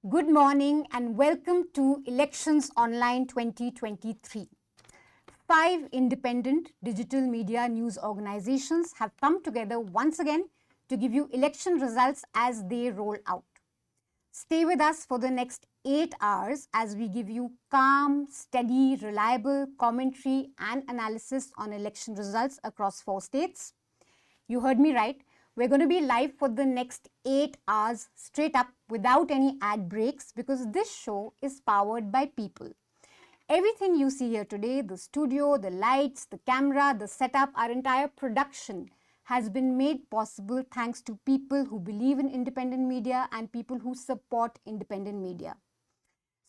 Good morning and welcome to Elections Online 2023. 5 independent digital media news organizations have come together once again to give you election results as they roll out. Stay with us for the next 8 hours as we give you calm, steady, reliable commentary and analysis on election results across 4 states. You heard me right. We're going to be live for the next 8 hours straight up without any ad breaks because this show is powered by people. Everything you see here today, the studio, the lights, the camera, the setup, our entire production has been made possible thanks to people who believe in independent media and people who support independent media.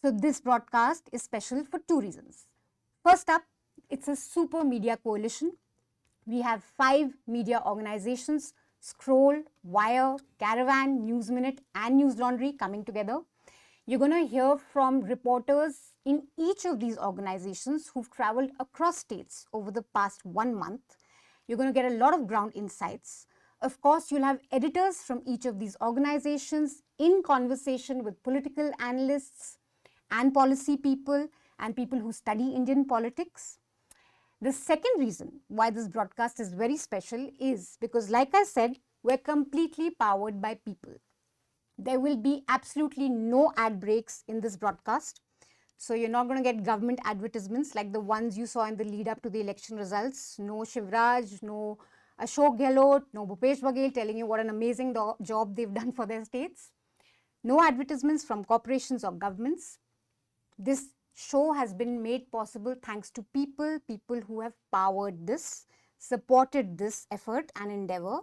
So this broadcast is special for 2 reasons. First up, it's a super media coalition. We have 5 media organizations, Scroll, Wire, Caravan, News Minute and Newslaundry coming together. You're going to hear from reporters in each of these organizations who've traveled across states over the past 1 month. You're going to get a lot of ground insights. Of course, you'll have editors from each of these organizations in conversation with political analysts and policy people and people who study Indian politics. The second reason why this broadcast is very special is because, like I said, we're completely powered by people. There will be absolutely no ad breaks in this broadcast. So you're not going to get government advertisements like the ones you saw in the lead up to the election results. No Shivraj, no Ashok Gehlot, no Bhupesh Baghel telling you what an amazing job they've done for their states. No advertisements from corporations or governments. This show has been made possible thanks to people who have powered this, supported this effort and endeavor.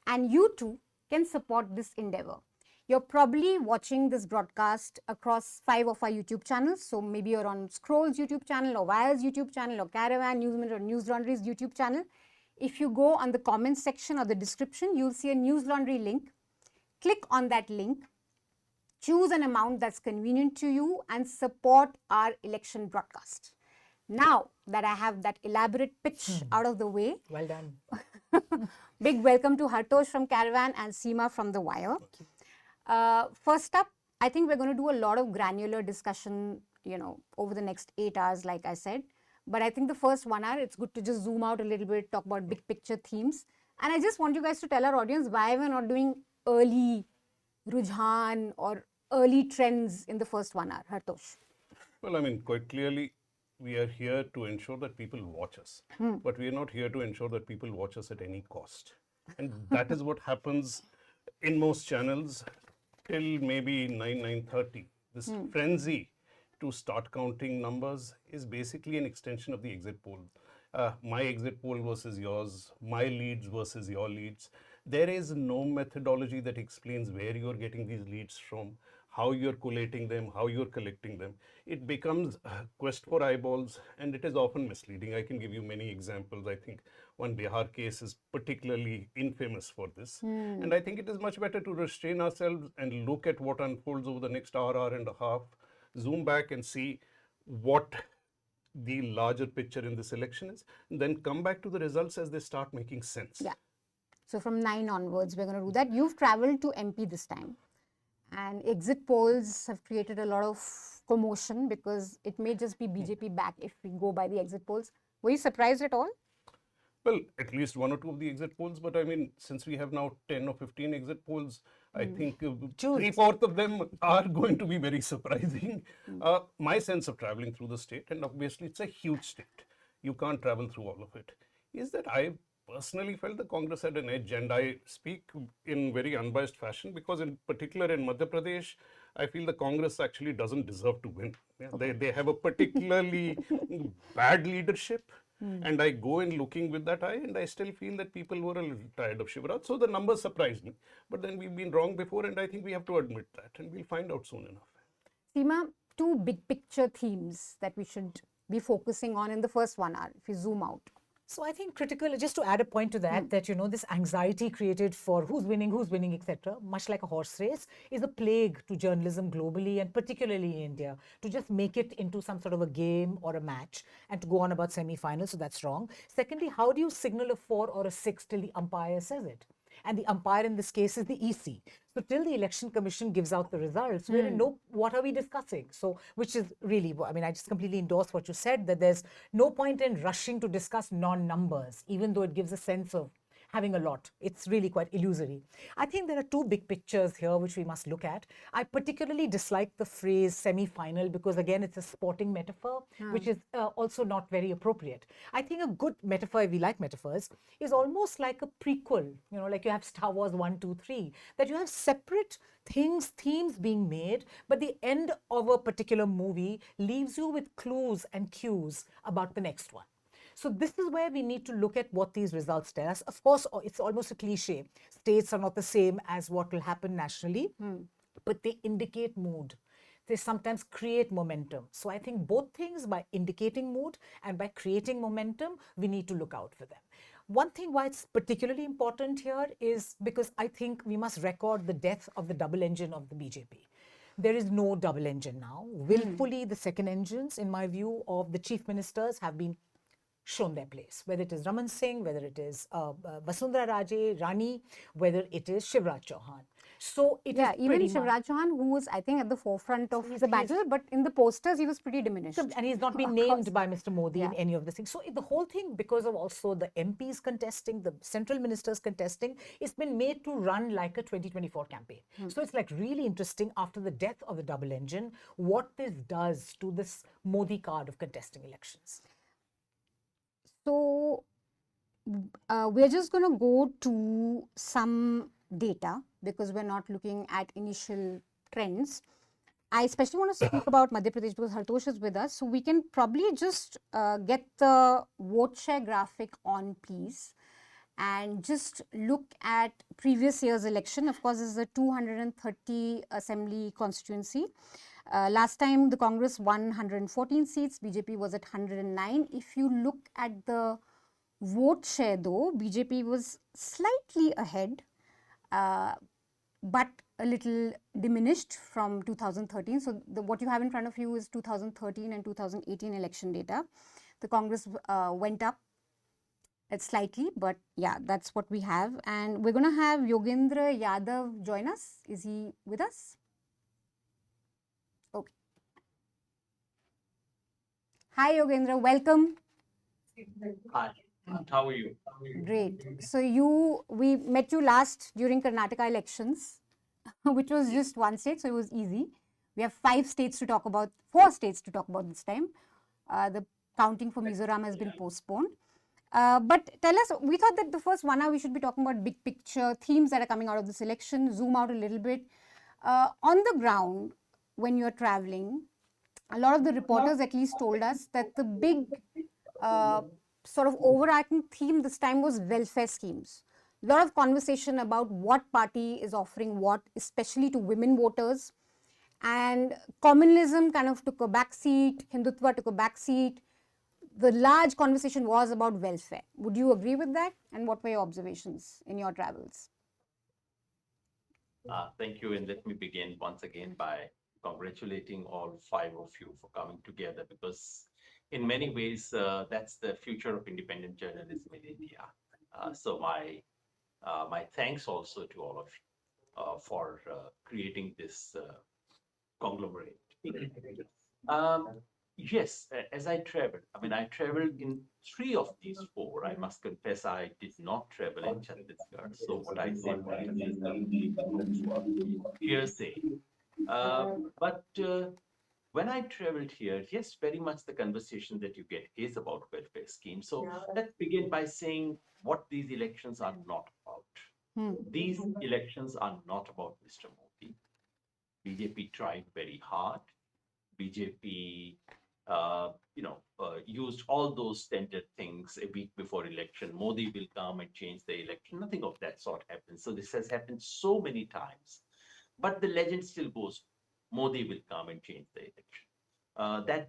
And you too can support this endeavor. You're probably watching this broadcast across 5 of our YouTube channels. So maybe you're on Scroll's YouTube channel or Wire's YouTube channel or Caravan, Newsminute or Newslaundry's YouTube channel. If you go on the comments section or the description, you'll see a Newslaundry link. Click on that link. Choose an amount that's convenient to you and support our election broadcast. Now that I have that elaborate pitch out of the way. Well done. Big welcome to Hartosh from Caravan and Seema from The Wire. First up, I think we're going to do a lot of granular discussion, over the next 8 hours, like I said. But I think the first 1 hour, it's good to just zoom out a little bit, talk about big picture themes. And I just want you guys to tell our audience why we're not doing early Rujhan or early trends in the first 1 hour. Hartosh. Well, quite clearly, we are here to ensure that people watch us. But we are not here to ensure that people watch us at any cost. And that is what happens in most channels till maybe 9:30. This frenzy to start counting numbers is basically an extension of the exit poll. My exit poll versus yours, my leads versus your leads. There is no methodology that explains where you're getting these leads from, how you're collating them, how you're collecting them. It becomes a quest for eyeballs and it is often misleading. I can give you many examples. I think one Bihar case is particularly infamous for this. And I think it is much better to restrain ourselves and look at what unfolds over the next hour and a half, zoom back and see what the larger picture in this election is, and then come back to the results as they start making sense. Yeah. So from 9 onwards, we're going to do that. You've traveled to MP this time. And exit polls have created a lot of commotion because it may just be BJP back if we go by the exit polls. Were you surprised at all? Well, at least 1 or 2 of the exit polls, but since we have now 10 or 15 exit polls, I think 3/4 of them are going to be very surprising. My sense of traveling through the state, and obviously it's a huge state, you can't travel through all of it, is that I personally felt the Congress had an edge, and I speak in very unbiased fashion because in particular in Madhya Pradesh, I feel the Congress actually doesn't deserve to win. They have a particularly bad leadership. And I go in looking with that eye, and I still feel that people were a little tired of Shivraj. So the numbers surprised me. But then we've been wrong before, and I think we have to admit that, and we'll find out soon enough. Seema, 2 big picture themes that we should be focusing on in the first 1 hour, if you zoom out. So I think critical, just to add a point to that, that, this anxiety created for who's winning, etc., much like a horse race, is a plague to journalism globally and particularly in India, to just make it into some sort of a game or a match and to go on about semi-finals. So that's wrong. Secondly, how do you signal a 4 or a 6 till the umpire says it? And the umpire in this case is the EC. So till the Election Commission gives out the results, we're in no, what are we discussing? So, which is really, I mean, I just completely endorse what you said, that there's no point in rushing to discuss non-numbers, even though it gives a sense of having a lot. It's really quite illusory. I think there are two big pictures here which we must look at. I particularly dislike the phrase semi-final because, again, it's a sporting metaphor, which is also not very appropriate. I think a good metaphor, if we like metaphors, is almost like a prequel, like you have Star Wars 1, 2, 3, that you have separate themes being made, but the end of a particular movie leaves you with clues and cues about the next one. So this is where we need to look at what these results tell us. Of course, it's almost a cliche. States are not the same as what will happen nationally, but they indicate mood. They sometimes create momentum. So I think both things, by indicating mood and by creating momentum, we need to look out for them. One thing why it's particularly important here is because I think we must record the death of the double engine of the BJP. There is no double engine now. Willfully, the second engines, in my view, of the chief ministers have been shown their place, whether it is Raman Singh, whether it is Vasundhara Raje, Rani, whether it is Shivraj Chauhan. So it is even Shivraj Chauhan, who was, I think, at the forefront of the battle, but in the posters, he was pretty diminished. And he's not been named by Mr. Modi in any of the things. So the whole thing, because of also the MPs contesting, the central ministers contesting, it's been made to run like a 2024 campaign. So it's like really interesting after the death of the double engine, what this does to this Modi card of contesting elections. So we're just going to go to some data because we're not looking at initial trends. I especially want to speak about Madhya Pradesh because Hartosh is with us. So we can probably just get the vote share graphic on, please, and just look at previous year's election. Of course, this is a 230 assembly constituency. Last time the Congress won 114 seats, BJP was at 109. If you look at the vote share though, BJP was slightly ahead, but a little diminished from 2013. So what you have in front of you is 2013 and 2018 election data. The Congress went up slightly, but yeah, that's what we have. And we're going to have Yogendra Yadav join us. Is he with us? Okay. Hi Yogendra, welcome. Hi, how are you? Great. So we met you last during Karnataka elections, which was just one state, so it was easy. We have 4 states to talk about this time. The counting for Mizoram has been postponed. But tell us, we thought that the first 1 hour we should be talking about big picture themes that are coming out of this election, zoom out a little bit. On the ground, when you're traveling, a lot of the reporters at least told us that the big sort of overarching theme this time was welfare schemes. A lot of conversation about what party is offering what, especially to women voters. And communalism kind of took a back seat, Hindutva took a back seat. The large conversation was about welfare. Would you agree with that? And what were your observations in your travels? Thank you. And let me begin once again by congratulating all 5 of you for coming together, because in many ways, that's the future of independent journalism in India. So my thanks also to all of you for creating this conglomerate. Yes, as I traveled, I traveled in 3 of these 4. I must confess, I did not travel in Chhattisgarh. So what I say is hearsay. But when I traveled here, yes, very much the conversation that you get is about welfare schemes. So let's begin by saying what these elections are not about. These elections are not about Mr. Modi. BJP tried very hard. BJP, used all those standard things a week before election. Modi will come and change the election. Nothing of that sort happens. So this has happened so many times. But the legend still goes, Modi will come and change the election.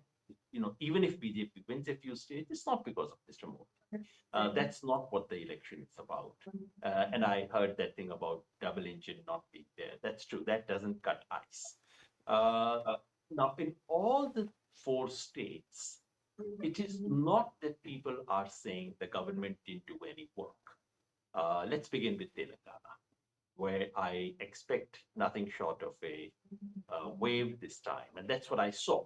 Even if BJP wins a few states, it's not because of Mr. Modi. That's not what the election is about. And I heard that thing about double engine not being there. That's true. That doesn't cut ice. Now, in all the 4 states, it is not that people are saying the government didn't do any work. Let's begin with Telangana, where I expect nothing short of a wave this time, and that's what I saw.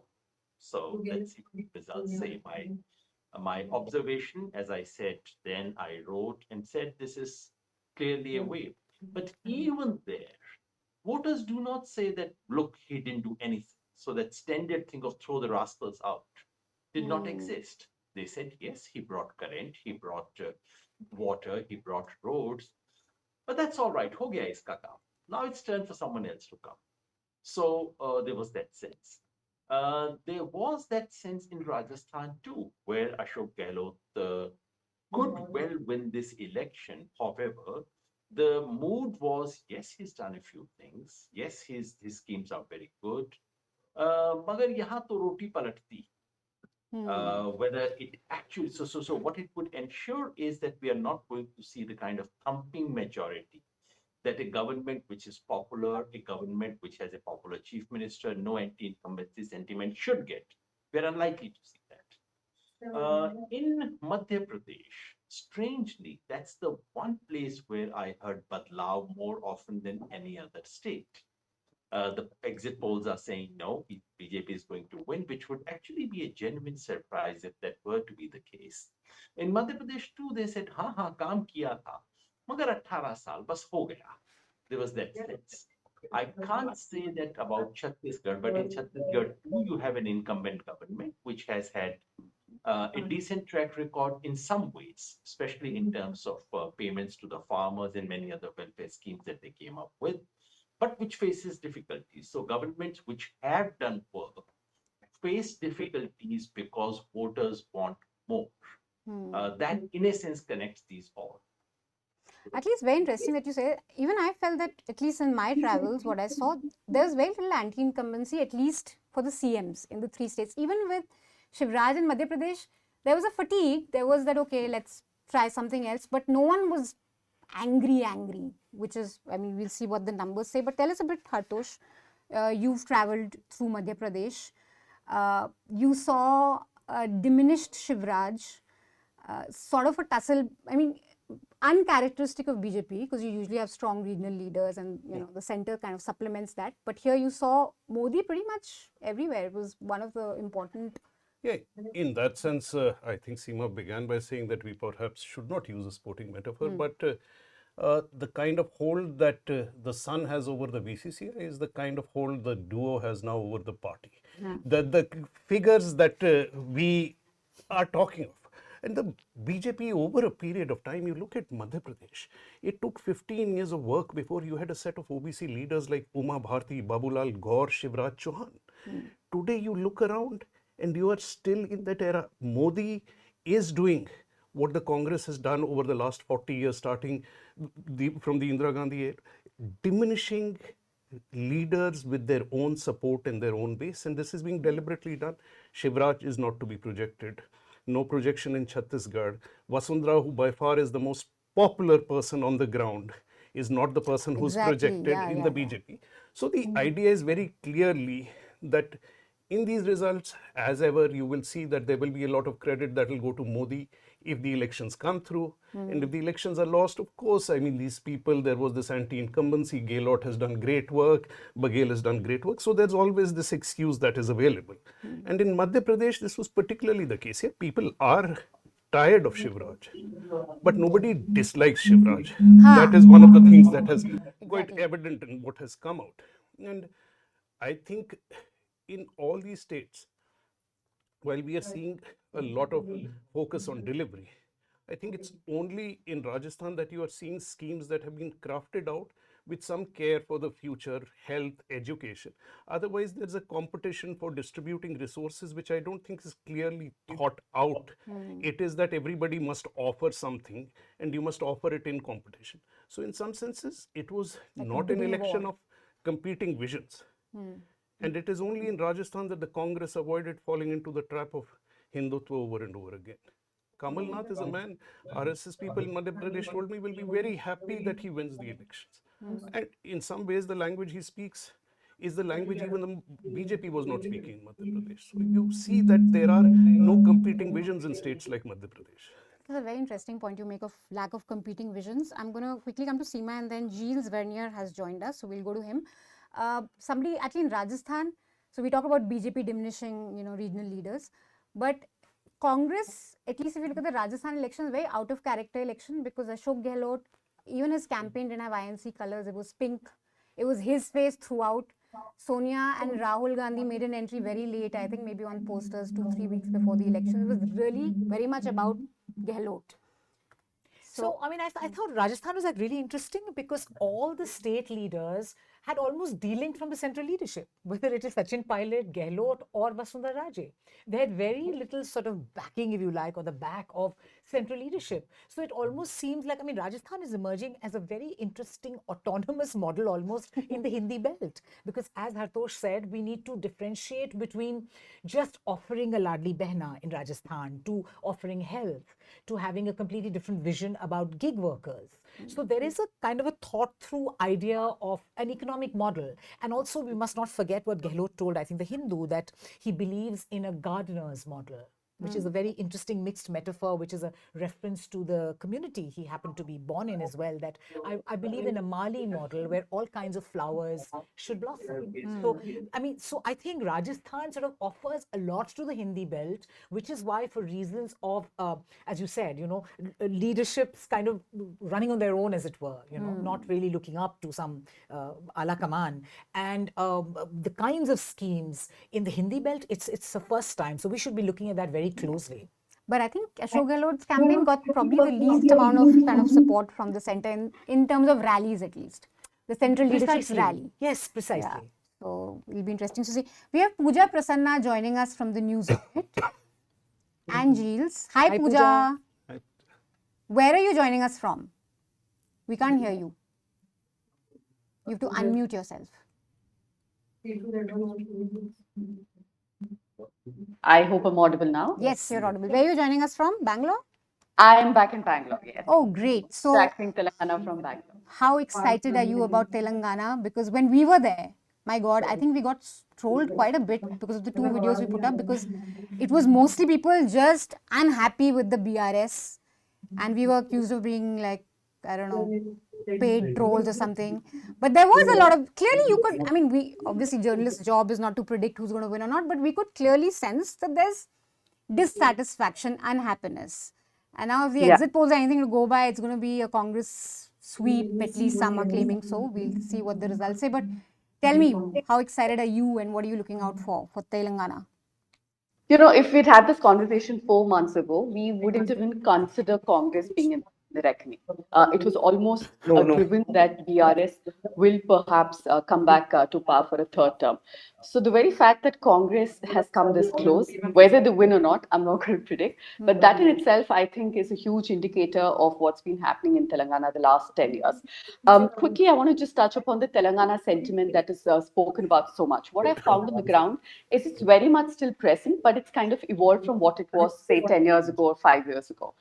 So let's see what the results say. My observation, as I said, then I wrote and said this is clearly a wave. But even there, voters do not say that, look, he didn't do anything. So that standard thing of throw the rascals out did not exist. They said, yes, he brought current, he brought water, he brought roads, but that's all right. Ho gaya iska kaam. Now it's turn for someone else to come. So there was that sense. There was that sense in Rajasthan too, where Ashok Gehlot could well win this election. However, the mood was, yes, he's done a few things. Yes, his schemes are very good. मगर यहाँ तो रोटी पलटती. Whether it actually, so what it would ensure is that we are not going to see the kind of thumping majority that a government which is popular, a government which has a popular chief minister, no anti-incumbency sentiment should get. We're unlikely to see that. In Madhya Pradesh, strangely, that's the one place where I heard Badlav more often than any other state. The exit polls are saying no, BJP is going to win, which would actually be a genuine surprise if that were to be the case. In Madhya Pradesh too, they said, हाँ काम किया था, मगर 18 साल बस हो गया. There was that sense. I can't say that about Chhattisgarh, but in Chhattisgarh too, you have an incumbent government which has had a decent track record in some ways, especially in terms of payments to the farmers and many other welfare schemes that they came up with, but which faces difficulties. So governments which have done work face difficulties because voters want more. That, in a sense, connects these all. At least very interesting that you say. Even I felt that, at least in my travels, what I saw, there's very little anti-incumbency, at least for the CMs in the three states. Even with Shivraj in Madhya Pradesh, there was a fatigue. There was that, okay, let's try something else. But no one was angry, which is, I mean, we'll see what the numbers say. But tell us a bit, Hartosh. You've traveled through Madhya Pradesh. You saw a diminished Shivraj, sort of a tussle. I mean, uncharacteristic of BJP, because you usually have strong regional leaders and the center kind of supplements that. But here you saw Modi pretty much everywhere. It was one of the important. Yeah, in that sense, I think Seema began by saying that we perhaps should not use a sporting metaphor, but the kind of hold that the Sun has over the BCCI is the kind of hold the duo has now over the party. The figures that we are talking of. And the BJP, over a period of time, you look at Madhya Pradesh, it took 15 years of work before you had a set of OBC leaders like Uma Bharti, Babulal Gaur, Shivraj Chauhan. Today you look around and you are still in that era. Modi is doing what the Congress has done over the last 40 years, starting from the Indira Gandhi era, diminishing leaders with their own support and their own base, and this is being deliberately done. Shivraj is not to be projected. No projection in Chhattisgarh. Vasundhara, who by far is the most popular person on the ground, is not the person who's projected in the BJP. So the idea is very clearly that in these results, as ever, you will see that there will be a lot of credit that will go to Modi if the elections come through. And if the elections are lost, of course, I mean, these people, there was this anti-incumbency, Gehlot has done great work, Baghel has done great work. So there's always this excuse that is available. And in Madhya Pradesh, this was particularly the case. Here, people are tired of Shivraj, but nobody dislikes Shivraj. That is one of the things that has quite evident in what has come out. And I think in all these states, while we are seeing a lot of focus on delivery, I think it's only in Rajasthan that you are seeing schemes that have been crafted out with some care for the future, health, education. Otherwise, there's a competition for distributing resources, which I don't think is clearly thought out. It is that everybody must offer something and you must offer it in competition. So in some senses, it was like not an election of competing visions. And it is only in Rajasthan that the Congress avoided falling into the trap of Hindutva over and over again. Kamal Nath is a man, RSS people in Madhya Pradesh told me will be very happy that he wins the elections. And in some ways, the language he speaks is the language even the BJP was not speaking in Madhya Pradesh. So you see that there are no competing visions in states like Madhya Pradesh. It's a very interesting point you make of lack of competing visions. I'm going to quickly come to Seema, and then Gilles Vernier has joined us, so we'll go to him. Somebody actually in Rajasthan, so we talk about BJP diminishing, regional leaders, but Congress, at least if you look at the Rajasthan election, very out of character election, because Ashok Gehlot, even his campaign didn't have INC colors, it was pink. It was his face throughout. Sonia and Rahul Gandhi made an entry very late, I think maybe on posters 2-3 weeks before the election. It was really very much about Gehlot. So, I mean, I thought Rajasthan was like really interesting because all the state leaders had almost delinked from the central leadership, whether it is Sachin Pilot, Gehlot or Vasundhara Raje. They had very little sort of backing, if you like, or the back of central leadership. So it almost seems like, I mean, Rajasthan is emerging as a very interesting autonomous model almost in the Hindi belt. Because as Hartosh said, we need to differentiate between just offering a Ladli Behna in Rajasthan to offering health, to having a completely different vision about gig workers. So there is a kind of a thought through idea of an economic model. And also we must not forget what Gehlot told, I think, the Hindu, that he believes in a gardener's model, which is a very interesting mixed metaphor, which is a reference to the community he happened to be born in as well, that I believe in a Mali model where all kinds of flowers should blossom. So, I think Rajasthan sort of offers a lot to the Hindi belt, which is why for reasons of, as you said, leaderships kind of running on their own, as it were, not really looking up to some ala kaman. And the kinds of schemes in the Hindi belt, it's the first time. So we should be looking at that very closely. But I think Ashok Gehlot's campaign got probably the least amount of kind of support from the centre in terms of rallies, at least. The central leadership's rally. Yes, precisely. Yeah. So it'll be interesting to see. We have Pooja Prasanna joining us from the news unit. And Gilles. Hi, Pooja. Hi. Where are you joining us from? We can't hear you. You have to unmute yourself. I hope I'm audible now. Yes, you're audible. Where are you joining us from? Bangalore? I am back in Bangalore, yes. Oh, great. So, Tracking Telangana from Bangalore. how excited are you about Telangana? Because when we were there, my God, I think we got trolled quite a bit because of the 2 videos we put up, because it was mostly people just unhappy with the BRS, and we were accused of being like, I don't know, paid trolls or something. But there was a lot of, clearly you could, we, obviously journalist's job is not to predict who's going to win or not, but we could clearly sense that there's dissatisfaction, unhappiness. And now if the exit polls are anything to go by, it's going to be a Congress sweep, at least some are claiming so. We'll see what the results say. But tell me, how excited are you and what are you looking out for Telangana? If we'd had this conversation 4 months ago, we wouldn't even consider Congress being in the reckoning. It was almost given that BRS will perhaps come back to power for a third term. So the very fact that Congress has come this close, whether they win or not, I'm not going to predict. But that in itself, I think, is a huge indicator of what's been happening in Telangana the last 10 years. Quickly, I want to just touch upon the Telangana sentiment that is spoken about so much. What I found on the ground is it's very much still present, but it's kind of evolved from what it was, say, 10 years ago or 5 years ago.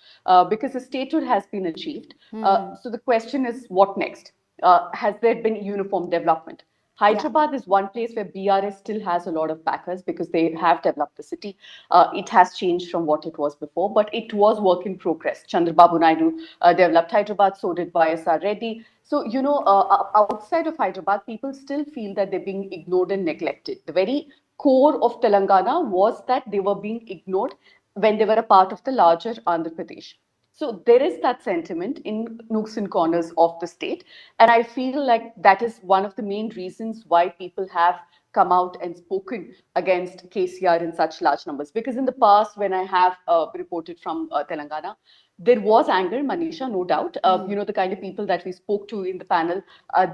Because the statehood has been achieved. So the question is, what next? Has there been uniform development? Hyderabad is one place where BRS still has a lot of backers because they have developed the city. It has changed from what it was before, but it was work in progress. Chandrababu Naidu developed Hyderabad, so did YSR Reddy. So, outside of Hyderabad, people still feel that they're being ignored and neglected. The very core of Telangana was that they were being ignored when they were a part of the larger Andhra Pradesh. So there is that sentiment in nooks and corners of the state. And I feel like that is one of the main reasons why people have come out and spoken against KCR in such large numbers. Because in the past, when I have reported from Telangana, there was anger, Manisha, no doubt. The kind of people that we spoke to in the panel,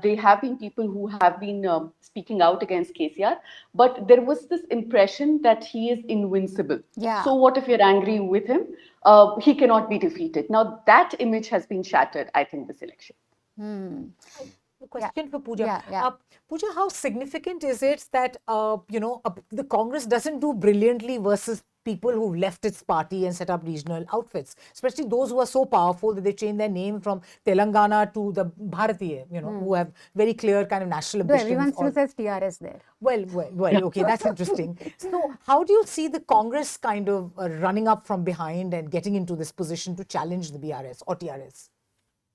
they have been people who have been speaking out against KCR. But there was this impression that he is invincible. Yeah. So what if you're angry with him? He cannot be defeated. Now, that image has been shattered, I think, this election. A question for Pooja. Yeah. Pooja, how significant is it that, the Congress doesn't do brilliantly versus people who've left its party and set up regional outfits, especially those who are so powerful that they change their name from Telangana to the Bharatiya, who have very clear kind of national Though ambitions. everyone still says TRS there. Well, okay, that's interesting. So how do you see the Congress kind of running up from behind and getting into this position to challenge the BRS or TRS?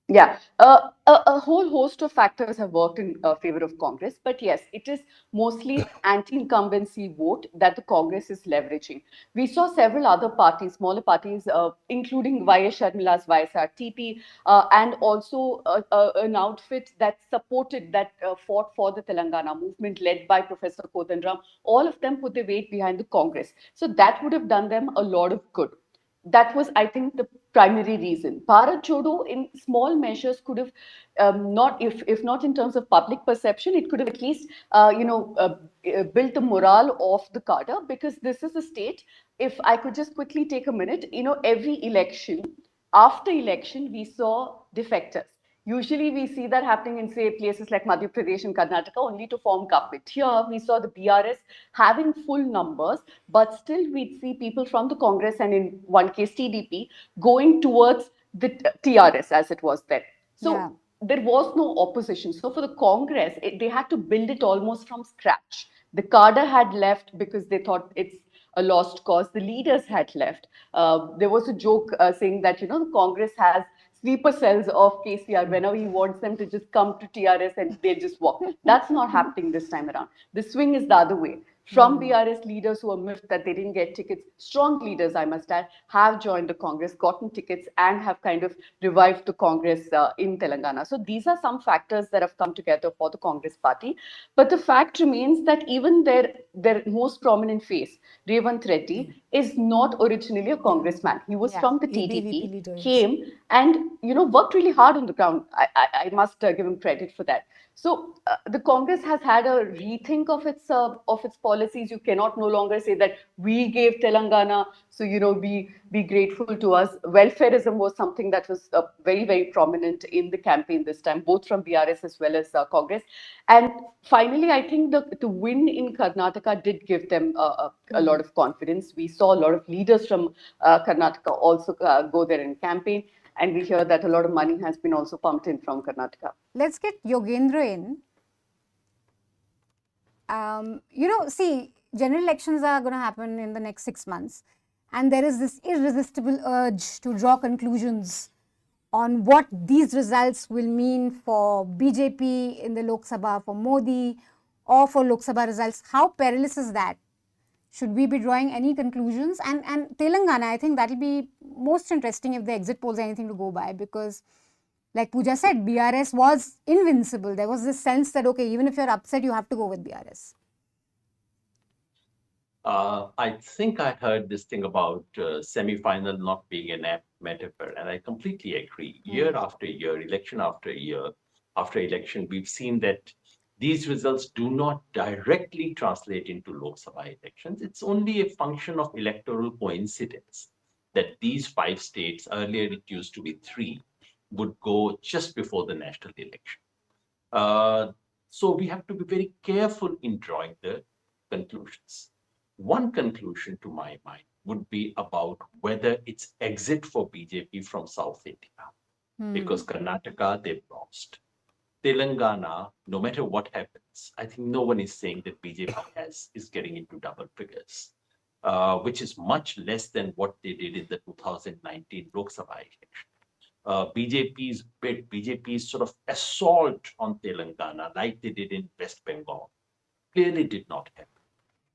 Yeah, a whole host of factors have worked in favor of Congress, but yes, it is mostly anti-incumbency vote that the Congress is leveraging. We saw several other parties, smaller parties, including Y.S. Sharmila's YSRTP, and also an outfit that supported, that fought for the Telangana movement led by Professor Kodandaram. All of them put their weight behind the Congress. So that would have done them a lot of good. That was, I think, the primary reason. Bharat Jodo, in small measures, could have not, if not in terms of public perception, it could have at least, built the morale of the cadre, because this is a state. If I could just quickly take a minute, every election, after election, we saw defectors. Usually we see that happening in, say, places like Madhya Pradesh and Karnataka, only to form government. Here we saw the BRS having full numbers, but still we'd see people from the Congress and in one case TDP going towards the TRS as it was then. So Yeah. there was no opposition. So for the Congress, they had to build it almost from scratch. The cadre had left because they thought it's a lost cause. The leaders had left. There was a joke saying that, the Congress has sleeper cells of KCR whenever he wants them to just come to TRS and they just walk. That's not happening this time around. The swing is the other way. From BRS leaders who are miffed that they didn't get tickets, strong leaders, I must add, have joined the Congress, gotten tickets, and have kind of revived the Congress in Telangana. So these are some factors that have come together for the Congress party. But the fact remains that even their most prominent face, Revant Reddy, is not originally a congressman. He was from the ABVP TDP, leader, yes. came and worked really hard on the ground. I must give him credit for that. So the Congress has had a rethink of its policies. You cannot no longer say that we gave Telangana, so be grateful to us. Welfareism was something that was very, very prominent in the campaign this time, both from BRS as well as Congress. And finally, I think the win in Karnataka did give them a lot of confidence. We saw a lot of leaders from Karnataka also go there and campaign. And we hear that a lot of money has been also pumped in from Karnataka. Let's get Yogendra in. See, general elections are going to happen in the next 6 months. And there is this irresistible urge to draw conclusions on what these results will mean for BJP in the Lok Sabha, for Modi, or for Lok Sabha results. How perilous is that? Should we be drawing any conclusions? And Telangana, I think that will be most interesting if the exit polls are anything to go by, because like Pooja said, BRS was invincible. There was this sense that, okay, even if you're upset, you have to go with BRS. I think I heard this thing about semi-final not being an apt metaphor, and I completely agree. Year after year, election after year, after election, we've seen that these results do not directly translate into Lok Sabha elections. It's only a function of electoral coincidence that these 5 states, earlier it used to be 3, would go just before the national election. So we have to be very careful in drawing the conclusions. One conclusion to my mind would be about whether it's exit for BJP from South India, because Karnataka, they've lost. Telangana, no matter what happens, I think no one is saying that BJP is getting into double figures, which is much less than what they did in the 2019 Lok Sabha election. BJP's bid, BJP's sort of assault on Telangana, like they did in West Bengal, clearly did not happen.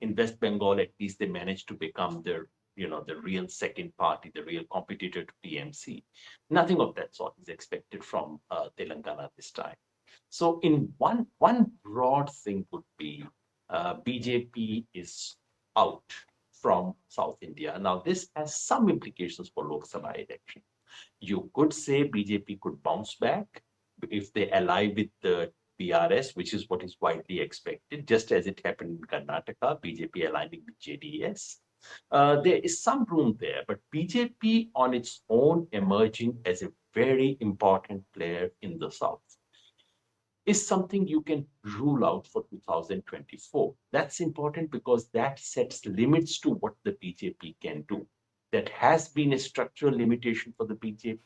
In West Bengal, at least they managed to become the real second party, the real competitor to TMC. Nothing of that sort is expected from Telangana this time. So in one broad thing would be BJP is out from South India. Now, this has some implications for Lok Sabha election. You could say BJP could bounce back if they ally with the BRS, which is what is widely expected, just as it happened in Karnataka, BJP aligning with JDS. There is some room there, but BJP on its own emerging as a very important player in the South. is something you can rule out for 2024. That's important because that sets limits to what the BJP can do. That has been a structural limitation for the BJP.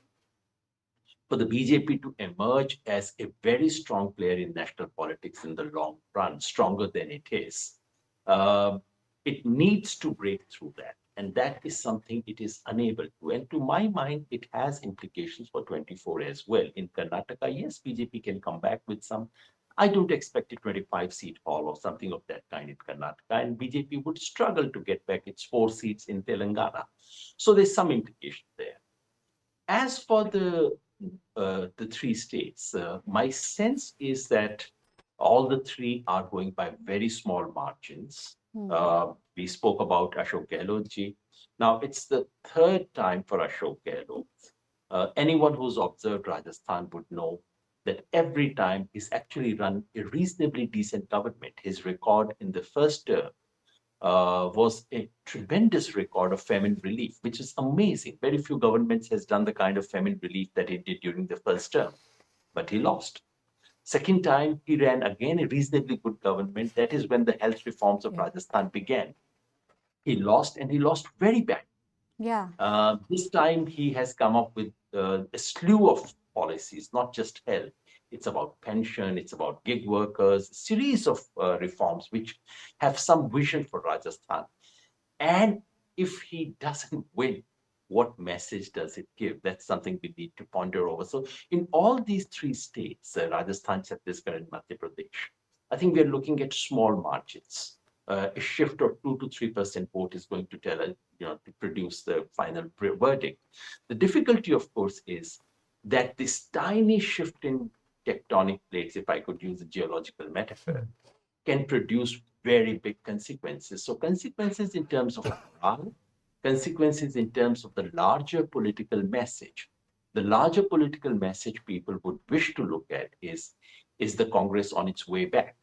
For the BJP to emerge as a very strong player in national politics in the long run, stronger than it is, it needs to break through that. And that is something it is unable to. And to my mind, it has implications for 24 as well. In Karnataka, yes, BJP can come back with some. I don't expect a 25-seat haul or something of that kind in Karnataka. And BJP would struggle to get back its 4 seats in Telangana. So there's some implication there. As for the 3 states, my sense is that all the 3 are going by very small margins. We spoke about Ashok Gehlot ji. Now it's the 3rd time for Ashok Gehlot. Anyone who's observed Rajasthan would know that every time he's actually run a reasonably decent government. His record in the first term was a tremendous record of famine relief, which is amazing. Very few governments has done the kind of famine relief that he did during the first term, but he lost. Second time, he ran again a reasonably good government. That is when the health reforms of Rajasthan began. He lost, and he lost very bad. Yeah. This time, he has come up with a slew of policies, not just health. It's about pension, it's about gig workers, a series of reforms which have some vision for Rajasthan. And if he doesn't win, what message does it give? That's something we need to ponder over. So in all these 3 states, Rajasthan, Chhattisgarh, and Madhya Pradesh, I think we're looking at small margins. A shift of 2 to 3% vote is going to tell us, to produce the final verdict. The difficulty, of course, is that this tiny shift in tectonic plates, if I could use a geological metaphor, can produce very big consequences. So consequences in terms of morale, consequences in terms of the larger political message. The larger political message people would wish to look at is the Congress on its way back?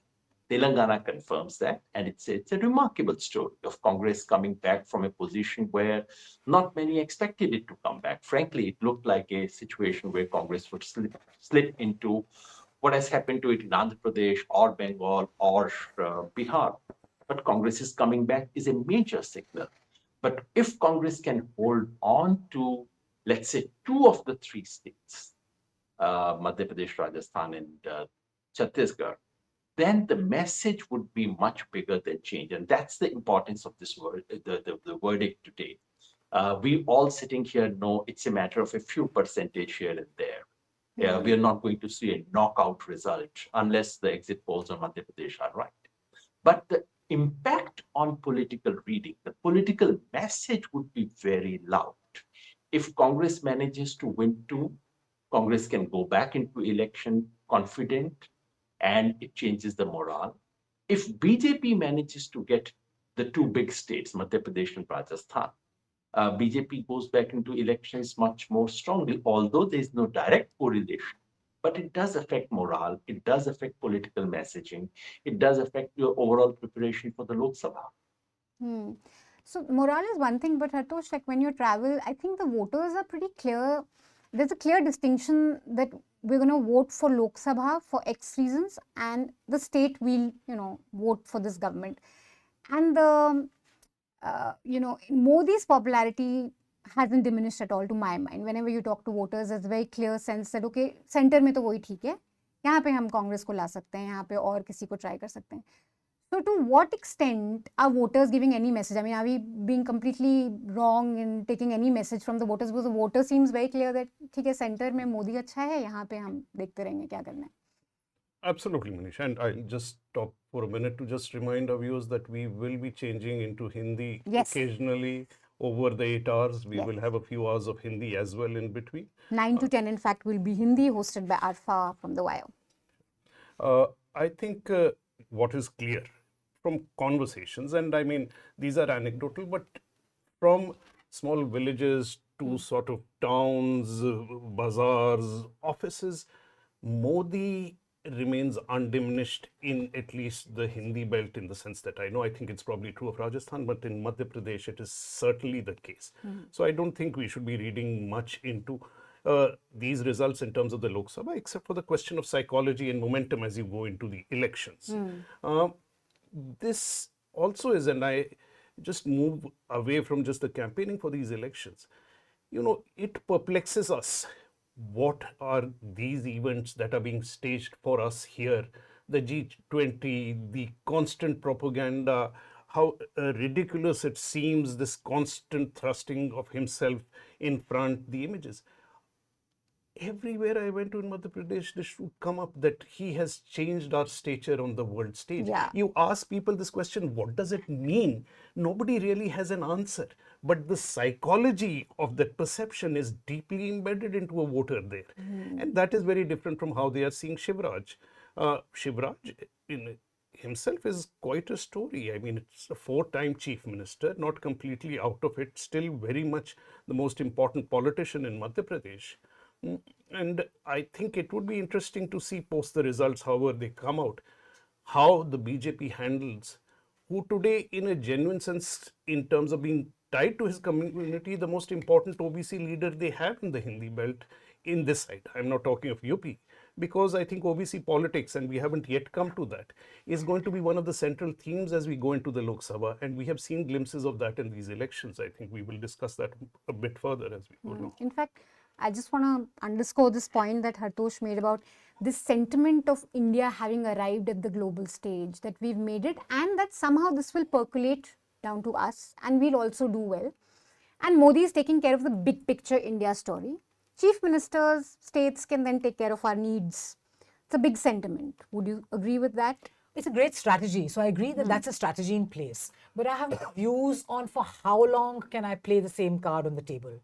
Telangana confirms that, and it's a remarkable story of Congress coming back from a position where not many expected it to come back. Frankly, it looked like a situation where Congress would slip into what has happened to it in Andhra Pradesh or Bengal or Bihar. But Congress is coming back is a major signal. But if Congress can hold on to, let's say, 2 of the 3 states, Madhya Pradesh, Rajasthan, and Chhattisgarh, then the message would be much bigger than change. And that's the importance of this the verdict today. We all sitting here know it's a matter of a few percentage here and there. We are not going to see a knockout result unless the exit polls on Madhya Pradesh are right. But the impact on political reading, the political message would be very loud. If Congress manages to win 2, Congress can go back into election confident, and it changes the morale. If BJP manages to get the 2 big states, Madhya Pradesh and Rajasthan, BJP goes back into elections much more strongly, although there is no direct correlation. But it does affect morale, it does affect political messaging, it does affect your overall preparation for the Lok Sabha. So morale is one thing, but Hartosh, like when you travel, I think the voters are pretty clear. There's a clear distinction that we're going to vote for Lok Sabha for X reasons, and the state will, vote for this government. And the, Modi's popularity hasn't diminished at all to my mind. Whenever you talk to voters, there's a very clear sense that, okay, center में तो वही ठीक है, यहाँ पे हम कांग्रेस को ला सकते हैं, यहाँ पे और किसी को try कर सकते हैं. So to what extent are voters giving any message? I mean, are we being completely wrong in taking any message from the voters? Because the voter seems very clear that ठीक है, center में मोदी अच्छा है, यहाँ पे हम देखते रहेंगे क्या करना है. Absolutely, Manisha. And I just stop for a minute to just remind our viewers that we will be changing into Hindi occasionally over the 8 hours. We will have a few hours of Hindi as well in between. 9 to 10, in fact, will be Hindi, hosted by Arfa from the Wire. I think what is clear from conversations, and I mean, these are anecdotal, but from small villages to sort of towns, bazaars, offices, Modi remains undiminished in at least the Hindi belt, in the sense that I know, I think it's probably true of Rajasthan, but in Madhya Pradesh, it is certainly the case. So I don't think we should be reading much into these results in terms of the Lok Sabha, except for the question of psychology and momentum as you go into the elections. This also is, and I just move away from just the campaigning for these elections. You know, it perplexes us. What are these events that are being staged for us here? The G20, the constant propaganda, how ridiculous it seems, this constant thrusting of himself in front, the images. Everywhere I went to in Madhya Pradesh, this would come up that he has changed our stature on the world stage. Yeah. You ask people this question, what does it mean? Nobody really has an answer. But the psychology of that perception is deeply embedded into a voter there. And that is very different from how they are seeing Shivraj. Shivraj in himself is quite a story. I mean, it's a 4-time chief minister, not completely out of it, still very much the most important politician in Madhya Pradesh. And I think it would be interesting to see post the results, however they come out, how the BJP handles who today, in a genuine sense, in terms of being tied to his community, the most important OBC leader they have in the Hindi belt in this side. I'm not talking of UP, because I think OBC politics, and we haven't yet come to that, is going to be one of the central themes as we go into the Lok Sabha, and we have seen glimpses of that in these elections. I think we will discuss that a bit further as we go along. In fact, I just want to underscore this point that Hartosh made about this sentiment of India having arrived at the global stage, that we've made it and that somehow this will percolate down to us and we'll also do well. And Modi is taking care of the big picture India story. Chief ministers, states can then take care of our needs. It's a big sentiment. Would you agree with that? It's a great strategy. So I agree that that's a strategy in place. But I have views on for how long can I play the same card on the table.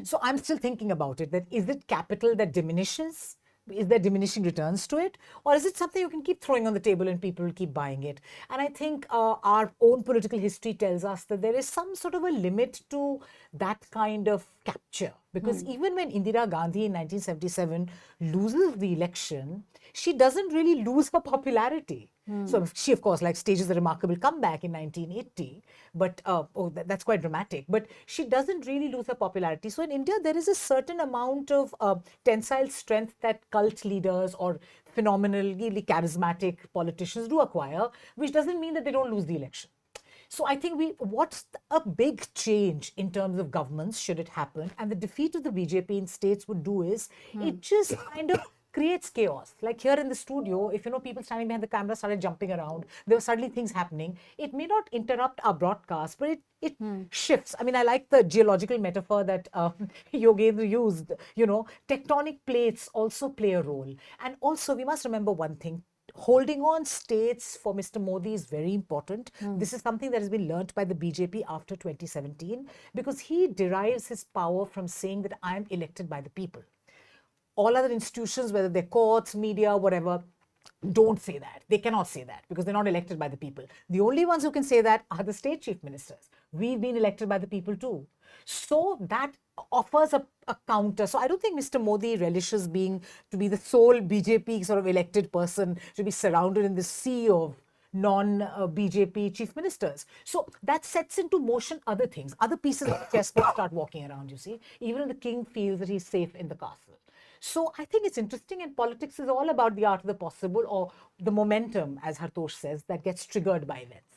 So I'm still thinking about it, that is it capital that diminishes? Is there diminishing returns to it? Or is it something you can keep throwing on the table and people will keep buying it? And I think our own political history tells us that there is some sort of a limit to that kind of capture. Because even when Indira Gandhi in 1977 loses the election, she doesn't really lose her popularity. So she, of course, like stages a remarkable comeback in 1980, but that's quite dramatic. But she doesn't really lose her popularity. So in India, there is a certain amount of tensile strength that cult leaders or phenomenally charismatic politicians do acquire, which doesn't mean that they don't lose the election. So I think what's a big change in terms of governments, should it happen, and the defeat of the BJP in states would do is, it just kind of creates chaos. Like here in the studio, if people standing behind the camera started jumping around, there were suddenly things happening. It may not interrupt our broadcast, but it shifts. I mean, I like the geological metaphor that Yogendra used. Tectonic plates also play a role. And also, we must remember one thing. Holding on states for Mr. Modi is very important. This is something that has been learnt by the BJP after 2017, because he derives his power from saying that I am elected by the people. All other institutions, whether they're courts, media, whatever, don't say that. They cannot say that because they're not elected by the people. The only ones who can say that are the state chief ministers. We've been elected by the people too. So that offers a counter. So I don't think Mr. Modi relishes to be the sole BJP sort of elected person, to be surrounded in this sea of non-BJP chief ministers. So that sets into motion other things. Other pieces of the chessboard start walking around, you see. Even the king feels that he's safe in the castle. So I think it's interesting, and politics is all about the art of the possible, or the momentum, as Hartosh says, that gets triggered by events.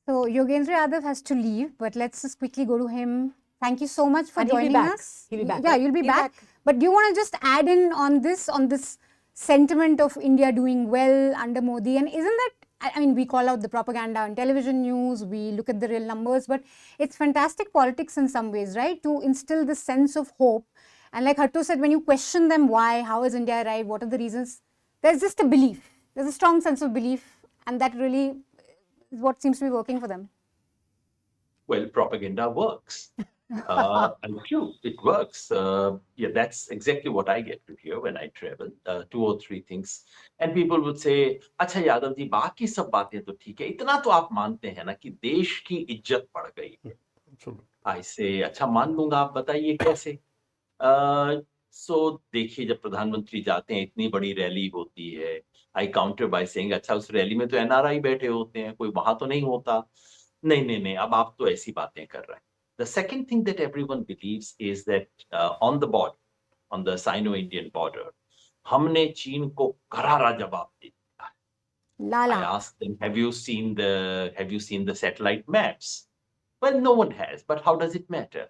So Yogendra Yadav has to leave, but let's just quickly go to him. Thank you so much for joining us. He'll be back. Yeah, you'll be back. But do you want to just add in on this sentiment of India doing well under Modi? And isn't that, I mean, we call out the propaganda on television news, we look at the real numbers, but it's fantastic politics in some ways, right? To instill this sense of hope. And like Hartosh said, when you question them why, how has India arrived, what are the reasons, there's just a belief. There's a strong sense of belief, and that really is what seems to be working for them. Well, propaganda works. And true, it works. Yeah, that's exactly what I get to hear when I travel. 2 or 3 things. And people would say, अच्छा यादव जी, बाकी सब बातें तो ठीक है, इतना तो आप मानते हैं ना कि देश की इज्जत बढ़ गई है. I say, अच्छा मान लूंगा, आप बताइए कैसे? So देखिए, जब प्रधानमंत्री जाते हैं, इतनी बड़ी रैली होती है. I counter by saying, अच्छा उस रैली में तो NRI बैठे होते हैं, कोई वहां तो नहीं होता. नहीं, अब आप तो ऐसी बातें कर रहे हैं. The second thing that everyone believes is that on the border, on the Sino-Indian border, हमने चीन को करारा जवाब दे दिया है. I Lala. asked them, have you seen the satellite maps? Well, no one has, but how does it matter?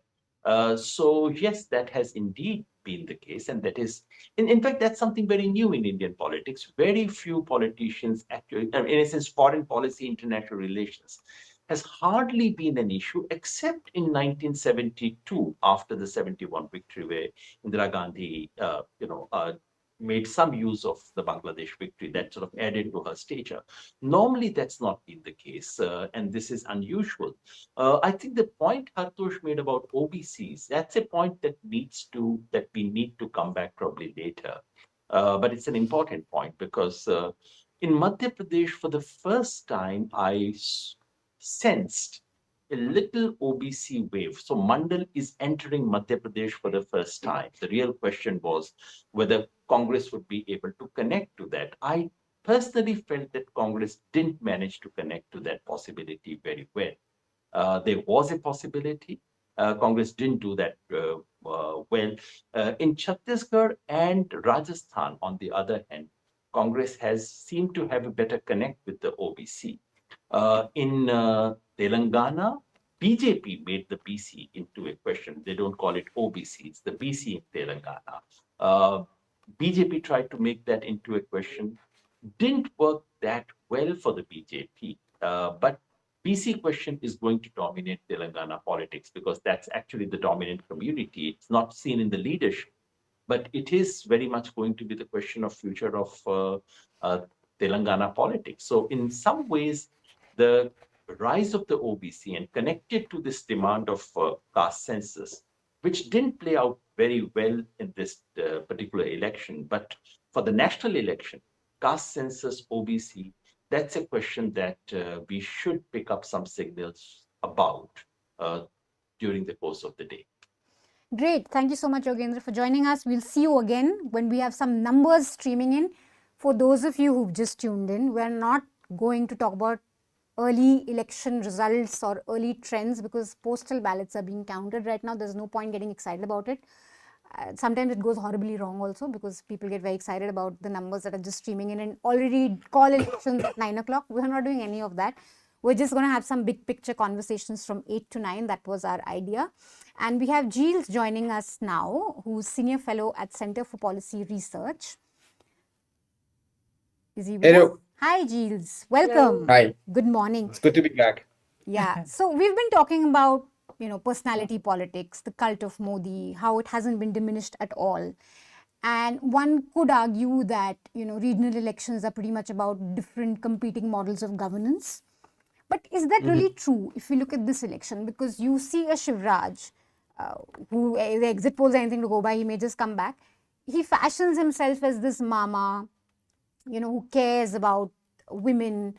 So yes, that has indeed been the case, and that is, in fact, that's something very new in Indian politics. Very few politicians actually, in a sense, foreign policy, international relations has hardly been an issue, except in 1972, after the 71 victory, where Indira Gandhi, made some use of the Bangladesh victory that sort of added to her stature. Normally, that's not been the case, and this is unusual. I think the point Hartosh made about OBCs, that's a point that we need to come back probably later. But it's an important point because in Madhya Pradesh, for the first time, I sensed a little OBC wave. So Mandal is entering Madhya Pradesh for the first time. The real question was whether Congress would be able to connect to that. I personally felt that Congress didn't manage to connect to that possibility very well. There was a possibility. Congress didn't do that well. In Chhattisgarh and Rajasthan, on the other hand, Congress has seemed to have a better connect with the OBC. In Telangana, BJP made the BC into a question. They don't call it OBC, it's the BC in Telangana. BJP tried to make that into a question. Didn't work that well for the BJP, but BC question is going to dominate Telangana politics because that's actually the dominant community. It's not seen in the leadership, but it is very much going to be the question of future of Telangana politics. So in some ways, the rise of the OBC and connected to this demand of caste census, which didn't play out very well in this particular election, but for the national election, caste census, OBC, that's a question that we should pick up some signals about during the course of the day. Great. Thank you so much, Yogendra, for joining us. We'll see you again when we have some numbers streaming in. For those of you who've just tuned in, we're not going to talk about early election results or early trends because postal ballots are being counted right now. There's no point getting excited about it. Sometimes it goes horribly wrong also because people get very excited about the numbers that are just streaming in and already call elections at 9 o'clock. We're not doing any of that. We're just going to have some big picture conversations from 8 to 9. That was our idea. And we have Giles joining us now, who's Senior Fellow at Center for Policy Research. Is he with us? Hello. Hi, Giles. Welcome. Hi. Good morning. It's good to be back. Yeah. So we've been talking about, personality politics, the cult of Modi, how it hasn't been diminished at all. And one could argue that, regional elections are pretty much about different competing models of governance. But is that really true if you look at this election? Because you see a Shivraj, who the exit polls are anything to go by, he may just come back. He fashions himself as this mama, who cares about women,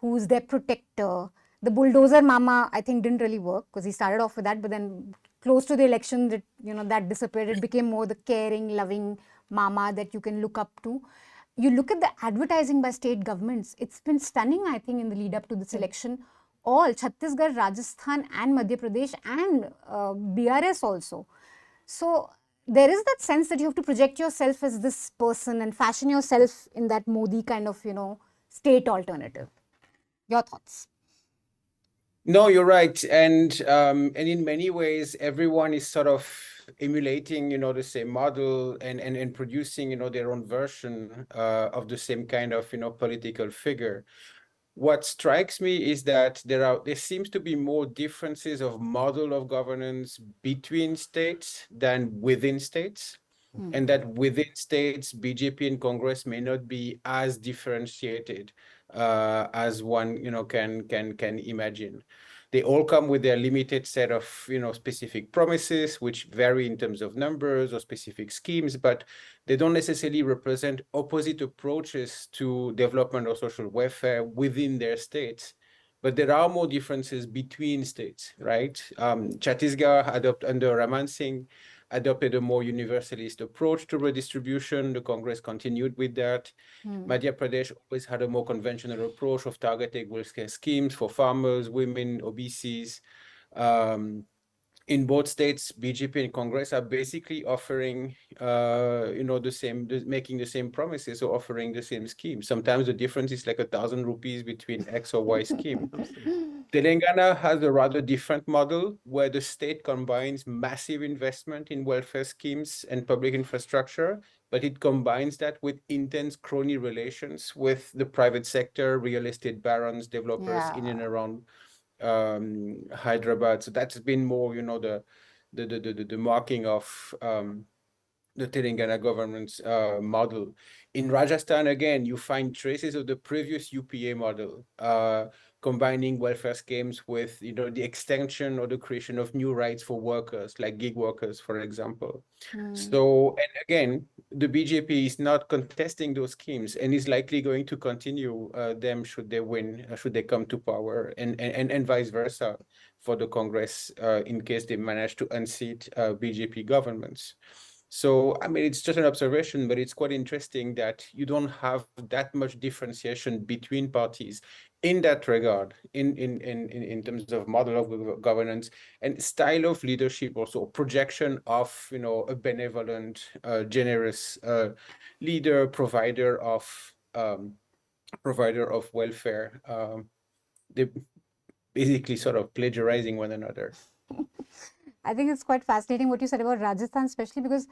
who's their protector. The bulldozer mama, I think, didn't really work because he started off with that, but then close to the election, that disappeared. It became more the caring, loving mama that you can look up to. You look at the advertising by state governments, it's been stunning, I think, in the lead up to this election. All Chhattisgarh, Rajasthan and Madhya Pradesh and BRS also. So there is that sense that you have to project yourself as this person and fashion yourself in that Modi kind of, state alternative. Your thoughts? No, you're right. And in many ways, everyone is sort of emulating, the same model and producing, their own version of the same kind of, political figure. What strikes me is that there seems to be more differences of model of governance between states than within states. And that within states, BJP and Congress may not be as differentiated as one, can imagine. They all come with their limited set of, specific promises, which vary in terms of numbers or specific schemes, but they don't necessarily represent opposite approaches to development or social welfare within their states. But there are more differences between states, right? Chhattisgarh, under Raman Singh, adopted a more universalist approach to redistribution. The Congress continued with that. Madhya Pradesh always had a more conventional approach of targeting welfare schemes for farmers, women, OBCs. in both states, BJP and Congress are basically offering, making the same promises or offering the same scheme. Sometimes the difference is like 1,000 rupees between X or Y scheme. Telangana has a rather different model where the state combines massive investment in welfare schemes and public infrastructure, but it combines that with intense crony relations with the private sector, real estate barons, developers in and around Hyderabad. So that's been more, the marking of the Telangana government's model. In Rajasthan, again, you find traces of the previous UPA model, combining welfare schemes with, the extension or the creation of new rights for workers, like gig workers, for example. So, and again, the BJP is not contesting those schemes and is likely going to continue them should they win, should they come to power, and vice versa for the Congress in case they manage to unseat BJP governments. So, I mean, it's just an observation, but it's quite interesting that you don't have that much differentiation between parties in that regard, in terms of model of governance and style of leadership, also projection of, a benevolent, generous leader, provider of welfare. They basically sort of plagiarizing one another. I think it's quite fascinating what you said about Rajasthan, especially because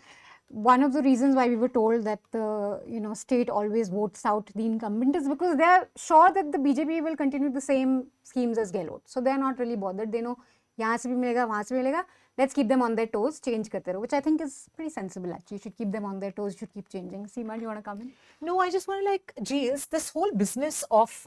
one of the reasons why we were told that the state always votes out the incumbent is because they are sure that the BJP will continue the same schemes as Gehlot. So they are not really bothered. They know यहाँ से भी मिलेगा, वहाँ से भी मिलेगा. Let's keep them on their toes, change करते रहो, which I think is pretty sensible actually. You should keep them on their toes, you should keep changing. Seema, do you want to come in? No, I just want to Giles, this whole business of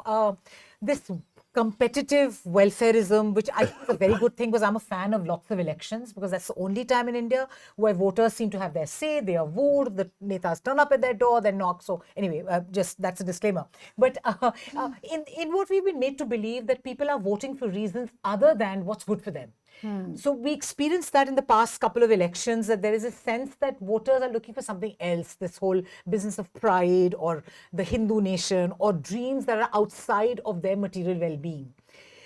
this competitive welfareism, which I think is a very good thing because I'm a fan of lots of elections because that's the only time in India where voters seem to have their say, they are voted, the netas turn up at their door, they knock. So anyway, just that's a disclaimer. But in what we've been made to believe that people are voting for reasons other than what's good for them. So we experienced that in the past couple of elections, that there is a sense that voters are looking for something else, this whole business of pride or the Hindu nation or dreams that are outside of their material well-being.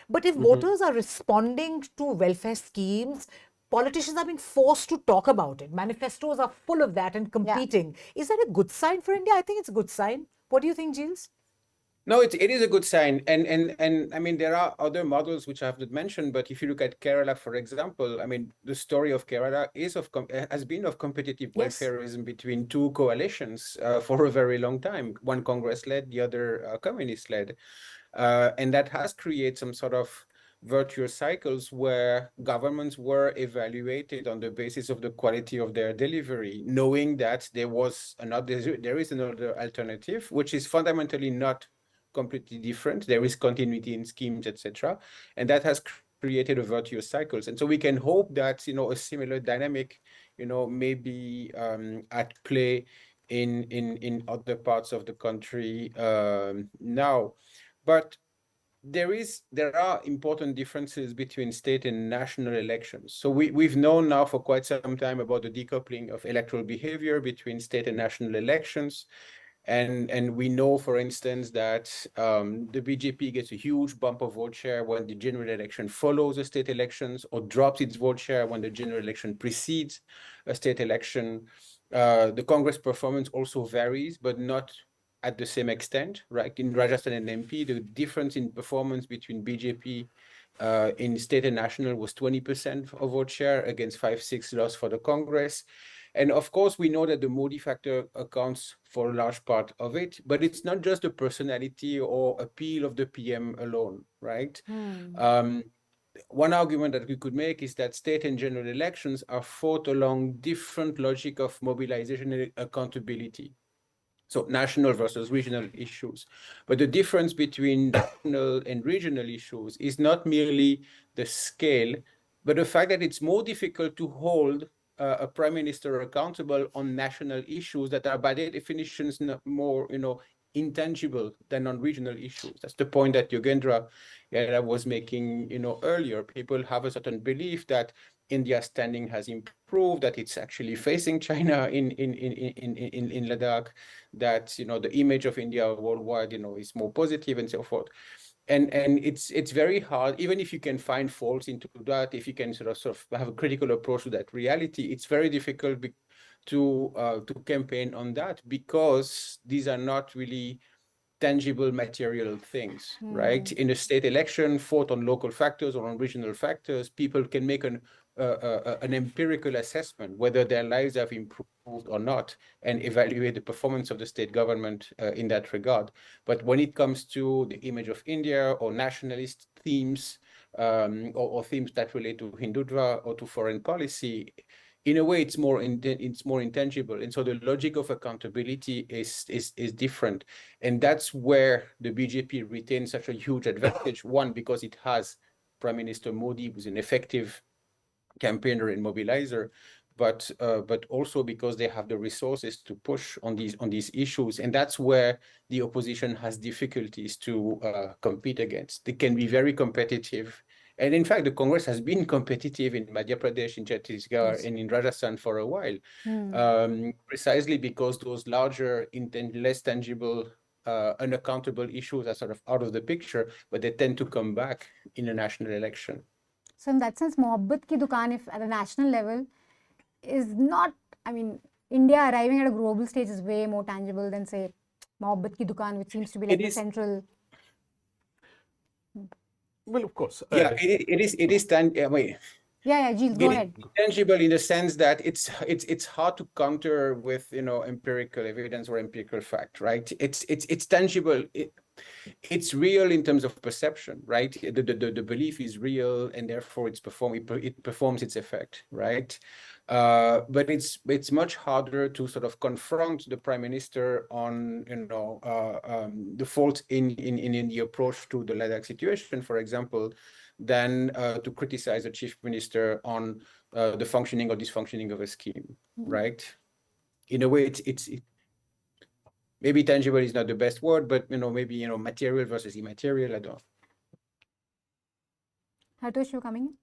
But if voters are responding to welfare schemes, politicians are being forced to talk about it. Manifestos are full of that and competing. Yeah. Is that a good sign for India? I think it's a good sign. What do you think, Giles? No, it is a good sign. And I mean, there are other models which I have not mentioned, but if you look at Kerala, for example, I mean, the story of Kerala has been of competitive welfareism between two coalitions for a very long time, one Congress-led, the other communist-led. And that has created some sort of virtuous cycles where governments were evaluated on the basis of the quality of their delivery, knowing that there is another alternative, which is fundamentally not completely different. There is continuity in schemes, etc., and that has created a virtuous cycles. And so we can hope that a similar dynamic may be at play in other parts of the country now. But there are important differences between state and national elections. So we've known now for quite some time about the decoupling of electoral behavior between state and national elections. And we know, for instance, that the BJP gets a huge bump of vote share when the general election follows the state elections, or drops its vote share when the general election precedes a state election. The Congress performance also varies, but not at the same extent, right? In Rajasthan and MP, the difference in performance between BJP in state and national was 20% of vote share against 5-6 loss for the Congress. And of course, we know that the Modi factor accounts for a large part of it, but it's not just the personality or appeal of the PM alone, right? One argument that we could make is that state and general elections are fought along different logic of mobilization and accountability. So national versus regional issues. But the difference between national and regional issues is not merely the scale, but the fact that it's more difficult to hold a prime minister accountable on national issues that are by their definitions more, intangible than on regional issues. That's the point that Yogendra was making, earlier. People have a certain belief that India's standing has improved, that it's actually facing China in Ladakh, that the image of India worldwide, is more positive and so forth. And it's very hard, even if you can find faults into that, if you can sort of have a critical approach to that reality, it's very difficult to campaign on that, because these are not really tangible material things, right? In a state election, fought on local factors or on regional factors, people can make an empirical assessment whether their lives have improved or not, and evaluate the performance of the state government in that regard. But when it comes to the image of India or nationalist themes, or themes that relate to Hindutva or to foreign policy, in a way, it's more intangible, and so the logic of accountability is different, and that's where the BJP retains such a huge advantage. One, because it has Prime Minister Modi, who's an effective campaigner and mobilizer, but also because they have the resources to push on these issues, and that's where the opposition has difficulties to compete against. They can be very competitive. And in fact, the Congress has been competitive in Madhya Pradesh, in Chhattisgarh, yes, and in Rajasthan for a while, precisely because those larger, less tangible, unaccountable issues are sort of out of the picture, but they tend to come back in a national election. So in that sense, Mohabbat ki dukaan, if at a national level, is not, I mean, India arriving at a global stage is way more tangible than, say, Mohabbat ki dukaan, which seems to be like the central... Well, of course. Yeah, it is Yeah, Gilles, go ahead. Tangible in the sense that it's hard to counter with, empirical evidence or empirical fact, right? It's tangible. It's real in terms of perception, right? The belief is real, and therefore it performs its effect, right? But it's much harder to sort of confront the prime minister on the fault in the approach to the Ladakh situation, for example, than to criticize the chief minister on the functioning or dysfunctioning of a scheme, right? In a way, it's maybe tangible is not the best word, but maybe material versus immaterial. I don't. Hartosh, you coming?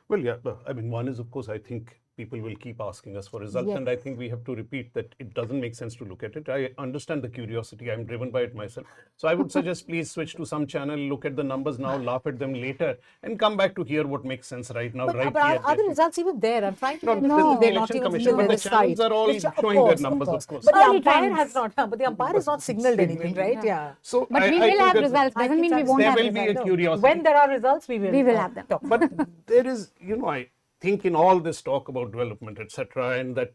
Well, yeah. I mean, one is, of course, I think people will keep asking us for results, yes, and I think we have to repeat that it doesn't make sense to look at it. I understand the curiosity. I'm driven by it myself. So I would suggest please switch to some channel, look at the numbers now, laugh at them later, and come back to hear what makes sense right now. But are the results even there? I'm trying to no, the election commission, but the channels are all showing their numbers, of course. But the umpire has not. But the umpire has not signaled anything, right? Yeah. So but we will have results. Doesn't mean we won't have results. There will be a curiosity. When there are results, we will have them. But there is, I think in all this talk about development, etc., and that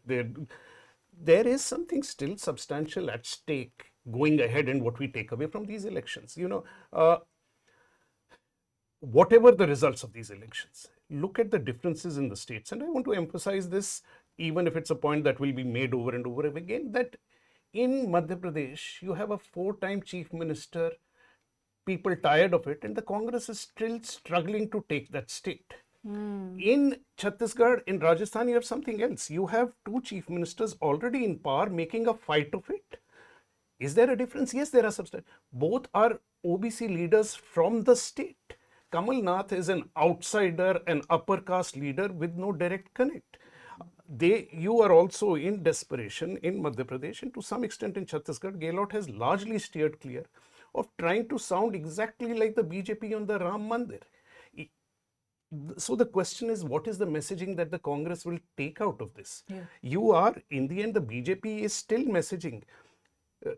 there is something still substantial at stake going ahead in what we take away from these elections. Whatever the results of these elections, look at the differences in the states. And I want to emphasize this, even if it's a point that will be made over and over again, that in Madhya Pradesh, you have a 4-time chief minister, people tired of it, and the Congress is still struggling to take that state. In Chhattisgarh, in Rajasthan, you have something else. You have 2 chief ministers already in power making a fight of it. Is there a difference? Yes, there are substantial. Both are OBC leaders from the state. Kamal Nath is an outsider, an upper caste leader with no direct connect. You are also in desperation in Madhya Pradesh, and to some extent in Chhattisgarh, Gehlot has largely steered clear of trying to sound exactly like the BJP on the Ram Mandir. So the question is, what is the messaging that the Congress will take out of this? Yeah. In the end, the BJP is still messaging.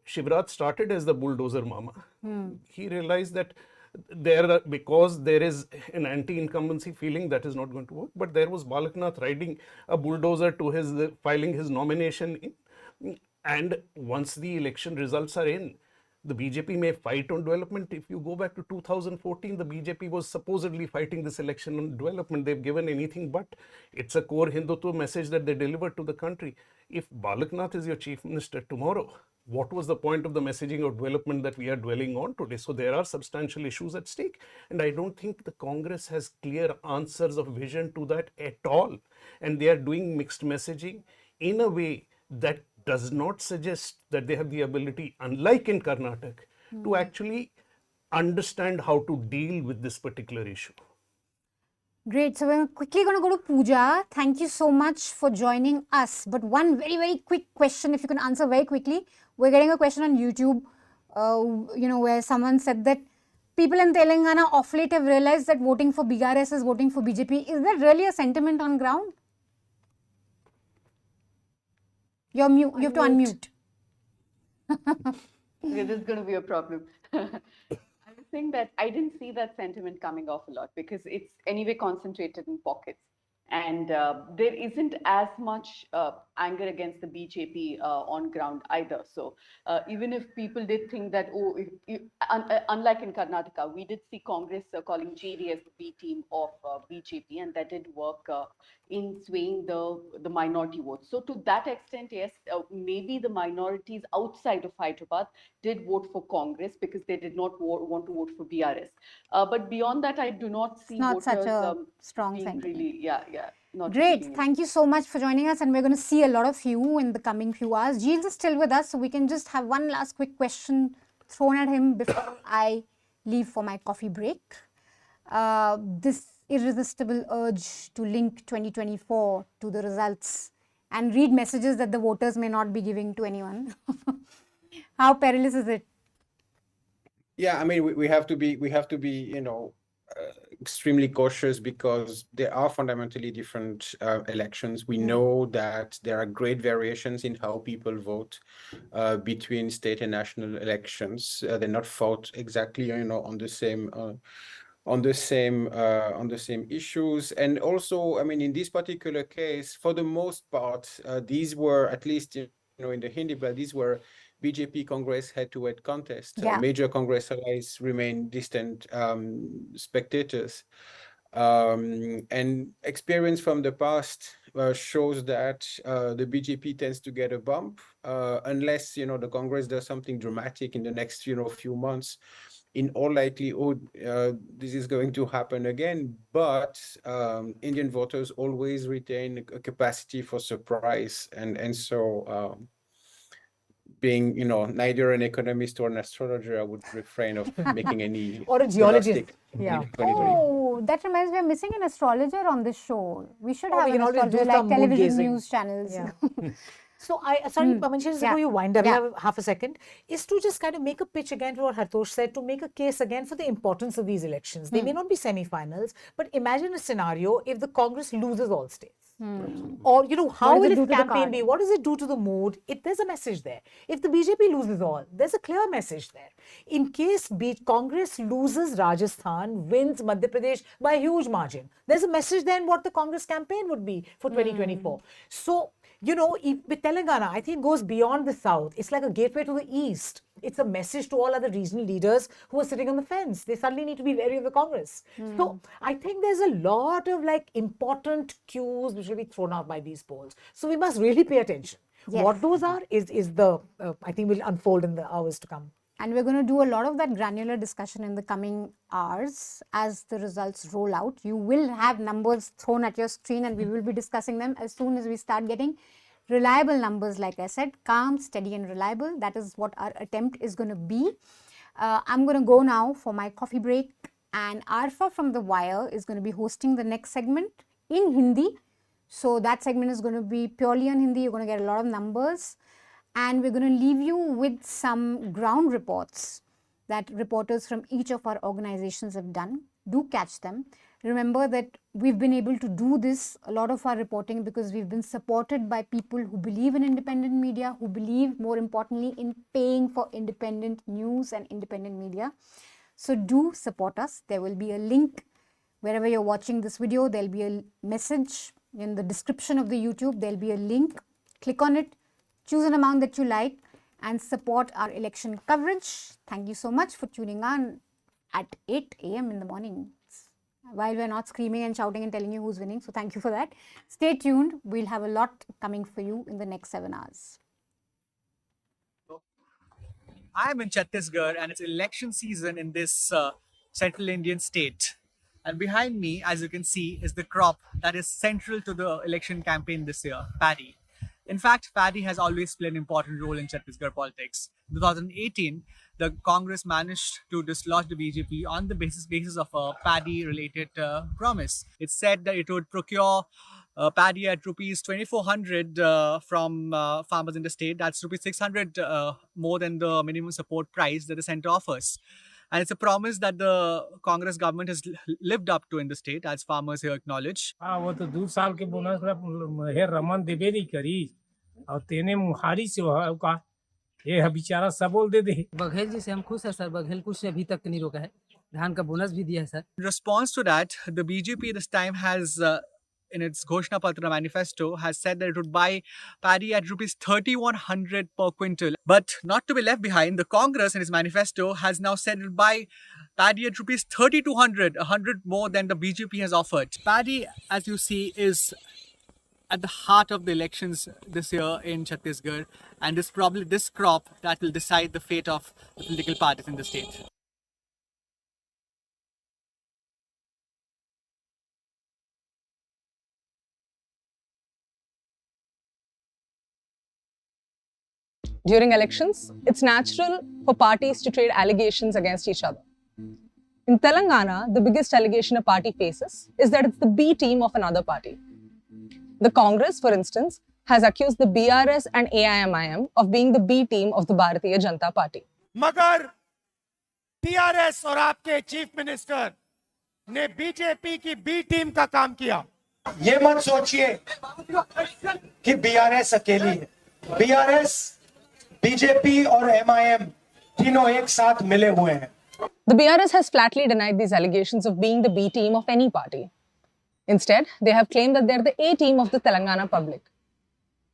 Shivraj started as the bulldozer mama. He realized that because there is an anti-incumbency feeling, that is not going to work. But there was Balaknath riding a bulldozer to filing his nomination in. And once the election results are in, the BJP may fight on development. If you go back to 2014, the BJP was supposedly fighting this election on development. They've given anything but. It's a core Hindutva message that they delivered to the country. If Balaknath is your chief minister tomorrow, what was the point of the messaging of development that we are dwelling on today? So there are substantial issues at stake. And I don't think the Congress has clear answers of vision to that at all. And they are doing mixed messaging in a way that does not suggest that they have the ability, unlike in Karnataka, to actually understand how to deal with this particular issue. Great. So we're quickly going to go to Pooja. Thank you so much for joining us. But one very, very quick question, if you can answer very quickly. We're getting a question on YouTube, where someone said that people in Telangana of late have realized that voting for BRS is voting for BJP. Is there really a sentiment on ground? You're mute. You have to unmute. Okay, this is going to be a problem. I was saying that I didn't see that sentiment coming off a lot because it's anyway concentrated in pockets. And there isn't as much anger against the BJP on ground either. So even if people did think that, oh, unlike in Karnataka, we did see Congress calling JD as the B team of BJP, and that did work in swaying the minority votes. So to that extent, yes, maybe the minorities outside of Hyderabad did vote for Congress because they did not want to vote for BRS. But beyond that, I do not see Not voters such a strong being sentiment. really, not Great. really Thank you so much for joining us, and we're going to see a lot of you in the coming few hours. Giles is still with us, so we can just have one last quick question thrown at him before I leave for my coffee break. This irresistible urge to link 2024 to the results and read messages that the voters may not be giving to anyone. How perilous is it? Yeah, I mean, we have to be, you know, extremely cautious because there are fundamentally different elections. We know that there are great variations in how people vote between state and national elections. They're not fought exactly, you know, on the same issues. And also, I mean, in this particular case, for the most part, these were, at least, you know, in the Hindi belt, these were BJP Congress head-to-head contest. Yeah. Major Congress allies remain distant spectators. And experience from the past shows that the BJP tends to get a bump unless, you know, the Congress does something dramatic in the next, you know, few months. In all likelihood, this is going to happen again, but Indian voters always retain a capacity for surprise. And so being, you know, neither an economist or an astrologer, I would refrain of making any Or a geologist. prognostic Yeah. in 2020. Oh, that reminds me, we're missing an astrologer on this show. We should have we an can always do astrologer like some moon television gazing. news channels. Yeah. So sorry, Manisha, just before you wind up, Yeah. you have half a second, is to just kind of make a pitch again to what Hartosh said, to make a case again for the importance of these elections. They may not be semi-finals, but imagine a scenario if the Congress loses all states. Or, you know, how does will it do its to the campaign card? be? What does it do to the mood? There's a message there. If the BJP loses all, there's a clear message there. In case Congress loses Rajasthan, wins Madhya Pradesh by a huge margin, there's a message then what the Congress campaign would be for 2024. So, you know, with Telangana, I think it goes beyond the south. It's like a gateway to the east. It's a message to all other regional leaders who are sitting on the fence. They suddenly need to be wary of the Congress. So I think there's a lot of like important cues which will be thrown out by these polls. So we must really pay attention. Yes. What those are is the, I think will unfold in the hours to come. And we're going to do a lot of that granular discussion in the coming hours as the results roll out. You will have numbers thrown at your screen and we will be discussing them as soon as we start getting reliable numbers. Like I said, calm, steady and reliable. That is what our attempt is going to be. I'm going to go now for my coffee break, and Arfa from The Wire is going to be hosting the next segment in Hindi. So that segment is going to be purely on Hindi. You're going to get a lot of numbers. And we're going to leave you with some ground reports that reporters from each of our organizations have done. Do catch them. Remember that we've been able to do this, a lot of our reporting, because we've been supported by people who believe in independent media, who believe, more importantly, in paying for independent news and independent media. So do support us. There will be a link wherever you're watching this video. There'll be a message in the description of the YouTube. There'll be a link. Click on it. Choose an amount that you like and support our election coverage. Thank you so much for tuning on at 8 a.m. in the morning while we're not screaming and shouting and telling you who's winning. So thank you for that. Stay tuned. We'll have a lot coming for you in the next 7 hours. I'm in Chhattisgarh and it's election season in this central Indian state. And behind me, as you can see, is the crop that is central to the election campaign this year, paddy. In fact, paddy has always played an important role in Chhattisgarh politics. In 2018, the Congress managed to dislodge the BJP on the basis of a paddy-related promise. It said that it would procure paddy at rupees 2,400 from farmers in the state. That's rupees 600 more than the minimum support price that the centre offers. And it's a promise that the Congress government has lived up to in the state, as farmers here acknowledge. हाँ वो तो 2 साल के bonus है रमन देवे नहीं करी और तेने मुहारी से का ये बेचारा सबोल दे दे। बघेल जी से हम खुश है सर, बघेल कुछ अभी तक नहीं रोका है, धान का बोनस भी दिया है sir. In response to that, the BJP this time has, in its Ghoshna Patra manifesto, has said that it would buy paddy at rupees 3,100 per quintal. But not to be left behind, the Congress in its manifesto has now said it will buy paddy at rupees 3,200, 100 more than the BJP has offered. Paddy, as you see, is at the heart of the elections this year in Chhattisgarh, and it's probably this crop that will decide the fate of the political parties in the state. During elections, it's natural for parties to trade allegations against each other. In Telangana, the biggest allegation a party faces is that it's the B team of another party. The Congress, for instance, has accused the BRS and AIMIM of being the B team of the Bharatiya Janata Party. मगर TRS और आपके chief minister ने BJP की B team का काम किया। ये मत सोचिए कि बीआरएस अकेली है। बीआरएस, बीजेपी और एमआईएम तीनों एक साथ मिले हुए हैं। The BRS has flatly denied these allegations of being the B team of any party. Instead, they have claimed that they're the A team of the Telangana public.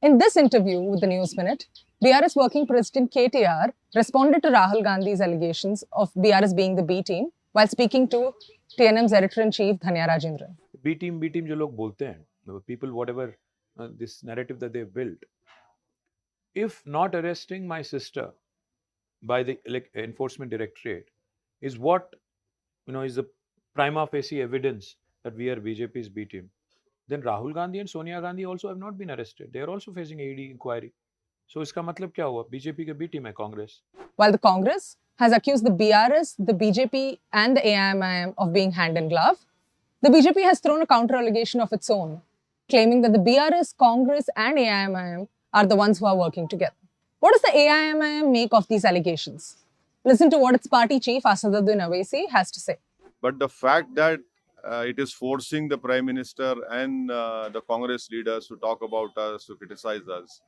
In this interview with the News Minute, BRS working president KTR responded to Rahul Gandhi's allegations of BRS being the B team while speaking to TNM's editor-in-chief Dhanya Rajendran. B team जो लोग बोलते हैं, the people, whatever this narrative that they've built, if not arresting my sister by the enforcement directorate is what, is the prima facie evidence that we are BJP's B team, then Rahul Gandhi and Sonia Gandhi also have not been arrested. They are also facing ED inquiry. So इसका मतलब क्या हुआ? BJP के B team है Congress. While the Congress has accused the BRS, the BJP and the AIMIM of being hand in glove, the BJP has thrown a counter allegation of its own, claiming that the BRS, Congress and AIMIM are the ones who are working together. What does the AIMIM make of these allegations? Listen to what its party chief Asaduddin Owaisi has to say. But the fact that it is forcing the Prime Minister and the Congress leaders to talk about us, to criticize us,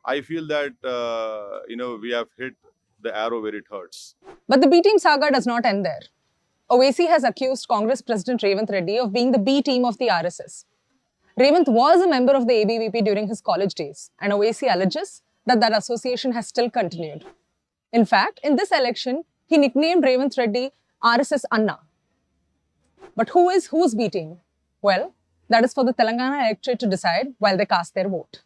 I feel that, we have hit the arrow where it hurts. But the B team saga does not end there. Owaisi has accused Congress President Revant Reddy of being the B team of the RSS. Revant was a member of the ABVP during his college days, and Owaisi alleges that association has still continued. In fact, in this election, he nicknamed Revant Reddy RSS Anna. But who is whose B team? Well, that is for the Telangana electorate to decide while they cast their vote.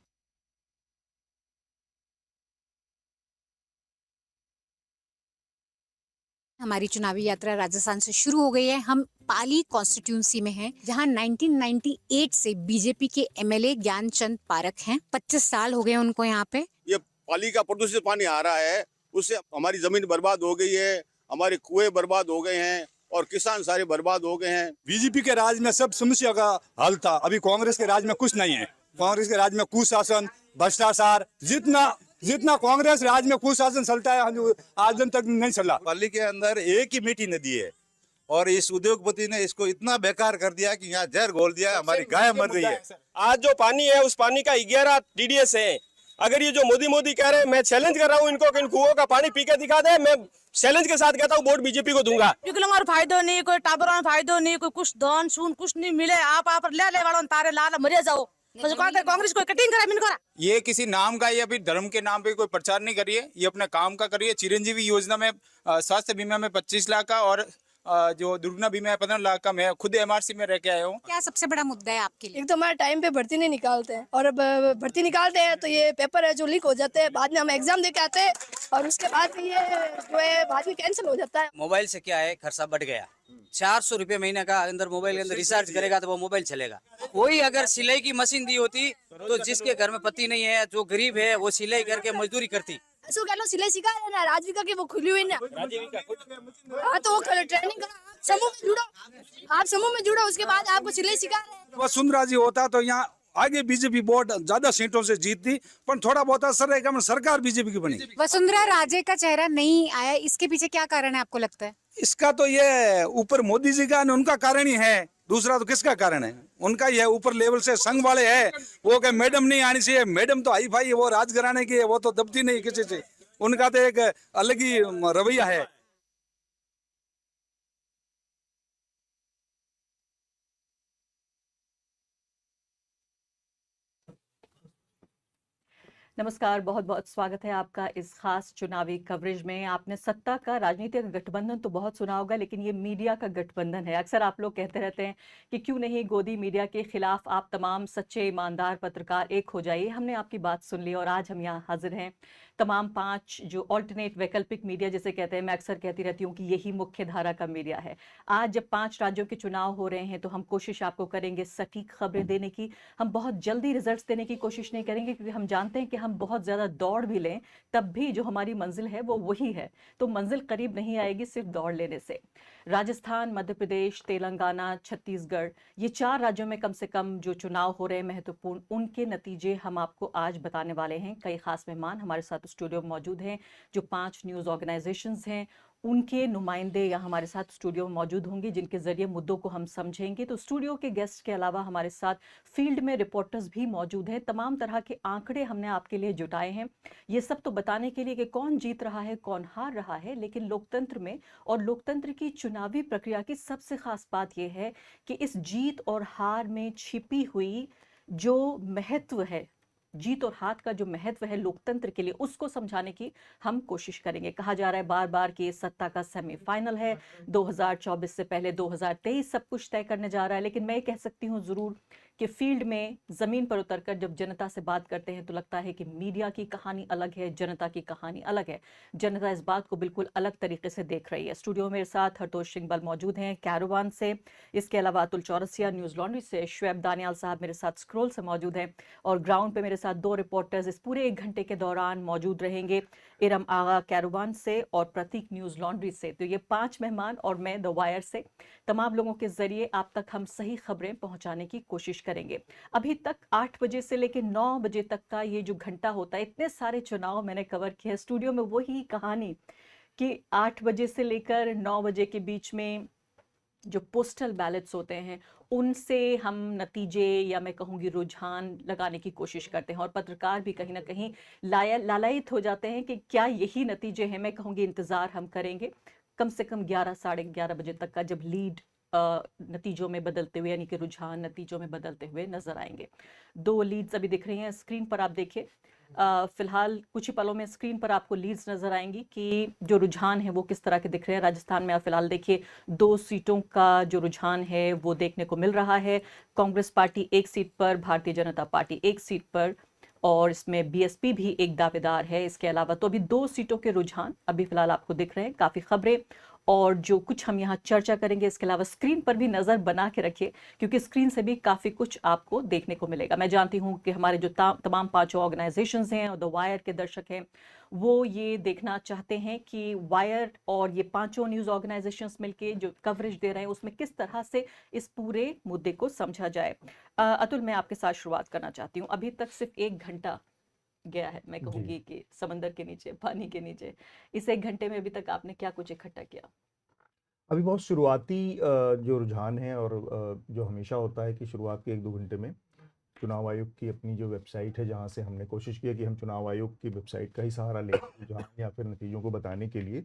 हमारी चुनावी यात्रा राजस्थान से शुरू हो गई है। हम पाली constituency में हैं, जहां 1998 से बीजेपी के एमएलए ज्ञानचंद पारक हैं। 25 साल हो गए उनको यहाँ पे। ये पाली का प्रदूषित पानी आ रहा है, उससे हमारी जमीन बर्बाद हो गई है, हमारे कुएं बर्बाद हो गए हैं और किसान सारे बर्बाद हो गए हैं। बीजेपी के राज में सब समस्या का हल था, अभी कांग्रेस के राज में कुछ नहीं है। कांग्रेस के राज में कुशासन, भ्रष्टाचार, जितना कांग्रेस राज में कुशासन चलता है आज दिन तक नहीं चला। पाली के अंदर एक ही मीठी नदी है और इस उद्योगपति ने इसको इतना बेकार कर दिया कि यहाँ जहर घोल दिया, हमारी गाय मर रही है। आज जो पानी है उस पानी का 11 TDS है। अगर ये जो मोदी कह रहे हैं, मैं चैलेंज कर रहा हूँ इनको कि इन कुओं का पानी पी के दिखा दे। मैं चैलेंज के साथ कहता हूँ वोट बीजेपी को दूंगा। और फायदो नहीं, कोई टाबर फायदो नहीं, कोई कुछ दान सून कुछ नहीं मिले। आप ले वालों तारे लाल मरे जाओ। कांग्रेस को कटिंग करा ये किसी नाम का, ये अभी धर्म के नाम पे कोई प्रचार नहीं करिए, ये अपने काम का करिए। चिरंजीवी योजना में स्वास्थ्य बीमा में 25 लाख का और जो दुर्घटना बीमा है 15 लाख का। मैं खुद MRC में रह के आया हूँ। क्या सबसे बड़ा मुद्दा है आपके लिए? एक तो हमारे टाइम पे भर्ती नहीं निकालते हैं और अब भर्ती निकालते हैं तो ये पेपर है जो लीक हो जाते हैं, बाद में हम एग्जाम दे के आते हैं और उसके बाद ये जो है बाद में कैंसिल हो जाता है। मोबाइल से क्या है, खर्चा बढ़ गया। 400 रुपए महीने का अंदर मोबाइल के अंदर रिचार्ज करेगा तो वो मोबाइल चलेगा। कोई अगर सिलाई की मशीन दी होती तो जिसके घर में पति नहीं है, जो गरीब है, वो सिलाई करके मजदूरी करती। सिलाई सिखा रहे ना राजविका की, वो खुली हुई ना। हाँ तो वो ट्रेनिंग समूह में जुड़ो, आप समूह में जुड़ो, उसके बाद आपको सिलाई सिखा रहे हैं। वसुंधरा जी होता तो यहाँ आगे बीजेपी बहुत ज्यादा सीटों से जीतती, पर थोड़ा बहुत असर रहेगा, मैं सरकार बीजेपी की बनी। वसुंधरा राजे का चेहरा नहीं आया, इसके पीछे क्या कारण है आपको लगता है? इसका तो ये ऊपर मोदी जी का उनका कारण ही है, दूसरा तो किसका कारण है? उनका ही है, ऊपर लेवल से संघ वाले है, वो क्या मैडम नहीं आनी चाहिए, मैडम तो हाई फाई है, वो राजघराने की है, वो तो दबती नहीं किसी से, उनका तो एक अलग ही रवैया है। नमस्कार, बहुत बहुत स्वागत है आपका इस खास चुनावी कवरेज में। आपने सत्ता का राजनीतिक गठबंधन तो बहुत सुना होगा, लेकिन ये मीडिया का गठबंधन है। अक्सर आप लोग कहते रहते हैं कि क्यों नहीं गोदी मीडिया के खिलाफ आप तमाम सच्चे ईमानदार पत्रकार एक हो जाइए। हमने आपकी बात सुन ली और आज हम यहाँ हाजिर हैं। तमाम 5 जो ऑल्टरनेट वैकल्पिक मीडिया जिसे कहते हैं, मैं अक्सर कहती रहती हूँ कि यही मुख्य धारा का मीडिया है। आज जब 5 राज्यों के चुनाव हो रहे हैं तो हम कोशिश आपको करेंगे सटीक खबरें देने की। हम बहुत जल्दी रिजल्ट्स देने की कोशिश नहीं करेंगे, क्योंकि हम जानते हैं कि हम बहुत ज़्यादा दौड़ भी लें तब भी जो हमारी मंजिल है वो वही है, तो मंजिल करीब नहीं आएगी सिर्फ दौड़ लेने से। राजस्थान, मध्य प्रदेश, तेलंगाना, छत्तीसगढ़, ये 4 राज्यों में कम से कम जो चुनाव हो रहे हैं महत्वपूर्ण, उनके नतीजे हम आपको आज बताने वाले हैं। कई खास मेहमान हमारे साथ स्टूडियो में मौजूद हैं। जो 5 न्यूज़ ऑर्गेनाइजेशंस हैं उनके नुमाइंदे यहाँ हमारे साथ स्टूडियो में मौजूद होंगे, जिनके जरिए मुद्दों को हम समझेंगे। तो स्टूडियो के गेस्ट के अलावा हमारे साथ फील्ड में रिपोर्टर्स भी मौजूद हैं। तमाम तरह के आंकड़े हमने आपके लिए जुटाए हैं, ये सब तो बताने के लिए कि कौन जीत रहा है, कौन हार रहा है। लेकिन लोकतंत्र में और लोकतंत्र की चुनावी प्रक्रिया की सबसे खास बात यह है कि इस जीत और हार में छिपी हुई जो महत्व है, जीत और हार का जो महत्व है लोकतंत्र के लिए, उसको समझाने की हम कोशिश करेंगे। कहा जा रहा है बार बार कि सत्ता का सेमीफाइनल है, 2024 से पहले 2023 सब कुछ तय करने जा रहा है। लेकिन मैं कह सकती हूँ ज़रूर कि फील्ड में ज़मीन पर उतरकर जब जनता से बात करते हैं तो लगता है कि मीडिया की कहानी अलग है, जनता की कहानी अलग है। जनता इस बात को बिल्कुल अलग तरीके से देख रही है। स्टूडियो में मेरे साथ हरतोष सिंह बल मौजूद हैं कैरावान से, इसके अलावा अतुल चौरसिया न्यूज़लॉन्ड्री से, शुएब दानियाल साहब मेरे साथ स्क्रोल से मौजूद हैं, और ग्राउंड पे मेरे साथ 2 रिपोर्टर्स इस पूरे 1 घंटे के दौरान मौजूद रहेंगे, इरम आगा कैरावान से और प्रतीक न्यूज़लॉन्ड्री से। तो ये 5 मेहमान और मैं द वायर से, तमाम लोगों के जरिए आप तक हम सही खबरें पहुंचाने की कोशिश करेंगे। अभी तक 8 बजे से लेकर 9 बजे तक का ये जो घंटा होता है, इतने सारे चुनाव मैंने कवर किए। स्टूडियो में वही कहानी कि 8 बजे से लेकर 9 बजे के बीच में जो पोस्टल बैलेट्स होते हैं उनसे हम नतीजे या मैं कहूँगी रुझान लगाने की कोशिश करते हैं, और पत्रकार भी कहीं ना कहीं लालायित हो जाते हैं कि क्या यही नतीजे हैं। मैं कहूँगी इंतज़ार हम करेंगे कम से कम 11 साढ़े 11 बजे तक का, जब लीड नतीजों में बदलते हुए, यानी कि रुझान नतीजों में बदलते हुए नजर आएंगे। 2 लीड्स अभी दिख रही हैं स्क्रीन पर, आप देखिए। फिलहाल कुछ ही पलों में स्क्रीन पर आपको लीड्स नजर आएंगी कि जो रुझान है वो किस तरह के दिख रहे हैं। राजस्थान में आप फिलहाल देखिए 2 सीटों का जो रुझान है वो देखने को मिल रहा है। कांग्रेस पार्टी 1 सीट पर, भारतीय जनता पार्टी 1 सीट पर, और इसमें बीएसपी भी एक दावेदार है। इसके अलावा तो अभी 2 सीटों के रुझान अभी फिलहाल आपको दिख रहे हैं। काफ़ी खबरें और जो कुछ हम यहाँ चर्चा करेंगे, इसके अलावा स्क्रीन पर भी नज़र बना के रखिए, क्योंकि स्क्रीन से भी काफ़ी कुछ आपको देखने को मिलेगा। मैं जानती हूँ कि हमारे जो तमाम 5 ऑर्गेनाइजेशंस हैं और द वायर के दर्शक हैं वो ये देखना चाहते हैं कि वायर और ये 5 न्यूज़ ऑर्गेनाइजेशंस मिलके जो कवरेज दे रहे हैं उसमें किस तरह से इस पूरे मुद्दे को समझा जाए। अतुल, मैं आपके साथ शुरुआत करना चाहती हूँ। अभी तक सिर्फ 1 घंटा गया है, मैं कहूँगी कि समंदर के नीचे, पानी के नीचे। इस 1 घंटे में अभी तक आपने क्या कुछ इकट्ठा किया? अभी बहुत शुरुआती जो रुझान है, और जो हमेशा होता है कि शुरुआत के 1-2 घंटे में चुनाव आयोग की अपनी जो वेबसाइट है, जहां से हमने कोशिश की है कि हम चुनाव आयोग की वेबसाइट का ही सहारा लें रुझान या फिर नतीजों को बताने के लिए,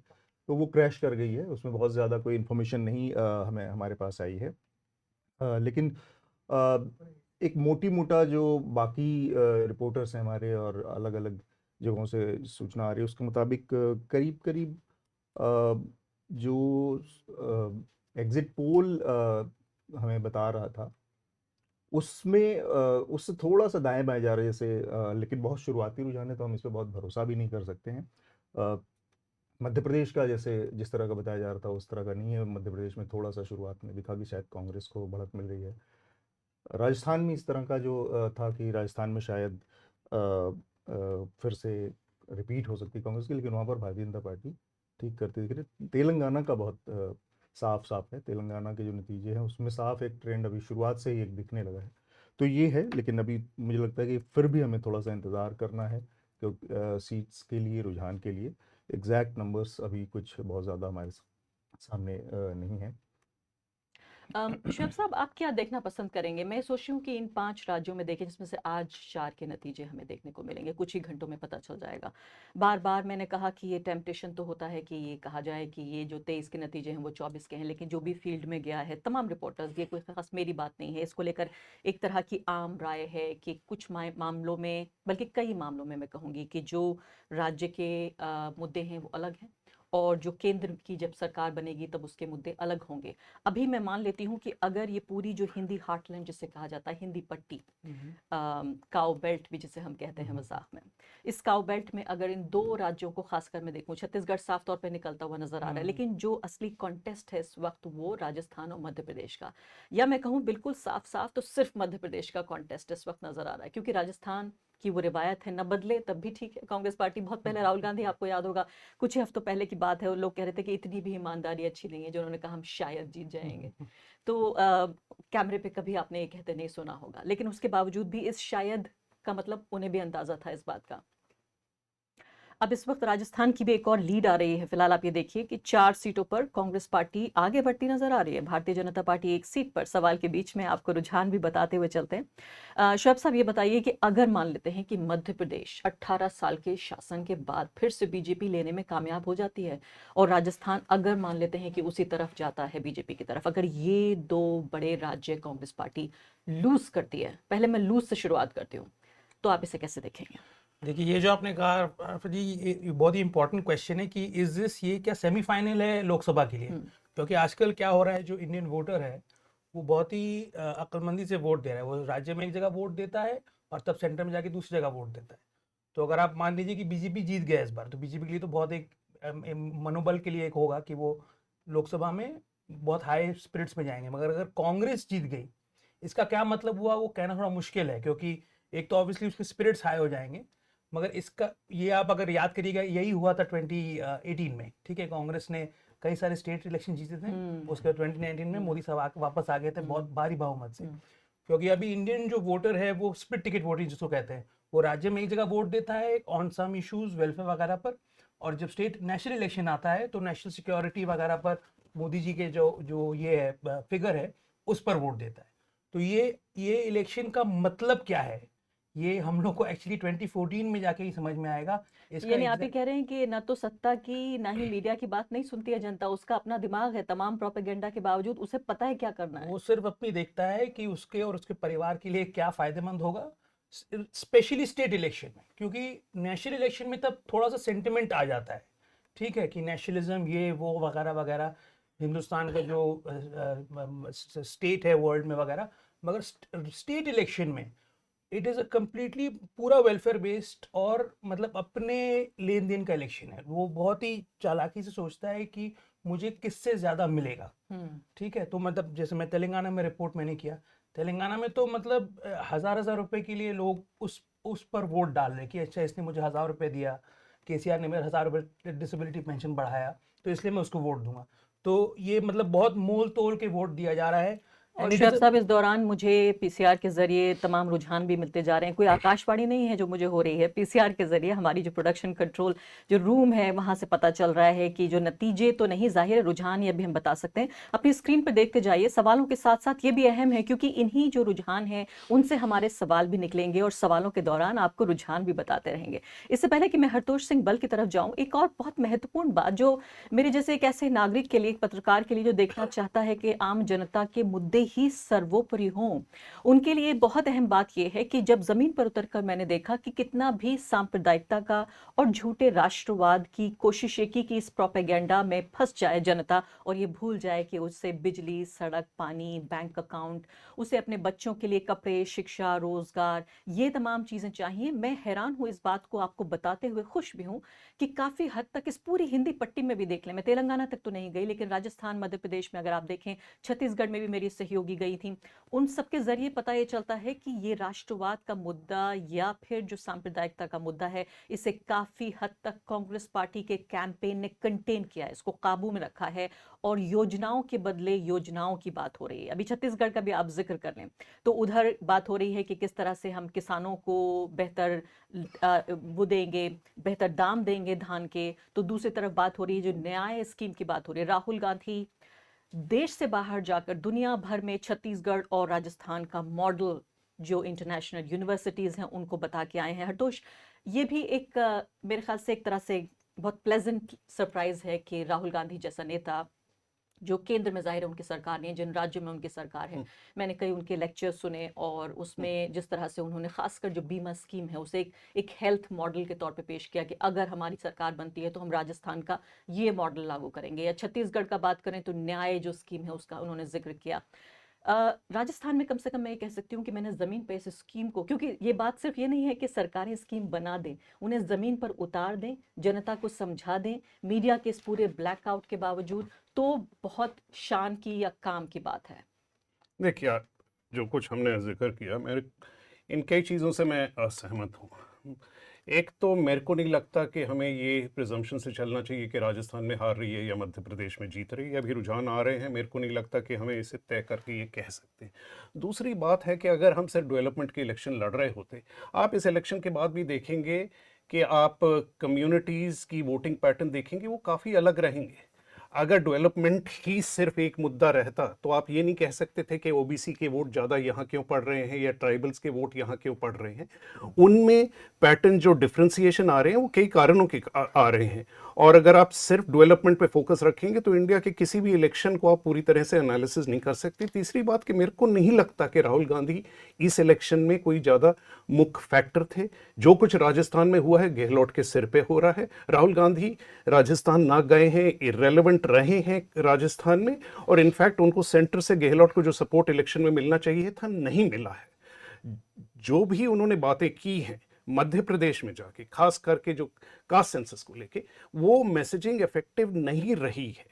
तो वो क्रैश कर गई है। उसमें बहुत ज़्यादा कोई इन्फॉर्मेशन नहीं हमारे पास आई है। लेकिन एक मोटी मोटा जो बाकी रिपोर्टर्स हैं हमारे और अलग अलग जगहों से सूचना आ रही है, उसके मुताबिक करीब करीब जो एग्जिट पोल हमें बता रहा था उसमें उससे थोड़ा सा दाएं बाएं जा रहे जैसे, लेकिन बहुत शुरुआती रुझान है तो हम इस पर बहुत भरोसा भी नहीं कर सकते हैं। मध्य प्रदेश का जैसे जिस तरह का बताया जा रहा था उस तरह का नहीं है। मध्य प्रदेश में थोड़ा सा शुरुआत में दिखा कि शायद कांग्रेस को बढ़त मिल रही है। राजस्थान में इस तरह का जो था कि राजस्थान में शायद फिर से रिपीट हो सकती कांग्रेस की, लेकिन वहाँ पर भारतीय जनता पार्टी ठीक करती दिख रही। तेलंगाना का बहुत साफ है। तेलंगाना के जो नतीजे हैं उसमें साफ एक ट्रेंड अभी शुरुआत से ही एक दिखने लगा है। तो ये है, लेकिन अभी मुझे लगता है कि फिर भी हमें थोड़ा सा इंतज़ार करना है, क्योंकि सीट्स के लिए, रुझान के लिए एग्जैक्ट नंबर्स अभी कुछ बहुत ज़्यादा हमारे सामने नहीं है। शुएब साहब, आप क्या देखना पसंद करेंगे? मैं सोच रही हूँ कि इन 5 राज्यों में देखें, जिसमें से आज 4 के नतीजे हमें देखने को मिलेंगे, कुछ ही घंटों में पता चल जाएगा। बार बार मैंने कहा कि ये टेम्पटेशन तो होता है कि ये कहा जाए कि ये जो 23 के नतीजे हैं वो 24 के हैं, लेकिन जो भी फील्ड में गया है, तमाम रिपोर्टर्स, ये कोई खास मेरी बात नहीं है, इसको लेकर एक तरह की आम राय है कि कुछ मामलों में, बल्कि कई मामलों में मैं कहूँगी कि जो राज्य के मुद्दे हैं वो अलग हैं, और जो केंद्र की जब सरकार बनेगी तब उसके मुद्दे अलग होंगे। अभी मैं मान लेती हूँ कि अगर ये पूरी जो हिंदी हार्टलैंड जिसे कहा जाता है, हिंदी पट्टी, काउ बेल्ट भी जिसे हम कहते हैं मजाक में, इस काउ बेल्ट में अगर इन 2 राज्यों को खासकर मैं देखूँ, छत्तीसगढ़ साफ तौर पर निकलता हुआ नजर आ रहा है, लेकिन जो असली कॉन्टेस्ट है इस वक्त वो राजस्थान और मध्य प्रदेश का, या मैं कहूँ बिल्कुल साफ साफ तो सिर्फ मध्य प्रदेश का कॉन्टेस्ट इस वक्त नजर आ रहा है, क्योंकि राजस्थान की वो रिवायत है, न बदले तब भी ठीक है। कांग्रेस पार्टी बहुत पहले, राहुल गांधी, आपको याद होगा, कुछ ही हफ्तों पहले की बात है, वो लोग कह रहे थे कि इतनी भी ईमानदारी अच्छी नहीं है, जो उन्होंने कहा हम शायद जीत जाएंगे। तो कैमरे पे कभी आपने ये कहते नहीं सुना होगा, लेकिन उसके बावजूद भी इस शायद का मतलब उन्हें भी अंदाजा था इस बात का। अब इस वक्त राजस्थान की भी एक और लीड आ रही है। फिलहाल आप ये देखिए कि 4 सीटों पर कांग्रेस पार्टी आगे बढ़ती नजर आ रही है, भारतीय जनता पार्टी 1 सीट पर। सवाल के बीच में आपको रुझान भी बताते हुए चलते हैं। शुएब साहब, ये बताइए कि अगर मान लेते हैं कि मध्य प्रदेश 18 साल के शासन के बाद फिर से बीजेपी लेने में कामयाब हो जाती है, और राजस्थान अगर मान लेते हैं कि उसी तरफ जाता है, बीजेपी की तरफ, अगर ये 2 बड़े राज्य कांग्रेस पार्टी लूज करती है, पहले मैं लूज से शुरुआत करती हूँ, तो आप इसे कैसे देखेंगे? देखिए, ये जो आपने कहा आरफा जी, ये बहुत ही इंपॉर्टेंट क्वेश्चन है कि इज दिस, ये क्या सेमीफाइनल है लोकसभा के लिए? क्योंकि आजकल क्या हो रहा है, जो इंडियन वोटर है वो बहुत ही अक्लमंदी से वोट दे रहा है। वो राज्य में एक जगह वोट देता है और तब सेंटर में जाके दूसरी जगह वोट देता है। तो अगर आप मान लीजिए कि बीजेपी जीत गया इस बार, तो बीजेपी के लिए तो बहुत एक मनोबल के लिए एक होगा कि वो लोकसभा में बहुत हाई स्पिरिट्स में जाएंगे। मगर अगर कांग्रेस जीत गई, इसका क्या मतलब हुआ वो कहना थोड़ा मुश्किल है, क्योंकि एक तो ऑब्वियसली उसके स्पिरिट्स हाई हो जाएंगे, मगर इसका ये आप अगर याद करिएगा, यही हुआ था 2018 में, ठीक है? कांग्रेस ने कई सारे स्टेट इलेक्शन जीते थे, उसके बाद 2019 में मोदी साहब वापस आ गए थे बहुत भारी बहुमत से। क्योंकि अभी इंडियन जो वोटर है वो स्प्लिट टिकट वोटिंग जिसको कहते हैं, वो राज्य में एक जगह वोट देता है ऑन सम इश्यूज, वेलफेयर वगैरह पर, और जब स्टेट नेशनल इलेक्शन आता है तो नेशनल सिक्योरिटी वगैरह पर मोदी जी के जो ये है फिगर है उस पर वोट देता है। तो ये इलेक्शन का मतलब क्या है, ये हम लोग को एक्चुअली 2014 में जाके ही समझ में आएगा। यानी आप ये कह रहे हैं कि ना तो सत्ता की ना ही मीडिया की बात नहीं सुनती है जनता, उसका अपना दिमाग है, तमाम प्रोपेगेंडा के बावजूद उसे पता है क्या करना है। वो सिर्फ अपनी देखता है कि उसके और उसके परिवार के लिए क्या फायदेमंद होगा, स्पेशली स्टेट इलेक्शन में, क्योंकि नेशनल इलेक्शन में तब थोड़ा सा सेंटिमेंट आ जाता है, ठीक है, कि नेशनलिज्म ये वो वगैरह वगैरह, हिंदुस्तान का जो स्टेट है वर्ल्ड में वगैरह। मगर स्टेट इलेक्शन में इट इज़ अ कम्प्लीटली पूरा वेलफेयर बेस्ड और मतलब अपने लेन देन का इलेक्शन है। वो बहुत ही चालाकी से सोचता है कि मुझे किससे ज़्यादा मिलेगा, ठीक है? तो मतलब जैसे मैं तेलंगाना में रिपोर्ट मैंने किया, तेलंगाना में तो मतलब 1000 रुपए के लिए लोग उस पर वोट डाल रहे कि अच्छा इसने मुझे 1000 रुपये दिया, केसीआर ने मेरा 1000 रुपये डिसेबिलिटी पेंशन बढ़ाया, तो इसलिए मैं उसको वोट दूंगा। तो ये मतलब बहुत मोल तोल के वोट दिया जा रहा है। और शुएब साहब, इस दौरान मुझे पीसीआर के जरिए तमाम रुझान भी मिलते जा रहे हैं। कोई आकाशवाणी नहीं है जो मुझे हो रही है, पीसीआर के जरिए हमारी जो प्रोडक्शन कंट्रोल जो रूम है वहां से पता चल रहा है कि जो नतीजे तो नहीं, जाहिर है रुझान ये भी हम बता सकते हैं। अपनी स्क्रीन पर देखते जाइए। सवालों के साथ साथ ये भी अहम है क्योंकि इन्हीं जो रुझान हैं उनसे हमारे सवाल भी निकलेंगे और सवालों के दौरान आपको रुझान भी बताते रहेंगे। इससे पहले कि मैं हरतोष सिंह बल की तरफ जाऊँ, एक और बहुत महत्वपूर्ण बात जो मेरे जैसे एक ऐसे नागरिक के लिए, एक पत्रकार के लिए जो देखना चाहता है कि आम जनता के मुद्दे ही सर्वोपरि हों, उनके लिए बहुत अहम बात यह है कि जब जमीन पर उतरकर मैंने देखा कि कितना भी सांप्रदायिकता का और झूठे राष्ट्रवाद की कोशिश की कि इस प्रोपेगेंडा में फंस जाए जनता और ये भूल जाए कि उससे बिजली, सड़क, पानी, बैंक अकाउंट, उसे अपने बच्चों के लिए कपड़े, शिक्षा, रोजगार, ये तमाम चीजें चाहिए। मैं हैरान हूं इस बात को आपको बताते हुए, खुश भी हूं कि काफी हद तक इस पूरी हिंदी पट्टी में भी देख लें, मैं तेलंगाना तक तो नहीं गई लेकिन राजस्थान, मध्य प्रदेश में अगर आप देखें, छत्तीसगढ़ में भी मेरी सहयोगी सहयोगी गई थी, उन सब के जरिए पता ये चलता है कि ये राष्ट्रवाद का मुद्दा या फिर जो सांप्रदायिकता का मुद्दा है, इसे काफी हद तक कांग्रेस पार्टी के कैंपेन ने कंटेन किया है, इसको काबू में रखा है और योजनाओं के बदले योजनाओं की बात हो रही है। अभी छत्तीसगढ़ का भी आप जिक्र कर लें तो उधर बात हो रही है कि किस तरह से हम किसानों को बेहतर वो देंगे, बेहतर दाम देंगे धान के, तो दूसरी तरफ बात हो रही है जो न्याय स्कीम की बात हो रही है। राहुल गांधी देश से बाहर जाकर दुनिया भर में छत्तीसगढ़ और राजस्थान का मॉडल जो इंटरनेशनल यूनिवर्सिटीज हैं उनको बता के आए हैं। हरतोष, ये भी एक मेरे ख्याल से एक तरह से बहुत प्लेजेंट सरप्राइज है कि राहुल गांधी जैसा नेता जो केंद्र में जाहिर है उनकी सरकार नहीं है, जिन राज्यों में उनकी सरकार है, मैंने कई उनके लेक्चर सुने और उसमें जिस तरह से उन्होंने खासकर जो बीमा स्कीम है उसे एक हेल्थ मॉडल के तौर पे पेश किया कि अगर हमारी सरकार बनती है तो हम राजस्थान का ये मॉडल लागू करेंगे। या छत्तीसगढ़ का बात करें तो न्याय जो स्कीम है उसका उन्होंने जिक्र किया। राजस्थान में कम से कम मैं ये कह सकती हूँ कि मैंने ज़मीन पे इस स्कीम को, क्योंकि ये बात सिर्फ ये नहीं है कि सरकारें स्कीम बना दें, उन्हें ज़मीन पर उतार दें, जनता को समझा दें, मीडिया के इस पूरे ब्लैकआउट के बावजूद, तो बहुत शान की या काम की बात है। देखिए यार, जो कुछ हमने जिक्र किया, मेरे इन कई चीज़ों से मैं असहमत हूँ। एक तो मेरे को नहीं लगता कि हमें ये प्रिजम्पशन से चलना चाहिए कि राजस्थान में हार रही है या मध्य प्रदेश में जीत रही है। अभी रुझान आ रहे हैं, मेरे को नहीं लगता कि हमें इसे तय करके ये कह सकते हैं। दूसरी बात है कि अगर हम सिर्फ डेवलपमेंट के इलेक्शन लड़ रहे होते, आप इस इलेक्शन के बाद भी देखेंगे कि आप कम्युनिटीज़ की वोटिंग पैटर्न देखेंगे, वो काफ़ी अलग रहेंगे। अगर डेवलपमेंट ही सिर्फ एक मुद्दा रहता तो आप ये नहीं कह सकते थे कि ओबीसी के वोट ज़्यादा यहाँ क्यों पड़ रहे हैं या ट्राइबल्स के वोट यहाँ क्यों पड़ रहे हैं। उनमें पैटर्न जो डिफ्रेंसिएशन आ रहे हैं वो कई कारणों के आ रहे हैं। और अगर आप सिर्फ डेवलपमेंट पे फोकस रखेंगे तो इंडिया के किसी भी इलेक्शन को आप पूरी तरह से एनालिसिस नहीं कर सकते। तीसरी बात कि मेरे को नहीं लगता कि राहुल गांधी इस इलेक्शन में कोई ज़्यादा मुख्य फैक्टर थे। जो कुछ राजस्थान में हुआ है गहलोत के सिर पे हो रहा है। राहुल गांधी राजस्थान ना गए हैं, इररेलेवेंट रहे हैं राजस्थान में, और इनफैक्ट उनको सेंटर से गहलोत को जो सपोर्ट इलेक्शन में मिलना चाहिए था नहीं मिला है। जो भी उन्होंने बातें की हैं मध्य प्रदेश में जाके, खास करके जो कास्ट सेंसस को लेके, वो मैसेजिंग इफेक्टिव नहीं रही है।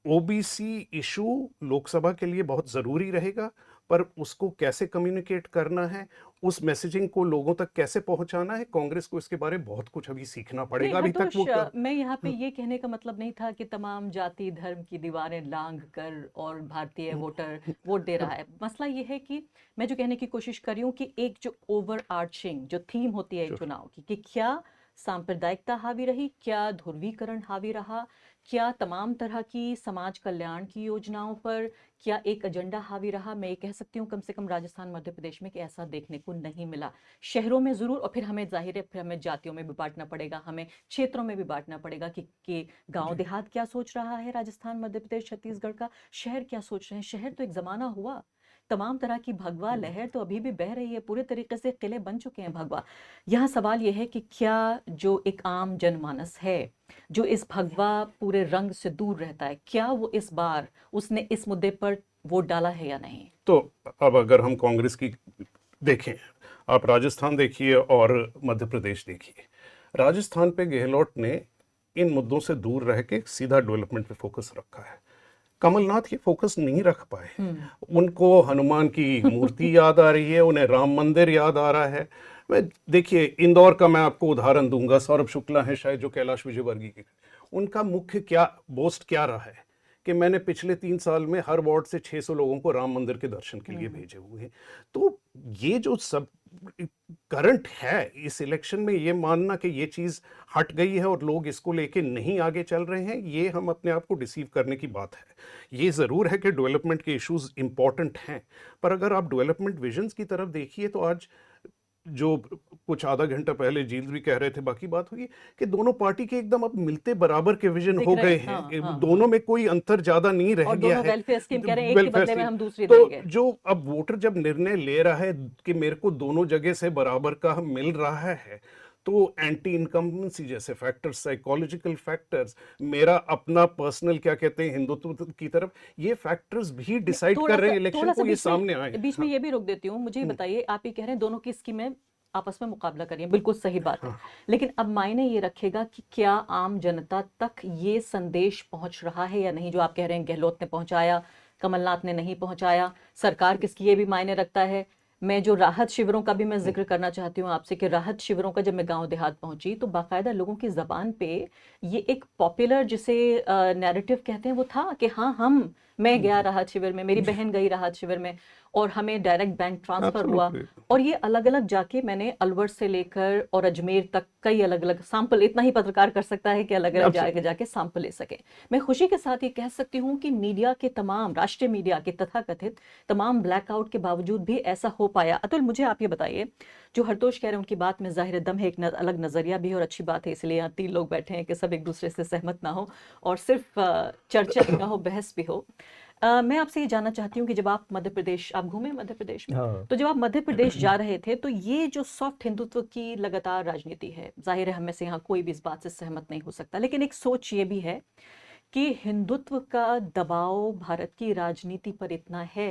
ओबीसी इशू लोकसभा के लिए बहुत ज़रूरी रहेगा, पर उसको कैसे कम्युनिकेट करना है, उस मैसेजिंग को लोगों तक कैसे पहुंचाना है, कांग्रेस को इसके बारे में बहुत कुछ अभी सीखना पड़ेगा। अभी तक वो मैं यहाँ पे ये कहने का मतलब नहीं था कि तमाम जाति धर्म की दीवारें लांघ कर और भारतीय वोटर वोट दे रहा है। मसला ये है कि मैं जो कहने की कोशिश कर रही हूँ कि एक जो ओवर आर्चिंग जो थीम होती है चुनाव की, कि क्या सांप्रदायिकता हावी रही, क्या ध्रुवीकरण हावी रहा, क्या तमाम तरह की समाज कल्याण की योजनाओं पर क्या एक एजेंडा हावी रहा। मैं ये कह सकती हूँ कम से कम राजस्थान मध्य प्रदेश में कि ऐसा देखने को नहीं मिला। शहरों में ज़रूर, और फिर हमें जाहिर है फिर हमें जातियों में भी बांटना पड़ेगा, हमें क्षेत्रों में भी बांटना पड़ेगा कि गांव देहात क्या सोच रहा है राजस्थान मध्य प्रदेश छत्तीसगढ़ का, शहर क्या सोच रहे हैं। शहर तो एक ज़माना हुआ, तमाम तरह की भगवा लहर तो अभी भी बह रही है, पूरे तरीके से किले बन चुके हैं भगवा। यहाँ सवाल यह है कि क्या जो एक आम जनमानस है जो इस भगवा पूरे रंग से दूर रहता है, क्या वो इस बार उसने इस मुद्दे पर वोट डाला है या नहीं। तो अब अगर हम कांग्रेस की देखें, आप राजस्थान देखिए और मध्य प्रदेश देखिए। राजस्थान पे गहलोत ने इन मुद्दों से दूर रह के सीधा डेवलपमेंट पे फोकस रखा है। कमलनाथ ये फोकस नहीं रख पाए। उनको हनुमान की मूर्ति याद आ रही है, उन्हें राम मंदिर याद आ रहा है। मैं देखिए इंदौर का मैं आपको उदाहरण दूंगा, सौरभ शुक्ला है शायद जो कैलाश विजयवर्गीय के, उनका मुख्य क्या बोस्ट क्या रहा है कि मैंने पिछले 3 साल में हर वार्ड से 600 लोगों को राम मंदिर के दर्शन के लिए भेजे हुए हैं। तो ये जो सब करंट है इस इलेक्शन में, ये मानना कि ये चीज़ हट गई है और लोग इसको लेके नहीं आगे चल रहे हैं, ये हम अपने आप को डिसीव करने की बात है। ये ज़रूर है कि डेवलपमेंट के इश्यूज इंपॉर्टेंट हैं, पर अगर आप डेवलपमेंट विजन्स की तरफ देखिए तो आज जो कुछ आधा घंटा पहले जील भी कह रहे थे, बाकी बात हुई कि दोनों पार्टी के एकदम अब मिलते बराबर के विजन हो गए हैं। दोनों में कोई अंतर ज्यादा नहीं रह गया है। वेलफेयर स्कीम कह रहे हैं, एक के बदले में हम दूसरी तो देंगे। जो अब वोटर जब निर्णय ले रहा है कि मेरे को दोनों जगह से बराबर का मिल रहा है, तो एंटी इनकम्बेंसी जैसे फैक्टर्स, साइकोलॉजिकल फैक्टर्स, मेरा अपना पर्सनल क्या कहते हैं हिंदुत्व की तरफ, ये फैक्टर्स भी डिसाइड कर रहे हैं इलेक्शन को, ये सामने आए। बीच में ये भी रोक देती हूँ, मुझे बताइए, आप ये कह रहे हैं दोनों की स्कीमें आपस में मुकाबला करिए, बिल्कुल सही बात है, लेकिन अब मायने ये रखेगा कि क्या आम जनता तक ये संदेश पहुंच रहा है या नहीं। जो आप कह रहे हैं गहलोत ने पहुंचाया, कमलनाथ ने नहीं पहुंचाया, सरकार किसकी ये भी मायने रखता है। मैं जो राहत शिविरों का भी मैं जिक्र करना चाहती हूँ आपसे कि राहत शिविरों का जब मैं गांव देहात पहुंची तो बाकायदा लोगों की जबान पे ये एक पॉपुलर जिसे नैरेटिव कहते हैं वो था कि हाँ मैं गया राहत शिविर में, मेरी बहन गई राहत शिविर में और हमें डायरेक्ट बैंक ट्रांसफर हुआ। और ये अलग अलग जाके मैंने अलवर से लेकर और अजमेर तक कई अलग अलग सैंपल, इतना ही पत्रकार कर सकता है कि अलग अलग जाके सैंपल ले सके। मैं खुशी के साथ ये कह सकती हूँ कि मीडिया के तमाम, राष्ट्रीय मीडिया के तथाकथित तमाम ब्लैकआउट के बावजूद भी ऐसा हो पाया। अतुल, मुझे आप ये बताइए, जो हरतोष कह रहे हैं उनकी बात में जाहिर दम है, एक अलग नजरिया भी है और अच्छी बात है, इसलिए यहाँ 3 लोग बैठे हैं कि सब एक दूसरे से सहमत ना हो और सिर्फ चर्चा ही ना हो, बहस भी हो। मैं आपसे ये जानना चाहती हूँ कि जब आप मध्य प्रदेश, आप घूमे मध्य प्रदेश में, तो जब आप मध्य प्रदेश जा रहे थे तो ये जो सॉफ्ट हिंदुत्व की लगातार राजनीति है, जाहिर है हम में से यहाँ कोई भी इस बात से सहमत नहीं हो सकता, लेकिन एक सोच ये भी है कि हिंदुत्व का दबाव भारत की राजनीति पर इतना है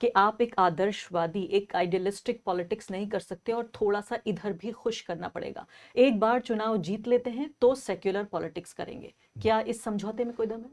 कि आप एक आदर्शवादी, एक आइडियलिस्टिक पॉलिटिक्स नहीं कर सकते और थोड़ा सा इधर भी खुश करना पड़ेगा। एक बार चुनाव जीत लेते हैं तो सेक्युलर पॉलिटिक्स करेंगे, क्या इस समझौते में कोई दम है?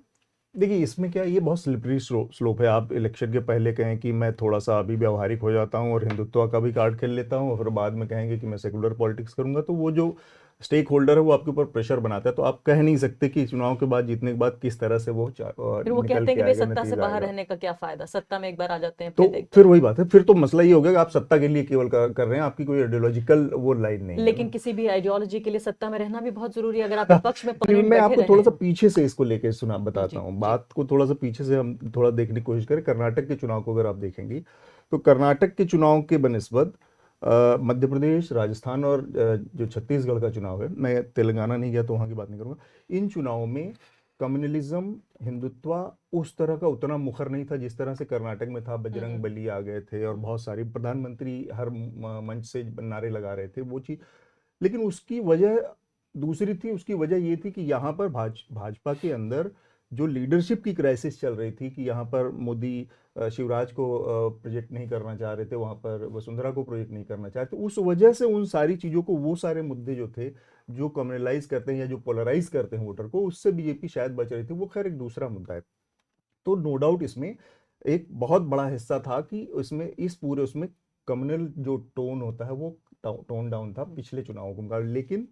देखिए, इसमें क्या, ये बहुत स्लिपरी स्लोप है। आप इलेक्शन के पहले कहें कि मैं थोड़ा सा अभी व्यावहारिक हो जाता हूँ और हिंदुत्व का भी कार्ड खेल लेता हूँ और फिर बाद में कहेंगे कि मैं सेकुलर पॉलिटिक्स करूंगा, तो वो जो स्टेक होल्डर है वो आपके ऊपर प्रेशर बनाता है। तो आप कह नहीं सकते कि चुनाव के बाद, जीतने के बाद किस तरह से वो फिर वो कहते हैं कि भाई सत्ता से बाहर रहने का क्या फायदा, सत्ता में एक बार आ जाते हैं तो फिर वही बात है। फिर तो मसला ये हो गया कि आप सत्ता के लिए केवल कर रहे हैं, आपकी कोई आइडियोलॉजिकल वो लाइन नहीं है। लेकिन किसी भी आइडियोलॉजी के लिए सत्ता में रहना भी बहुत जरूरी है। अगर आप विपक्ष में मैं आपको थोड़ा सा पीछे से इसको लेके बताता हूँ, बात को थोड़ा सा पीछे से हम थोड़ा देखने की कोशिश करें। कर्नाटक के चुनाव को अगर आप देखेंगी तो कर्नाटक के चुनाव के बनिस्बत मध्य प्रदेश, राजस्थान और जो छत्तीसगढ़ का चुनाव है, मैं तेलंगाना नहीं गया तो वहाँ की बात नहीं करूँगा, इन चुनावों में कम्युनलिज्म, हिंदुत्व उस तरह का उतना मुखर नहीं था जिस तरह से कर्नाटक में था। बजरंग बली आ गए थे और बहुत सारी प्रधानमंत्री हर मंच से नारे लगा रहे थे, वो चीज़। लेकिन उसकी वजह दूसरी थी। उसकी वजह ये थी कि यहाँ पर भाजपा के अंदर जो लीडरशिप की क्राइसिस चल रही थी कि यहाँ पर मोदी शिवराज को प्रोजेक्ट नहीं करना चाह रहे थे, वहाँ पर वसुंधरा को प्रोजेक्ट नहीं करना चाह रहे थे। उस वजह से उन सारी चीज़ों को, वो सारे मुद्दे जो थे जो कम्युनलाइज करते हैं या जो पोलराइज करते हैं वोटर को, उससे बीजेपी शायद बच रही थी। वो खैर एक दूसरा मुद्दा है। तो नो डाउट इसमें एक बहुत बड़ा हिस्सा था कि उसमें उसमें कम्युनल जो टोन होता है वो टोन डाउन था पिछले चुनावों के मुकाबले। लेकिन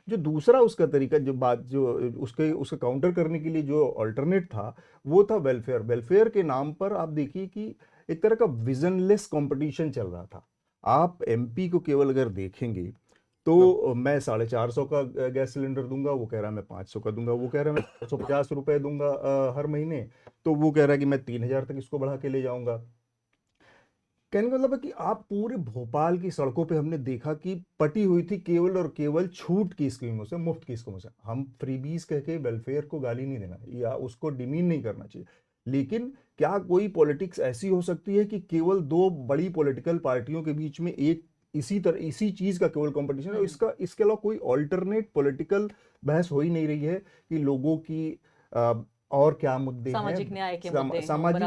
जो दूसरा उसका तरीका, जो उसके काउंटर करने के लिए जो अल्टरनेट था, वो था वेलफेयर के नाम पर। आप देखिए कि एक तरह का विजनलेस कंपटीशन चल रहा था। आप एमपी को केवल अगर देखेंगे तो मैं 450 का गैस सिलेंडर दूंगा, वो कह रहा है मैं 500 का दूंगा, वो कह रहा है मैं 150 रुपए दूंगा हर महीने, तो वो कह रहा है कि मैं 3000 तक इसको बढ़ा के ले जाऊंगा। कहने का मतलब है कि आप पूरे भोपाल की सड़कों पे हमने देखा कि पटी हुई थी केवल और केवल छूट की स्कीमों से, मुफ्त की स्कीमों से। हम फ्रीबीज कह के वेलफेयर को गाली नहीं देना या उसको डिमीन नहीं करना चाहिए, लेकिन क्या कोई पॉलिटिक्स ऐसी हो सकती है कि केवल 2 बड़ी पॉलिटिकल पार्टियों के बीच में एक इसी चीज का केवल कंपटीशन है? इसके अलावा कोई ऑल्टरनेट पॉलिटिकल बहस हो ही नहीं रही है कि लोगों की और क्या मुद्दे हैं। सामाजिक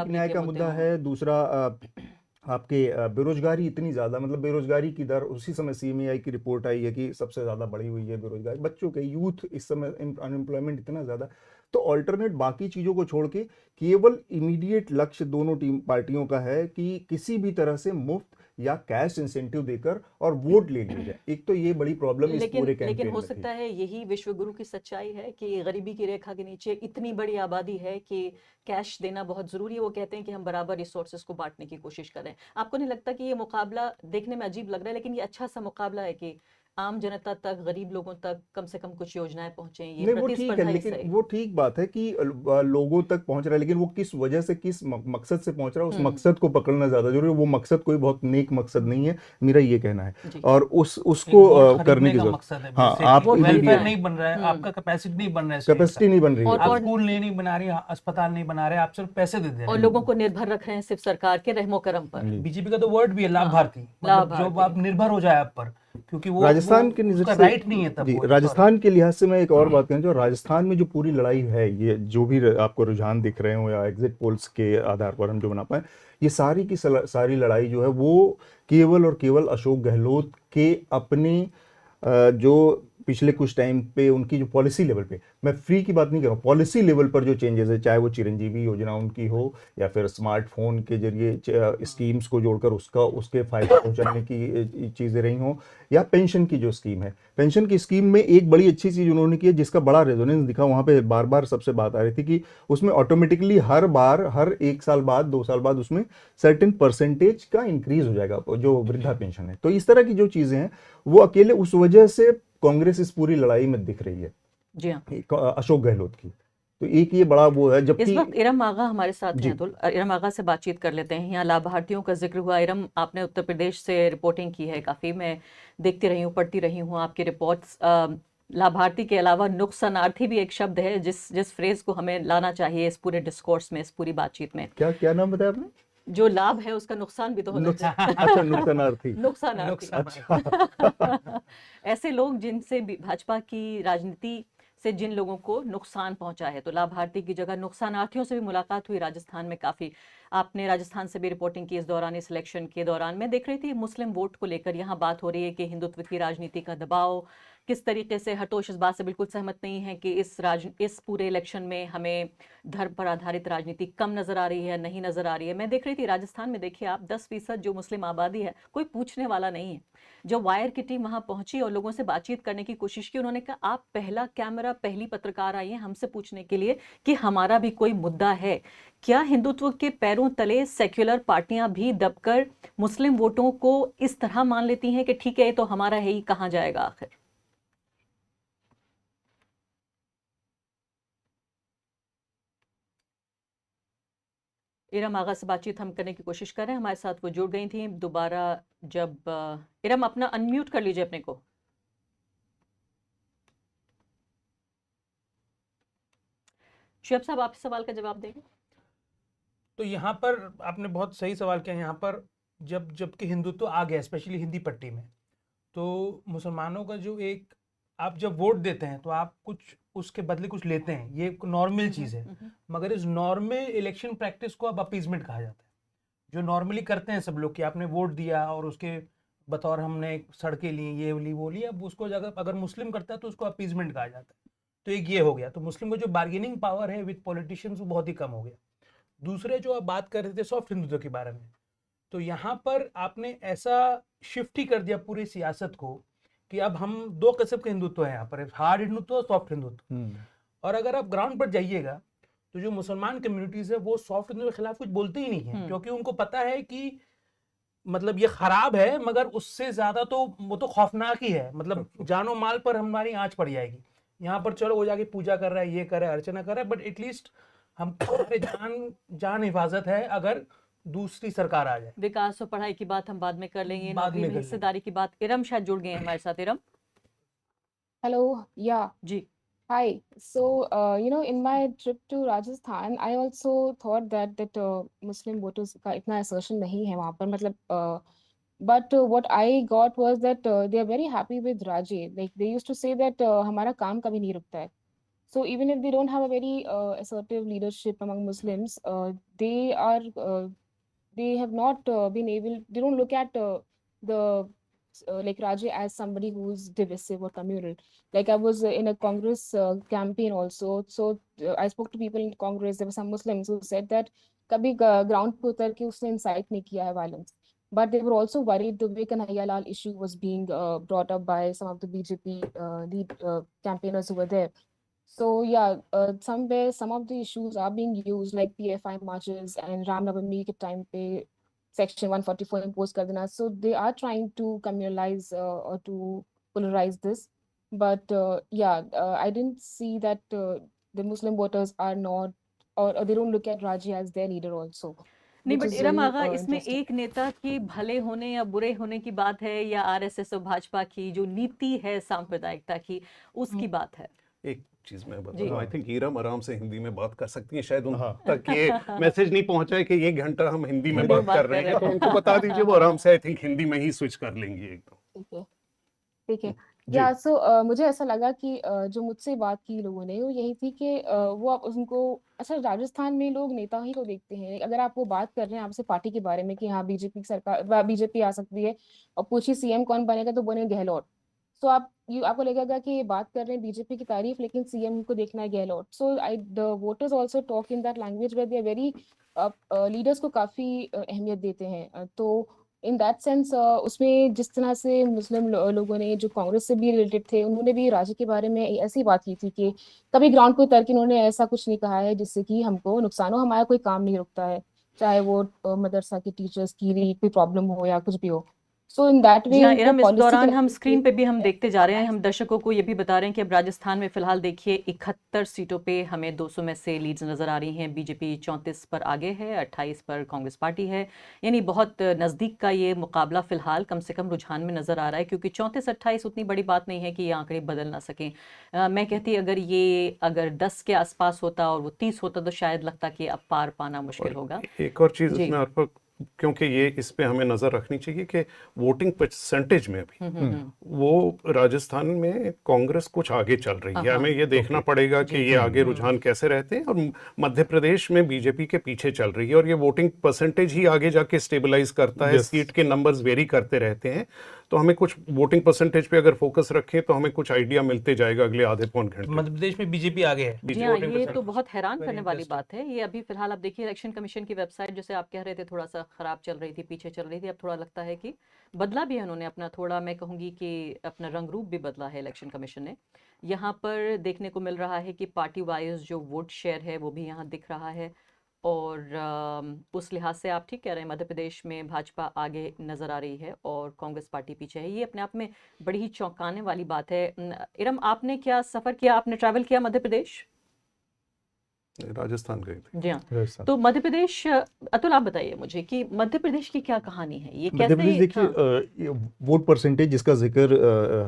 न्याय का मुद्दा है। दूसरा आपके बेरोजगारी इतनी ज़्यादा, मतलब बेरोजगारी की दर, उसी समय सीएमएआई की रिपोर्ट आई है कि सबसे ज़्यादा बढ़ी हुई है बेरोजगारी, बच्चों के, यूथ इस समय अनएम्प्लॉयमेंट इतना ज़्यादा। तो ऑल्टरनेट बाकी चीज़ों को छोड़ के केवल इमीडिएट लक्ष्य दोनों पार्टियों का है कि किसी भी तरह से मुफ्त या कैश इंसेंटिव देकर और वोट ले लिया जाए। एक तो ये बड़ी प्रॉब्लम इस पूरे कैंपेन लेकिन हो में सकता है यही विश्वगुरु की सच्चाई है कि गरीबी की रेखा के नीचे इतनी बड़ी आबादी है कि कैश देना बहुत जरूरी है। वो कहते हैं कि हम बराबर रिसोर्सेज को बांटने की कोशिश करें। आपको नहीं लगता कि ये मुकाबला देखने में अजीब लग रहा है, लेकिन ये अच्छा सा मुकाबला है कि आम जनता तक, गरीब लोगों तक कम से कम कुछ योजनाएं पहुंचे? ये नहीं, वो ठीक है, लेकिन वो ठीक बात है कि लोगों तक पहुंच रहा है, लेकिन वो किस वजह से, किस मकसद से पहुंच रहा है, उस मकसद को पकड़ना ज्यादा जरूरी है। वो मकसद कोई बहुत नेक मकसद नहीं है, मेरा ये कहना है। और उसको करने की जरूरत। हाँ, आप वेलफेयर नहीं बन रहा है, आपका कैपेसिटी नहीं बन रहा है, कैपेसिटी नहीं बन रही है, आप स्कूल नहीं बना रही, अस्पताल नहीं बना रहे, आप सिर्फ पैसे दे दे रहे हैं और लोगों को निर्भर रख रहे हैं सिर्फ सरकार के रहमो करम पर। बीजेपी का तो वर्ड भी है लाभार्थी, जो आप निर्भर हो जाए आप पर, क्योंकि वो राजस्थान के नजर से राइट नहीं है। तब राजस्थान के लिहाज से मैं एक और बात कहूँ, जो राजस्थान में जो पूरी लड़ाई है, ये जो भी आपको रुझान दिख रहे हो या एग्जिट पोल्स के आधार पर हम जो बना पाए, ये सारी की सारी लड़ाई जो है वो केवल और केवल अशोक गहलोत के अपने जो पिछले कुछ टाइम पे उनकी जो पॉलिसी लेवल पे, मैं फ्री की बात नहीं कर रहा हूँ, पॉलिसी लेवल पर जो चेंजेस है, चाहे वो चिरंजीवी योजना उनकी हो या फिर स्मार्टफोन के जरिए स्कीम्स को जोड़कर उसके फायदे पहुंचाने की चीज़ें रही हों, या पेंशन की जो स्कीम है, पेंशन की स्कीम में एक बड़ी अच्छी चीज़ उन्होंने की है जिसका बड़ा रेजोनेंस दिखा, वहाँ पे बार बार सबसे बात आ रही थी कि उसमें ऑटोमेटिकली हर बार, हर 1 साल बाद 2 साल बाद उसमें सर्टेन परसेंटेज का इंक्रीज हो जाएगा जो वृद्धा पेंशन है। तो इस तरह की जो चीज़ें हैं वो अकेले उस वजह से कांग्रेस इस पूरी लड़ाई में दिख रही है, जी हाँ, अशोक गहलोत की। तो एक ये बड़ा वो है। इस जबकि वक्त इरम आगा हमारे साथ जी। हैं, अतुल, इरम आगा से बातचीत कर लेते हैं। यहाँ लाभार्थियों का जिक्र हुआ। इरम, आपने उत्तर प्रदेश से रिपोर्टिंग की है काफ़ी, मैं देखती रही हूँ, पढ़ती रही हूँ आपकी रिपोर्ट्स। लाभार्थी के अलावा नुकसानार्थी भी एक शब्द है जिस फ्रेज को हमें लाना चाहिए इस पूरे डिस्कोर्स में, इस पूरी बातचीत में। क्या क्या नाम बताया आपने? जो लाभ है उसका नुकसान भी तो होना चाहिए। अच्छा, नुकसानार्थी। नुकसानार्थी। अच्छा। ऐसे लोग जिनसे भाजपा की राजनीति से जिन लोगों को नुकसान पहुंचा है, तो लाभार्थी की जगह नुकसानार्थियों से भी मुलाकात हुई राजस्थान में काफ़ी। आपने राजस्थान से भी रिपोर्टिंग की इस दौरान, इस इलेक्शन के दौरान। मैं देख रही थी मुस्लिम वोट को लेकर यहाँ बात हो रही है कि हिंदुत्व की राजनीति का दबाव किस तरीके से। हरतोष इस बात से बिल्कुल सहमत नहीं है कि इस पूरे इलेक्शन में हमें धर्म पर आधारित राजनीति कम नजर आ रही है, नहीं नजर आ रही है। मैं देख रही थी राजस्थान में, देखिए आप, 10% जो मुस्लिम आबादी है, कोई पूछने वाला नहीं है। जब वायर की टीम वहां पहुंची और लोगों से बातचीत करने की कोशिश की, उन्होंने कहा आप पहला कैमरा, पहली पत्रकार आई है हमसे पूछने के लिए कि हमारा भी कोई मुद्दा है क्या। हिंदुत्व के पैरों तले सेक्युलर पार्टियां भी दबकर मुस्लिम वोटों को इस तरह मान लेती हैं कि ठीक है ये तो हमारा है ही, कहां जाएगा आखिर। इरम आगा से बातचीत हम करने की कोशिश कर रहे हैं, हमारे साथ वो जुड़ गई थी दोबारा। जब इरम, अपना अनम्यूट कर लीजिए अपने को। शुएब साहब, आप इस सवाल का जवाब देंगे? तो यहाँ पर आपने बहुत सही सवाल किया। यहाँ पर जबकि हिंदुत्व आ गया, स्पेशली हिंदी पट्टी में, तो मुसलमानों का जो एक, आप जब वोट देते हैं तो आप कुछ उसके बदले कुछ लेते हैं, ये एक नॉर्मल चीज़ है। मगर इस नॉर्मल इलेक्शन प्रैक्टिस को अब अपीजमेंट कहा जाता है, जो नॉर्मली करते हैं सब लोग कि आपने वोट दिया और उसके बतौर हमने सड़कें ली, ये ली, वो ली। अब उसको अगर मुस्लिम करता है तो उसको अपीजमेंट कहा जाता है। तो एक ये हो गया, तो मुस्लिम का जो बार्गेनिंग पावर है विद पॉलिटिशियंस वो बहुत ही कम हो गया। दूसरे जो आप बात कर रहे थे सॉफ्ट हिंदुत्व के बारे में, तो यहाँ पर आपने ऐसा शिफ्ट ही कर दिया पूरी सियासत को कि अब हम 2 किस्म के हिंदुत्व है यहाँ पर, हार्ड हिंदुत्व और सॉफ्ट हिंदुत्व। और अगर आप ग्राउंड पर जाइएगा तो जो मुसलमान कम्युनिटीज है वो सॉफ्ट हिंदुत्व के खिलाफ कुछ बोलते ही नहीं है, क्योंकि उनको पता है कि मतलब ये खराब है, मगर उससे ज्यादा तो वो तो खौफनाक ही है, मतलब जानो माल पर हमारी आंच पड़ जाएगी। यहाँ पर चलो वो जाके पूजा कर रहा है, ये कर रहा है, अर्चना कर रहा है, बट एटलीस्ट हम हमारे जान हिफाजत है अगर दूसरी सरकार आ जाए। विकास और पढ़ाई की बात हम बाद में कर लेंगे, नौकरी में हिस्सेदारी की बात। इरम शायद जुड़ गए हैं हमारे साथ। Iram, Hello, yeah. Ji. Hi. So, in my trip to Rajasthan, I also thought that Muslim voters का इतना assertion नहीं है वहाँ पर, मतलब but what I got was that they are very happy with Raje. Like they used to say that हमारा काम कभी नहीं रुकता है. So even if they don't have a very assertive leadership among Muslims, they have not been able. They don't look at the like Raje as somebody who's divisive or communal. Like I was in a Congress campaign also, so I spoke to people in Congress. There were some Muslims who said that कभी ground पे उतर के उसने incite नहीं किया है violence. But they were also worried the way Kanhaiya Lal issue was being brought up by some of the BJP lead campaigners who were there. So yeah, somewhere some of the issues are being used, like PFI marches and Ram Navami ke time pe Section 144 imposed kar dena. So they are trying to communalize or to polarize this. But I didn't see that the Muslim voters are not, or they don't look at Raji as their leader also. नहीं, which but is Iram very, आगा, इसमें interesting. एक नेता के भले होने या बुरे होने की बात है, या आरएसएस और भाजपा की जो नीति है सांप्रदायिकता की, उसकी बात है। एक चीज मैं बता जी। दूं, आई थिंक इरम आराम से हिंदी में बात कर सकती हैं, शायद उन तक ये मैसेज नहीं पहुंचा है कि 1 घंटा हम हिंदी में बात कर रहे हैं, तो उनको बता दीजिए, वो आराम से आई थिंक हिंदी में ही स्विच कर लेंगी एकदम। ठीक है। या सो मुझे ऐसा लगा कि जो मुझसे बात की लोगों ने वो यही थी कि वो आप उनको, अच्छा राजस्थान में लोग नेता ही को देखते हैं। अगर आप वो बात कर रहे हैं आपसे पार्टी के बारे में कि हाँ बीजेपी सरकार, बीजेपी आ सकती है और पूछिए सीएम कौन बनेगा तो बोले गहलोत। सो आपको लगेगा कि ये बात कर रहे हैं बीजेपी की तारीफ, लेकिन सीएम को देखना है Gehlot. So the voters also talk in that language where they are very leaders को काफी अहमियत देते हैं। तो इन दैट सेंस उसमें जिस तरह से मुस्लिम लोगों ने जो कांग्रेस से भी रिलेटेड थे, उन्होंने भी राज्य के बारे में ऐसी बात की थी कि कभी ग्राउंड पे उतर के उन्होंने ऐसा कुछ नहीं कहा है जिससे कि हमको नुकसान हो, हमारा कोई काम नहीं रुकता है, चाहे वो मदरसा के टीचर्स की कोई प्रॉब्लम हो या कुछ भी हो। सो इन दैट जी वे हाँ उनको इरम, इस पॉलिसी दौरान के हम लेवल स्क्रीन पे पे भी हम देखते जा रहे हैं, हम दर्शकों को ये भी बता रहे हैं कि अब राजस्थान में फिलहाल देखिए 71 सीटों पे हमें 200 में से लीड्स नजर आ रही हैं। बीजेपी 34 पर आगे है, 28 पर कांग्रेस पार्टी है, यानी बहुत नज़दीक का ये मुकाबला फिलहाल कम से कम रुझान में नजर आ रहा है, क्योंकि 34-28 उतनी बड़ी बात नहीं है कि ये आंकड़े बदल ना सकें। मैं कहती अगर 10 के आसपास होता और वो 30 होता तो शायद लगता कि अब पार पाना मुश्किल होगा। एक और चीज़ जी। इसमें अर्पा, क्योंकि ये इस पे हमें नज़र रखनी चाहिए कि वोटिंग परसेंटेज में भी वो राजस्थान में कांग्रेस कुछ आगे चल रही है। हमें ये देखना पड़ेगा कि ये आगे रुझान कैसे रहते हैं, और मध्य प्रदेश में बीजेपी के पीछे चल रही है, और ये वोटिंग परसेंटेज ही आगे जाके स्टेबलाइज करता है। सीट के नंबर्स वेरी करते रहते हैं, तो हमें कुछ वोटिंग परसेंटेज पे अगर फोकस रखें तो हमें कुछ आइडिया मिलते जाएगा अगले आधे पौन घंटे। मध्य प्रदेश में बीजेपी आगे है। जी हाँ, ये तो बहुत हैरान करने वाली बात है। ये अभी फिलहाल आप देखिए इलेक्शन कमीशन की वेबसाइट, जैसे आप कह रहे थे थोड़ा सा खराब चल रही थी, पीछे चल रही थी, अब थोड़ा लगता है कि बदला भी है उन्होंने अपना, थोड़ा मैं कहूँगी कि अपना रंग रूप भी बदला है इलेक्शन कमीशन ने। यहाँ पर देखने को मिल रहा है कि पार्टी वाइज जो वोट शेयर है वो भी यहाँ दिख रहा है, और उस लिहाज से आप ठीक कह रहे हैं, मध्य प्रदेश में भाजपा आगे नजर आ रही है और कांग्रेस पार्टी पीछे है। ये अपने आप में बड़ी ही चौंकाने वाली बात है। इरम, आपने क्या सफर किया, आपने ट्रैवल किया मध्य प्रदेश? राजस्थान गए थे। जी हाँ, तो मध्य प्रदेश, अतुल आप बताइए मुझे कि मध्य प्रदेश की क्या कहानी है, ये मध्य प्रदेश कैसे? देखिए, वोट परसेंटेज जिसका जिक्र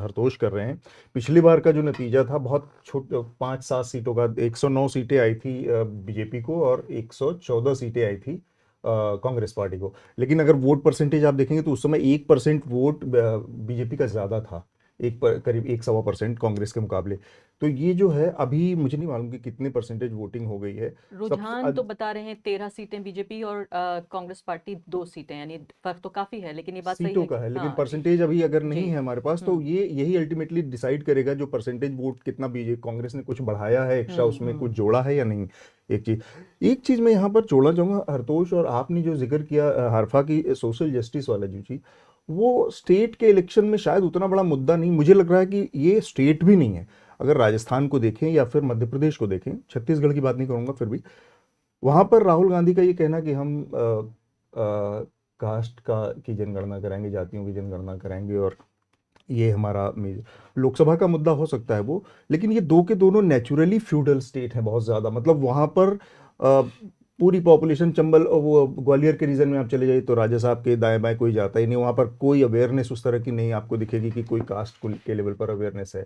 हरतोष कर रहे हैं, पिछली बार का जो नतीजा था बहुत 5-7 सीटों का, 109 सीटें आई थी बीजेपी को और 114 सीटें आई थी कांग्रेस पार्टी को। लेकिन अगर वोट परसेंटेज आप देखेंगे तो उस समय 1% वोट बीजेपी का ज़्यादा था, करीब 1-1.25% कांग्रेस के मुकाबले। तो ये जो है, अभी मुझे नहीं मालूम कि कितने परसेंटेज वोटिंग हो गई है। रुझान तो बता रहे हैं 13 सीटें बीजेपी और कांग्रेस पार्टी 2 सीटें, यानी फर्क तो काफी है, लेकिन ये बात सही सीटों है का है, लेकिन हाँ, परसेंटेज अभी अगर नहीं जी। है हमारे पास, तो ये यही अल्टीमेटली डिसाइड करेगा जो परसेंटेज वोट कितना बीजेपी कांग्रेस ने कुछ बढ़ाया है एक्स्ट्रा, उसमें कुछ जोड़ा है या नहीं। एक चीज मैं यहाँ पर जोड़ना चाहूंगा हरतोष, और आपने जो जिक्र किया हरफा की सोशल जस्टिस वाला जो चीज, वो स्टेट के इलेक्शन में शायद उतना बड़ा मुद्दा नहीं, मुझे लग रहा है कि ये स्टेट भी नहीं है। अगर राजस्थान को देखें या फिर मध्य प्रदेश को देखें, छत्तीसगढ़ की बात नहीं करूंगा, फिर भी वहां पर राहुल गांधी का ये कहना कि हम कास्ट की जनगणना कराएंगे, जातियों की जनगणना कराएंगे, और ये हमारा लोकसभा का मुद्दा हो सकता है वो, लेकिन ये दो के दोनों नेचुरली फ्यूडल स्टेट हैं बहुत ज़्यादा। मतलब वहाँ पर पूरी पॉपुलेशन चंबल, वो ग्वालियर के रीजन में आप चले जाइए तो राजा साहब के दाएं बाएं कोई जाता ही नहीं, वहाँ पर कोई अवेयरनेस उस तरह की नहीं आपको दिखेगी कि कोई कास्ट के लेवल पर अवेयरनेस है।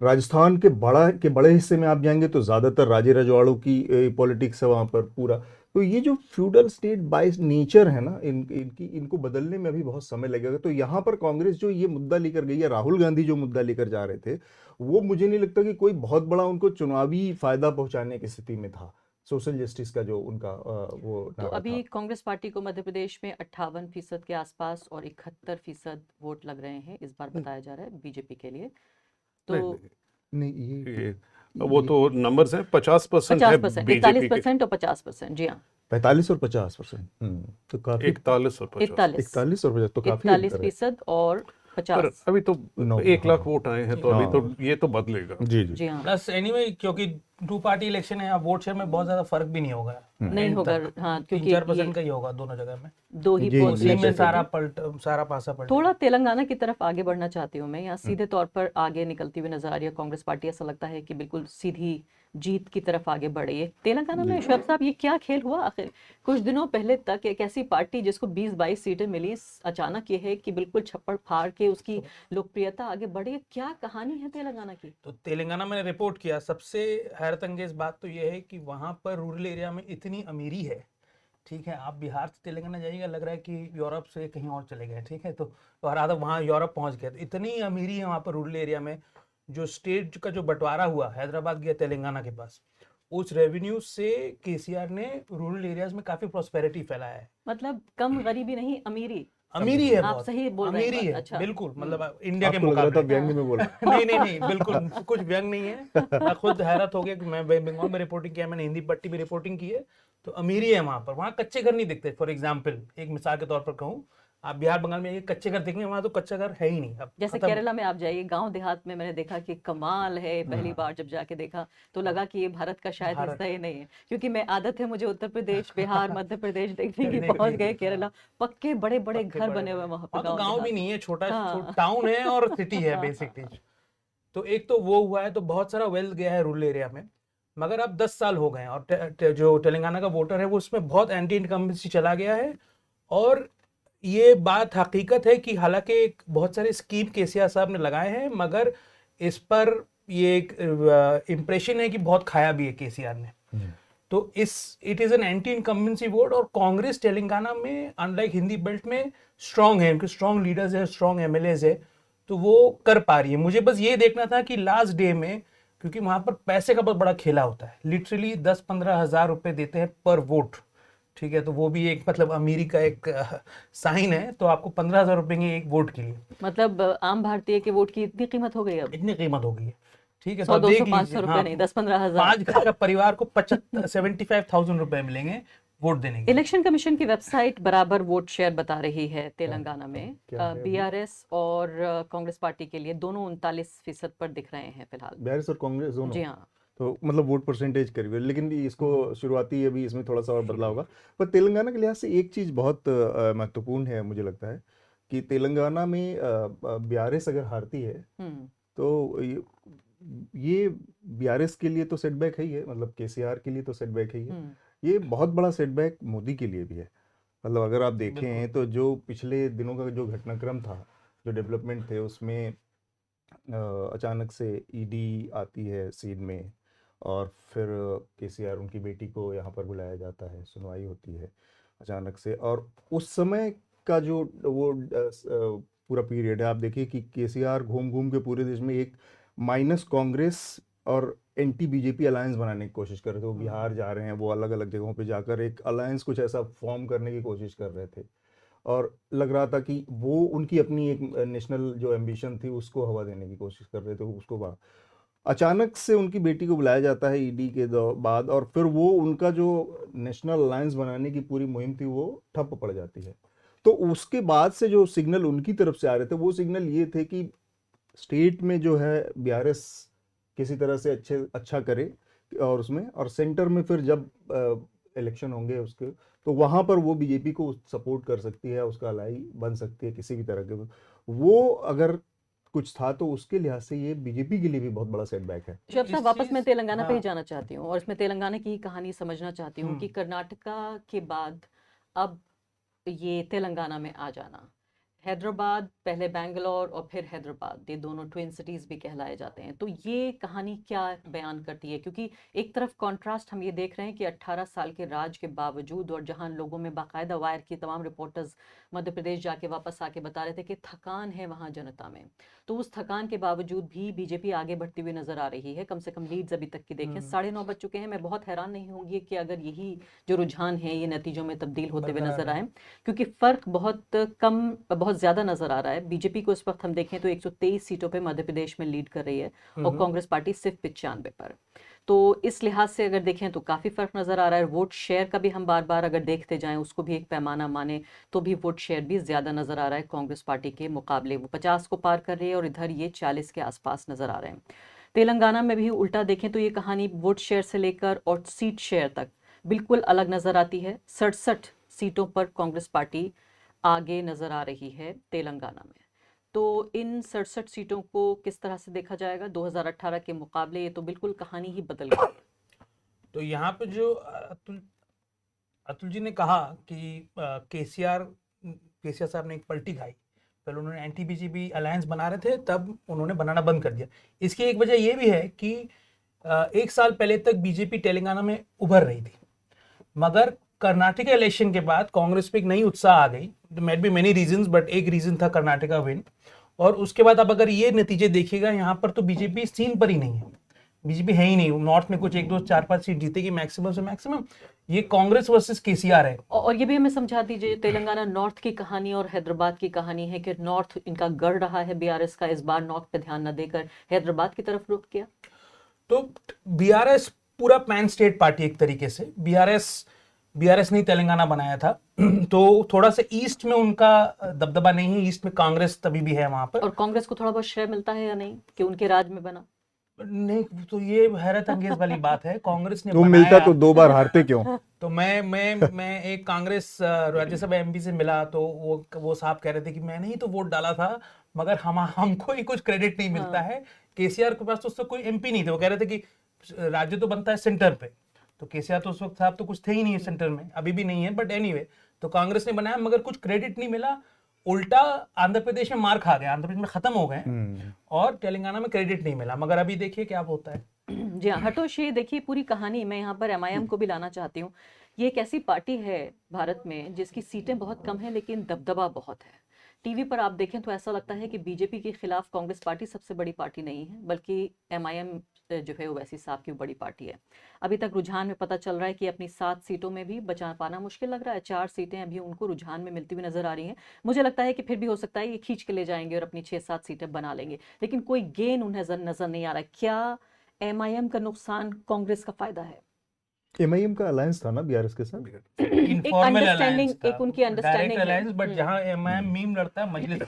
राजस्थान के बड़े हिस्से में आप जाएंगे तो ज़्यादातर राजे रजवाड़ों की पॉलिटिक्स है वहाँ पर पूरा। तो ये जो फ्यूडल स्टेट बाय नेचर है ना, इनको बदलने में अभी बहुत समय लगेगा। तो यहाँ पर कांग्रेस जो ये मुद्दा लेकर गई है, राहुल गांधी जो मुद्दा लेकर जा रहे थे, वो मुझे नहीं लगता कि कोई बहुत बड़ा उनको चुनावी फायदा पहुंचाने की स्थिति में था। सोशल जस्टिस का जो उनका वो तो अभी कांग्रेस पार्टी को मध्य प्रदेश में 58% के आसपास और 71% वोट लग रहे हैं इस बार बताया जा रहा है बीजेपी के लिए। तो नहीं, ये वो तो नंबर्स हैं, 50% है 41% और 50%, जी हाँ, 45 और 50%, तो काफी 41 और 41 और 50 तो काफी 41% और 50। अभी तो 1 लाख वोट आए हैं, तो अभी तो ये तो बदलेगा। जी हाँ। प्लस एनीवे क्योंकि 2 पार्टी इलेक्शन है, वोट शेयर में बहुत ज्यादा फर्क भी नहीं होगा, नहीं होगा हाँ, क्योंकि 3-4% का ही होगा दोनों जगह में, 2 ही मुस्लिम में सारा पासा पलट। थोड़ा तेलंगाना की तरफ आगे बढ़ना चाहती हूँ मैं, यहाँ सीधे तौर पर आगे निकलती हुई नजर आ रही है कांग्रेस पार्टी। ऐसा लगता है कि बिल्कुल सीधी जीत की तरफ आगे बढ़ रही है तेलंगाना में। शुएब साहब, ये क्या खेल हुआ आखिर? कुछ दिनों पहले तक एक ऐसी पार्टी जिसको 20-22 सीटें मिली, अचानक ये है कि बिल्कुल छप्पड़ फाड़ के उसकी लोकप्रियता आगे बढ़ी। क्या कहानी है तेलंगाना की? तो तेलंगाना में रिपोर्ट किया, सबसे हैरत अंगेज बात तो ये है कि वहाँ पर रूरल एरिया में इतनी अमीरी है, ठीक है, आप बिहार से तेलंगाना जाइएगा लग रहा है कि यूरोप से कहीं और चले गए, ठीक है, तो और आधा वहाँ यूरोप पहुँच गए। तो इतनी अमीरी है वहाँ पर रूरल एरिया में। जो स्टेट का जो बंटवारा हुआ, हैदराबाद गया तेलंगाना के पास, उस रेवेन्यू से केसीआर ने रूरल एरियाज में काफी प्रॉस्पेरिटी फैलाया है। मतलब कम गरीबी नहीं, अमीरी अमीरी है आप बहुत, सही बोल रहे हैं अमीरी बात, है अच्छा। बिल्कुल, मतलब इंडिया के आपको लग रहा था मुकाबले। व्यंग में बोल रहा नहीं बिल्कुल कुछ व्यंग नहीं है। मैं खुद हैरत हो गया कि मैं बंगाल में रिपोर्टिंग किया, मैंने हिंदी पट्टी में रिपोर्टिंग की है, तो अमीरी है वहाँ पर। वहाँ कच्चे घर नहीं दिखते। फॉर एग्जाम्पल एक मिसाल के तौर पर कहूँ, आप बिहार बंगाल में ये कच्चे घर देखेंगे, वहाँ तो कच्चा घर है ही नहीं। अब जैसे खत्म। केरला में आप जाइए, गांव देहात में मैंने देखा कि कमाल है। पहली बार जब जाके देखा तो लगा कि ये भारत का शायद हिस्सा ही नहीं है, क्योंकि मैं आदत है मुझे उत्तर प्रदेश, बिहार, मध्य प्रदेश देखने की। पहुंच गए केरला, पक्के बड़े बड़े घर बने हुए वहां पे। वहाँ तो गाँव भी नहीं है, छोटा हाँ। टाउन है और सिटी है हाँ, बेसिकली। तो एक तो वो हुआ है, तो बहुत सारा वेल्थ गया है रूरल एरिया में। मगर अब 10 साल हो गए हैं और जो तेलंगाना का वोटर है वो उसमें बहुत एंटी इनकम्बेंसी चला गया है। और ये बात हकीकत है कि हालांकि बहुत सारे स्कीम केसीआर साहब ने लगाए हैं, मगर इस पर ये एक इम्प्रेशन है कि बहुत खाया भी है केसीआर ने। तो it is an anti incumbency vote. और कांग्रेस तेलंगाना में अनलाइक हिंदी बेल्ट में स्ट्रांग है, उनके स्ट्रांग लीडर्स है, स्ट्रांग एमएलएज है, तो वो कर पा रही है। मुझे बस ये देखना था कि लास्ट डे में, क्योंकि वहां पर पैसे का बहुत बड़ा खेला होता है, लिटरली 10-15 हज़ार रुपए देते हैं पर वोट, ठीक है, तो वो भी एक मतलब अमीरी का एक साइन है। तो आपको 15,000 रुपए की एक वोट के लिए, मतलब आम भारतीय के वोट की इतनी कीमत हो गई अब, इतनी कीमत हो गई है, ठीक है। 100, तो 200, 500 रुपए नहीं, 10-15 हजार। 5 घर का परिवार को 75,000 रुपए मिलेंगे वोट देने के। इलेक्शन कमीशन की वेबसाइट बराबर वोट शेयर बता रही है तेलंगाना में। बीआरएस और कांग्रेस पार्टी के लिए दोनों 39% पर दिख रहे हैं फिलहाल। बीआरएस और कांग्रेस दोनों? जी हाँ। तो मतलब वोट परसेंटेज करीब, लेकिन इसको शुरुआती अभी इसमें थोड़ा सा और बदलाव होगा। पर तेलंगाना के लिहाज से एक चीज़ बहुत महत्वपूर्ण है मुझे लगता है कि तेलंगाना में बीआरएस अगर हारती है तो ये बीआरएस के लिए तो सेटबैक है ही है, मतलब केसीआर के लिए तो सेटबैक है ही है। ये बहुत बड़ा सेटबैक मोदी के लिए भी है। मतलब अगर आप देखें तो जो पिछले दिनों का जो घटनाक्रम था, जो डेवलपमेंट थे, उसमें अचानक से ईडी आती है सीन में और फिर केसीआर, उनकी बेटी को यहाँ पर बुलाया जाता है, सुनवाई होती है अचानक से। और उस समय का जो वो पूरा पीरियड है, आप देखिए कि केसीआर घूम घूम के पूरे देश में एक माइनस कांग्रेस और एंटी बीजेपी अलायंस बनाने की कोशिश कर रहे थे। वो बिहार जा रहे हैं, वो अलग अलग जगहों पे जाकर एक अलायंस कुछ ऐसा फॉर्म करने की कोशिश कर रहे थे, और लग रहा था कि वो उनकी अपनी एक नेशनल जो एम्बिशन थी उसको हवा देने की कोशिश कर रहे थे। उसको अचानक से उनकी बेटी को बुलाया जाता है ईडी के बाद, और फिर वो उनका जो नेशनल अलायंस बनाने की पूरी मुहिम थी वो ठप पड़ जाती है। तो उसके बाद से जो सिग्नल उनकी तरफ से आ रहे थे वो सिग्नल ये थे कि स्टेट में जो है बीआरएस किसी तरह से अच्छा करे, और उसमें और सेंटर में फिर जब इलेक्शन होंगे उसके, तो वहाँ पर वो बीजेपी को सपोर्ट कर सकती है, उसका अलाई बन सकती है किसी भी तरह के। वो अगर कुछ था तो उसके लिहाज से ये बीजेपी के लिए भी बहुत बड़ा सेटबैक है। शोएब साहब, वापस मैं तेलंगाना पे ही जाना चाहती हूँ और इसमें तेलंगाना की कहानी समझना चाहती हूँ कि कर्नाटका के बाद अब ये तेलंगाना में आ जाना। हैदराबाद, पहले बेंगलोर और फिर हैदराबाद, ये दोनों ट्विन सिटीज़ भी कहलाए जाते हैं। तो ये कहानी क्या बयान करती है? क्योंकि एक तरफ कॉन्ट्रास्ट हम ये देख रहे हैं कि 18 साल के राज के बावजूद, और जहां लोगों में बाकायदा वायर की तमाम रिपोर्टर्स मध्य प्रदेश जाके वापस आके बता रहे थे कि थकान है वहाँ जनता में, तो उस थकान के बावजूद भी बीजेपी आगे बढ़ती हुई नजर आ रही है। कम से कम लीड्स अभी तक की देखें 9:30 बज चुके हैं। मैं बहुत हैरान नहीं होंगी कि अगर यही जो रुझान है ये नतीजों में तब्दील होते हुए नजर आए, क्योंकि फर्क बहुत ज़्यादा नजर आ रहा है। बीजेपी को इस वक्त हम देखें तो 123 सीटों पे मध्य प्रदेश में लीड कर रही है और कांग्रेस पार्टी सिर्फ 95 पर। तो इस लिहाज से अगर देखें तो काफ़ी फर्क नज़र आ रहा है। वोट शेयर का भी हम बार बार अगर देखते जाएं, उसको भी एक पैमाना माने तो भी वोट शेयर भी ज़्यादा नज़र आ रहा है कांग्रेस पार्टी के मुकाबले। वो 50 को पार कर रही है और इधर ये 40 के आसपास नज़र आ रहे हैं। तेलंगाना में भी उल्टा देखें तो ये कहानी वोट शेयर से लेकर और सीट शेयर तक बिल्कुल अलग नज़र आती है। 67 सीटों पर कांग्रेस पार्टी आगे नजर आ रही है तेलंगाना में। तो इन 67 सीटों को किस तरह से देखा जाएगा 2018 के मुकाबले? ये तो बिल्कुल कहानी ही बदल गई। तो यहाँ पे जो अतुल जी ने कहा कि केसीआर साहब ने एक पलटी खाई। पहले उन्होंने एंटी बीजेपी अलायंस बना रहे थे, तब उन्होंने बनाना बंद कर दिया। इसकी एक वजह ये भी है कि 1 साल पहले तक बीजेपी तेलंगाना में उभर रही थी, मगर कर्नाटक इलेक्शन के बाद कांग्रेस पे एक नई उत्साह आ गई। Might be many reasons, but एक रीजन था कर्नाटका विन। और उसके बाद अब अगर ये नतीजे देखिएगा, यहाँ पर तो बीजेपी सीन पर ही नहीं है, बीजेपी है ही नहीं। नॉर्थ में कुछ 1, 2, 4, 5 सीट जीतेगी मैक्सिमम से मैक्सिमम। ये कांग्रेस वर्सेस केसीआर है। और ये भी हमें समझा दीजिए, तेलंगाना नॉर्थ की कहानी और हैदराबाद की कहानी है कि नॉर्थ इनका गढ़ रहा है बीआरएस का, इस बार नॉर्थ पे ध्यान न देकर हैदराबाद की तरफ रुख किया। तो बीआरएस पूरा पैन स्टेट पार्टी एक तरीके से, बीआरएस ने तेलंगाना बनाया था तो थोड़ा सा ईस्ट में उनका दबदबा नहीं है, ईस्ट में कांग्रेस तभी भी है वहां पर। और कांग्रेस को थोड़ा बहुत श्रेय मिलता है या नहीं कि उनके राज में बना? नहीं, तो ये हैरत अंगेज वाली बात है, कांग्रेस ने तो बनाया। मिलता तो 2 बार हारते क्यों? तो मैं एक कांग्रेस राज्यसभा एमपी से मिला तो वो साहब कह रहे थे कि मैंने ही तो वोट डाला था, मगर हमको ही कुछ क्रेडिट नहीं मिलता है। केसीआर के पास तो उससे कोई एमपी नहीं थे, वो कह रहे थे कि राज्य तो बनता है सेंटर पे, तो केसीआर तो उस वक्त साहब तो कुछ थे ही नहीं सेंटर में, अभी भी नहीं है, बट एनीवे तो कांग्रेस ने बनाया मगर कुछ क्रेडिट नहीं मिला। उल्टा आंध्र प्रदेश में मार खा गए, आंध्र प्रदेश में खत्म हो गए और तेलंगाना में क्रेडिट नहीं मिला। मगर अभी देखिए क्या होता है। जी हाँ, हटोश, ये देखिए पूरी कहानी। मैं यहाँ पर एमआईएम को भी लाना चाहती हूँ। ये एक ऐसी पार्टी है भारत में जिसकी सीटें बहुत कम है लेकिन दबदबा बहुत है। टीवी पर आप देखें तो ऐसा लगता है कि बीजेपी के खिलाफ कांग्रेस पार्टी सबसे बड़ी पार्टी नहीं है, बल्कि एमआईएम जो है ओवैसी साहब की बड़ी पार्टी है। अभी तक रुझान में पता चल रहा है कि अपनी 7 सीटों में भी बचा पाना मुश्किल लग रहा है। 4 सीटें अभी उनको रुझान में मिलती हुई नजर आ रही हैं। मुझे लगता है कि फिर भी हो सकता है ये खींच के ले जाएंगे और अपनी 6-7 सीटें बना लेंगे, लेकिन कोई गेन उन्हें नजर नहीं आ रहा है। क्या एमआईएम का नुकसान कांग्रेस का फायदा है? एमआईएम का अलायंस था ना बीआरएस के साथ, एक अंडरस्टैंडिंग, एक उनकी अंडरस्टैंडिंग अलायंस, बट जहां एमआईएम मीम लड़ता है मजलिस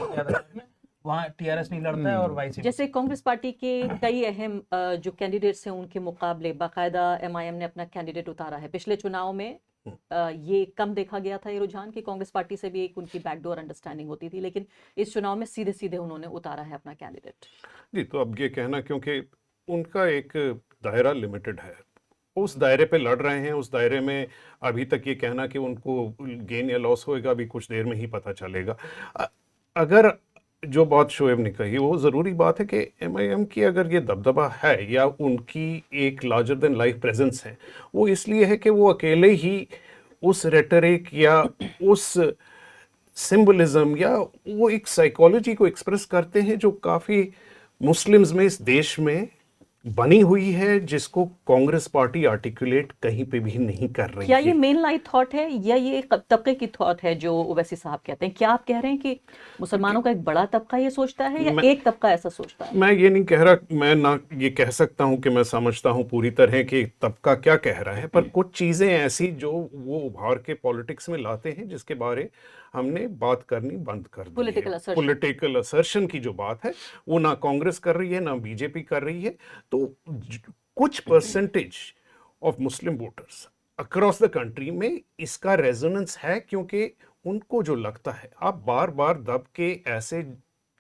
में, वहाँ टीआरएस नहीं लड़ता है और वाइस। जैसे कांग्रेस पार्टी के कई अहम जो कैंडिडेट्स हैं उनके मुकाबले बाकायदा एमआईएम ने अपना कैंडिडेट उतारा है। पिछले चुनाव में ये कम देखा गया था ये रुझान कि कांग्रेस पार्टी से भी एक उनकी बैकडोर अंडरस्टैंडिंग होती थी, लेकिन इस चुनाव में सीधे सीधे उन्होंने उतारा है अपना कैंडिडेट। जी, तो अब ये कहना, क्योंकि उनका एक दायरा लिमिटेड है, उस दायरे पे लड़ रहे हैं, उस दायरे में अभी तक ये कहना कि उनको गेन या लॉस होएगा अभी कुछ देर में ही पता चलेगा। अगर जो बात शोएब ने कही वो ज़रूरी बात है कि एमआईएम की अगर ये दबदबा है या उनकी एक लार्जर देन लाइफ प्रेजेंस है, वो इसलिए है कि वो अकेले ही उस रेटरिक या उस सिंबलिज्म या वो एक साइकोलॉजी को एक्सप्रेस करते हैं जो काफ़ी मुस्लिम्स में इस देश में बनी हुई है, जिसको कांग्रेस पार्टी आर्टिकुलेट कहीं पे भी नहीं कर रही है। क्या ये मेन लाइन थॉट है या ये तबके की थॉट है जो ओवैसी साहब कहते हैं? क्या आप कह रहे हैं कि मुसलमानों का एक बड़ा तबका ये सोचता है या एक तबका ऐसा सोचता है? मैं ये नहीं कह रहा, मैं ना ये कह सकता हूँ कि मैं समझता हूँ पूरी तरह कि तबका क्या कह रहा है, पर कुछ चीज़ें ऐसी जो वो उभार के पॉलिटिक्स में लाते हैं जिसके बारे हमने बात करनी बंद कर दी है। पॉलिटिकल असर्शन की जो बात है वो ना कांग्रेस कर रही है ना बीजेपी कर रही है। तो कुछ percentage of Muslim voters across the country में इसका रेजोनेंस है, क्योंकि उनको जो लगता है आप बार बार दब के ऐसे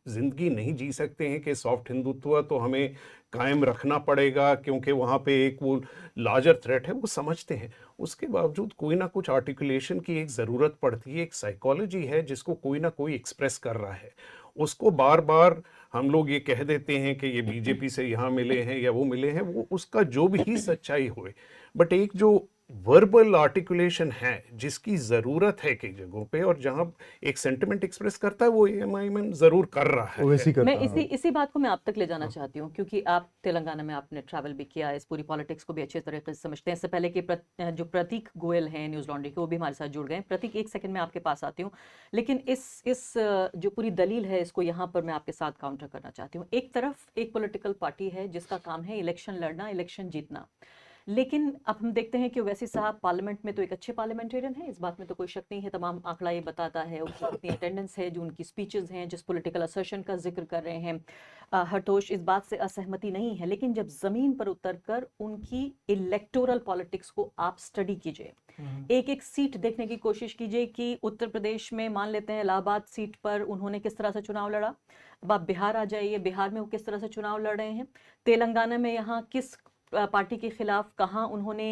जिंदगी नहीं जी सकते हैं कि सॉफ्ट हिंदुत्व तो हमें कायम रखना पड़ेगा क्योंकि वहाँ पे एक वो लार्जर थ्रेट है, वो समझते हैं। उसके बावजूद कोई ना कुछ आर्टिकुलेशन की एक ज़रूरत पड़ती है, एक साइकोलॉजी है जिसको कोई ना कोई एक्सप्रेस कर रहा है। उसको बार बार हम लोग ये कह देते हैं कि ये बीजेपी से यहाँ मिले हैं या वो मिले हैं, वो उसका जो भी सच्चाई होए, बट एक जो वर्बल आर्टिकुलेशन है जिसकी ज़रूरत है कई जगहों पे और जहां एक सेंटिमेंट एक्सप्रेस करता है वो एमआईएम ज़रूर कर रहा है। मैं इसी बात को मैं आप तक ले जाना चाहती हूँ, क्योंकि आप तेलंगाना में आपने ट्रैवल भी किया, इस पूरी पॉलिटिक्स को भी अच्छे तरीके से समझते हैं। इससे पहले कि जो प्रतीक गोयल हैं न्यूज़ लॉन्ड्री के, वो भी हमारे साथ जुड़ गए। प्रतीक, एक सेकंड में आपके पास आती हूँ, लेकिन इस जो पूरी दलील है इसको यहाँ पर मैं आपके साथ काउंटर करना चाहती हूँ। एक तरफ एक पॉलिटिकल पार्टी है जिसका काम है इलेक्शन लड़ना, इलेक्शन जीतना, लेकिन अब हम देखते हैं कि ओवैसी साहब पार्लियामेंट में तो एक अच्छे पार्लियामेंटेरियन है, इस बात में तो कोई शक नहीं है। तमाम आंकड़ा ये बताता है, उनकी कितनी अटेंडेंस है, जो उनकी स्पीचेस हैं, जिस पॉलिटिकल असर्शन का जिक्र कर रहे हैं हटोश, इस बात से असहमति नहीं है। लेकिन जब जमीन पर उतरकर उनकी इलेक्टोरल पॉलिटिक्स को आप स्टडी कीजिए, एक एक सीट देखने की कोशिश कीजिए कि उत्तर प्रदेश में मान लेते हैं इलाहाबाद सीट पर उन्होंने किस तरह से चुनाव लड़ा। अब आप बिहार आ जाइए, बिहार में वो किस तरह से चुनाव लड़ रहे हैं। तेलंगाना में यहाँ किस पार्टी के खिलाफ कहाँ उन्होंने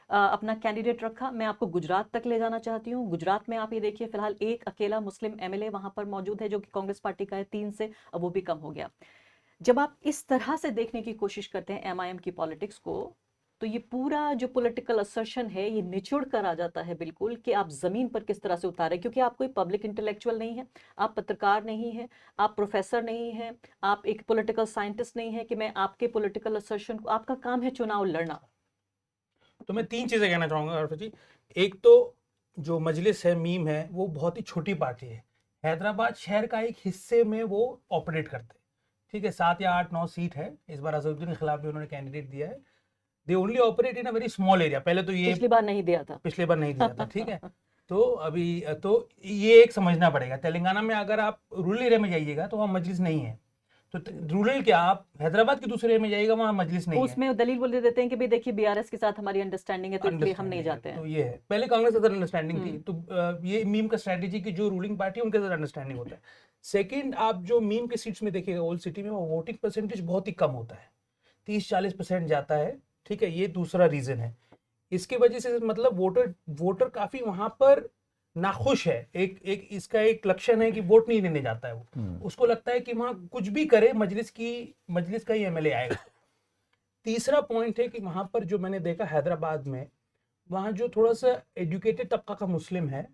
अपना कैंडिडेट रखा। मैं आपको गुजरात तक ले जाना चाहती हूँ। गुजरात में आप ये देखिए, फिलहाल एक अकेला मुस्लिम एमएलए वहां पर मौजूद है जो कि कांग्रेस पार्टी का है, 3 से अब वो भी कम हो गया। जब आप इस तरह से देखने की कोशिश करते हैं एमआईएम की पॉलिटिक्स को, तो ये पूरा जो पॉलिटिकल असर्शन है ये निचोड़ कर आ जाता है बिल्कुल कि आप जमीन पर किस तरह से उतारें, क्योंकि आप कोई पब्लिक इंटेलेक्चुअल नहीं है, आप पत्रकार नहीं है, आप प्रोफेसर नहीं है, आप एक पॉलिटिकल साइंटिस्ट नहीं है कि मैं आपके पॉलिटिकल असर्शन को, आपका काम है चुनाव लड़ना। तो मैं 3 चीजें कहना चाहूंगा अर्फा जी एक तो जो मजलिस है, मीम है, वो बहुत ही छोटी पार्टी है, हैदराबाद शहर का एक हिस्से में वो ऑपरेट करते हैं, ठीक है, 7 या 8-9 सीट है, इस बार अजहरुद्दीन के खिलाफ भी उन्होंने कैंडिडेट दिया है, they only operate in a very small area, पहले तो ये पिछली बार नहीं दिया था, ठीक है, तो अभी तो ये एक समझना पड़ेगा, तेलंगाना में अगर आप रूरल एरिया में जाइएगा तो वहाँ मजलिस नहीं है, तो रूरल क्या आप हैदराबाद के दूसरे एरिया में जाइएगा वहाँ मजलिस नहीं है, उसमें दलील बोल देते हैं कि भाई देखिए बीआरएस के साथ हमारी अंडरस्टैंडिंग है तो इसलिए हम नहीं जाते हैं। तो ये है, पहले कांग्रेस के साथ अंडरस्टैंडिंग थी, तो ये मीम का स्ट्रेटेजी की जो रूलिंग पार्टी है उनके साथ अंडरस्टैंडिंग होता है। सेकंड, आप जो मीम के सीट्स में देखिएगा ओल्ड सिटी में, वो वोटिंग परसेंटेज बहुत ही कम होता है, 30-40% जाता है, ठीक है, ये दूसरा रीजन है। इसकी वजह से मतलब वोटर काफी वहां पर नाखुश है, एक इसका एक लक्षण है कि वोट नहीं देने जाता है वो, उसको लगता है कि वहां कुछ भी करे मजलिस का ही एमएलए आएगा। तीसरा पॉइंट है कि वहां पर जो मैंने देखा हैदराबाद में, वहां जो थोड़ा सा एजुकेटेड तबका का मुस्लिम है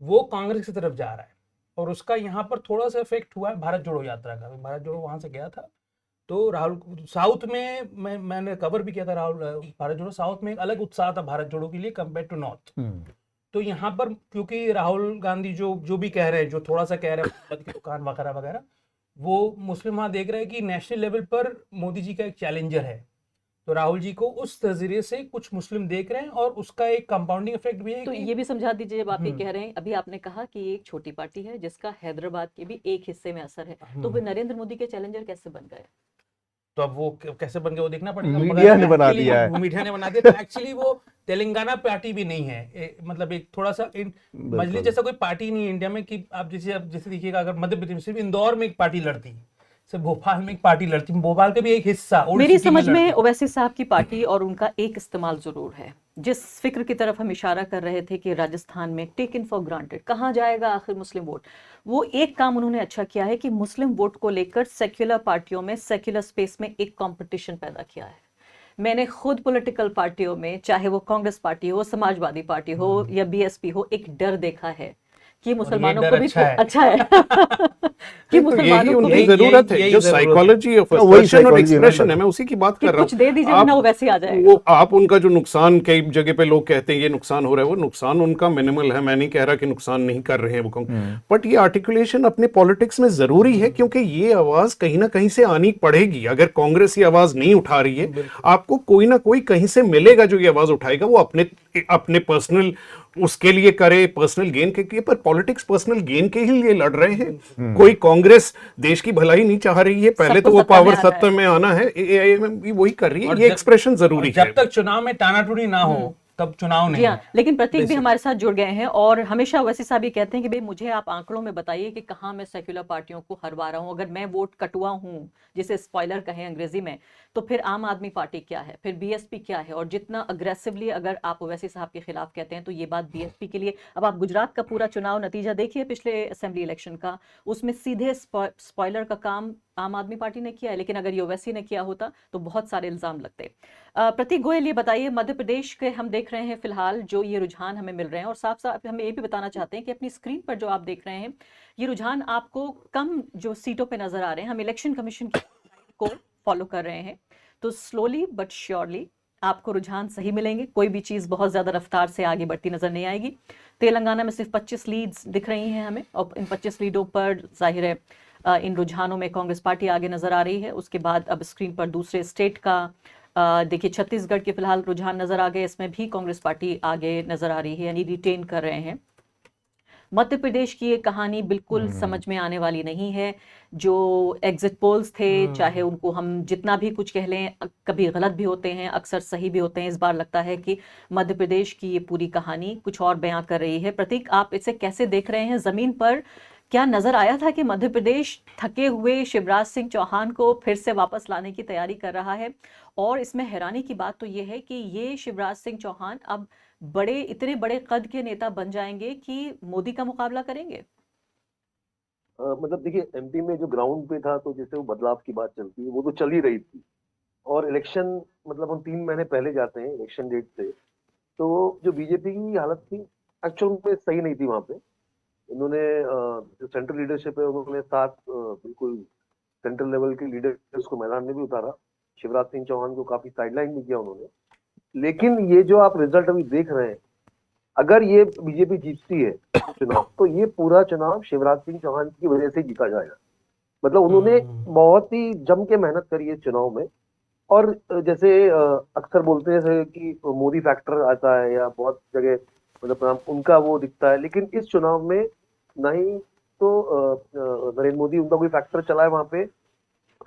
वो कांग्रेस की तरफ जा रहा है, और उसका यहाँ पर थोड़ा सा इफेक्ट हुआ है भारत जोड़ो यात्रा का। भारत जोड़ो वहां से गया था, तो राहुल साउथ में मैंने कवर भी किया था, राहुल भारत जोड़ो साउथ में एक अलग उत्साह था भारत जोड़ो के लिए कंपेयर टू नॉर्थ। तो यहाँ पर क्योंकि राहुल गांधी जो भी कह रहे हैं, जो थोड़ा सा कह रहे हैं की दुकान वगैरह वगैरह, वो मुस्लिम वहाँ देख रहे हैं कि नेशनल लेवल पर मोदी जी का एक चैलेंजर है, तो राहुल जी को उस नजरिए से कुछ मुस्लिम देख रहे हैं, और उसका एक कंपाउंडिंग इफेक्ट भी है। तो ये भी समझा दीजिए, जब आप ये कह रहे हैं, अभी आपने कहा कि ये एक छोटी पार्टी है जिसका हैदराबाद के भी एक हिस्से में असर है, तो वो नरेंद्र मोदी के चैलेंजर कैसे बन गए? तो अब वो कैसे बन गए वो देखना पड़ेगा। मीडिया ने बना दिया है, मीडिया ने बना दिया। तो एक्चुअली वो तेलंगाना पार्टी भी नहीं है, मतलब एक थोड़ा सा मजलिस जैसा कोई पार्टी नहीं है इंडिया में कि आप जैसे देखिएगा, अगर मध्य प्रदेश में सिर्फ इंदौर में एक पार्टी लड़ती, सिर्फ भोपाल में एक पार्टी लड़ती, भोपाल का भी एक हिस्सा मेरी समझ में ओवैसी साहब की पार्टी और उनका एक इस्तेमाल जरूर है, जिस फिक्र की तरफ हम इशारा कर रहे थे कि राजस्थान में टेकन फॉर ग्रांटेड, कहाँ जाएगा आखिर मुस्लिम वोट, वो एक काम उन्होंने अच्छा किया है कि मुस्लिम वोट को लेकर सेक्युलर पार्टियों में, सेक्युलर स्पेस में एक कंपटीशन पैदा किया है। मैंने खुद पॉलिटिकल पार्टियों में, चाहे वो कांग्रेस पार्टी हो, समाजवादी पार्टी हो या बीएसपी हो, एक डर देखा है कि मुसलमानों को भी अच्छा है कि मुसलमानों को भी जरूरत है, जो साइकोलॉजी ऑफ असर्शन और एक्सप्रेशन है, मैं उसी की बात कर रहा हूँ। कुछ दे दीजिए ना, वो वैसे आ जाएगा। वो आप उनका जो नुकसान, कई जगह पे लोग कहते हैं ये नुकसान हो रहा है, वो नुकसान उनका मिनिमल है, मैं नहीं कह रहा कि नुकसान नहीं कर रहे हैं वो, बट ये आर्टिकुलेशन अपने पॉलिटिक्स में जरूरी है, क्योंकि ये आवाज कहीं ना कहीं से आनी पड़ेगी। अगर कांग्रेस ये आवाज नहीं उठा रही है, आपको कोई ना कोई कहीं से मिलेगा जो ये आवाज उठाएगा, वो अपने पर्सनल उसके लिए करे, पर्सनल गेन के लिए, पर पॉलिटिक्स पर्सनल गेन के ही लिए लड़ रहे हैं। कोई कांग्रेस देश की भलाई नहीं चाह रही है, पहले तो वो पावर सत्ता में आना है, एआईएम भी वही कर रही है, ये एक्सप्रेशन जरूरी है। जब तक चुनाव में टानाटूनी ना हो तब चुनाव नहीं है। लेकिन प्रतीक भी हमारे साथ जुड़ गए हैं, और हमेशा ओवैसी साहब ये कहते हैं कि भाई मुझे आप आंकड़ों में बताइए कि कहाँ मैं सेक्युलर पार्टियों को हरवा रहा हूँ, अगर मैं वोट कटुआ हूँ, जिसे स्पॉइलर कहें अंग्रेजी में, तो फिर आम आदमी पार्टी क्या है, फिर बीएसपी क्या है, और जितना अग्रेसिवली अगर आप ओवैसी साहब के खिलाफ कहते हैं तो ये बात बीएसपी के लिए। अब आप गुजरात का पूरा चुनाव नतीजा देखिए पिछले असेंबली इलेक्शन का, उसमें सीधे स्पॉइलर का काम आम आदमी पार्टी ने किया है, लेकिन अगर ये ओवैसी ने किया होता तो बहुत सारे इल्जाम लगते। प्रतीक गोयल, ये बताइए, मध्य प्रदेश के हम देख रहे हैं फिलहाल जो ये रुझान हमें मिल रहे हैं, और साफ साफ हम ये भी बताना चाहते हैं कि अपनी स्क्रीन पर जो आप देख रहे हैं ये रुझान आपको कम जो सीटों पे नजर आ रहे हैं, हम इलेक्शन कमीशन को फॉलो कर रहे हैं, तो स्लोली बट श्योरली आपको रुझान सही मिलेंगे, कोई भी चीज़ बहुत ज़्यादा रफ्तार से आगे बढ़ती नजर नहीं आएगी। तेलंगाना में सिर्फ 25 लीड्स दिख रही हैं हमें, और इन 25 लीडों पर जाहिर है इन रुझानों में कांग्रेस पार्टी आगे नजर आ रही है। उसके बाद अब स्क्रीन पर दूसरे स्टेट का देखिए, छत्तीसगढ़ के फिलहाल रुझान नजर आ गए, इसमें भी कांग्रेस पार्टी आगे नजर आ रही है, यानी रिटेन कर रहे हैं। मध्य प्रदेश की ये कहानी बिल्कुल समझ में आने वाली नहीं है। जो एग्जिट पोल्स थे, चाहे उनको हम जितना भी कुछ कह लें, कभी गलत भी होते हैं, अक्सर सही भी होते हैं। इस बार लगता है कि मध्य प्रदेश की ये पूरी कहानी कुछ और बयां कर रही है। प्रतीक, आप इसे कैसे देख रहे हैं? जमीन पर क्या नजर आया था कि मध्य प्रदेश थके हुए शिवराज सिंह चौहान को फिर से वापस लाने की तैयारी कर रहा है? और इसमें हैरानी की बात तो ये है कि ये शिवराज सिंह चौहान अब इतने बड़े कद के नेता बन जाएंगे कि मोदी का मुकाबला करेंगे। मतलब देखिए, एमपी में जो ग्राउंड पे था, तो जैसे वो बदलाव की बात चलती है, वो तो चल ही रही थी, और इलेक्शन मतलब हम 3 महीने पहले जाते हैं इलेक्शन डेट से, तो जो बीजेपी की हालत थी एक्चुअल में सही नहीं थी। वहां पे उन्होंने जो सेंट्रल लीडरशिप है, उन्होंने 7 बिल्कुल सेंट्रल लेवल के लीडर्स को मैदान में भी उतारा, शिवराज सिंह चौहान को काफी साइडलाइन भी किया उन्होंने। लेकिन ये जो आप रिजल्ट अभी देख रहे हैं, अगर ये बीजेपी जीतती है चुनाव तो ये पूरा चुनाव शिवराज सिंह चौहान की वजह से जीता जाएगा। मतलब उन्होंने बहुत ही जम के मेहनत करी है इस चुनाव में। और जैसे अक्सर बोलते हैं कि मोदी फैक्टर आता है या बहुत जगह मतलब उनका वो दिखता है, लेकिन इस चुनाव में नहीं तो नरेंद्र मोदी उनका कोई फैक्टर चला है वहां पे,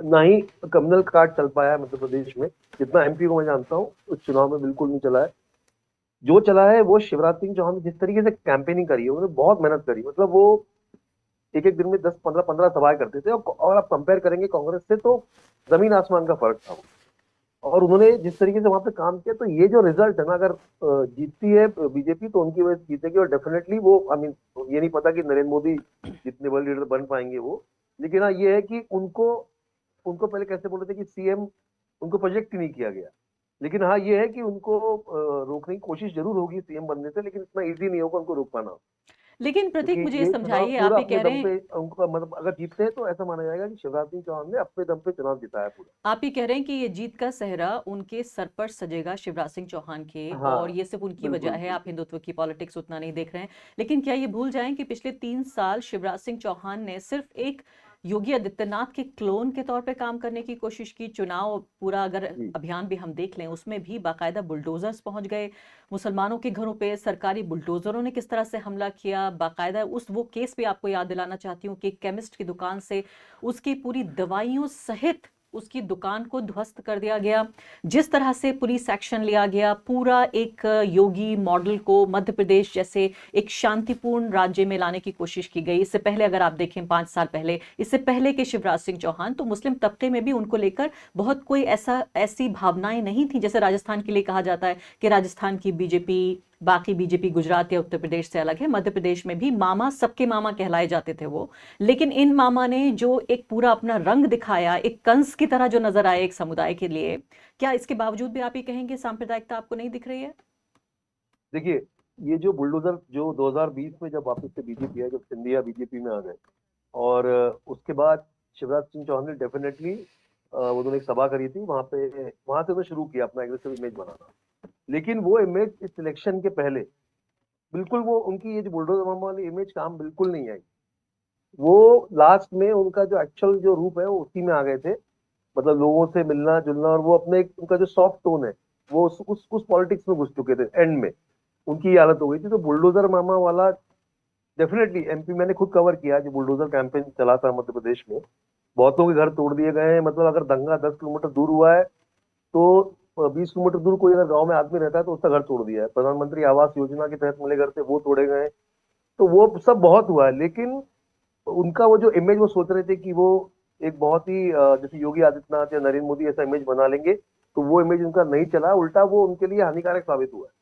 ना ही कम्युनल कार्ड चल पाया है मध्य प्रदेश में। जितना एमपी को मैं जानता हूँ उस चुनाव में बिल्कुल नहीं चला है। जो चला है वो शिवराज सिंह चौहान ने जिस तरीके से कैंपेनिंग करी है, उन्होंने बहुत मेहनत करी। मतलब वो एक एक दिन में 10-15 सभाएं करते थे, और आप कंपेयर करेंगे कांग्रेस से तो जमीन आसमान का फर्क था। और उन्होंने जिस तरीके से वहां पे काम किया, तो ये जो रिजल्ट है ना, अगर जीतती है बीजेपी तो उनकी वजह से जीतेगी। और डेफिनेटली वो आई मीन ये नहीं पता कि नरेंद्र मोदी जितने बड़े लीडर बन पाएंगे वो, लेकिन हाँ ये है कि उनको पहले कैसे बोल रहे थे कि सीएम उनको प्रोजेक्ट ही नहीं किया गया। लेकिन हाँ ये है कि उनको रोकने की कोशिश जरूर होगी सीएम बनने से, लेकिन इतना इजी नहीं होगा उनको रोक पाना। लेकिन प्रतीक मुझे ये ये समझाइए, पूरा आप ये अपने कह दम रहे हैं, पे उनको मतलब अगर जीतते हैं तो ऐसा माना जाएगा कि शिवराज सिंह चौहान ने अपने दम पे चुनाव जिताया पूरा। आप ये कह रहे हैं कि ये जीत का सेहरा उनके सर पर सजेगा, शिवराज सिंह चौहान के, हाँ और ये सिर्फ उनकी वजह बिल्कुल है, आप बिल्कुल। हिंदुत्व की पॉलिटिक्स उतना नहीं देख रहे हैं। लेकिन क्या ये भूल जाएं कि पिछले 3 साल शिवराज सिंह चौहान ने सिर्फ एक योगी आदित्यनाथ के क्लोन के तौर पे काम करने की कोशिश की। चुनाव पूरा अगर अभियान भी हम देख लें, उसमें भी बाकायदा बुलडोजर्स पहुंच गए मुसलमानों के घरों पे, सरकारी बुलडोजरों ने किस तरह से हमला किया। बाकायदा वो केस भी आपको याद दिलाना चाहती हूँ कि केमिस्ट की दुकान से उसकी पूरी दवाइयों सहित उसकी दुकान को ध्वस्त कर दिया गया। जिस तरह से पुलिस एक्शन लिया गया, पूरा एक योगी मॉडल को मध्य प्रदेश जैसे एक शांतिपूर्ण राज्य में लाने की कोशिश की गई। इससे पहले अगर आप देखें 5 साल पहले, इससे पहले के शिवराज सिंह चौहान, तो मुस्लिम तबके में भी उनको लेकर बहुत कोई ऐसी भावनाएं नहीं थी। जैसे राजस्थान के लिए कहा जाता है कि राजस्थान की बीजेपी बाकी बीजेपी गुजरात या उत्तर प्रदेश से अलग है, मध्य प्रदेश में भी मामा सबके मामा कहलाए जाते थे वो। लेकिन इन मामा ने जो एक पूरा अपना रंग दिखाया, एक कंस की तरह जो नजर आया एक समुदाय के लिए, क्या इसके बावजूद भी आप ये कहेंगे सांप्रदायिकता आपको नहीं दिख रही है? देखिए, ये जो बुलडोजर जो 2020 में जब वापस से बीजेपी है, जब सिंधिया बीजेपी में आ गए, और उसके बाद शिवराज सिंह चौहान ने डेफिनेटली उन्होंने एक सभा करी थी वहां पे, वहां से उन्होंने शुरू किया अपना एग्रेसिव इमेज बनाना। लेकिन वो इमेज इस इलेक्शन के पहले बिल्कुल वो उनकी ये जो बुलडोजर मामा वाली इमेज काम बिल्कुल नहीं आई। वो लास्ट में उनका जो एक्चुअल जो रूप है वो उसी में आ गए थे। मतलब लोगों से मिलना जुलना, और वो अपने उनका जो सॉफ्ट टोन है वो उस पॉलिटिक्स में घुस चुके थे। एंड में उनकी ये हालत हो गई थी। तो बुलडोजर मामा वाला डेफिनेटली एमपी मैंने खुद कवर किया, जो बुलडोजर कैंपेन चला था मध्य प्रदेश में, बहुतों के घर तोड़ दिए गए हैं। मतलब अगर दंगा 10 किलोमीटर दूर हुआ है तो 20 किलोमीटर दूर कोई अगर गांव में आदमी रहता है तो उसका घर तोड़ दिया है। प्रधानमंत्री आवास योजना के तहत मिले घर थे वो तोड़े गए। तो वो सब बहुत हुआ है। लेकिन उनका वो जो इमेज वो सोच रहे थे कि वो एक बहुत ही जैसे योगी आदित्यनाथ या नरेंद्र मोदी ऐसा इमेज बना लेंगे, तो वो इमेज उनका नहीं चला, उल्टा वो उनके लिए हानिकारक साबित हुआ है।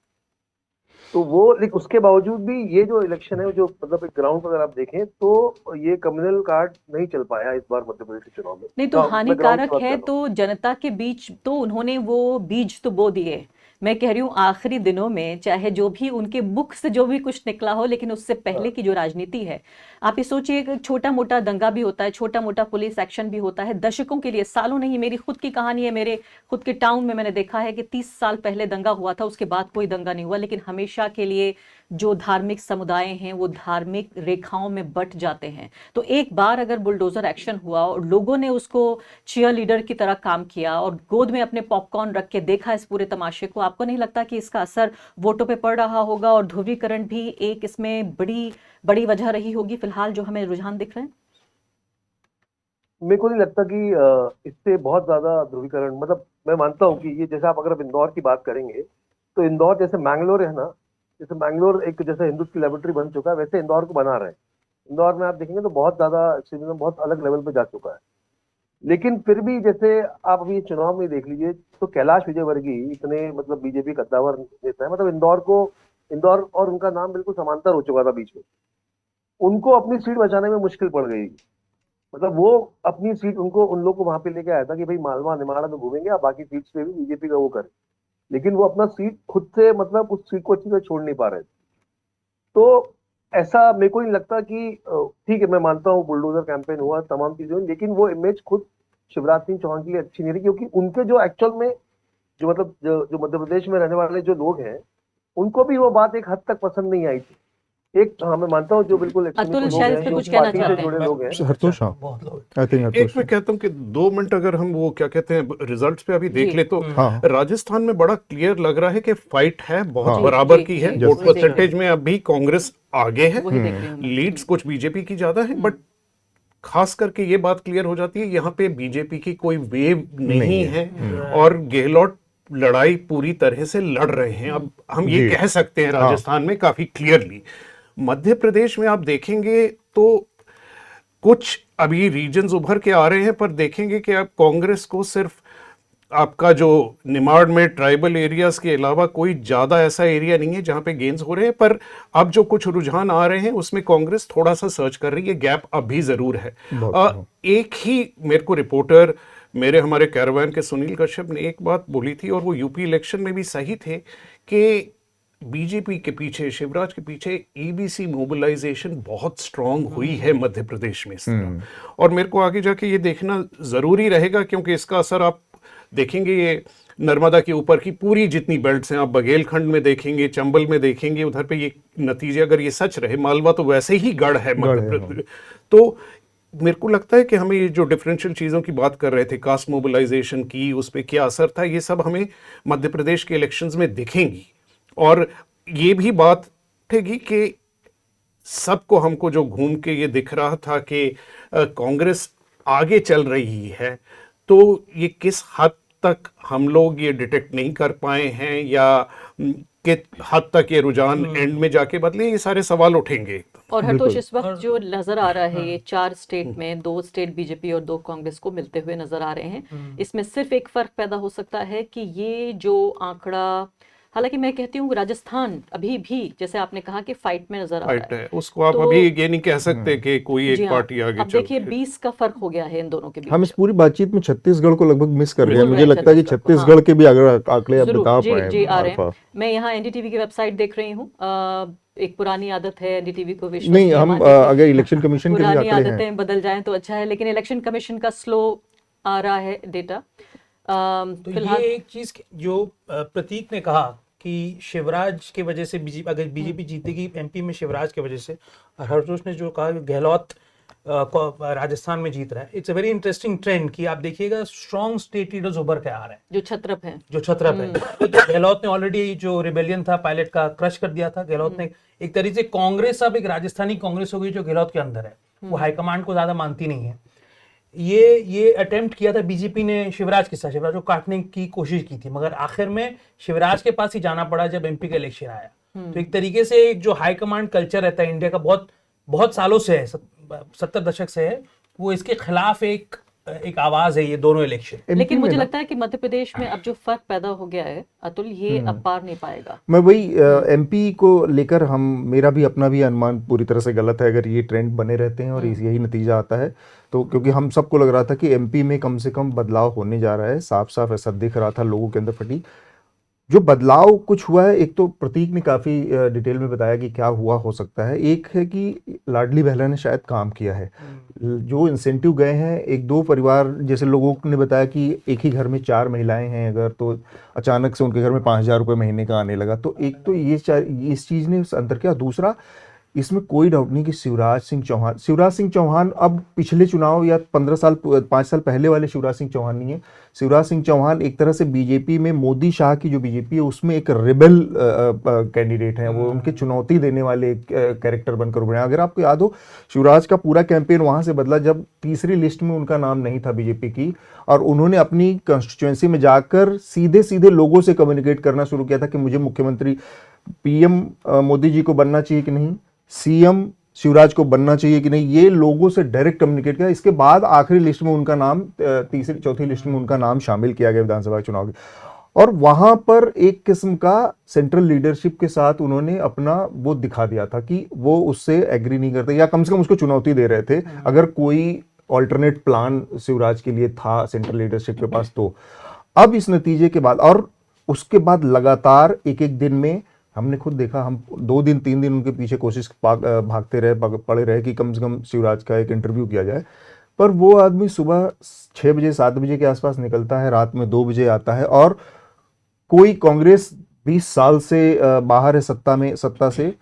तो वो लेकिन उसके बावजूद भी ये जो इलेक्शन है जो मतलब एक ग्राउंड पर अगर आप देखें तो ये कम्युनल कार्ड नहीं चल पाया इस बार मध्य प्रदेश के चुनाव में। नहीं तो हानिकारक है तो जनता के बीच तो उन्होंने वो बीज तो बो दिए। मैं कह रही हूँ आखिरी दिनों में चाहे जो भी उनके मुख से जो भी कुछ निकला हो, लेकिन उससे पहले की जो राजनीति है, आप ये सोचिए, छोटा मोटा दंगा भी होता है, छोटा मोटा पुलिस एक्शन भी होता है दशकों के लिए, सालों नहीं। मेरी खुद की कहानी है, मेरे खुद के टाउन में मैंने देखा है कि 30 साल पहले दंगा हुआ था, उसके बाद कोई दंगा नहीं हुआ, लेकिन हमेशा के लिए जो धार्मिक समुदाय हैं वो धार्मिक रेखाओं में बट जाते हैं। तो एक बार अगर बुलडोजर एक्शन हुआ और लोगों ने उसको चीयर लीडर की तरह काम किया और गोद में अपने पॉपकॉर्न रख के देखा इस पूरे तमाशे को, आपको नहीं लगता कि इसका असर वोटों पे पड़ रहा होगा और ध्रुवीकरण भी एक इसमें बड़ी वजह रही होगी फिलहाल जो हमें रुझान दिख रहे हैं? मेरे को नहीं लगता कि इससे बहुत ज्यादा ध्रुवीकरण, मतलब मैं मानता हूँ कि ये जैसे आप अगर इंदौर की बात करेंगे तो इंदौर जैसे मैंगलोर है ना, जैसे मैंगलोर एक जैसे हिंदुत्व की लेबोरेटरी बन चुका है, वैसे इंदौर को बना रहे हैं। इंदौर में आप देखेंगे तो बहुत ज्यादा एक्सट्रीमिज्म बहुत अलग लेवल पे जा चुका है। लेकिन फिर भी जैसे आप अभी चुनाव में देख लीजिए तो कैलाश विजयवर्गीय इतने मतलब बीजेपी कद्दावर नेता है, मतलब इंदौर और उनका नाम बिल्कुल समांतर हो चुका था बीच में। उनको अपनी सीट बचाने में मुश्किल पड़ गई। मतलब वो अपनी सीट उन लोग को वहां पे लेके आया था कि भाई मालवा निमाड़ा में घूमेंगे, आप बाकी सीट्स पे भी बीजेपी का वो करें। लेकिन वो अपना सीट खुद से मतलब उस सीट को अच्छी तरह छोड़ नहीं पा रहे थे। तो ऐसा मेरे को नहीं लगता कि ठीक है, मैं मानता हूँ बुलडोजर कैंपेन हुआ, तमाम चीजें हुई, लेकिन वो इमेज खुद शिवराज सिंह चौहान के लिए अच्छी नहीं रही। क्योंकि उनके जो एक्चुअल में जो मतलब जो मध्य प्रदेश में रहने वाले जो लोग हैं उनको भी वो बात एक हद तक पसंद नहीं आई थी। एक हाँ मैं मानता हूँ जो बिल्कुल अतुल लोग शायद इस हैं पे जो कुछ कहना पार्टी से चाहते जुड़े हैं। लोग हैं। हरतोष, हाँ, आई थिंक एक हरतोष। मैं कहता हूँ कि 2 मिनट अगर हम वो क्या कहते हैं रिजल्ट्स पे अभी देख जी। ले तो हाँ। राजस्थान में बड़ा क्लियर लग रहा है कि फाइट है, बहुत हाँ। बराबर जी, की जी, है। जी, वोट वही देख रहे परसेंटेज में अभी कांग्रेस आगे है, वही देख रही हूँ मैं। लीड्स कुछ बीजेपी की ज्यादा है, बट खास करके ये बात क्लियर हो जाती है यहाँ पे बीजेपी की कोई वेव नहीं है और गहलोत लड़ाई पूरी तरह से लड़ रहे हैं। अब हम ये जी। कह सकते हैं हाँ। राजस्थान में काफी क्लियरली। मध्य प्रदेश में आप देखेंगे तो कुछ अभी रीजन्स उभर के आ रहे हैं, पर देखेंगे कि आप कांग्रेस को सिर्फ आपका जो निमाड़ में ट्राइबल एरियाज के अलावा कोई ज्यादा ऐसा एरिया नहीं है जहां पे गेन्स हो रहे हैं। पर अब जो कुछ रुझान आ रहे हैं उसमें कांग्रेस थोड़ा सा सर्च कर रही है, गैप अब भी जरूर है। एक ही मेरे को रिपोर्टर हमारे कैरावान के सुनील कश्यप ने एक बात बोली थी, और वो यूपी इलेक्शन में भी सही थे, कि बीजेपी के पीछे, शिवराज के पीछे ईबीसी मोबिलाइजेशन बहुत स्ट्रांग हुई है मध्य प्रदेश में इस तरह। और मेरे को आगे जाके ये देखना जरूरी रहेगा, क्योंकि इसका असर आप देखेंगे ये नर्मदा के ऊपर की पूरी जितनी बेल्ट्स हैं, आप बघेलखंड में देखेंगे, चंबल में देखेंगे, उधर पे ये नतीजे अगर ये सच रहे, मालवा तो वैसे ही गढ़ है मध्य प्रदेश। तो मेरे को लगता है कि हमें ये जो डिफरेंशियल चीज़ों की बात कर रहे थे, कास्ट मोबिलाइजेशन की, उस पर क्या असर था, ये सब हमें मध्य प्रदेश के इलेक्शंस में दिखेंगी। और ये भी बात उठेगी कि सबको, हमको जो घूम के ये दिख रहा था कि कांग्रेस आगे चल रही है, तो ये किस हद तक हम लोग ये डिटेक्ट नहीं कर पाए हैं, या कि हद तक ये रुझान एंड में जाके बदले, ये सारे सवाल उठेंगे। और हरतोष, इस वक्त जो नजर आ रहा है, ये 4 स्टेट में 2 स्टेट बीजेपी और 2 कांग्रेस को मिलते हुए नजर आ रहे हैं। इसमें सिर्फ एक फर्क पैदा हो सकता है कि ये जो आंकड़ा, हालांकि मैं कहती हूँ राजस्थान अभी भी, जैसे आपने कहा कि फाइट में नजर आ रहा है, उसको आप अभी ये नहीं कह सकते कि कोई एक पार्टी आगे अब देखिए 20 का फर्क हो गया है इन दोनों के बीच। हम इस पूरी बातचीत में छत्तीसगढ़ को लगभग मिस कर रहे हैं। मुझे लगता है कि छत्तीसगढ़ के भी अगर आंकड़े आप बता पाए। जी आ रहे हैं। मैं यहाँ एनडीटीवी की वेबसाइट देख रही हूँ। एक पुरानी आदत है एनडीटीवी को विश्वास नहीं, हम अगर इलेक्शन कमीशन के पुरानी आदतें बदल जाएं तो अच्छा है, लेकिन इलेक्शन कमीशन का स्लो आ रहा है डेटा। तो ये एक चीज जो प्रतीक ने कहा कि शिवराज की वजह से बीजेपी, अगर बीजेपी जीतेगी एमपी में शिवराज की वजह से, और हरतोष ने जो कहा गहलोत राजस्थान में जीत रहा है, it's a very interesting trend कि आप देखिएगा स्ट्रॉन्ग स्टेट लीडर्स उभर के आ रहे हैं, जो छत्रप हैं, तो गहलोत ने ऑलरेडी जो रिबेलियन था पायलट का क्रश कर दिया था। गहलोत ने एक तरीके से कांग्रेस, अब एक राजस्थानी कांग्रेस हो गई जो गहलोत के अंदर है, वो हाईकमांड को ज्यादा मानती नहीं है। ये अटेम्प्ट किया था बीजेपी ने शिवराज के साथ, शिवराज को काटने की कोशिश की थी, मगर आखिर में शिवराज के पास ही जाना पड़ा जब एमपी का इलेक्शन आया। तो एक तरीके से एक जो हाई कमांड कल्चर रहता है इंडिया का, बहुत सालों से है, 70 दशक से है, वो इसके खिलाफ एक आवाज है ये दोनों इलेक्शन। लेकिन मुझे लगता है कि मध्य प्रदेश में अब जो फर्क पैदा हो गया है अतुल, ये अब पार नहीं पाएगा। मैं वही एमपी को लेकर मेरा भी अपना भी अनुमान पूरी तरह से गलत है। अगर ये ट्रेंड बने रहते हैं और यही नतीजा आता है तो, क्योंकि हम सबको लग रहा था कि एमपी में कम से कम बदलाव होने जा रहा है, साफ साफ ऐसा दिख रहा था लोगों के अंदर फटी। जो बदलाव कुछ हुआ है, एक तो प्रतीक ने काफ़ी डिटेल में बताया कि क्या हुआ हो सकता है। एक है कि लाडली बहला ने शायद काम किया है, जो इंसेंटिव गए हैं, 1-2 परिवार जैसे लोगों ने बताया कि एक ही घर में 4 महिलाएं हैं अगर, तो अचानक से उनके घर में 5,000 रुपये महीने का आने लगा। तो एक तो ये इस चीज़ ने अंतर किया। दूसरा, इसमें कोई डाउट नहीं कि शिवराज सिंह चौहान अब पिछले चुनाव या 5 साल पहले वाले शिवराज सिंह चौहान नहीं है। शिवराज सिंह चौहान एक तरह से बीजेपी में, मोदी शाह की जो बीजेपी है उसमें एक रिबेल कैंडिडेट हैं, वो उनके चुनौती देने वाले कैरेक्टर बनकर उभरे। अगर आपको याद हो, शिवराज का पूरा कैंपेन वहां से बदला जब तीसरी लिस्ट में उनका नाम नहीं था बीजेपी की, और उन्होंने अपनी कंस्टिट्यूएंसी में जाकर सीधे सीधे लोगों से कम्युनिकेट करना शुरू किया था कि मुझे मुख्यमंत्री, पीएम मोदी जी को बनना चाहिए कि नहीं, सीएम शिवराज को बनना चाहिए कि नहीं, ये लोगों से डायरेक्ट कम्युनिकेट किया। इसके बाद आखिरी लिस्ट में उनका नाम, तीसरी चौथी लिस्ट में उनका नाम शामिल किया गया विधानसभा चुनाव के, और वहां पर एक किस्म का सेंट्रल लीडरशिप के साथ उन्होंने अपना वो दिखा दिया था कि वो उससे एग्री नहीं करते, या कम से कम उसको चुनौती दे रहे थे। अगर कोई ऑल्टरनेट प्लान शिवराज के लिए था सेंट्रल लीडरशिप के पास, तो अब इस नतीजे के बाद और उसके बाद लगातार एक दिन में हमने खुद देखा, हम 2 दिन 3 दिन उनके पीछे कोशिश भागते रहे, पड़े रहे कि कम से कम शिवराज का एक इंटरव्यू किया जाए, पर वो आदमी सुबह 6 बजे 7 बजे के आसपास निकलता है, रात में 2 बजे आता है, और कोई कांग्रेस 20 साल से बाहर है सत्ता से,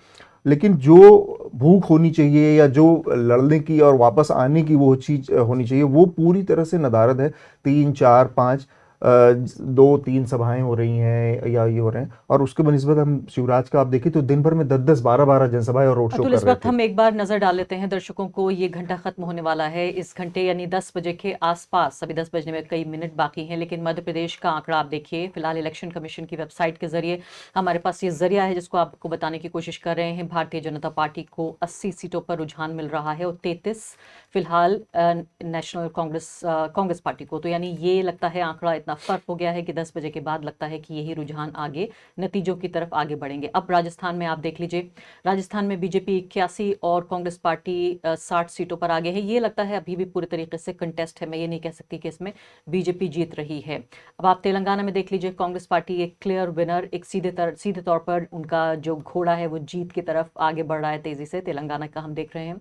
लेकिन जो भूख होनी चाहिए या जो लड़ने की और वापस आने की वो चीज़ होनी चाहिए, वो पूरी तरह से नदारद है। 3, 4, 5 2-3 सभाएं हो रही हैं या ये हो रहे हैं, और उसके बनिस्बत हम शिवराज का आप देखें तो दिन भर में 10-10, 12-12 जनसभाएं और रोड शो अतुल, कर इस रहे वक्त थे। हम एक बार नजर डाल लेते हैं दर्शकों को, ये घंटा खत्म होने वाला है। इस घंटे यानी 10 बजे के आसपास, अभी 10 बजने में कई मिनट बाकी हैं, लेकिन मध्य प्रदेश का आंकड़ा आप देखिए। फिलहाल इलेक्शन कमीशन की वेबसाइट के जरिए हमारे पास ये जरिया है जिसको आपको बताने की कोशिश कर रहे हैं। भारतीय जनता पार्टी को 80 सीटों पर रुझान मिल रहा है और 33 फिलहाल नेशनल कांग्रेस पार्टी को। तो यानी ये लगता है आंकड़ा इतना फर्क हो गया है कि 10 बजे के बाद लगता है कि यही रुझान आगे नतीजों की तरफ आगे बढ़ेंगे। अब राजस्थान में आप देख लीजिए, राजस्थान में बीजेपी 81 और कांग्रेस पार्टी 60 सीटों पर आगे है। ये लगता है अभी भी पूरी तरीके से कंटेस्ट है, मैं ये नहीं कह सकती कि इसमें बीजेपी जीत रही है। अब आप तेलंगाना में देख लीजिए, कांग्रेस पार्टी एक क्लियर विनर, एक सीधे तौर पर उनका जो घोड़ा है वो जीत की तरफ आगे बढ़ रहा है तेजी से, तेलंगाना का हम देख रहे हैं।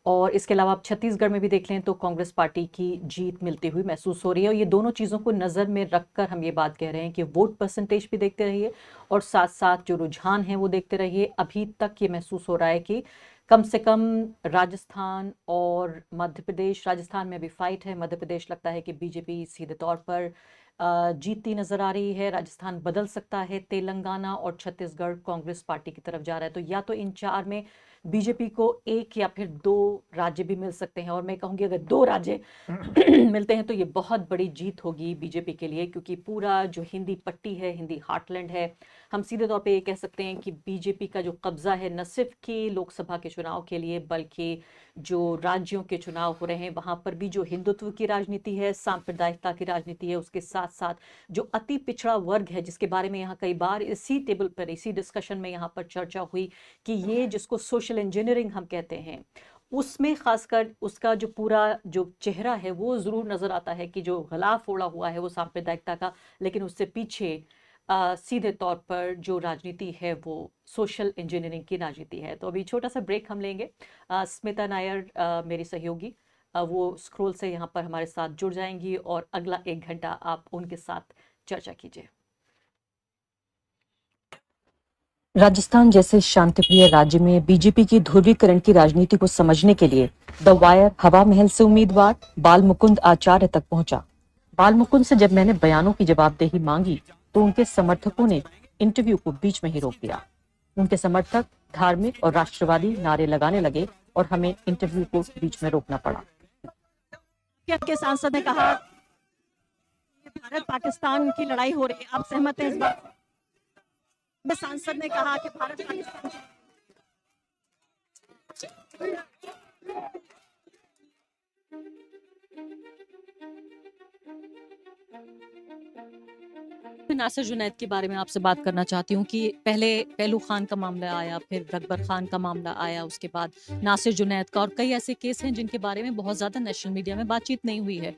और इसके अलावा आप छत्तीसगढ़ में भी देख लें तो कांग्रेस पार्टी की जीत मिलती हुई महसूस हो रही है। और ये दोनों चीज़ों को नज़र में रखकर हम ये बात कह रहे हैं कि वोट परसेंटेज भी देखते रहिए और साथ साथ जो रुझान है वो देखते रहिए। अभी तक ये महसूस हो रहा है कि कम से कम राजस्थान और मध्य प्रदेश, राजस्थान में अभी फाइट है, मध्य प्रदेश लगता है कि बीजेपी सीधे तौर पर जीतती नजर आ रही है। राजस्थान बदल सकता है, तेलंगाना और छत्तीसगढ़ कांग्रेस पार्टी की तरफ जा रहा है। तो या तो इन 4 में बीजेपी को 1 या फिर 2 राज्य भी मिल सकते हैं, और मैं कहूँगी अगर 2 राज्य मिलते हैं तो ये बहुत बड़ी जीत होगी बीजेपी के लिए, क्योंकि पूरा जो हिंदी पट्टी है, हिंदी हार्टलैंड है, हम सीधे तौर पे ये कह सकते हैं कि बीजेपी का जो कब्जा है न सिर्फ कि लोकसभा के चुनाव के लिए बल्कि जो राज्यों के चुनाव हो रहे हैं वहाँ पर भी जो हिंदुत्व की राजनीति है, सांप्रदायिकता की राजनीति है, उसके साथ साथ जो अति पिछड़ा वर्ग है जिसके बारे में यहाँ कई बार इसी टेबल पर, इसी डिस्कशन में यहाँ पर चर्चा हुई कि ये जिसको सोशल इंजीनियरिंग हम कहते हैं, उसमें खासकर उसका जो पूरा जो चेहरा है वो ज़रूर नज़र आता है कि जो गलाफ ओढ़ा हुआ है वो सांप्रदायिकता का, लेकिन उससे पीछे सीधे तौर पर जो राजनीति है वो सोशल इंजीनियरिंग की राजनीति है। तो अभी छोटा सा ब्रेक हम लेंगे। स्मिता नायर मेरी सहयोगी वो स्क्रोल से यहाँ पर हमारे साथ जुड़ जाएंगी और अगला 1 घंटा आप उनके साथ चर्चा कीजिए। राजस्थान जैसे शांतिप्रिय राज्य में बीजेपी की ध्रुवीकरण की राजनीति को समझने के लिए द वायर हवा महल से उम्मीदवार बाल मुकुंद आचार्य तक पहुंचा। बाल मुकुंद से जब मैंने बयानों की जवाबदेही मांगी तो उनके समर्थकों ने इंटरव्यू को बीच में ही रोक दिया। उनके समर्थक धार्मिक और राष्ट्रवादी नारे लगाने लगे और हमें इंटरव्यू को बीच में रोकना पड़ा। के सांसद ने कहा भारत पाकिस्तान की लड़ाई हो रही है, आप सहमत हैं इस बात में? सांसद ने कहा कि भारत पाकिस्तान नासिर जुनैद के बारे में आपसे बात करना चाहती हूँ कि पहले पहलू खान का मामला आया, फिर रकबर खान का मामला आया, उसके बाद नासिर जुनैद का, और कई ऐसे केस हैं जिनके बारे में बहुत ज़्यादा नेशनल मीडिया में बातचीत नहीं हुई है।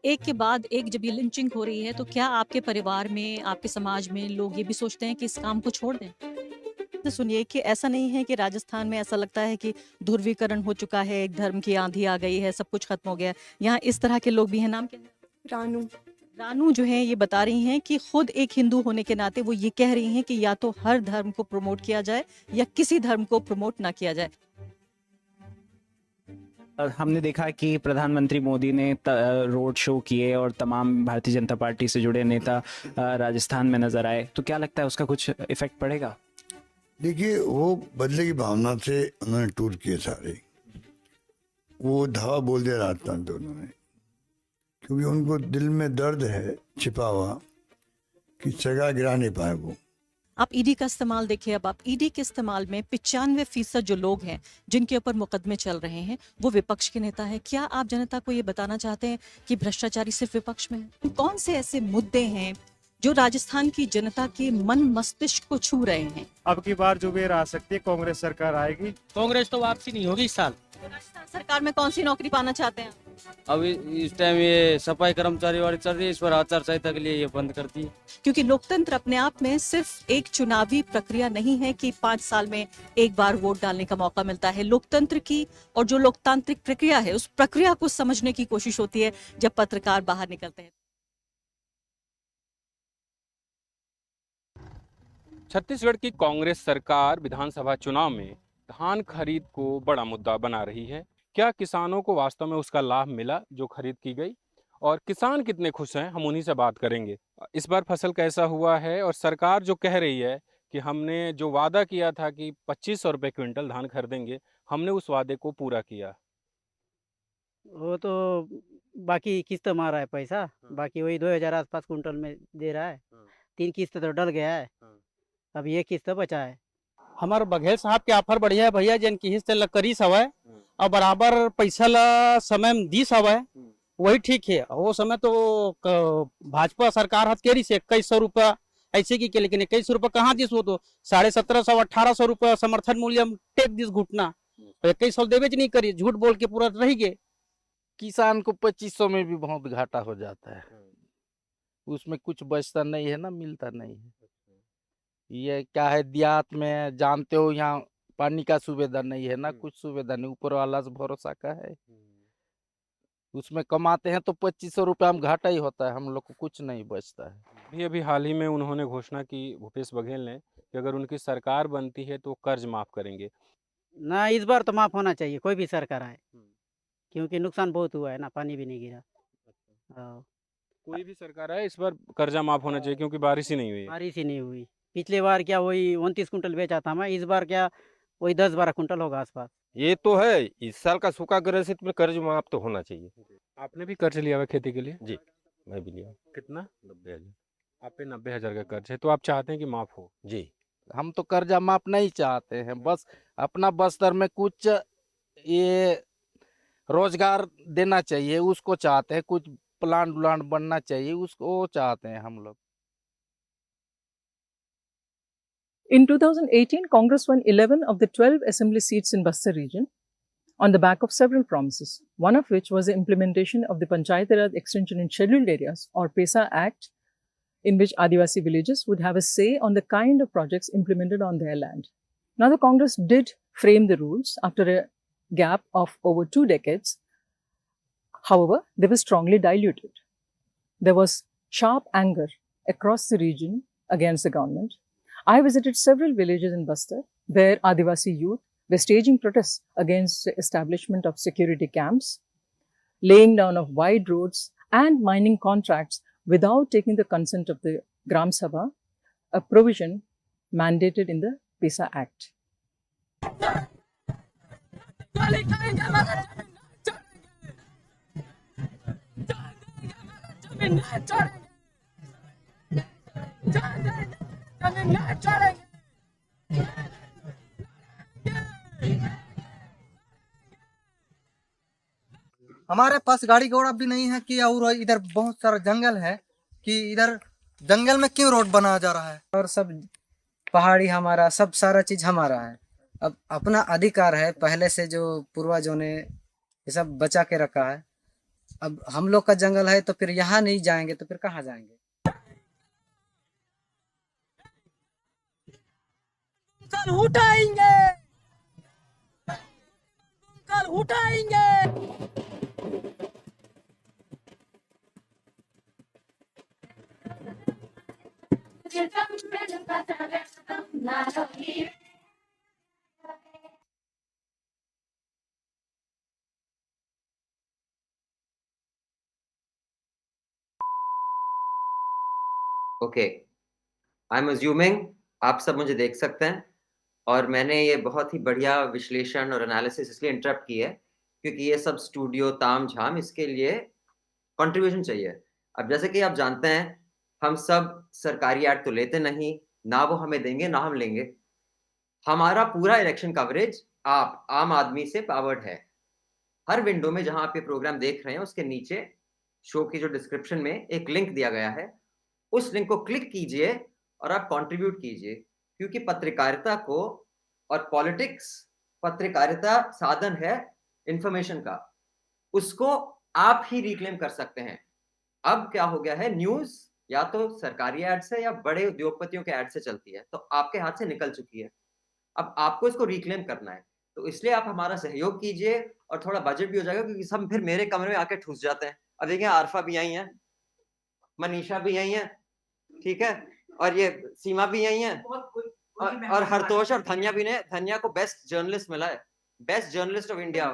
एक के बाद एक जब ये लिंचिंग हो रही है तो क्या आपके परिवार में, आपके समाज में लोग ये भी सोचते हैं कि इस काम को छोड़ दें? तो सुनिए कि ऐसा नहीं है कि राजस्थान में ऐसा लगता है कि ध्रुवीकरण हो चुका है, एक धर्म की आंधी आ गई है, सब कुछ खत्म हो गया। यहाँ इस तरह के लोग भी हैं। नाम क्या है? रानू जो है ये बता रही हैं कि खुद एक हिंदू होने के नाते वो ये कह रही हैं कि या तो हर धर्म को प्रमोट किया जाए या किसी धर्म को प्रमोट ना किया जाए। हमने देखा कि प्रधानमंत्री मोदी ने रोड शो किए और तमाम भारतीय जनता पार्टी से जुड़े नेता राजस्थान में नजर आए, तो क्या लगता है उसका कुछ इफेक्ट पड़ेगा? देखिए, वो बदले की भावना से उन्होंने टूर किए सारे, वो धावा बोल दिया राजस्थान पे उन्होंने, क्योंकि उनको दिल में दर्द है छिपा हुआ कि सगा गिरा नहीं पाए वो। आप ईडी का इस्तेमाल देखिए। अब आप ईडी के इस्तेमाल में 95% जो लोग हैं जिनके ऊपर मुकदमे चल रहे हैं वो विपक्ष के नेता हैं। क्या आप जनता को ये बताना चाहते हैं कि भ्रष्टाचारी सिर्फ विपक्ष में है? कौन से ऐसे मुद्दे हैं जो राजस्थान की जनता के मन मस्तिष्क को छू रहे हैं? अब की बार जो बेर आ सकती है, कांग्रेस सरकार आएगी। कांग्रेस तो वापसी नहीं होगी इस साल। राजस्थान सरकार में कौन सी नौकरी पाना चाहते हैं? अब इस टाइम ये सफाई कर्मचारी वाली चल रही है, इस पर आचार संहिता के लिए ये बंद करती है। क्योंकि लोकतंत्र अपने आप में सिर्फ एक चुनावी प्रक्रिया नहीं है कि 5 साल में एक बार वोट डालने का मौका मिलता है। लोकतंत्र की और जो लोकतांत्रिक प्रक्रिया है उस प्रक्रिया को समझने की कोशिश होती है जब पत्रकार बाहर निकलते हैं। छत्तीसगढ़ की कांग्रेस सरकार विधानसभा चुनाव में धान खरीद को बड़ा मुद्दा बना रही है। क्या किसानों को वास्तव में उसका लाभ मिला जो खरीद की गई, और किसान कितने खुश हैं, हम उन्हीं से बात करेंगे। इस बार फसल कैसा हुआ है, और सरकार जो कह रही है कि हमने जो वादा किया था कि 2500 रुपये क्विंटल धान खरीदेंगे, हमने उस वादे को पूरा किया। वो तो बाकी किस्त मारा है पैसा, बाकी वही 2000 आसपास कुंटल में दे रहा है। 3 किस्त तो डल गया है, अब ये किस्त बचा है। हमार बघेल साहब के ऑफर बढ़िया है भैया, जन की हिस्से करीस हवय और बराबर पैसा ला समय में दीस हवय, वही ठीक है। वो समय तो भाजपा सरकार हथ केरी से 2100 रुपया ऐसे की के, लेकिन 2100 रुपया कहाँ दिस, वो तो 1750 1800 रुपया समर्थन मूल्य टेक दिस घुटना, 2100 देवे नहीं करी, झूठ बोल के पूरा रह गए। किसान को 2500 में भी बहुत घाटा हो जाता है, उसमें कुछ बचता नहीं है ना, मिलता नहीं है। ये क्या है, देहात में जानते हो यहाँ पानी का सुविधा नहीं है ना, कुछ सुविधा नहीं, ऊपर वाला से भरोसा का है। उसमें कमाते हैं तो 2500 रुपया में घाटा ही होता है, हम लोग को कुछ नहीं बचता है। अभी हाल ही में उन्होंने घोषणा की, भूपेश बघेल ने, कि अगर उनकी सरकार बनती है तो कर्ज माफ करेंगे। ना, इस बार तो माफ होना चाहिए, कोई भी सरकार आए, क्योंकि नुकसान बहुत हुआ है ना, पानी भी नहीं गिरा। हाँ, कोई भी सरकार आए, इस बार कर्जा माफ होना चाहिए, क्योंकि बारिश ही नहीं हुई। बारिश ही नहीं हुई। पिछले बार क्या वही 29 कुंटल बेचा था मैं, इस बार क्या वही 10-12 कुंटल होगा आसपास। ये तो है, इस साल का सूखा ग्रसित में कर्ज माफ तो होना चाहिए। आपने भी कर्ज लिया हुआ खेती के लिए? जी, मैं भी लिया। कितना? 90,000। आप पे 90,000 का कर्ज है, तो आप चाहते हैं कि माफ हो? जी, हम तो कर्जा माफ नहीं चाहते हैं, बस अपना बस्तर में कुछ ये रोजगार देना चाहिए, उसको चाहते हैं, कुछ प्लांट व्लांट बनना चाहिए, उसको चाहते हैं हम लोग। In 2018, Congress won 11 of the 12 assembly seats in Bastar region on the back of several promises, one of which was the implementation of the Panchayat Raj Extension in Scheduled Areas, or PESA Act, in which Adivasi villages would have a say on the kind of projects implemented on their land. Now, the Congress did frame the rules after a gap of over 2 decades. However, they were strongly diluted. There was sharp anger across the region against the government. I visited several villages in Bastar where Adivasi youth were staging protests against the establishment of security camps, laying down of wide roads and mining contracts without taking the consent of the Gram Sabha, a provision mandated in the PESA Act. हमारे पास गाड़ी घोड़ा भी नहीं है कि, और इधर बहुत सारा जंगल है कि इधर जंगल में क्यों रोड बनाया जा रहा है, और सब पहाड़ी हमारा, सब सारा चीज हमारा है। अब अपना अधिकार है, पहले से जो पूर्वजों ने ये सब बचा के रखा है। अब हम लोग का जंगल है तो फिर यहाँ नहीं जाएंगे तो फिर कहाँ जाएंगे? कल उठाएंगे, कल उठाएंगे। ओके, आई एम अज्यूमिंग आप सब मुझे देख सकते हैं, और मैंने ये बहुत ही बढ़िया विश्लेषण और एनालिसिस इसलिए इंटरप्ट की है क्योंकि ये सब स्टूडियो ताम झाम, इसके लिए कंट्रीब्यूशन चाहिए। अब जैसे कि आप जानते हैं, हम सब सरकारी ऐड तो लेते नहीं, ना वो हमें देंगे ना हम लेंगे। हमारा पूरा इलेक्शन कवरेज आप आम आदमी से पावर्ड है। हर विंडो में जहां आप ये प्रोग्राम देख रहे हैं, उसके नीचे शो की जो डिस्क्रिप्शन में एक लिंक दिया गया है, उस लिंक को क्लिक कीजिए और आप कंट्रीब्यूट कीजिए, क्योंकि पत्रकारिता को और पॉलिटिक्स, पत्रकारिता साधन है इंफॉर्मेशन का, उसको आप ही रिक्लेम कर सकते हैं। अब क्या हो गया है, न्यूज या तो सरकारी एड से या बड़े उद्योगपतियों के एड से चलती है, तो आपके हाथ से निकल चुकी है। अब आपको इसको रिक्लेम करना है, तो इसलिए आप हमारा सहयोग कीजिए और थोड़ा बजट भी हो जाएगा, क्योंकि सब फिर मेरे कमरे में आके ठूस जाते हैं। अब देखिए, आरफा भी आई है, मनीषा भी आई है, ठीक है, और ये सीमा भी यही है, और हरतोष और धन्या भी ने, धन्या को बेस्ट जर्नलिस्ट मिला है, बेस्ट जर्नलिस्ट ऑफ इंडिया,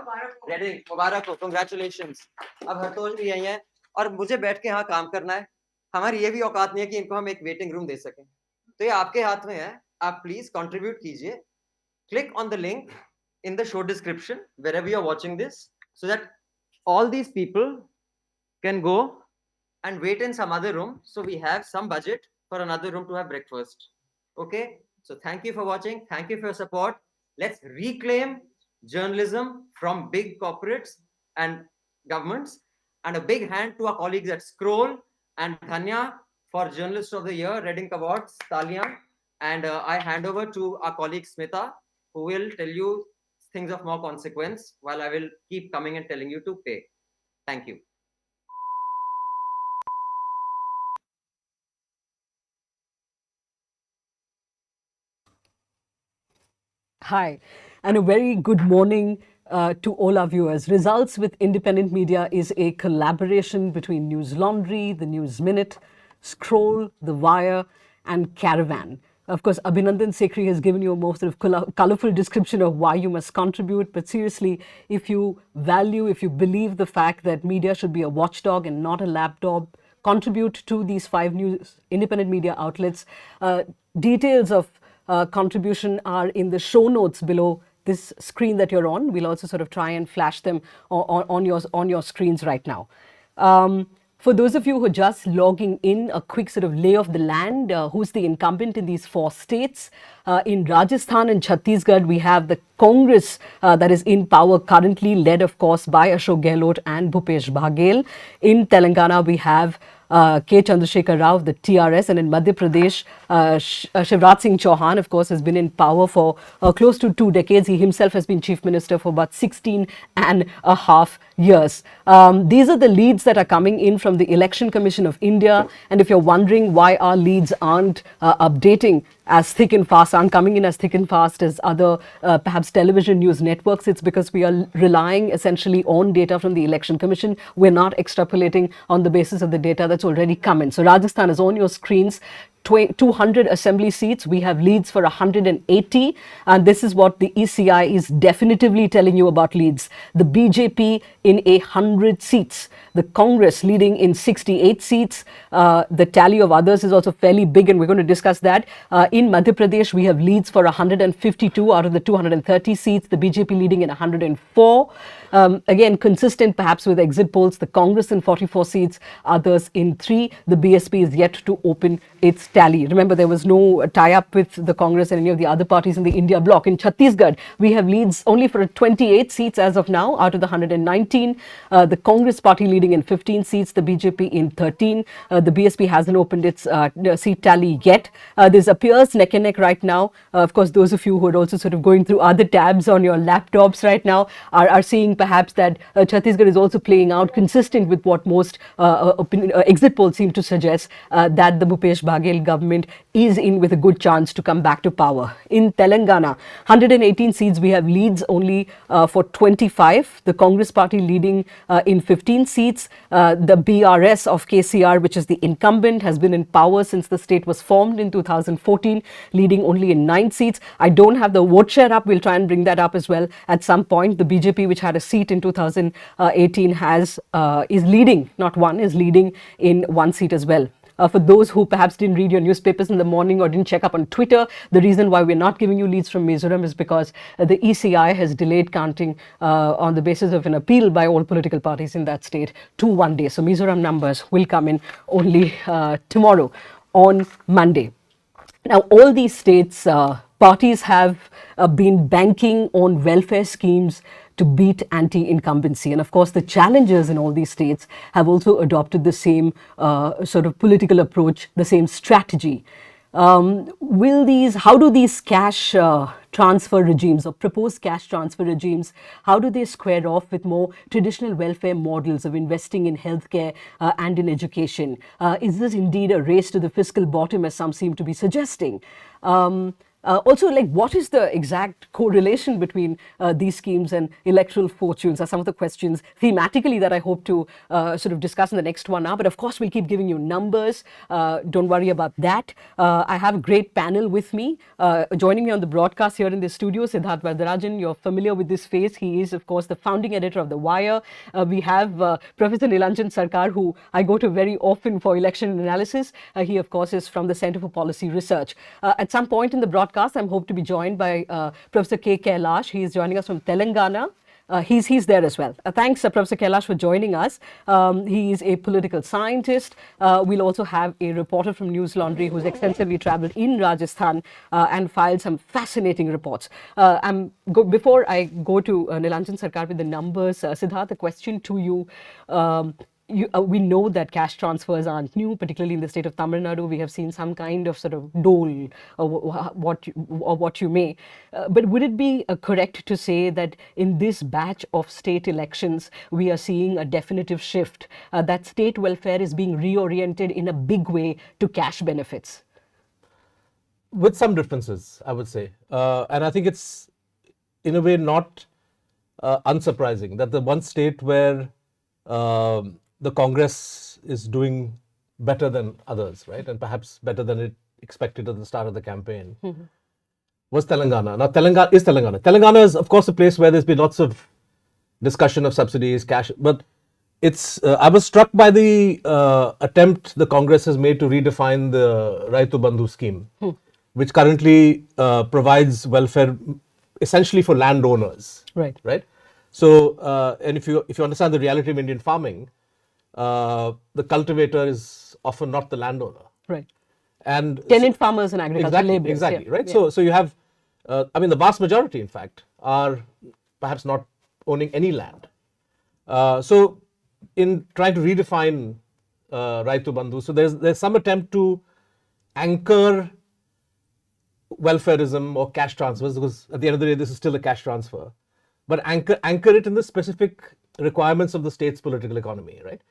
रेडिंग, मुबारक हो, कंग्रेचुलेशंस। अब हरतोष भी यही है, और मुझे बैठ के यहाँ काम करना है, हमारी ये भी औकात नहीं है कि इनको हम एक वेटिंग रूम दे सकें, तो ये आपके हाथ में है, आप प्लीज कंट्रीब्यूट कीजिए, click on the link in the show description wherever you're watching this, so that all these people can go and wait in some other room, so we have some budget for another room to have breakfast. Okay, so thank you for watching, thank you for your support. Let's reclaim journalism from big corporates and governments, and a big hand to our colleagues at Scroll and Dhanya for Journalist of the Year, Reading Awards, Taliyan. And I hand over to our colleague Smita, who will tell you things of more consequence, while I will keep coming and telling you to pay. Thank you. Hi, and a very good morning to all our viewers. Results with Independent Media is a collaboration between Newslaundry, the News Minute, Scroll, The Wire, and Caravan. Of course, Abhinandan Sekhri has given you a more sort of colorful description of why you must contribute. But seriously, if you value, if you believe the fact that media should be a watchdog and not a lapdog, contribute to these 5 news independent media outlets. Details of contribution are in the show notes below this screen that you're on. We'll also sort of try and flash them on your screens right now. For those of you who are just logging in, a quick sort of lay of the land, who's the incumbent in these 4 states. In Rajasthan and Chhattisgarh, we have the Congress that is in power currently, led of course by Ashok Gehlot and Bhupesh Baghel. In Telangana, we have K. Chandrasekhar Rao, the TRS, and in Madhya Pradesh, Shivraj Singh Chauhan, of course, has been in power for close to 2 decades. He himself has been Chief Minister for about 16.5 years. These are the leads that are coming in from the Election Commission of India. And if you're wondering why our leads aren't updating as thick and fast, aren't coming in as thick and fast as other perhaps television news networks, it's because we are relying essentially on data from the Election Commission. We're not extrapolating on the basis of the data that's already come in. So Rajasthan is on your screens. 200 assembly seats. We have leads for 180, and this is what the ECI is definitively telling you about leads. The BJP in 100 seats, the Congress leading in 68 seats. The tally of others is also fairly big, and we're going to discuss that. In Madhya Pradesh, we have leads for 152 out of the 230 seats, the BJP leading in 104. Again, consistent perhaps with exit polls, the Congress in 44 seats, others in 3. The BSP is yet to open its tally. Remember, there was no tie-up with the Congress and any of the other parties in the India bloc. In Chhattisgarh, we have leads only for 28 seats as of now out of the 119. The Congress party leading in 15 seats, the BJP in 13. The BSP hasn't opened its seat tally yet. This appears neck and neck right now. Of course, those of you who are also sort of going through other tabs on your laptops right now are seeing perhaps that Chhattisgarh is also playing out consistent with what most exit polls seem to suggest, that the Bhupesh Baghel government is in with a good chance to come back to power. In Telangana, 118 seats, we have leads only for 25. The Congress party leading in 15 seats. The BRS of KCR, which is the incumbent, has been in power since the state was formed in 2014, leading only in 9 seats. I don't have the vote share up. We'll try and bring that up as well at some point. The BJP, which had a seat in 2018, is leading, not one, is leading in 1 seat as well. For those who perhaps didn't read your newspapers in the morning or didn't check up on Twitter, the reason why we're not giving you leads from Mizoram is because the ECI has delayed counting on the basis of an appeal by all political parties in that state to 1 day. So Mizoram numbers will come in only tomorrow on Monday. Now, all these states, parties have been banking on welfare schemes to beat anti-incumbency. And of course, the challengers in all these states have also adopted the same sort of political approach, the same strategy. How do these cash transfer regimes or proposed cash transfer regimes, how do they square off with more traditional welfare models of investing in healthcare and in education? Is this indeed a race to the fiscal bottom, as some seem to be suggesting? Also, like, what is the exact correlation between these schemes and electoral fortunes are some of the questions thematically that I hope to sort of discuss in the next 1 hour. But of course, we'll keep giving you numbers. Don't worry about that. I have a great panel with me. Joining me on the broadcast here in the studio, Siddharth Varadarajan. You're familiar with this face. He is, of course, the founding editor of The Wire. We have Professor Nilanjan Sarkar, who I go to very often for election analysis. He, of course, is from the Center for Policy Research. At some point in the broadcast, I'm hoped to be joined by Professor K. Kailash. He is joining us from Telangana. He's there as well. Thanks, Professor Kailash, for joining us. He is a political scientist. We'll also have a reporter from Newslaundry who's extensively traveled in Rajasthan and filed some fascinating reports. Before I go to Nilanjan Sarkar with the numbers, Siddharth, a question to you. We know that cash transfers aren't new, particularly in the state of Tamil Nadu. We have seen some kind of sort of dole, or what you may. But would it be correct to say that in this batch of state elections, we are seeing a definitive shift, that state welfare is being reoriented in a big way to cash benefits? With some differences, I would say. And I think it's, in a way, not unsurprising that the one state where the Congress is doing better than others, right? And perhaps better than it expected at the start of the campaign, was Telangana. Now, Telangana is Telangana. Telangana is, of course, a place where there's been lots of discussion of subsidies, cash, but it's, I was struck by the attempt the Congress has made to redefine the Raitu Bandhu scheme, which currently provides welfare essentially for landowners. Right. Right? So, and if you understand the reality of Indian farming, the cultivator is often not the landowner. Right. And tenant farmers and agricultural exactly, laborers. exactly, Yeah. right? Yeah. So you have, I mean, the vast majority, in fact, are perhaps not owning any land. So in trying to redefine Raitu Bandhu, so there's some attempt to anchor welfareism or cash transfers, because at the end of the day, this is still a cash transfer, but anchor it in the specific requirements of the state's political economy, right?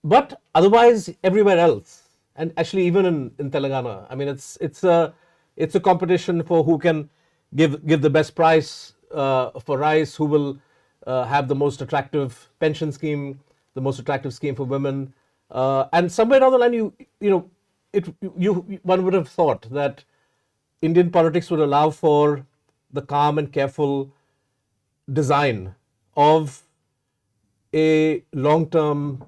But otherwise, everywhere else, and actually even in Telangana, I mean, it's a competition for who can give the best price for rice, who will have the most attractive pension scheme, the most attractive scheme for women, and somewhere down the line, one would have thought that Indian politics would allow for the calm and careful design of a long-term,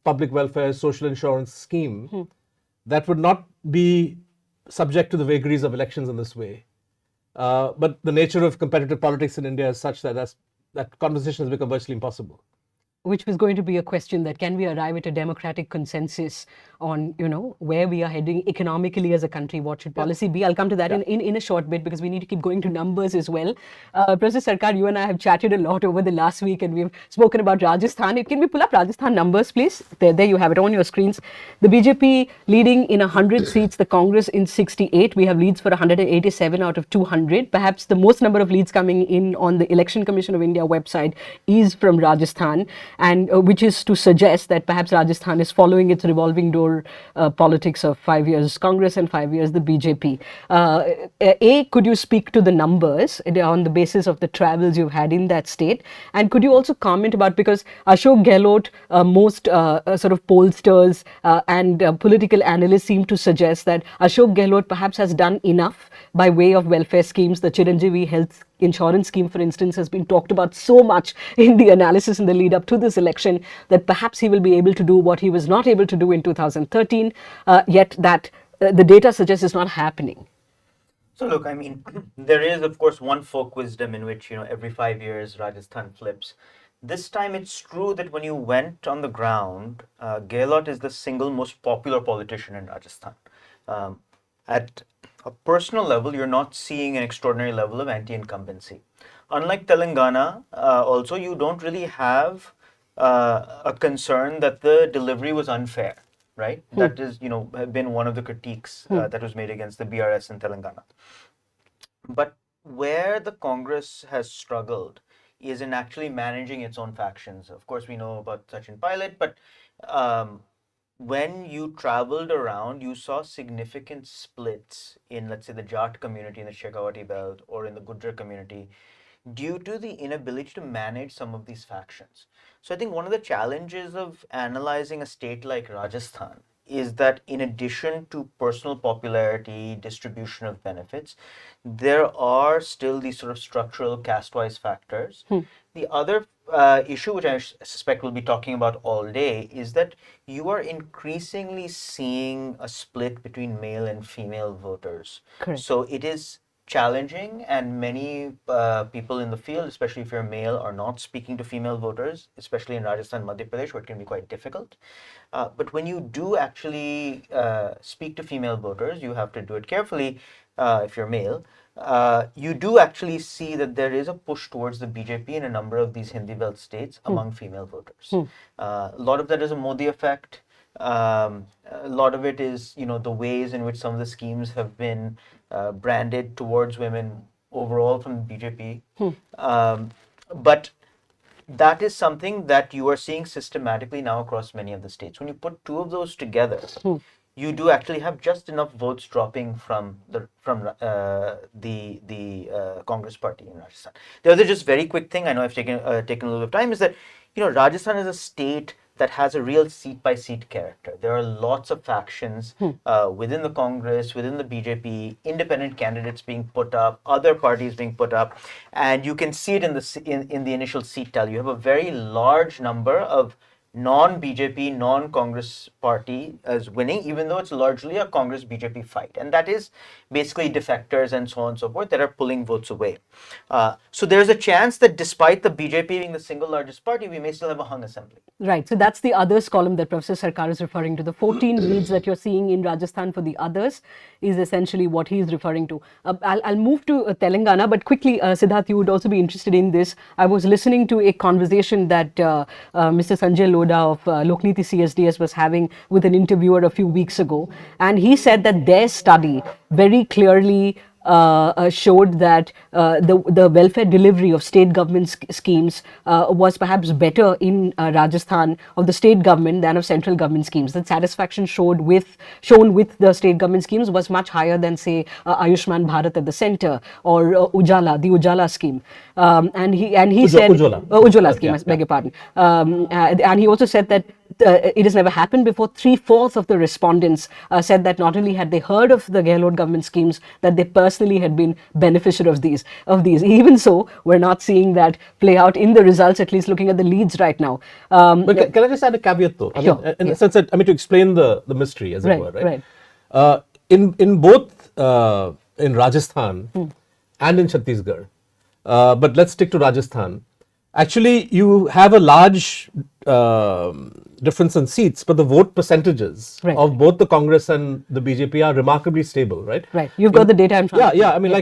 public welfare, social insurance scheme that would not be subject to the vagaries of elections in this way. But the nature of competitive politics in India is such that that conversation has become virtually impossible. Which was going to be a question that can we arrive at a democratic consensus on, where we are heading economically as a country, what should policy be? I'll come to that in a short bit because we need to keep going to numbers as well. Professor Sarkar, you and I have chatted a lot over the last week and we've spoken about Rajasthan. Can we pull up Rajasthan numbers, please? There you have it on your screens. The BJP leading in 100 seats, the Congress in 68. We have leads for 187 out of 200. Perhaps the most number of leads coming in on the Election Commission of India website is from Rajasthan, and which is to suggest that perhaps Rajasthan is following its revolving door politics of 5 years Congress and 5 years the BJP. Could you speak to the numbers on the basis of the travels you've had in that state? And could you also comment about, because Ashok Gehlot, most sort of pollsters and political analysts seem to suggest that Ashok Gehlot perhaps has done enough by way of welfare schemes. The Chiranjeevi health insurance scheme, for instance, has been talked about so much in the analysis in the lead up to this election that perhaps he will be able to do what he was not able to do in 2013, yet that the data suggests is not happening. So look, I mean, there is of course one folk wisdom in which, every 5 years Rajasthan flips. This time it's true that when you went on the ground, Gehlot is the single most popular politician in Rajasthan. At a personal level, you're not seeing an extraordinary level of anti-incumbency. Unlike Telangana, also you don't really have a concern that the delivery was unfair, right? That is, been one of the critiques that was made against the BRS in Telangana. But where the Congress has struggled is in actually managing its own factions. Of course, we know about Sachin Pilot, but when you traveled around, you saw significant splits in, let's say, the Jat community in the Shekhawati belt or in the Gujjar community due to the inability to manage some of these factions. So I think one of the challenges of analyzing a state like Rajasthan is that in addition to personal popularity, distribution of benefits, there are still these sort of structural caste-wise factors. The other issue, which I suspect we'll be talking about all day, is that you are increasingly seeing a split between male and female voters. Correct. So it is challenging, and many people in the field, especially if you're male, are not speaking to female voters, especially in Rajasthan, Madhya Pradesh, where it can be quite difficult. But when you do actually speak to female voters, you have to do it carefully if you're male. You do actually see that there is a push towards the BJP in a number of these Hindi belt states among female voters. A lot of that is a Modi effect. A lot of it is, the ways in which some of the schemes have been branded towards women overall from the BJP. But that is something that you are seeing systematically now across many of the states. When you put two of those together, you do actually have just enough votes dropping from the Congress party in Rajasthan. The other just very quick thing, I know I've taken a little bit of time, is that Rajasthan is a state that has a real seat-by-seat character. There are lots of factions within the Congress, within the BJP, independent candidates being put up, other parties being put up, and you can see it in the initial seat tally. You have a very large number of non-BJP, non-Congress party as winning, even though it's largely a Congress-BJP fight. And that is basically defectors and so on and so forth that are pulling votes away. So there's a chance that despite the BJP being the single largest party, we may still have a hung assembly. Right. So that's the others column that Professor Sarkar is referring to. The 14 leads that you're seeing in Rajasthan for the others is essentially what he's referring to. I'll move to Telangana, but quickly, Siddharth, you would also be interested in this. I was listening to a conversation that Mr. Sanjay Lodha of Lokniti CSDS was having with an interviewer a few weeks ago, and he said that their study very clearly showed that the welfare delivery of state government schemes was perhaps better in Rajasthan of the state government than of central government schemes. The satisfaction shown with the state government schemes was much higher than, say, Ayushman Bharat at the center or Ujala, the Ujala scheme. And he said Ujala scheme, I beg your pardon. And he also said that it has never happened before. 3/4 of the respondents said that not only had they heard of the Gehlot government schemes, that they personally had been beneficiary of these. Even so, we're not seeing that play out in the results, at least looking at the leads right now. But can I just add a caveat though? Sure, In the sense that, to explain the mystery, as it were, right? Right. In both in Rajasthan and in Chhattisgarh, but let's stick to Rajasthan. Actually, you have a large difference in seats, but the vote percentages of both the Congress and the BJP are remarkably stable, right? Right. You've got the data in front of you. Yeah. I mean,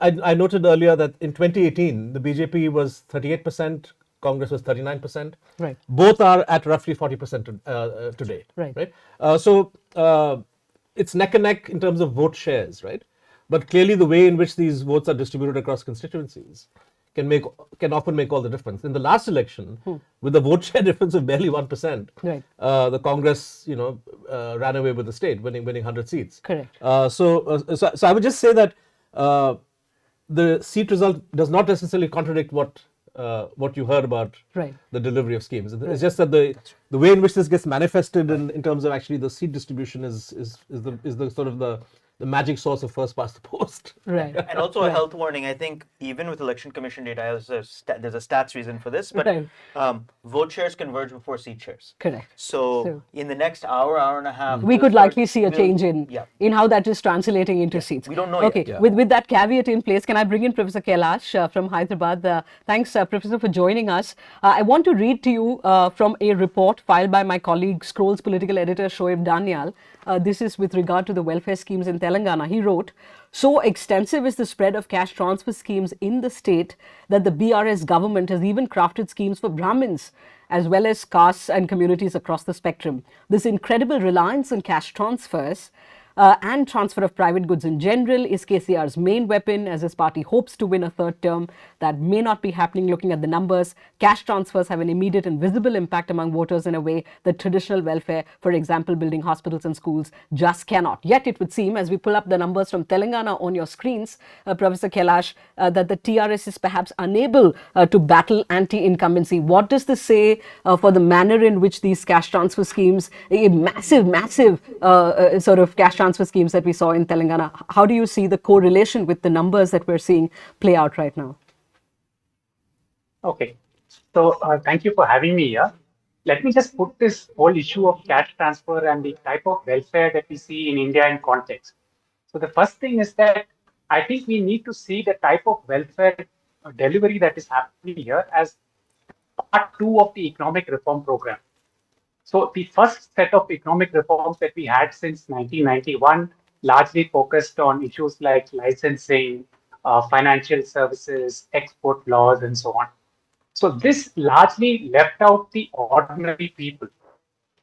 I noted earlier that in 2018, the BJP was 38%, Congress was 39%. Right. Both are at roughly 40% today. Right. So it's neck and neck in terms of vote shares, right? But clearly the way in which these votes are distributed across constituencies can often make all the difference. In the last election, with the vote share difference of barely 1%, the Congress, ran away with the state, winning 100 seats. Correct. So I would just say that the seat result does not necessarily contradict what you heard about the delivery of schemes. It's just that the way in which this gets manifested in terms of actually the seat distribution is the sort of the magic source of first past the post. Right. And also a health warning, I think even with Election Commission data, there's a stats reason for this, but vote shares converge before seat shares. Correct. So in the next hour and a half, we could likely see a change in how that is translating into seats. We don't know yet. Okay, with that caveat in place, can I bring in Professor Kailash from Hyderabad? Thanks, Professor, for joining us. I want to read to you from a report filed by my colleague, Scroll's political editor, Shoaib Danial. This is with regard to the welfare schemes in Telangana. He wrote, "So extensive is the spread of cash transfer schemes in the state that the BRS government has even crafted schemes for Brahmins as well as castes and communities across the spectrum. This incredible reliance on cash transfers and transfer of private goods in general is KCR's main weapon as his party hopes to win a third term. That may not be happening looking at the numbers. Cash transfers have an immediate and visible impact among voters in a way that traditional welfare, for example, building hospitals and schools, just cannot. Yet it would seem, as we pull up the numbers from Telangana on your screens, Professor Kailash, that the TRS is perhaps unable to battle anti-incumbency. What does this say for the manner in which these cash transfer schemes, a massive sort of cash transfer schemes that we saw in Telangana, how do you see the correlation with the numbers that we're seeing play out right now? Okay, so thank you for having me here. Let me just put this whole issue of cash transfer and the type of welfare that we see in India in context. So the first thing is that I think we need to see the type of welfare delivery that is happening here as part 2 of the economic reform program. So the first set of economic reforms that we had since 1991 largely focused on issues like licensing, financial services, export laws, and so on. So this largely left out the ordinary people,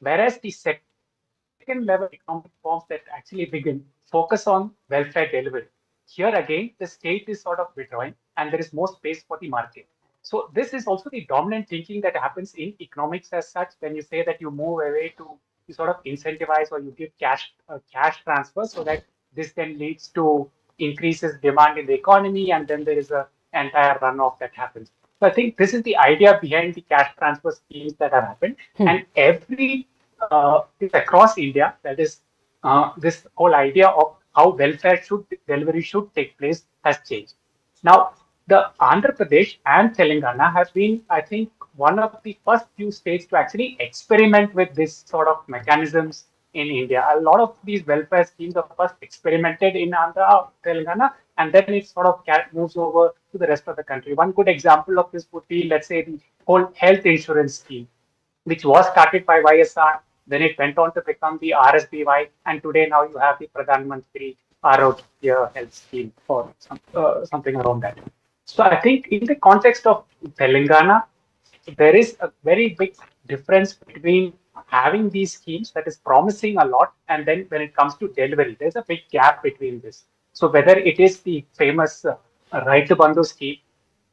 whereas the second level economic reforms that actually begin focus on welfare delivery. Here again, the state is sort of withdrawing and there is more space for the market. So this is also the dominant thinking that happens in economics as such when you say that you move away to you sort of incentivize or you give cash transfer so that this then leads to increases demand in the economy and then there is a entire runoff that happens. So I think this is the idea behind the cash transfer schemes that have happened, and every across India, that is this whole idea of how welfare delivery should take place has changed. Now, the Andhra Pradesh and Telangana have been, I think, one of the first few states to actually experiment with this sort of mechanisms in India. A lot of these welfare schemes are first experimented in Andhra, Telangana, and then it sort of moves over to the rest of the country. One good example of this would be, let's say, the whole health insurance scheme, which was started by YSR, then it went on to become the RSBY, and today now you have the Pradhan Mantri Arogya Health Scheme or something around that. So I think in the context of Telangana, there is a very big difference between having these schemes that is promising a lot and then when it comes to delivery, there's a big gap between this. So whether it is the famous Right to Bandhu scheme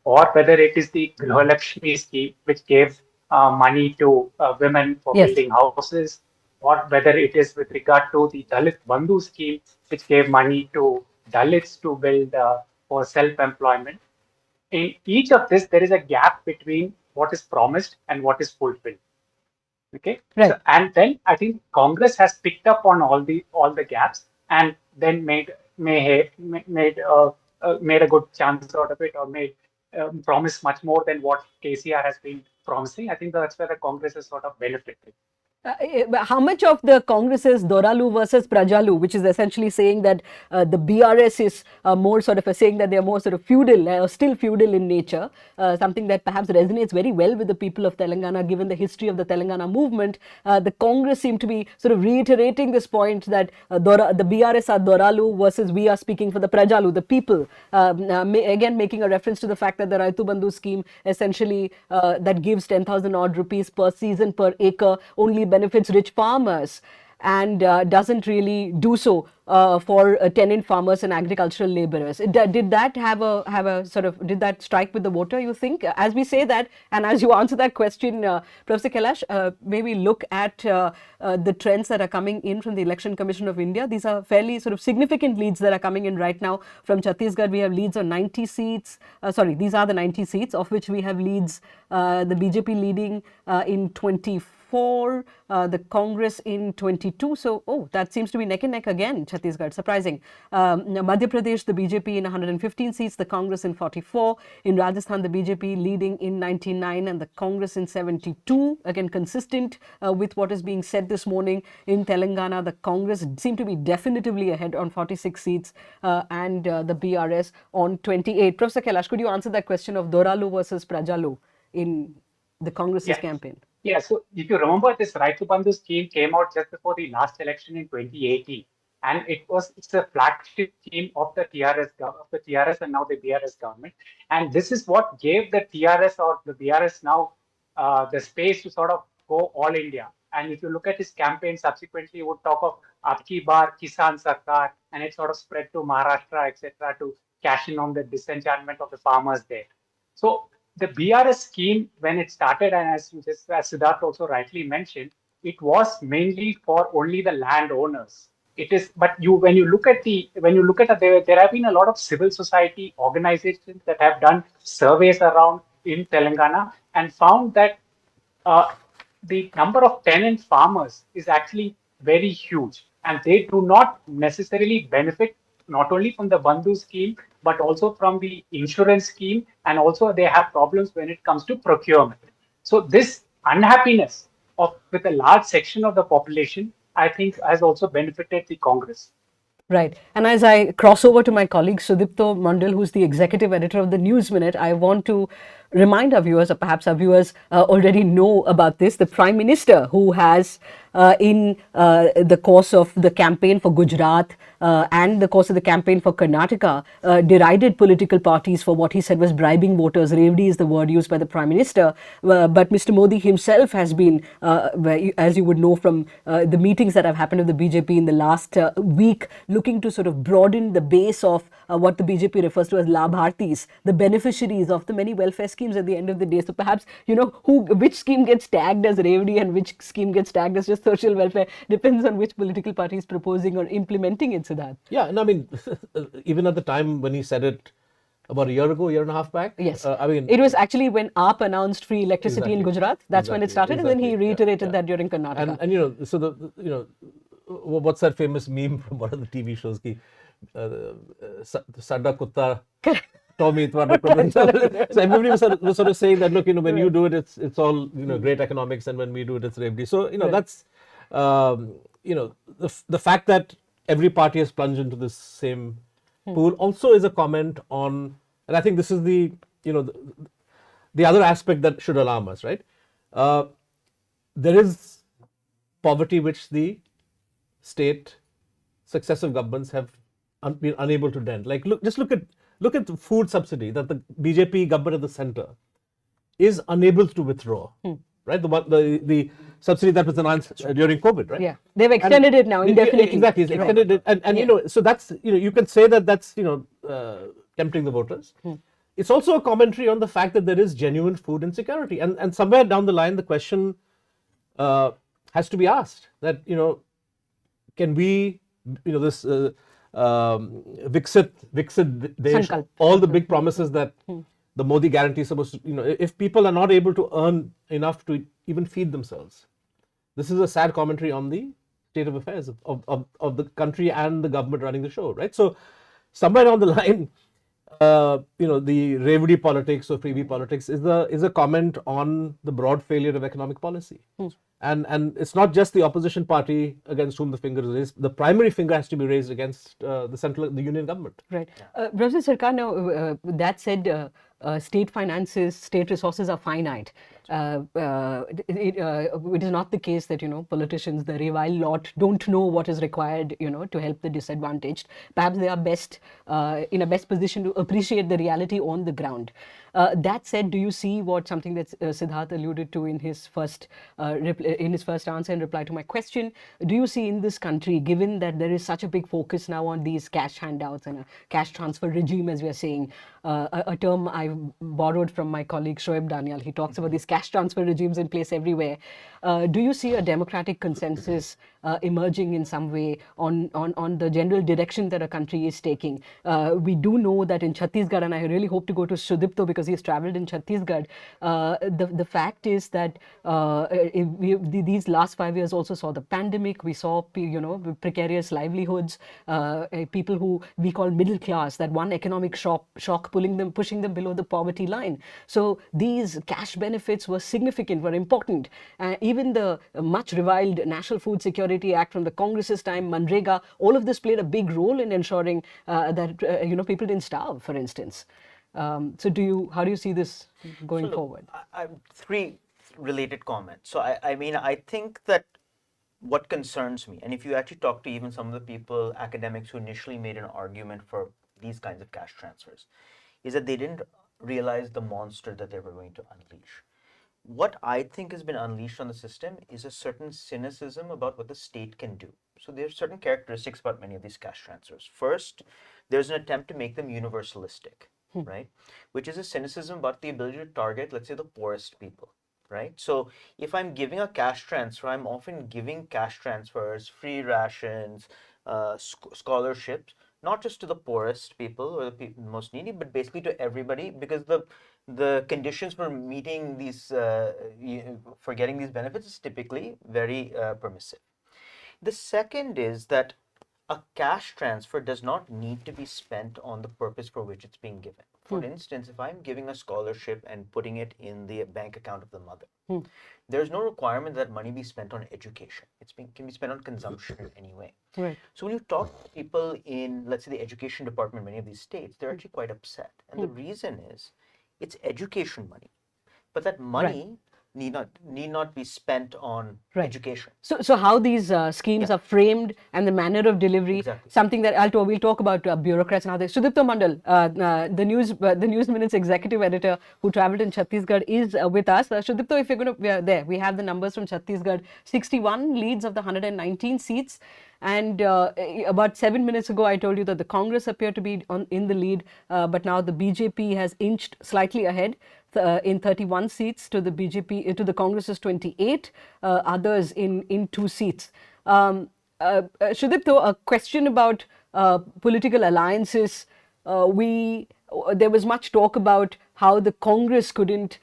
or whether it is the Grihalakshmi scheme, which gave money to women for building houses, or whether it is with regard to the Dalit Bandhu scheme, which gave money to Dalits to build for self-employment. In each of this, there is a gap between what is promised and what is fulfilled. Okay, right. So, and then I think Congress has picked up on all the gaps and then made a good chance out of it, or made promise much more than what KCR has been promising. I think that's where the Congress has sort of benefited. How much of the Congress's Doralu versus Prajalu, which is essentially saying that the BRS is more sort of saying that they are more sort of feudal, still feudal in nature, something that perhaps resonates very well with the people of Telangana given the history of the Telangana movement. The Congress seem to be sort of reiterating this point that the BRS are Doralu versus we are speaking for the Prajalu, the people. Again, making a reference to the fact that the Raitu Bandhu scheme essentially that gives 10,000 odd rupees per season per acre only benefits rich farmers and doesn't really do so for tenant farmers and agricultural laborers. Did that have a sort of, did that strike with the voter, you think? As we say that, and as you answer that question, Professor Kailash, maybe look at the trends that are coming in from the Election Commission of India. These are fairly sort of significant leads that are coming in right now. From Chhattisgarh, we have leads on 90 seats. These are the 90 seats, of which we have leads, the BJP leading in 24. The Congress in 22. So, that seems to be neck and neck again, Chhattisgarh. Surprising. Madhya Pradesh, the BJP in 115 seats, the Congress in 44. In Rajasthan, the BJP leading in 99 and the Congress in 72. Again, consistent with what is being said this morning. In Telangana, the Congress seem to be definitively ahead on 46 seats and the BRS on 28. Professor Kailash, could you answer that question of Doralu versus Prajalu in the Congress's campaign? Yeah, so if you remember, this Right to Bandhu scheme came out just before the last election in 2018, and it's a flagship scheme of the TRS and now the BRS government, and this is what gave the TRS or the BRS now the space to sort of go all India. And if you look at his campaign, subsequently, he would talk of Abki Bar Kisan Sarkar, and it sort of spread to Maharashtra, etc., to cash in on the disenchantment of the farmers there. So the BRS scheme, when it started, and as Siddharth also rightly mentioned, it was mainly for only the landowners. It is, but when you look at there have been a lot of civil society organizations that have done surveys around in Telangana and found that uh, the number of tenant farmers is actually very huge, and they do not necessarily benefit not only from the Bandhu scheme but also from the insurance scheme, and also they have problems when it comes to procurement. So this unhappiness with a large section of the population, I think, has also benefited the Congress. Right. And as I cross over to my colleague Sudipto Mondal, who's the executive editor of the News Minute, I want to remind our viewers, or perhaps our viewers already know about this, the Prime Minister, who has in the course of the campaign for Gujarat and the course of the campaign for Karnataka, derided political parties for what he said was bribing voters. Revdi is the word used by the Prime Minister. But Mr. Modi himself has been, as you would know from the meetings that have happened with the BJP in the last week, looking to sort of broaden the base of what the BJP refers to as Labhartis, the beneficiaries of the many welfare schemes at the end of the day. So perhaps, which scheme gets tagged as Revdi and which scheme gets tagged as just social welfare depends on which political party is proposing or implementing it, Siddharth. Yeah, and I mean, even at the time when he said it about a year and a half back. Yes. I mean, it was actually when AAP announced free electricity in Gujarat. That's when it started, and then he reiterated that during Karnataka. And so what's that famous meme from one of the TV shows? Ki, Sada Kutta, Tommy, so everybody was sort of saying that, look, when you do it, it's all, great economics, and when we do it, it's Revdi. So, that's, the fact that every party has plunged into this same pool also is a comment on, and I think this is the other aspect that should alarm us, right? There is poverty which the state, successive governments have been unable to dent. Like, look at the food subsidy that the BJP government at the center is unable to withdraw. Right, the subsidy that was announced during COVID, right? Yeah, they've extended it now indefinitely. Exactly, it's extended it, and so that's you can say that that's tempting the voters. It's also a commentary on the fact that there is genuine food insecurity, and somewhere down the line the question has to be asked that can we this Viksit Desh, all the big promises that the Modi guarantee is supposed to, if people are not able to earn enough to even feed themselves, this is a sad commentary on the state of affairs of the country and the government running the show, right? So somewhere down the line, the Revdi politics or freebie politics is a comment on the broad failure of economic policy. And it's not just the opposition party against whom the finger is raised. The primary finger has to be raised against the union government. Right. Professor Sarkar, now that said, state finances, state resources are finite. It is not the case that politicians, the revile lot, don't know what is required to help the disadvantaged. Perhaps they are best in a best position to appreciate the reality on the ground. That said, do you see something that Siddharth alluded to in his first answer and reply to my question? Do you see in this country, given that there is such a big focus now on these cash handouts and a cash transfer regime, as we are saying, a term I borrowed from my colleague Shoaib Daniel, he talks about these cash transfer regimes in place everywhere. Do you see a democratic consensus emerging in some way on the general direction that a country is taking? We do know that in Chhattisgarh, and I really hope to go to Sudipto because he's traveled in Chhattisgarh, the fact is that these last 5 years also saw the pandemic. We saw precarious livelihoods, people who we call middle class, that one economic shock pushing them below the poverty line. So these cash benefits were significant, were important. Even the much reviled National Food Security Act from the Congress's time, Manrega, all of this played a big role in ensuring that people didn't starve, for instance. So how do you see this going forward? Three related comments. So I think that what concerns me, and if you actually talk to even some of the people, academics who initially made an argument for these kinds of cash transfers, is that they didn't realize the monster that they were going to unleash. what I think has been unleashed on the system is a certain cynicism about what the state can do. So there are certain characteristics about many of these cash transfers. First, there's an attempt to make them universalistic, right? Which is a cynicism about the ability to target, let's say, the poorest people, right? So if I'm giving a cash transfer, I'm often giving cash transfers, free rations, scholarships, not just to the poorest people or the most needy, but basically to everybody, because the conditions for meeting these, for getting these benefits is typically very permissive. The second is that a cash transfer does not need to be spent on the purpose for which it's being given. For instance, if I'm giving a scholarship and putting it in the bank account of the mother, there's no requirement that money be spent on education. Can be spent on consumption anyway. Right. So when you talk to people in, let's say, the education department in many of these states, they're actually quite upset. And the reason is, it's education money, but that money need not be spent on education. So how these schemes are framed and the manner of delivery, something that we'll talk about bureaucrats and how they. Sudipto Mondal, the News Minutes executive editor who travelled in Chhattisgarh, is with us. Sudipto, if you're going to, we are there. We have the numbers from Chhattisgarh. 61 leads of the 119 seats. And about 7 minutes ago, I told you that the Congress appeared to be in the lead, but now the BJP has inched slightly ahead in 31 seats to the BJP, to the Congress's 28, others in 2 seats. Sudipto, a question about political alliances. There was much talk about how the Congress couldn't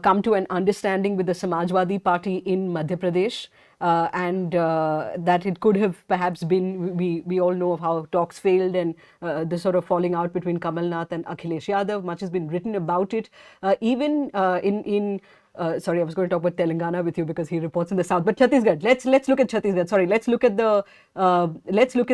come to an understanding with the Samajwadi Party in Madhya Pradesh. And that it could have perhaps been, we all know of how talks failed and the sort of falling out between Kamal Nath and Akhilesh Yadav. Much has been written about it. Even sorry, I was going to talk about Telangana with you because he reports in the south. But Chhattisgarh, let's look at Chhattisgarh. Sorry, let's look at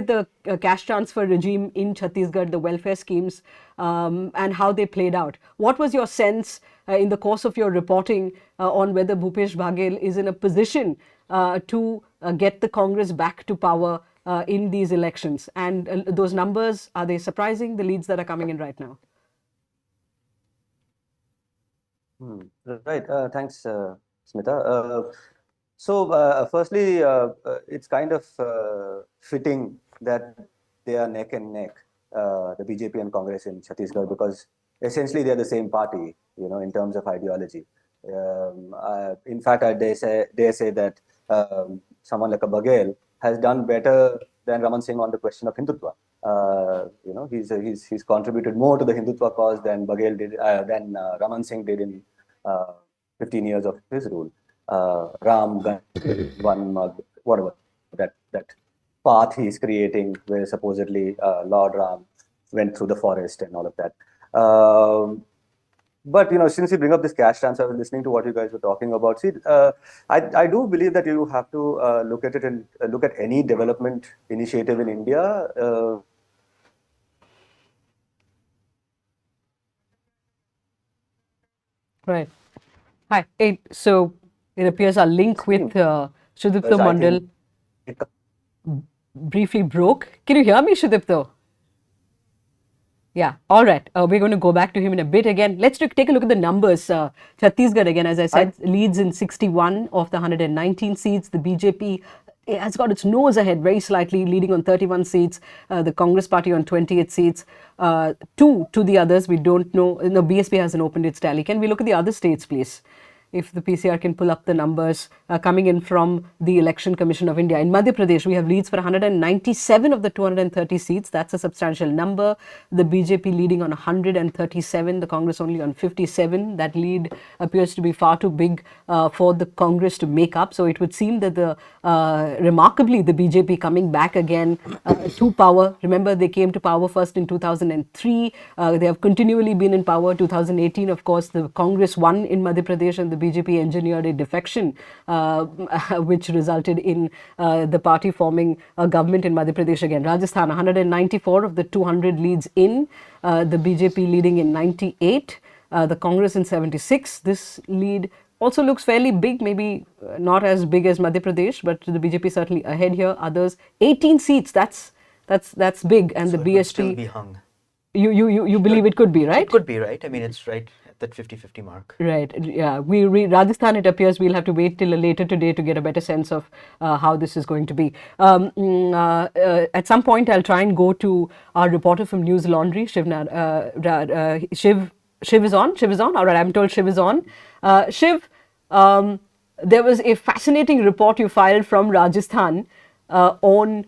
the cash transfer regime in Chhattisgarh, the welfare schemes, and how they played out. What was your sense in the course of your reporting on whether Bhupesh Baghel is in a position to get the Congress back to power in these elections? And those numbers, are they surprising, the leads that are coming in right now? Right. Thanks, Smita. Firstly, it's kind of fitting that they are neck and neck, the BJP and Congress in Chhattisgarh, because essentially they're the same party, in terms of ideology. In fact, I dare say that someone like a Baghel has done better than Raman Singh on the question of Hindutva. He's contributed more to the Hindutva cause than Baghel did, than Raman Singh did in 15 years of his rule. Ram, one mug, whatever, that path he's creating where supposedly Lord Ram went through the forest and all of that. But since you bring up this cash transfer, I was listening to what you guys were talking about. See, I do believe that you have to look at it and look at any development initiative in India. Right. Hi. So it appears our link with Sudipto Mondal briefly broke. Can you hear me, Sudipto? Yeah, all right. We're going to go back to him in a bit again. Let's take a look at the numbers. Chhattisgarh, again, as I said, leads in 61 of the 119 seats. The BJP has got its nose ahead very slightly, leading on 31 seats. The Congress party on 28 seats. 2 to the others, we don't know. No, BSP hasn't opened its tally. Can we look at the other states, please? If the PCR can pull up the numbers coming in from the Election Commission of India. In Madhya Pradesh, we have leads for 197 of the 230 seats. That's a substantial number. The BJP leading on 137, the Congress only on 57. That lead appears to be far too big for the Congress to make up. So it would seem that remarkably, the BJP coming back again to power. Remember, they came to power first in 2003. They have continually been in power. 2018, of course, the Congress won in Madhya Pradesh and the BJP engineered a defection which resulted in the party forming a government in Madhya Pradesh again. Rajasthan, 194 of the 200 leads in, the BJP leading in 98, the Congress in 76. This lead also looks fairly big, maybe not as big as Madhya Pradesh, but the BJP certainly ahead here. Others, 18 seats, that's big. And so the BSP... Still be hung. You believe it could be, right? It could be, right? I mean, it's right. that 50-50 mark. Right. Yeah. Rajasthan, it appears we'll have to wait till later today to get a better sense of how this is going to be. At some point, I'll try and go to our reporter from Newslaundry, Shiv. Shiv is on. Shiv is on. All right. I'm told Shiv is on. Shiv, there was a fascinating report you filed from Rajasthan on.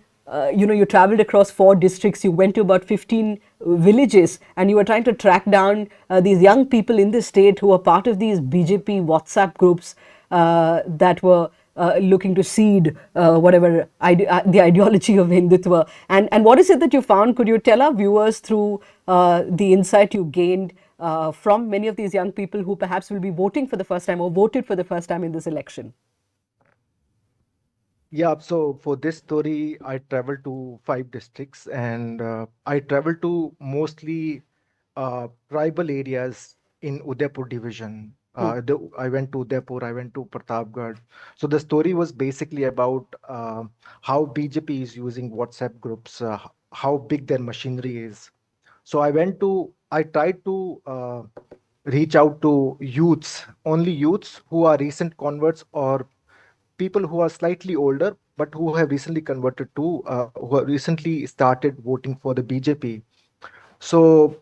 You traveled across 4 districts, you went to about 15 villages, and you were trying to track down these young people in the state who are part of these BJP WhatsApp groups that were looking to seed the ideology of Hindutva. And what is it that you found? Could you tell our viewers through the insight you gained from many of these young people who perhaps will be voting for the first time or voted for the first time in this election? Yeah, so for this story, I traveled to 5 districts, and I traveled to mostly tribal areas in Udaipur division. I went to Udaipur, I went to Pratapgarh. So the story was basically about how BJP is using WhatsApp groups, how big their machinery is. So I tried to reach out to only youths who are recent converts or people who are slightly older but who have recently converted to who have recently started voting for the BJP. So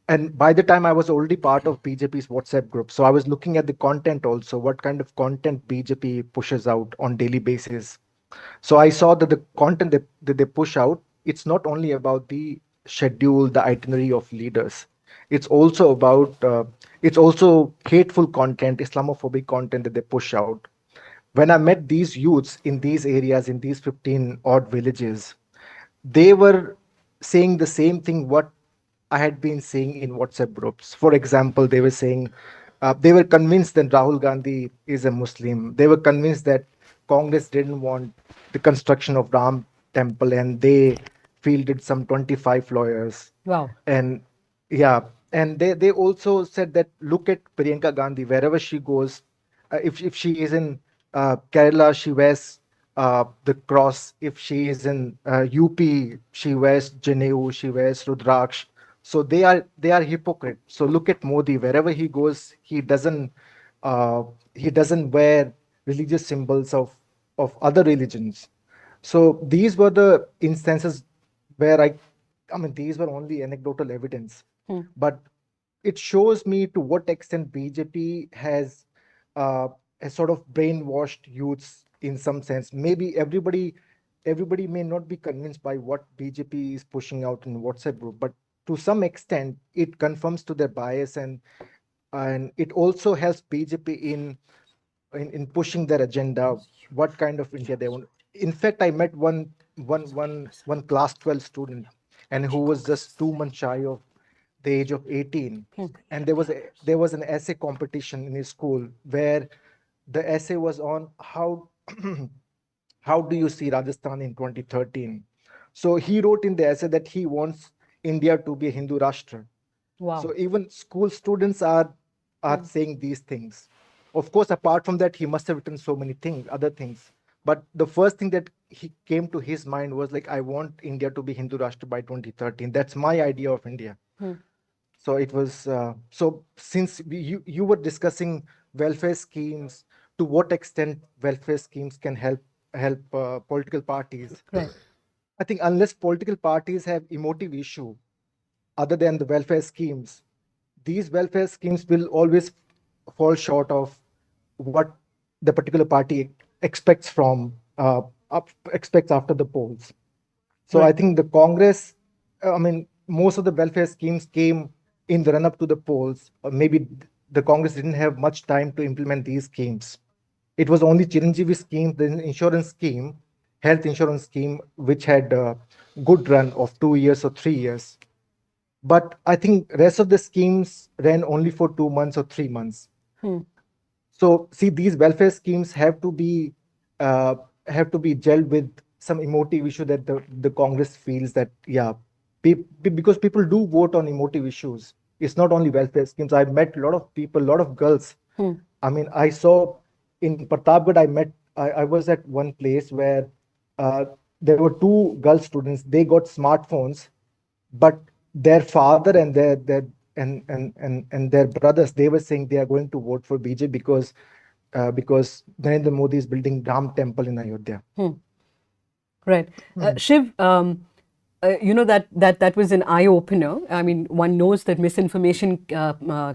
and by the time I was already part of BJP's WhatsApp group, so I was looking at the content also, what kind of content BJP pushes out on daily basis. So I saw that the content that they push out, it's not only about the schedule, the itinerary of leaders. It's also about it's also hateful content, Islamophobic content that they push out. When I met these youths in these areas, in these 15 odd villages, they were saying the same thing what I had been saying in WhatsApp groups. For example, they were saying they were convinced that Rahul Gandhi is a Muslim. They were convinced that Congress didn't want the construction of Ram Temple, and they fielded some 25 lawyers. Wow. And yeah, and they also said that look at Priyanka Gandhi, wherever she goes, if she is in Kerala, she wears the cross. If she is in UP, she wears Janeu, she wears Rudraksh. So they are hypocrite. So look at Modi, wherever he goes, he doesn't wear religious symbols of other religions. So these were the instances where I mean these were only anecdotal evidence, but it shows me to what extent BJP has sort of brainwashed youths in some sense. Maybe everybody may not be convinced by what BJP is pushing out in WhatsApp group, but to some extent it confirms to their bias, and it also helps BJP in pushing their agenda, what kind of India they want. In fact, I met one class 12 student, and who was just 2 months shy of the age of 18, and there was an essay competition in his school where the essay was on how how do you see Rajasthan in 2013. So he wrote in the essay that he wants India to be a Hindu Rashtra. Wow. So even school students are saying these things. Of course, apart from that, he must have written so many other things. But the first thing that he came to his mind was like, I want India to be Hindu Rashtra by 2013. That's my idea of India. So it was so since you were discussing welfare schemes, to what extent welfare schemes can help political parties. Right. I think unless political parties have emotive issue other than the welfare schemes, these welfare schemes will always fall short of what the particular party expects expects after the polls. So I think the Congress, I mean, most of the welfare schemes came in the run-up to the polls, or maybe the Congress didn't have much time to implement these schemes. It was only Chiranjeevi scheme, the insurance scheme, health insurance scheme, which had a good run of 2 years or 3 years. But I think rest of the schemes ran only for 2 months or 3 months. So see, these welfare schemes have to be gelled with some emotive issue that the Congress feels that, yeah, because people do vote on emotive issues. It's not only welfare schemes. I've met a lot of people, a lot of girls. I mean, I saw in Pratapgarh, I was at one place where there were 2 girl students. They got smartphones, but their father and and their brothers, they were saying they are going to vote for BJP because Narendra Modi is building Ram temple in Ayodhya. Right. Shiv, you know that was an eye opener. I mean, one knows that misinformation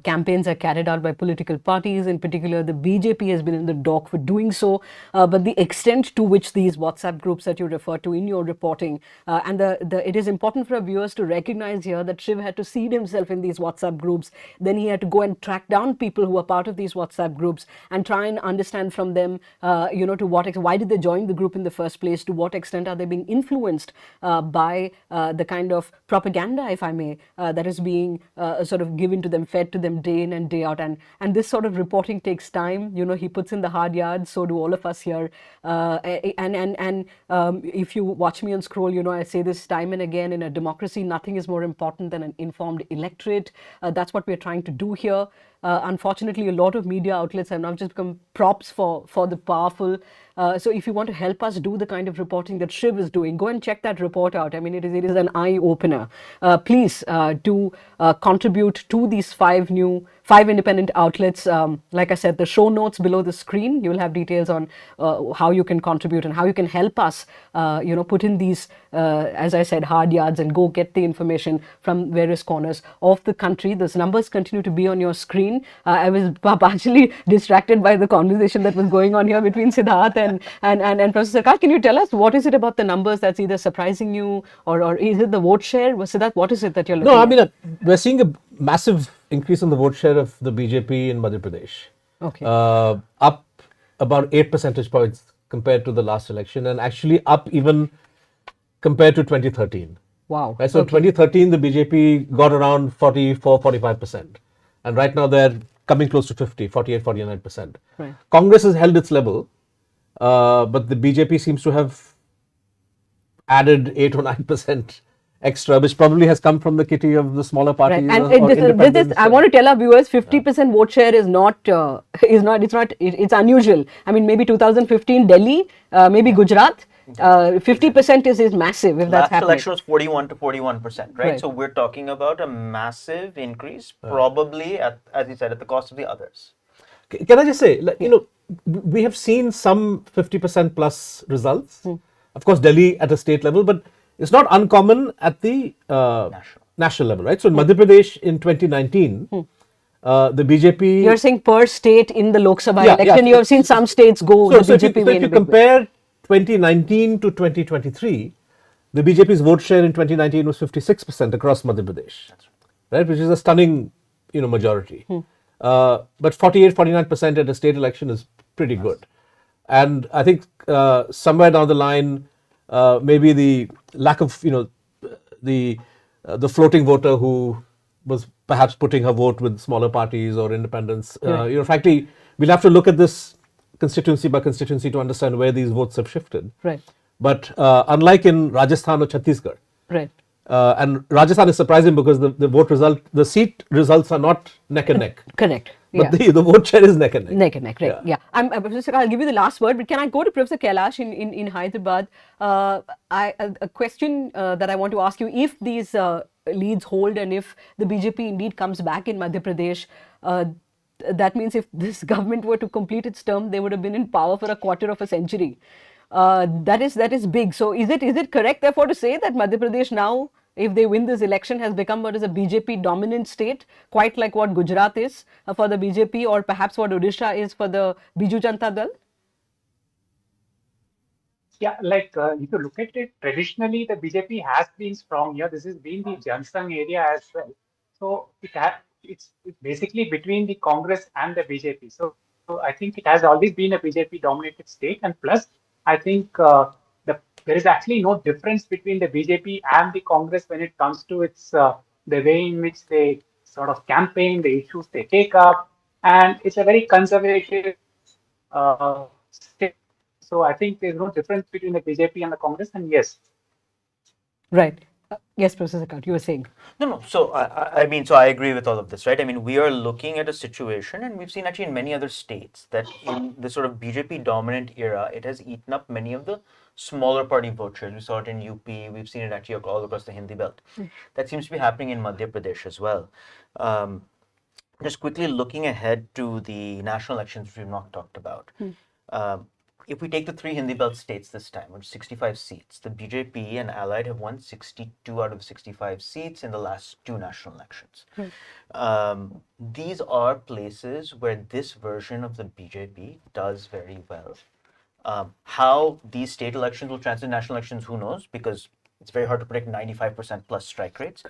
campaigns are carried out by political parties. In particular, the BJP has been in the dock for doing so. But the extent to which these WhatsApp groups that you refer to in your reporting, and it is important for our viewers to recognize here that Shiv had to seed himself in these WhatsApp groups. Then he had to go and track down people who are part of these WhatsApp groups and try and understand from them, you know, to what extent, why did they join the group in the first place? To what extent are they being influenced by the kind of propaganda, if I may, that is being sort of given to them, fed to them day in and day out. And this sort of reporting takes time. You know, he puts in the hard yards, so do all of us here. If you watch me on Scroll, you know, I say this time and again, in a democracy, nothing is more important than an informed electorate. That's what we're trying to do here. Unfortunately, a lot of media outlets have now just become props for the powerful. So if you want to help us do the kind of reporting that Shiv is doing, go and check that report out. I mean, it is an eye-opener. Please do contribute to these five independent outlets. Like I said, the show notes below the screen, you will have details on how you can contribute and how you can help us, you know, put in these, as I said, hard yards and go get the information from various corners of the country. Those numbers continue to be on your screen. I was partially distracted by the conversation that was going on here between Siddharth and Professor Sarkar. Can you tell us what is it about the numbers that's either surprising you or is it the vote share? Siddharth, what is it that you're looking at? No, I mean, we're seeing a massive increase in the vote share of the BJP in Madhya Pradesh. Okay. Up about 8 percentage points compared to the last election, and actually up even compared to 2013. Wow. Right, so okay. 2013, the BJP got around 44-45%. And right now they're coming close to 48-49%. Right. Congress has held its level, but the BJP seems to have added 8 or 9% extra, which probably has come from the kitty of the smaller parties. Right. And or independents. I want to tell our viewers, 50% vote share is it's unusual. I mean, maybe 2015 Delhi, maybe Gujarat. 50% is massive if that's Last happening. election was 41 to 41%, right? So we're talking about a massive increase, probably as you said, at the cost of the others. Can I just say, like, you know, we have seen some 50% plus results. Of course, Delhi at a state level, but it's not uncommon at the national level, right? So in Madhya Pradesh in 2019, the BJP... You're saying per state in the Lok Sabha election, you have seen some states go So if you compare 2019 to 2023, the BJP's vote share in 2019 was 56% across Madhya Pradesh, right? Which is a stunning, you know, majority. But 48-49% at a state election is pretty good. And I think somewhere down the line, maybe the lack of, you know, the floating voter who was perhaps putting her vote with smaller parties or independents, you know, frankly, we'll have to look at this constituency by constituency to understand where these votes have shifted. Right. But unlike in Rajasthan or Chhattisgarh, right. And Rajasthan is surprising because the vote result, the seat results are not neck and neck. Correct. But the vote share is neck and neck. Neck and neck, right. Yeah. Professor, I'll give you the last word, but can I go to Professor Kailash in Hyderabad? A question that I want to ask you, if these leads hold and if the BJP indeed comes back in Madhya Pradesh, that means if this government were to complete its term, they would have been in power for a quarter of a century. That is big. So is it correct therefore to say that Madhya Pradesh now, if they win this election, has become what is a BJP dominant state, quite like what Gujarat is for the BJP, or perhaps what Odisha is for the Biju Janata Dal? Yeah, like if you look at it, traditionally the BJP has been strong here. This has been the Jansang area as well. So it's basically between the Congress and the BJP. So I think it has always been a BJP dominated state, and plus I think there is actually no difference between the BJP and the Congress when it comes to its the way in which they sort of campaign, the issues they take up, and it's a very conservative state. So I think there's no difference between the BJP and the Congress, and yes. Right. Yes, Professor Kant, you were saying. No. So I mean, so I agree with all of this, right? I mean, we are looking at a situation, and we've seen actually in many other states that in the sort of BJP dominant era, it has eaten up many of the smaller party vote shares. We saw it in UP. We've seen it actually all across the Hindi belt. That seems to be happening in Madhya Pradesh as well. Just quickly looking ahead to the national elections, which we've not talked about. If we take the 3 Hindi belt states this time, which 65 seats, the BJP and Allied have won 62 out of 65 seats in the last 2 national elections. These are places where this version of the BJP does very well. How these state elections will translate to national elections, who knows? Because it's very hard to predict 95% plus strike rates.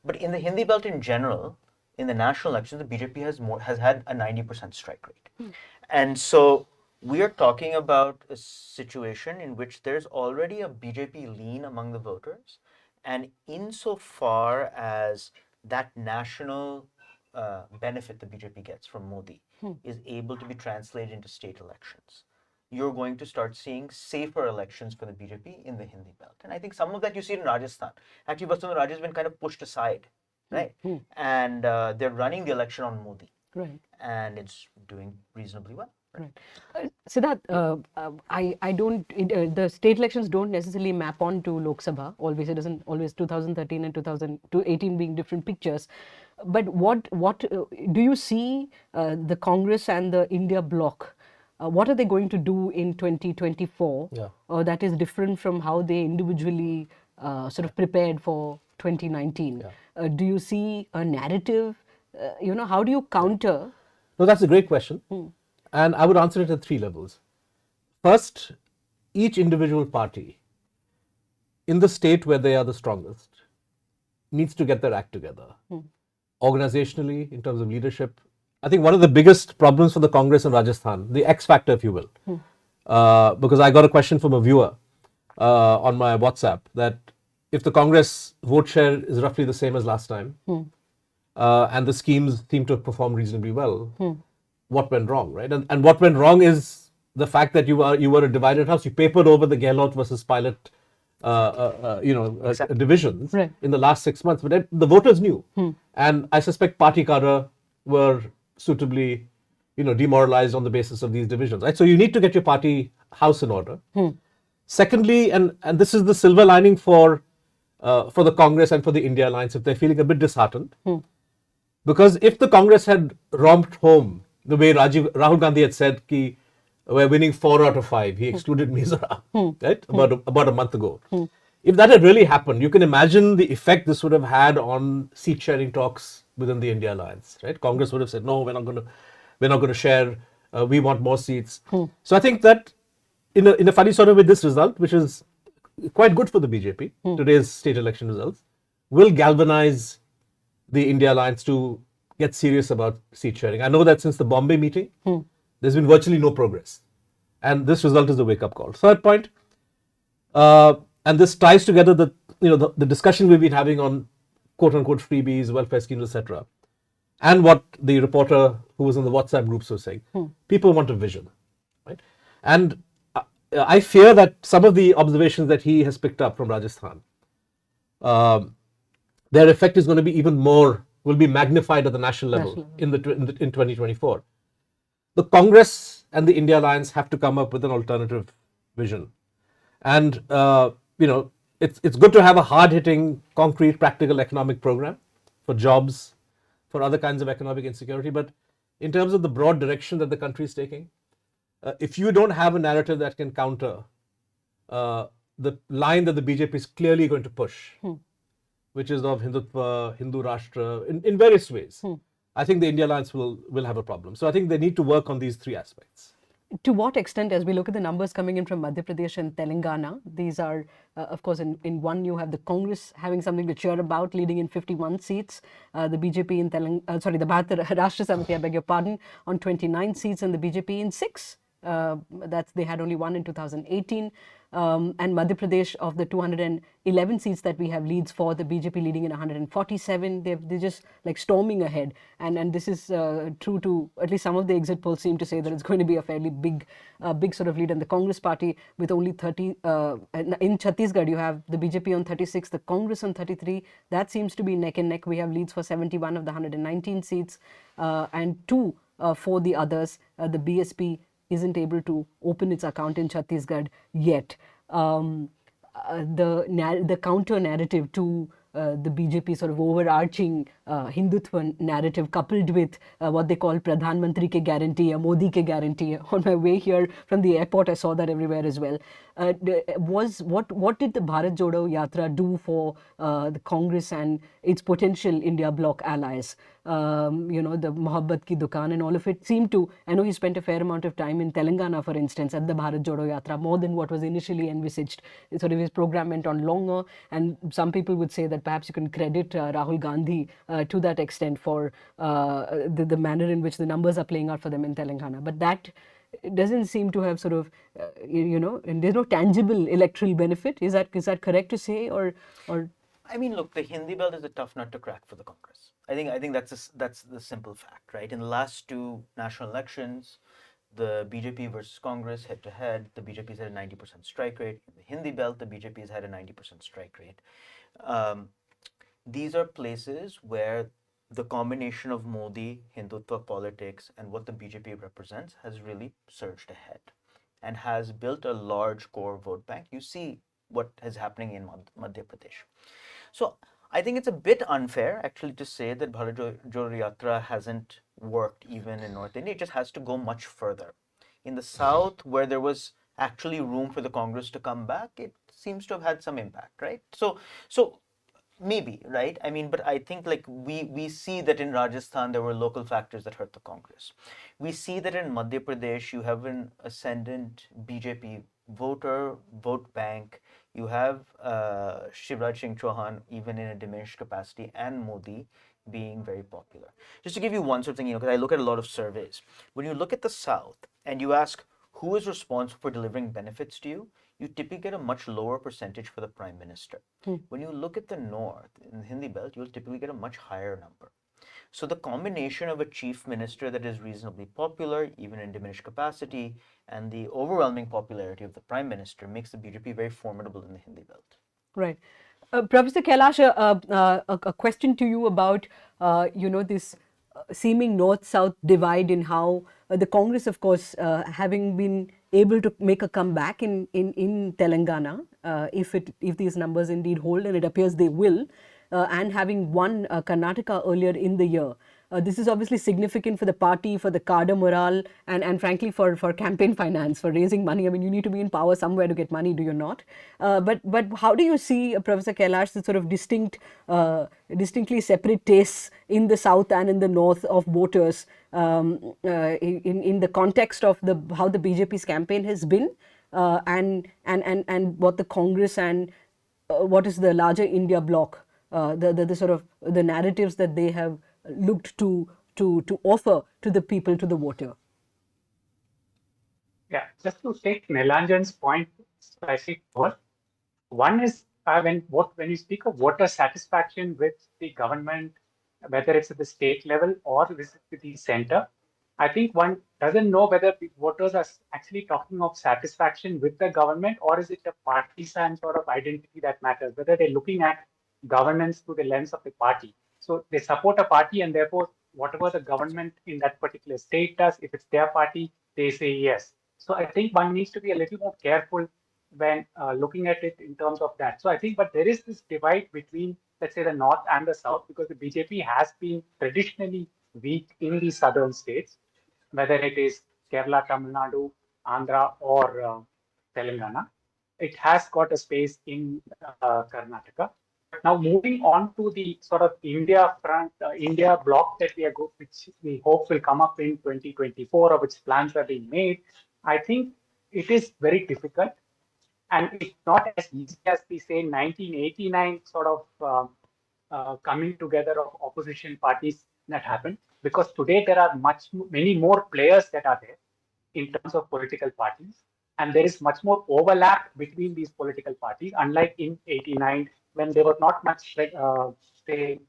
But in the Hindi belt in general, in the national elections, the BJP has had a 90% strike rate. And so we are talking about a situation in which there's already a BJP lean among the voters, and insofar as that national benefit the BJP gets from Modi is able to be translated into state elections, you're going to start seeing safer elections for the BJP in the Hindi belt. And I think some of that you see in Rajasthan. Actually, Vasundhara Raje has been kind of pushed aside, right? And they're running the election on Modi. Right. And it's doing reasonably well. Right. Siddharth, I don't, the state elections don't necessarily map on to Lok Sabha. Always, it doesn't always 2013 and 2018 being different pictures. But what do you see the Congress and the India bloc? What are they going to do in 2024 that is different from how they individually sort of prepared for 2019? Do you see a narrative? How do you counter? No, that's a great question. And I would answer it at 3 levels. First, each individual party in the state where they are the strongest needs to get their act together. Organizationally, in terms of leadership, I think one of the biggest problems for the Congress in Rajasthan, the X factor, if you will, because I got a question from a viewer on my WhatsApp that if the Congress vote share is roughly the same as last time, and the schemes seem to have performed reasonably well, what went wrong, right? And what went wrong is the fact that you were a divided house. You papered over the Gehlot versus Pilot, divisions in the last 6 months, but the voters knew, and I suspect party cadre were suitably, demoralized on the basis of these divisions, right? So you need to get your party house in order. Secondly, and this is the silver lining for the Congress and for the India Alliance, if they're feeling a bit disheartened, because if the Congress had romped home the way Rahul Gandhi had said, ki we're winning 4 out of 5, he excluded Mizoram, right? About a month ago. If that had really happened, you can imagine the effect this would have had on seat sharing talks within the India Alliance, right? Congress would have said, no, we're not going to share. We want more seats. So I think that in a funny sort of way, this result, which is quite good for the BJP, today's state election results, will galvanize the India Alliance to get serious about seat sharing. I know that since the Bombay meeting, there's been virtually no progress. And this result is a wake-up call. Third point, and this ties together the discussion we've been having on quote-unquote freebies, welfare schemes, etc., and what the reporter who was in the WhatsApp groups was saying. People want a vision, right? And I fear that some of the observations that he has picked up from Rajasthan, their effect is going to be even more, will be magnified at the national level in 2024. The Congress and the India Alliance have to come up with an alternative vision. And, it's good to have a hard-hitting, concrete, practical economic program for jobs, for other kinds of economic insecurity. But in terms of the broad direction that the country is taking, if you don't have a narrative that can counter the line that the BJP is clearly going to push, which is of Hindutva, Hindu Rashtra, in various ways, I think the India Alliance will have a problem. So I think they need to work on these 3 aspects. To what extent, as we look at the numbers coming in from Madhya Pradesh and Telangana, these are, of course, in one you have the Congress having something to cheer about, leading in 51 seats, the BJP in the Bharatiya Rashtra Samiti, I beg your pardon, on 29 seats, and the BJP in 6. They had only 1 in 2018. And Madhya Pradesh, of the 211 seats that we have, leads for the BJP leading in 147. They're just like storming ahead. And this is true to, at least some of the exit polls seem to say that it's going to be a fairly big sort of lead. And the Congress party with only 30, in Chhattisgarh you have the BJP on 36, the Congress on 33. That seems to be neck and neck. We have leads for 71 of the 119 seats and 2 for the others. The BSP isn't able to open its account in Chhattisgarh yet. The counter narrative to the BJP sort of overarching Hindutva narrative, coupled with what they call Pradhan Mantri ke guarantee, Modi ke guarantee. On my way here from the airport, I saw that everywhere as well. What did the Bharat Jodo Yatra do for the Congress and its potential India bloc allies? The Mohabbat Ki Dukaan and all of it seemed to, I know he spent a fair amount of time in Telangana, for instance, at the Bharat Jodo Yatra, more than what was initially envisaged. Sort of his program went on longer, and some people would say that perhaps you can credit Rahul Gandhi to that extent for the manner in which the numbers are playing out for them in Telangana. But that doesn't seem to have sort of, and there's no tangible electoral benefit. Is that correct to say, or? I mean, look, the Hindi belt is a tough nut to crack for the Congress. I think that's the simple fact, right? In the last 2 national elections, the BJP versus Congress head to head, the BJP's had a 90% strike rate. In the Hindi belt, the BJP's had a 90% strike rate. These are places where the combination of Modi, Hindutva politics, and what the BJP represents has really surged ahead and has built a large core vote bank. You see what is happening in Madhya Pradesh. So I think it's a bit unfair actually to say that Bharat Jodo Yatra hasn't worked even in North India. It just has to go much further. In the South, where there was actually room for the Congress to come back, it seems to have had some impact, right? So maybe, right? I mean, but I think like we see that in Rajasthan, there were local factors that hurt the Congress. We see that in Madhya Pradesh, you have an ascendant BJP vote bank. You have Shivraj Singh Chauhan, even in a diminished capacity, and Modi being very popular. Just to give you one sort of thing, because I look at a lot of surveys. When you look at the South and you ask who is responsible for delivering benefits to you, you typically get a much lower percentage for the Prime Minister. When you look at the North, in the Hindi belt, you'll typically get a much higher number. So the combination of a chief minister that is reasonably popular, even in diminished capacity, and the overwhelming popularity of the Prime Minister makes the BJP very formidable in the Hindi belt. Right. Professor Kailash, a question to you about, this seeming north-south divide in how the Congress, of course, having been able to make a comeback in Telangana, if these numbers indeed hold, and it appears they will, and having won Karnataka earlier in the year. This is obviously significant for the party, for the cadre morale, and frankly for campaign finance, for raising money. I mean, you need to be in power somewhere to get money, do you not? But how do you see, Professor Kailash, the sort of distinctly separate tastes in the south and in the north of voters in the context of how the BJP's campaign has been, and what the Congress and what is the larger India bloc, the sort of the narratives that they have looked to offer to the people, to the voter? Yeah, just to take Nilanjan's point slightly more. One is when you speak of voter satisfaction with the government, whether it's at the state level or with the center, I think one doesn't know whether the voters are actually talking of satisfaction with the government, or is it a partisan sort of identity that matters, whether they're looking at governance through the lens of the party. So they support a party, and therefore whatever the government in that particular state does, if it's their party, they say yes. So I think one needs to be a little more careful when looking at it in terms of that. So I think, but there is this divide between, let's say, the north and the south, because the BJP has been traditionally weak in the southern states, whether it is Kerala, Tamil Nadu, Andhra, or Telangana. It has got a space in Karnataka. Now, moving on to the sort of India bloc that which we hope will come up in 2024, or which plans are being made, I think it is very difficult. And it's not as easy as the, say, 1989 sort of coming together of opposition parties that happened, because today there are many more players that are there in terms of political parties. and there is much more overlap between these political parties, unlike in 89 when there was not much say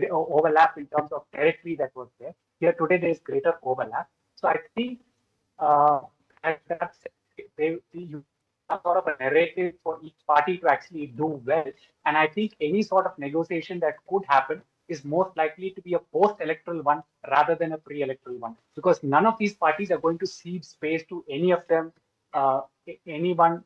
overlap in terms of territory that was there. Here today there is greater overlap. So I think that's you have sort of a narrative for each party to actually do well. And I think any sort of negotiation that could happen is most likely to be a post-electoral one rather than a pre-electoral one, because none of these parties are going to cede space to any of them, anyone.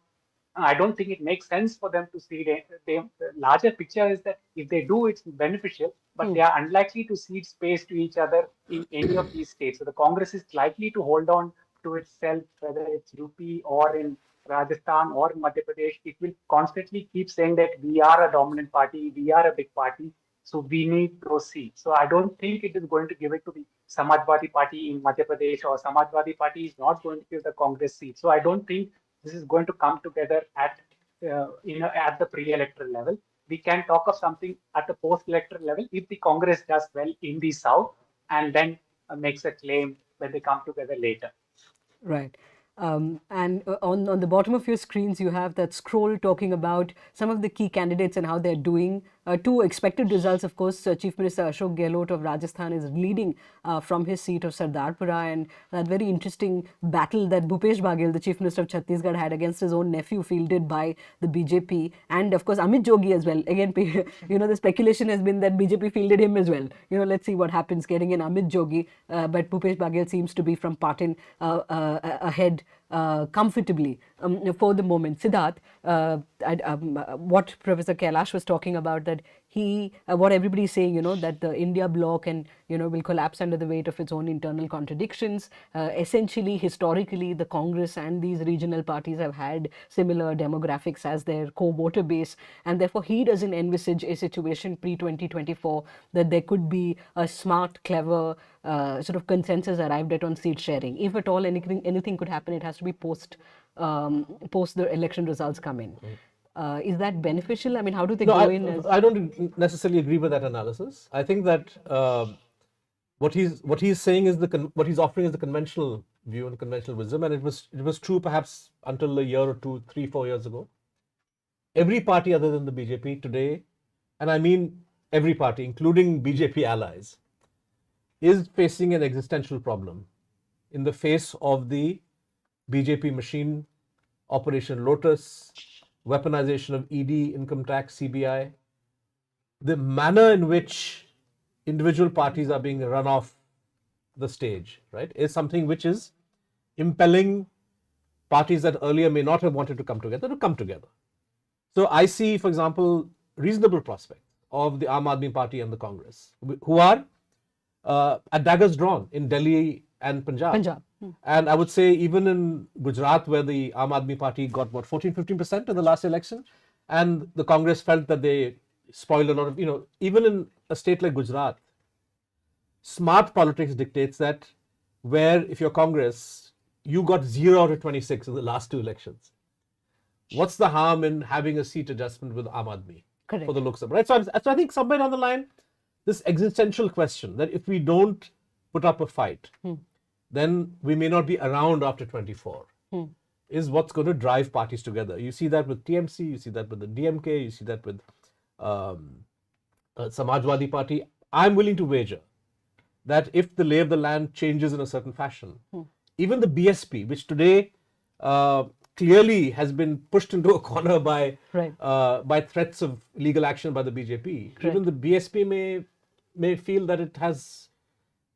I don't think it makes sense for them to cede. The larger picture is that if they do, it's beneficial, but they are unlikely to cede space to each other in any of these states. So the Congress is likely to hold on to itself, whether it's UP or in Rajasthan or in Madhya Pradesh. It will constantly keep saying that we are a dominant party, we are a big party, so we need those seats. So I don't think it is going to give it to the Samajwadi Party in Madhya Pradesh, or Samajwadi Party is not going to give the Congress seat. So I don't think this is going to come together at at the pre-electoral level. We can talk of something at the post-electoral level if the Congress does well in the South and then makes a claim when they come together later. Right. And on the bottom of your screens, you have that scroll talking about some of the key candidates and how they're doing. Two expected results, of course. Chief Minister Ashok Gehlot of Rajasthan is leading from his seat of Sardarpura, and that very interesting battle that Bhupesh Baghel, the Chief Minister of Chhattisgarh, had against his own nephew, fielded by the BJP, and of course Amit Jogi as well. Again, the speculation has been that BJP fielded him as well. Let's see what happens getting in Amit Jogi, but Bhupesh Baghel seems to be from Patin ahead comfortably for the moment. Siddharth, what Professor Kailash was talking about, that what everybody is saying, that the India bloc will collapse under the weight of its own internal contradictions. Essentially, historically, the Congress and these regional parties have had similar demographics as their core voter base, and therefore he doesn't envisage a situation pre-2024 that there could be a smart, clever sort of consensus arrived at on seat sharing. If at all anything could happen, it has to be post the election results come in. Is that beneficial? I mean, how do they go in? I don't necessarily agree with that analysis. I think that what he's saying is what he's offering is the conventional view and conventional wisdom, and it was true perhaps until a year or 2, 3, 4 years ago. Every party other than the BJP today, and I mean every party, including BJP allies, is facing an existential problem in the face of the BJP machine, Operation Lotus, weaponization of ED, income tax, CBI, the manner in which individual parties are being run off the stage, right, is something which is impelling parties that earlier may not have wanted to come together. So I see, for example, reasonable prospect of the Aam Aadmi Party and the Congress, who are at daggers drawn in Delhi and Punjab. And I would say even in Gujarat, where the Aam Aadmi Party got 14-15% in the last election, and the Congress felt that they spoiled a lot of, even in a state like Gujarat, smart politics dictates that where if you're Congress, you got 0 out of 26 in the last 2 elections. What's the harm in having a seat adjustment with Aam Aadmi for the Lok Sabha, right? So I think somewhere down the line, this existential question that if we don't put up a fight, then we may not be around after 24, is what's going to drive parties together. You see that with TMC, you see that with the DMK, you see that with Samajwadi Party. I'm willing to wager that if the lay of the land changes in a certain fashion, even the BSP, which today clearly has been pushed into a corner by threats of legal action by the BJP, even the BSP may feel that it has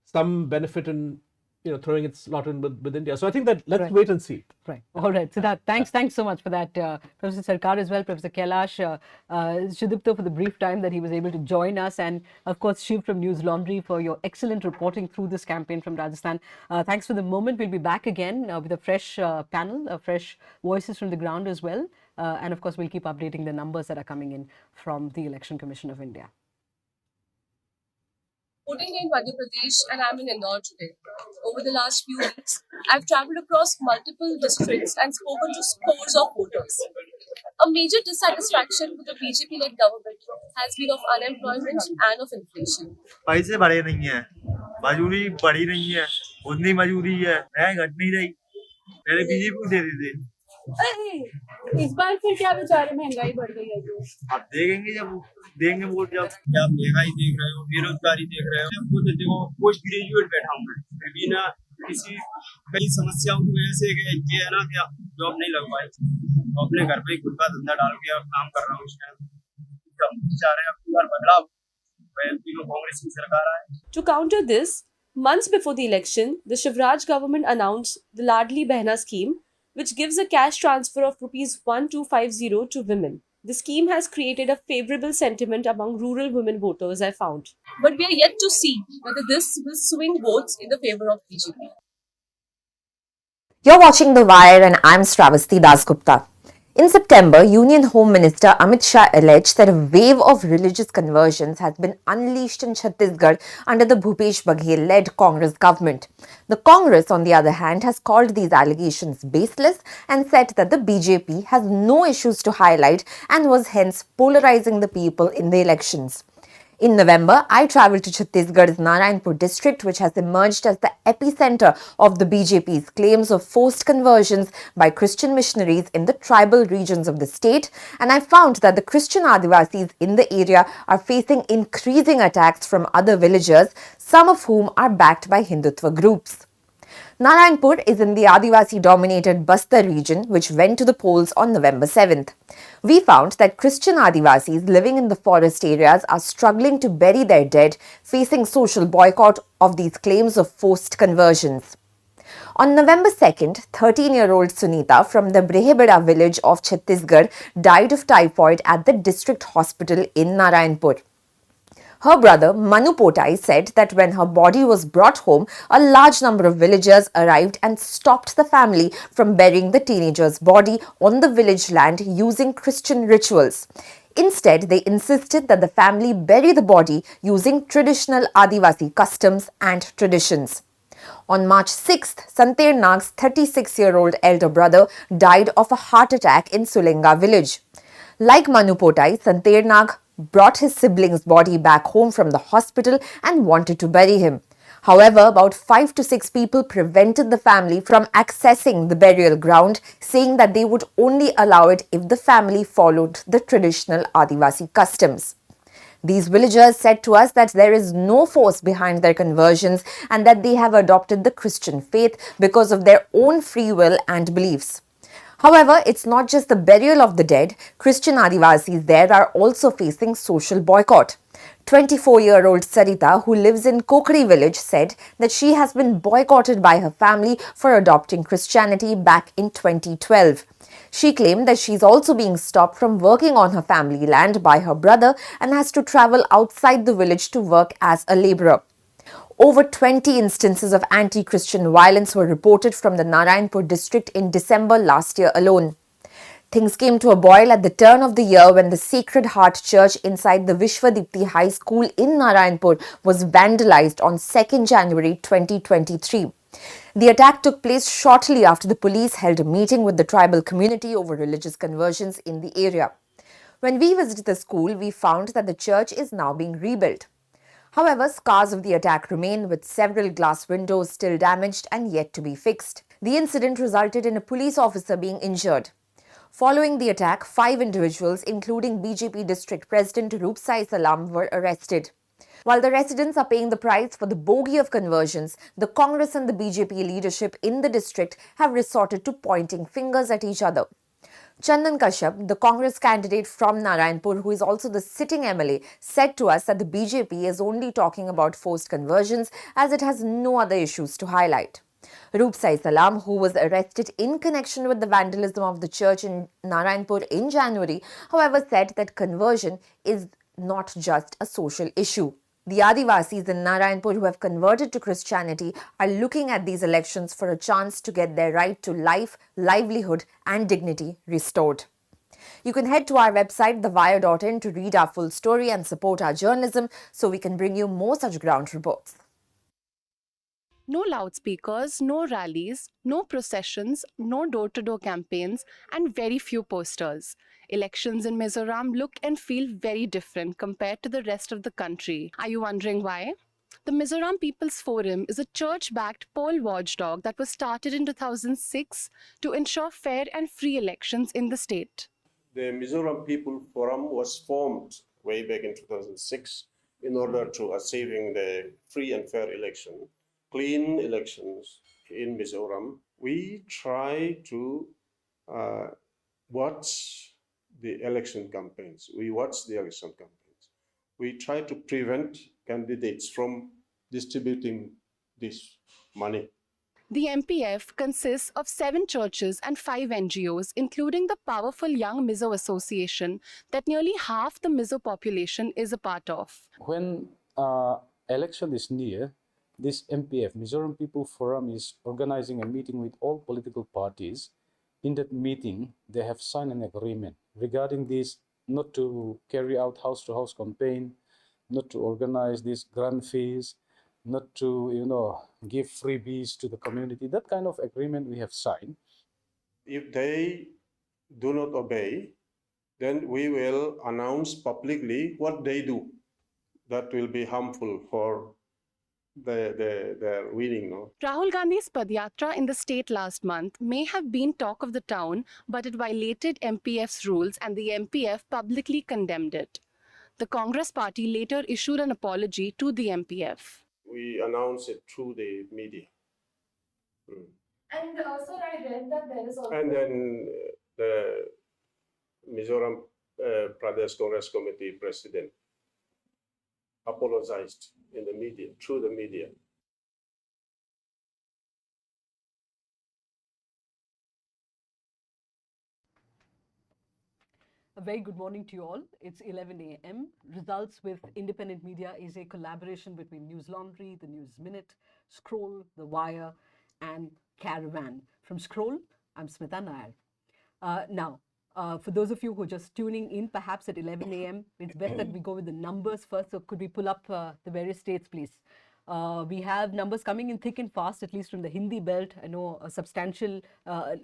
some benefit in throwing its lot in with India. So I think that let's wait and see. Right. All right. Siddharth, thanks so much for that. Professor Sarkar as well, Professor Kailash, Sudipto for the brief time that he was able to join us, and of course Shiv from Newslaundry for your excellent reporting through this campaign from Rajasthan. Thanks for the moment. We'll be back again with a fresh panel, fresh voices from the ground as well. And of course we'll keep updating the numbers that are coming in from the Election Commission of India. Voting in Madhya Pradesh, and I'm in Indore today. Over the last few weeks, I've travelled across multiple districts and spoken to scores of voters. A major dissatisfaction with the BJP-led government has been of unemployment and of inflation. पैसे बढ़े नहीं है, मजदूरी बढ़ी नहीं है, उतनी मजदूरी है, महंगाई घट नहीं रही, पहले बीजेपी को दे देते। इस बार फिर क्या विचार है, महंगाई बढ़ गई है तो आप देखेंगे जब देंगे वोट, जब क्या महंगाई देख रहे हो, बेरोजगारी देख रहे हो। खुद देखो पोस्ट ग्रेजुएट बैठा हूँ मैं, फिर भी ना किसी कई समस्याओं की वजह से ये है ना क्या जॉब नहीं लग पाई। तो अपने घर पे खुद का धंधा डाल के अब काम कर रहा हूँ। उस टाइम चाह रहे हैं अब बार बदलाव, कांग्रेस की सरकार आए। To counter this, months before the election, the Shivraj government announced the Ladli Behna scheme, which gives a cash transfer of rupees 1250 to women. The scheme has created a favorable sentiment among rural women voters, I found. But we are yet to see whether this will swing votes in the favor of BJP. You're watching The Wire and I'm Stravasti Dasgupta. In September, Union Home Minister Amit Shah alleged that a wave of religious conversions has been unleashed in Chhattisgarh under the Bhupesh Baghel-led Congress government. The Congress, on the other hand, has called these allegations baseless and said that the BJP has no issues to highlight and was hence polarizing the people in the elections. In November, I travelled to Chhattisgarh's Narayanpur district, which has emerged as the epicenter of the BJP's claims of forced conversions by Christian missionaries in the tribal regions of the state, and I found that the Christian Adivasis in the area are facing increasing attacks from other villagers, some of whom are backed by Hindutva groups. Narayanpur is in the Adivasi-dominated Bastar region, which went to the polls on November 7th. We found that Christian Adivasis living in the forest areas are struggling to bury their dead, facing social boycott of these claims of forced conversions. On November 2nd, 13-year-old Sunita from the Brehebeda village of Chhattisgarh died of typhoid at the district hospital in Narayanpur. Her brother, Manu Potai, said that when her body was brought home, a large number of villagers arrived and stopped the family from burying the teenager's body on the village land using Christian rituals. Instead, they insisted that the family bury the body using traditional Adivasi customs and traditions. On March 6th, Santer Nag's 36-year-old elder brother died of a heart attack in Sulenga village. Like Manu Potai, Santer Nag brought his sibling's body back home from the hospital and wanted to bury him. However, about 5 to 6 people prevented the family from accessing the burial ground, saying that they would only allow it if the family followed the traditional Adivasi customs. These villagers said to us that there is no force behind their conversions and that they have adopted the Christian faith because of their own free will and beliefs. However, it's not just the burial of the dead. Christian Adivasis there are also facing social boycott. 24-year-old Sarita, who lives in Kokri village, said that she has been boycotted by her family for adopting Christianity back in 2012. She claimed that she is also being stopped from working on her family land by her brother and has to travel outside the village to work as a labourer. Over 20 instances of anti-Christian violence were reported from the Narayanpur district in December last year alone. Things came to a boil at the turn of the year when the Sacred Heart Church inside the Vishwadipti High School in Narayanpur was vandalized on 2nd January 2023. The attack took place shortly after the police held a meeting with the tribal community over religious conversions in the area. When we visited the school, we found that the church is now being rebuilt. However, scars of the attack remain, with several glass windows still damaged and yet to be fixed. The incident resulted in a police officer being injured. Following the attack, 5 individuals, including BJP District President Roopsai Salam, were arrested. While the residents are paying the price for the bogey of conversions, the Congress and the BJP leadership in the district have resorted to pointing fingers at each other. Chandan Kashyap, the Congress candidate from Narayanpur, who is also the sitting MLA, said to us that the BJP is only talking about forced conversions as it has no other issues to highlight. Roopsai Salam, who was arrested in connection with the vandalism of the church in Narayanpur in January, however, said that conversion is not just a social issue. The Adivasis in Narayanpur who have converted to Christianity are looking at these elections for a chance to get their right to life, livelihood and dignity restored. You can head to our website thewire.in to read our full story and support our journalism so we can bring you more such ground reports. No loudspeakers, no rallies, no processions, no door-to-door campaigns, and very few posters. Elections in Mizoram look and feel very different compared to the rest of the country. Are you wondering why? The Mizoram People's Forum is a church-backed poll watchdog that was started in 2006 to ensure fair and free elections in the state. The Mizoram People Forum was formed way back in 2006 in order to achieving the free and fair election, clean elections in Mizoram. We try to watch the election campaigns. We try to prevent candidates from distributing this money. The MPF consists of 7 churches and 5 NGOs, including the powerful Young Mizo Association that nearly half the Mizo population is a part of. When election is near, this MPF, Mizoram People Forum, is organizing a meeting with all political parties. In that meeting, they have signed an agreement regarding this, not to carry out house-to-house campaign, not to organize these grand fees, not to, give freebies to the community. That kind of agreement we have signed. If they do not obey, then we will announce publicly what they do. That will be harmful for their winning. No? Rahul Gandhi's Padyatra in the state last month may have been talk of the town, but it violated MPF's rules and the MPF publicly condemned it. The Congress party later issued an apology to the MPF. We announced it through the media. And sir, I read that there is also... And then the Mizoram Pradesh Congress Committee president apologized in the media, through the media. A very good morning to you all. It's 11 a.m. Results with Independent Media is a collaboration between Newslaundry, the News Minute, Scroll, The Wire, and Caravan. From Scroll, I'm Smita Nair. Now, for those of you who are just tuning in, perhaps at 11 a.m., it's best that we go with the numbers first. So could we pull up the various states, please? We have numbers coming in thick and fast, at least from the Hindi belt. I know a substantial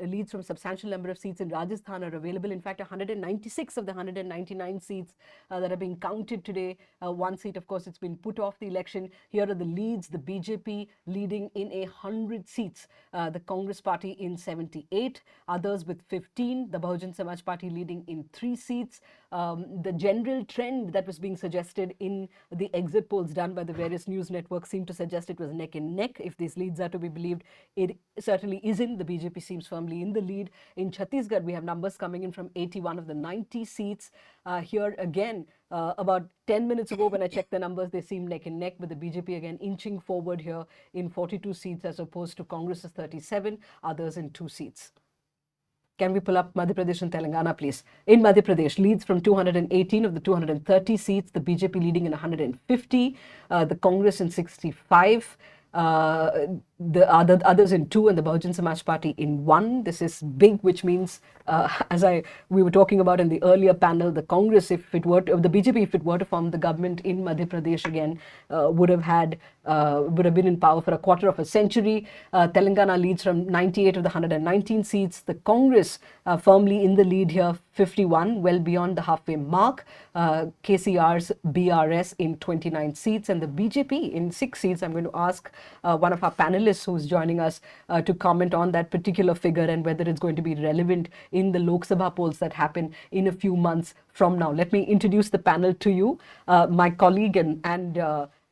leads from substantial number of seats in Rajasthan are available. In fact, 196 of the 199 seats that are being counted today. One seat, of course, it's been put off the election. Here are the leads. The BJP leading in 100 seats. The Congress party in 78. Others with 15. The Bahujan Samaj party leading in 3 seats. The general trend that was being suggested in the exit polls done by the various news networks seemed to suggest it was neck and neck. If these leads are to be believed, it certainly isn't. The BJP seems firmly in the lead. In Chhattisgarh, we have numbers coming in from 81 of the 90 seats. Here again, about 10 minutes ago when I checked the numbers, they seem neck and neck, but the BJP again inching forward here in 42 seats as opposed to Congress's 37, others in 2 seats. Can we pull up Madhya Pradesh and Telangana, please? In Madhya Pradesh, leads from 218 of the 230 seats, the BJP leading in 150, the Congress in 65, the others in 2, and the Bahujan Samaj party in 1. This is big, which means, as we were talking about in the earlier panel, the Congress, the BJP, if it were to form the government in Madhya Pradesh again, would have been in power for a quarter of a century. Telangana leads from 98 of the 119 seats. The Congress firmly in the lead here, 51, well beyond the halfway mark. KCR's BRS in 29 seats, and the BJP in 6 seats. I'm going to ask one of our panelists who's joining us to comment on that particular figure and whether it's going to be relevant in the Lok Sabha polls that happen in a few months from now. Let me introduce the panel to you. My colleague and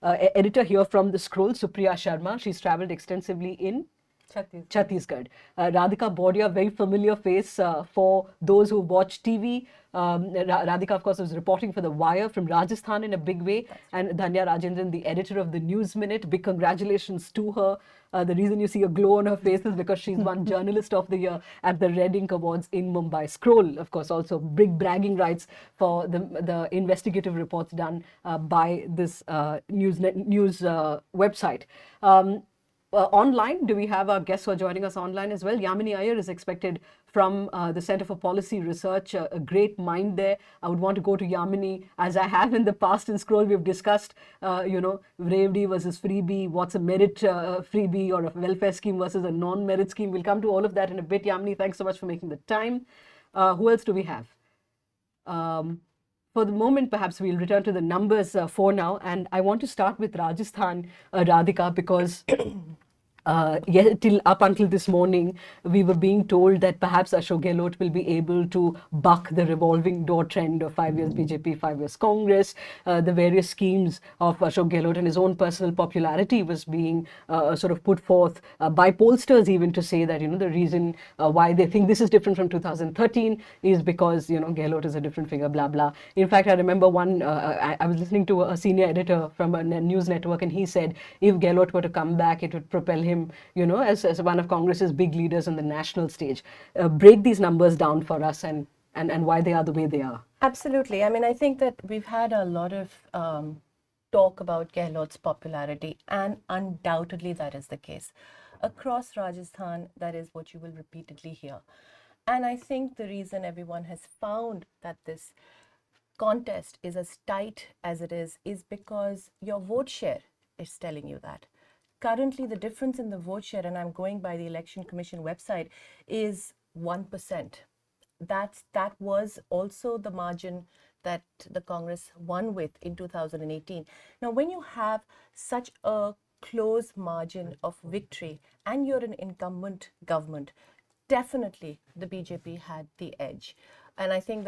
editor here from the Scroll, Supriya Sharma. She's traveled extensively in Chhattisgarh. Radhika Bordia, very familiar face for those who watch TV. Radhika, of course, was reporting for The Wire from Rajasthan in a big way. And Dhanya Rajendran, the editor of the News Minute. Big congratulations to her. The reason you see a glow on her face is because she's won Journalist of the Year at the Red Ink Awards in Mumbai. Scroll, of course, also big bragging rights for the investigative reports done by this news website. Online, do we have our guests who are joining us online as well? Yamini Iyer is expected from the Center for Policy Research, a great mind there. I would want to go to Yamini, as I have in the past in Scroll. We've discussed, Revdi versus freebie, what's a merit freebie or a welfare scheme versus a non-merit scheme. We'll come to all of that in a bit. Yamini, thanks so much for making the time. Who else do we have? for the moment, perhaps we'll return to the numbers for now. And I want to start with Rajasthan, Radhika, because up until this morning, we were being told that perhaps Ashok Gehlot will be able to buck the revolving door trend of 5 years BJP, 5 years Congress. The various schemes of Ashok Gehlot and his own personal popularity was being sort of put forth by pollsters, even to say that, the reason why they think this is different from 2013 is because, Gehlot is a different figure, blah, blah. In fact, I remember I was listening to a senior editor from a news network, and he said if Gehlot were to come back, it would propel him as one of Congress's big leaders on the national stage. Break these numbers down for us and why they are the way they are. Absolutely. I mean, I think that we've had a lot of talk about Gehlot's popularity, and undoubtedly that is the case. Across Rajasthan, that is what you will repeatedly hear. And I think the reason everyone has found that this contest is as tight as it is because your vote share is telling you that. Currently, the difference in the vote share, and I'm going by the Election Commission website, is 1%. That was also the margin that the Congress won with in 2018. Now, when you have such a close margin of victory and you're an incumbent government, definitely the BJP had the edge. And I think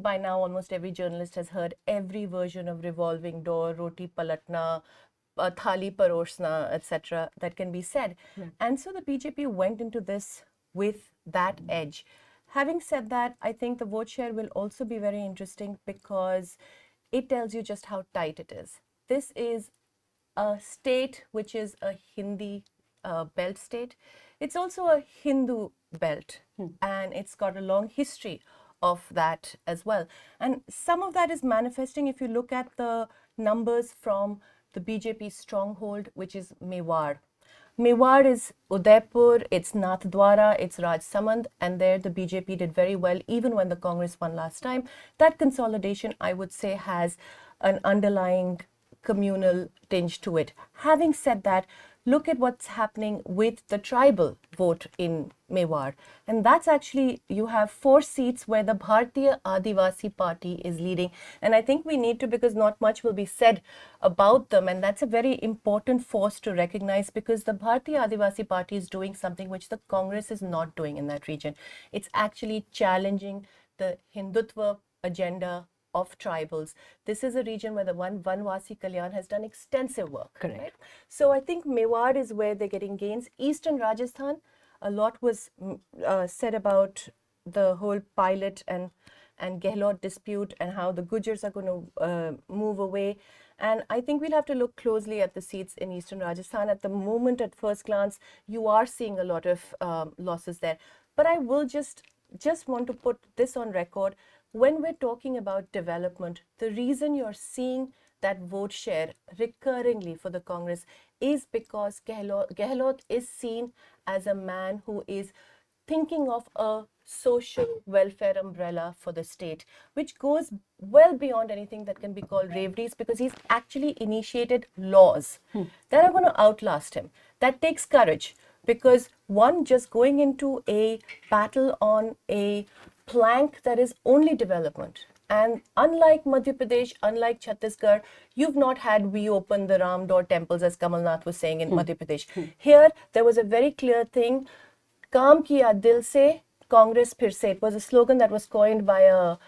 by now almost every journalist has heard every version of revolving door, roti palatna, thali parosna, etc. that can be said. And so the BJP went into this with that edge. Having said that, I think the vote share will also be very interesting because it tells you just how tight it is. This is a state which is a Hindi belt state. It's also a Hindu belt, and it's got a long history of that as well. And some of that is manifesting if you look at the numbers from the BJP stronghold, which is Mewar. Mewar is Udaipur, it's Nathdwara, it's Rajsamand, and there the BJP did very well even when the Congress won last time. That consolidation, I would say, has an underlying communal tinge to it. Having said that, look at what's happening with the tribal vote in Mewar. And that's actually, you have 4 seats where the Bharatiya Adivasi Party is leading. And I think we need to, because not much will be said about them. And that's a very important force to recognize, because the Bharatiya Adivasi Party is doing something which the Congress is not doing in that region. It's actually challenging the Hindutva agenda of tribals. This is a region where the Vanvasi Kalyan has done extensive work. Correct. Right? So I think Mewar is where they're getting gains. Eastern Rajasthan, a lot was said about the whole pilot and Gehlot dispute and how the Gujars are going to move away. And I think we'll have to look closely at the seats in Eastern Rajasthan. At the moment, at first glance, you are seeing a lot of losses there. But I will just want to put this on record. When we're talking about development, the reason you're seeing that vote share recurringly for the Congress is because Gehlot is seen as a man who is thinking of a social welfare umbrella for the state, which goes well beyond anything that can be called reveries, because he's actually initiated laws that are going to outlast him. That takes courage, because one, just going into a battle on a plank that is only development. And unlike Madhya Pradesh, unlike Chhattisgarh, you've not had "we open the Ram door temples," as Kamal Nath was saying in Madhya Pradesh. Here, there was a very clear thing, "Kaam kiya dil se, Congress phir se." It was a slogan that was coined by a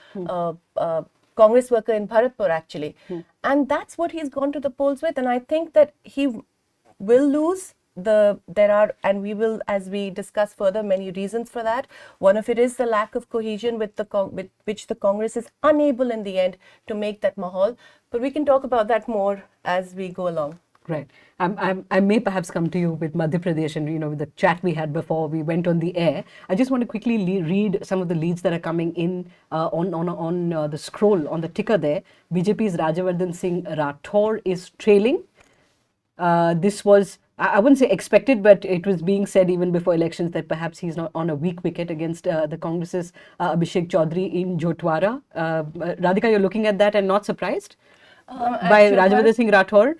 Congress worker in Bharatpur, actually. And that's what he's gone to the polls with. And I think that he will lose. And we will, as we discuss further, many reasons for that. One of it is the lack of cohesion with which the Congress is unable in the end to make that mahal. But we can talk about that more as we go along. Right. I may perhaps come to you with Madhya Pradesh and, with the chat we had before we went on the air. I just want to quickly read some of the leads that are coming in on the scroll, on the ticker there. BJP's Rajavardhan Singh Rathore is trailing. This was, I wouldn't say expected, but it was being said even before elections that perhaps he's not on a weak wicket against the Congress's Abhishek Chaudhary in Jotwara. Radhika, you're looking at that and not surprised by Rajavardhan Singh Rathore?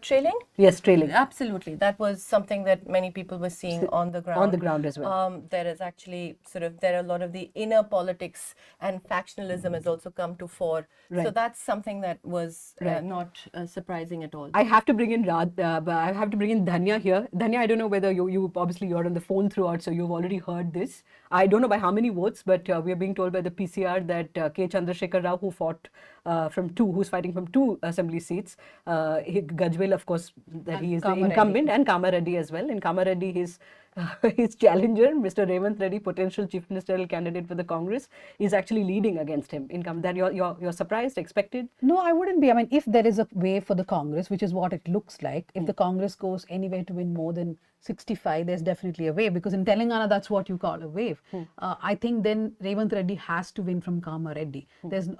Trailing? Yes, trailing. Absolutely. That was something that many people were seeing on the ground. On the ground as well. There is actually there are a lot of the inner politics and factionalism has also come to fore. So Right. that's something that was Right. not surprising at all. I have to bring in I have to bring in Dhanya here. Dhanya, I don't know whether you obviously you're on the phone throughout, so you've already heard this. I don't know by how many votes, but we are being told by the PCR that K. Chandrasekhar Rao, who fought who's fighting from 2 assembly seats, Gajwel, of course, that he is the incumbent, and Kamareddy as well. In Kamareddy, his challenger, Mr. Revanth Reddy, potential chief ministerial candidate for the Congress, is actually leading against him. That you're surprised, expected? No, I wouldn't be. I mean, if there is a way for the Congress, which is what it looks like, if the Congress goes anywhere to win more than 65, there's definitely a wave, because in Telangana, that's what you call a wave. I think then Revanth Reddy has to win from Kamareddy. There's,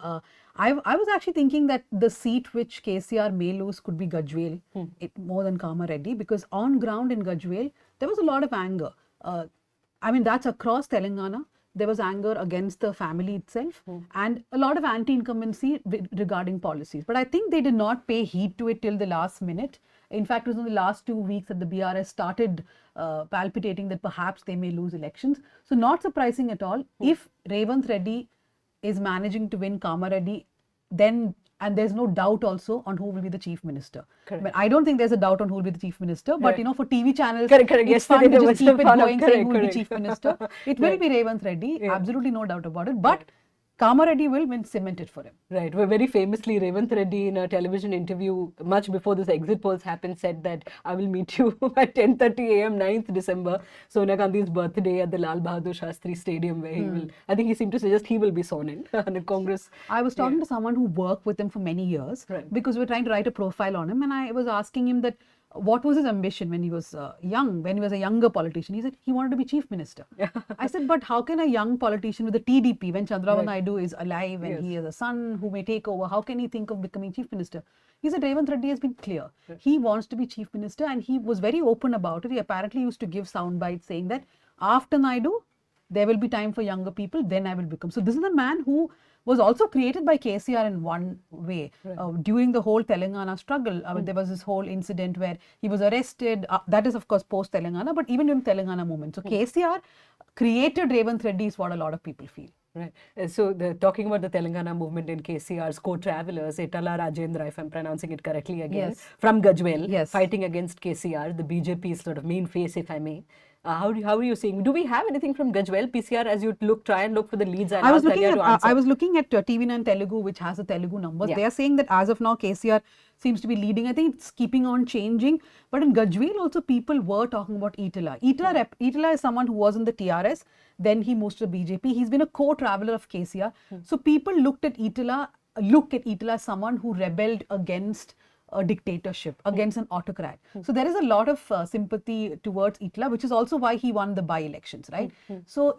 I was actually thinking that the seat which KCR may lose could be Gajwel, more than Kamareddy, because on ground in Gajwel, there was a lot of anger. I mean, that's across Telangana. There was anger against the family itself and a lot of anti-incumbency regarding policies. But I think they did not pay heed to it till the last minute. In fact, it was in the last 2 weeks that the BRS started palpitating that perhaps they may lose elections. So not surprising at all. If Revanth Reddy is managing to win Kamareddy, then, and there's no doubt also on who will be the chief minister. Correct. But I don't think there's a doubt on who will be the chief minister. But Correct. you know, for TV channels, Correct. it's Yesterday fun to there just was keep some it fun of- going, saying who will be correct. chief minister. It will Right. be Revanth Reddy, absolutely no doubt about it. But Kamareddy will win cemented for him. Right. Well, very famously, Revanth Reddy in a television interview much before this exit polls happened said that I will meet you at 10:30 a.m. 9th December, Sonia Gandhi's birthday at the Lal Bahadur Shastri Stadium, where he will, I think he seemed to suggest he will be sworn in on the Congress. I was talking to someone who worked with him for many years because we were trying to write a profile on him, and I was asking him that what was his ambition when he was young, when he was a younger politician. He said he wanted to be chief minister. I said, but how can a young politician with the TDP, when Chandrababu Naidu is alive and he has a son who may take over, how can he think of becoming chief minister? He said Revanth Reddy has been clear. He wants to be chief minister, and he was very open about it. He apparently used to give sound bites saying that after Naidu, there will be time for younger people, then I will become. So this is a man who was also created by KCR in one way. During the whole Telangana struggle, there was this whole incident where he was arrested. That is, of course, post-Telangana, but even during Telangana movement. So KCR created Revanth Reddy is what a lot of people feel. Right. So talking about the Telangana movement in KCR's co-travelers, Dhanya Rajendran, if I'm pronouncing it correctly again, from Gajwel, fighting against KCR, the BJP's sort of main face, if I may. How are you seeing? Do we have anything from Gajwel, PCR, as you try and look for the leads? I was looking at TV9 Telugu, which has the Telugu numbers. They are saying that as of now, KCR seems to be leading. I think it's keeping on changing. But in Gajwel also, people were talking about Itala. Itala is someone who was in the TRS. Then he moves to the BJP. He's been a co-traveler of KCR. So people look at Itala as someone who rebelled against a dictatorship, against an autocrat. So there is a lot of sympathy towards Itala, which is also why he won the by-elections, right? So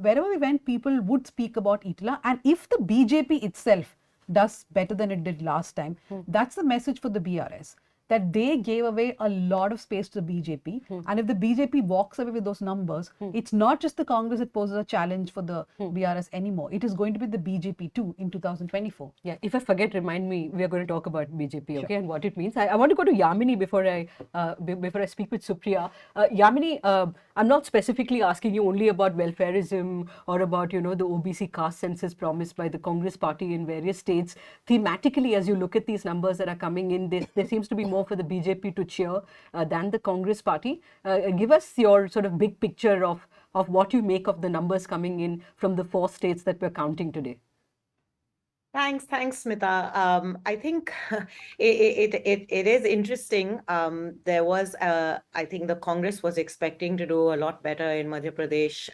wherever we went, people would speak about Itala. And if the BJP itself does better than it did last time, that's the message for the BRS. That they gave away a lot of space to the BJP. And if the BJP walks away with those numbers, it's not just the Congress that poses a challenge for the BRS anymore. It is going to be the BJP too in 2024. Yeah, if I forget, remind me, we are going to talk about BJP, okay, and what it means. I want to go to Yamini before I speak with Supriya. Yamini, I'm not specifically asking you only about welfareism or about, the OBC caste census promised by the Congress party in various states. Thematically, as you look at these numbers that are coming in, there seems to be more for the BJP to cheer than the Congress party. Give us your sort of big picture of what you make of the numbers coming in from the 4 states that we're counting today. Thanks, Smita. I think it is interesting. There was, I think the Congress was expecting to do a lot better in Madhya Pradesh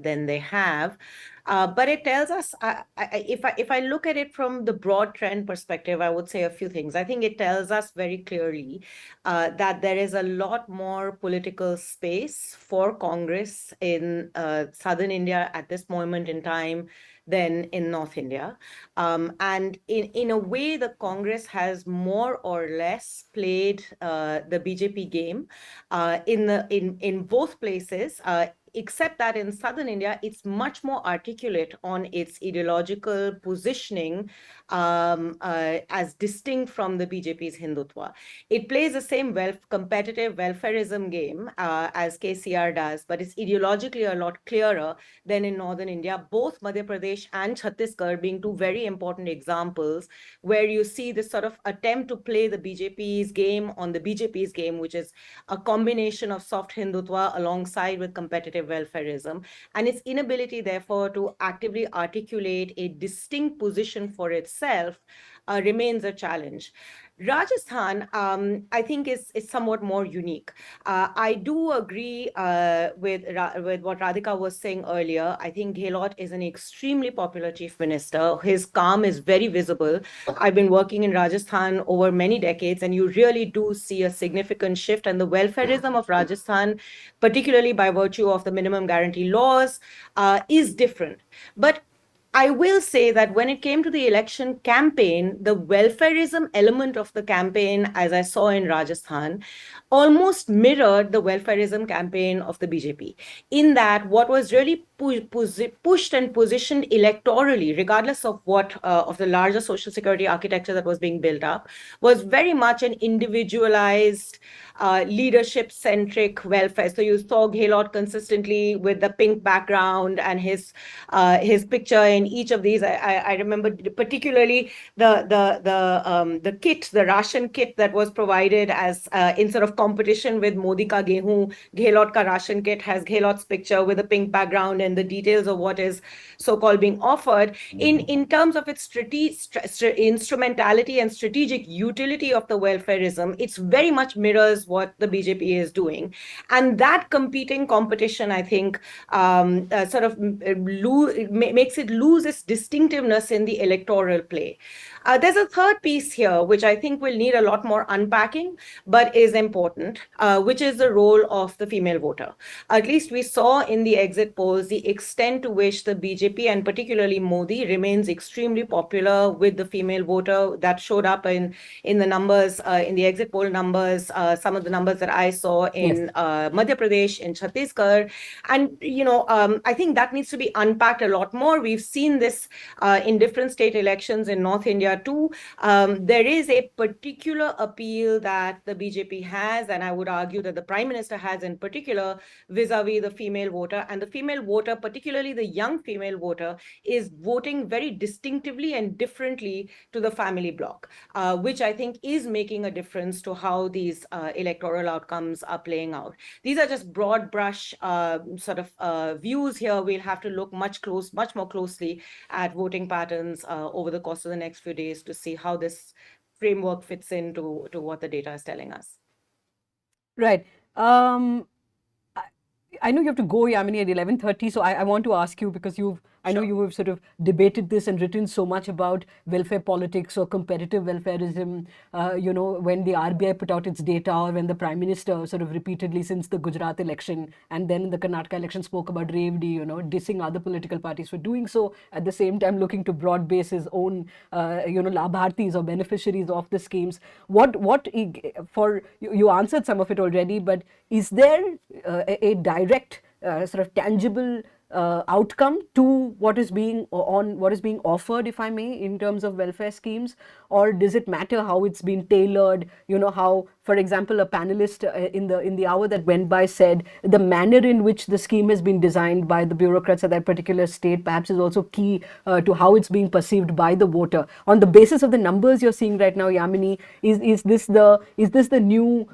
than they have. But it tells us, if I look at it from the broad trend perspective, I would say a few things. I think it tells us very clearly that there is a lot more political space for Congress in southern India at this moment in time than in North India. And in a way, the Congress has more or less played the BJP game in both places. except that in southern India, it's much more articulate on its ideological positioning as distinct from the BJP's Hindutva. It plays the same competitive welfareism game as KCR does, but it's ideologically a lot clearer than in northern India, both Madhya Pradesh and Chhattisgarh being two very important examples where you see this sort of attempt to play the BJP's game on the BJP's game, which is a combination of soft Hindutva alongside with competitive welfareism, and its inability, therefore, to actively articulate a distinct position for itself remains a challenge. Rajasthan, I think, is somewhat more unique. I do agree with what Radhika was saying earlier. I think Gehlot is an extremely popular chief minister. His calm is very visible. I've been working in Rajasthan over many decades, and you really do see a significant shift. And the welfareism of Rajasthan, particularly by virtue of the minimum guarantee laws, is different. But I will say that when it came to the election campaign, the welfareism element of the campaign, as I saw in Rajasthan, almost mirrored the welfareism campaign of the BJP, in that what was really pushed and positioned electorally, regardless of what of the larger social security architecture that was being built up, was very much an individualized, leadership-centric welfare. So you saw Gehlot consistently with the pink background and his picture in each of these. I remember particularly the kit, the ration kit that was provided as in sort of competition with Modi Ka Gehu. Gehlot Ka ration kit has Gehlot's picture with a pink background and the details of what is so-called being offered. In terms of its instrumentality and strategic utility of the welfareism, it's very much mirrors what the BJP is doing. And that competing competition, I think, sort of makes it lose its distinctiveness in the electoral play. There's a third piece here, which I think will need a lot more unpacking, but is important, which is the role of the female voter. At least we saw in the exit polls the extent to which the BJP and particularly Modi remains extremely popular with the female voter. That showed up in the numbers, in the exit poll numbers, some of the numbers that I saw in Madhya Pradesh, in Chhattisgarh. And, I think that needs to be unpacked a lot more. We've seen this in different state elections in North India too. There is a particular appeal that the BJP has, and I would argue that the Prime Minister has in particular, vis-a-vis the female voter. And the female voter, particularly the young female voter, is voting very distinctively and differently to the family bloc, which I think is making a difference to how these electoral outcomes are playing out. These are just broad brush sort of views here. We'll have to look much more closely at voting patterns over the course of the next few days to see how this framework fits into what the data is telling us. Right. I know you have to go, Yamini, at 11:30, so I want to ask you, because I know you have sort of debated this and written so much about welfare politics or competitive welfareism, when the RBI put out its data, or when the Prime Minister sort of repeatedly since the Gujarat election and then in the Karnataka election spoke about Revdi, dissing other political parties for doing so, at the same time looking to broad base his own, labhartis or beneficiaries of the schemes. You answered some of it already, but is there a direct sort of tangible outcome to what is being offered, if I may, in terms of welfare schemes, or does it matter how it's been tailored? How, for example, a panelist in the hour that went by said the manner in which the scheme has been designed by the bureaucrats at that particular state perhaps is also key to how it's being perceived by the voter. On the basis of the numbers you're seeing right now, Yamini, is this the new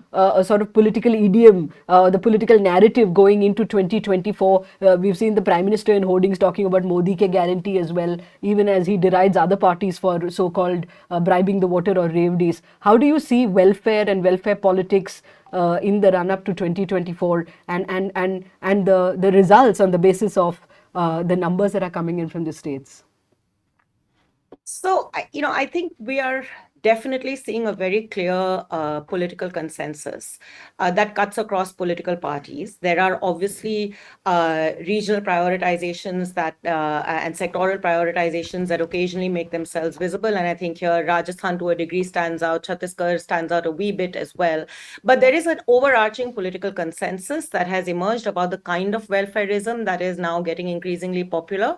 sort of political idiom, the political narrative going into 2024? We've seen the Prime Minister in hoardings talking about Modi ke guarantee as well, even as he derides other parties for so-called bribing the voter or Revdis. How do you see welfare and welfare politics in the run-up to 2024 and the results on the basis of the numbers that are coming in from the states? So, I think we are definitely seeing a very clear political consensus that cuts across political parties. There are obviously regional prioritizations that and sectoral prioritizations that occasionally make themselves visible. And I think here Rajasthan to a degree stands out, Chhattisgarh stands out a wee bit as well. But there is an overarching political consensus that has emerged about the kind of welfareism that is now getting increasingly popular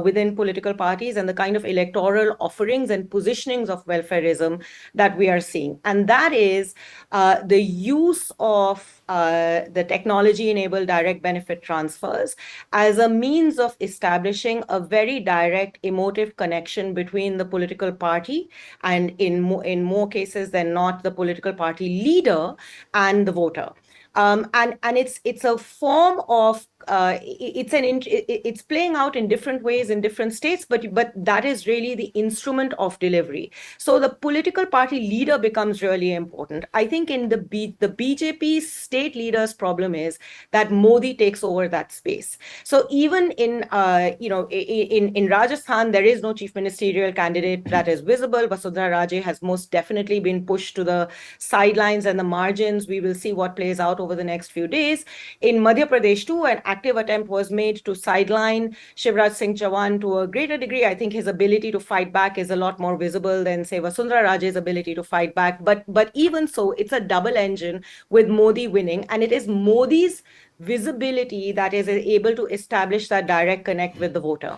within political parties and the kind of electoral offerings and positionings of welfareism that we are seeing. And that is the use of the technology-enabled direct benefit transfers as a means of establishing a very direct emotive connection between the political party and in more cases than not, the political party leader and the voter. And it's a form of it's playing out in different ways in different states, but that is really the instrument of delivery. So the political party leader becomes really important. I think in the BJP state leader's problem is that Modi takes over that space. So even in in Rajasthan, there is no chief ministerial candidate that is visible. Vasundhara Raje has most definitely been pushed to the sidelines and the margins. We will see what plays out over the next few days. In Madhya Pradesh too, an active attempt was made to sideline Shivraj Singh Chauhan to a greater degree. I think his ability to fight back is a lot more visible than, say, Vasundhara Raje's ability to fight back. But even so, it's a double engine with Modi winning, and it is Modi's visibility that is able to establish that direct connect with the voter.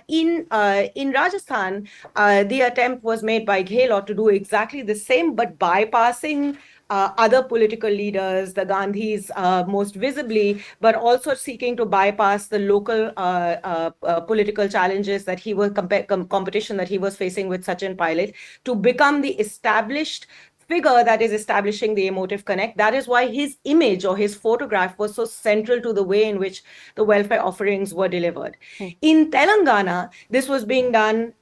In Rajasthan, the attempt was made by Gehlot to do exactly the same, but bypassing other political leaders, the Gandhis most visibly, but also seeking to bypass the local political challenges that he was competition that he was facing with Sachin Pilot to become the established figure that is establishing the emotive connect. That is why his image or his photograph was so central to the way in which the welfare offerings were delivered. In Telangana, this was being done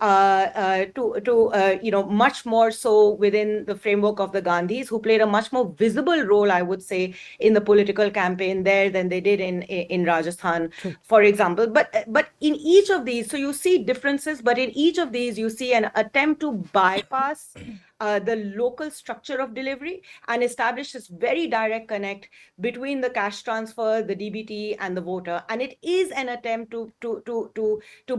much more so within the framework of the Gandhis, who played a much more visible role, I would say, in the political campaign there than they did in Rajasthan, for example. But in each of these, so you see differences, but in each of these, you see an attempt to bypass the local structure of delivery and establish this very direct connect between the cash transfer, the DBT, and the voter. And it is an attempt to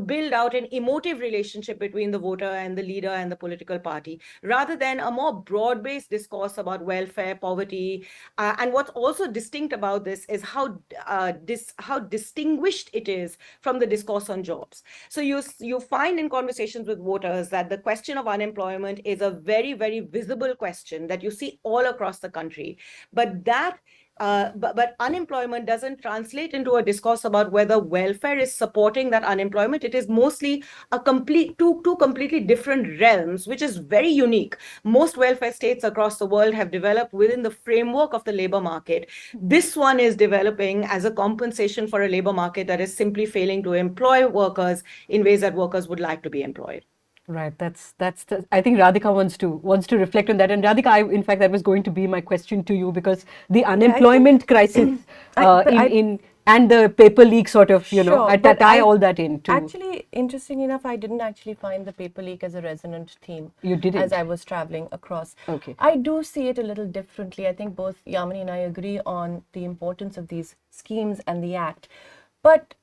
build out an emotive relationship between the voter and the leader and the political party, rather than a more broad-based discourse about welfare, poverty. And what's also distinct about this is how distinguished it is from the discourse on jobs. So you find in conversations with voters that the question of unemployment is a very, very visible question that you see all across the country. But but unemployment doesn't translate into a discourse about whether welfare is supporting that unemployment. It is mostly a two completely different realms, which is very unique. Most welfare states across the world have developed within the framework of the labor market. This one is developing as a compensation for a labor market that is simply failing to employ workers in ways that workers would like to be employed. Right. I think Radhika wants to reflect on that. And Radhika, in fact, that was going to be my question to you, because the unemployment crisis and the paper leak sort of, I tie all that in too. Actually, interesting enough, I didn't actually find the paper leak as a resonant theme. You didn't? As I was traveling across. Okay. I do see it a little differently. I think both Yamini and I agree on the importance of these schemes and the act. But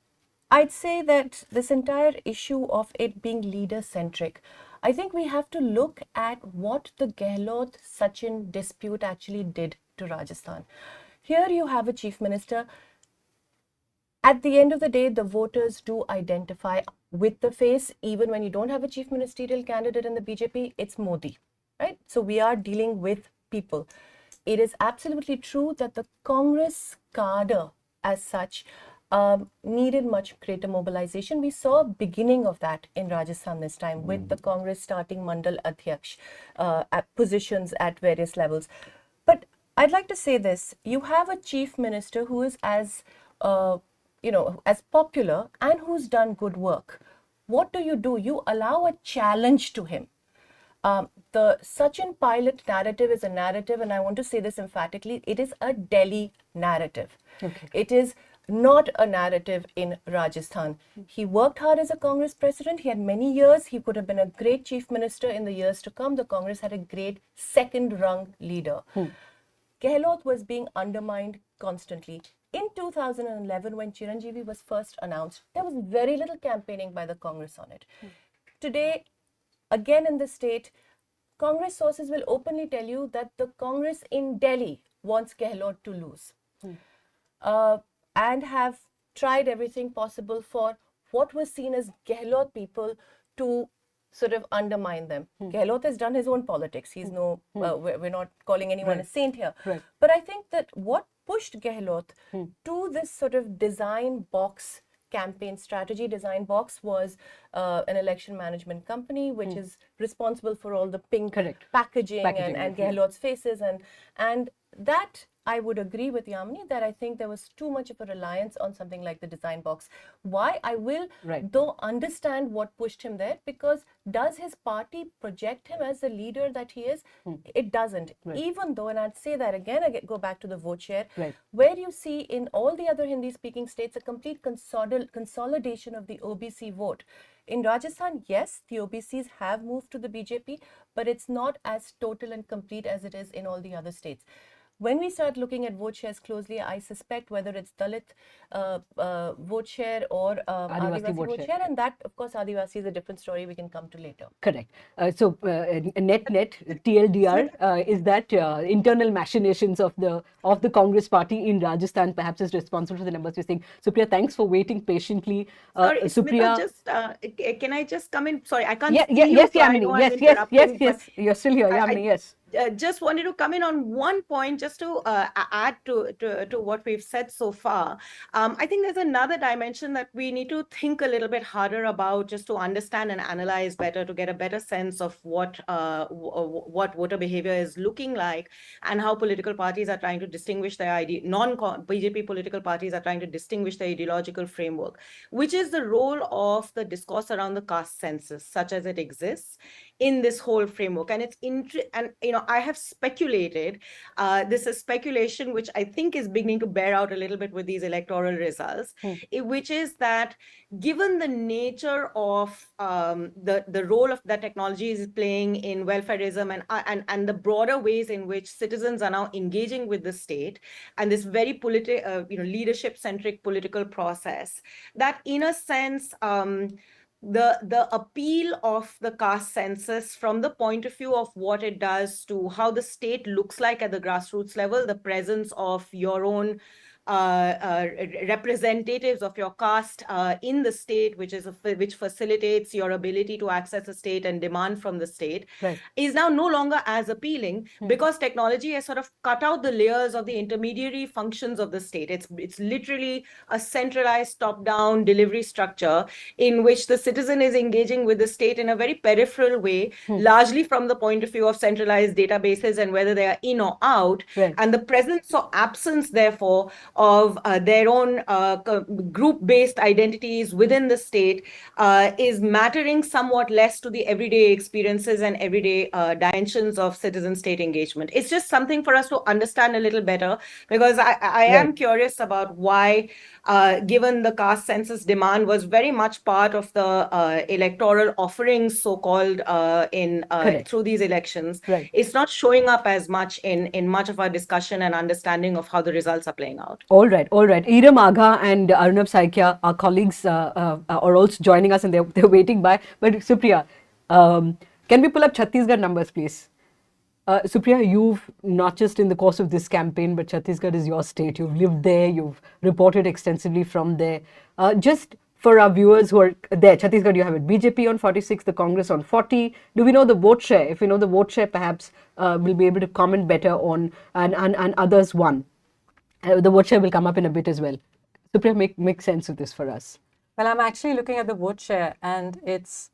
I'd say that this entire issue of it being leader-centric, I think we have to look at what the Gehlot-Sachin dispute actually did to Rajasthan. Here you have a chief minister. At the end of the day, the voters do identify with the face. Even when you don't have a chief ministerial candidate in the BJP, it's Modi, right? So we are dealing with people. It is absolutely true that the Congress cadre as such needed much greater mobilization. We saw a beginning of that in Rajasthan this time, with the Congress starting Mandal Adhyaksh at positions at various levels. But I'd like to say this: you have a chief minister who is as popular and who's done good work. What do? You allow a challenge to him. The Sachin Pilot narrative is a narrative, and I want to say this emphatically, it is a Delhi narrative. Okay. It is not a narrative in Rajasthan. He worked hard as a Congress president. He had many years. He could have been a great chief minister in the years to come. The Congress had a great second-rung leader. Gehlot was being undermined constantly. In 2011, when Chiranjeevi was first announced, there was very little campaigning by the Congress on it. Today, again in the state, Congress sources will openly tell you that the Congress in Delhi wants Gehlot to lose. And have tried everything possible for what was seen as Gehlot people to sort of undermine them. Gehlot has done his own politics. He's we're not calling anyone a saint here. But I think that what pushed Gehlot to this sort of design box campaign strategy design box was an election management company which is responsible for all the pink packaging and Gehlot's faces and that I would agree with Yamini that I think there was too much of a reliance on something like the design box. Why? I will though understand what pushed him there, because does his party project him as the leader that he is? It doesn't. Even though, and I'd say that again, I go back to the vote share, where you see in all the other Hindi speaking states a complete consolidation of the OBC vote. In Rajasthan, yes, the OBCs have moved to the BJP, but it's not as total and complete as it is in all the other states. When we start looking at vote shares closely, I suspect whether it's Dalit vote share or Adivasi vote share, and that, of course, Adivasi is a different story we can come to later. Correct. So, net TLDR is that internal machinations of the Congress party in Rajasthan perhaps is responsible for the numbers you're seeing. Supriya, thanks for waiting patiently. Sorry, Supriya, just can I just come in? Sorry, I can't see yes, you. So Yamini. Yes. You're still here, Yamini. Yes. Just wanted to come in on one point just to add to what we've said so far. I think there's another dimension that we need to think a little bit harder about, just to understand and analyze better, to get a better sense of what voter behavior is looking like, and how political parties are trying to distinguish their non-BJP political parties are trying to distinguish their ideological framework, which is the role of the discourse around the caste census, such as it exists in this whole framework. And it's I have speculated, this is speculation which I think is beginning to bear out a little bit with these electoral results, which is that given the nature of the role of that technology is playing in welfareism and the broader ways in which citizens are now engaging with the state, and this very leadership-centric political process, that in a sense, the appeal of the caste census from the point of view of what it does to how the state looks like at the grassroots level, the presence of your own representatives of your caste in the state, which facilitates your ability to access the state and demand from the state, is now no longer as appealing because technology has sort of cut out the layers of the intermediary functions of the state. It's literally a centralized top-down delivery structure in which the citizen is engaging with the state in a very peripheral way, largely from the point of view of centralized databases and whether they are in or out, and the presence or absence, therefore, of their own group-based identities within the state is mattering somewhat less to the everyday experiences and everyday dimensions of citizen-state engagement. It's just something for us to understand a little better, because I am curious about why, given the caste census demand was very much part of the electoral offerings, so-called, through these elections, it's not showing up as much in much of our discussion and understanding of how the results are playing out. All right. Iram Agha and Arunabh Saikia, our colleagues, are also joining us, and they're waiting by. But Supriya, can we pull up Chhattisgarh numbers, please? Supriya, you've not just in the course of this campaign, but Chhattisgarh is your state. You've lived there. You've reported extensively from there. Just for our viewers who are there, Chhattisgarh, you have it. BJP on 46, the Congress on 40. Do we know the vote share? If we know the vote share, perhaps we'll be able to comment better on and others won. The vote share will come up in a bit as well. Supriya, make sense of this for us. Well, I'm actually looking at the vote share, and it's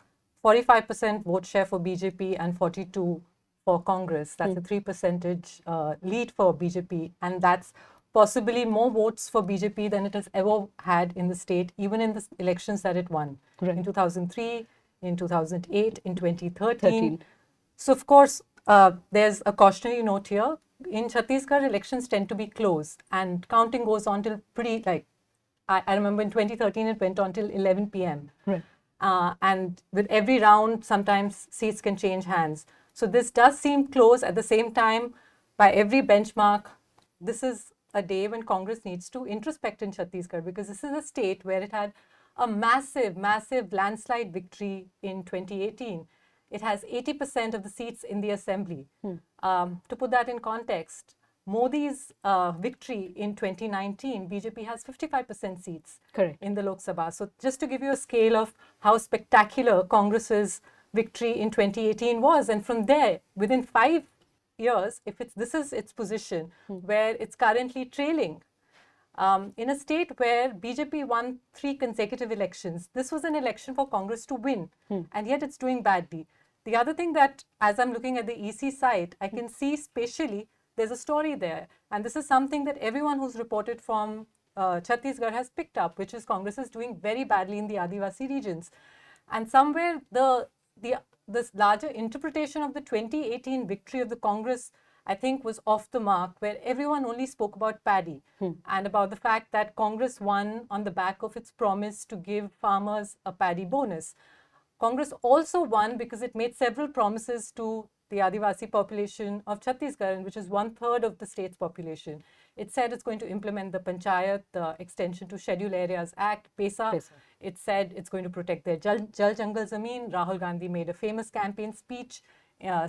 45% vote share for BJP and 42% for Congress. That's a 3% lead for BJP, and that's possibly more votes for BJP than it has ever had in the state, even in the elections that it won in 2003, in 2008, in 2013. So, of course, there's a cautionary note here. In Chhattisgarh, elections tend to be close, and counting goes on till pretty I remember in 2013 it went on till 11 p.m. Right. And with every round, sometimes seats can change hands. So this does seem close. At the same time, by every benchmark, this is a day when Congress needs to introspect in Chhattisgarh, because this is a state where it had a massive, massive landslide victory in 2018. It has 80% of the seats in the assembly. To put that in context, Modi's victory in 2019, BJP has 55% seats in the Lok Sabha. So just to give you a scale of how spectacular Congress's victory in 2018 was, and from there, within 5 years, if this is its position, where it's currently trailing, in a state where BJP won 3 consecutive elections, this was an election for Congress to win, and yet it's doing badly. The other thing that, as I'm looking at the EC site, I can see spatially there's a story there, and this is something that everyone who's reported from Chhattisgarh has picked up, which is Congress is doing very badly in the Adivasi regions. And somewhere this larger interpretation of the 2018 victory of the Congress, I think, was off the mark, where everyone only spoke about paddy and about the fact that Congress won on the back of its promise to give farmers a paddy bonus. Congress also won because it made several promises to the Adivasi population of Chhattisgarh, which is 1/3 of the state's population. It said it's going to implement the Panchayat, the Extension to Scheduled Areas Act, PESA. It said it's going to protect their Jal Jangal Zameen. Rahul Gandhi made a famous campaign speech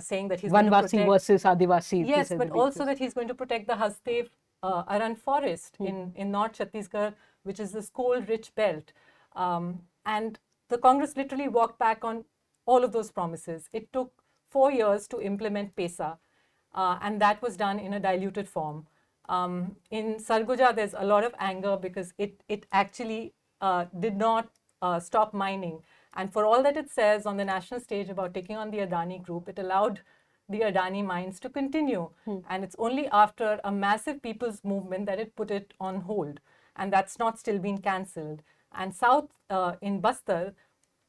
saying that he's going to protect... Vanvasi versus Adivasi. Yes, but also that he's going to protect the Hastev Aran forest in North Chhattisgarh, which is this coal-rich belt. And the Congress literally walked back on all of those promises. It took 4 years to implement PESA, and that was done in a diluted form. In Sarguja, there's a lot of anger because it actually did not stop mining. And for all that it says on the national stage about taking on the Adani group, it allowed the Adani mines to continue. And it's only after a massive people's movement that it put it on hold. And that's not still been cancelled. And south in Bastar,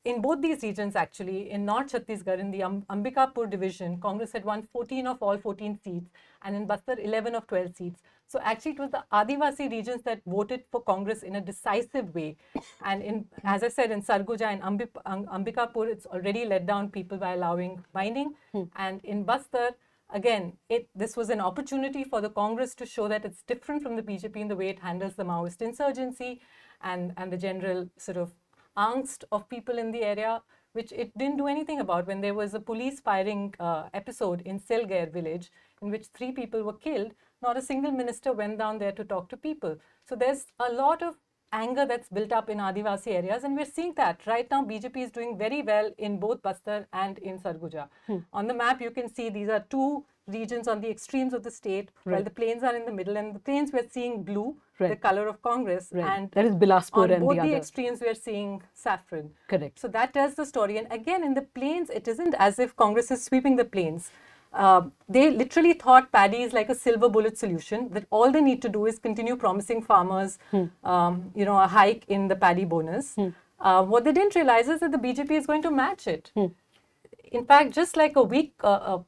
in both these regions actually, in North Chhattisgarh, in the Ambikapur division, Congress had won 14 of all 14 seats, and in Bastar 11 of 12 seats. So actually it was the Adivasi regions that voted for Congress in a decisive way. And as I said, in Sarguja and Ambikapur, it's already let down people by allowing mining. And in Bastar, again, this was an opportunity for the Congress to show that it's different from the BJP in the way it handles the Maoist insurgency and the general sort of angst of people in the area, which it didn't do anything about when there was a police firing episode in Selgair village in which 3 people were killed. Not a single minister went down there to talk to people. So there's a lot of anger that's built up in Adivasi areas, and we're seeing that right now. BJP is doing very well in both Bastar and in Sarguja. On the map, you can see these are 2 regions on the extremes of the state, while the plains are in the middle, and the plains we're seeing blue, the color of Congress, and that is Bilaspur, on and both the the other extremes we're seeing saffron. Correct. So that tells the story. And again, in the plains, it isn't as if Congress is sweeping the plains. They literally thought paddy is like a silver bullet solution, that all they need to do is continue promising farmers a hike in the paddy bonus. What they didn't realize is that the BJP is going to match it. In fact, just like a week,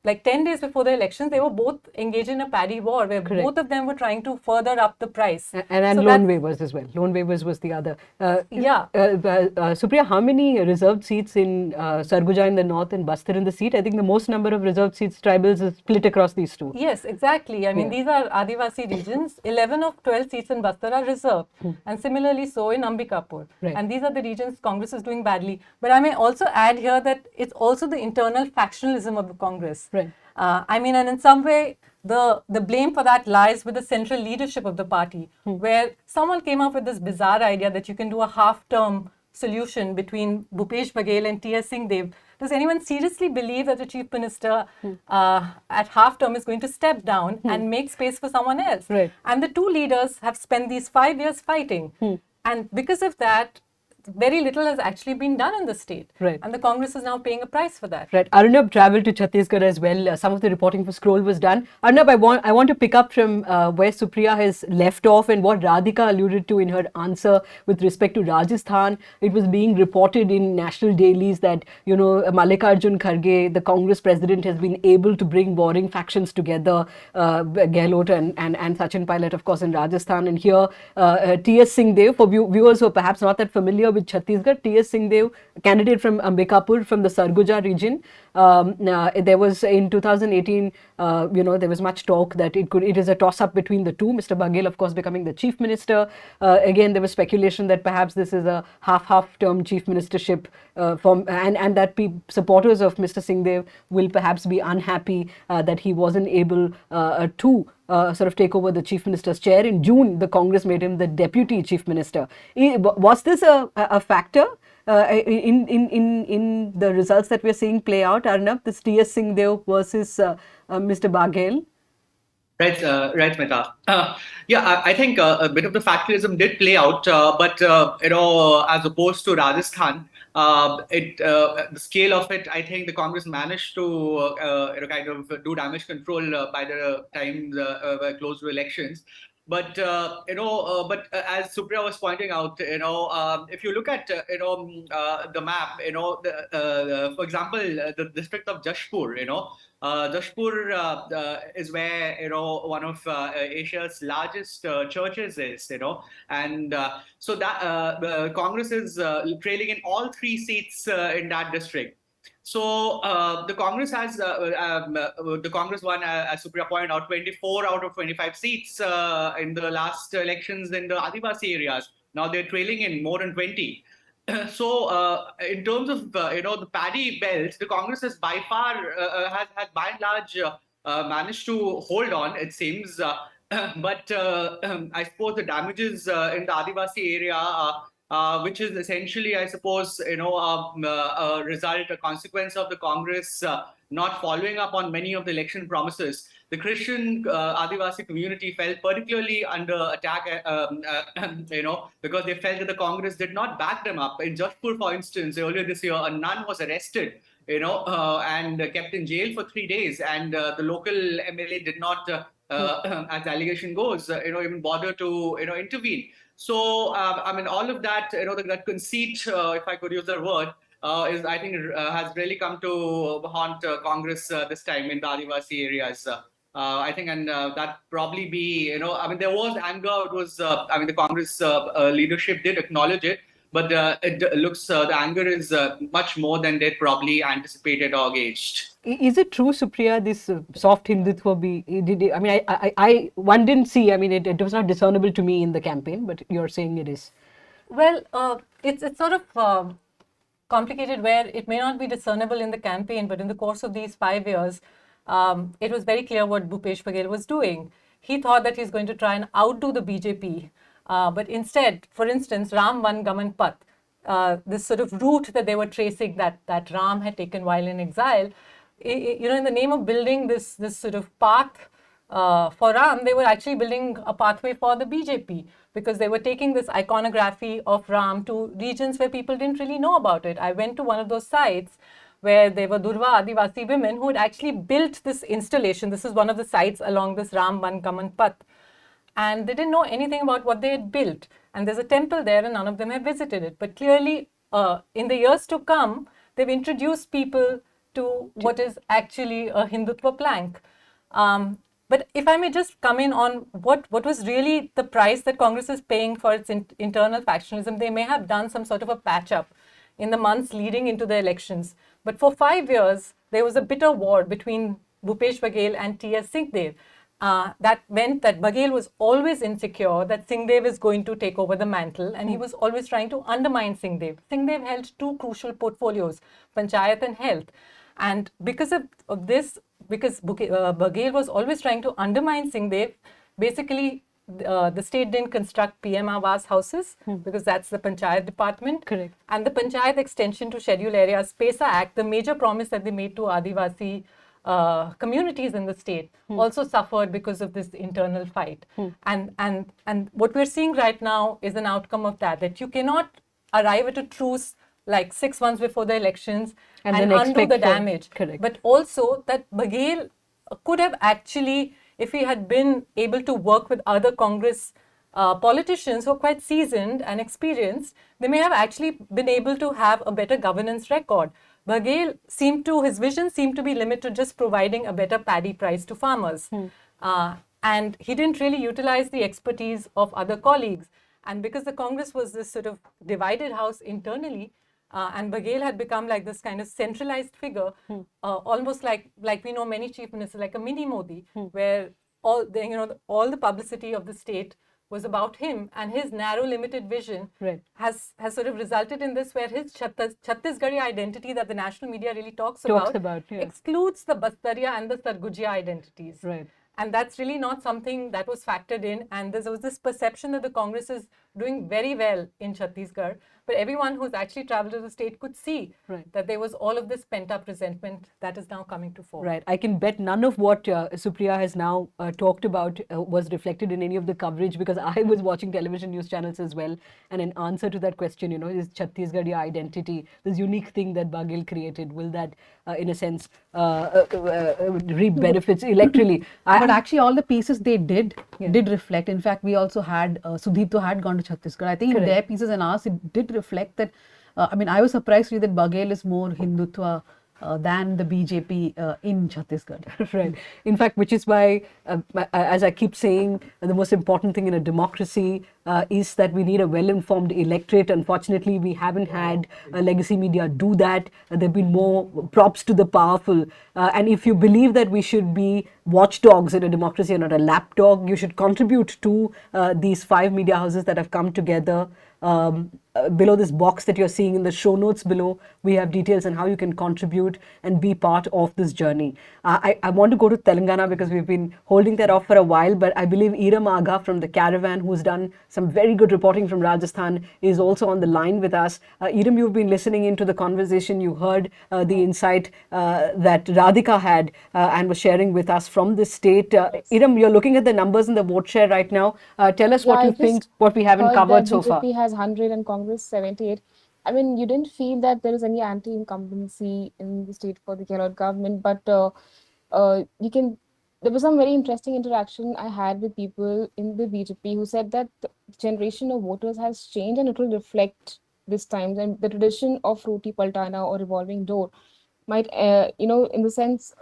like 10 days before the elections, they were both engaged in a paddy war where both of them were trying to further up the price. And so loan waivers as well. Loan waivers was the other. Supriya, how many reserved seats in Sarguja in the north and Bastar in the seat? I think the most number of reserved seats, tribals, is split across these 2. Yes, exactly. I mean, these are Adivasi regions. 11 of 12 seats in Bastar are reserved. And similarly so in Ambikapur. And these are the regions Congress is doing badly. But I may also add here that it's also the internal factionalism of the Congress. I mean, and in some way, the blame for that lies with the central leadership of the party, where someone came up with this bizarre idea that you can do a half-term solution between Bhupesh Baghel and T.S. Singh Dev. Does anyone seriously believe that the Chief Minister at half-term is going to step down and make space for someone else? And the 2 leaders have spent these 5 years fighting. And because of that, very little has actually been done in the state. Right. And the Congress is now paying a price for that. Right. Arnab traveled to Chhattisgarh as well. Some of the reporting for Scroll was done. Arnab, I want to pick up from where Supriya has left off and what Radhika alluded to in her answer with respect to Rajasthan. It was being reported in national dailies that, Mallikarjun Kharge, the Congress president, has been able to bring warring factions together, Gehlot and Sachin Pilot, of course, in Rajasthan. And here, T.S. Singhdev, for viewers who are perhaps not that familiar with Chhattisgarh, T.S. Singhdev, candidate from Ambikapur, from the Sarguja region. There was in 2018, there was much talk that it is a toss-up between the two. Mr. Baghel, of course, becoming the chief minister. Again, there was speculation that perhaps this is a half term chief ministership, and that supporters of Mr. Singhdev will perhaps be unhappy that he wasn't able to sort of take over the chief minister's chair. In June, the Congress made him the deputy chief minister. Was this a factor in the results that we're seeing play out, Arnab, this T.S. Singhdev versus Mr. Baghel? Right, Smita. I think a bit of the factorism did play out, but as opposed to Rajasthan, the scale of it, I think the Congress managed to kind of do damage control by the time we're close to elections. But as Supriya was pointing out, if you look at the map, for example, the district of Jashpur, Jashpur is where one of Asia's largest churches is, and so that Congress is trailing in all 3 seats in that district. So the Congress has the Congress won, as Supriya pointed out, 24 out of 25 seats in the last elections in the Adivasi areas. Now they're trailing in more than 20. So in terms of the paddy belt, the Congress has by far has by and large managed to hold on, it seems. But I suppose the damages in the Adivasi area, which is essentially, I suppose, a result, a consequence of the Congress not following up on many of the election promises. The Christian Adivasi community felt particularly under attack, because they felt that the Congress did not back them up. In Jashpur, for instance, earlier this year, a nun was arrested, and kept in jail for 3 days, and the local MLA did not, as the allegation goes, even bother to, intervene. So, all of that, that conceit, if I could use that word, is, I think, has really come to haunt Congress this time in the Adivasi areas. I think, and that probably be, there was anger. It was, the Congress leadership did acknowledge it, but it looks the anger is much more than they probably anticipated or gauged. Is it true, Supriya, this soft Hindutva one didn't see, it was not discernible to me in the campaign, but you're saying it is. Well, it's sort of complicated where it may not be discernible in the campaign, but in the course of these 5 years, it was very clear what Bhupesh Baghel was doing. He thought that he's going to try and outdo the BJP, but instead, for instance, Ram Van Gaman Path, this sort of route that they were tracing that Ram had taken while in exile, in the name of building this sort of path for Ram, they were actually building a pathway for the BJP, because they were taking this iconography of Ram to regions where people didn't really know about it. I went to one of those sites where there were Durva Adivasi women who had actually built this installation. This is one of the sites along this Ram Van Gaman Path. And they didn't know anything about what they had built. And there's a temple there and none of them have visited it. But clearly, in the years to come, they've introduced people to what is actually a Hindutva plank. But if I may just come in on what was really the price that Congress is paying for its internal factionalism, they may have done some sort of a patch-up in the months leading into the elections. But for 5 years, there was a bitter war between Bhupesh Baghel and T.S. Singhdev. That meant that Baghel was always insecure that Singhdev is going to take over the mantle, and he was always trying to undermine Singhdev. Singhdev held 2 crucial portfolios, Panchayat and Health. And because of this, because Baghel was always trying to undermine Singhdev, basically the state didn't construct PM Awas houses because that's the Panchayat department. Correct. And the Panchayat extension to scheduled areas, PESA Act, the major promise that they made to Adivasi communities in the state, also suffered because of this internal fight. And what we're seeing right now is an outcome of that you cannot arrive at a truce like 6 months before the elections And and then undo expect the for- damage. correct. But also that Baghel could have actually, if he had been able to work with other Congress politicians who are quite seasoned and experienced, they may have actually been able to have a better governance record. Baghel his vision seemed to be limited to just providing a better paddy price to farmers. And he didn't really utilize the expertise of other colleagues. And because the Congress was this sort of divided house internally, and Baghel had become like this kind of centralized figure, almost like we know many chief ministers, like a mini Modi, where all the publicity of the state was about him, and his narrow, limited vision has sort of resulted in this, where his Chhattisgarhi identity that the national media really talks about excludes the Bastaria and the Sarguja identities. Right. And that's really not something that was factored in. And there was this perception that the Congress is doing very well in Chhattisgarh. But everyone who's actually traveled to the state could see that there was all of this pent-up resentment that is now coming to fore. Right. I can bet none of what Supriya has now talked about was reflected in any of the coverage, because I was watching television news channels as well. And in answer to that question, is Chhattisgarhi identity, this unique thing that Baghel created, will that, in a sense, reap benefits electorally? But actually, all the pieces they did reflect. In fact, we also had Sudipto had gone to Chhattisgarh. I think in their pieces and ours, it did reflect that. I was surprised to read that Baghel is more Hindutva than the BJP in Chhattisgarh. Right. In fact, which is why, as I keep saying, the most important thing in a democracy is that we need a well-informed electorate. Unfortunately, we haven't had legacy media do that. There have been more props to the powerful. And if you believe that we should be watchdogs in a democracy and not a lapdog, you should contribute to these 5 media houses that have come together. Below this box that you're seeing in the show notes below, we have details on how you can contribute and be part of this journey. I want to go to Telangana because we've been holding that off for a while, but I believe Iram Agha from the Caravan, who's done some very good reporting from Rajasthan, is also on the line with us. Iram, you've been listening into the conversation. You heard the insight that Radhika had and was sharing with us from the state. Iram, you're looking at the numbers in the vote share right now. Tell us what you think, what we haven't covered so far. BJP has 100 and Congress 78. I mean, you didn't feel that there is any anti-incumbency in the state for the Gehlot government, but there was some very interesting interaction I had with people in the BJP who said that the generation of voters has changed and it will reflect this time. And the tradition of roti paltana or revolving door might, in the sense,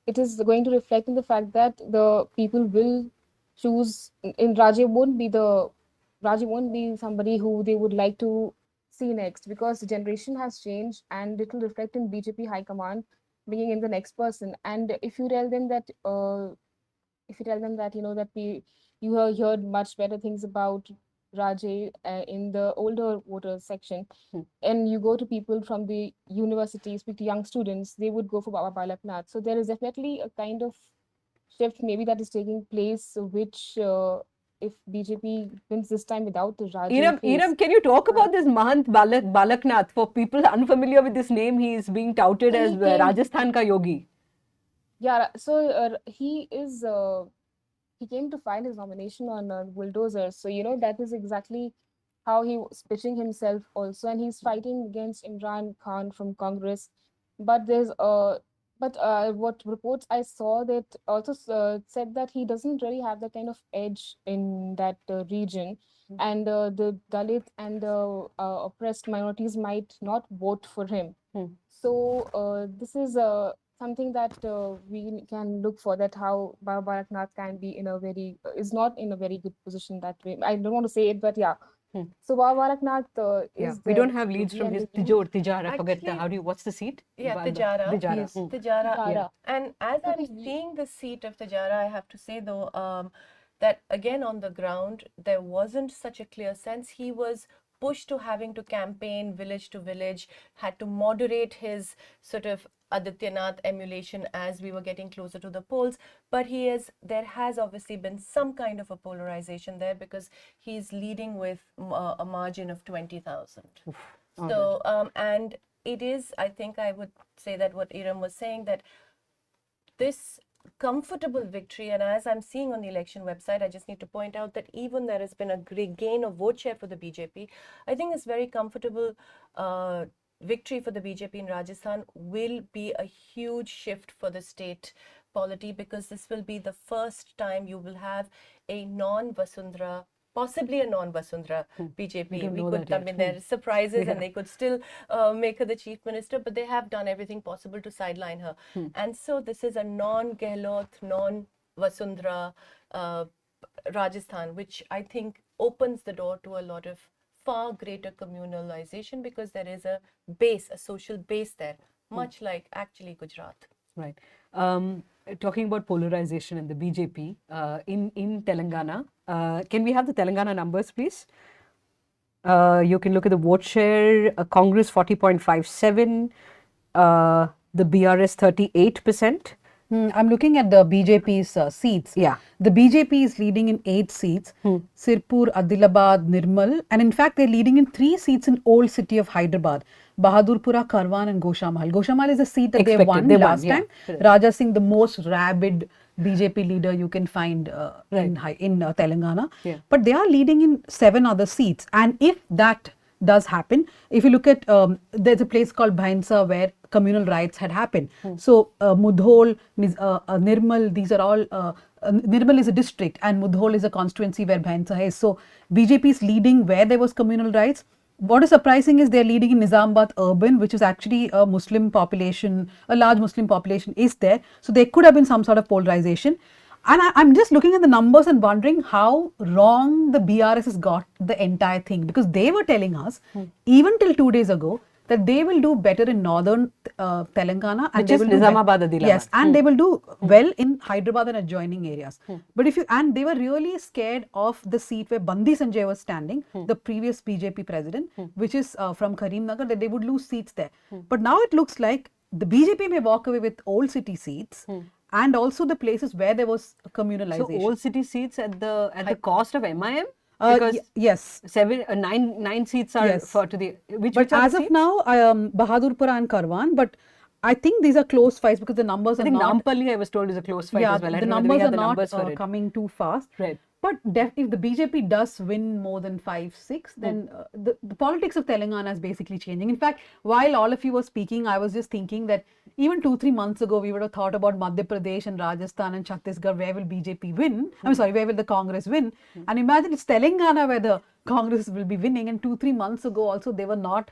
it is going to reflect in the fact that the people will choose, Raji won't be somebody who they would like to see next, because the generation has changed and it will reflect in BJP High Command bringing in the next person. And if you tell them that, you have heard much better things about Rajay in the older voters section, and you go to people from the university, speak to young students, they would go for Baba Balaknath. So there is definitely a kind of shift maybe that is taking place, which if BJP wins this time without the Rajay Iram, can you talk about this Mahant Balaknath? For people unfamiliar with this name, he is being touted as Rajasthan ka yogi. Yeah, so he came to file his nomination on bulldozer. So, that is exactly how he was pitching himself also. And he's fighting against Imran Khan from Congress. But what reports I saw that also said that he doesn't really have that kind of edge in that region. And the Dalit and the oppressed minorities might not vote for him. So this is something that we can look for, that how Baba Balaknath can be is not in a very good position that way. I don't want to say it, but yeah. So Baba Balaknath is we don't have leads from his Tijara. What's the seat? Yeah, Tijara. Tijara. Yes, Tijara. Yeah. And as I'm seeing the seat of Tijara, I have to say though, that again on the ground, there wasn't such a clear sense. He was pushed to having to campaign village to village, had to moderate his sort of Adityanath emulation as we were getting closer to the polls. But there has obviously been some kind of a polarization there, because he's leading with a margin of 20,000. So, and it is, I think I would say that what Iram was saying, that this comfortable victory. And as I'm seeing on the election website, I just need to point out that even there has been a great gain of vote share for the BJP. I think this very comfortable victory for the BJP in Rajasthan will be a huge shift for the state polity, because this will be the first time you will have a non-Vasundhara, possibly a non-Vasundhara BJP. We don't know could, that I yet. mean, there are surprises Yeah. and they could still make her the chief minister, but they have done everything possible to sideline her. And so this is a non-Gehlot, non-Vasundhara Rajasthan, which I think opens the door to a lot of far greater communalization, because there is a base, a social base there, much like actually Gujarat. Right. Talking about polarization in the BJP in Telangana, can we have the Telangana numbers, please? You can look at the vote share. Congress 40.57, the BRS 38%. I'm looking at the BJP's seats. Yeah. The BJP is leading in 8 seats, Sirpur, Adilabad, Nirmal, and in fact they're leading in 3 seats in old city of Hyderabad, Bahadurpura, Caravan and Goshamal. Goshamal is a seat that they won last time. Raja Singh, the most rabid BJP leader you can find in Telangana. Yeah. But they are leading in 7 other seats, and if that does happen, if you look at, there's a place called Bhainsa where communal riots had happened. So Mudhol, Nirmal, these are all, Nirmal is a district and Mudhol is a constituency where Bhainsa is. So BJP is leading where there was communal riots. What is surprising is they're leading in Nizamabad urban, which is actually a Muslim population, a large Muslim population is there. So there could have been some sort of polarization. And I'm just looking at the numbers and wondering how wrong the BRS has got the entire thing, because they were telling us even till 2 days ago that they will do better in northern Telangana, and Which they is will do Nizamabad, Adilabad. Yes, and they will do well in Hyderabad and adjoining areas. But and they were really scared of the seat where Bandi Sanjay was standing, the previous BJP president, which is from Karimnagar, that they would lose seats there. But now it looks like the BJP may walk away with old city seats. And also the places where there was communalization. So old city seats at the cost of MIM? Because yes, 9 seats are for to the which. But which are as the of seats? now, Bahadurpura and Karwan. But I think these are close fights because the numbers I are think not. Nampally, I was told, is a close fight Yeah, as well. I the don't know whether we numbers have are the not for it. coming too fast. Right. But if the BJP does win more than 5, 6, then the politics of Telangana is basically changing. In fact, while all of you were speaking, I was just thinking that even 2-3 months ago, we would have thought about Madhya Pradesh and Rajasthan and Chhattisgarh, where will BJP win? I'm sorry, where will the Congress win? And imagine it's Telangana where the Congress will be winning. And 2-3 months ago also, they were not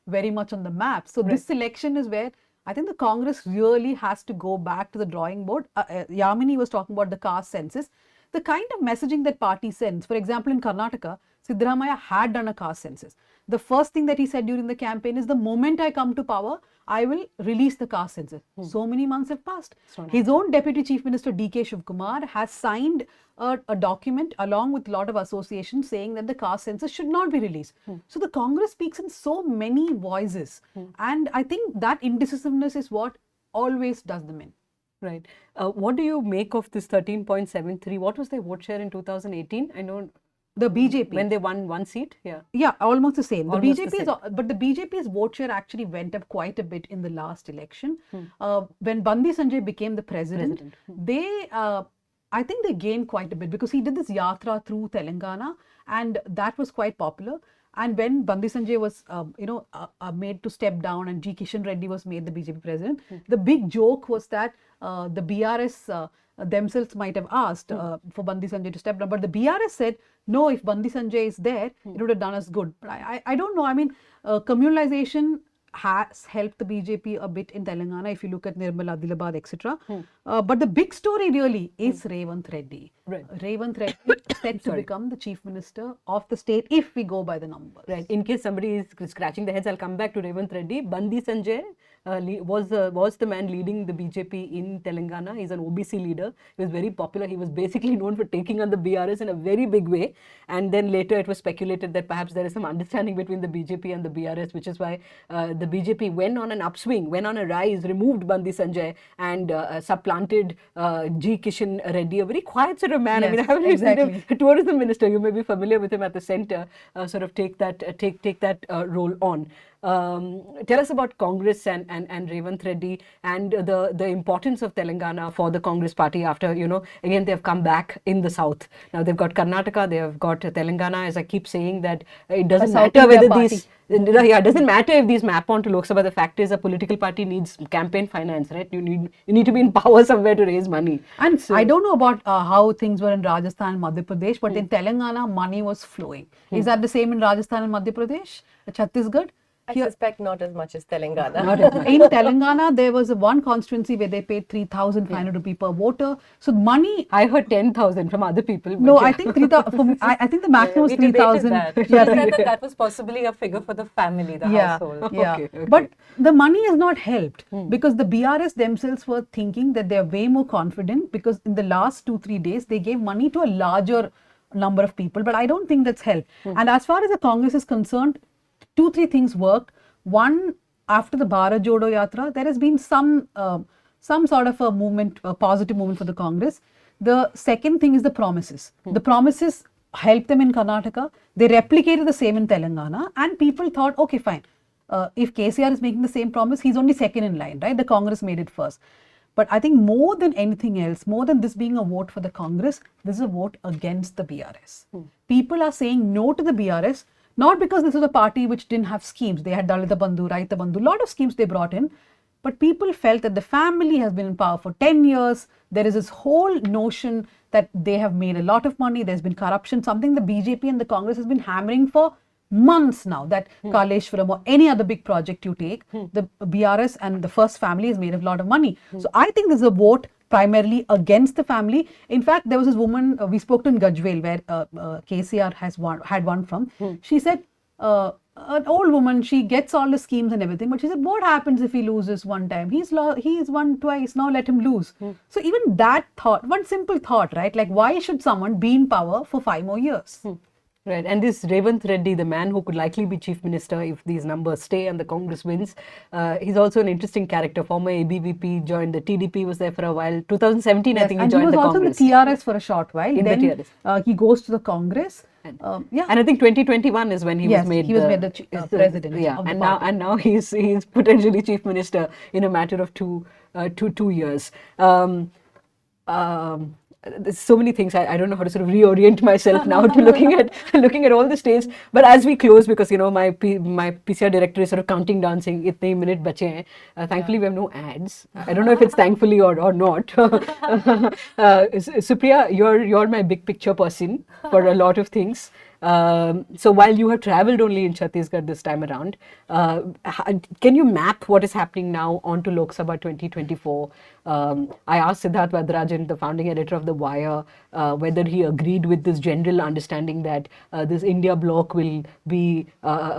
very much on the map. So this election is where I think the Congress really has to go back to the drawing board. Yamini was talking about the caste census. The kind of messaging that party sends, for example, in Karnataka, Siddaramaiah had done a caste census. The first thing that he said during the campaign is, the moment I come to power, I will release the caste census. So many months have passed. His own Deputy Chief Minister D.K. Shivkumar has signed a document along with a lot of associations saying that the caste census should not be released. So the Congress speaks in so many voices. And I think that indecisiveness is what always does them in. Right. What do you make of this 13.73? What was their vote share in 2018? I know the BJP, when they won 1 seat. Yeah, almost the same. Almost the BJP but the BJP's vote share actually went up quite a bit in the last election. When Bandi Sanjay became the president. They I think they gained quite a bit because he did this yatra through Telangana, and that was quite popular. And when Bandi Sanjay was, made to step down and G. Kishan Reddy was made the BJP president, the big joke was that the BRS themselves might have asked for Bandi Sanjay to step down, but the BRS said, no, if Bandi Sanjay is there, it would have done us good. But I don't know. I mean, communalization has helped the BJP a bit in Telangana, if you look at Nirmal, Adilabad, etc. But the big story really is Revanth Reddy. Revanth Reddy is set to become the chief minister of the state if we go by the numbers. Right. In case somebody is scratching their heads, I'll come back to Revanth Reddy. Bandi Sanjay was the man leading the BJP in Telangana. He's an OBC leader. He was very popular. He was basically known for taking on the BRS in a very big way. And then later it was speculated that perhaps there is some understanding between the BJP and the BRS, which is why the BJP went on an upswing, went on a rise, removed Bandi Sanjay and supplanted G. Kishan Reddy, a very quiet sort of man. Yes, I mean, I haven't seen exactly. him, tourism minister. You may be familiar with him at the center. Sort of take that role on. Tell us about Congress and Revanth Reddy and the importance of Telangana for the Congress party after, again, they've come back in the south. Now they've got Karnataka, they've got Telangana. As I keep saying that it doesn't South matter India whether party. these, it doesn't matter if these map onto Lok Sabha. The fact is a political party needs campaign finance, right? You need to be in power somewhere to raise money. And So- I don't know about how things were in Rajasthan and Madhya Pradesh, but in Telangana, money was flowing. Is that the same in Rajasthan and Madhya Pradesh, Chhattisgarh? I suspect not as much as Telangana. In Telangana, there was one constituency where they paid 3,500 rupees per voter. So money. I heard 10,000 from other people. No, I think 3,000. I think the maximum was We debated 3,000. that. She Yeah, said that was possibly a figure for the family, the household. Yeah. Okay. But the money has not helped because the BRS themselves were thinking that they are way more confident because in the last 2-3 days they gave money to a larger number of people. But I don't think that's helped. And as far as the Congress is concerned, 2-3 things worked. One, after the Bharat Jodo Yatra, there has been some sort of a movement, a positive movement for the Congress. The second thing is the promises. The promises helped them in Karnataka. They replicated the same in Telangana, and people thought, okay, fine. If KCR is making the same promise, he's only second in line, right? The Congress made it first. But I think more than anything else, more than this being a vote for the Congress, this is a vote against the BRS. People are saying no to the BRS. Not because this was a party which didn't have schemes. They had Dalita Bandhu, Raita Bandhu, a lot of schemes they brought in. But people felt that the family has been in power for 10 years. There is this whole notion that they have made a lot of money. There's been corruption, something the BJP and the Congress has been hammering for months now, that Kaleshwaram or any other big project you take, the BRS and the first family has made a lot of money. So I think this is a vote primarily against the family. In fact, there was this woman, we spoke to in Gajwel, where KCR had one from. She said, an old woman, she gets all the schemes and everything, but she said, what happens if he loses one time? He's won twice, now let him lose. So even that thought, one simple thought, right? Like, why should someone be in power for 5 more years? Right, and this Revanth Reddy, the man who could likely be chief minister if these numbers stay and the Congress wins, he's also an interesting character. Former ABVP, joined the TDP, was there for a while. 2017, I think he joined the Congress. And he was also in the TRS for a short while. In then the TRS. He goes to the Congress. And I think 2021 is when he was made. He was made the president. Yeah, of the and party. now he's potentially chief minister in a matter of two years. There's so many things I don't know how to sort of reorient myself now to looking at all the states. But as we close, because my PCR director is sort of counting down, saying itne minute bache hain. Thankfully we have no ads. I don't know if it's thankfully or not. Supriya, you're my big picture person for a lot of things. So while you have travelled only in Chhattisgarh this time around, can you map what is happening now onto Lok Sabha 2024? I asked Siddharth Varadarajan, the founding editor of The Wire, whether he agreed with this general understanding that this India bloc will be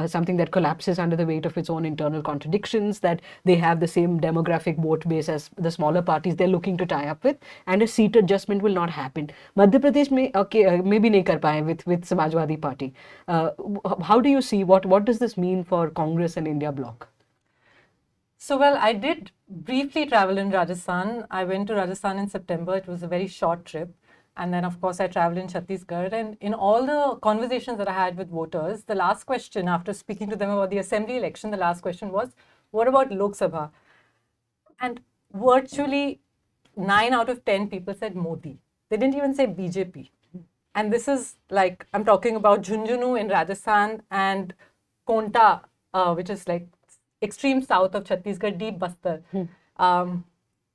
something that collapses under the weight of its own internal contradictions, that they have the same demographic vote base as the smaller parties they're looking to tie up with, and a seat adjustment will not happen. Madhya Pradesh maybe nahi kar paaye with Samajwadi Party. How do you see, what does this mean for Congress and India bloc? So, well, I did briefly travel in Rajasthan. I went to Rajasthan in September. It was a very short trip. And then, of course, I traveled in Chhattisgarh. And in all the conversations that I had with voters, the last question, after speaking to them about the assembly election, the last question was, what about Lok Sabha? And virtually 9 out of 10 people said Modi. They didn't even say BJP. And this is like, I'm talking about Jhunjhunu in Rajasthan and Konta, which is like extreme south of Chhattisgarh, deep Bastar.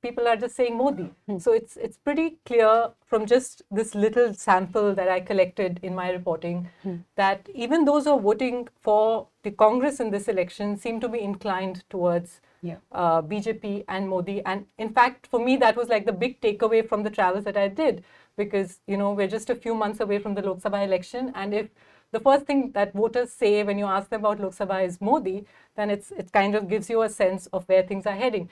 People are just saying Modi. So it's pretty clear from just this little sample that I collected in my reporting that even those who are voting for the Congress in this election seem to be inclined towards BJP and Modi. And in fact, for me, that was like the big takeaway from the travels that I did, because, we're just a few months away from the Lok Sabha election. And if the first thing that voters say when you ask them about Lok Sabha is Modi, then it kind of gives you a sense of where things are heading.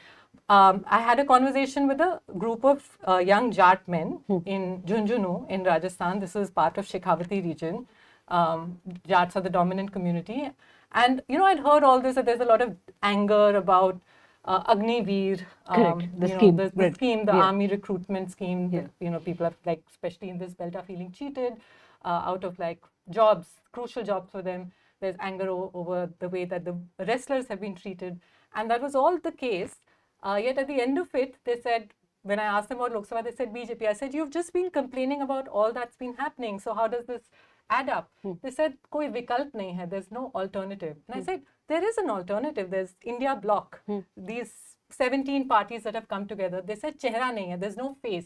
I had a conversation with a group of young Jat men in Jhunjhunu in Rajasthan. This is part of Shekhawati region. Jats are the dominant community. And, I'd heard all this, that there's a lot of anger about Agniveer, the scheme, the scheme, the army recruitment scheme. That, people are especially in this belt, are feeling cheated out of jobs, crucial jobs for them. there's anger over the way that the wrestlers have been treated. And that was all the case. Yet at the end of it, they said, when I asked them about Lok Sabha, they said BJP. I said, you've just been complaining about all that's been happening. So how does this add up? They said, koi vikalp nahi hai, there's no alternative. And I said, there is an alternative. There's India Bloc. These 17 parties that have come together. They said, chehra nahi hai, there's no face.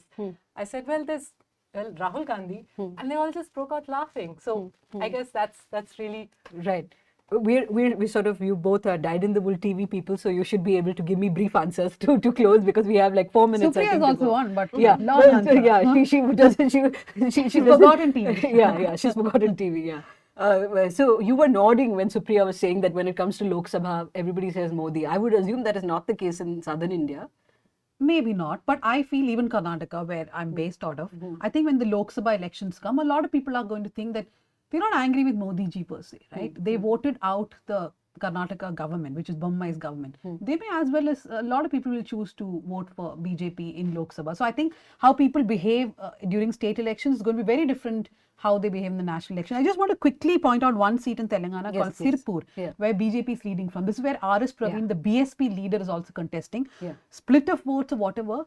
I said, well, there's Rahul Gandhi. And they all just broke out laughing. So I guess that's really right. We sort of, you both are dyed-in-the-wool TV people, so you should be able to give me brief answers to close, because we have like 4 minutes. Supriya is also on, but yeah, long answer. Yeah, she doesn't. She's forgotten TV. Yeah, she's forgotten TV. Yeah. So you were nodding when Supriya was saying that when it comes to Lok Sabha, everybody says Modi. I would assume that is not the case in southern India. Maybe not, but I feel even Karnataka, where I'm based out of, I think when the Lok Sabha elections come, a lot of people are going to think that they're not angry with Modi ji per se, right? They voted out the Karnataka government, which is Bommai's government. They may, as well as a lot of people will choose to vote for BJP in Lok Sabha. So I think how people behave during state elections is going to be very different how they behave in the national election. I just want to quickly point out one seat in Telangana called Sirpur, where BJP is leading from. This is where R.S. Praveen, the BSP leader, is also contesting. Split of votes or whatever,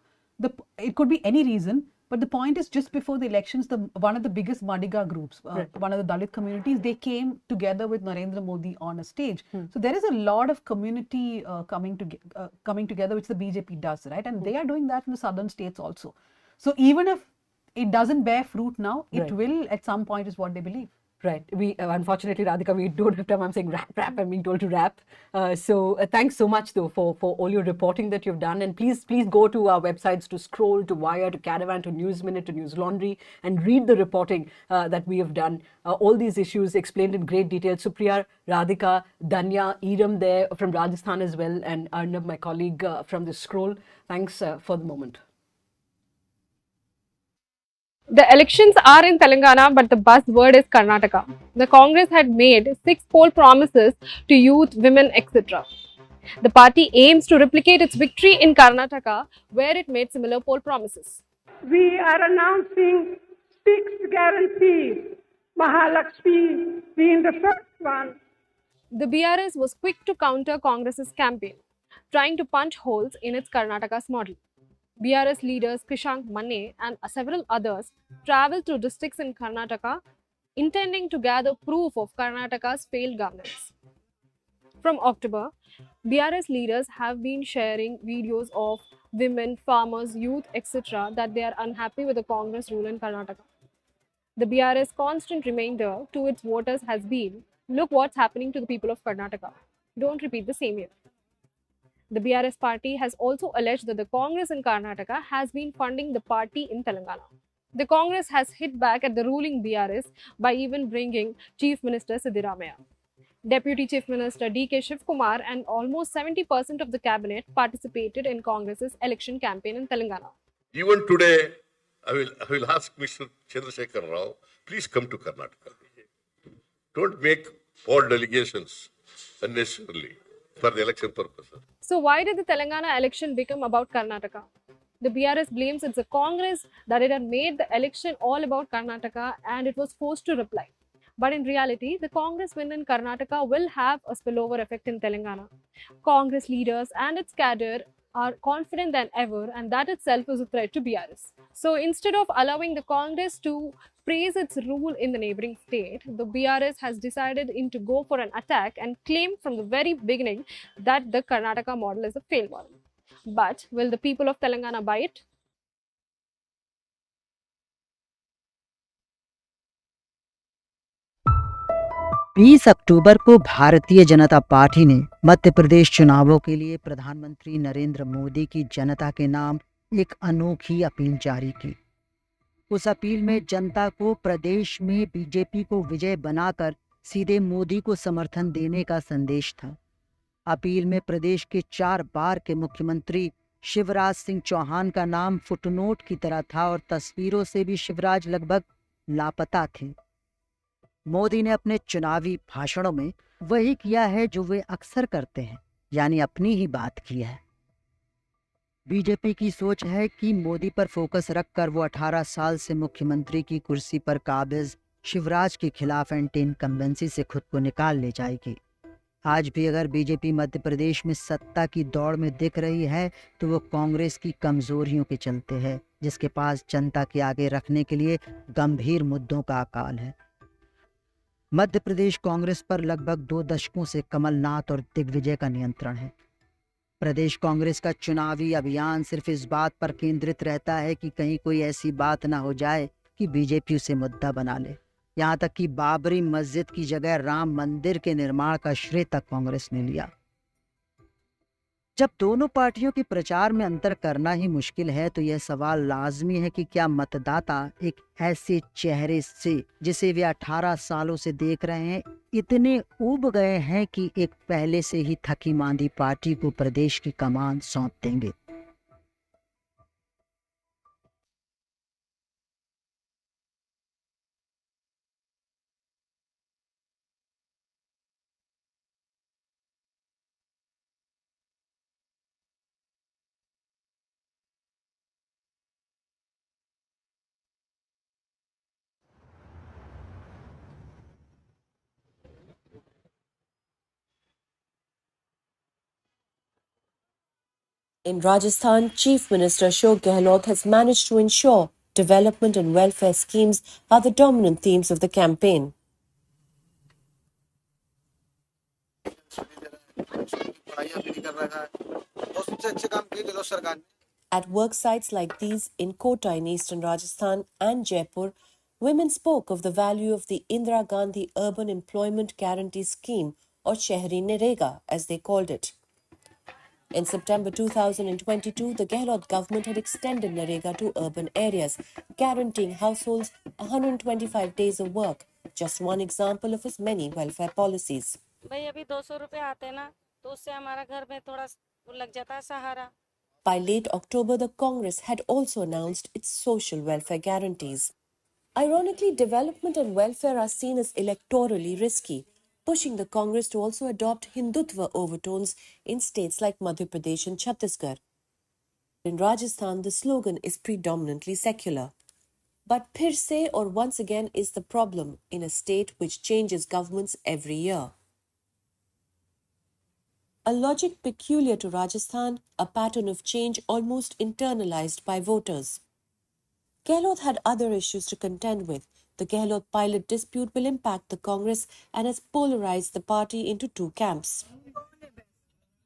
it could be any reason. But the point is, just before the elections, one of the biggest Madiga groups, one of the Dalit communities, they came together with Narendra Modi on a stage. So there is a lot of community coming together, which the BJP does, right? And they are doing that in the southern states also. So even if it doesn't bear fruit now, it will at some point, is what they believe. Right. We unfortunately, Radhika, we don't have time. I'm saying wrap. I'm being told to wrap. So thanks so much though for all your reporting that you've done. And please go to our websites, to Scroll, to Wire, to Caravan, to News Minute, to Newslaundry, and read the reporting that we have done. All these issues explained in great detail. Supriya, Radhika, Dhanya, Iram there from Rajasthan as well, and Arnab, my colleague from the Scroll. Thanks for the moment. The elections are in Telangana, but the buzzword is Karnataka. The Congress had made 6 poll promises to youth, women, etc. The party aims to replicate its victory in Karnataka, where it made similar poll promises. We are announcing 6 guarantees, Mahalakshmi being the first one. The BRS was quick to counter Congress's campaign, trying to punch holes in its Karnataka's model. BRS leaders Krishank Manne and several others travelled to districts in Karnataka, intending to gather proof of Karnataka's failed governance. From October, BRS leaders have been sharing videos of women, farmers, youth, etc. that they are unhappy with the Congress rule in Karnataka. The BRS constant reminder to its voters has been, look what's happening to the people of Karnataka. Don't repeat the same year. The BRS party has also alleged that the Congress in Karnataka has been funding the party in Telangana. The Congress has hit back at the ruling BRS by even bringing Chief Minister Siddaramaiah. Deputy Chief Minister D.K. Shivkumar and almost 70% of the cabinet participated in Congress's election campaign in Telangana. Even today, I will ask Mr. Chandrasekhar Rao, please come to Karnataka. Don't make all delegations unnecessarily for the election purpose. So why did the Telangana election become about Karnataka? The BRS blames it's the Congress that it had made the election all about Karnataka and it was forced to reply. But in reality, the Congress win in Karnataka will have a spillover effect in Telangana. Congress leaders and its cadre are confident than ever, and that itself is a threat to BRS. So instead of allowing the Congress to praise its rule in the neighboring state, the BRS has decided to go for an attack and claim from the very beginning that the Karnataka model is a failed model. But will the people of Telangana buy it? 20 अक्टूबर को Bharatiya Janata party ने मध्य प्रदेश चुनावों के लिए प्रधानमंत्री नरेंद्र मोदी की जनता के नाम एक अनोखी अपील जारी की। उस अपील में जनता को प्रदेश में बीजेपी को विजय बनाकर सीधे मोदी को समर्थन देने का संदेश था। अपील में प्रदेश के 4 बार के मुख्यमंत्री शिवराज सिंह चौहान का नाम फुटनोट की तरह था और तस्वीरों से भी शिवराज लगभग लापता थे। मोदी ने अपने चुनावी भाषणों में वही किया है जो वे अक्सर करते हैं, यानी अपनी ही बात की है। बीजेपी की सोच है कि मोदी पर फोकस रखकर वो 18 साल से मुख्यमंत्री की कुर्सी पर काबिज शिवराज के खिलाफ एंटी इनकम्बेंसी से खुद को निकाल ले जाएगी। आज भी अगर बीजेपी मध्य प्रदेश में सत्ता की दौड़ में दिख रही है तो वो कांग्रेस की कमजोरियों के चलते है, जिसके पास जनता के आगे रखने के लिए गंभीर मुद्दों का अकाल है। मध्य प्रदेश कांग्रेस पर लगभग 2 दशकों से कमलनाथ और दिग्विजय का नियंत्रण है। प्रदेश कांग्रेस का चुनावी अभियान सिर्फ इस बात पर केंद्रित रहता है कि कहीं कोई ऐसी बात ना हो जाए कि बीजेपी उसे मुद्दा बना ले। यहाँ तक कि बाबरी मस्जिद की जगह राम मंदिर के निर्माण का श्रेय तक कांग्रेस ने लिया। जब दोनों पार्टियों के प्रचार में अंतर करना ही मुश्किल है तो यह सवाल लाजमी है कि क्या मतदाता एक ऐसे चेहरे से, जिसे वे 18 सालों से देख रहे हैं, इतने ऊब गए हैं कि एक पहले से ही थकी मांदी पार्टी को प्रदेश की कमान सौंप देंगे। In Rajasthan, Chief Minister Ashok Gehlot has managed to ensure development and welfare schemes are the dominant themes of the campaign. At work sites like these in Kota in eastern Rajasthan and Jaipur, women spoke of the value of the Indira Gandhi Urban Employment Guarantee Scheme, or Shehri Narega as they called it. In September 2022, the Gehlot government had extended Narega to urban areas, guaranteeing households 125 days of work, just one example of his many welfare policies. By late October, the Congress had also announced its social welfare guarantees. Ironically, development and welfare are seen as electorally risky, pushing the Congress to also adopt Hindutva overtones in states like Madhya Pradesh and Chhattisgarh. In Rajasthan, the slogan is predominantly secular. But phir se or once again is the problem in a state which changes governments every year. A logic peculiar to Rajasthan, a pattern of change almost internalized by voters. Gehlot had other issues to contend with. The Gehlot pilot dispute will impact the Congress and has polarized the party into two camps.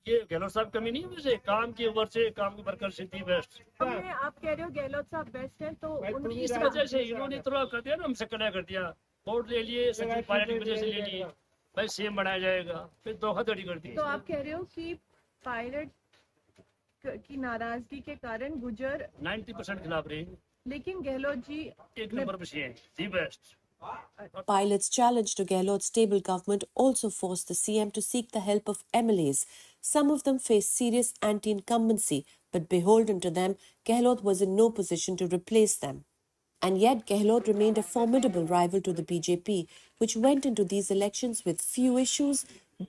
ये गहलोत साहब कमी नहीं है, वैसे काम की उम्र से काम की बरकत से थी बेस्ट। आप कह रहे हो गहलोत साहब बेस्ट हैं, तो इस वजह से इन्होंने थोड़ा कर दिया ना, हमसे कड़ा कर दिया, वोट ले लिए, सचिव पायलट की वजह से ले लिए, भाई सीएम बनाया जाएगा, फिर धोखाधड़ी कर दी। तो आप कह रहे हो कि पायलट की नाराजगी के कारण गुजर 90% खिलाफ रही, लेकिन गहलोत जी एक नंबर पे हैं, the best. Pilot's challenge to Gehlot's stable government also forced the CM to seek the help of MLAs. Some of them faced serious anti-incumbency, but beholden to them, Gehlot was in no position to replace them. And yet, Gehlot remained a formidable rival to the BJP, which went into these elections with few issues,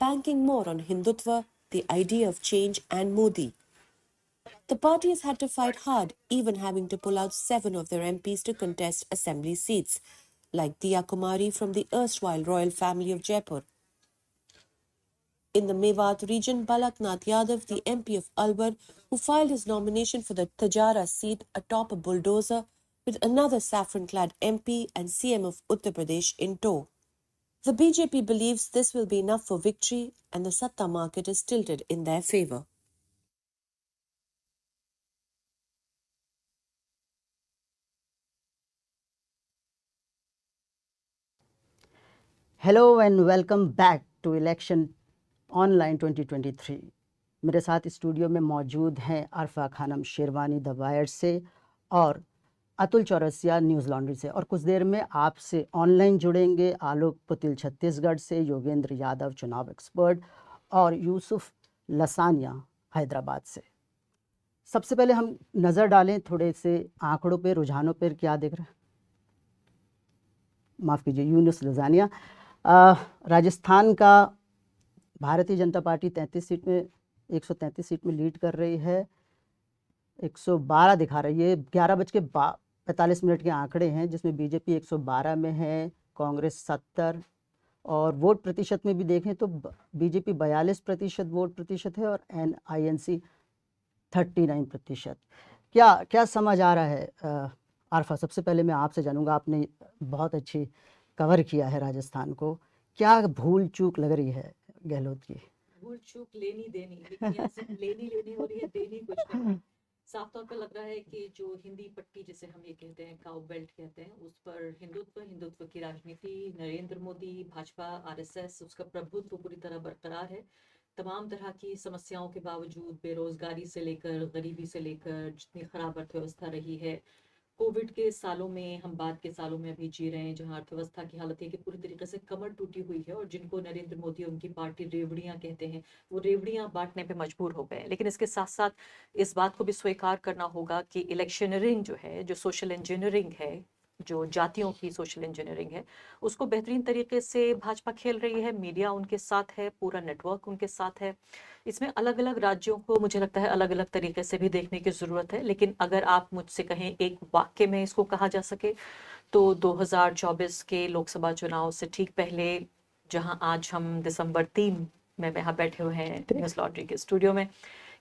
banking more on Hindutva, the idea of change, and Modi. The party has had to fight hard, even having to pull out 7 of their MPs to contest assembly seats, like Diya Kumari from the erstwhile royal family of Jaipur. In the Mewat region, Balaknath Yadav, the MP of Alwar, who filed his nomination for the Tajara seat atop a bulldozer, with another saffron-clad MP and CM of Uttar Pradesh in tow. The BJP believes this will be enough for victory, and the Satta market is tilted in their favour. Hello and welcome back to election online 2023। मेरे साथ studio में मौजूद हैं Arfa Khanum Sherwani the Wire से और Atul Chaurasia Newslaundry से, और कुछ देर में आपसे ऑनलाइन जुड़ेंगे आलोक पुतिल छत्तीसगढ़ से, योगेंद्र यादव चुनाव एक्सपर्ट और यूसुफ लसानिया हैदराबाद से। सबसे पहले हम नज़र डालें थोड़े से आंकड़ों पे, रुझानों पर। क्या देख रहे हैं, माफ़ कीजिए, यूनुस लसानिया। राजस्थान का भारतीय जनता पार्टी 133 सीट में लीड कर रही है, 112 दिखा रही है। 11:45 के आंकड़े हैं, जिसमें बीजेपी 112 में है, कांग्रेस 70 और वोट प्रतिशत में भी देखें तो बीजेपी 42% वोट प्रतिशत है और INC 39%। क्या समझ आ रहा है? आरफा, सबसे पहले मैं आपसे जानूंगा, आपने बहुत अच्छी कवर किया है राजस्थान को, क्या भूल चूक लग रही है गहलोत की? भूल चूक लेनी देनी, लेकिन यहाँ सिर्फ लेनी हो रही है, देनी कुछ नहीं। साफ तौर पर लग रहा है कि जो हिंदी पट्टी जिसे हम ये कहते हैं, काउ बेल्ट कहते हैं, उस पर हिंदुत्व की राजनीति, नरेंद्र मोदी, भाजपा, RSS, उसका प्रभुत्व पूरी तरह बरकरार है। तमाम तरह की समस्याओं के बावजूद, बेरोजगारी से लेकर गरीबी से लेकर जितनी खराब अर्थव्यवस्था रही है, कोविड के सालों में, हम बाद के सालों में अभी जी रहे हैं जहां अर्थव्यवस्था की हालत है कि पूरी तरीके से कमर टूटी हुई है और जिनको नरेंद्र मोदी और उनकी पार्टी रेवड़ियां कहते हैं, वो रेवड़ियां बांटने पे मजबूर हो गए। लेकिन इसके साथ साथ इस बात को भी स्वीकार करना होगा कि इलेक्शनरिंग जो है, जो सोशल इंजीनियरिंग है, जो जातियों की सोशल इंजीनियरिंग है, उसको बेहतरीन तरीके से भाजपा खेल रही है। मीडिया उनके साथ है, पूरा नेटवर्क उनके साथ है। इसमें अलग अलग राज्यों को मुझे लगता है अलग अलग तरीके से भी देखने की ज़रूरत है। लेकिन अगर आप मुझसे कहें एक वाक्य में इसको कहा जा सके तो 2024 के लोकसभा चुनाव से ठीक पहले, जहां आज हम दिसंबर 3 में यहाँ बैठे हुए हैं न्यूज़ लॉन्ड्री के स्टूडियो में,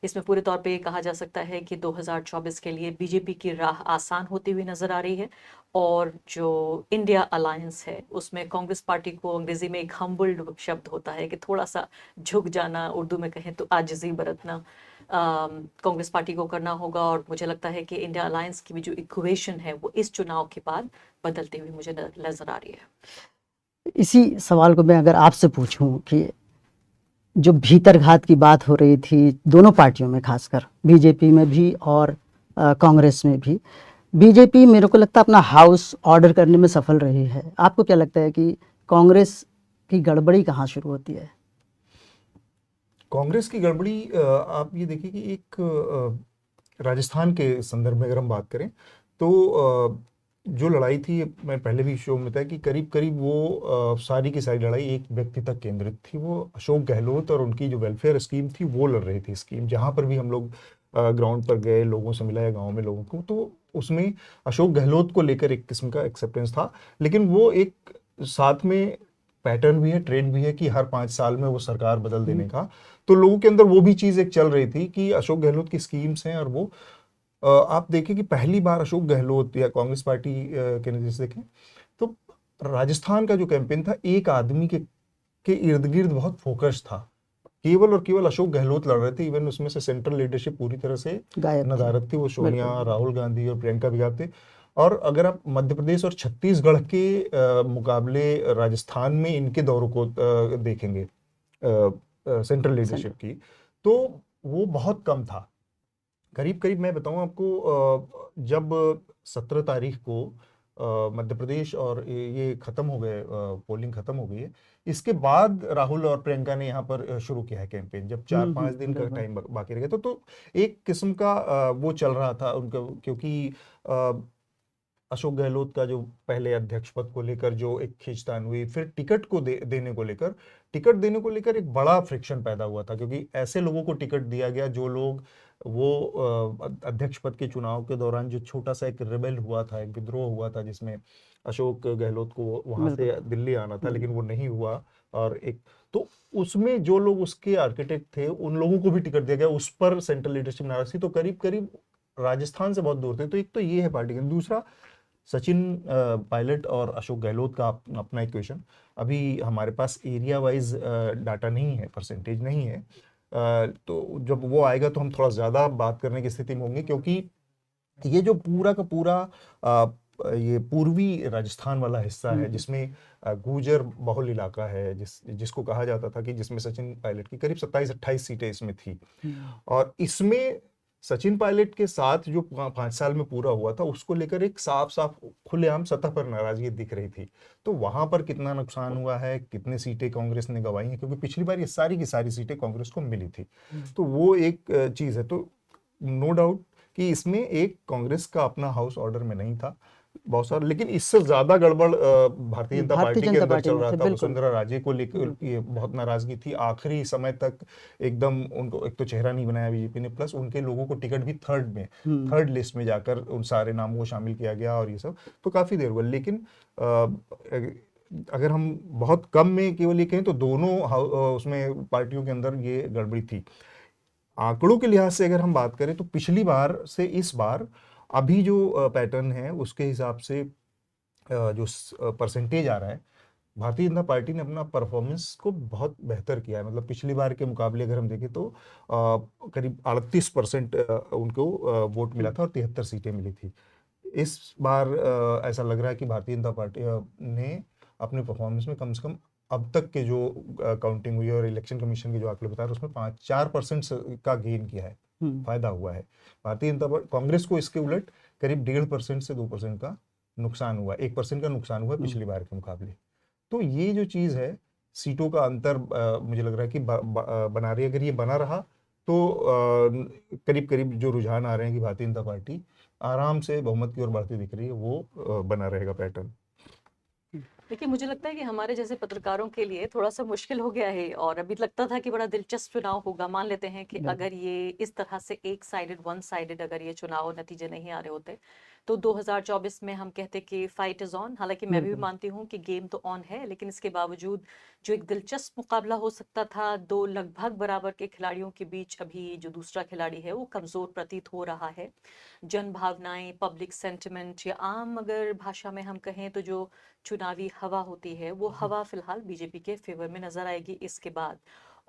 इसमें पूरे तौर पे ये कहा जा सकता है कि 2024 के लिए बीजेपी की राह आसान होती हुई नजर आ रही है और जो इंडिया अलायंस है उसमें कांग्रेस पार्टी को अंग्रेजी में एक हम्बल्ड शब्द होता है कि थोड़ा सा झुक जाना, उर्दू में कहें तो आजिज़ी बरतना, कांग्रेस पार्टी को करना होगा। और मुझे लगता है कि इंडिया अलायंस की भी जो इक्वेशन है वो इस चुनाव के बाद बदलती हुई मुझे नजर आ रही है। इसी सवाल को मैं अगर आपसे पूछूं कि जो भीतरघात की बात हो रही थी दोनों पार्टियों में, खासकर बीजेपी में भी और कांग्रेस में भी, बीजेपी मेरे को लगता है अपना हाउस ऑर्डर करने में सफल रही है। आपको क्या लगता है कि कांग्रेस की गड़बड़ी कहाँ शुरू होती है? कांग्रेस की गड़बड़ी आप ये देखिए कि एक राजस्थान के संदर्भ में अगर हम बात करें तो जो लड़ाई थी, मैं पहले भी शो में बताया कि करीब करीब वो सारी की सारी लड़ाई एक व्यक्ति तक केंद्रित थी। वो अशोक गहलोत और उनकी जो वेलफेयर स्कीम थी वो लड़ रही थी स्कीम। जहाँ पर भी हम लोग ग्राउंड पर गए, लोगों से मिला या गाँव में लोगों को, तो उसमें अशोक गहलोत को लेकर एक किस्म का एक्सेप्टेंस था। लेकिन वो एक साथ में पैटर्न भी है, ट्रेंड भी है कि हर 5 साल में वो सरकार बदल देने का, तो लोगों के अंदर वो भी चीज़ एक चल रही थी कि अशोक गहलोत की स्कीम्स हैं। और वो आप देखें कि पहली बार अशोक गहलोत या कांग्रेस पार्टी के नजर से देखें तो राजस्थान का जो कैंपेन था एक आदमी के इर्द गिर्द बहुत फोकस था। केवल और केवल अशोक गहलोत लड़ रहे थे। इवन उसमें से सेंट्रल लीडरशिप पूरी तरह से नदारद थी। वो सोनिया, राहुल गांधी और प्रियंका भी थे। और अगर आप मध्य प्रदेश और छत्तीसगढ़ के मुकाबले राजस्थान में इनके दौरों को देखेंगे सेंट्रल लीडरशिप की, तो वो बहुत कम था। करीब करीब मैं बताऊं आपको, जब 17 तारीख को मध्य प्रदेश और ये खत्म हो गए, पोलिंग खत्म हो गई है, इसके बाद राहुल और प्रियंका ने यहाँ पर शुरू किया है कैंपेन। जब 4-5 दिन का टाइम बाकी रह गया तो एक किस्म का वो चल रहा था उनका, क्योंकि अशोक गहलोत का जो पहले अध्यक्ष पद को लेकर जो एक खींचतान हुई, फिर टिकट को देने को लेकर एक बड़ा फ्रिक्शन पैदा हुआ था, क्योंकि ऐसे लोगों को टिकट दिया गया जो लोग वो अध्यक्ष पद के चुनाव के दौरान जो छोटा सा एक रिबेल हुआ था, एक विद्रोह हुआ था, जिसमें अशोक गहलोत को वहां से दिल्ली आना था, लेकिन वो नहीं हुआ। और एक तो उसमें जो लोग उसके आर्किटेक्ट थे उन लोगों को भी टिकट दिया गया, उस पर सेंट्रल लीडरशिप नाराज थी। तो करीब करीब राजस्थान से बहुत दूर थे। तो एक तो ये है पार्टी का। दूसरा, सचिन पायलट और अशोक गहलोत का अपना इक्वेशन। अभी हमारे पास एरिया वाइज डाटा नहीं है, परसेंटेज नहीं है, तो जब वो आएगा तो हम थोड़ा ज़्यादा बात करने की स्थिति में होंगे, क्योंकि ये जो पूरा का पूरा ये पूर्वी राजस्थान वाला हिस्सा है, जिसमें गुर्जर बहुल इलाका है, जिसको कहा जाता था कि जिसमें सचिन पायलट की करीब 27-28 सीटें इसमें थी। और इसमें सचिन पायलट के साथ जो 5 साल में पूरा हुआ था, उसको लेकर एक साफ साफ खुलेआम सतह पर नाराजगी दिख रही थी। तो वहां पर कितना नुकसान हुआ है, कितने सीटें कांग्रेस ने गंवाई हैं, क्योंकि पिछली बार ये सारी की सारी सीटें कांग्रेस को मिली थी। तो वो एक चीज है। तो नो डाउट कि इसमें एक कांग्रेस का अपना हाउस ऑर्डर में नहीं था बहुत सारा, लेकिन इससे ज्यादा गड़बड़ भारतीय जनता पार्टी के अंदर चल रहा था। वसुंधरा राजे को लेकर ये बहुत नाराजगी थी। आखिरी समय तक एकदम उनको एक तो चेहरा नहीं बनाया बीजेपी ने, प्लस उनके लोगों को टिकट भी थर्ड लिस्ट में जाकर उन सारे नामों को शामिल किया गया और ये सब, तो काफी देर हुआ। लेकिन अगर हम बहुत कम में केवल ये कहें तो दोनों उसमें पार्टियों के अंदर ये गड़बड़ी थी। आंकड़ों के लिहाज से अगर हम बात करें तो पिछली बार से इस बार अभी जो पैटर्न है उसके हिसाब से जो परसेंटेज आ रहा है, भारतीय जनता पार्टी ने अपना परफॉर्मेंस को बहुत बेहतर किया है। मतलब पिछली बार के मुकाबले अगर हम देखें तो करीब 38% उनको वोट मिला था और 73 सीटें मिली थी। इस बार ऐसा लग रहा है कि भारतीय जनता पार्टी ने अपने परफॉर्मेंस में कम से कम अब तक के जो काउंटिंग हुई है और इलेक्शन कमीशन के जो आंकड़े बता रहे हैं उसमें 4% का गेन किया है, फायदा हुआ है। भारतीय जनता पार्टी, कांग्रेस को इसके उलट करीब 1.5% से 2% का नुकसान हुआ, 1% का नुकसान हुआ पिछली बार के मुकाबले। तो ये जो चीज़ है, सीटों का अंतर मुझे लग रहा है कि बना रही है। अगर ये बना रहा तो करीब करीब जो रुझान आ रहे हैं कि भारतीय जनता पार्टी आराम से बहुमत की ओर बढ़ती दिख रही है, वो बना रहेगा पैटर्न। देखिए, मुझे लगता है कि हमारे जैसे पत्रकारों के लिए थोड़ा सा मुश्किल हो गया है, और अभी लगता था कि बड़ा दिलचस्प चुनाव होगा। मान लेते हैं कि अगर ये इस तरह से एक साइडेड, वन साइडेड अगर ये चुनाव नतीजे नहीं आ रहे होते तो 2024 में हम कहते कि फाइट इज ऑन। हालांकि मैं भी मानती हूँ कि गेम तो ऑन है, लेकिन इसके बावजूद जो एक दिलचस्प मुकाबला हो सकता था दो लगभग बराबर के खिलाड़ियों के बीच, अभी जो दूसरा खिलाड़ी है वो कमजोर प्रतीत हो रहा है। जन भावनाएं, पब्लिक सेंटिमेंट, या आम अगर भाषा में हम कहें तो जो चुनावी हवा होती है, वो हवा फिलहाल बीजेपी के फेवर में नजर आएगी इसके बाद।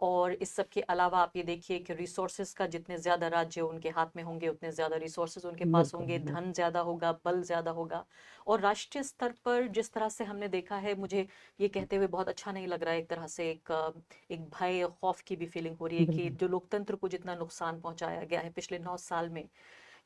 और इस सब के अलावा आप ये देखिए कि रिसोर्सेज का, जितने ज्यादा राज्य उनके हाथ में होंगे उतने ज्यादा रिसोर्सेज उनके पास होंगे, धन ज्यादा होगा, बल ज्यादा होगा। और राष्ट्रीय स्तर पर जिस तरह से हमने देखा है, मुझे ये कहते हुए बहुत अच्छा नहीं लग रहा है, एक तरह से एक भय, खौफ की भी फीलिंग हो रही है कि जो लोकतंत्र को जितना नुकसान पहुंचाया गया है पिछले 9 साल में,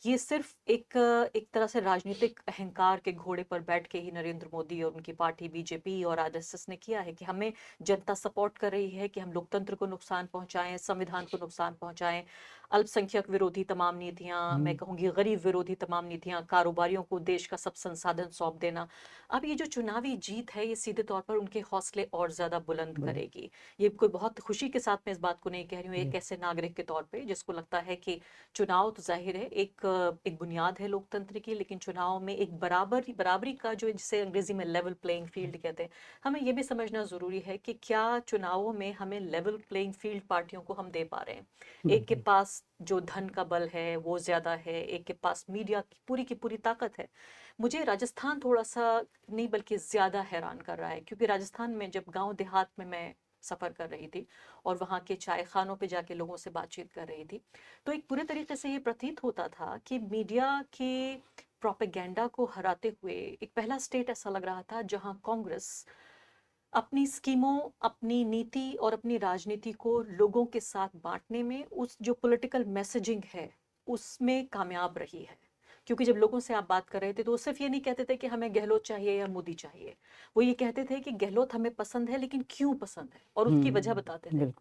ये सिर्फ एक तरह से राजनीतिक अहंकार के घोड़े पर बैठ के ही नरेंद्र मोदी और उनकी पार्टी बीजेपी और आरएसएस ने किया है कि हमें जनता सपोर्ट कर रही है कि हम लोकतंत्र को नुकसान पहुंचाएं, संविधान को नुकसान पहुंचाएं, अल्पसंख्यक विरोधी तमाम नीतियां, मैं कहूंगी गरीब विरोधी तमाम नीतियां, कारोबारियों को देश का सब संसाधन सौंप देना। अब ये जो चुनावी जीत है, ये सीधे तौर पर उनके हौसले और ज्यादा बुलंद करेगी। ये कोई बहुत खुशी के साथ मैं इस बात को नहीं कह रही हूँ, एक ऐसे नागरिक के तौर पर जिसको लगता है कि चुनाव तो जाहिर है एक बुनियाद है लोकतंत्र की, लेकिन चुनाव में एक बराबरी का, जो जिसे अंग्रेजी में लेवल प्लेइंग फील्ड कहते हैं, हमें यह भी समझना जरूरी है कि क्या चुनावों में हमें लेवल प्लेइंग फील्ड पार्टियों को हम दे पा रहे हैं। एक के पास जो धन का बल है वो ज्यादा है, एक के पास मीडिया की पूरी ताकत है। मुझे राजस्थान थोड़ा सा नहीं बल्कि ज्यादा हैरान कर रहा है, क्योंकि राजस्थान में जब गांव देहात में मैं सफ़र कर रही थी और वहाँ के चाय खानों पे जाके लोगों से बातचीत कर रही थी, तो एक पूरे तरीके से ये प्रतीत होता था कि मीडिया के प्रोपेगेंडा को हराते हुए एक पहला स्टेट ऐसा लग रहा था जहाँ कांग्रेस अपनी स्कीमों, अपनी नीति और अपनी राजनीति को लोगों के साथ बांटने में, उस जो पॉलिटिकल मैसेजिंग है उसमें कामयाब रही है। क्योंकि जब लोगों से आप बात कर रहे थे तो वो सिर्फ ये नहीं कहते थे कि हमें गहलोत चाहिए या मोदी चाहिए, वो ये कहते थे कि गहलोत हमें पसंद है, लेकिन क्यों पसंद है, और उसकी वजह बताते थे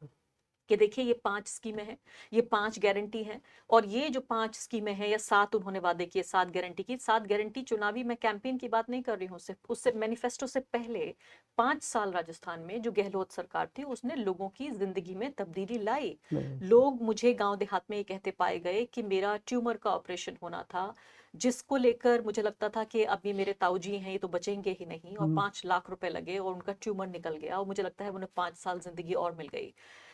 कि देखिए ये 5 स्कीमें हैं, ये 5 गारंटी हैं, और ये जो 5 स्कीमें हैं या 7 उन्होंने वादे किए, 7 गारंटी की। 7 गारंटी चुनावी, मैं कैंपेन की बात नहीं कर रही हूँ, सिर्फ उससे मैनिफेस्टो से पहले 5 साल राजस्थान में जो गहलोत सरकार थी उसने लोगों की जिंदगी में तब्दीली लाई। लोग मुझे गांव देहात में ये कहते पाए गए कि मेरा ट्यूमर का ऑपरेशन होना था, जिसको लेकर मुझे लगता था कि अब ये मेरे ताऊजी हैं, ये तो बचेंगे ही नहीं, और 5 लाख रुपए लगे और उनका ट्यूमर निकल गया, और मुझे लगता है उन्हें 5 साल जिंदगी और मिल गई।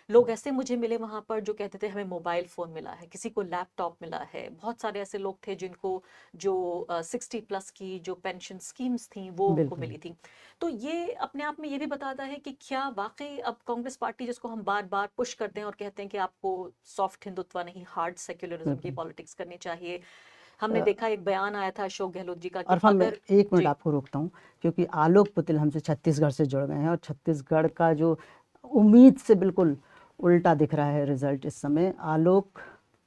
लोग ऐसे मुझे मिले वहां पर जो कहते थे हमें मोबाइल फोन मिला है, किसी को लैपटॉप मिला है। बहुत सारे ऐसे लोग थे जिनको जो 60+ की जो पेंशन स्कीम्स थी वो उनको मिली थी। तो ये अपने आप में ये भी बताता है कि क्या वाकई अब कांग्रेस पार्टी, जिसको हम बार बार पुश करते हैं और कहते हैं कि आपको सॉफ्ट हिंदुत्व नहीं, हार्ड सेक्युलरिज्म की पॉलिटिक्स करनी चाहिए। हमने देखा एक बयान आया था अशोक गहलोत जी का कि अरफा, मैं 1 मिनट आपको रोकता हूँ, क्योंकि आलोक पुतिल हमसे छत्तीसगढ़ से जुड़ गए हैं, और छत्तीसगढ़ का जो उम्मीद से बिल्कुल उल्टा दिख रहा है रिजल्ट इस समय। आलोक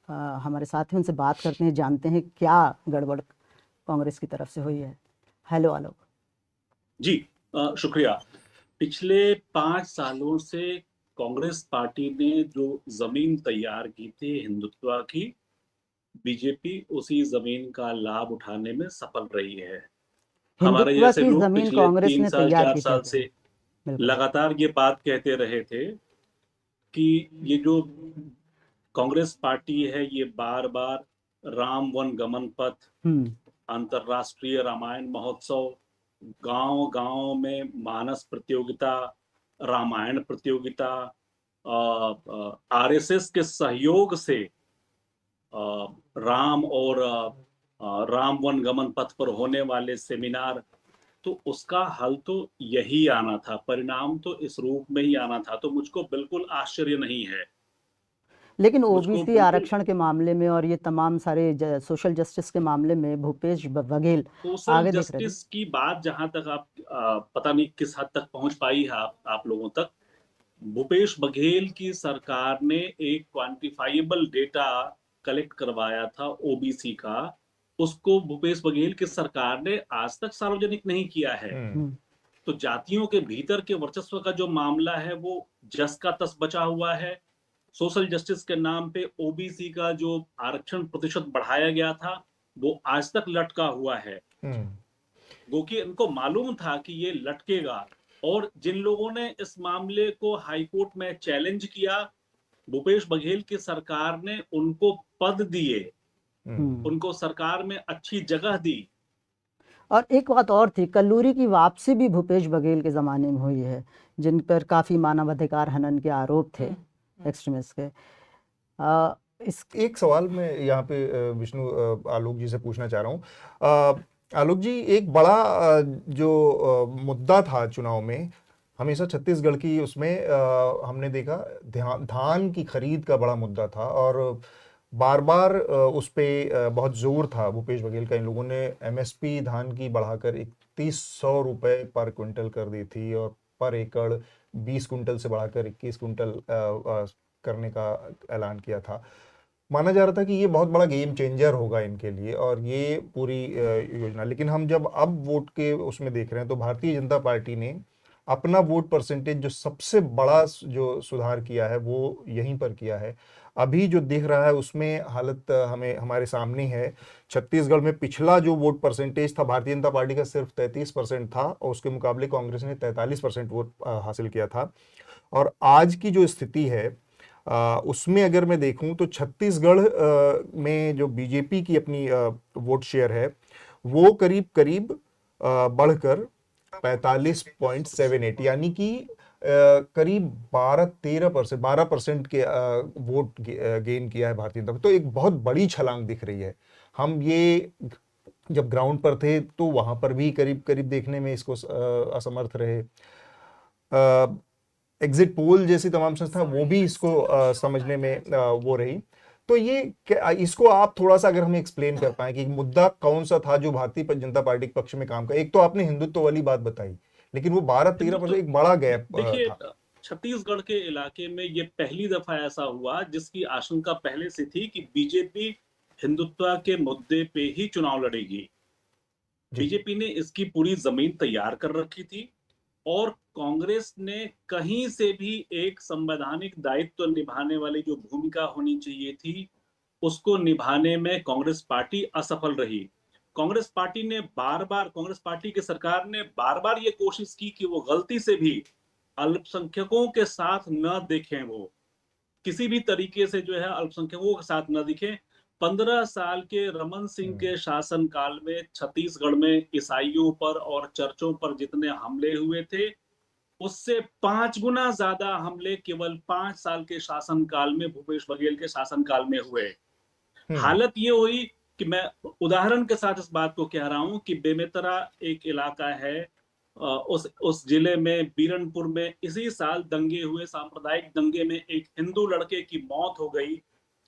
हमारे साथ हैं, उनसे बात करते हैं, जानते हैं क्या गड़बड़ कांग्रेस की तरफ से हुई है। हेलो आलोक जी, शुक्रिया। पिछले 5 सालों से कांग्रेस पार्टी ने जो जमीन तैयार की थी हिंदुत्व की, बीजेपी उसी जमीन का लाभ उठाने में सफल रही है। हमारे जैसे लोग पिछले 3 साल 4 साल से लगातार ये बात कहते रहे थे कि ये जो कांग्रेस पार्टी है ये बार बार राम वन गमन पथ, अंतर्राष्ट्रीय रामायण महोत्सव गांव गांव में मानस प्रतियोगिता, रामायण प्रतियोगिता, आरएसएस के सहयोग से राम और राम वन गमन पथ पर होने वाले सेमिनार, तो उसका हल तो यही आना था, परिणाम तो इस रूप में ही आना था। तो मुझको बिल्कुल आश्चर्य नहीं है। लेकिन मुझको ओबीसी बिल्कुल आरक्षण के मामले में और ये तमाम सारे सोशल जस्टिस के मामले में भूपेश बघेल सोशल आगे दिख रहे थे। जस्टिस की बात जहां तक आप पता नहीं किस हद तक पहुंच पाई है आप लोगों तक। भूपेश बघेल की सरकार ने एक क्वांटिफाइबल डेटा कलेक्ट करवाया था ओबीसी का, उसको भूपेश बघेल की सरकार ने आज तक सार्वजनिक नहीं किया है। तो जातियों के भीतर के वर्चस्व का जो मामला है वो जस का तस बचा हुआ है। सोशल जस्टिस के नाम पे ओबीसी का जो आरक्षण प्रतिशत बढ़ाया गया था वो आज तक लटका हुआ है, क्योंकि इनको मालूम था कि ये लटकेगा। और जिन लोगों ने इस मामले को हाईकोर्ट में चैलेंज किया, भूपेश बघेल की सरकार ने उनको पद दिए, उनको सरकार में अच्छी जगह दी। और एक बात और थी, कल्लूरी की वापसी भी भूपेश बघेल के ज़माने में हुई है, जिन पर काफ़ी मानवाधिकार हनन के आरोप थे एक्सट्रीमिस्ट के। एक सवाल मैं यहाँ पे विष्णु आलोक जी से पूछना चाह रहा हूँ। आलोक जी, एक बड़ा जो मुद्दा था चुनाव में हमेशा छत्तीसगढ़ की, उसमें हमने देखा धान की खरीद का बड़ा मुद्दा था और बार बार उस पे बहुत जोर था भूपेश बघेल का। इन लोगों ने एमएसपी धान की बढ़ाकर 3100 रुपये पर क्विंटल कर दी थी और पर एकड़ 20 कुंटल से बढ़ाकर 21 कुंटल करने का ऐलान किया था। माना जा रहा था कि ये बहुत बड़ा गेम चेंजर होगा इनके लिए और ये पूरी योजना। लेकिन हम जब अब वोट के उसमें देख रहे हैं तो भारतीय जनता पार्टी ने अपना वोट परसेंटेज जो सबसे बड़ा जो सुधार किया है वो यहीं पर किया है। अभी जो दिख रहा है उसमें हालत हमारे सामने है। छत्तीसगढ़ में पिछला जो वोट परसेंटेज था भारतीय जनता पार्टी का सिर्फ 33% था और उसके मुकाबले कांग्रेस ने 43% वोट हासिल किया था। और आज की जो स्थिति है उसमें अगर मैं देखूं तो छत्तीसगढ़ में जो बीजेपी की अपनी वोट शेयर है वो करीब करीब बढ़कर 45.78 यानी कि करीब 12% के वोट गेन किया है भारतीय जनता। तो एक बहुत बड़ी छलांग दिख रही है। हम ये जब ग्राउंड पर थे तो वहां पर भी करीब करीब देखने में इसको असमर्थ रहे। एग्जिट पोल जैसी तमाम संस्था वो भी इसको समझने में वो रही। तो ये इसको आप थोड़ा सा अगर हमें एक्सप्लेन कर पाए कि मुद्दा कौन सा था जो भारतीय जनता पार्टी के पक्ष में काम का। एक तो आपने हिंदुत्व वाली बात बताई, लेकिन वो 12-13% एक बड़ा गैप देखिए, था। छत्तीसगढ़ के इलाके में ये पहली दफा ऐसा हुआ जिसकी आशंका पहले से थी कि बीजेपी हिंदुत्व के मुद्दे पे ही चुनाव लड़ेगी। बीजेपी ने इसकी पूरी जमीन तैयार कर रखी थी और कांग्रेस ने कहीं से भी एक संवैधानिक दायित्व निभाने वाली जो भूमिका होनी चाहिए थी उसको निभाने में कांग्रेस पार्टी असफल रही। कांग्रेस पार्टी ने कांग्रेस पार्टी की सरकार ने बार बार ये कोशिश की कि वो गलती से भी अल्पसंख्यकों के साथ न देखें, वो किसी भी तरीके से जो है अल्पसंख्यकों के साथ न दिखें। 15 साल के रमन सिंह के शासनकाल में छत्तीसगढ़ में ईसाइयों पर और चर्चों पर जितने हमले हुए थे उससे 5 गुना ज्यादा हमले केवल 5 साल के शासनकाल में भूपेश बघेल के शासनकाल में हुए। हालत ये हुई कि मैं उदाहरण के साथ इस बात को कह रहा हूं कि बेमेतरा एक इलाका है, उस जिले में बीरनपुर में इसी साल दंगे हुए, सांप्रदायिक दंगे में एक हिंदू लड़के की मौत हो गई,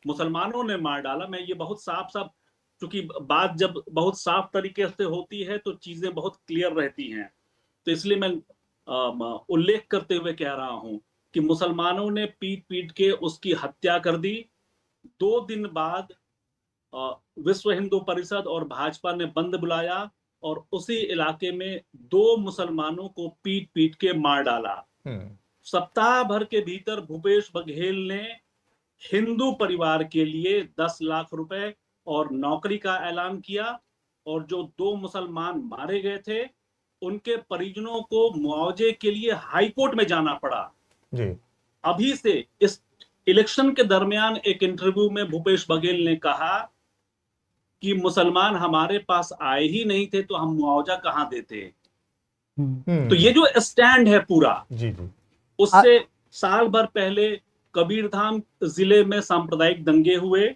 मुसलमानों ने मार डाला। मैं ये बहुत साफ क्योंकि बात जब बहुत साफ तरीके से होती है तो चीजें बहुत क्लियर रहती हैं, तो इसलिए मैं उल्लेख करते हुए कह रहा हूं कि मुसलमानों ने पीट पीट के उसकी हत्या कर दी। 2 दिन बाद विश्व हिंदू परिषद और भाजपा ने बंद बुलाया और उसी इलाके में 2 मुसलमानों को पीट पीट के मार डाला। सप्ताह भर के भीतर भूपेश बघेल ने हिंदू परिवार के लिए 10 लाख रुपए और नौकरी का ऐलान किया और जो 2 मुसलमान मारे गए थे उनके परिजनों को मुआवजे के लिए हाईकोर्ट में जाना पड़ा। अभी से इस इलेक्शन के दरमियान एक इंटरव्यू में भूपेश बघेल ने कहा कि मुसलमान हमारे पास आए ही नहीं थे तो हम मुआवजा कहां देते। तो ये जो स्टैंड है पूरा, जी जी, उससे साल भर पहले कबीरधाम जिले में सांप्रदायिक दंगे हुए।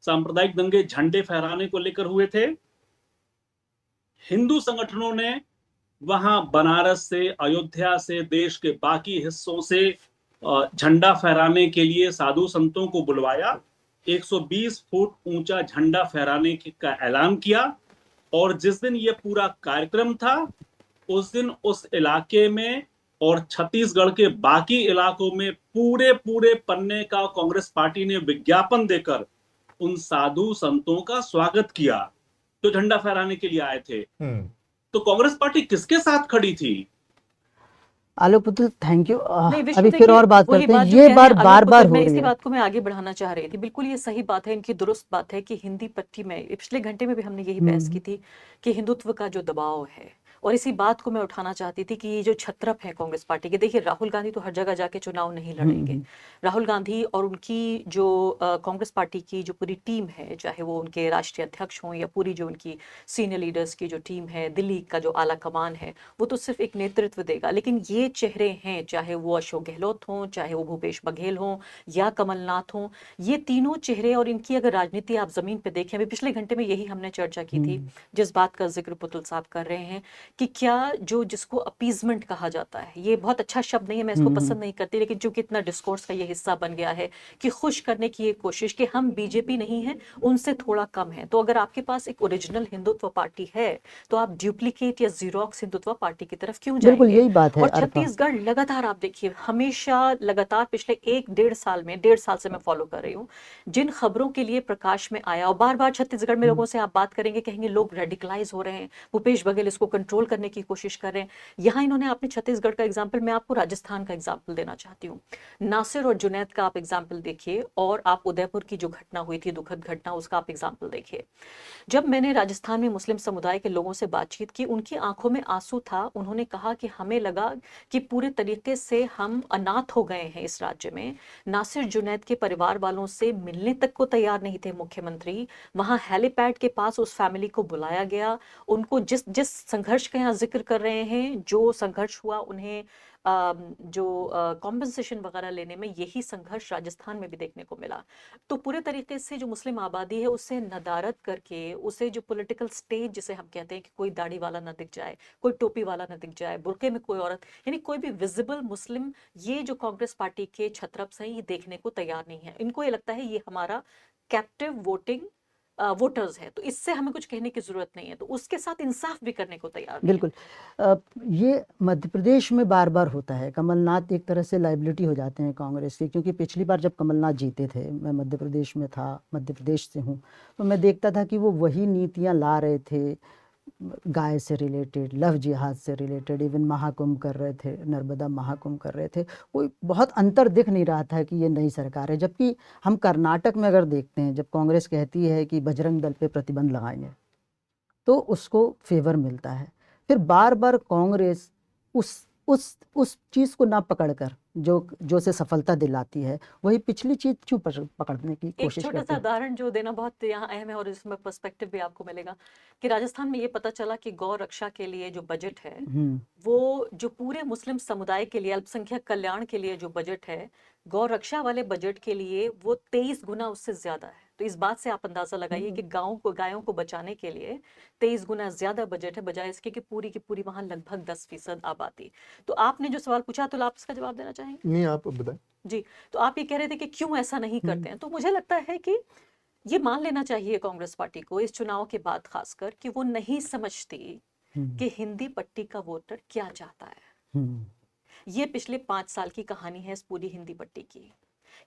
सांप्रदायिक दंगे झंडे फहराने को लेकर हुए थे। हिंदू संगठनों ने वहां बनारस से, अयोध्या से, देश के बाकी हिस्सों से झंडा फहराने के लिए साधु संतों को बुलवाया। 120 फुट ऊंचा झंडा फहराने का ऐलान किया, और जिस दिन ये पूरा कार्यक्रम था, उस दिन उस इलाके में और छत्तीसगढ़ के बाकी इलाकों में पूरे पन्ने का कांग्रेस पार्टी ने विज्ञापन देकर उन साधु संतों का स्वागत किया जो झंडा फहराने के लिए आए थे। तो कांग्रेस पार्टी किसके साथ खड़ी थी? आलोक पुतुल, थैंक यू। नहीं, विष्णु, अभी फिर देखिए, और बात वही करते हैं। बात जो ये कह बार रहे हैं बार आलोक बार पुतुल, हो मैं रही इसी है। बात को मैं आगे बढ़ाना चाह रही थी। बिल्कुल ये सही बात है, इनकी दुरुस्त बात है कि हिंदी पट्टी में पिछले घंटे में भी हमने यही बहस की थी कि हिंदुत्व का जो दबाव है, और इसी बात को मैं उठाना चाहती थी कि ये जो छत्रप है कांग्रेस पार्टी के, देखिए राहुल गांधी तो हर जगह जाके चुनाव नहीं लड़ेंगे। राहुल गांधी और उनकी जो कांग्रेस पार्टी की जो पूरी टीम है, चाहे वो उनके राष्ट्रीय अध्यक्ष हों या पूरी जो उनकी सीनियर लीडर्स की जो टीम है, दिल्ली का जो आला कमान है, वो तो सिर्फ एक नेतृत्व देगा। लेकिन ये चेहरे हैं, चाहे वो अशोक गहलोत हों, चाहे वो भूपेश बघेल हों या कमलनाथ हों, ये तीनों चेहरे और इनकी अगर राजनीति आप जमीन पे देखें, अभी पिछले घंटे में यही हमने चर्चा की थी, जिस बात का जिक्र पुतुल साहब कर रहे हैं कि क्या जो जिसको अपीजमेंट कहा जाता है, ये बहुत अच्छा शब्द नहीं है, मैं इसको पसंद नहीं करती, लेकिन चूंकि इतना डिस्कोर्स का ये हिस्सा बन गया है कि खुश करने की ये कोशिश कि हम बीजेपी नहीं है, उनसे थोड़ा कम है। तो अगर आपके पास एक ओरिजिनल हिंदुत्व पार्टी है तो आप डुप्लीकेट या जीरोक्स हिंदुत्व पार्टी की तरफ क्यों जाएंगे? बिल्कुल यही बात है। और छत्तीसगढ़ लगातार आप देखिए, हमेशा लगातार पिछले 1-1.5 साल में, 1.5 साल से मैं फॉलो कर रही हूँ, जिन खबरों के लिए प्रकाश में आया, और बार बार छत्तीसगढ़ में लोगों से आप बात करेंगे, कहेंगे लोग रेडिकलाइज हो रहे हैं, भूपेश बघेल इसको कंट्रोल करने की कोशिश कर रहे हैं। यहाँ इन्होंने आपने छत्तीसगढ़ का एग्जाम्पल, मैं आपको राजस्थान का एग्जाम्पल देना चाहती हूँ। नासिर और जुनैद का आप एग्जाम्पल देखिए, और आप उदयपुर की जो घटना हुई थी, दुखद घटना, उसका आप एग्जाम्पल देखिए। जब मैंने राजस्थान में मुस्लिम समुदाय के लोगों से बातचीत की, उनकी आंखों में आंसू था। उन्होंने कहा कि हमें लगा कि पूरे तरीके से हम अनाथ हो गए हैं इस राज्य में। नासिर जुनैद के परिवार वालों से मिलने तक को तैयार नहीं थे मुख्यमंत्री। वहां हेलीपैड के पास उस फैमिली को बुलाया गया, उनको जिस संघर्ष का यहाँ जिक्र कर रहे हैं, जो संघर्ष हुआ, उन्हें जो कॉम्पेंसेशन वगैरह लेने में, यही संघर्ष राजस्थान में भी देखने को मिला। तो पूरे तरीके से जो मुस्लिम आबादी है उससे नदारत करके, उसे जो पॉलिटिकल स्टेज जिसे हम कहते हैं कि कोई दाढ़ी वाला ना दिख जाए, कोई टोपी वाला ना दिख जाए, बुर्के में कोई औरत, यानी कोई भी विजिबल मुस्लिम, ये जो कांग्रेस पार्टी के छत्रप्स हैं, ये देखने को तैयार नहीं है। इनको ये लगता है ये हमारा कैप्टिव वोटिंग वोटर्स है, तो इससे हमें कुछ कहने की जरूरत नहीं है, तो उसके साथ इंसाफ भी करने को तैयार नहीं। बिल्कुल। ये मध्य प्रदेश में बार बार होता है। कमलनाथ एक तरह से लाइबिलिटी हो जाते हैं कांग्रेस की, क्योंकि पिछली बार जब कमलनाथ जीते थे, मैं मध्य प्रदेश में था, मध्य प्रदेश से हूँ, तो मैं देखता था कि वो वही नीतियाँ ला रहे थे, गाय से रिलेटेड, लव जिहाद से रिलेटेड, इवन महाकुंभ कर रहे थे, नर्मदा महाकुंभ कर रहे थे। कोई बहुत अंतर दिख नहीं रहा था कि ये नई सरकार है। जबकि हम कर्नाटक में अगर देखते हैं, जब कांग्रेस कहती है कि बजरंग दल पे प्रतिबंध लगाएंगे, तो उसको फेवर मिलता है। फिर बार बार कांग्रेस उस चीज़ को ना पकड़कर जो से सफलता दिलाती है, वही पिछली चीज़ क्यों पकड़ने की कोशिश एक छोटा करती सा है। उदाहरण जो देना बहुत यहाँ अहम है, और इसमें पर्सपेक्टिव भी आपको मिलेगा कि राजस्थान में ये पता चला कि गौ रक्षा के लिए जो बजट है, वो जो पूरे मुस्लिम समुदाय के लिए, अल्पसंख्यक कल्याण के लिए जो बजट है, गौ रक्षा वाले बजट के लिए वो 23 गुना उससे ज्यादा है। तो इस बात से आप अंदाजा लगाइए कि गायों को बचाने के लिए 23 गुना ज्यादा बजट है, बजाय इसके कि पूरी की पूरी वहां लगभग 10% आबादी। तो आपने जो सवाल पूछा, तो आप इसका जवाब देना चाहेंगे? नहीं, आप बताएं। जी, तो आप ये कह रहे थे कि क्यों ऐसा नहीं करते हैं, तो मुझे लगता है कि ये मान लेना चाहिए कांग्रेस पार्टी को इस चुनाव के बाद खासकर, कि वो नहीं समझती कि हिंदी पट्टी का वोटर क्या चाहता है। ये पिछले 5 साल की कहानी है इस पूरी हिंदी पट्टी की,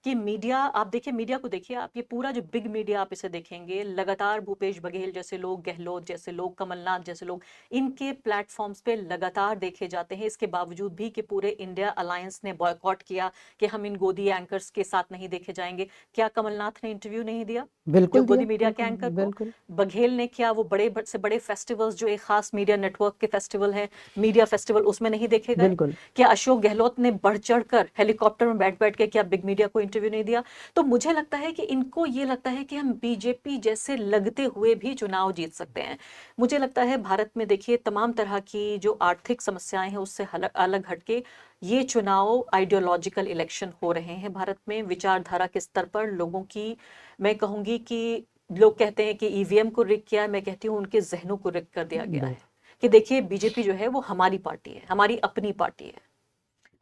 कि मीडिया, आप देखिए मीडिया को देखिए, आप ये पूरा जो बिग मीडिया आप इसे देखेंगे, लगातार भूपेश बघेल जैसे लोग, गहलोत जैसे लोग, कमलनाथ जैसे लोग, इनके प्लेटफॉर्म्स पे लगातार देखे जाते हैं। इसके बावजूद भी कि पूरे इंडिया अलायंस ने बॉयकॉट किया कि हम इन गोदी एंकर्स के साथ नहीं देखे जाएंगे। क्या कमलनाथ ने इंटरव्यू नहीं दिया? बिल्कुल जो गोदी दिया, मीडिया के एंकर बिल्कुल। को बघेल ने किया, वो बड़े से बड़े फेस्टिवल्स जो एक खास मीडिया नेटवर्क के फेस्टिवल है, मीडिया फेस्टिवल, उसमें नहीं देखे गए? बिल्कुल। क्या अशोक गहलोत ने बढ़ चढ़ कर हेलीकॉप्टर में बैठ बैठ के क्या बिग मीडिया को इंटरव्यू नहीं दिया। तो मुझे लगता है कि इनको ये लगता है कि हम बीजेपी जैसे लगते हुए भी चुनाव जीत सकते हैं। मुझे लगता है भारत में देखिए तमाम तरह की जो आर्थिक समस्याएं हैं उससे अलग हटके ये चुनाव आइडियोलॉजिकल इलेक्शन हो रहे हैं भारत में। विचारधारा के स्तर पर लोगों की, मैं कहूंगी कि लोग कहते हैं कि ईवीएम को रिग किया है, मैं कहती हूँ उनके जहनों को रिग कर दिया गया है कि देखिए बीजेपी जो है वो हमारी पार्टी है, हमारी अपनी पार्टी है।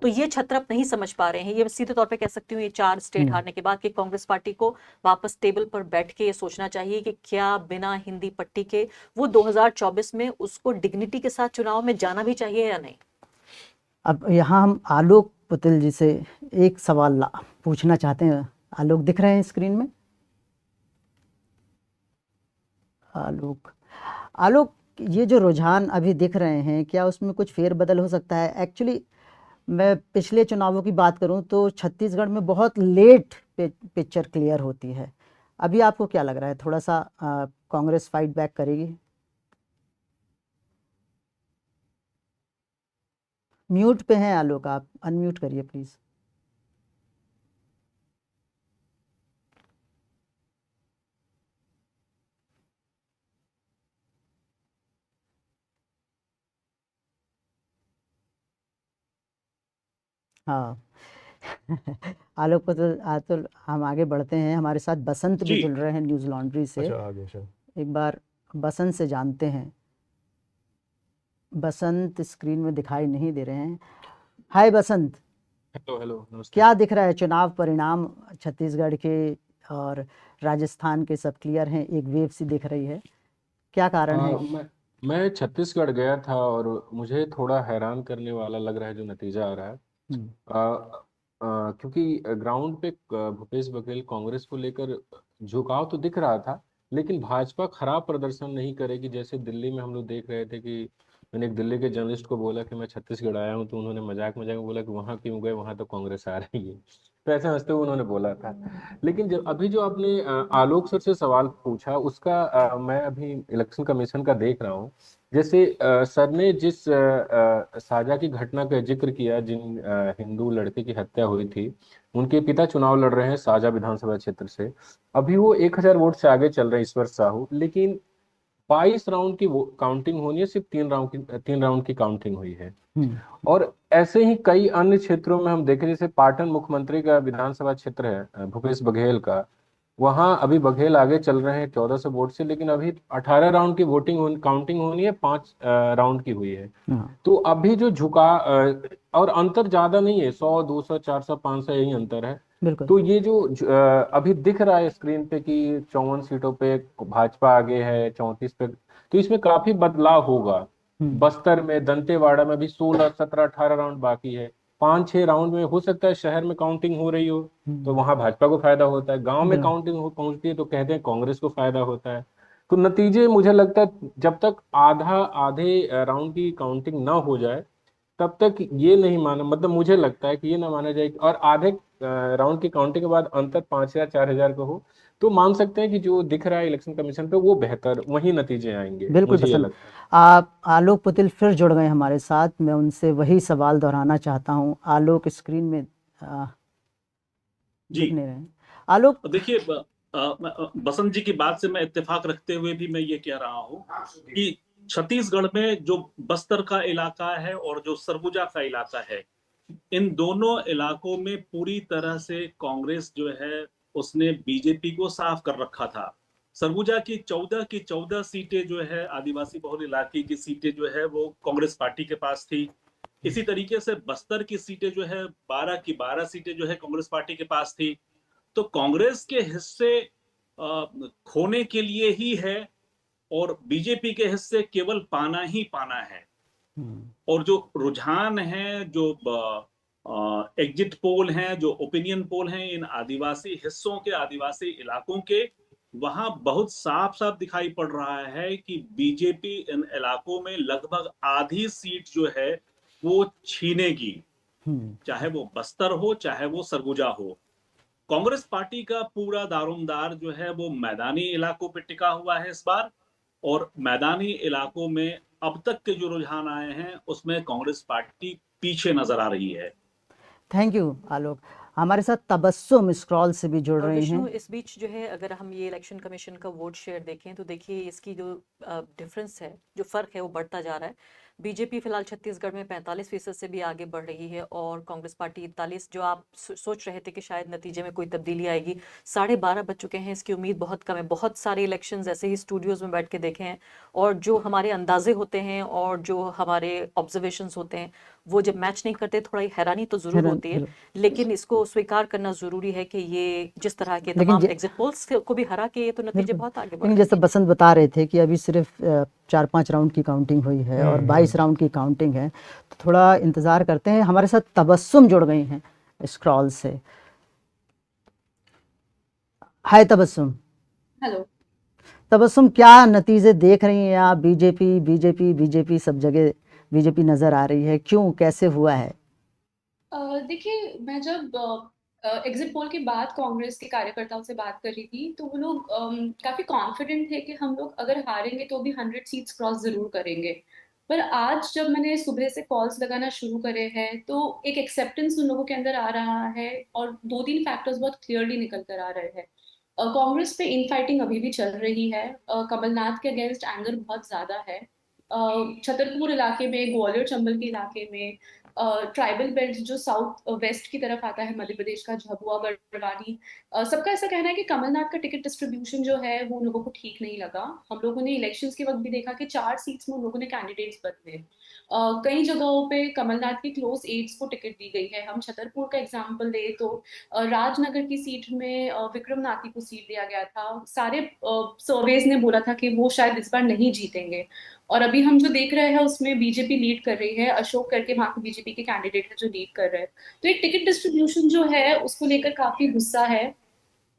तो ये छत्रप नहीं समझ पा रहे हैं। ये सीधे तौर पे कह सकती हूँ ये 4 स्टेट हारने के बाद कि कांग्रेस पार्टी को वापस टेबल पर बैठ के ये सोचना चाहिए कि क्या बिना हिंदी पट्टी के वो 2024 में उसको डिग्निटी के साथ चुनाव में जाना भी चाहिए या नहीं। अब यहाँ हम आलोक पुतिल जी से एक सवाल पूछना चाहते हैं। आलोक दिख रहे हैं स्क्रीन में? आलोक, ये जो रुझान अभी दिख रहे हैं, क्या उसमें कुछ फेरबदल हो सकता है? एक्चुअली मैं पिछले चुनावों की बात करूं तो छत्तीसगढ़ में बहुत लेट पिक्चर क्लियर होती है। अभी आपको क्या लग रहा है, थोड़ा सा कांग्रेस फाइट बैक करेगी? म्यूट पे हैं आलोक, आप अनम्यूट करिए प्लीज। हाँ आलोक पटेल, अतुल, हम आगे बढ़ते हैं। हमारे साथ बसंत भी जुड़ रहे हैं न्यूज़ लॉन्ड्री से। अच्छा, आगे सर। एक बार बसंत से जानते हैं। बसंत स्क्रीन में दिखाई नहीं दे रहे हैं। हाय बसंत। हेलो हेलो, नमस्ते। क्या दिख रहा है? चुनाव परिणाम छत्तीसगढ़ के और राजस्थान के सब क्लियर हैं, एक वेव सी दिख रही है, क्या कारण है? मैं छत्तीसगढ़ गया था और मुझे थोड़ा हैरान करने वाला लग रहा है जो नतीजा आ रहा है। क्योंकि ग्राउंड पे भूपेश बघेल कांग्रेस को लेकर झुकाव तो दिख रहा था, लेकिन भाजपा खराब प्रदर्शन नहीं करेगी। जैसे दिल्ली में हम लोग देख रहे थे कि मैंने एक दिल्ली के जर्नलिस्ट को बोला कि मैं छत्तीसगढ़ आया हूं, तो उन्होंने मजाक में बोला कि वहां क्यों गए, वहां तो कांग्रेस आ रही है। तो ऐसे हंसते हुए उन्होंने बोला था। लेकिन जब अभी जो आपने आलोक सर से सवाल पूछा उसका मैं अभी इलेक्शन कमीशन का देख रहा हूँ। जैसे सर ने जिस साजा की घटना का जिक्र किया, जिन हिंदू लड़के की हत्या हुई थी, उनके पिता चुनाव लड़ रहे हैं साजा विधानसभा क्षेत्र से। अभी वो 1000 वोट से आगे चल रहे हैं ईश्वर साहू, लेकिन 22 राउंड की काउंटिंग होनी है, सिर्फ 3 राउंड की काउंटिंग हुई है। और ऐसे ही कई अन्य क्षेत्रों में हम देखें, जैसे पाटन मुख्यमंत्री का विधानसभा क्षेत्र है भूपेश बघेल का, वहां अभी बघेल आगे चल रहे हैं 1400 वोट से, लेकिन अभी 18 राउंड की काउंटिंग होनी है, 5 राउंड की हुई है। तो अभी जो और अंतर ज्यादा नहीं है, 100, 200, 400, 500 यही अंतर है। तो ये जो अभी दिख रहा है स्क्रीन पे कि 54 सीटों पे भाजपा आगे है, 34 पे, तो इसमें काफी बदलाव होगा। बस्तर में, दंतेवाड़ा में भी 16, 17, 18 राउंड बाकी है। 5-6 राउंड में हो सकता है शहर में काउंटिंग हो रही हो तो वहां भाजपा को फायदा होता है, गांव में काउंटिंग पहुंचती है तो कहते हैं कांग्रेस को फायदा होता है। तो नतीजे मुझे लगता है जब तक आधे राउंड की काउंटिंग ना हो जाए तब तक ये नहीं माना, मतलब मुझे लगता है कि ये ना माना जाए, और आधे राउंड की काउंटिंग के बाद अंतर 5000 4000 का हो तो मान सकते हैं कि जो दिख रहा है इलेक्शन कमीशन पे वो बेहतर, वही नतीजे आएंगे। बिल्कुल पसंद। आप आलोक पुतिल फिर जुड़ गए हमारे साथ, मैं उनसे वही सवाल दोहराना चाहता हूं। आलोक स्क्रीन में दिख नहीं रहे। आलोक देखिए, बसंत जी की बात से मैं इत्तेफाक रखते हुए भी मैं ये कह रहा हूँ कि छत्तीसगढ़ में जो बस्तर का इलाका है और जो सरगुजा का इलाका है, इन दोनों इलाकों में पूरी तरह से कांग्रेस जो है उसने बीजेपी को साफ कर रखा था। सरगुजा की 14 सीटें जो है आदिवासी बहुल इलाके की सीटें जो है वो कांग्रेस पार्टी के पास थी। इसी तरीके से बस्तर की सीटें जो है 12 की 12 सीटें जो है कांग्रेस पार्टी के पास थी। तो कांग्रेस के हिस्से खोने के लिए ही है और बीजेपी के हिस्से केवल पाना ही पाना है। और जो रुझान है, जो एग्जिट पोल हैं, जो ओपिनियन पोल हैं इन आदिवासी हिस्सों के, आदिवासी इलाकों के, वहां बहुत साफ साफ दिखाई पड़ रहा है कि बीजेपी इन इलाकों में लगभग आधी सीट जो है वो छीनेगी, चाहे वो बस्तर हो चाहे वो सरगुजा हो। कांग्रेस पार्टी का पूरा दारोमदार जो है वो मैदानी इलाकों पे टिका हुआ है इस बार, और मैदानी इलाकों में अब तक के जो रुझान आए हैं उसमें कांग्रेस पार्टी पीछे नजर आ रही है। थैंक यू आलोक। हमारे साथ तबस्सुम स्क्रॉल से भी जुड़ और रही विष्णु, हैं। इस बीच जो है अगर हम ये इलेक्शन कमीशन का वोट शेयर देखें तो देखिए इसकी जो डिफरेंस है, जो फर्क है वो बढ़ता जा रहा है। बीजेपी फिलहाल छत्तीसगढ़ में 45% से भी आगे बढ़ रही है और कांग्रेस पार्टी 41। जो आप सोच रहे थे कि शायद नतीजे में कोई तब्दीली आएगी, 12:30 बज चुके हैं, इसकी उम्मीद बहुत कम है। बहुत सारे इलेक्शंस ऐसे ही स्टूडियोज में बैठ के देखे हैं और जो हमारे अंदाजे होते हैं और जो हमारे ऑब्जर्वेशंस होते हैं वो जब मैच नहीं करते, थोड़ा हैरानी तो जरूर होती है, लेकिन इसको स्वीकार करना जरूरी है कि ये जिस तरह के लेकिन तमाम एग्जिट पोल्स को भी हरा के ये तो नतीजे बहुत आगे बढ़ लेकिन रहे जैसे बसंत बता रहे थे कि अभी सिर्फ 4-5 राउंड की काउंटिंग हुई है और 22 राउंड की काउंटिंग है, तो थोड़ा इंतजार करते हैं। हमारे साथ तबस्सुम जुड़ गई हैं स्क्रॉल से। हाय तबस्सुम। हेलो। तबस्सुम, क्या नतीजे देख रही हैं आप? बीजेपी बीजेपी बीजेपी सब जगह बीजेपी नजर आ रही है, क्यों, कैसे हुआ है? देखिए, मैं जब एग्जिट पोल के बाद कांग्रेस के कार्यकर्ताओं से बात कर रही थी तो वो लोग काफी कॉन्फिडेंट थे कि हम लोग अगर हारेंगे तो भी 100 सीट्स क्रॉस जरूर करेंगे। पर आज जब मैंने सुबह से कॉल्स लगाना शुरू करे हैं तो एक एक्सेप्टेंस उन लोगों के अंदर आ रहा है और 2-3 फैक्टर्स बहुत क्लियरली निकल कर आ रहे हैं। कांग्रेस पे इनफाइटिंग अभी भी चल रही है। कमलनाथ के अगेंस्ट एंगर बहुत ज्यादा है। छतरपुर इलाके में, ग्वालियर चंबल के इलाके में, ट्राइबल बेल्ट जो साउथ वेस्ट की तरफ आता है मध्य प्रदेश का, झाबुआ बड़वानी, सबका ऐसा कहना है कि कमलनाथ का टिकट डिस्ट्रीब्यूशन जो है वो उन लोगों को ठीक नहीं लगा। हम लोगों ने इलेक्शंस के वक्त भी देखा कि 4 सीट्स में उन लोगों ने कैंडिडेट्स बदले। कई जगहों पे कमलनाथ की क्लोज एड्स को टिकट दी गई है। हम छतरपुर का एग्जाम्पल ले तो राजनगर की सीट में विक्रम नाथी को सीट दिया गया था। सारे सर्वेज ने बोला था कि वो शायद इस बार नहीं जीतेंगे और अभी हम जो देख रहे हैं उसमें बीजेपी लीड कर रही है। अशोक करके वहाँ के बीजेपी के कैंडिडेट है जो लीड कर रहे हैं। तो एक टिकट डिस्ट्रीब्यूशन जो है उसको लेकर काफी गुस्सा है।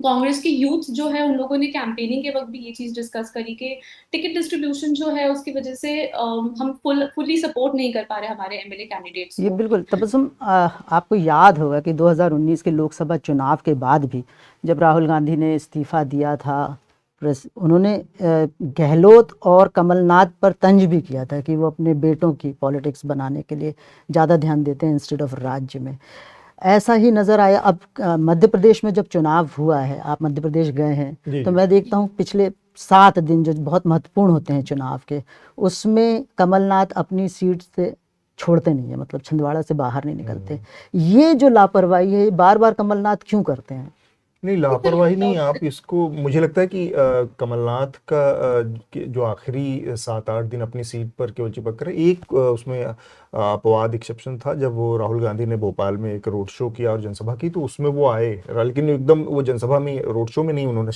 कांग्रेस की यूथ जो है उन लोगों ने कैंपेनिंग के वक्त भी ये चीज डिस्कस करी कि टिकट डिस्ट्रीब्यूशन जो है उसकी वजह से हम फुल्ली सपोर्ट नहीं कर पा रहे हमारे एमएलए कैंडिडेट्स ये को। बिल्कुल तबस्सुम, आपको याद होगा कि 2019 के लोकसभा चुनाव के बाद भी जब राहुल गांधी ने इस्तीफा दिया था, उन्होंने गहलोत और कमलनाथ पर तंज भी किया था कि वो अपने बेटों की पॉलिटिक्स बनाने के लिए ज़्यादा ध्यान देते हैं इंस्टेड ऑफ राज्य में। ऐसा ही नज़र आया। अब मध्य प्रदेश में जब चुनाव हुआ है, आप मध्य प्रदेश गए हैं, तो मैं देखता हूँ पिछले 7 दिन जो बहुत महत्वपूर्ण होते हैं चुनाव के, उसमें कमलनाथ अपनी सीट से छोड़ते नहीं है, मतलब छिंदवाड़ा से बाहर नहीं निकलते। ये जो लापरवाही है, बार बार कमलनाथ क्यों करते हैं? नहीं, लापरवाही नहीं, आप इसको, मुझे लगता है कि कमलनाथ का जो आखिरी 7-8 दिन अपनी सीट पर केवल चिपक कर, एक उसमें अपवाद एक्सेप्शन था जब वो राहुल गांधी ने भोपाल में एक रोड शो किया और जनसभा की, तो उसमें वो आए, लेकिन एकदम वो जनसभा में, रोड शो में नहीं उन्होंने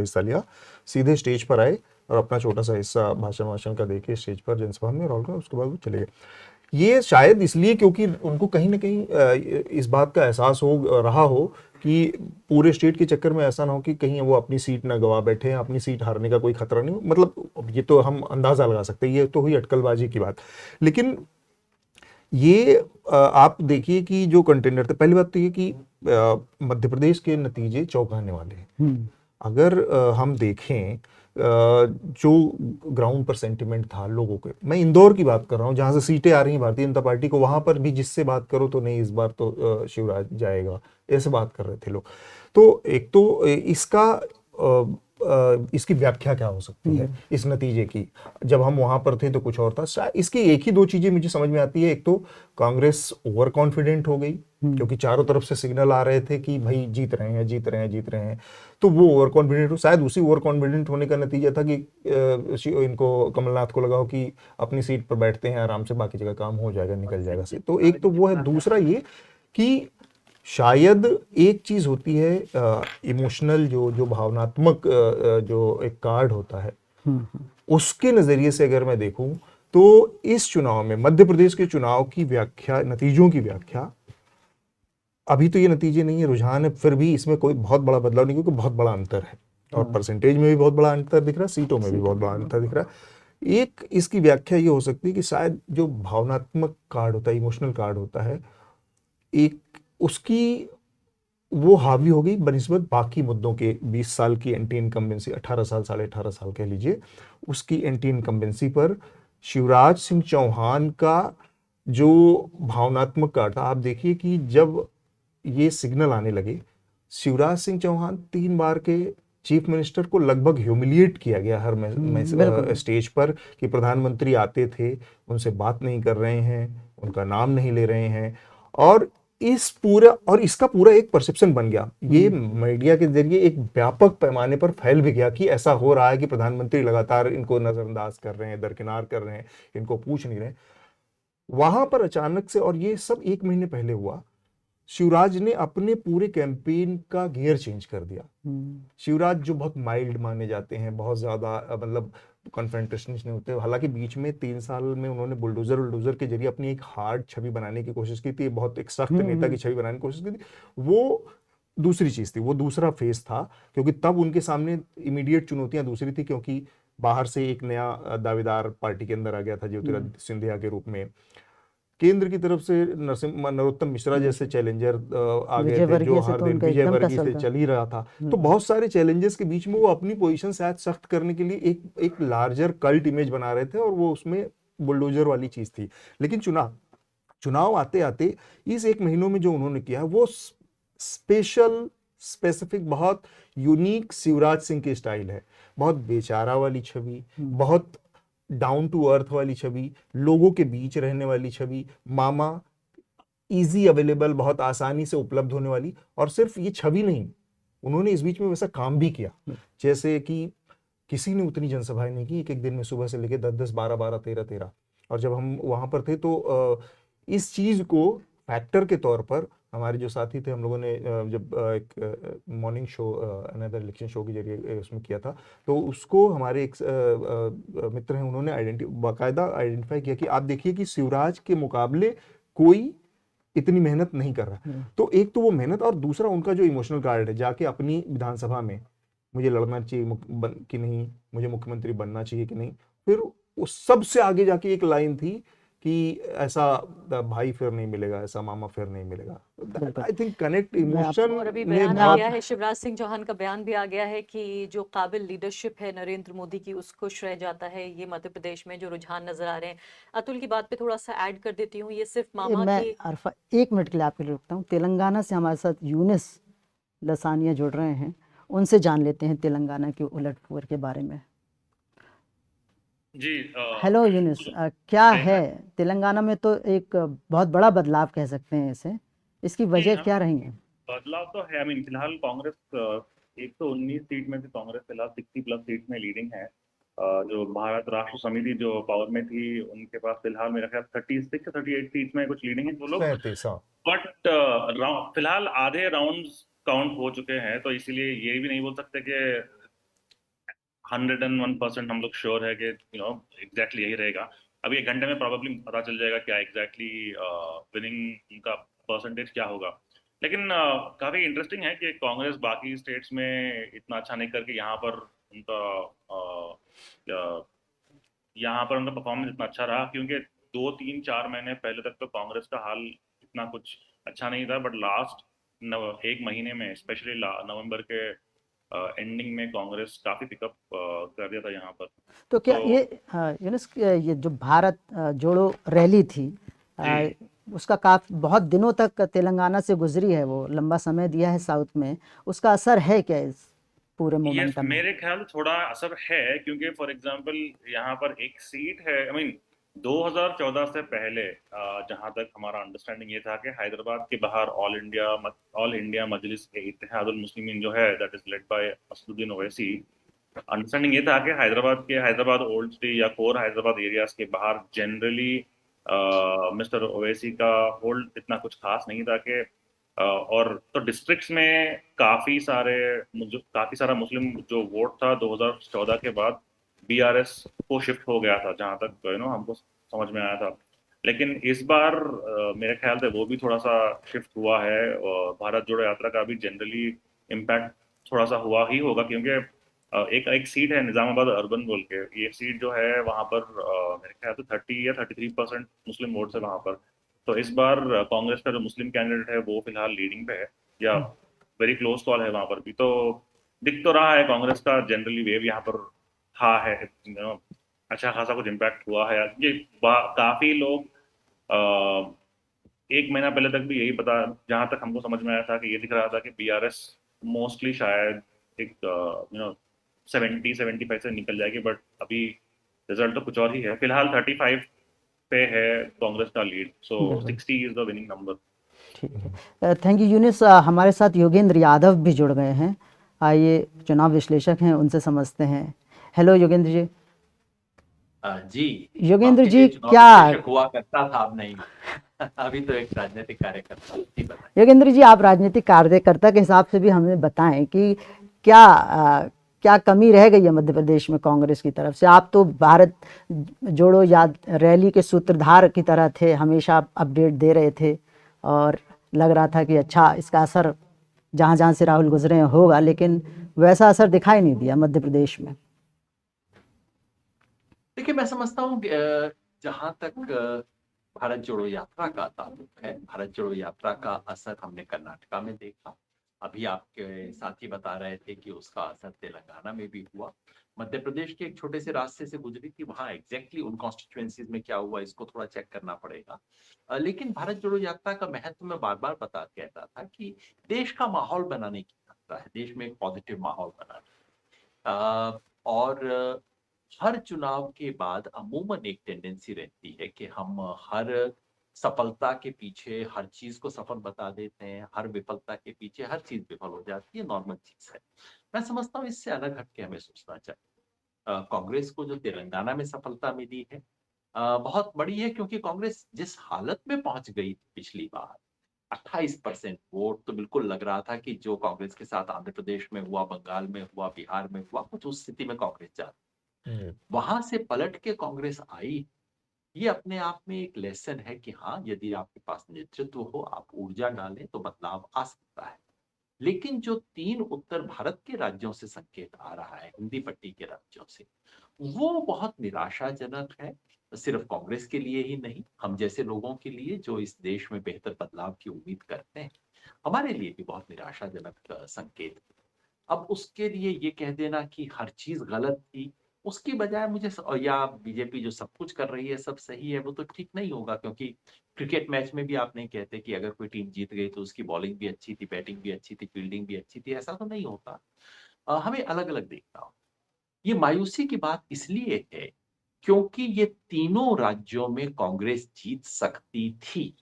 हिस्सा लिया, सीधे स्टेज पर आए और अपना छोटा सा हिस्सा भाषण का देके स्टेज पर जनसभा में राहुल गांधी, उसके बाद वो चले गए। ये शायद इसलिए क्योंकि उनको कहीं ना कहीं इस बात का एहसास रहा हो कि पूरे स्टेट के चक्कर में ऐसा ना हो कि कहीं वो अपनी सीट ना गवा बैठे हैं, अपनी सीट हारने का कोई खतरा नहीं। मतलब ये तो हम अंदाजा लगा सकते हैं, ये तो हुई अटकलबाजी की बात। लेकिन ये आप देखिए कि जो कंटेंडर थे, पहली बात तो ये कि मध्य प्रदेश के नतीजे चौंकाने वाले हैं। अगर हम देखें जो ग्राउंड पर सेंटिमेंट था लोगों के, मैं इंदौर की बात कर रहा हूँ जहाँ से सीटें आ रही हैं भारतीय जनता पार्टी को, वहाँ पर भी जिससे बात करो तो नहीं, इस बार तो शिवराज जाएगा, ऐसे बात कर रहे थे लोग। तो एक तो इसकी व्याख्या क्या हो सकती है इस नतीजे की? जब हम वहां पर थे तो कुछ और था। इसकी एक ही 2 चीजें मुझे समझ में आती है। एक तो कांग्रेस ओवर कॉन्फिडेंट हो गई क्योंकि चारों तरफ से सिग्नल आ रहे थे कि भाई जीत रहे हैं, जीत रहे हैं, जीत रहे हैं, तो वो ओवर कॉन्फिडेंट हो। शायद उसी ओवर कॉन्फिडेंट होने का नतीजा था कि इनको, कमलनाथ को लगा हो कि अपनी सीट पर बैठते हैं आराम से, बाकी जगह काम हो जाएगा, निकल जाएगा से। तो एक तो वो है। दूसरा ये कि शायद एक चीज होती है इमोशनल, जो भावनात्मक जो एक कार्ड होता है, उसके नजरिए से अगर मैं देखूं तो इस चुनाव में, मध्य प्रदेश के चुनाव की व्याख्या, नतीजों की व्याख्या, अभी तो ये नतीजे नहीं है, रुझान है, फिर भी इसमें कोई बहुत बड़ा बदलाव नहीं, क्योंकि बहुत बड़ा अंतर है और परसेंटेज में भी बहुत बड़ा अंतर दिख रहा है, सीटों में भी बहुत बड़ा अंतर दिख रहा है। एक इसकी व्याख्या ये हो सकती है कि शायद जो भावनात्मक कार्ड होता है, इमोशनल कार्ड होता है, एक उसकी वो हावी हो गई बनिस्बत बाकी मुद्दों के। 20 साल की एंटी इनकम्बेंसी, 18 साल, 18.5 साल कह लीजिए, उसकी एंटी इनकम्बेंसी पर शिवराज सिंह चौहान का जो भावनात्मक कार्ड था, आप देखिए कि जब ये सिग्नल आने लगे, शिवराज सिंह चौहान 3 बार के चीफ मिनिस्टर को लगभग ह्यूमिलिएट किया गया हर स्टेज पर कि प्रधानमंत्री आते थे, उनसे बात नहीं कर रहे हैं, उनका नाम नहीं ले रहे हैं, और इसका पूरा एक परसेप्शन बन गया। ये मीडिया के जरिए एक व्यापक पैमाने पर फैल भी गया कि ऐसा हो रहा है कि प्रधानमंत्री लगातार इनको नजरअंदाज कर रहे हैं, दरकिनार कर रहे हैं, इनको पूछ नहीं रहे। वहां पर अचानक से, और ये सब 1 महीने पहले हुआ, शिवराज ने अपने पूरे कैंपेन का गियर चेंज कर दिया। शिवराज जो बहुत माइल्ड माने जाते हैं, बहुत ज्यादा मतलब कन्फ्रंटेशनिस्ट नहीं होते, हालांकि बीच में 3 साल में उन्होंने बुलडोजर के जरिए अपनी एक हार्ड छवि बनाने की कोशिश की थी, बहुत एक सख्त नेता की छवि बनाने की कोशिश की थी। वो दूसरी चीज थी, वो दूसरा फेज था, क्योंकि तब उनके सामने इमीडिएट चुनौतियां दूसरी थी, क्योंकि बाहर से एक नया दावेदार पार्टी के अंदर आ गया था ज्योतिरादित्य सिंधिया के रूप में, केंद्र की तरफ से नरोत्तम मिश्रा जैसे चैलेंजर आ गए थे, जो हर दिन विजय वर्गीय से चल ही रहा था। तो बहुत सारे चैलेंजेस के बीच में वो अपनी पोजीशन शायद सख्त करने के लिए एक लार्जर कल्ट इमेज बना रहे थे, और वो उसमें बुलडोजर वाली चीज थी। लेकिन चुनाव आते आते इस 1 महीनों में जो उन्होंने किया वो स्पेसिफिक, बहुत यूनिक शिवराज सिंह के स्टाइल है। बहुत बेचारा वाली छवि, बहुत डाउन टू अर्थ वाली छवि, लोगों के बीच रहने वाली छवि, मामा, इजी अवेलेबल, बहुत आसानी से उपलब्ध होने वाली। और सिर्फ ये छवि नहीं, उन्होंने इस बीच में वैसा काम भी किया, जैसे कि किसी ने उतनी जनसभाएं नहीं की, एक दिन में सुबह से लेकर 10-10, 12-12, 13-13। और जब हम वहां पर थे तो इस चीज को फैक्टर के तौर पर हमारे जो साथी थे, हम लोगों ने जब एक morning show, another election show के जरिए उसमें किया था, तो उसको हमारे एक मित्र हैं, उन्होंने बाकायदा आइडेंटिफाई किया कि आप देखिए कि शिवराज के मुकाबले कोई इतनी मेहनत नहीं कर रहा। तो एक तो वो मेहनत, और दूसरा उनका जो इमोशनल कार्ड है, जाके अपनी विधानसभा में मुझे लड़ना चाहिए कि नहीं, मुझे मुख्यमंत्री बनना चाहिए कि नहीं। फिर उस सबसे आगे जाके एक लाइन थी कि ऐसा भाई फिर नहीं मिलेगा, ऐसा मामा फिर नहीं मिलेगा। I think connect emotion. और अभी बयान आ गया है, शिवराज सिंह चौहान का बयान भी आ गया है कि जो काबिल लीडरशिप है नरेंद्र मोदी की, उसको श्रेय जाता है ये मध्य प्रदेश में जो रुझान नजर आ रहे हैं। अतुल की बात पे थोड़ा सा ऐड कर देती हूँ, ये सिर्फ मामा मैं की। अरफा 1 मिनट के लिए आपके लिए रुकता हूँ। तेलंगाना से हमारे साथ यूनिस लसानिया जुड़ रहे हैं, उनसे जान लेते हैं तेलंगाना के उलटफेर के बारे में। जी हेलो यूनिस, क्या है तेलंगाना में, तो एक बहुत बड़ा बदलाव कह सकते हैं इसे, इसकी वजह क्या रही है? बदलाव तो है। फिलहाल कांग्रेस 119 सीट में से कांग्रेस फिलहाल 60+ सीट में लीडिंग है। जो भारत राष्ट्र समिति जो पावर में थी, उनके पास फिलहाल मेरा ख्याल 36 या 38 सीट में कुछ लीडिंग है वो लोग। बट फिलहाल आधे राउंड्स काउंट हो चुके हैं, तो इसीलिए ये भी नहीं बोल सकते कि 101% हम लोग श्योर है कि एग्जैक्टली यही रहेगा। अभी 1 घंटे में प्रॉब्लली पता चल जाएगा क्या एग्जैक्टली विनिंग का परसेंटेज क्या होगा। लेकिन काफी इंटरेस्टिंग है कि कांग्रेस बाकी स्टेट्स में इतना अच्छा नहीं करके यहाँ पर उनका परफॉर्मेंस इतना अच्छा रहा, क्योंकि 2-3-4 महीने पहले तक तो कांग्रेस का हाल इतना कुछ अच्छा नहीं था। बट लास्ट 1 महीने में, स्पेशली नवंबर के एंडिंग में, कांग्रेस काफी पिकअप कर दिया था यहाँ पर। तो क्या ये यूनुस, ये जो भारत जोड़ो रैली थी, उसका बहुत दिनों तक तेलंगाना से गुजरी है, वो लंबा समय दिया है साउथ में, उसका असर है क्या इस पूरे मोमेंटम में? मेरे ख्याल थोड़ा असर है, क्योंकि फॉर एग्जांपल यहाँ पर एक सीट है। 2014 से पहले जहां तक हमारा अंडरस्टैंडिंग ये था कि हैदराबाद के बाहर ऑल इंडिया मजलिस इत्तेहादुल मुस्लिमीन जो है, that is led by Asaduddin Owaisi, understanding ये था कि हैदराबाद ओल्ड सिटी या कोर हैदराबाद एरियाज के बाहर जनरली मिस्टर ओवैसी का होल्ड इतना कुछ खास नहीं था कि और तो डिस्ट्रिक्ट्स में काफी सारा मुस्लिम जो वोट था 2014 के बाद बीआरएस को शिफ्ट हो गया था, जहां तक हमको समझ में आया था। लेकिन इस बार मेरे ख्याल से वो भी थोड़ा सा शिफ्ट हुआ है, और भारत जोड़ो यात्रा का भी जनरली इम्पैक्ट थोड़ा सा हुआ ही होगा, क्योंकि एक सीट है निजामाबाद अर्बन बोल के, ये सीट जो है वहां पर मेरे ख्याल से 30 या 33% मुस्लिम वोट्स है वहां पर। तो इस बार कांग्रेस का जो मुस्लिम कैंडिडेट है वो फिलहाल लीडिंग पे है, या वेरी क्लोज कॉल है वहां पर भी। तो दिख तो रहा है कांग्रेस का जनरली वेव यहाँ पर था है, अच्छा खासा कुछ इम्पैक्ट हुआ है। ये काफी लोग एक महीना पहले तक भी यही पता, जहां तक हमको समझ में आया था कि ये दिख रहा था कि बीआरएस मोस्टली शायद एक 70-75 से निकल जाएगी, बट अभी रिजल्ट तो कुछ और ही है। फिलहाल 35 पे है कांग्रेस का lead, so 60 is the winning number. ठीक है, थैंक यू यूनिस। हमारे साथ योगेंद्र यादव भी जुड़ गए हैं, आइए चुनाव विश्लेषक हैं, उनसे समझते हैं। हेलो योगेंद्र जी। जी योगेंद्र जी, चुनाव क्या विश्लेषक हुआ करता था, अब नहीं अभी तो एक राजनीतिक कार्यकर्ता। जी बताइए। योगेंद्र जी, आप राजनीतिक कार्यकर्ता के हिसाब से भी हमें बताएं कि क्या कमी रह गई है मध्य प्रदेश में कांग्रेस की तरफ से। आप तो भारत जोड़ो याद रैली के सूत्रधार की तरह थे, हमेशा अपडेट दे रहे थे और लग रहा था कि अच्छा इसका असर जहाँ जहाँ से राहुल गुजरे होगा, लेकिन वैसा असर दिखाई नहीं दिया मध्य प्रदेश में। देखिए, मैं समझता हूँ जहां तक भारत जोड़ो यात्रा का ताल्लुक है, भारत जोड़ो यात्रा का असर हमने कर्नाटका में देखा। अभी आपके साथी बता रहे थे कि उसका असर तेलंगाना में भी हुआ। मध्य प्रदेश के एक छोटे से रास्ते से गुजरी थी, वहां एग्जैक्टली उन कॉन्स्टिट्यूएंसीज में क्या हुआ इसको थोड़ा चेक करना पड़ेगा। लेकिन भारत जोड़ो यात्रा का महत्व मैं बार बार कहता था कि देश का माहौल बनाने की यात्रा है, देश में एक पॉजिटिव माहौल बनाना। और हर चुनाव के बाद अमूमन एक टेंडेंसी रहती है कि हम हर सफलता के पीछे हर चीज को सफल बता देते हैं, हर विफलता के पीछे हर चीज विफल हो जाती है, नॉर्मल चीज है। मैं समझता हूँ इससे अलग हटके हमें सोचना चाहिए। कांग्रेस को जो तेलंगाना में सफलता मिली है बहुत बड़ी है, क्योंकि कांग्रेस जिस हालत में पहुंच गई थी पिछली बार, 28% वोट, तो बिल्कुल लग रहा था कि जो कांग्रेस के साथ आंध्र प्रदेश में हुआ, बंगाल में हुआ, बिहार में हुआ, कुछ उस स्थिति में कांग्रेस जाती। वहां से पलट के कांग्रेस आई, ये अपने आप में एक लेसन है कि हाँ, यदि आपके पास नेतृत्व हो, आप ऊर्जा डालें तो बदलाव आ सकता है। लेकिन जो 3 उत्तर भारत के राज्यों से संकेत आ रहा है, हिंदी पट्टी के राज्यों से, वो बहुत निराशाजनक है। सिर्फ कांग्रेस के लिए ही नहीं, हम जैसे लोगों के लिए जो इस देश में बेहतर बदलाव की उम्मीद करते हैं, हमारे लिए भी बहुत निराशाजनक संकेत। अब उसके लिए ये कह देना कि हर चीज गलत थी, उसकी बजाय मुझे या बीजेपी जो सब कुछ कर रही है सब सही है, वो तो ठीक नहीं होगा। क्योंकि क्रिकेट मैच में भी आप नहीं कहते कि अगर कोई टीम जीत गई तो उसकी बॉलिंग भी अच्छी थी, बैटिंग भी अच्छी थी, फील्डिंग भी अच्छी थी, ऐसा तो नहीं होता। हमें अलग अलग देखना हो। ये मायूसी की बात इसलिए है क्योंकि ये तीनों राज्यों में कांग्रेस जीत सकती थी।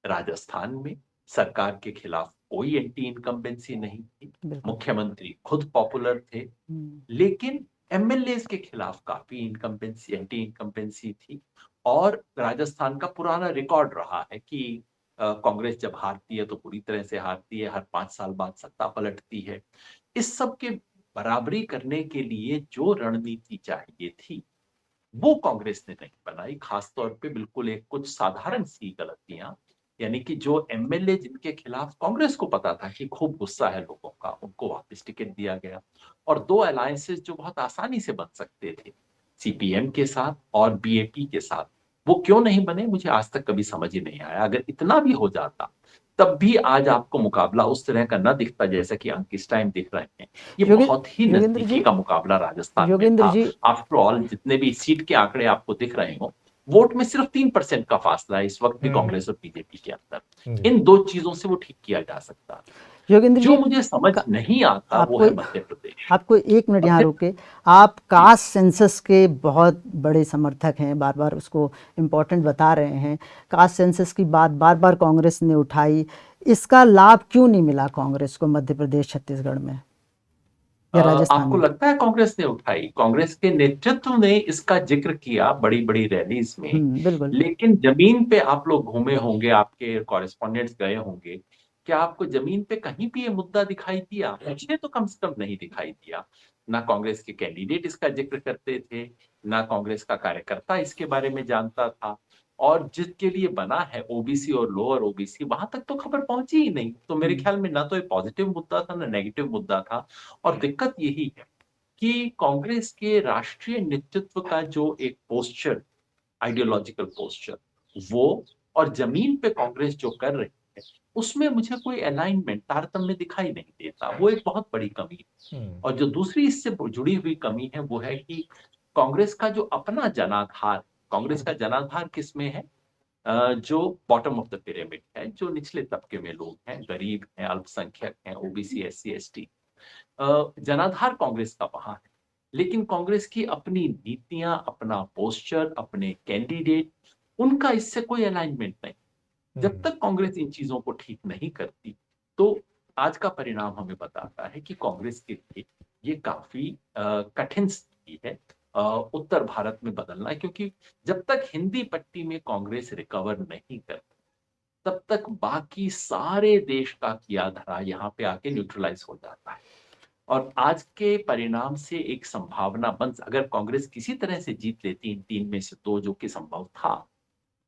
राजस्थान में सरकार के खिलाफ कोई एंटी इनकम्बेंसी नहीं थी, मुख्यमंत्री खुद पॉपुलर थे, लेकिन एमएलए के खिलाफ काफी एंटी इनकम्बेंसी थी। और राजस्थान का पुराना रिकॉर्ड रहा है कि कांग्रेस जब हारती है तो पूरी तरह से हारती है, हर 5 साल बाद सत्ता पलटती है। इस सब के बराबरी करने के लिए जो रणनीति चाहिए थी वो कांग्रेस ने नहीं बनाई। खासतौर पे बिल्कुल एक कुछ साधारण सी गलतियां, यानी कि जो एमएलए जिनके खिलाफ कांग्रेस को पता था कि खूब गुस्सा है लोगों का, उनको वापस टिकट दिया गया। और 2 अलायंसेस जो बहुत आसानी से बन सकते थे, सीपीएम के साथ और बीएपी के साथ, वो क्यों नहीं बने मुझे आज तक कभी समझ ही नहीं आया। अगर इतना भी हो जाता तब भी आज आपको मुकाबला उस तरह का न दिखता जैसा कि अंक इस टाइम दिख रहे हैं। ये बहुत ही नजदीकी का मुकाबला राजस्थान में था। आफ्टर ऑल जितने भी सीट के आंकड़े आपको दिख रहे हो, वोट में सिर्फ 3% का फासला है इस वक्त भी कांग्रेस और बीजेपी के अंदर। इन 2 चीजों से वो ठीक किया जा सकता है। योगेंद्र जो जी, मुझे समझ नहीं आता वो है मध्य प्रदेश। आपको 1 मिनट यहाँ रोके। आप कास्ट सेंसस के बहुत बड़े समर्थक हैं, बार बार उसको इम्पोर्टेंट बता रहे हैं। कास्ट सेंसस की बात बार बार कांग्रेस ने उठाई, इसका लाभ क्यों नहीं मिला कांग्रेस को मध्य प्रदेश, छत्तीसगढ़ में या राजस्थान आपको में? लगता है कांग्रेस ने उठाई? कांग्रेस के नेतृत्व ने इसका जिक्र किया बड़ी बड़ी रैलीज में, बिल्कुल। लेकिन जमीन पे आप लोग घूमे होंगे, आपके कॉरेस्पॉन्डेंट्स गए होंगे, क्या आपको जमीन पे कहीं भी ये मुद्दा दिखाई दिया? मुझे तो कम से कम नहीं दिखाई दिया। ना कांग्रेस के कैंडिडेट इसका जिक्र करते थे, ना कांग्रेस का कार्यकर्ता इसके बारे में जानता था। और जिसके लिए बना है ओबीसी और लोअर ओबीसी, वहां तक तो खबर पहुंची ही नहीं। तो मेरे ख्याल में ना तो ये पॉजिटिव मुद्दा था ना नेगेटिव मुद्दा था। और दिक्कत यही है कि कांग्रेस के राष्ट्रीय नेतृत्व का जो एक पोस्चर, आइडियोलॉजिकल पोस्चर, वो और जमीन पे कांग्रेस जो कर रही है उसमें मुझे कोई अलाइनमेंट, तारतम्य दिखाई नहीं देता। वो एक बहुत बड़ी कमी है। और जो दूसरी इससे जुड़ी हुई कमी है वो है कि कांग्रेस का जो अपना जनाधार, कांग्रेस का जनाधार किसमें है? जो बॉटम ऑफ द पिरामिड है, जो निचले तबके में लोग हैं, गरीब हैं, अल्पसंख्यक हैं, ओबीसी, एससी, एसटी, जनाधार कांग्रेस का वहां है। लेकिन कांग्रेस की अपनी नीतियां, अपना पोस्चर, अपने कैंडिडेट, उनका इससे कोई अलाइनमेंट नहीं। जब तक कांग्रेस इन चीजों को ठीक नहीं करती, तो आज का परिणाम हमें बताता है कि कांग्रेस के लिए ये काफी कठिन स्थिति है उत्तर भारत में बदलना, क्योंकि जब तक हिंदी पट्टी में कांग्रेस रिकवर नहीं करती, तब तक बाकी सारे देश का किया धरा यहाँ पे आके न्यूट्रलाइज हो जाता है। और आज के परिणाम से एक संभावना अगर कांग्रेस किसी तरह से जीत लेती इन 3 में से 2, जो कि संभव था,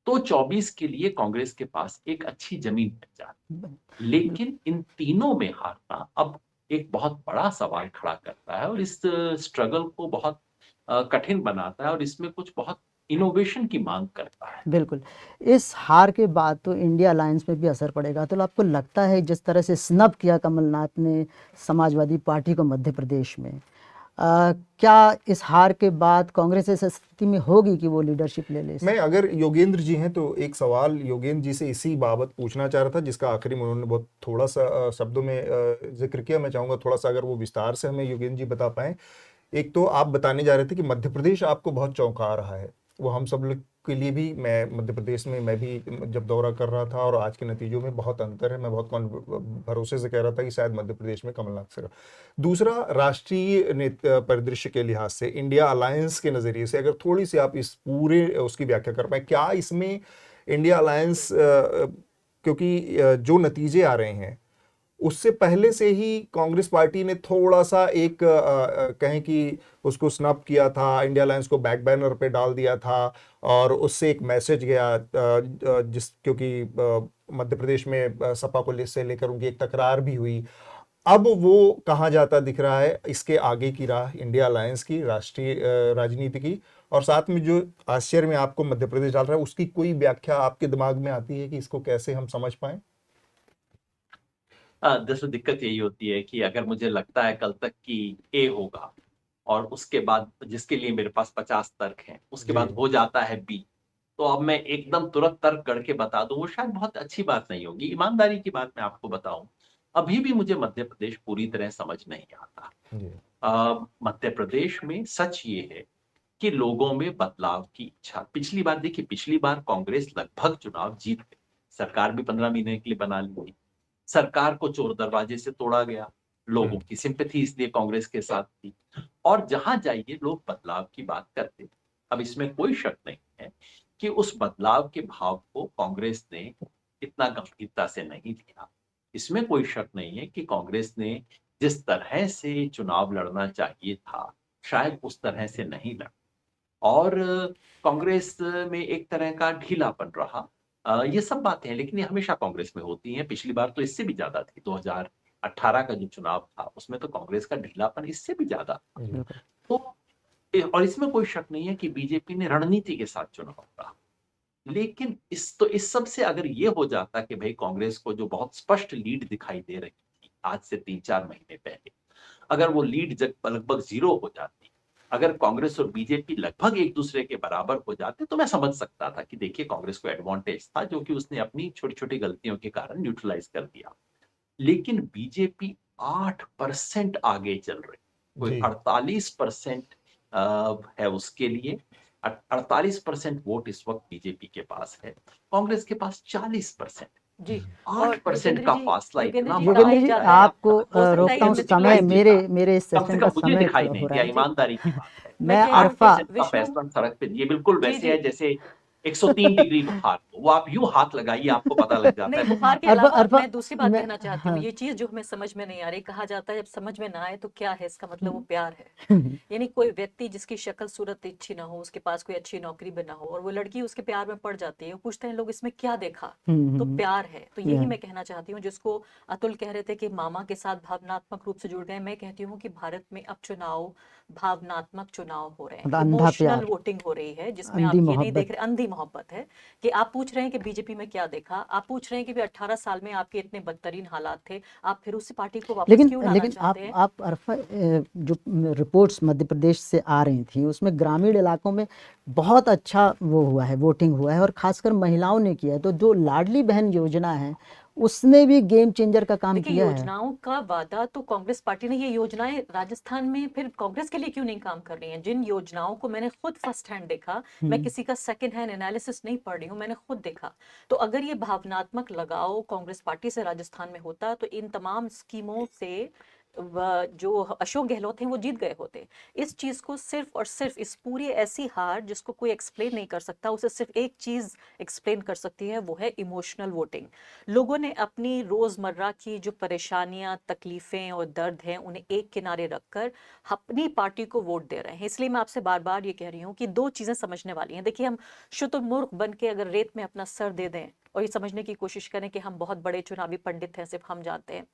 तो 24 के लिए कांग्रेस के पास एक अच्छी जमीन बन जाती। लेकिन इन तीनों में हारना अब एक बहुत बड़ा सवाल खड़ा करता है और इस स्ट्रगल को बहुत कठिन बनाता है और इसमें कुछ बहुत इनोवेशन की मांग करता है। बिल्कुल। इस हार के बाद तो इंडिया अलायंस में भी असर पड़ेगा। तो आपको लगता है जिस तरह से स्नब किया कमलनाथ ने समाजवादी पार्टी को मध्य प्रदेश में, क्या इस हार के बाद कांग्रेस इस स्थिति में होगी कि वो लीडरशिप ले ले? मैं अगर योगेंद्र जी हैं तो एक सवाल योगेंद्र जी से इसी बाबत पूछना चाह रहा था, जिसका आखिरी में उन्होंने बहुत थोड़ा सा शब्दों में जिक्र किया। मैं चाहूँगा थोड़ा सा अगर वो विस्तार से हमें योगेंद्र जी बता पाएँ। एक तो आप बताने जा रहे थे कि मध्य प्रदेश आपको बहुत चौंका रहा है, वो हम सब लोग के लिए भी। मैं मध्य प्रदेश में मैं भी जब दौरा कर रहा था और आज के नतीजों में बहुत अंतर है। मैं बहुत भरोसे से कह रहा था कि शायद मध्य प्रदेश में कमलनाथ से। दूसरा, राष्ट्रीय परिदृश्य के लिहाज से, इंडिया अलायंस के नज़रिए से अगर थोड़ी सी आप इस पूरे उसकी व्याख्या कर पाए, क्या इसमें इंडिया अलायंस, क्योंकि जो नतीजे आ रहे हैं उससे पहले से ही कांग्रेस पार्टी ने थोड़ा सा एक कहें कि उसको स्नब किया था, इंडिया अलायंस को बैक बैनर पे डाल दिया था और उससे एक मैसेज गया, क्योंकि मध्य प्रदेश में सपा को से लेकर उनकी एक तकरार भी हुई। अब वो कहाँ जाता दिख रहा है इसके आगे की राह इंडिया अलायंस की, राष्ट्रीय राजनीति की, और साथ में जो आश्चर्य में आपको मध्य प्रदेश डाल रहा है, उसकी कोई व्याख्या आपके दिमाग में आती है कि इसको कैसे हम समझ पाएं? दरअसल दिक्कत यही होती है कि अगर मुझे लगता है कल तक कि ए होगा और उसके बाद जिसके लिए मेरे पास 50 तर्क हैं, उसके बाद हो जाता है बी, तो अब मैं एकदम तुरंत तर्क गढ़ के बता दूं, वो शायद बहुत अच्छी बात नहीं होगी। ईमानदारी की बात मैं आपको बताऊं, अभी भी मुझे मध्य प्रदेश पूरी तरह समझ नहीं आता। मध्य प्रदेश में सच ये है कि लोगों में बदलाव की इच्छा, पिछली बार कांग्रेस लगभग चुनाव जीत गई, सरकार भी 15 महीने के लिए बना ली गई, सरकार को चोर दरवाजे से तोड़ा गया, लोगों की सिंपैथी इसलिए कांग्रेस के साथ थी, और जहां जाइए लोग बदलाव की बात करते थे। अब इसमें कोई शक नहीं है कि उस बदलाव के भाव को कांग्रेस ने इतना गंभीरता से नहीं लिया। इसमें कोई शक नहीं है कि कांग्रेस ने जिस तरह से चुनाव लड़ना चाहिए था, शायद उस तरह से नहीं लड़ा, और कांग्रेस में एक तरह का ढीलापन रहा। ये सब बातें हैं, लेकिन ये हमेशा कांग्रेस में होती हैं। पिछली बार तो इससे भी ज्यादा थी, 2018 का जो चुनाव था उसमें तो कांग्रेस का ढीलापन इससे भी ज्यादा था। तो और इसमें कोई शक नहीं है कि बीजेपी ने रणनीति के साथ चुनाव लड़ा, लेकिन इस सब से अगर ये हो जाता कि भाई कांग्रेस को जो बहुत स्पष्ट लीड दिखाई दे रही थी आज से 3-4 महीने पहले, अगर वो लीड लगभग 0 हो जाती, अगर कांग्रेस और बीजेपी लगभग एक दूसरे के बराबर हो जाते, तो मैं समझ सकता था कि देखिए कांग्रेस को एडवांटेज था, जो कि उसने अपनी छोटी छोटी गलतियों के कारण न्यूट्रलाइज कर दिया। लेकिन बीजेपी 8% आगे चल रही, कोई 48% है उसके लिए, 48% वोट इस वक्त बीजेपी के पास है, कांग्रेस के पास 40%। जी, 8% का फासला इतना योगेंद्र जी आपको रोकता हूँ, समय मेरे इस सेशन का समय दिखाई नहीं हो दिया, रहा है। ईमानदारी की बात है। मैं अरफा का फैसला सड़क पे, ये बिल्कुल वैसे है जैसे 103 डिग्री बुखार, वो आप यूं हाथ लगाइए आपको पता लग जाता है। बुखार के अलावा मैं दूसरी बात कहना चाहती हूँ, ये चीज जो हमें समझ में नहीं आ रही, कहा जाता है जब समझ में ना आए तो क्या है, इसका मतलब वो प्यार है। यानी कोई व्यक्ति जिसकी शक्ल सूरत अच्छी ना हो, उसके पास कोई अच्छी नौकरी भी ना हो, और वो लड़की उसके प्यार में पड़ जाती है, वो पूछते हैं लोग इसमें क्या देखा, तो प्यार है। तो यही मैं कहना चाहती हूँ, जिसको अतुल कह रहे थे कि मामा के साथ भावनात्मक रूप से जुड़ गए, मैं कहती हूँ कि भारत में अब चुनाव भावनात्मक चुनाव हो रहे हैं, मतलब अंधा इमोशनल प्यार, वोटिंग हो रही है, जिसमें आप अंधी ये नहीं मोहब्बत। देख रहे, अंधी मोहब्बत है कि आप पूछ रहे हैं कि बीजेपी में क्या देखा, आप पूछ रहे हैं कि भी 18 साल में आपके इतने बदतरीन हालात थे, आप फिर उसी पार्टी को वापस क्यों लाना लेकिन चाहते हैं? आप अरफा, जो रिपोर्ट्स मध्य प्रदेश से आ रही थी उसमें ग्रामीण इलाकों में बहुत अच्छा वो हुआ है, वोटिंग हुआ है, और खासकर महिलाओं ने किया है। तो जो लाडली बहन योजना है उसने भी गेम चेंजर का काम देखिए, किया है। योजनाओं का वादा तो कांग्रेस पार्टी ने, ये योजनाएं राजस्थान में फिर कांग्रेस के लिए क्यों नहीं काम कर रही हैं? जिन योजनाओं को मैंने खुद फर्स्ट हैंड देखा, मैं किसी का सेकंड हैंड एनालिसिस नहीं पढ़ रही हूँ, मैंने खुद देखा, तो अगर ये भावनात्मक लगाव कांग्रेस पार्टी से राजस्थान में होता तो इन तमाम स्कीमों से जो अशोक गहलोत हैं वो जीत गए होते। इस चीज को सिर्फ और सिर्फ, इस पूरी ऐसी हार जिसको कोई एक्सप्लेन नहीं कर सकता, उसे सिर्फ एक चीज एक्सप्लेन कर सकती है, वो है इमोशनल वोटिंग। लोगों ने अपनी रोजमर्रा की जो परेशानियां, तकलीफें और दर्द हैं उन्हें एक किनारे रखकर अपनी पार्टी को वोट दे रहे हैं। इसलिए मैं आपसे बार बार ये कह रही हूँ कि दो चीजें समझने वाली हैं। देखिए, हम शुतुरमुर्ग बन के अगर रेत में अपना सर दे दें और ये समझने की कोशिश करें कि हम बहुत बड़े चुनावी पंडित हैं, सिर्फ हम जानते हैं,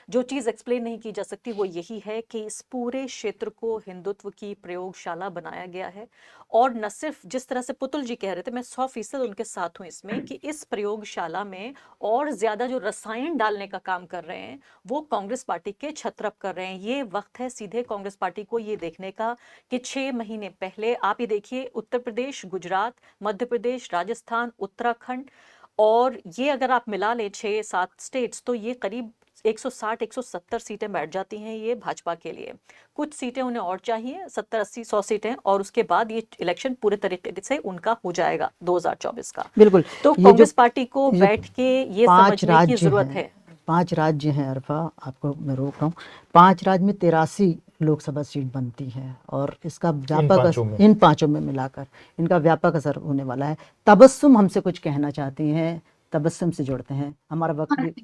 जो चीज एक्सप्लेन नहीं की जा सकती वो यही है कि इस पूरे क्षेत्र को हिंदुत्व की प्रयोगशाला बनाया गया है। और न सिर्फ जिस तरह से पुतुल जी कह रहे थे, मैं 100% उनके साथ हूं इसमें, कि इस प्रयोगशाला में और ज्यादा जो रसायन डालने का काम कर रहे हैं वो कांग्रेस पार्टी के छत्रप कर रहे हैं। ये वक्त है सीधे कांग्रेस पार्टी को ये देखने का कि 6 महीने पहले आप ये देखिए, उत्तर प्रदेश, गुजरात, मध्य प्रदेश, राजस्थान, उत्तराखंड, और ये अगर आप मिला लें 6-7 स्टेट्स, तो ये करीब 160-170 सीटें बैठ जाती हैं ये भाजपा के लिए। कुछ सीटें उन्हें और चाहिए, 70-80-100 सीटें, और उसके बाद ये इलेक्शन पूरे तरीके से उनका हो जाएगा 2024 का। बिल्कुल। तो ये कांग्रेस पार्टी को ये बैठ के ये 5 समझने की राज्य जरूरत हैं, है। 5 राज्य हैं अरफा, आपको मैं रोक रहा हूँ। 5 राज्य में 83 लोकसभा सीट बनती है, और इसका व्यापक इन पांचों में मिलाकर इनका व्यापक असर होने वाला है। तबस्सुम हमसे कुछ कहना चाहती हैं, तबस्सुम से जोड़ते हैं, हमारा वक्त भी।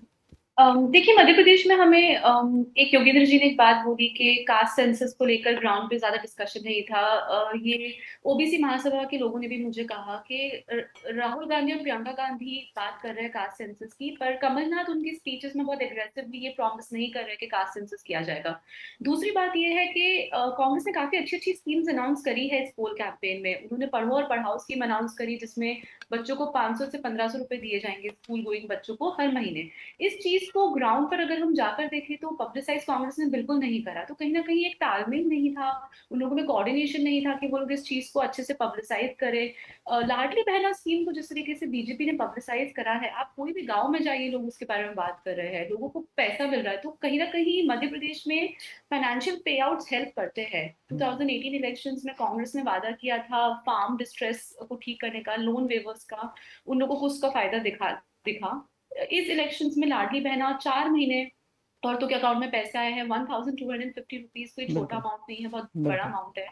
देखिए, मध्य प्रदेश में हमें एक योगेंद्र जी ने एक बात बोली कि कास्ट सेंसस को लेकर ग्राउंड पे ज्यादा डिस्कशन नहीं था। ये ओबीसी महासभा के लोगों ने भी मुझे कहा कि राहुल गांधी और प्रियंका गांधी बात कर रहे हैं कास्ट सेंसस की, पर कमलनाथ उनकी स्पीचेस में बहुत एग्रेसिवली ये प्रॉमिस नहीं कर रहे कि कास्ट सेंसस किया जाएगा। दूसरी बात ये है कि कांग्रेस ने काफी अच्छी अच्छी स्कीम्स अनाउंस करी है इस पोल कैंपेन में। उन्होंने पढ़ो और पढ़ाओ स्कीम अनाउंस करी, जिसमें बच्चों को 500 से 1500 रुपए दिए जाएंगे स्कूल गोइंग बच्चों को हर महीने। इस चीज को ग्राउंड पर अगर हम जाकर देखें तो पब्लिसाइज कांग्रेस ने बिल्कुल नहीं करा। तो कहीं ना कहीं एक तालमेल नहीं था, उन लोगों में कोऑर्डिनेशन नहीं था कि वो लोग इस चीज को अच्छे से पब्लिसाइज करें। लाडली बहना स्कीम को जिस तरीके से बीजेपी ने पब्लिसाइज करा है, आप कोई भी गांव में जाइए, लोग उसके बारे में बात कर रहे हैं, लोगों को पैसा मिल रहा है। तो कहीं ना कहीं मध्य प्रदेश में फाइनेंशियल पे आउट्स हेल्प करते हैं। 2018 इलेक्शंस में कांग्रेस ने वादा किया था फार्म डिस्ट्रेस को ठीक करने का, लोन वेवर्स का, उन लोगों को उसका फायदा दिखा। इस इलेक्शंस में लाडली बहना 4 महीने औरतों के अकाउंट में पैसे आए हैं 1250 रुपीज। कोई छोटा अमाउंट नहीं है, बहुत बड़ा अमाउंट है।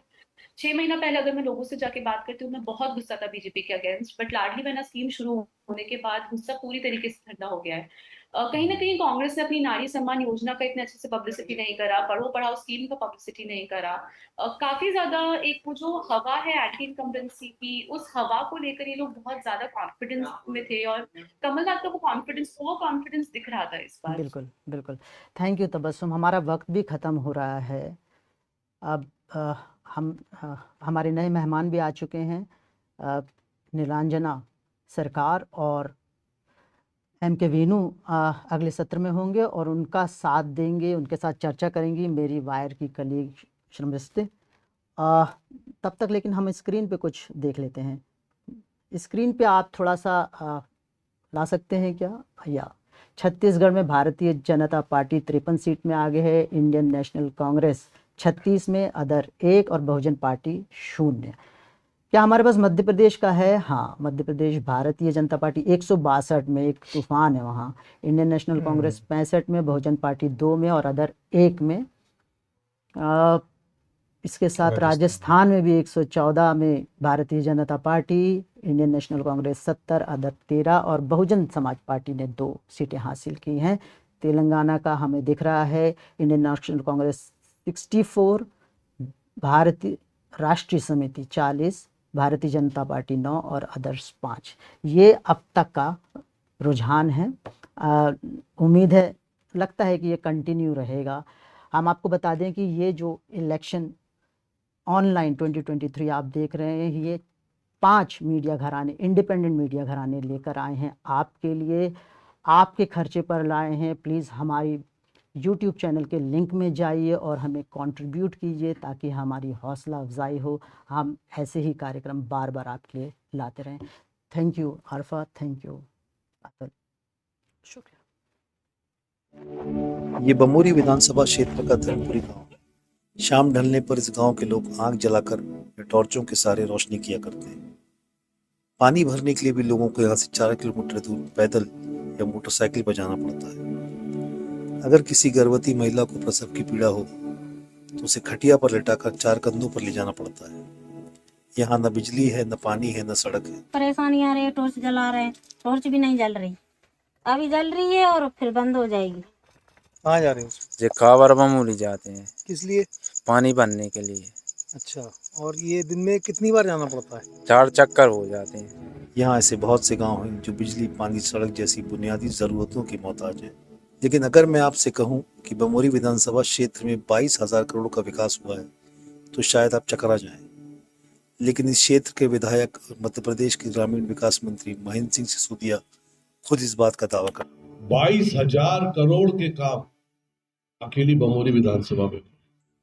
6 महीना पहले अगर मैं लोगों से जाके बात करती हूँ, मैं बहुत गुस्सा था बीजेपी के against, but Ladli Behna scheme शुरू होने के बाद गुस्सा पूरी तरीके से ठंडा हो गया है। कहीं ना कहीं कांग्रेस ने अपनी नारी सम्मान योजना का इतने अच्छे से पब्लिसिटी नहीं करा, पढ़ो पढ़ाओ स्कीम का पब्लिसिटी नहीं करा। काफी ज्यादा एक वो जो हवा है एंटी इनकम्बेंसी की, उस हवा को लेकर ये लोग बहुत ज्यादा कॉन्फिडेंस में थे, और कमलनाथ का वो कॉन्फिडेंस दिख रहा था इस बार। बिल्कुल बिल्कुल। थैंक यू तबस्सुम, हमारा वक्त भी ख़त्म हो रहा है। अब हमारे नए मेहमान भी आ चुके हैं, नीलांजना सरकार और के वेनु अगले सत्र में होंगे और उनका साथ देंगे, उनके साथ चर्चा करेंगी मेरी वायर की कलीग श्रमस्ते। तब तक लेकिन हम स्क्रीन पे कुछ देख लेते हैं। स्क्रीन पे आप थोड़ा सा ला सकते हैं क्या भैया? छत्तीसगढ़ में भारतीय जनता पार्टी 53 सीट में आगे है, इंडियन नेशनल कांग्रेस 36 में, अदर 1 और बहुजन पार्टी 0। क्या हमारे पास मध्य प्रदेश का है? हाँ, मध्य प्रदेश भारतीय जनता पार्टी 162 में, एक तूफान है वहाँ। इंडियन नेशनल कांग्रेस 65 में, बहुजन पार्टी 2 में और अदर 1 में। इसके साथ राजस्थान में भी 114 में Bharatiya Janata party, Indian national Congress 70, other 13 और बहुजन समाज पार्टी ने 2 सीटें हासिल की हैं। तेलंगाना का हमें दिख रहा है इंडियन नेशनल कांग्रेस 64, भारतीय राष्ट्रीय समिति 40, भारतीय जनता पार्टी 9 और अदर्स 5। ये अब तक का रुझान है। उम्मीद है, लगता है कि ये कंटिन्यू रहेगा। हम आपको बता दें कि ये जो इलेक्शन ऑनलाइन 2023 आप देख रहे हैं, ये 5 मीडिया घराने, इंडिपेंडेंट मीडिया घराने लेकर आए हैं आपके लिए, आपके खर्चे पर लाए हैं। प्लीज़ हमारी यूट्यूब चैनल के लिंक में जाइए और हमें कंट्रीब्यूट कीजिए ताकि हमारी हौसला अफजाई हो, हम ऐसे ही कार्यक्रम बार बार आपके लिए लाते रहें। Thank you Arfa, thank you Atul. शुक्रिया। ये बमोरी विधानसभा क्षेत्र का धर्मपुरी गांव है। शाम ढलने पर इस गांव के लोग आग जलाकर या टॉर्चों के सहारे रोशनी किया करते हैं। पानी भरने के लिए भी लोगों को यहाँ से 4 किलोमीटर दूर पैदल या मोटरसाइकिल पर जाना पड़ता है। अगर किसी गर्भवती महिला को प्रसव की पीड़ा हो तो उसे खटिया पर लिटाकर 4 कंधों पर ले जाना पड़ता है। यहाँ न बिजली है, न पानी है, न सड़क है। परेशानी आ रही है, टॉर्च जला रहे हैं, टॉर्च भी नहीं जल रही, अभी जल रही है और फिर बंद हो जाएगी। कहाँ जा रहे हैं? ये कावर बमोरी जाते हैं। किस लिए? पानी भरने के लिए। अच्छा, और ये दिन में कितनी बार जाना पड़ता है? 4 चक्कर हो जाते हैं। यहाँ ऐसे बहुत से गांव हैं जो बिजली, पानी, सड़क जैसी बुनियादी जरूरतों की मोहताज हैं। लेकिन अगर मैं आपसे कहूं कि बमोरी विधानसभा क्षेत्र में 22,000 करोड़ का विकास हुआ है तो शायद आप चकरा जाएं। लेकिन इस क्षेत्र के विधायक और मध्य प्रदेश के ग्रामीण विकास मंत्री महेंद्र सिंह सिसोदिया खुद इस बात का दावा करते हैं। 22,000 करोड़ के काम अकेली बमोरी विधानसभा में।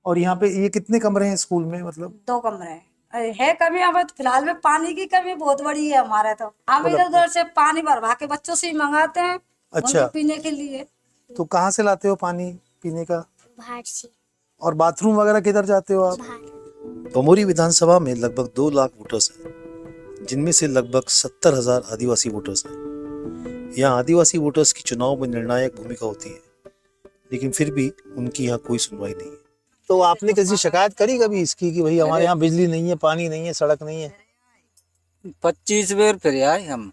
और यहाँ पे ये कितने कमरे हैं स्कूल में? मतलब 2 कमरे हैं। है कमी, अब फिलहाल में पानी की कमी बहुत बड़ी है हमारे, तो हम इधर उधर से पानी भरवा के बच्चों से ही मंगाते हैं। अच्छा, पीने के लिए। तो कहाँ से लाते हो पानी पीने का? बाहर से। और बाथरूम वगैरह किधर जाते हो आप? बमोरी विधानसभा में लगभग 2 लाख वोटर्स हैं, जिनमें से लगभग 70,000 आदिवासी वोटर्स हैं। यहाँ आदिवासी वोटर्स की चुनाव में निर्णायक भूमिका होती है, लेकिन फिर भी उनकी यहाँ कोई सुनवाई नहीं है। तो आपने किसी शिकायत करी कभी इसकी कि भाई हमारे यहाँ बिजली नहीं है, पानी नहीं है, सड़क नहीं है? 25 बार फिर आए हम।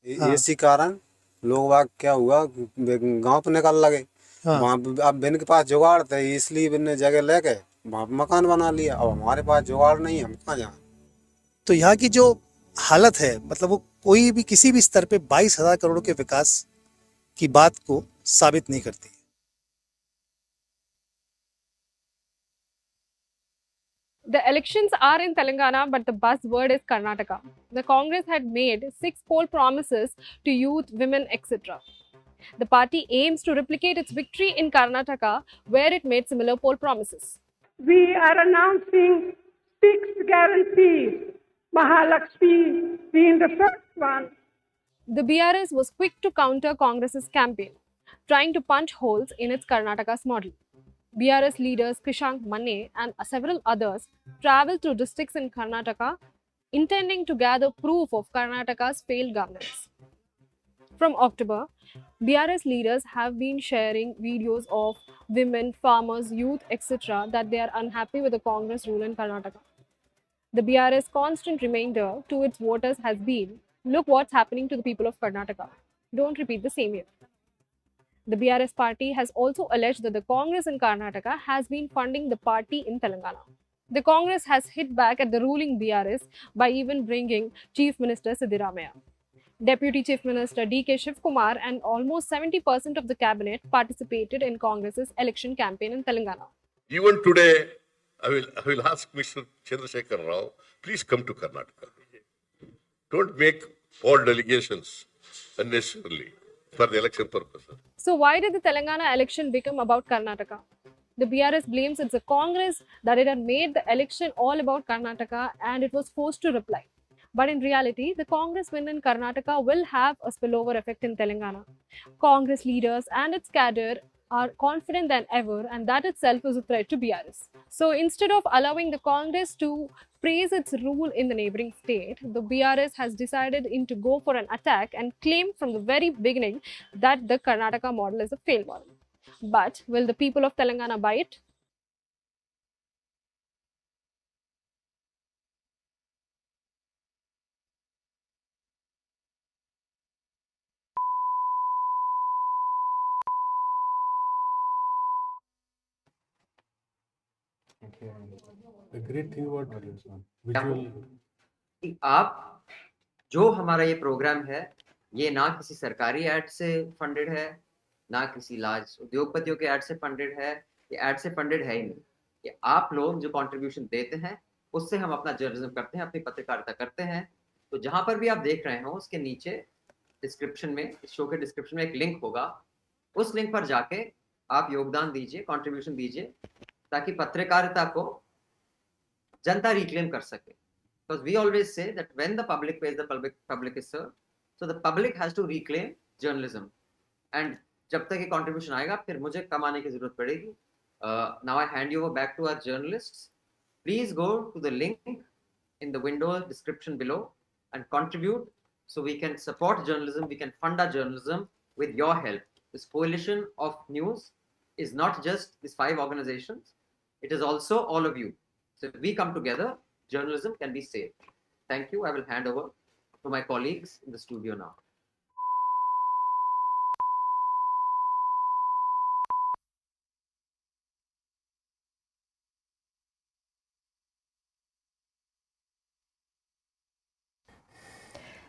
इसी कारण लोग वाग क्या हुआ, गांव पे निकल लगे। वहाँ अब बिन के पास जुगाड़ थे, इसलिए बिन ने जगह लेके वहाँ पे मकान बना लिया। अब हमारे पास जुगाड़ नहीं है, हम कहाँ जाए? तो यहाँ की जो हालत है, मतलब वो कोई भी किसी भी स्तर पे 22,000 करोड़ के विकास की बात को साबित नहीं करती। The elections are in Telangana, but the buzzword is Karnataka. The Congress had made 6 poll promises to youth, women, etc. The party aims to replicate its victory in Karnataka, where it made similar poll promises. We are announcing 6 guarantees, Mahalakshmi being the first one. The BRS was quick to counter Congress's campaign, trying to punch holes in its Karnataka's model. BRS leaders Krishank Manne and several others travelled through districts in Karnataka, intending to gather proof of Karnataka's failed governance. From October, BRS leaders have been sharing videos of women, farmers, youth, etc. that they are unhappy with the Congress rule in Karnataka. The BRS constant reminder to its voters has been, look what's happening to the people of Karnataka. Don't repeat the same year. The BRS party has also alleged that the Congress in Karnataka has been funding the party in Telangana. The Congress has hit back at the ruling BRS by even bringing Chief Minister Siddaramaiah. Deputy Chief Minister D.K. Shivkumar and almost 70% of the cabinet participated in Congress's election campaign in Telangana. Even today, I will ask Mr. Chandrasekhar Rao, please come to Karnataka. Don't make all delegations unnecessarily for the election purpose. So why did the Telangana election become about Karnataka? The BRS blames it's the Congress that it had made the election all about Karnataka and it was forced to reply. But in reality, the Congress win in Karnataka will have a spillover effect in Telangana. Congress leaders and its cadre are confident than ever, and that itself is a threat to BRS. So instead of allowing the Congress to praise its rule in the neighboring state, the BRS has decided to go for an attack and claim from the very beginning that the Karnataka model is a failed model. But will the people of Telangana buy it? The great thing about visual. आप जो हमारा ये programme है, ये ना किसी सरकारी add से फंडेड है, ना किसी लार्ज उद्योगपतियों के ऐड से फंडेड है, ये ऐड से फंडेड है ही नहीं। कि आप लोग जो कंट्रीब्यूशन देते हैं उससे हम अपना जर्नलिज्म करते हैं, अपनी पत्रकारिता करते हैं। तो जहां पर भी आप देख रहे हो उसके नीचे डिस्क्रिप्शन में, इस शो के डिस्क्रिप्शन में एक लिंक होगा, उस लिंक पर जाके आप योगदान दीजिए, कंट्रीब्यूशन दीजिए, ताकि पत्रकारिता को जनता रिक्लेम कर सके। Because we always say that when the public pays, the public is served. So the public has to reclaim journalism. And जब तक ये contribution आएगा फिर मुझे कमाने की जरूरत पड़ेगी। Now I hand you over back to our journalists. Please go to the link in the window description below and contribute so we can support journalism, we can fund our journalism with your help. This coalition of news is not just these 5 organizations, it is also all of you. So if we come together, journalism can be saved. Thank you. I will hand over to my colleagues in the studio now.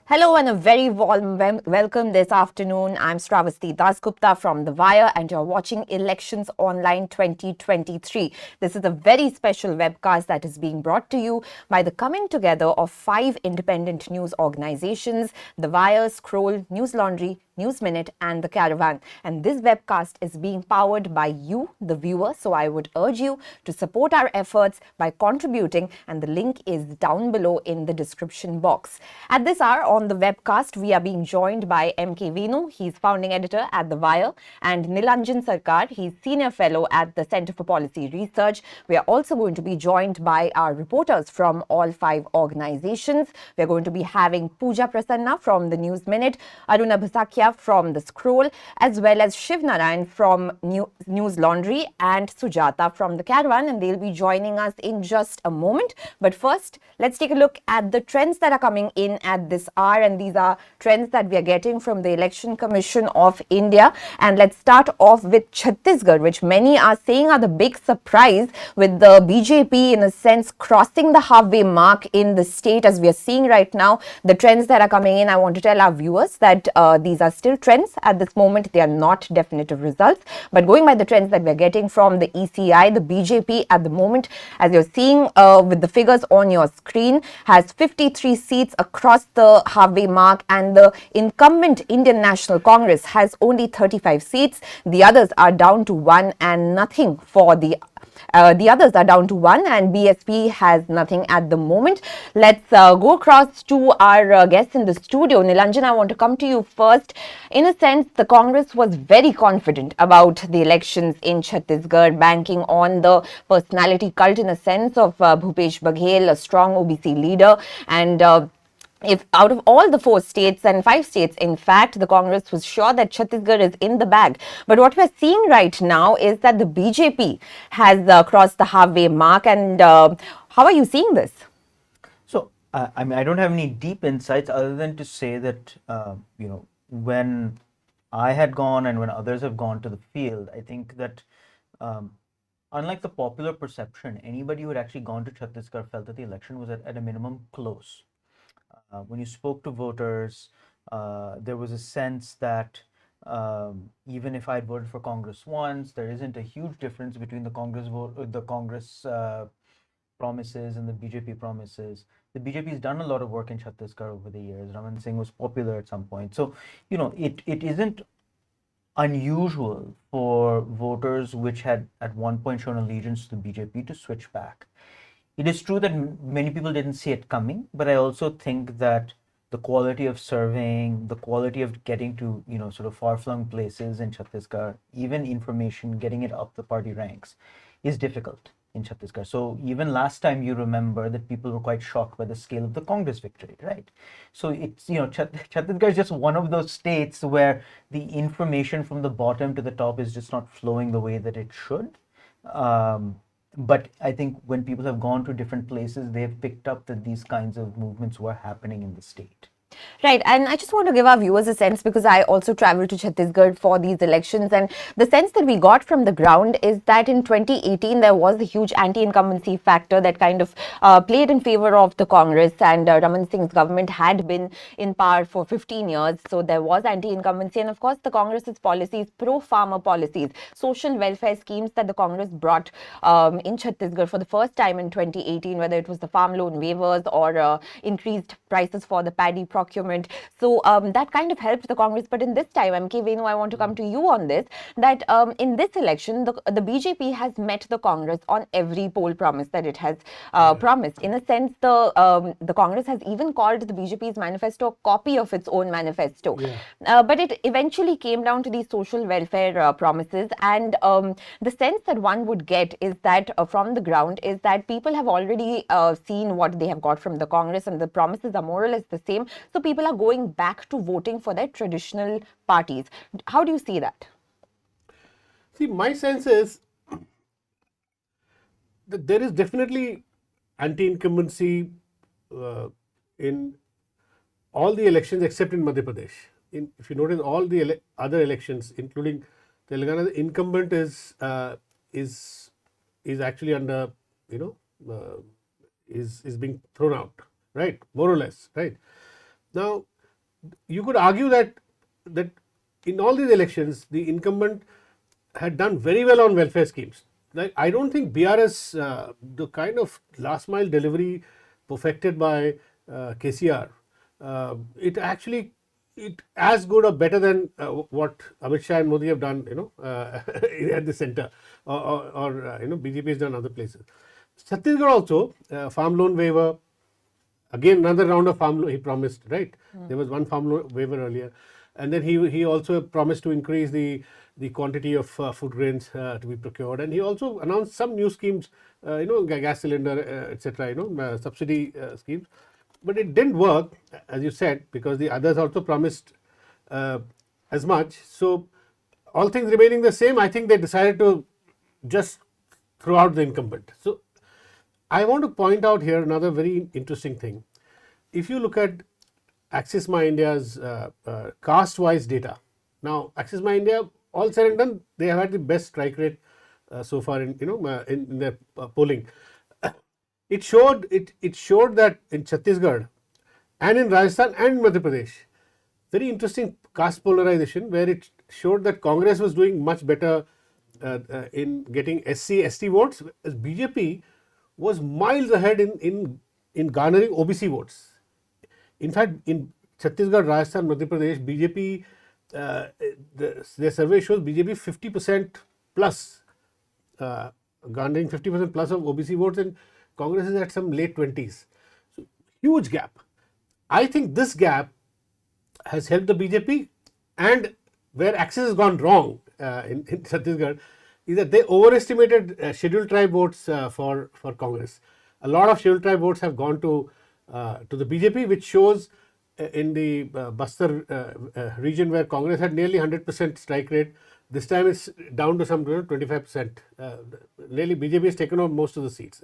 Hello and a very warm welcome this afternoon. I'm Shravasti Dasgupta from The Wire and you're watching Elections Online 2023. This is a very special webcast that is being brought to you by the coming together of 5 independent news organizations, The Wire, Scroll, Newslaundry, News Minute and The Caravan. And this webcast is being powered by you, the viewer. So I would urge you to support our efforts by contributing, and the link is down below in the description box. At this hour on the webcast, we are being joined by M.K. Venu, he's founding editor at The Wire, and Nilanjan Sarkar, he's senior fellow at the Center for Policy Research. We are also going to be joined by our reporters from all 5 organizations. We're going to be having Pooja Prasanna from the News Minute, Aruna Bhasakia from The Scroll, as well as Shiv Narayan from Newslaundry and Sujata from The Caravan, and they'll be joining us in just a moment. But first, let's take a look at the trends that are coming in at this hour, and these are trends that we are getting from the Election Commission of India. And let's start off with Chhattisgarh, which many are saying are the big surprise, with the BJP in a sense crossing the halfway mark in the state. As we are seeing right now, the trends that are coming in, I want to tell our viewers that these are still trends at this moment. They are not definitive results, but going by the trends that we're getting from the ECI, the BJP at the moment, as you're seeing with the figures on your screen, has 53 seats across the halfway mark, and the incumbent Indian National Congress has only 35 seats. The others are down to 1 and nothing for the others are down to 1, and BSP has nothing at the moment. Let's go across to our guests in the studio. Nilanjan, I want to come to you first. In a sense, the Congress was very confident about the elections in Chhattisgarh, banking on the personality cult in a sense of Bhupesh Baghel, a strong OBC leader, and if out of all the 4 states and 5 states, in fact, the Congress was sure that Chhattisgarh is in the bag. But what we're seeing right now is that the BJP has crossed the halfway mark. And how are you seeing this? So, I mean, I don't have any deep insights other than to say that, when I had gone and when others have gone to the field, I think that unlike the popular perception, anybody who had actually gone to Chhattisgarh felt that the election was at a minimum close. When you spoke to voters, there was a sense that even if I had voted for Congress once, there isn't a huge difference between the Congress promises and the BJP promises. The BJP has done a lot of work in Chhattisgarh over the years. Raman Singh was popular at some point. So, it isn't unusual for voters which had at one point shown allegiance to the BJP to switch back. It is true that many people didn't see it coming, but I also think that the quality of serving, the quality of getting to, sort of far-flung places in Chhattisgarh, even information, getting it up the party ranks, is difficult in Chhattisgarh. So even last time, you remember that people were quite shocked by the scale of the Congress victory, right? So it's, Chhattisgarh is just one of those states where the information from the bottom to the top is just not flowing the way that it should. But I think when people have gone to different places, they've picked up that these kinds of movements were happening in the state. Right, and I just want to give our viewers a sense, because I also traveled to Chhattisgarh for these elections, and the sense that we got from the ground is that in 2018 there was a huge anti-incumbency factor that kind of played in favor of the Congress, and Raman Singh's government had been in power for 15 years, so there was anti-incumbency, and of course the Congress's policies, pro-farmer policies, social welfare schemes that the Congress brought in Chhattisgarh for the first time in 2018, whether it was the farm loan waivers or increased prices for the paddy procurement. So that kind of helped the Congress. But in this time, MK Venu, I want to come to you on this, that in this election, the BJP has met the Congress on every poll promise that it has promised. In a sense, the Congress has even called the BJP's manifesto a copy of its own manifesto. But it eventually came down to these social welfare promises. And the sense that one would get is that from the ground is that people have already seen what they have got from the Congress, and the promises are more or less the same. So people are going back to voting for their traditional parties. How do you see that? See, my sense is that there is definitely anti-incumbency in all the elections except in Madhya Pradesh. If you notice, all the other elections, including Telangana, the incumbent is actually under, is being thrown out, right? More or less, right? Now, you could argue that in all these elections, the incumbent had done very well on welfare schemes. Like, I don't think BRS, the kind of last mile delivery perfected by KCR, it as good or better than what Amit Shah and Modi have done, at the center, or BJP has done other places. Chhattisgarh also, farm loan waiver. Again, another round of farm loan he promised, right? There was one farm loan waiver earlier, and then he also promised to increase the quantity of food grains to be procured, and he also announced some new schemes, gas cylinder, etc. Subsidy schemes, but it didn't work, as you said, because the others also promised as much. So, all things remaining the same, I think they decided to just throw out the incumbent. So, I want to point out here another very interesting thing. If you look at Axis My India's caste-wise data, now Axis My India, all said and done, they have had the best strike rate so far in their polling. It showed that in Chhattisgarh and in Rajasthan and Madhya Pradesh, very interesting caste polarization, where it showed that Congress was doing much better in getting SC, ST votes, as BJP was miles ahead in garnering OBC votes. In fact, in Chhattisgarh, Rajasthan, Madhya Pradesh, BJP, their survey shows BJP 50% plus, garnering 50% plus of OBC votes, and Congress is at some late 20s. So, huge gap. I think this gap has helped the BJP, and where Axis has gone wrong in Chhattisgarh is that they overestimated scheduled tribe votes for Congress. A lot of scheduled tribe votes have gone to the BJP, which shows in the Bastar region, where Congress had nearly 100% strike rate. This time it's down to some 25%. Really, BJP has taken over most of the seats.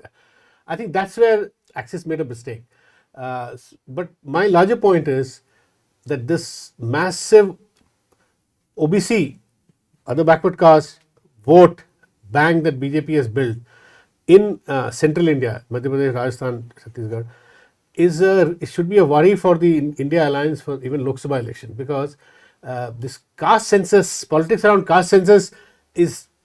I think that's where Axis made a mistake. But my larger point is that this massive OBC, other backward caste, vote bank that BJP has built in central India, Madhya Pradesh, Rajasthan, Chhattisgarh, it should be a worry for the India Alliance for even Lok Sabha election, because this caste census, politics around caste census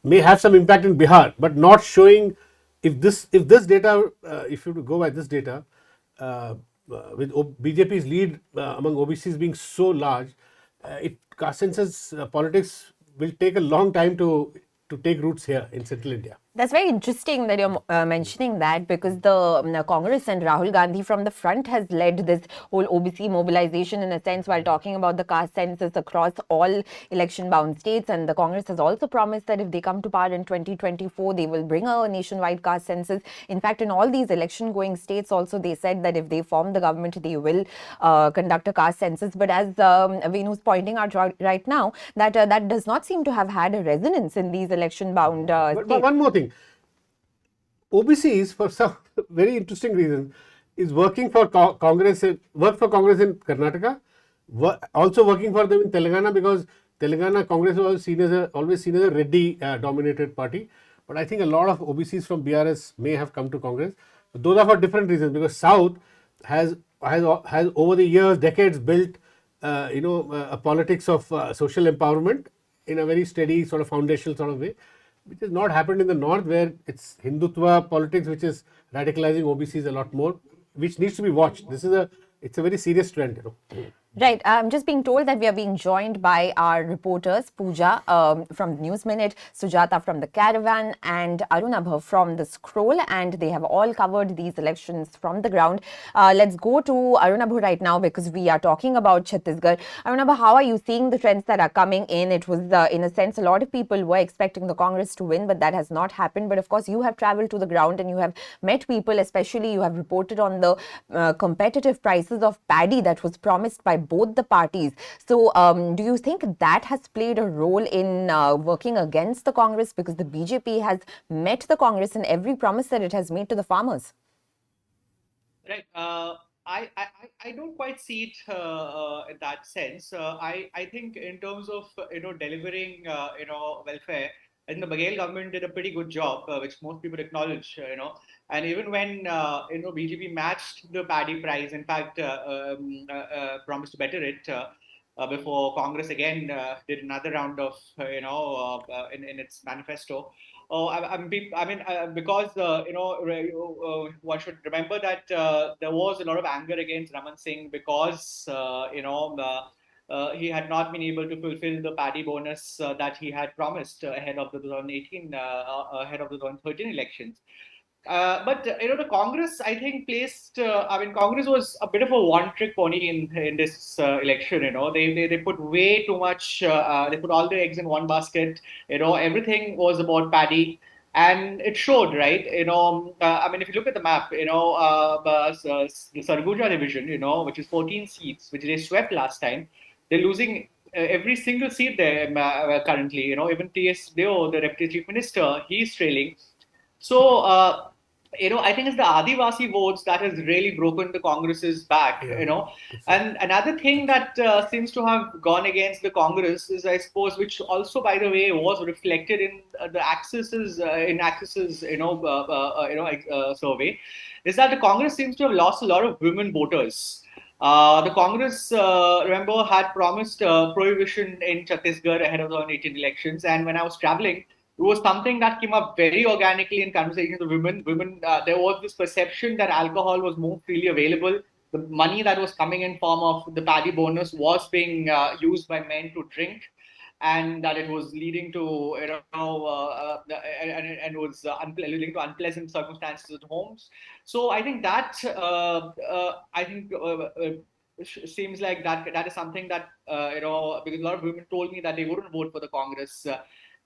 may have some impact in Bihar, but not showing if this data, if you go by this data, with BJP's lead among OBCs being so large, caste census politics will take a long time to take roots here in central India. That's very interesting that you're mentioning that, because the Congress and Rahul Gandhi from the front has led this whole OBC mobilization, in a sense, while talking about the caste census across all election-bound states. And the Congress has also promised that if they come to power in 2024, they will bring a nationwide caste census. In fact, in all these election-going states also, they said that if they form the government, they will conduct a caste census. But as Venu's pointing out right now, that does not seem to have had a resonance in these election-bound states. But one more thing. OBCs, for some very interesting reason, is working for Congress in Karnataka also working for them in Telangana, because Telangana Congress was always seen as a Reddy dominated party. But I think a lot of OBCs from BRS may have come to Congress. But those are for different reasons, because South has over the years, decades built a politics of social empowerment in a very steady sort of foundational sort of way, which has not happened in the North, where it's Hindutva politics which is radicalizing OBCs a lot more, which needs to be watched. It's a very serious trend. Right. I'm just being told that we are being joined by our reporters, Pooja from News Minute, Sujata from the Caravan, and Arunabha from the Scroll, and they have all covered these elections from the ground. Let's go to Arunabha right now, because we are talking about Chhattisgarh. Arunabha, how are you seeing the trends that are coming in? It was, in a sense, a lot of people were expecting the Congress to win, but that has not happened. But of course, you have traveled to the ground and you have met people, especially you have reported on the competitive prices of paddy that was promised by both the parties. So do you think that has played a role in working against the Congress, because the BJP has met the Congress in every promise that it has made to the farmers? Right. I don't quite see it in that sense. I think in terms of delivering welfare, I think the Baghel government did a pretty good job, which most people acknowledge. And even when BJP matched the paddy price, in fact, promised to better it. Before Congress again did another round of in its manifesto. Because one should remember that there was a lot of anger against Raman Singh because he had not been able to fulfill the paddy bonus that he had promised ahead of the 2018, ahead of the 2013 elections. But the Congress, I think, Congress was a bit of a one-trick pony in this election. They put way too much. They put all their eggs in one basket. Everything was about paddy, and it showed, right? If you look at the map, the Sarguja division, which is 14 seats, which they swept last time, they're losing every single seat there currently. Even T.S. Deo, the Deputy Chief Minister, he's trailing. So. I think it's the Adivasi votes that has really broken the Congress's back, And another thing that seems to have gone against the Congress is, I suppose, which also, by the way, was reflected in the Axis's survey, is that the Congress seems to have lost a lot of women voters. The Congress, remember, had promised prohibition in Chhattisgarh ahead of the 2018 elections, and when I was traveling, it was something that came up very organically in conversations with women. There was this perception that alcohol was more freely available. The money that was coming in form of the paddy bonus was being used by men to drink, and that it was leading to leading to unpleasant circumstances at homes. So I think that seems like that is something that because a lot of women told me that they wouldn't vote for the Congress.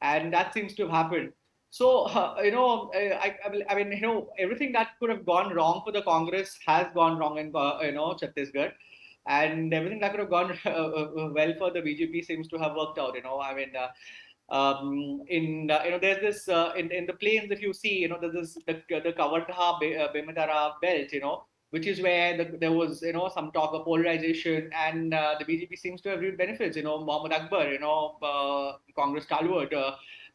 And that seems to have happened. So, everything that could have gone wrong for the Congress has gone wrong in, Chhattisgarh. And everything that could have gone well for the BJP seems to have worked out, there's this, in the plains, if you see, there's this, the Kavardha Bematara belt, which is where there was, some talk of polarization, and the BJP seems to have real benefits. Mohammed Akbar, Congress stalwart,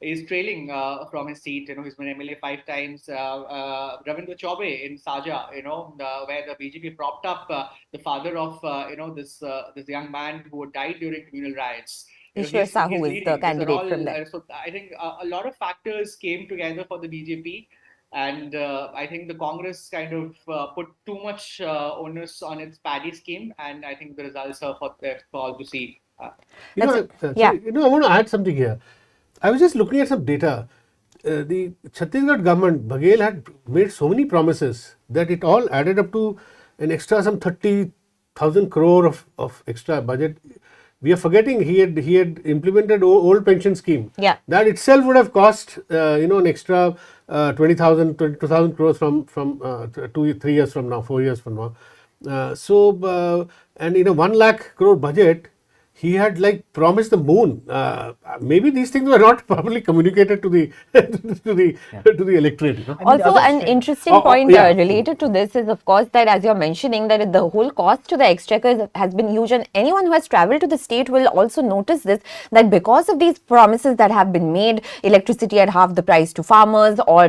is trailing from his seat. He's been MLA 5 times. Ravindra Chaube in Saja, where the BJP propped up the father of, this young man who died during communal riots. Ishwar Sahu is the candidate from there. So I think a lot of factors came together for the BJP. And I think the Congress kind of put too much onus on its paddy scheme, and I think the results are for all to see. I want to add something here. I was just looking at some data. The Chhattisgarh government, Baghel, had made so many promises that it all added up to an extra some 30,000 crore of extra budget. We are forgetting he had implemented old pension scheme. Yeah. That itself would have cost an extra 22,000 crores from 2-3 years from now, 4 years from now. And 1 lakh crore budget he had like promised the moon. Maybe these things were not properly communicated to the to the electorate. You know? Also, an interesting point related to this is, of course, that as you're mentioning, that the whole cost to the exchequer has been huge, and anyone who has travelled to the state will also notice this, that because of these promises that have been made, electricity at half the price to farmers, or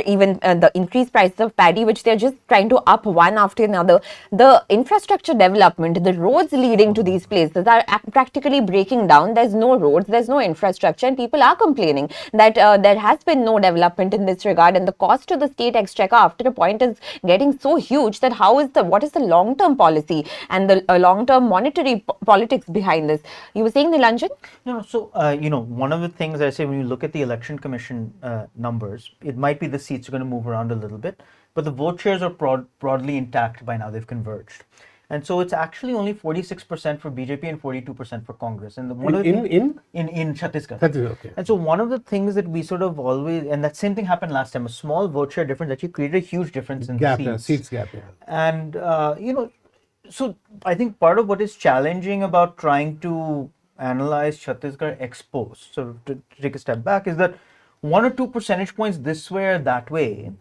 even the increased prices of paddy, which they're just trying to up one after another, the infrastructure development, the roads leading to these places are practically breaking down. There's no roads, there's no infrastructure, and people are complaining that there has been no development in this regard, and the cost to the state exchequer after a point is getting so huge that what is the long-term policy and the long-term monetary politics behind this? You were saying, Nilanjan? No, so one of the things I say, when you look at the election commission numbers, it might be the seats are going to move around a little bit, but the vote shares are broadly intact by now. They've converged. And so it's actually only 46% for BJP and 42% for Congress. And in Chhattisgarh. Okay. And so one of the things that we sort of always, and that same thing happened last time, a small vote share difference actually created a huge difference in gap, the seats. Seats gap, yeah. And so I think part of what is challenging about trying to analyze Chhattisgarh ex post, so to take a step back, is that 1 or 2 percentage points this way or that way,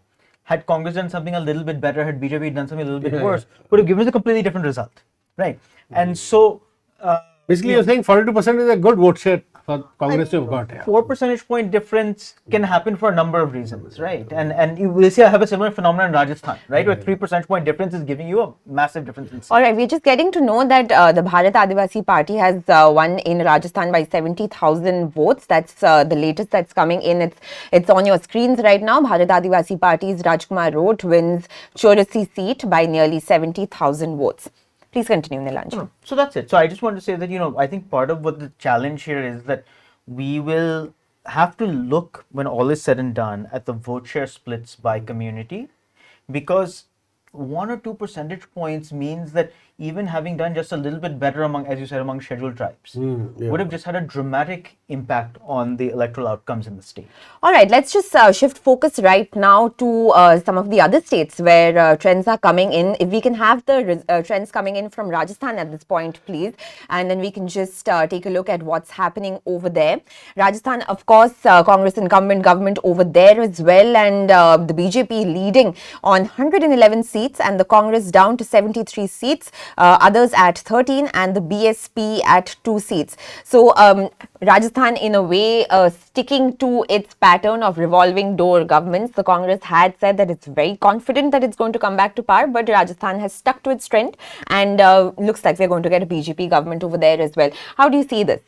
had Congress done something a little bit better, had BJP done something a little bit worse, would have given us a completely different result, right? And so, basically, you're saying 42% is a good vote share for Congress to have got. Yeah. 4 percentage point difference can happen for a number of reasons, right? And you will see I have a similar phenomenon in Rajasthan, right? Where 3 percentage point difference is giving you a massive difference in seats. All right, we're just getting to know that the Bharat Adivasi Party has won in Rajasthan by 70,000 votes. That's the latest that's coming in. It's on your screens right now. Bharat Adivasi Party's Rajkumar Roat wins Chaurasia seat by nearly 70,000 votes. Please continue, Nilanjan. So that's it. So I just want to say that, I think part of what the challenge here is that we will have to look, when all is said and done, at the vote share splits by community, because 1 or 2 percentage points means that even having done just a little bit better among, as you said, among scheduled tribes, would have just had a dramatic impact on the electoral outcomes in the state. All right, let's just shift focus right now to some of the other states where trends are coming in. If we can have the trends coming in from Rajasthan at this point, please, and then we can just take a look at what's happening over there. Rajasthan, of course, Congress incumbent government over there as well, and the BJP leading on 111 seats and the Congress down to 73 seats. Others at 13 and the BSP at 2 seats. So Rajasthan, in a way, sticking to its pattern of revolving door governments. The Congress had said that it's very confident that it's going to come back to power, but Rajasthan has stuck to its trend, and looks like we're going to get a BJP government over there as well. How do you see this?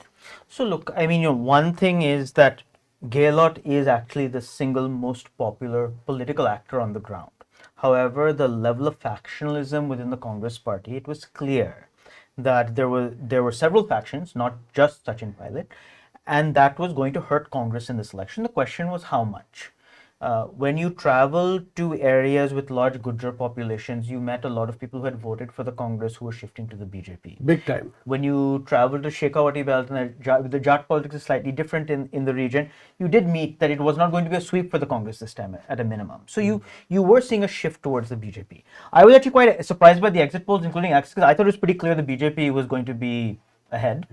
So look, I mean, one thing is that Gehlot is actually the single most popular political actor on the ground. However, the level of factionalism within the Congress party, it was clear that there were several factions, not just Sachin Pilot, and that was going to hurt Congress in this election. The question was how much. When you travel to areas with large Gujjar populations, you met a lot of people who had voted for the Congress who were shifting to the BJP. Big time. When you travel to Shekhawati belt, and the Jat politics is slightly different in the region, you did meet that it was not going to be a sweep for the Congress this time at a minimum. So you were seeing a shift towards the BJP. I was actually quite surprised by the exit polls, including Axis, because I thought it was pretty clear the BJP was going to be ahead.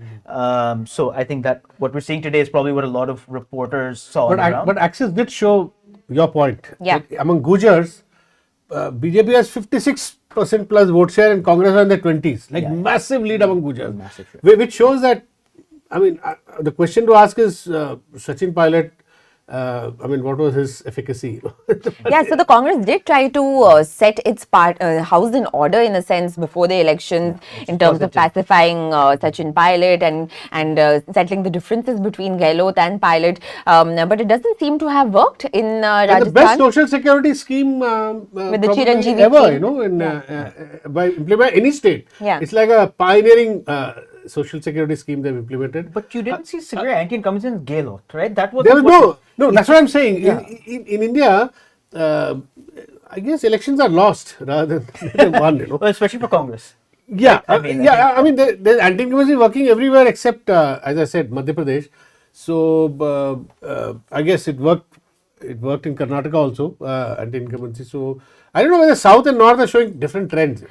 So I think that what we're seeing today is probably what a lot of reporters saw on the ground. But Axis did show your point. Yeah. Like among Gujars, BJP has 56% plus vote share and Congress are in the 20s. Like massive lead among Gujars. Massive share. Which shows that, I mean, the question to ask is Sachin Pilot, what was his efficacy? Yeah, so the Congress did try to set its house in order in a sense before the elections, in terms of pacifying Sachin Pilot and settling the differences between Gehlot and Pilot. But it doesn't seem to have worked in Rajasthan. The best social security scheme with the Chiranjeevi ever, by implementing any state. Yeah. It's like a pioneering social security scheme they've implemented. But you didn't see severe anti-incumbents in Gehlot, right? That was there was no. That's what I'm saying. Yeah. In India, I guess elections are lost rather than won. Well, especially for Congress. Yeah, I mean, there's anti-incumbency working everywhere except, as I said, Madhya Pradesh. So I guess it worked in Karnataka also, anti-incumbency. So I don't know whether South and North are showing different trends.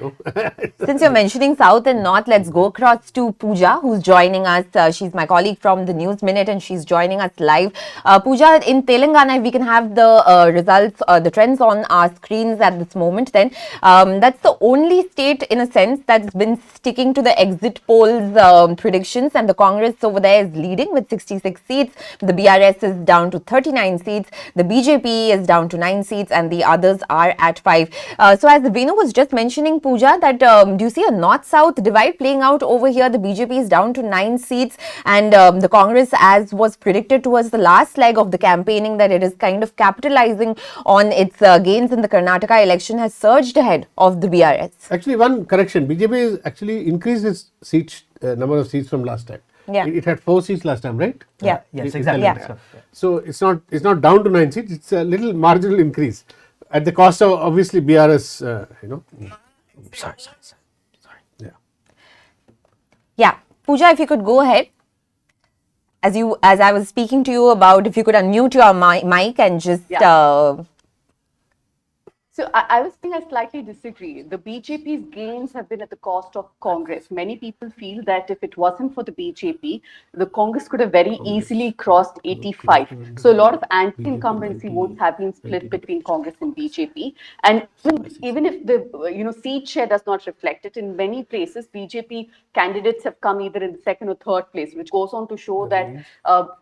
Since you're mentioning South and North, let's go across to Pooja, who's joining us. She's my colleague from the News Minute, and she's joining us live. Pooja, in Telangana, if we can have the results, the trends on our screens at this moment, then that's the only state, in a sense, that's been sticking to the exit polls predictions, and the Congress over there is leading with 66 seats. The BRS is down to 39 seats. The BJP is down to 9 seats, and the others are at 5. So as Venu was just mentioning, Pooja, that do you see a north-south divide playing out over here? The BJP is down to 9 seats, and the Congress, as was predicted towards the last leg of the campaigning, that it is kind of capitalizing on its gains in the Karnataka election, has surged ahead of the BRS. Actually, one correction, BJP has actually increased its seats, number of seats from last time. Yeah. It had 4 seats last time, right? Yeah. Yes, In exactly. Telangana. So it's not down to 9 seats. It's a little marginal increase at the cost of obviously BRS. Sorry. Yeah, Pooja, if you could go ahead. As I was speaking to you about, if you could unmute your mic and just. So I was saying I slightly disagree. The BJP's gains have been at the cost of Congress. Many people feel that if it wasn't for the BJP, the Congress could have very easily crossed 85. So a lot of anti-incumbency votes have been split between Congress and BJP. And even if the seat share does not reflect it, in many places BJP candidates have come either in the second or third place, which goes on to show that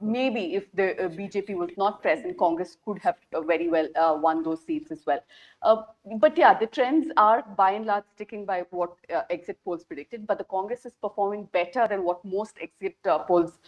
maybe if the BJP was not present, Congress could have very well won those seats as well. But yeah, the trends are by and large sticking by what exit polls predicted, but the Congress is performing better than what most exit polls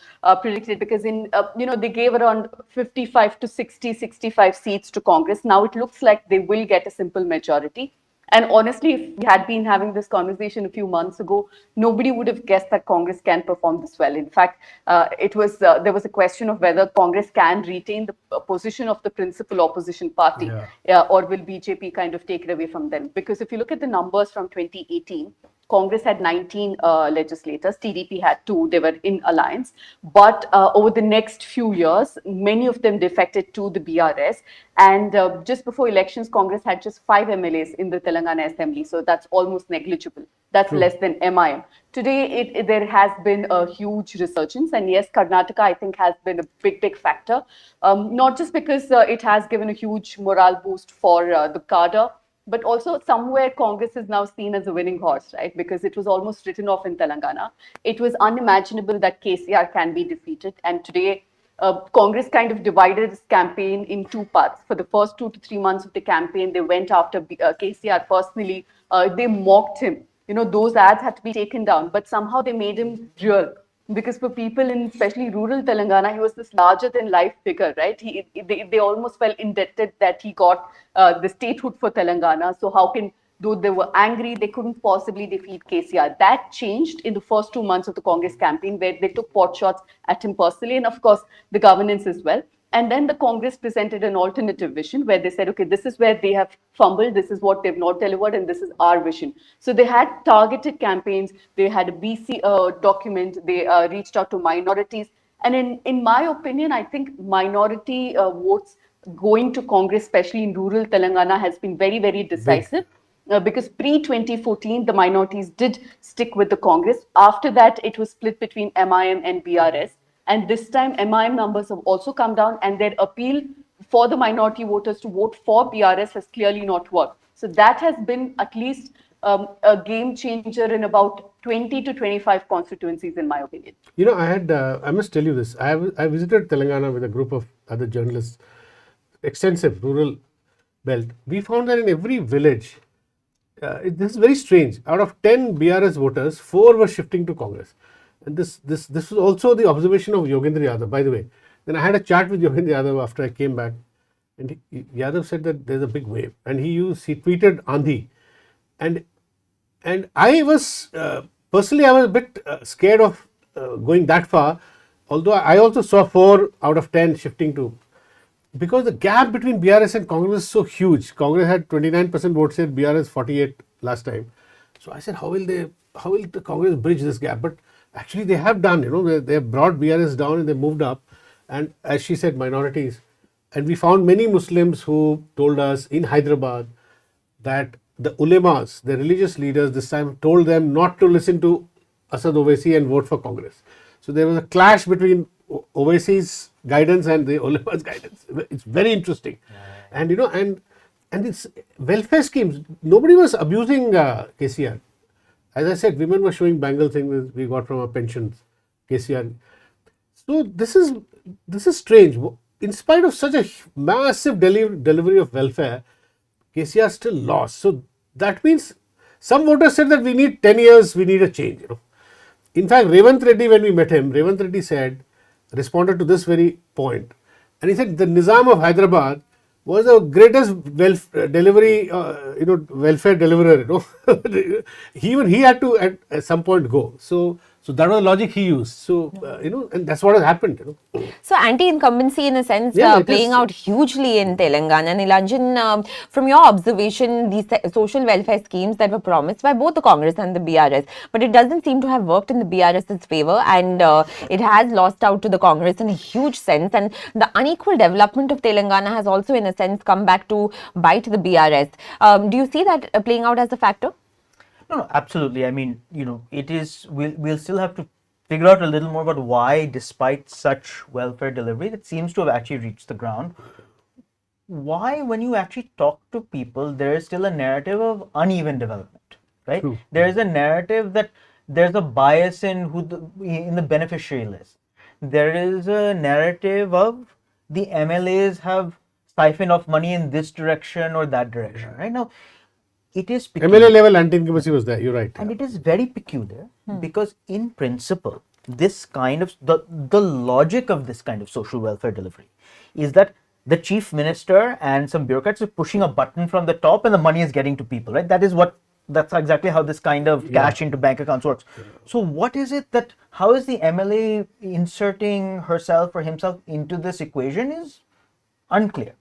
predicted, because they gave around 55 to 65 seats to Congress. Now it looks like they will get a simple majority. And honestly, if we had been having this conversation a few months ago, nobody would have guessed that Congress can perform this well. In fact, there was a question of whether Congress can retain the position of the principal opposition party, or will BJP kind of take it away from them? Because if you look at the numbers from 2018, Congress had 19 legislators, TDP had 2, they were in alliance. But over the next few years, many of them defected to the BRS. And just before elections, Congress had just 5 MLAs in the Telangana Assembly. So that's almost negligible. That's less than MIM. Today, there has been a huge resurgence. And yes, Karnataka, I think, has been a big factor. Not just because it has given a huge morale boost for the cadre, but also somewhere Congress is now seen as a winning horse, right? Because it was almost written off in Telangana. It was unimaginable that KCR can be defeated. And today, Congress kind of divided its campaign in 2 parts. For the first 2 to 3 months of the campaign, they went after KCR personally. They mocked him. Those ads had to be taken down, but somehow they made him real. Because for people in especially rural Telangana, he was this larger-than-life figure, right? They almost felt indebted that he got the statehood for Telangana. So how can, though they were angry, they couldn't possibly defeat KCR. That changed in the first 2 months of the Congress campaign, where they took pot shots at him personally, and of course, the governance as well. And then the Congress presented an alternative vision where they said, okay, this is where they have fumbled, this is what they've not delivered, and this is our vision. So they had targeted campaigns, they had a BC document, they reached out to minorities. And in my opinion, I think minority votes going to Congress, especially in rural Telangana, has been very decisive. Because pre-2014, the minorities did stick with the Congress. After that, it was split between MIM and BRS. And this time, MIM numbers have also come down, and their appeal for the minority voters to vote for BRS has clearly not worked. So that has been at least a game changer in about 20 to 25 constituencies, in my opinion. I must tell you this. I visited Telangana with a group of other journalists, extensive rural belt. We found that in every village, this is very strange. Out of 10 BRS voters, 4 were shifting to Congress. And this was also the observation of Yogendra Yadav, by the way. Then I had a chat with Yogendra Yadav after I came back, and Yadav said that there's a big wave, and he tweeted Andhi, and I was personally I was a bit scared of going that far, although I also saw 4 out of 10 shifting to, because the gap between BRS and Congress is so huge. Congress had 29% vote share, BRS 48 last time. So I said, how will the Congress bridge this gap? But actually, they have done, they have brought BRS down and they moved up. And as she said, minorities. And we found many Muslims who told us in Hyderabad, that the ulemas, the religious leaders this time told them not to listen to Asad Owaisi and vote for Congress. So there was a clash between Owaisi's guidance and the ulema's guidance. It's very interesting. And and it's welfare schemes. Nobody was abusing KCR. As I said, women were showing bangle things we got from our pensions, KCR. So this is strange. In spite of such a massive delivery of welfare, KCR still lost. So that means some voters said that we need 10 years, we need a change. In fact, Revant Reddy, when we met him, Revant Reddy responded to this very point, and he said the Nizam of Hyderabad was the greatest welfare deliverer. Even he had to at some point go. So that was the logic he used. So and that's what has happened. So anti-incumbency, in a sense, playing out hugely in Telangana. Nilanjan, from your observation, these social welfare schemes that were promised by both the Congress and the BRS, but it doesn't seem to have worked in the BRS's favor, and it has lost out to the Congress in a huge sense. And the unequal development of Telangana has also, in a sense, come back to bite the BRS. Do you see that playing out as a factor? No, absolutely. I mean, it is. We'll still have to figure out a little more about why, despite such welfare delivery, it seems to have actually reached the ground. Why, when you actually talk to people, there is still a narrative of uneven development, right? True. There is a narrative that there's a bias in in the beneficiary list. There is a narrative of the MLAs have siphoned off money in this direction or that direction, right? Now, it is peculiar. MLA level anti-incumbency was there, you're right. And it is very peculiar because in principle, this kind of, the logic of this kind of social welfare delivery is that the chief minister and some bureaucrats are pushing a button from the top and the money is getting to people, right? That's exactly how this kind of cash into bank accounts works. So what is it how is the MLA inserting herself or himself into this equation is unclear.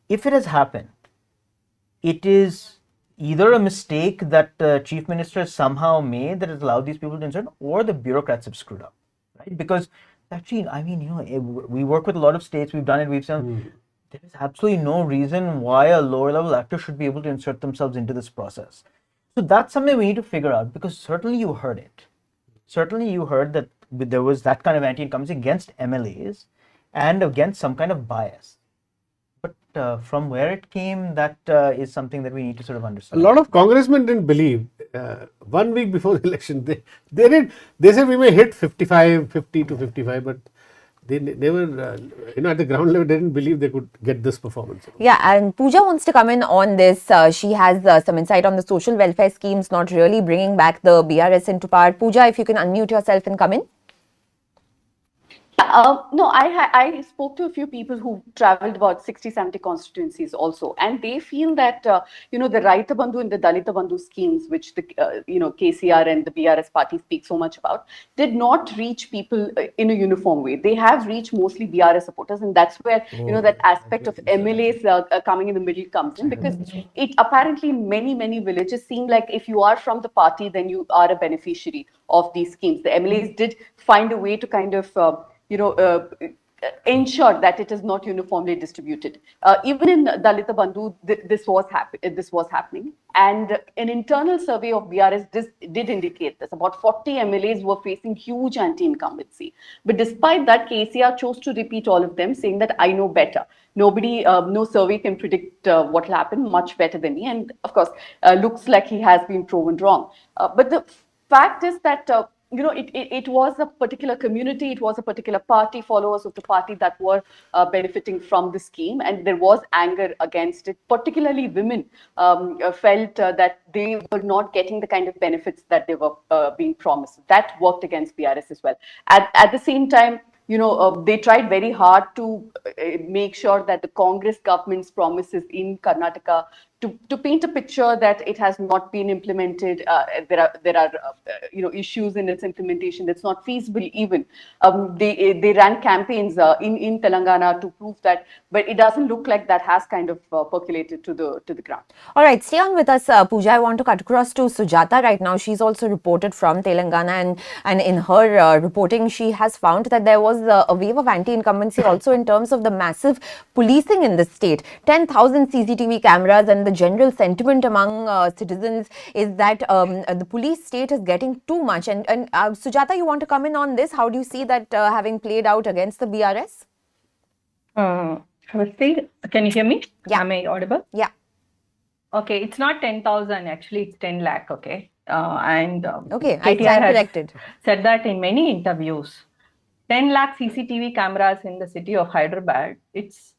If it has happened, it is either a mistake that the chief minister somehow made that has allowed these people to insert, or the bureaucrats have screwed up, right? Because actually, I mean, we work with a lot of states, we've done it, there is absolutely no reason why a lower level actor should be able to insert themselves into this process. So that's something we need to figure out, because certainly you heard it. Certainly you heard that there was that kind of anti-incumbency against MLAs and against some kind of bias. But from where it came, that is something that we need to sort of understand. A lot of congressmen didn't believe. 1 week before the election, they said we may hit 50 to 55, but they were, at the ground level, they didn't believe they could get this performance. Yeah, and Pooja wants to come in on this. She has some insight on the social welfare schemes not really bringing back the BRS into power. Pooja, if you can unmute yourself and come in. No, I spoke to a few people who traveled about 60-70 constituencies also, and they feel that the Raita Bandhu and the Dalita Bandhu schemes, which the KCR and the BRS party speak so much about, did not reach people in a uniform way. They have reached mostly BRS supporters, and that's where that aspect of MLAs coming in the middle comes in, because it apparently in many villages seem like if you are from the party, then you are a beneficiary of these schemes. The MLAs did find a way to kind of ensure that it is not uniformly distributed. Even in Dalita Bandhu, this was happening. And an internal survey of BRS did indicate this. About 40 MLAs were facing huge anti-incumbency. But despite that, KCR chose to repeat all of them, saying that I know better. Nobody, no survey can predict what will happen much better than me. And of course, looks like he has been proven wrong. But the fact is that it was a particular community, it was a particular party, followers of the party that were benefiting from the scheme, and there was anger against it. Particularly women felt that they were not getting the kind of benefits that they were being promised. That worked against BRS as well. At the same time, they tried very hard to make sure that the Congress government's promises in Karnataka to paint a picture that it has not been implemented. There are issues in its implementation. That's not feasible even. They ran campaigns in Telangana to prove that, but it doesn't look like that has kind of percolated to the ground. All right, stay on with us, Pooja. I want to cut across to Sujata right now. She's also reported from Telangana, and in her reporting, she has found that there was a wave of anti-incumbency also in terms of the massive policing in the state. 10,000 CCTV cameras and the general sentiment among citizens is that the police state is getting too much. And Sujata, you want to come in on this? How do you see that having played out against the BRS? Can you hear me? Yeah. Am I audible? Yeah. Okay, it's not 10,000, actually, it's 10 lakh, okay? Okay, KTR has corrected. said that in many interviews. 10 lakh CCTV cameras in the city of Hyderabad, it's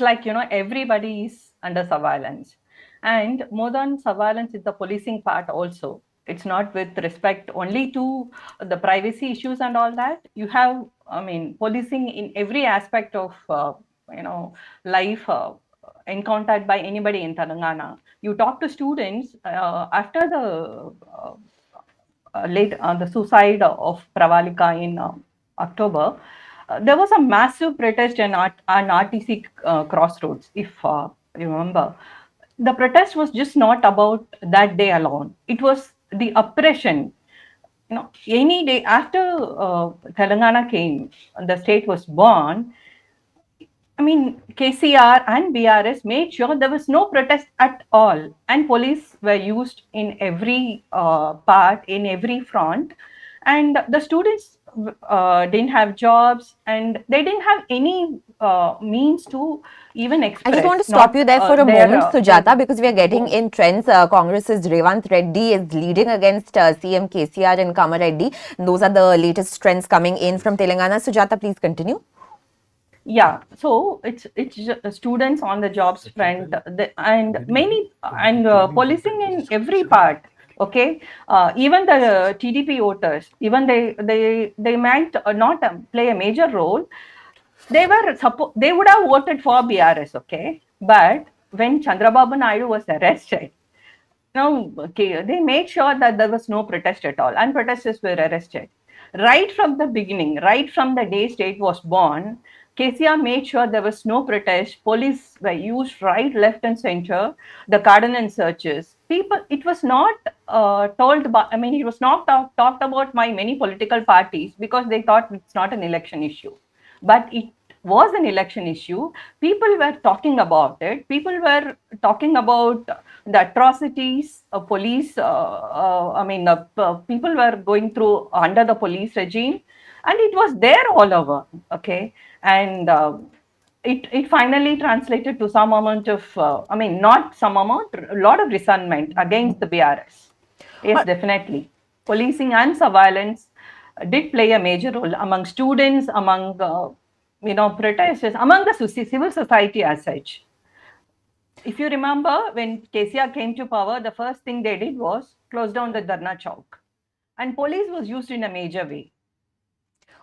like, everybody is under surveillance. And more than surveillance is the policing part also. It's not with respect only to the privacy issues and all that. You have, policing in every aspect of, life encountered by anybody in Telangana. You talk to students after the suicide of Pravalika in October. There was a massive protest on RTC crossroads, if you remember. The protest was just not about that day alone. It was the oppression. Any day after Telangana came, the state was born, KCR and BRS made sure there was no protest at all, and police were used in every part, in every front, and the students didn't have jobs, and they didn't have any means to even express. I just want to stop you there for a moment, Sujata, because we are getting in trends. Congress's Revant Reddy is leading against CM KCR and Kamareddy. Those are the latest trends coming in from Telangana. Sujata, please continue. Yeah, so it's students on the jobs front, and policing in every part. Okay, even the TDP voters, even they might not play a major role. They would have voted for BRS. Okay, but when Chandrababu Naidu was arrested, they made sure that there was no protest at all, and protesters were arrested. Right from the beginning, right from the day state was born, KCR made sure there was no protest. Police were used right, left, and center. The cardinal searches. It was not it was not talked about by many political parties because they thought it's not an election issue. But it was an election issue. People were talking about it. People were talking about the atrocities of police. People were going through under the police regime, and it was there all over. Okay. And it finally translated to some amount of, not some amount, a lot of resentment against the BRS. Yes, definitely. Policing and surveillance did play a major role among students, among, protesters, among the civil society as such. If you remember, when KCR came to power, the first thing they did was close down the Dharna Chowk. And police was used in a major way.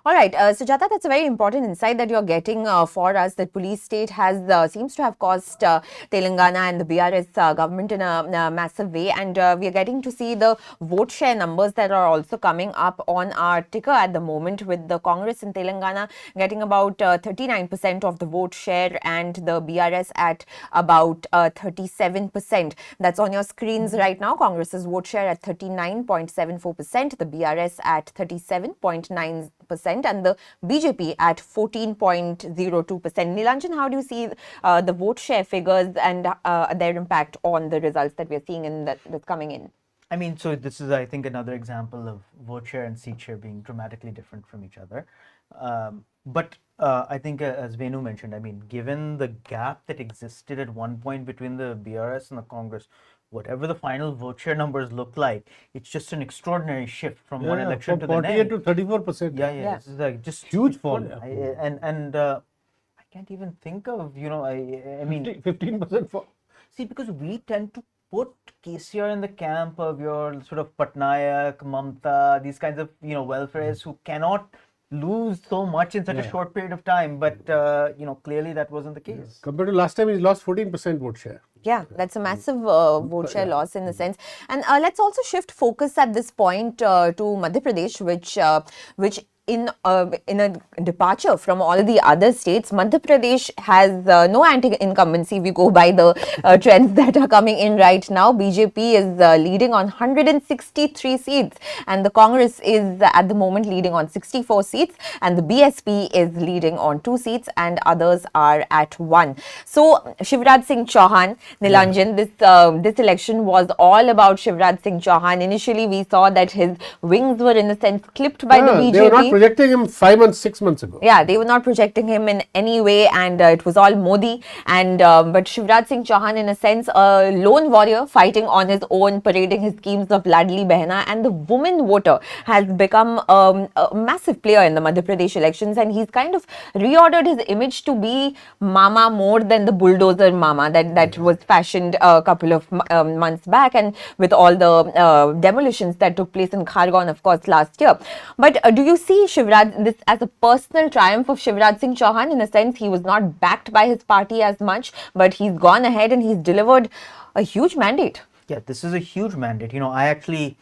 All right, Sujata, that's a very important insight that you're getting for us, that police state has seems to have caused Telangana and the BRS government in a massive way, and we are getting to see the vote share numbers that are also coming up on our ticker at the moment, with the Congress in Telangana getting about 39% of the vote share and the BRS at about 37%. That's on your screens right now. Congress's vote share at 39.74%, the BRS at 37.9%. And the BJP at 14.02%. Nilanjan, how do you see the vote share figures and their impact on the results that we are seeing that's coming in? So this is, I think, another example of vote share and seat share being dramatically different from each other. But I think, as Venu mentioned, given the gap that existed at one point between the BRS and the Congress, whatever the final vote share numbers look like, it's just an extraordinary shift from one election to the next. 48 to 34%. Yeah. This is like just huge fall. And I can't even think of 15% fall. See, because we tend to put KCR in the camp of your sort of Patnaik, Mamta, these kinds of welfareists who cannot lose so much in such a short period of time, but clearly that wasn't the case. Compared to last time, he lost 14% vote share. Yeah, that's a massive vote share loss in a sense. And let's also shift focus at this point to Madhya Pradesh, which in a departure from all the other states, Madhya Pradesh has no anti-incumbency. We go by the trends that are coming in right now. BJP is leading on 163 seats, and the Congress is at the moment leading on 64 seats, and the BSP is leading on 2 seats, and others are at 1. So Shivraj Singh Chauhan, Nilanjan, this election was all about Shivraj Singh Chauhan. Initially, we saw that his wings were in a sense clipped by the BJP. They were not projecting him 5 months, 6 months ago. Yeah, they were not projecting him in any way, and it was all Modi. And but Shivraj Singh Chauhan, in a sense, a lone warrior fighting on his own, parading his schemes of Ladli Behna, and the woman voter has become a massive player in the Madhya Pradesh elections, and he's kind of reordered his image to be mama more than the bulldozer mama that was fashioned a couple of months back, and with all the demolitions that took place in Khargone, of course, last year. But do you see this as a personal triumph of Shivraj Singh Chauhan? In a sense, he was not backed by his party as much, but he's gone ahead and he's delivered a huge mandate. Yeah, this is a huge mandate. I actually,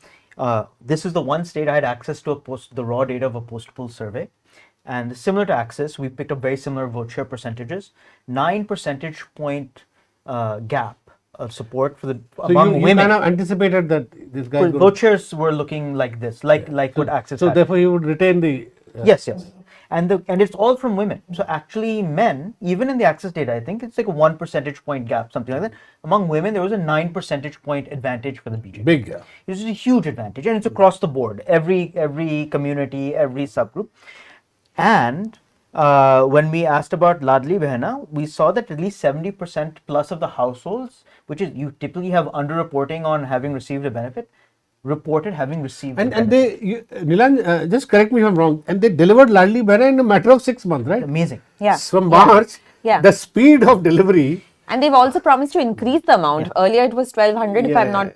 this is the one state I had access to the raw data of a post-poll survey. And similar to Access, we picked up very similar vote share percentages. 9 percentage point gap of support for among women. You kind of anticipated that this guy. Vote shares were looking like this, like what Access. So had. therefore, you would retain the. Yes, and it's all from women. So actually, men, even in the Access data, I think it's like a 1 percentage point gap, something like that. Among women, there was a 9 percentage point advantage for the BJP. Big, yeah. This is a huge advantage, and it's across the board. Every community, every subgroup. And when we asked about Ladli Behna, we saw that at least 70% plus of the households, which is you typically have underreporting on having received a benefit, reported having received a benefit. And Nilan, just correct me if I'm wrong, and they delivered Ladli Behna in a matter of 6 months, right? Amazing. Yeah. From March, the speed of delivery. And they've also promised to increase the amount. Earlier it was 1,200 if I'm not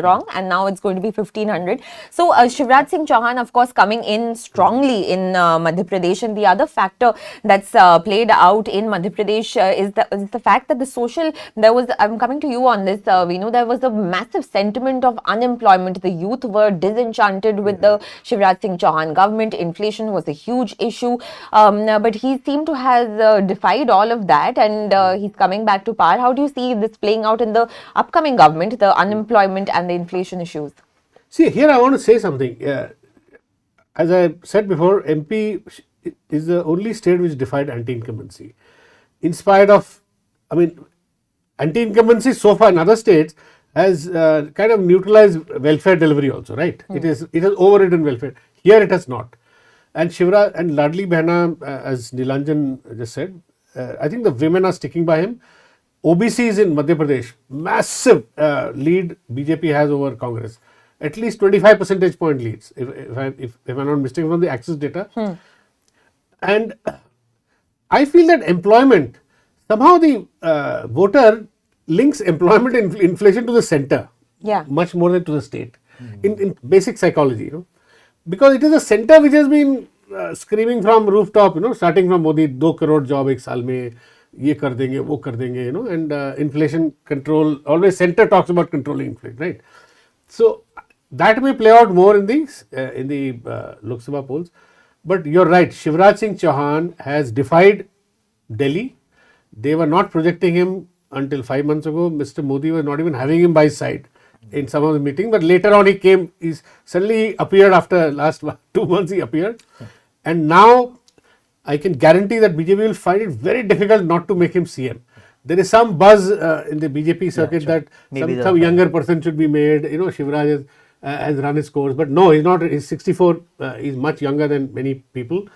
wrong, and now it's going to be 1,500. So Shivraj Singh Chauhan, of course, coming in strongly in Madhya Pradesh. And the other factor that's played out in Madhya Pradesh is the fact that I'm coming to you on this, Venu, there was a massive sentiment of unemployment. The youth were disenchanted with the Shivraj Singh Chauhan government. Inflation was a huge issue. But he seemed to have defied all of that, and he's coming back to power. How do you see this playing out in the upcoming government, the unemployment and the inflation issues? See, here I want to say something. As I said before, MP is the only state which defied anti-incumbency. In spite of, anti-incumbency so far in other states has kind of neutralized welfare delivery also, right? It has overridden welfare. Here it has not. And Shivraj and Ladli Behna, as Nilanjan just said, I think the women are sticking by him. OBCs in Madhya Pradesh, massive lead BJP has over Congress. At least 25 percentage point leads, if I'm not mistaken from the Access data. And I feel that employment, somehow the voter links employment and inflation to the center. Yeah. Much more than to the state. In basic psychology, because it is a center which has been screaming from rooftop, starting from Modi, 2 crore job ek saal mein. ये कर देंगे वो कर देंगे and inflation control, always center talks about controlling inflation, right? So that may play out more in the Lok Sabha polls, but you're right, Shivraj Singh Chauhan has defied Delhi. They were not projecting him until 5 months ago. Mr. Modi was not even having him by his side in some of the meetings, but later on he suddenly appeared after last 2 months he appeared, and now I can guarantee that BJP will find it very difficult not to make him CM. There is some buzz in the BJP circuit that some younger person should be made. Shivraj has run his course, but no, he's not. He's 64. He's much younger than many people.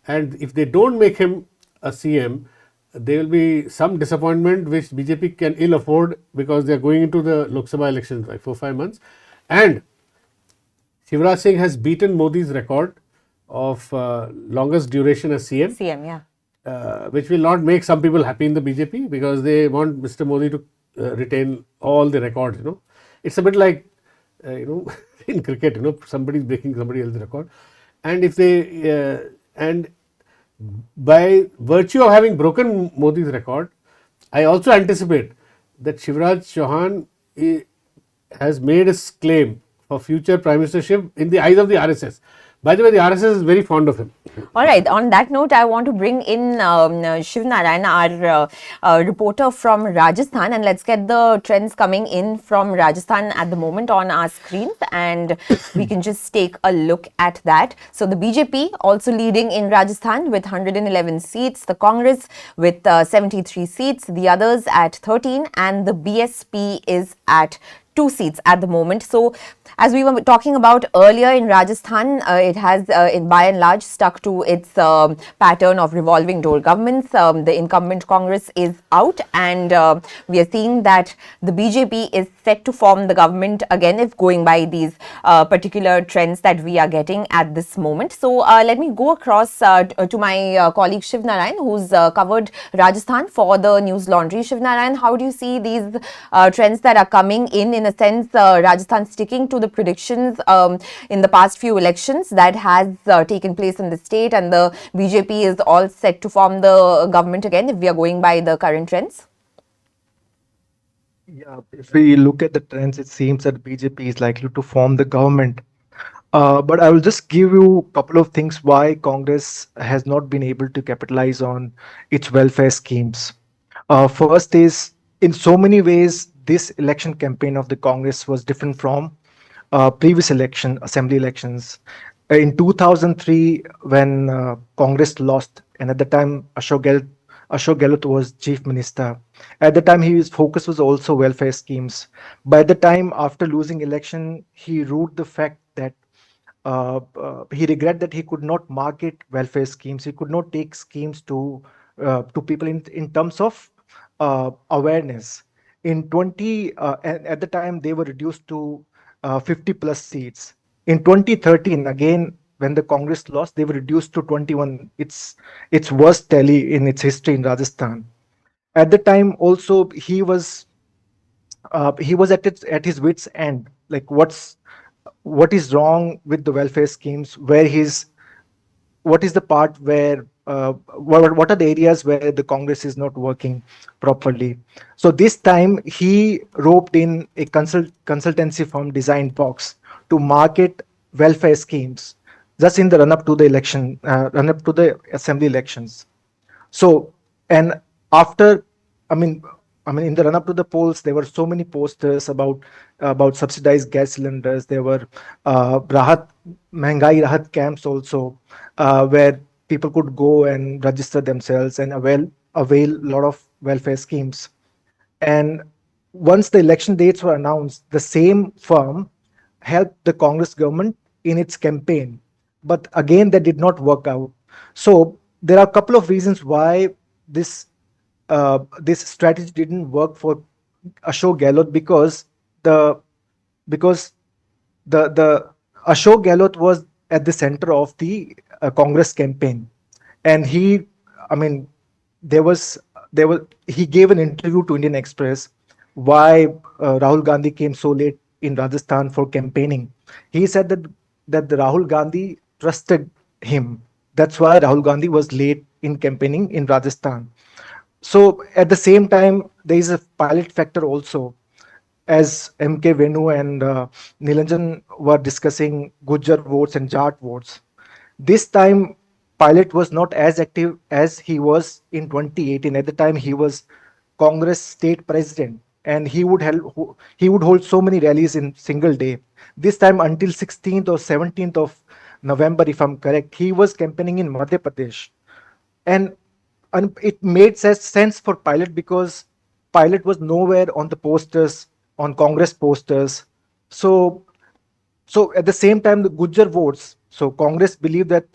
And if they don't make him a CM, there will be some disappointment which BJP can ill afford, because they are going into the Lok Sabha elections like 4-5 months. And Shivraj Singh has beaten Modi's record of longest duration as CM. CM, yeah. Which will not make some people happy in the BJP, because they want Mr. Modi to retain all the records. It's a bit like in cricket. Somebody is breaking somebody else's record, and if they and by virtue of having broken Modi's record, I also anticipate that Shivraj Chauhan has made his claim for future prime ministership in the eyes of the RSS. By the way, the RSS is very fond of him. All right. On that note, I want to bring in Shiv Narayan, our reporter from Rajasthan, and let's get the trends coming in from Rajasthan at the moment on our screens, and we can just take a look at that. So the BJP also leading in Rajasthan with 111 seats, the Congress with 73 seats, the others at 13, and the BSP is at 2 seats at the moment. So as we were talking about earlier, in Rajasthan, it has by and large stuck to its pattern of revolving door governments. The incumbent Congress is out, and we are seeing that the BJP is set to form the government again, if going by these particular trends that we are getting at this moment. So let me go across to my colleague Shiv Narayan, who's covered Rajasthan for the Newslaundry. Shiv Narayan, how do you see these trends that are coming in a sense, Rajasthan sticking to the predictions in the past few elections that has taken place in the state, and the BJP is all set to form the government again, if we are going by the current trends? Yeah, if we look at the trends, it seems that BJP is likely to form the government. But I will just give you a couple of things why Congress has not been able to capitalize on its welfare schemes. First is, in so many ways, this election campaign of the Congress was different from previous assembly elections. In 2003, when Congress lost, and at the time Ashok Gehlot was chief minister, at the time his focus was also welfare schemes. By the time after losing election, he ruled the fact that he regretted that he could not market welfare schemes. He could not take schemes to people in terms of awareness. In at the time they were reduced to 50 plus seats. In 2013, again, when the Congress lost, they were reduced to 21. It's worst tally in its history in Rajasthan. At the time, also he was at his wit's end. Like, what is wrong with the welfare schemes? What is the part where what are the areas where the Congress is not working properly? So this time he roped in a consultancy firm, Design Box, to market welfare schemes just in the run up to the election, run up to the assembly elections. So, and after, I mean, in the run up to the polls, there were so many posters about subsidized gas cylinders. There were Mehengai Rahat camps also, where people could go and register themselves and avail a lot of welfare schemes. And once the election dates were announced, the same firm helped the Congress government in its campaign. But again, that did not work out. So there are a couple of reasons why this strategy didn't work for Ashok Gehlot, because the Ashok Gehlot was at the center of the Congress campaign, and he gave an interview to Indian Express why Rahul Gandhi came so late in Rajasthan for campaigning. He said that the Rahul Gandhi trusted him. That's why Rahul Gandhi was late in campaigning in Rajasthan. So at the same time, there is a pilot factor also, as MK Venu and Nilanjan were discussing Gujjar votes and Jat votes. This time, Pilot was not as active as he was in 2018. At the time, he was Congress state president, and he would hold so many rallies in single day. This time, until 16th or 17th of November, if I'm correct, he was campaigning in Madhya Pradesh, and it made sense for Pilot because Pilot was nowhere on the posters, on Congress posters. So at the same time, the Gujjar votes. So Congress believed that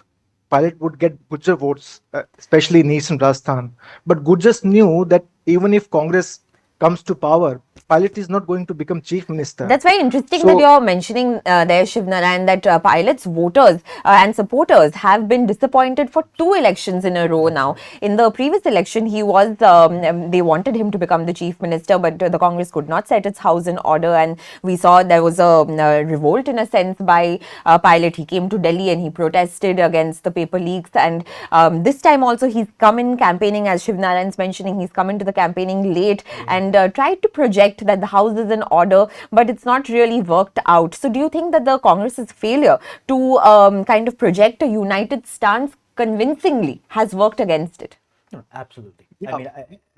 Pilot would get Gujjar votes, especially in Eastern Rajasthan. But Gujjars knew that even if Congress comes to power, Pilot is not going to become chief minister. That's very interesting that you're mentioning there, Shiv Narayan, that Pilot's voters and supporters have been disappointed for 2 elections in a row now. In the previous election, he was they wanted him to become the chief minister, but the Congress could not set its house in order, and we saw there was a revolt in a sense by Pilot. He came to Delhi and he protested against the paper leaks, and this time also he's come in campaigning, as Shiv Narayan's mentioning, he's come into the campaigning late and tried to project correct, that the house is in order, but it's not really worked out. So do you think that the Congress's failure to kind of project a united stance convincingly has worked against it? No, absolutely. Yeah. I mean,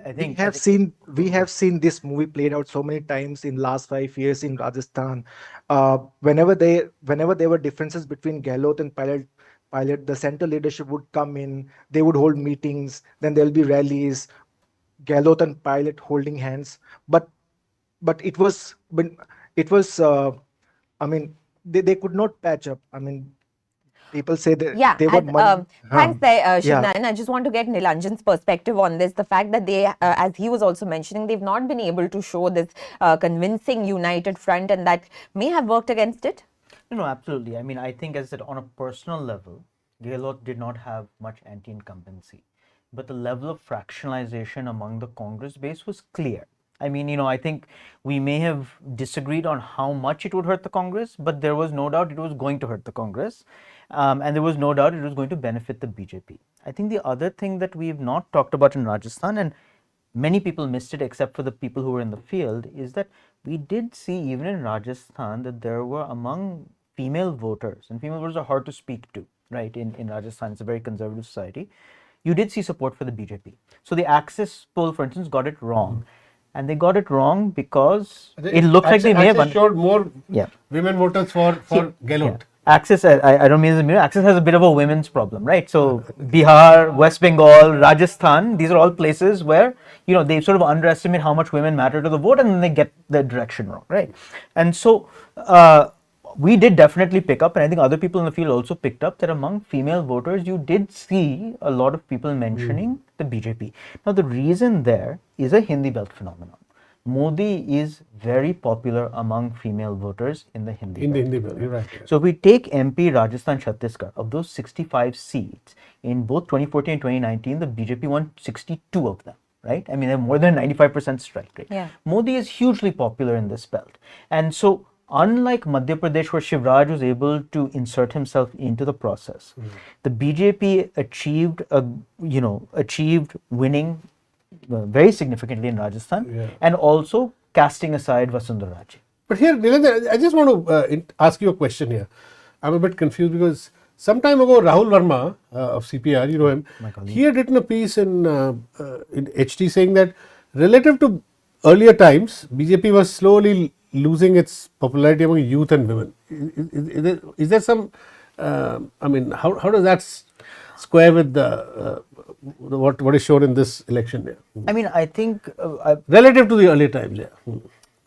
I think We have seen this movie played out so many times in last 5 years in Rajasthan. Whenever there were differences between Gehlot and Pilot, the central leadership would come in. They would hold meetings. Then there will be rallies. Gehlot and Pilot holding hands. But it was when it was. I mean, they could not patch up. I mean, people say that Yeah, they were and thanks, yeah. Shivnan. I just want to get Nilanjan's perspective on this. The fact that they, as he was also mentioning, they've not been able to show this convincing united front, and that may have worked against it. No, absolutely. I mean, I think, as I said, on a personal level, Gehlot did not have much anti-incumbency, but the level of fractionalization among the Congress base was clear. I mean, I think we may have disagreed on how much it would hurt the Congress, but there was no doubt it was going to hurt the Congress. And there was no doubt it was going to benefit the BJP. I think the other thing that we've not talked about in Rajasthan, and many people missed it except for the people who were in the field, is that we did see even in Rajasthan that there were among female voters, and female voters are hard to speak to, right? In Rajasthan, it's a very conservative society. You did see support for the BJP. So the Axis poll, for instance, got it wrong. And they got it wrong because it looks like they may have showed more women voters for Gehlot. Yeah. Axis, I don't mean as a mirror, Axis has a bit of a women's problem, right? So Bihar, West Bengal, Rajasthan, these are all places where, they sort of underestimate how much women matter to the vote, and then they get the direction wrong, right? And so we did definitely pick up, and I think other people in the field also picked up, that among female voters, you did see a lot of people mentioning the BJP. Now, the reason there is a Hindi belt phenomenon. Modi is very popular among female voters in the Hindi belt. You're right. So if we take MP, Rajasthan, Chhattisgarh, of those 65 seats, in both 2014 and 2019, the BJP won 62 of them, right? I mean, they have more than 95% strike rate. Yeah. Modi is hugely popular in this belt. And so, unlike Madhya Pradesh, where Shivraj was able to insert himself into the process, the BJP achieved winning very significantly in Rajasthan, and also casting aside Vasundhara Raje. But here, Nilendra, I just want to ask you a question here. I'm a bit confused because some time ago, Rahul Verma of CPR, you know him, he had written a piece in HT saying that relative to earlier times, BJP was slowly losing its popularity among youth and women. Is there some, I mean, how does that square with the what is shown in this election there? I mean, I think relative to the earlier times,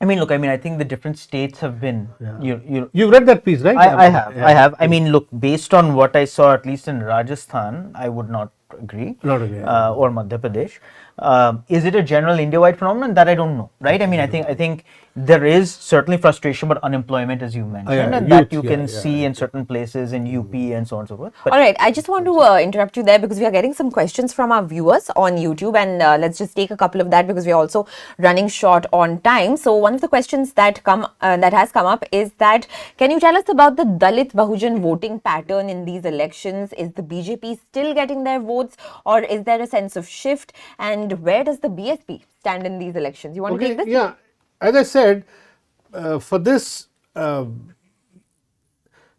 I mean, look, I think the different states have been. You've read that piece, right? I have. I mean, look, based on what I saw, at least in Rajasthan, I would not agree. Not agree. Or Madhya Pradesh. Is it a general India-wide phenomenon? That I don't know, right? I mean, I think there is certainly frustration about unemployment, as you mentioned, and that you can see in certain places in UP and so on and so forth. All right, I just want to interrupt you there because we are getting some questions from our viewers on YouTube, and let's just take a couple of that because we are also running short on time. So one of the questions that has come up is that, can you tell us about the Dalit Bahujan voting pattern in these elections? Is the BJP still getting their votes, or is there a sense of shift? And where does the BSP stand in these elections? You want to take this? Yeah, as I said, for this,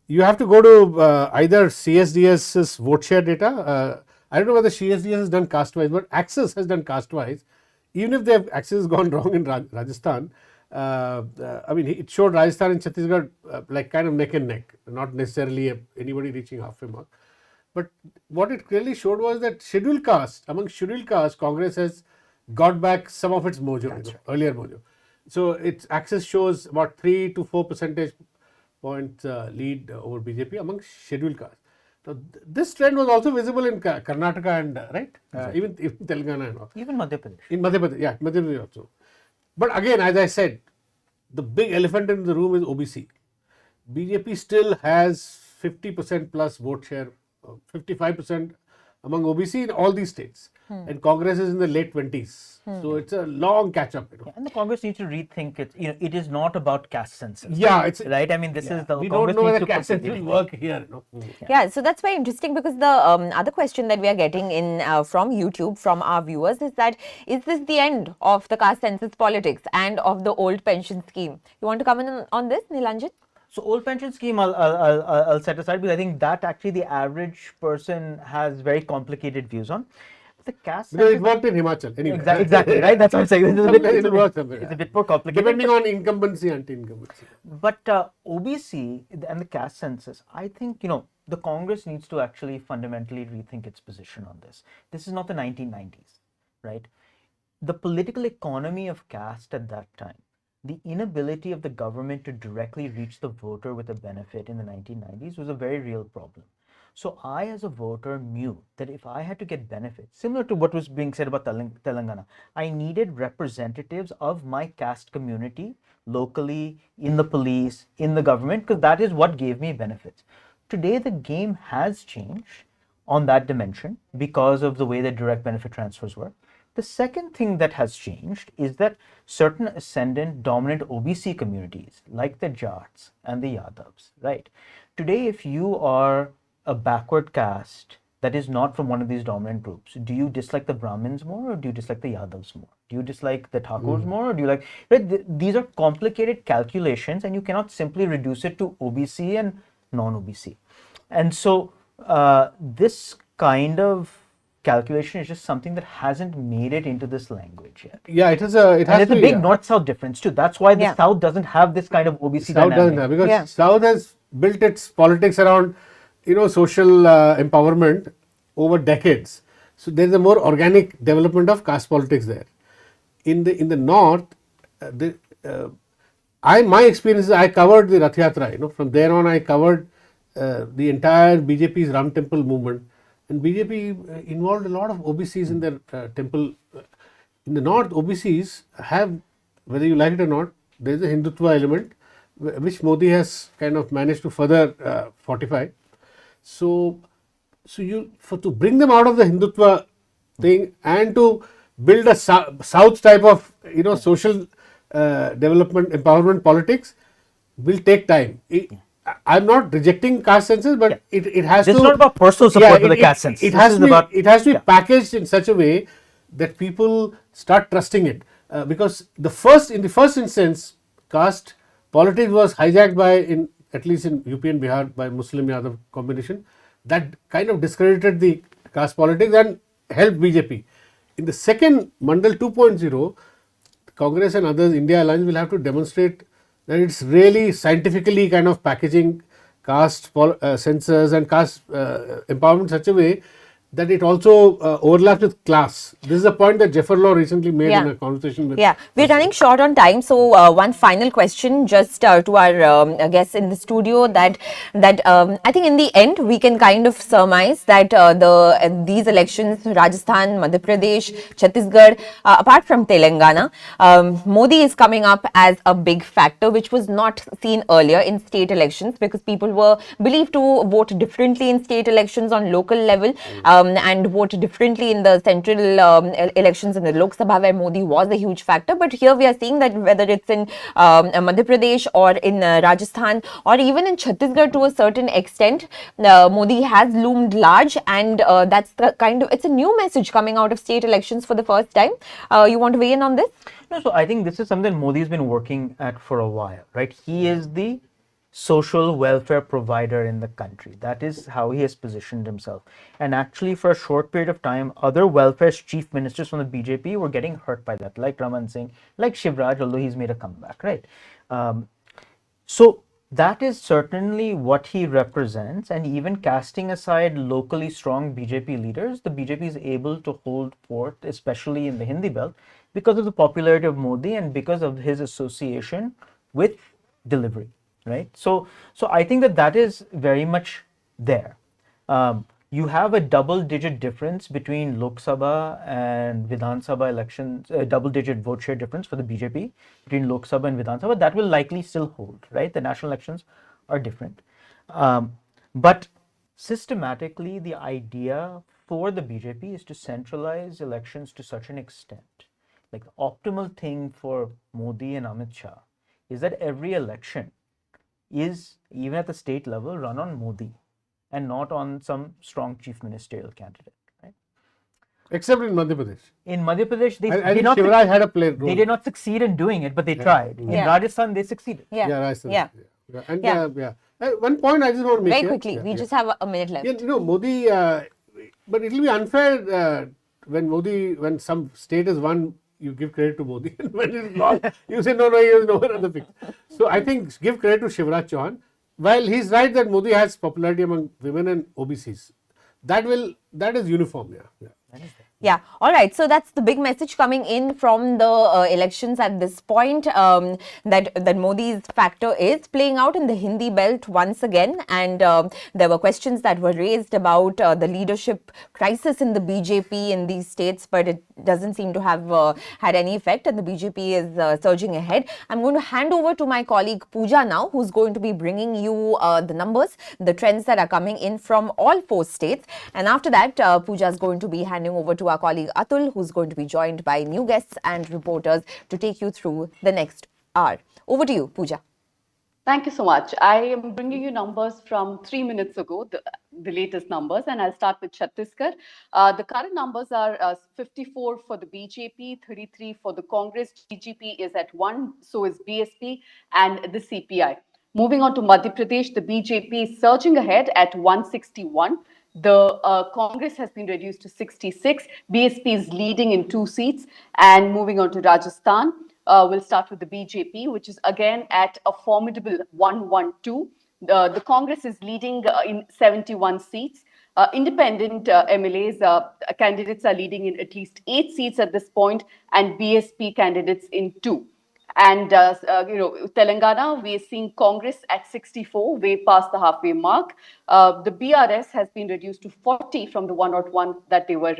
you have to go to either CSDS's vote share data. I don't know whether CSDS has done caste-wise, but Axis has done caste-wise. Even if their Axis has gone wrong in Rajasthan, I mean, it showed Rajasthan and Chhattisgarh like kind of neck and neck, not necessarily anybody reaching halfway mark. But what it clearly showed was that among scheduled caste, Congress has got back some of its mojo, earlier mojo. So its Axis shows about 3 to 4 percentage points lead over BJP among scheduled caste. So this trend was also visible in Karnataka and right, even Telangana and all. Even Madhya Pradesh. In Madhya Pradesh, yeah, Madhya Pradesh also. But again, as I said, the big elephant in the room is OBC. BJP still has 50% plus vote share, 55% among OBC in all these states. And Congress is in the late 20s. So it's a long catch up. Yeah, and the Congress needs to rethink it. It is not about caste census. Yeah, it's right. I mean, this is the we Congress don't know needs whether to caste census will work here. Yeah, so that's very interesting because the other question that we are getting in from YouTube, from our viewers, is that is this the end of the caste census politics and of the old pension scheme? You want to comment on this, Nilanjan? So old pension scheme, I'll set aside because I think that actually the average person has very complicated views on. The caste because it worked in Himachal anyway. Exactly, right? That's what I'm saying. It's a bit more complicated. Depending on incumbency, anti-incumbency. But OBC and the caste census, I think, the Congress needs to actually fundamentally rethink its position on this. This is not the 1990s, right? The political economy of caste at that time, the inability of the government to directly reach the voter with a benefit in the 1990s was a very real problem. So I, as a voter, knew that if I had to get benefits, similar to what was being said about Telangana, I needed representatives of my caste community locally, in the police, in the government, because that is what gave me benefits. Today, the game has changed on that dimension because of the way that direct benefit transfers work. The second thing that has changed is that certain ascendant dominant OBC communities like the Jats and the Yadavs, right? Today, if you are a backward caste that is not from one of these dominant groups, do you dislike the Brahmins more or do you dislike the Yadavs more? Do you dislike the Thakurs more or do you like... Right? These are complicated calculations and you cannot simply reduce it to OBC and non-OBC. And so this kind of calculation is just something that hasn't made it into this language yet. Yeah, it has a big north-south difference too. That's why the South doesn't have this kind of OBC South dynamic. doesn't have, because South has built its politics around, social empowerment over decades. So there is a more organic development of caste politics there. In the north, my experience is I covered the Rath Yatra. From there on, I covered the entire BJP's Ram Temple movement. And BJP involved a lot of OBCs in their temple. In the north, OBCs have, whether you like it or not, there is a Hindutva element which Modi has kind of managed to further fortify. So to bring them out of the Hindutva thing and to build a South type of social development empowerment politics will take time. I'm not rejecting caste census, but it has to. It's not about personal support for the caste census. It has to be packaged in such a way that people start trusting it, because in the first instance, caste politics was hijacked by, at least in UP and Bihar, by Muslim Yadav combination. That kind of discredited the caste politics and helped BJP. In the second Mandal 2.0, Congress and others, India Alliance will have to demonstrate that it's really scientifically kind of packaging caste census and caste empowerment in such a way that it also overlaps with class. This is a point that Jeffrey Law recently made in a conversation with... Yeah, we're running short on time. So one final question just to our guests in the studio that I think in the end we can kind of surmise that these elections, Rajasthan, Madhya Pradesh, Chhattisgarh, apart from Telangana, Modi is coming up as a big factor which was not seen earlier in state elections because people were believed to vote differently in state elections on local level. And vote differently in the central elections in the Lok Sabha where Modi was a huge factor. But here we are seeing that whether it's in Madhya Pradesh or in Rajasthan or even in Chhattisgarh to a certain extent, Modi has loomed large, and that's the it's a new message coming out of state elections for the first time. You want to weigh in on this? No, so I think this is something Modi's been working at for a while, right? He is the social welfare provider in the country. That is how he has positioned himself. And actually for a short period of time, other welfare chief ministers from the BJP were getting hurt by that, like Raman Singh, like Shivraj, although he's made a comeback, right? So that is certainly what he represents, and even casting aside locally strong BJP leaders, the BJP is able to hold forth, especially in the Hindi belt, because of the popularity of Modi and because of his association with delivery. Right, so I think that is very much there. You have a double-digit difference between Lok Sabha and Vidhan Sabha elections, double-digit vote share difference for the BJP between Lok Sabha and Vidhan Sabha. That will likely still hold, right? The national elections are different, but systematically, the idea for the BJP is to centralize elections to such an extent. Like the optimal thing for Modi and Amit Shah is that every election is, even at the state level, run on Modi and not on some strong chief ministerial candidate. Right? Except in Madhya Pradesh. In Madhya Pradesh, they I did think not Shivraj had a play role. They did not succeed in doing it, but they tried. In Rajasthan, they succeted. Rajasthan. Yeah. And one point I just want to make very here. quickly. We just have a minute left. Yeah, you know, Modi, but it will be unfair when some state has won, you give credit to Modi, and when it's lost, you say no, he has no other fix. So I think give credit to Shivraj Chauhan. While he's right that Modi has popularity among women and OBCs, that is uniform. Yeah. All right. So that's the big message coming in from the elections at this point, that Modi's factor is playing out in the Hindi belt once again. And there were questions that were raised about the leadership crisis in the BJP in these states, but it doesn't seem to have had any effect, and the BJP is surging ahead. I'm going to hand over to my colleague Pooja now, who's going to be bringing you the numbers, the trends that are coming in from all 4 states. And after that, Pooja is going to be handing over to our colleague Atul, who's going to be joined by new guests and reporters to take you through the next hour. Over to you, Pooja. Thank you so much. I am bringing you numbers from 3 minutes ago, the latest numbers, and I'll start with Chhattisgarh. The current numbers are 54 for the BJP, 33 for the Congress. GGP is at 1, so is BSP and the CPI. Moving on to Madhya Pradesh, the BJP is surging ahead at 161. The Congress has been reduced to 66. BSP is leading in 2 seats. And moving on to Rajasthan, we'll start with the BJP, which is again at a formidable 112. The Congress is leading in 71 seats. Independent MLAs candidates are leading in at least 8 seats at this point, and BSP candidates in 2. And, Telangana, we are seeing Congress at 64, way past the halfway mark. The BRS has been reduced to 40 from the 101 that they were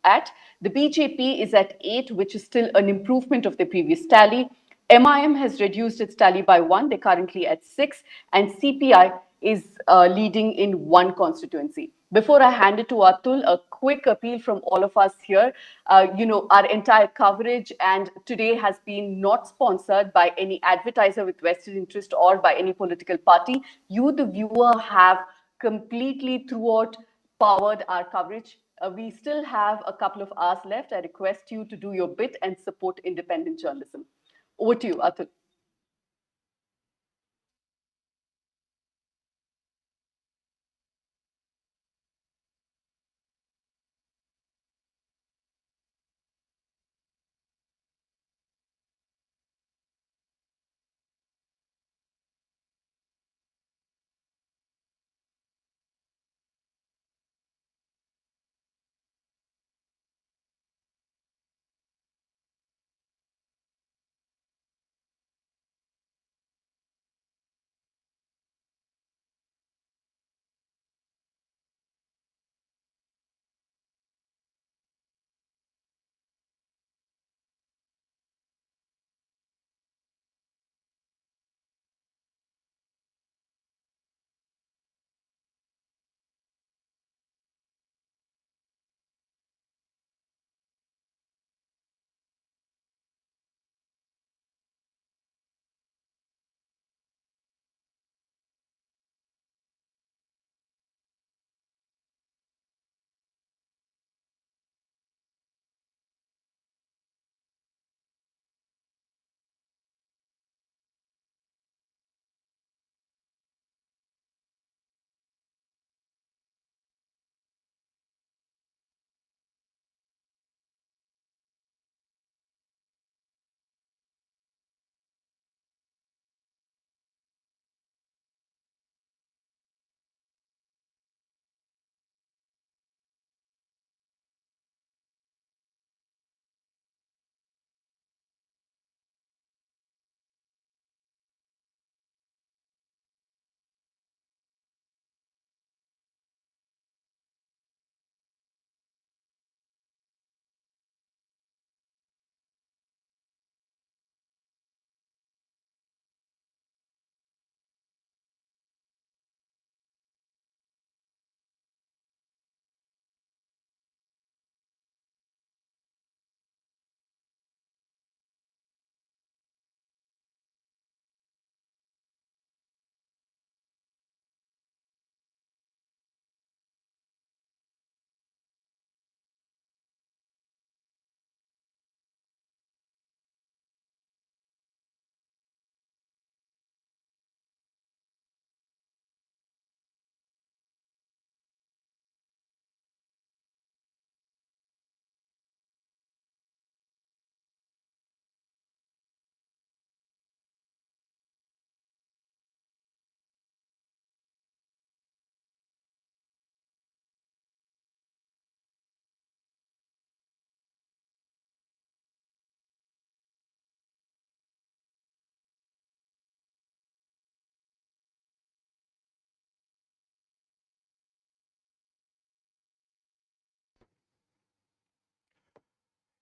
at. The BJP is at 8, which is still an improvement of the previous tally. MIM has reduced its tally by 1. They're currently at 6. And CPI is leading in 1 constituency. Before I hand it to Atul, a quick appeal from all of us here. Our entire coverage and today has been not sponsored by any advertiser with vested interest or by any political party. You, the viewer, have completely throughout powered our coverage. We still have a couple of hours left. I request you to do your bit and support independent journalism. Over to you, Atul.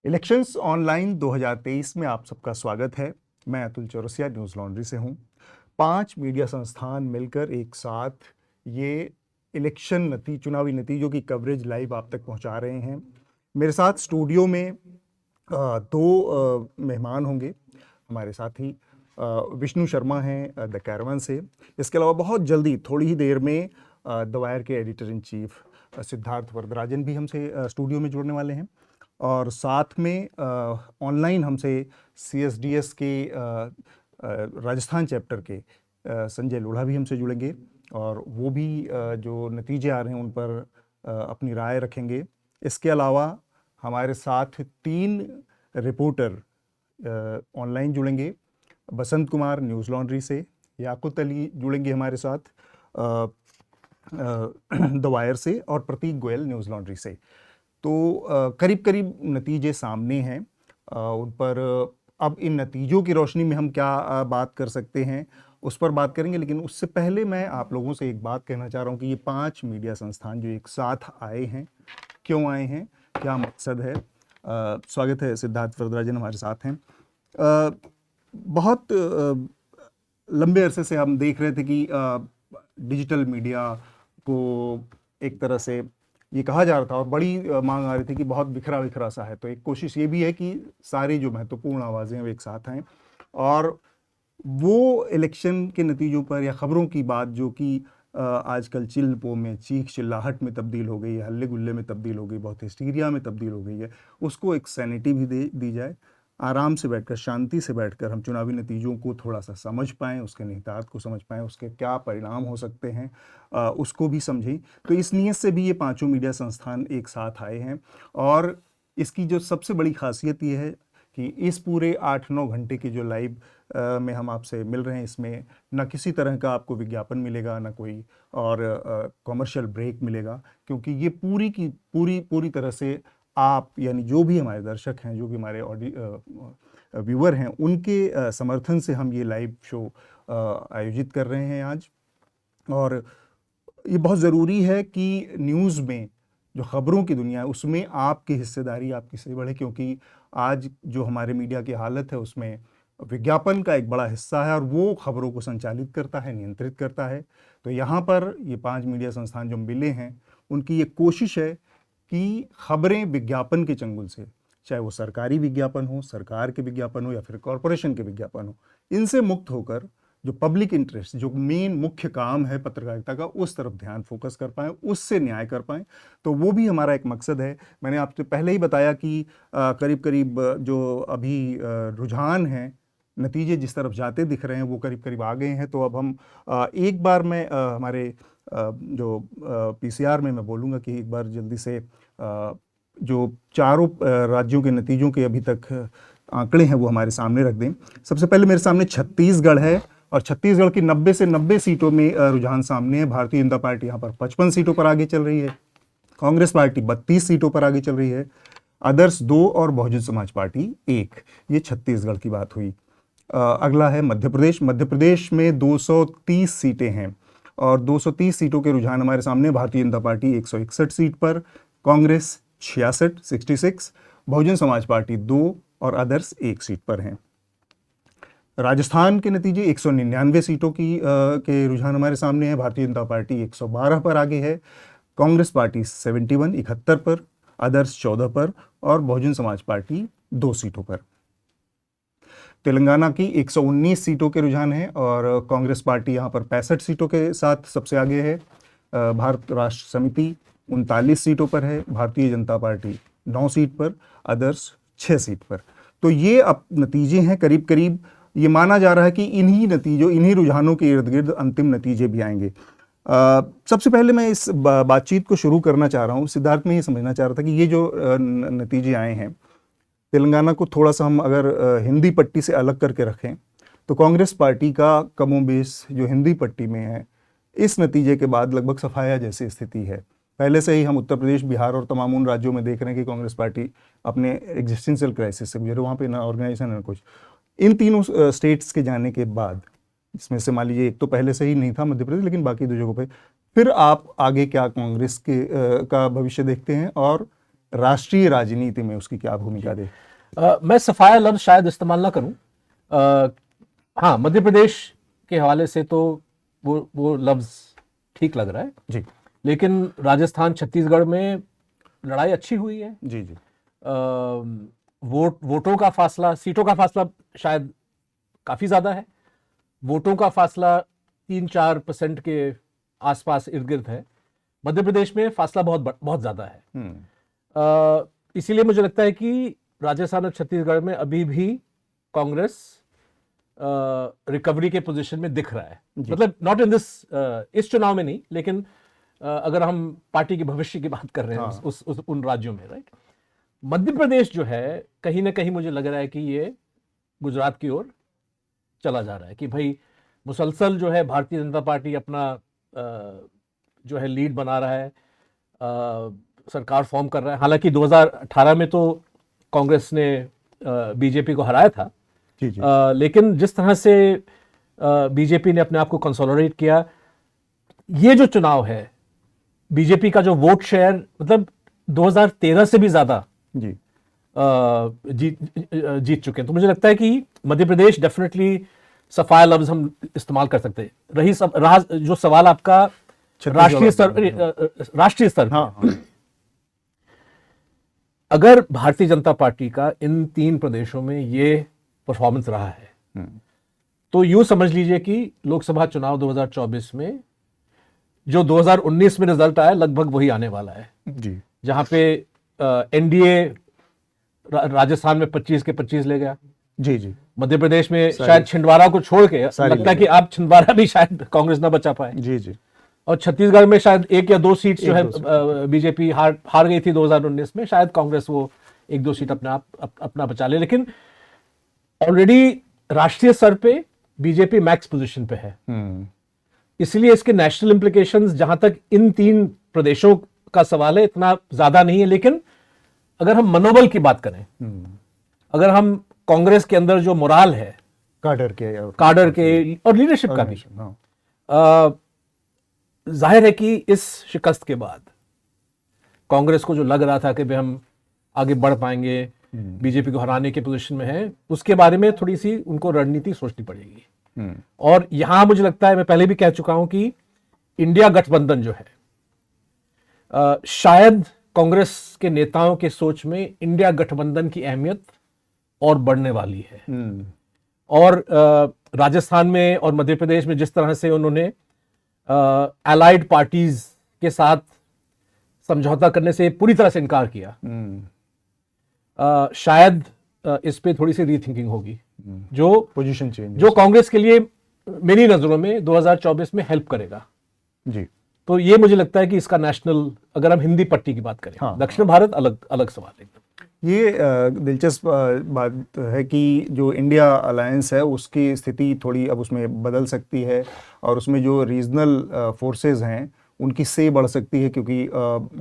Elections online 2023 में आप सबका स्वागत है। मैं Atul Chaurasia Newslaundry से हूँ। 5 media संस्थान मिलकर एक साथ ये चुनावी नतीजों की कवरेज लाइव आप तक पहुँचा रहे हैं। मेरे साथ स्टूडियो में 2 मेहमान होंगे। हमारे साथ ही विष्णु शर्मा हैं द कैरावन से। इसके अलावा बहुत जल्दी थोड़ी ही देर में द वायर के editor in chief Siddharth Varadarajan भी हमसे स्टूडियो में जुड़ने वाले हैं। और साथ में ऑनलाइन हमसे CSDS के राजस्थान चैप्टर के संजय लोढ़ा भी हमसे जुड़ेंगे और वो भी जो नतीजे आ रहे हैं उन पर अपनी राय रखेंगे। इसके अलावा हमारे साथ 3 रिपोर्टर ऑनलाइन जुड़ेंगे। बसंत कुमार न्यूज़लॉन्ड्री से, याकुत अली जुड़ेंगे हमारे साथ द वायर से और प्रतीक गोयल न्यूज़लॉन्ड्री से। तो करीब करीब नतीजे सामने हैं। उन पर अब इन नतीजों की रोशनी में हम क्या बात कर सकते हैं उस पर बात करेंगे, लेकिन उससे पहले मैं आप लोगों से एक बात कहना चाह रहा हूँ कि ये 5 मीडिया संस्थान जो एक साथ आए हैं, क्यों आए हैं, क्या मकसद है। स्वागत है, सिद्धार्थ वरदराजन हमारे साथ हैं। बहुत लंबे अरसे से हम देख रहे थे कि डिजिटल मीडिया को एक तरह से ये कहा जा रहा था और बड़ी मांग आ रही थी कि बहुत बिखरा बिखरा सा है। तो एक कोशिश ये भी है कि सारी जो महत्वपूर्ण आवाज़ें वो एक साथ आएँ और वो इलेक्शन के नतीजों पर या ख़बरों की बात जो कि आजकल चिल्पों में चीख चिल्लाहट में तब्दील हो गई है, हल्ले गुल्ले में तब्दील हो गई, बहुत हिस्टीरिया में तब्दील हो गई है, उसको एक सैनिटी भी दी जाए। आराम से बैठकर, शांति से बैठकर हम चुनावी नतीजों को थोड़ा सा समझ पाएँ, उसके निहितार्थ को समझ पाएँ, उसके क्या परिणाम हो सकते हैं उसको भी समझें। तो इस नियत से भी ये 5 मीडिया संस्थान एक साथ आए हैं और इसकी जो सबसे बड़ी खासियत ये है कि इस पूरे 8-9 घंटे की जो लाइव में हम आपसे मिल रहे हैं, इसमें न किसी तरह का आपको विज्ञापन मिलेगा, न कोई और कॉमर्शियल ब्रेक मिलेगा, क्योंकि ये पूरी की पूरी तरह से आप यानी जो भी हमारे दर्शक हैं, जो भी हमारे व्यूअर हैं, उनके समर्थन से हम ये लाइव शो आयोजित कर रहे हैं आज। और ये बहुत ज़रूरी है कि न्यूज़ में जो ख़बरों की दुनिया है उसमें आपकी हिस्सेदारी आपकी से बढ़े, क्योंकि आज जो हमारे मीडिया की हालत है उसमें विज्ञापन का एक बड़ा हिस्सा है और वो खबरों को संचालित करता है, नियंत्रित करता है। तो यहाँ पर ये 5 मीडिया संस्थान जो मिले हैं उनकी ये कोशिश है कि खबरें विज्ञापन के चंगुल से, चाहे वो सरकारी विज्ञापन हो, सरकार के विज्ञापन हो या फिर कॉरपोरेशन के विज्ञापन हो, इनसे मुक्त होकर जो पब्लिक इंटरेस्ट, जो मेन मुख्य काम है पत्रकारिता का, उस तरफ ध्यान फोकस कर पाएँ, उससे न्याय कर पाएँ। तो वो भी हमारा एक मकसद है। मैंने आपसे पहले ही बताया कि करीब करीब जो अभी रुझान हैं, नतीजे जिस तरफ जाते दिख रहे हैं वो करीब करीब आ गए हैं। तो अब हम एक बार मैं हमारे जो PCR में मैं बोलूँगा कि एक बार जल्दी से जो चारों राज्यों के नतीजों के अभी तक आंकड़े हैं वो हमारे सामने रख दें। सबसे पहले मेरे सामने छत्तीसगढ़ है और छत्तीसगढ़ की 90 से 90 सीटों में रुझान सामने है। भारतीय जनता पार्टी यहाँ पर 55 सीटों पर आगे चल रही है, कांग्रेस पार्टी 32 सीटों पर आगे चल रही है, अदर्स 2 और बहुजन समाज पार्टी 1। ये छत्तीसगढ़ की बात हुई। अगला है मध्य प्रदेश। मध्य प्रदेश में 230 सीटें हैं और 230 सीटों के रुझान हमारे सामने। भारतीय जनता पार्टी 161 सीट पर, कांग्रेस 66, बहुजन समाज पार्टी 2 और अदर्स 1 सीट पर हैं। राजस्थान के नतीजे 199 सीटों के रुझान हमारे सामने है। भारतीय जनता पार्टी 112 पर आगे है, कांग्रेस पार्टी 71 पर, अदर्स 14 पर और बहुजन समाज पार्टी 2 सीटों पर। तेलंगाना की 119 सीटों के रुझान हैं और कांग्रेस पार्टी यहाँ पर 65 सीटों के साथ सबसे आगे है। भारत राष्ट्र समिति 39 सीटों पर है, भारतीय जनता पार्टी 9 सीट पर, अदर्स 6 सीट पर। तो ये अब नतीजे हैं। करीब करीब ये माना जा रहा है कि इन्हीं रुझानों के इर्द गिर्द अंतिम नतीजे भी आएंगे। सबसे पहले मैं इस बातचीत को शुरू करना चाह रहा हूँ। सिद्धार्थ में ये समझना चाह रहा था कि ये जो नतीजे आए हैं, तेलंगाना को थोड़ा सा हम अगर हिंदी पट्टी से अलग करके रखें तो कांग्रेस पार्टी का कमोबेश जो हिंदी पट्टी में है, इस नतीजे के बाद लगभग सफाया जैसी स्थिति है। पहले से ही हम उत्तर प्रदेश, बिहार और तमाम उन राज्यों में देख रहे हैं कि कांग्रेस पार्टी अपने एग्जिस्टेंशियल क्राइसिस से गुजरे, वहाँ पे ना ऑर्गेनाइजेशन ना कुछ। इन तीनों स्टेट्स के जाने के बाद, इसमें से मान लीजिए एक तो पहले से ही नहीं था मध्य प्रदेश, लेकिन बाकी 2 जगहों पे फिर आप आगे क्या कांग्रेस का भविष्य देखते हैं और राष्ट्रीय राजनीति में उसकी क्या भूमिका दे? मैं सफाया लफ्ज शायद इस्तेमाल ना करूं। हाँ, मध्य प्रदेश के हवाले से तो वो लफ्ज ठीक लग रहा है जी, लेकिन राजस्थान छत्तीसगढ़ में लड़ाई अच्छी हुई है जी जी। वोटों का फासला, सीटों का फासला शायद काफी ज्यादा है, वोटों का फासला 3-4% के आसपास इर्द गिर्द है। मध्य प्रदेश में फासला बहुत ज्यादा है। इसीलिए मुझे लगता है कि राजस्थान और छत्तीसगढ़ में अभी भी कांग्रेस रिकवरी के पोजीशन में दिख रहा है, मतलब नॉट इन दिस, इस चुनाव में नहीं, लेकिन अगर हम पार्टी के भविष्य की बात कर रहे हैं उन राज्यों में, राइट। मध्य प्रदेश जो है कहीं ना कहीं मुझे लग रहा है कि ये गुजरात की ओर चला जा रहा है, कि भाई मुसलसल जो है भारतीय जनता पार्टी अपना जो है लीड बना रहा है, सरकार फॉर्म कर रहा है। हालांकि 2018 में तो कांग्रेस ने बीजेपी को हराया था, जी जी। लेकिन जिस तरह से बीजेपी ने अपने आप को कंसोलिडेट किया, ये जो चुनाव है बीजेपी का जो वोट शेयर मतलब 2013 से भी ज्यादा जी जीत चुके हैं। तो मुझे लगता है कि मध्य प्रदेश डेफिनेटली सफाया लफ्ज हम इस्तेमाल कर सकते हैं। जो सवाल आपका राष्ट्रीय स्तर हाँ। अगर भारतीय जनता पार्टी का इन 3 प्रदेशों में ये परफॉर्मेंस रहा है तो यूं समझ लीजिए कि लोकसभा चुनाव 2024 में जो 2019 में रिजल्ट आया लगभग वही आने वाला है जी, जहां पे एनडीए राजस्थान में 25 के 25 ले गया। जी जी। मध्य प्रदेश में शायद छिंदवाड़ा को छोड़ के लगता है कि आप छिंदवाड़ा भी शायद कांग्रेस ना बचा पाए। जी जी। और छत्तीसगढ़ में शायद 1 या 2 सीट जो है बीजेपी हार गई थी 2019 में, शायद कांग्रेस वो 1-2 सीट अपना बचा ले। लेकिन ऑलरेडी राष्ट्रीय स्तर पे बीजेपी मैक्स पोजीशन पे है, इसलिए इसके नेशनल इंप्लीकेशंस जहां तक इन 3 प्रदेशों का सवाल है इतना ज्यादा नहीं है। लेकिन अगर हम मनोबल की बात करें, अगर हम कांग्रेस के अंदर जो मोराल है काडर के और लीडरशिप का भी, जाहिर है कि इस शिकस्त के बाद कांग्रेस को जो लग रहा था कि भाई हम आगे बढ़ पाएंगे, बीजेपी को हराने के पोजीशन में है, उसके बारे में थोड़ी सी उनको रणनीति सोचनी पड़ेगी। और यहां मुझे लगता है, मैं पहले भी कह चुका हूं कि इंडिया गठबंधन जो है, शायद कांग्रेस के नेताओं के सोच में इंडिया गठबंधन की अहमियत और बढ़ने वाली है। और राजस्थान में और मध्य प्रदेश में जिस तरह से उन्होंने एलाइड पार्टीज के साथ समझौता करने से पूरी तरह से इनकार किया, शायद इस पे थोड़ी सी रीथिंकिंग होगी, जो पोजीशन चेंज जो कांग्रेस के लिए मेरी नजरों में 2024 में हेल्प करेगा जी। तो ये मुझे लगता है कि इसका नेशनल, अगर हम हिंदी पट्टी की बात करें, दक्षिण भारत अलग सवाल है। ये दिलचस्प बात है कि जो इंडिया अलायंस है उसकी स्थिति थोड़ी अब उसमें बदल सकती है और उसमें जो रीजनल फोर्सेस हैं उनकी से बढ़ सकती है, क्योंकि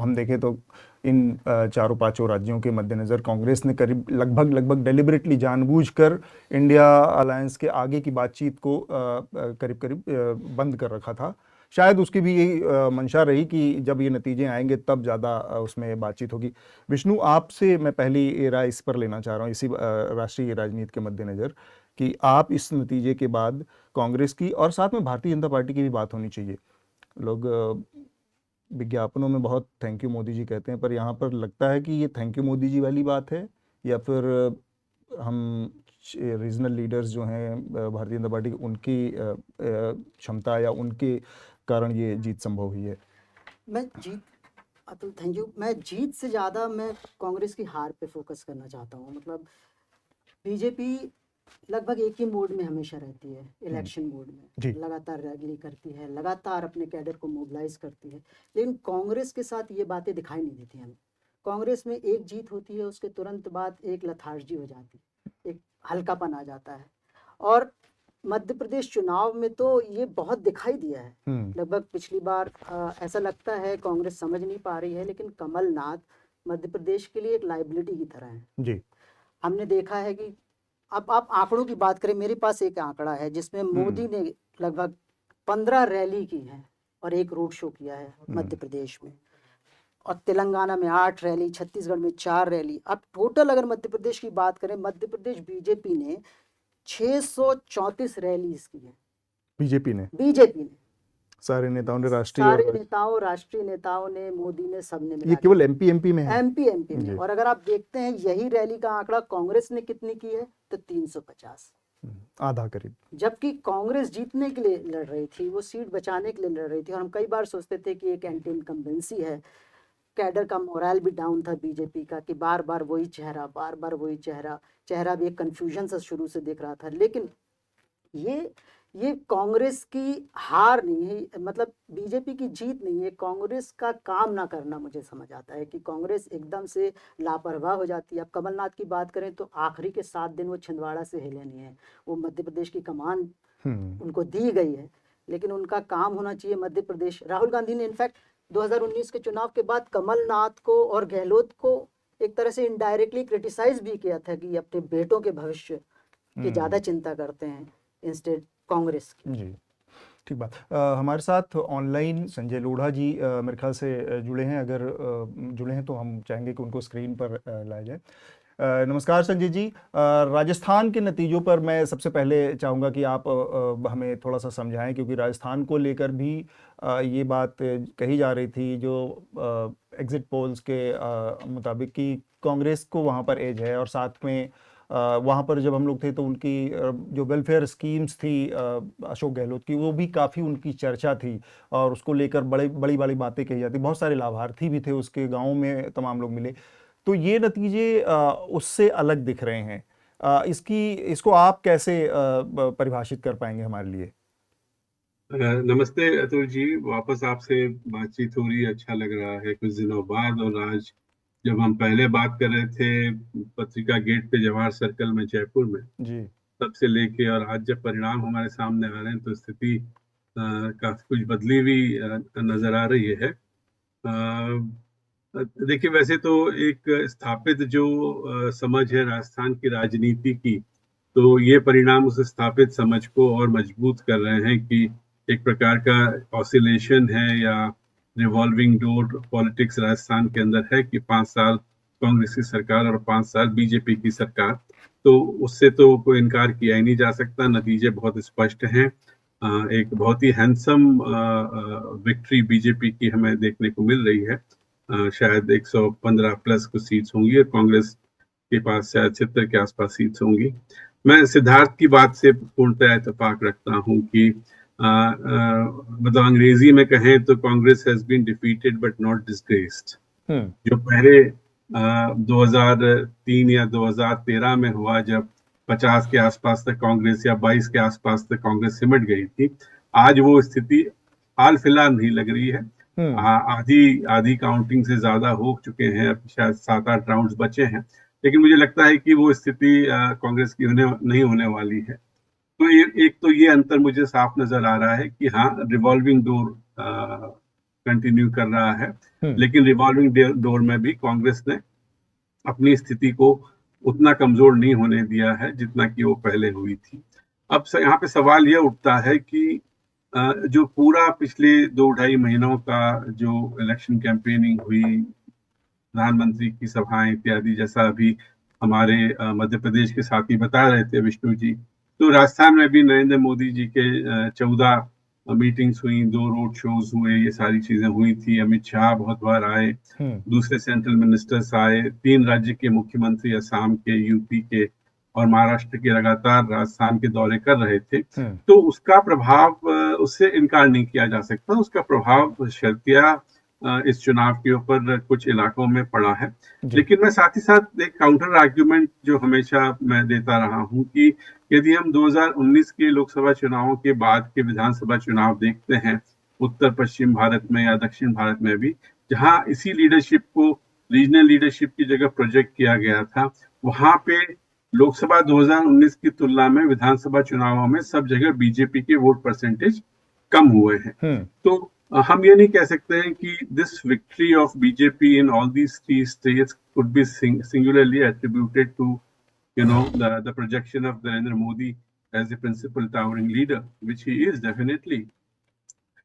हम देखें तो इन 4-5 राज्यों के मद्देनज़र कांग्रेस ने करीब लगभग डेलिबरेटली जानबूझकर इंडिया अलायंस के आगे की बातचीत को करीब बंद कर रखा था। शायद उसकी भी यही मंशा रही कि जब ये नतीजे आएंगे तब ज़्यादा उसमें बातचीत होगी। विष्णु, आपसे मैं पहली राय इस पर लेना चाह रहा हूँ, इसी राष्ट्रीय राजनीति के मद्देनज़र, कि आप इस नतीजे के बाद कांग्रेस की और साथ में भारतीय जनता पार्टी की भी बात होनी चाहिए। लोग विज्ञापनों में बहुत थैंक यू मोदी जी कहते हैं, पर यहाँ पर लगता है कि ये थैंक यू मोदी जी वाली बात है या फिर हम रीजनल लीडर्स जो हैं भारतीय जनता पार्टी की, उनकी क्षमता या उनके कारण ये जीत संभव हुई है? Atul thank you. मैं जीत से ज़्यादा मैं कांग्रेस की हार पे फोकस करना चाहता हूँ। मतलब बीजेपी लगभग एक ही मोड में हमेशा रहती है, इलेक्शन मोड में, लगातार रैली करती है, लगातार अपने कैडर को मोबिलाइज करती है, लेकिन कांग्रेस के साथ ये बातें दिखाई नहीं देती हमें। कांग्रेस में एक जीत होती है, उसके तुरंत बाद एक लथार्जी हो जाती है, एक हल्कापन आ जाता है। और मध्य प्रदेश चुनाव में तो ये बहुत दिखाई दिया है। लगभग पिछली बार ऐसा लगता है कांग्रेस समझ नहीं पा रही है, लेकिन कमलनाथ मध्य प्रदेश के लिए एक लाइबिलिटी की तरह है जी। हमने देखा है कि अब आप आंकड़ों की बात करें, मेरे पास एक आंकड़ा है जिसमें मोदी ने लगभग 15 रैली की है और एक रोड शो किया है मध्य प्रदेश में। और तेलंगाना में 8 रैली, छत्तीसगढ़ में 4 रैली। अब टोटल अगर मध्य प्रदेश की बात करें, मध्य प्रदेश बीजेपी ने 634 रैलीज की है। बीजेपी ने सारे नेताओं ने, राष्ट्रीय नेताओं ने, मोदी ने, सबने मिला। ये केवल एमपी में है? एमपी में। और अगर आप देखते हैं यही रैली का आंकड़ा कांग्रेस ने कितनी की है तो 350, आधा करीब। जबकि कांग्रेस जीतने के लिए लड़ रही थी, वो सीट बचाने के लिए लड़ रही थी। और हम कई बार सोचते थे कि एक एंटी इनकम्बेंसी है, कैडर का मोरल भी डाउन था बीजेपी का, कि बार बार वही चेहरा भी एक कंफ्यूजन सा शुरू से दिख रहा था। लेकिन ये कांग्रेस की हार नहीं है, मतलब बीजेपी की जीत नहीं है, कांग्रेस का काम ना करना मुझे समझ आता है कि कांग्रेस एकदम से लापरवाह हो जाती है। अब कमलनाथ की बात करें तो आखिरी के 7 दिन वो छिंदवाड़ा से हिले नहीं है। वो मध्य प्रदेश की कमान उनको दी गई है, लेकिन उनका काम होना चाहिए मध्य प्रदेश। राहुल गांधी ने इनफैक्ट 2019 के चुनाव के बाद कमलनाथ को और गहलोत को एक तरह से इनडायरेक्टली क्रिटिसाइज भी किया था कि अपने बेटों के भविष्य की ज़्यादा चिंता करते हैं इंस्टेड कांग्रेस की। जी, ठीक बात। हमारे साथ ऑनलाइन संजय लोढ़ा जी मेरे ख्याल से जुड़े हैं। अगर जुड़े हैं तो हम चाहेंगे कि उनको स्क्रीन पर लाया जाए। नमस्कार संजय जी। राजस्थान के नतीजों पर मैं सबसे पहले चाहूँगा कि आप हमें थोड़ा सा समझाएं, क्योंकि राजस्थान को लेकर भी ये बात कही जा रही थी जो एग्जिट पोल्स के मुताबिक कि कांग्रेस को वहाँ पर एज है, और साथ में वहाँ पर जब हम लोग थे तो उनकी जो वेलफेयर स्कीम्स थी अशोक गहलोत की, वो भी काफ़ी उनकी चर्चा थी और उसको लेकर बड़ी बड़ी बातें कही जाती। बहुत सारे लाभार्थी भी थे उसके, गाँव में तमाम लोग मिले। तो ये नतीजे उससे अलग दिख रहे हैं। इसको आप कैसे परिभाषित कर पाएंगे हमारे लिए? नमस्ते अतुल जी, वापस आपसे बातचीत हो रही है, अच्छा लग रहा है कुछ दिनों बाद। और आज जब हम पहले बात कर रहे थे पत्रिका गेट पे जवाहर सर्कल में जयपुर में जी, तब से लेके और आज जब परिणाम हमारे सामने आ रहे हैं तो स्थिति काफी कुछ बदली हुई नजर आ रही है। देखिए, वैसे तो एक स्थापित जो समझ है राजस्थान की राजनीति की, तो ये परिणाम उस स्थापित समझ को और मजबूत कर रहे हैं कि एक प्रकार का ऑसिलेशन है या रिवॉल्विंग डोर पॉलिटिक्स राजस्थान के अंदर है कि 5 साल कांग्रेस की सरकार और 5 साल बीजेपी की सरकार। तो उससे तो कोई इनकार किया ही नहीं जा सकता। नतीजे बहुत स्पष्ट हैं। एक बहुत ही हैंडसम विक्ट्री बीजेपी की हमें देखने को मिल रही है। शायद 115 प्लस कुछ सीट्स होंगी और कांग्रेस के पास शायद 76 के आसपास सीट्स होंगी। मैं सिद्धार्थ की बात से पूर्णतः इत्तेफाक रखता हूं कि मतलब अंग्रेजी में कहें तो Congress has been defeated but not disgraced. जो पहले 2003 या 2013 में हुआ, जब 50 के आसपास तक कांग्रेस या 22 के आसपास तक कांग्रेस सिमट गई थी, आज वो स्थिति हाल फिलहाल नहीं लग रही है। आधी काउंटिंग से ज्यादा हो चुके हैं, अब शायद 7-8 राउंड्स बचे हैं, लेकिन मुझे लगता है कि वो स्थिति कांग्रेस की नहीं होने वाली है। तो एक तो ये अंतर मुझे साफ नजर आ रहा है कि हाँ, रिवॉल्विंग डोर कंटिन्यू कर रहा है, लेकिन रिवॉल्विंग डोर में भी कांग्रेस ने अपनी स्थिति को उतना कमजोर नहीं होने दिया है जितना कि वो पहले हुई थी। अब यहाँ पे सवाल यह उठता है कि जो पूरा पिछले 2-2.5 महीनों का जो इलेक्शन कैंपेनिंग हुई, प्रधानमंत्री की सभाएं इत्यादि, जैसा अभी हमारे मध्य प्रदेश के साथी बता रहे थे विष्णु जी, तो राजस्थान में भी नरेंद्र मोदी जी के 14 मीटिंग्स हुई, 2 रोड शोज हुए, ये सारी चीजें हुई थी। अमित शाह बहुत बार आए, दूसरे सेंट्रल मिनिस्टर्स आए, 3 राज्य के मुख्यमंत्री असम के, यूपी के और महाराष्ट्र के लगातार राजस्थान के दौरे कर रहे थे। तो उसका प्रभाव, उससे इनकार नहीं किया जा सकता, उसका प्रभाव शर्तिया इस चुनाव के ऊपर कुछ इलाकों में पड़ा है। लेकिन मैं साथ ही साथ एक काउंटर आर्ग्यूमेंट जो हमेशा मैं देता रहा हूं कि यदि हम 2019 के लोकसभा चुनावों के बाद के विधानसभा चुनाव देखते हैं उत्तर पश्चिम भारत में या दक्षिण भारत में भी, जहां इसी लीडरशिप को रीजनल लीडरशिप की जगह प्रोजेक्ट किया गया था, वहां पे लोकसभा 2019 की तुलना में विधानसभा चुनावों में सब जगह बीजेपी के वोट परसेंटेज कम हुए हैं। तो हम ये नहीं कह सकते हैं कि this victory of BJP in all these 3 states could be singularly attributed to, you know, the projection of Narendra Modi as the principal towering leader, which he is definitely.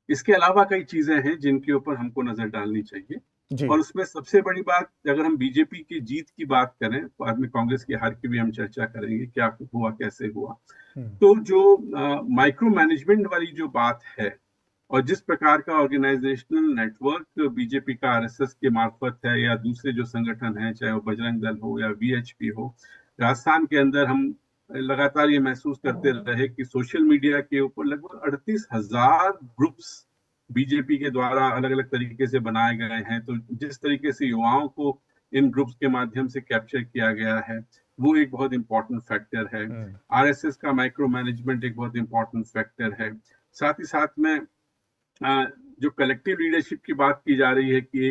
इसके अलावा कई चीजें हैं जिनके ऊपर हमको नजर डालनी चाहिए। और उसमें सबसे बड़ी बात, अगर हम बीजेपी की जीत की बात करें, बाद में कांग्रेस की हार की भी हम चर्चा करेंगे, क्या हुआ कैसे हुआ, तो जो माइक्रो मैनेजमेंट वाली जो बात है और जिस प्रकार का ऑर्गेनाइजेशनल नेटवर्क बीजेपी का आरएसएस के मार्फत है या दूसरे जो संगठन हैं, चाहे वो बजरंग दल हो या वीएचपी हो, राजस्थान के अंदर हम लगातार ये महसूस करते रहे कि सोशल मीडिया के ऊपर लगभग 38,000 ग्रुप्स बीजेपी के द्वारा अलग अलग तरीके से बनाए गए हैं। तो जिस तरीके से युवाओं को इन ग्रुप्स के माध्यम से कैप्चर किया गया है, वो एक बहुत इंपॉर्टेंट फैक्टर है। आरएसएस का माइक्रो मैनेजमेंट एक बहुत इंपॉर्टेंट फैक्टर है। साथ ही साथ में जो कलेक्टिव लीडरशिप की बात की जा रही है कि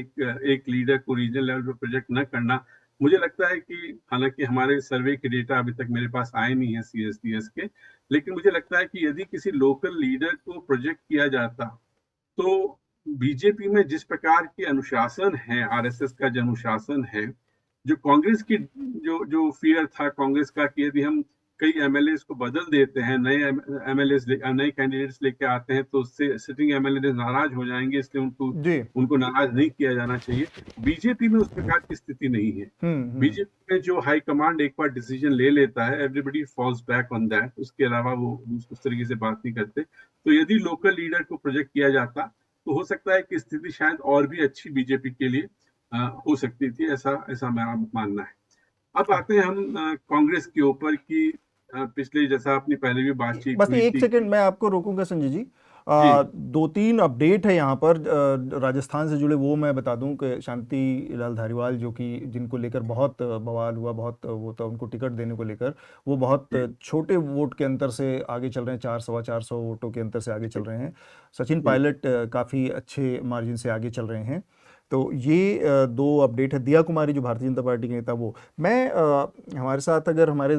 एक लीडर को रीजनल लेवल पर प्रोजेक्ट न करना, मुझे लगता है कि हालांकि हमारे सर्वे के डेटा अभी तक मेरे पास आए नहीं है सीएसडीएस के, लेकिन मुझे लगता है कि यदि किसी लोकल लीडर को प्रोजेक्ट किया जाता तो बीजेपी में जिस प्रकार के अनुशासन है, आरएसएस का जो अनुशासन है, जो कांग्रेस की जो फियर था कांग्रेस का कि यदि हम कई एमएलए को बदल देते हैं, नए एमएलए नए कैंडिडेट्स लेके आते हैं तो उससे सिटिंग एमएलए नाराज हो जाएंगे, इसलिए उनको नाराज नहीं किया जाना चाहिए। बीजेपी में उस प्रकार की स्थिति नहीं है। बीजेपी में जो हाई कमांड एक बार डिसीजन ले लेता है, everybody falls back on that, उसके अलावा वो उस तरीके से बात नहीं करते। तो यदि लोकल लीडर को प्रोजेक्ट किया जाता तो हो सकता है कि स्थिति शायद और भी अच्छी बीजेपी के लिए हो सकती थी, ऐसा मेरा मानना है। अब आते हैं हम कांग्रेस के ऊपर की पिछले, जैसा आपने पहले भी बातचीत, बस एक सेकंड मैं आपको रोकूंगा संजय जी। 2-3 अपडेट है यहाँ पर राजस्थान से जुड़े, वो मैं बता दूं कि शांति लाल धारीवाल जो कि जिनको लेकर बहुत बवाल हुआ, बहुत वो था उनको टिकट देने को लेकर, वो बहुत छोटे वोट के अंतर से आगे चल रहे हैं, 400-450 वोटों के अंतर से आगे चल रहे हैं। सचिन पायलट काफ़ी अच्छे मार्जिन से आगे चल रहे हैं। तो ये 2 अपडेट है। दिया कुमारी जो भारतीय जनता पार्टी के नेता, वो मैं हमारे साथ अगर हमारे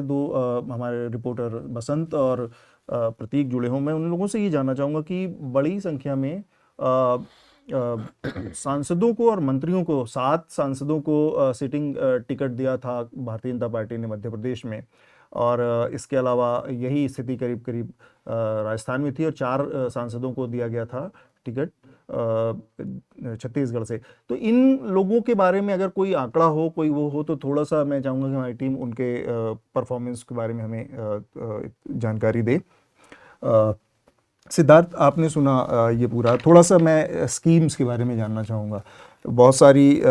रिपोर्टर बसंत और प्रतीक जुड़े हों, मैं उन लोगों से ये जानना चाहूँगा कि बड़ी संख्या में सांसदों को और मंत्रियों को, 7 सांसदों को सिटिंग टिकट दिया था भारतीय जनता पार्टी ने मध्य प्रदेश में, और इसके अलावा यही स्थिति करीब करीब राजस्थान में थी, और 4 सांसदों को दिया गया था टिकट छत्तीसगढ़ से। तो इन लोगों के बारे में अगर कोई आंकड़ा हो, कोई वो हो, तो थोड़ा सा मैं चाहूँगा कि हमारी टीम उनके परफॉर्मेंस के बारे में हमें जानकारी दे। सिद्धार्थ, आपने सुना ये पूरा, थोड़ा सा मैं स्कीम्स के बारे में जानना चाहूँगा। बहुत सारी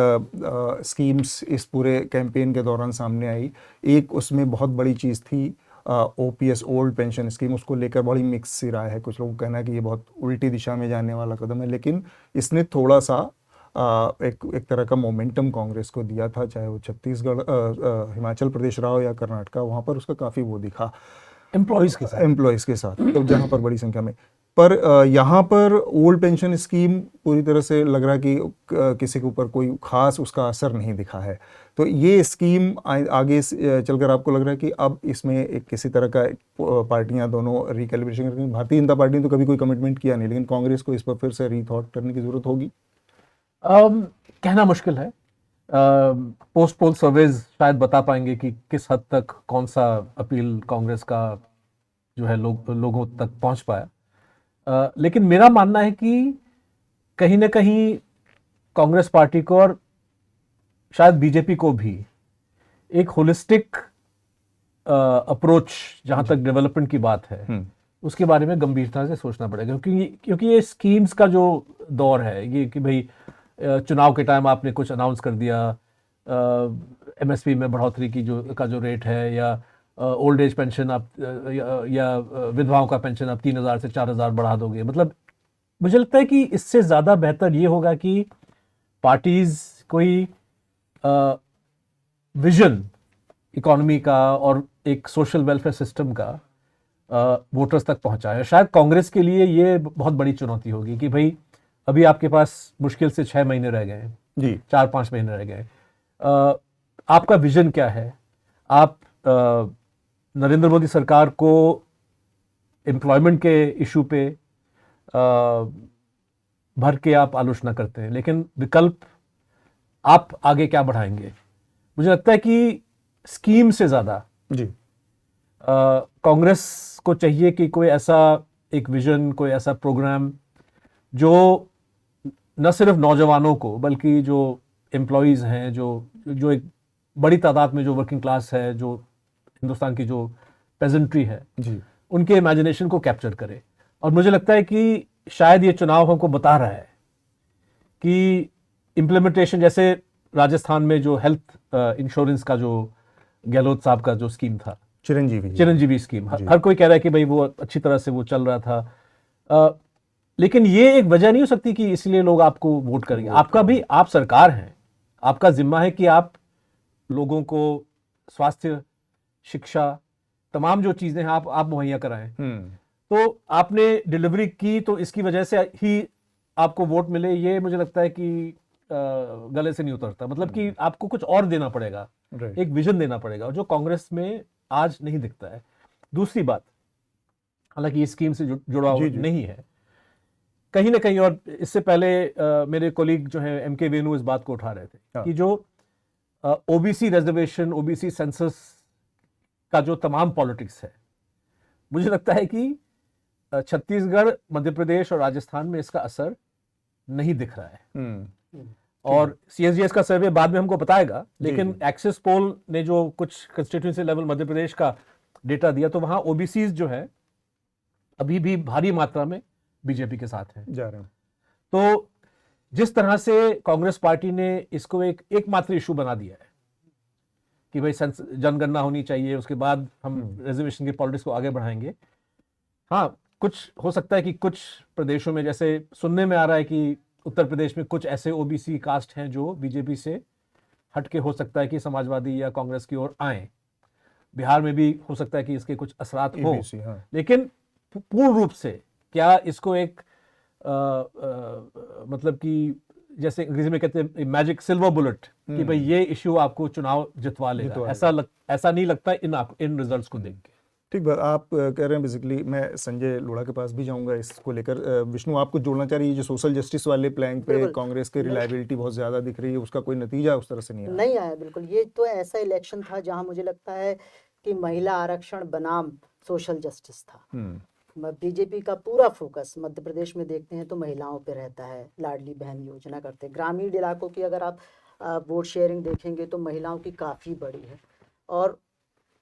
स्कीम्स इस पूरे कैंपेन के दौरान सामने आई। एक उसमें बहुत बड़ी चीज़ थी ओपीएस, ओल्ड पेंशन स्कीम, उसको लेकर बड़ी मिक्स सी राय है। कुछ लोगों का कहना है कि ये बहुत उल्टी दिशा में जाने वाला कदम है, लेकिन इसने थोड़ा सा एक तरह का मोमेंटम कांग्रेस को दिया था, चाहे वो छत्तीसगढ़, हिमाचल प्रदेश रहा हो या कर्नाटका, वहाँ पर उसका काफ़ी वो दिखा एम्प्लॉयज़ के साथ, तो जहाँ पर बड़ी संख्या में। पर यहाँ पर ओल्ड पेंशन स्कीम पूरी तरह से लग रहा है कि किसी के ऊपर कोई खास उसका असर नहीं दिखा है। तो ये स्कीम आगे चलकर आपको लग रहा है कि अब इसमें एक किसी तरह का पार्टियां दोनों रिकैलिब्रेशन करेंगी? भारतीय जनता पार्टी ने तो कभी कोई कमिटमेंट किया नहीं, लेकिन कांग्रेस को इस पर फिर से रीथॉट करने की जरूरत होगी। कहना मुश्किल है। पोस्ट पोल सर्वेज शायद बता पाएंगे कि किस हद तक कौन सा अपील कांग्रेस का जो है लोगों तक पहुंच पाया। लेकिन मेरा मानना है कि कहीं ना कहीं कांग्रेस पार्टी को और शायद बीजेपी को भी एक होलिस्टिक अप्रोच, जहां तक डेवलपमेंट की बात है, उसके बारे में गंभीरता से सोचना पड़ेगा। क्योंकि ये स्कीम्स का जो दौर है, ये कि भाई चुनाव के टाइम आपने कुछ अनाउंस कर दिया, एमएसपी में बढ़ोतरी की जो रेट है, या ओल्ड एज पेंशन आप या विधवाओं का पेंशन आप 3,000 से 4,000 बढ़ा दोगे। मतलब मुझे लगता है कि इससे ज़्यादा बेहतर ये होगा कि पार्टीज कोई विजन इकोनॉमी का और एक सोशल वेलफेयर सिस्टम का वोटर्स तक पहुंचाए। शायद कांग्रेस के लिए ये बहुत बड़ी चुनौती होगी कि भाई अभी आपके पास मुश्किल से 6 महीने रह गए जी, 4-5 महीने रह गए। आपका विजन क्या है? आप नरेंद्र मोदी सरकार को एम्प्लॉयमेंट के इशू पे भर के आप आलोचना करते हैं, लेकिन विकल्प आप आगे क्या बढ़ाएंगे? मुझे लगता है कि स्कीम से ज़्यादा जी कांग्रेस को चाहिए कि कोई ऐसा एक विजन, कोई ऐसा प्रोग्राम जो न सिर्फ नौजवानों को बल्कि जो एम्प्लॉयज़ हैं, जो एक बड़ी तादाद में जो वर्किंग क्लास है, जो हिंदुस्तान की जो पेजेंट्री है जी, उनके इमेजिनेशन को कैप्चर करे। और मुझे लगता है कि शायद ये चुनाव हमको बता रहा है कि इम्प्लीमेंटेशन, जैसे राजस्थान में जो हेल्थ इंश्योरेंस का जो गहलोत साहब का जो स्कीम था, चिरंजीवी स्कीम, हर कोई कह रहा है कि भाई वो अच्छी तरह से वो चल रहा था, लेकिन ये एक वजह नहीं हो सकती कि इसलिए लोग आपको वोट करेंगे। आपका भी, आप सरकार हैं, आपका जिम्मा है कि आप लोगों को स्वास्थ्य, शिक्षा, तमाम जो चीजें हैं आप मुहैया कराएं। तो आपने डिलीवरी की तो इसकी वजह से ही आपको वोट मिले, ये मुझे लगता है कि गले से नहीं उतरता। मतलब कि आपको कुछ और देना पड़ेगा, एक विजन देना पड़ेगा, जो कांग्रेस में आज नहीं दिखता है। दूसरी बात, हालांकि ये स्कीम से जुड़ा नहीं है कहीं ना कहीं, और इससे पहले मेरे कोलीग जो है MK वेनू इस बात को उठा रहे थे कि जो ओबीसी रिजर्वेशन, ओबीसी सेंसस का जो तमाम पॉलिटिक्स है, मुझे लगता है कि छत्तीसगढ़, मध्य प्रदेश और राजस्थान में इसका असर नहीं दिख रहा है। और CSGS का सर्वे बाद में हमको बताएगा, लेकिन एक्सिस पोल ने जो कुछ कंस्टिट्यूएंसी लेवल मध्य प्रदेश का डेटा दिया, तो वहां ओबीसीज जो है अभी भी भारी मात्रा में बीजेपी के साथ हैं, जा रहे हैं। तो जिस तरह से कांग्रेस पार्टी ने इसको एकमात्र इशू बना दिया है कि भाई जनगणना होनी चाहिए, उसके बाद हम रिजर्वेशन की पॉलिटिक्स को आगे बढ़ाएंगे। हाँ, कुछ हो सकता है कि कुछ प्रदेशों में, जैसे सुनने में आ रहा है कि उत्तर प्रदेश में कुछ ऐसे ओबीसी कास्ट हैं जो बीजेपी से हटके हो सकता है कि समाजवादी या कांग्रेस की ओर आए। बिहार में भी हो सकता है कि इसके कुछ असरात हो, लेकिन पूर्ण रूप से क्या इसको एक मतलब कि जैसे अंग्रेजी में कहते हैं मैजिक सिल्वर बुलेट कि भाई ये इश्यू आपको चुनाव जितवा लेगा, ऐसा नहीं लगता इन रिजल्ट्स को देख के। ठीक बात आप कह रहे हैं। बेसिकली मैं संजय लोढ़ा के पास भी जाऊंगा इसको लेकर। विष्णु, आपको जोड़ना चाह रही है जो सोशल जस्टिस वाले प्लैंक पे कांग्रेस की रिलायबिलिटी बहुत ज्यादा दिख रही है, उसका कोई नतीजा उस तरह से नहीं आया? बिल्कुल, ये तो ऐसा इलेक्शन था जहां मुझे लगता है कि महिला आरक्षण बनाम सोशल जस्टिस था। बीजेपी का पूरा फोकस मध्य प्रदेश में देखते हैं तो महिलाओं पे रहता है, लाडली बहन योजना करते हैं। ग्रामीण इलाकों की अगर आप वोट शेयरिंग देखेंगे तो महिलाओं की काफ़ी बड़ी है, और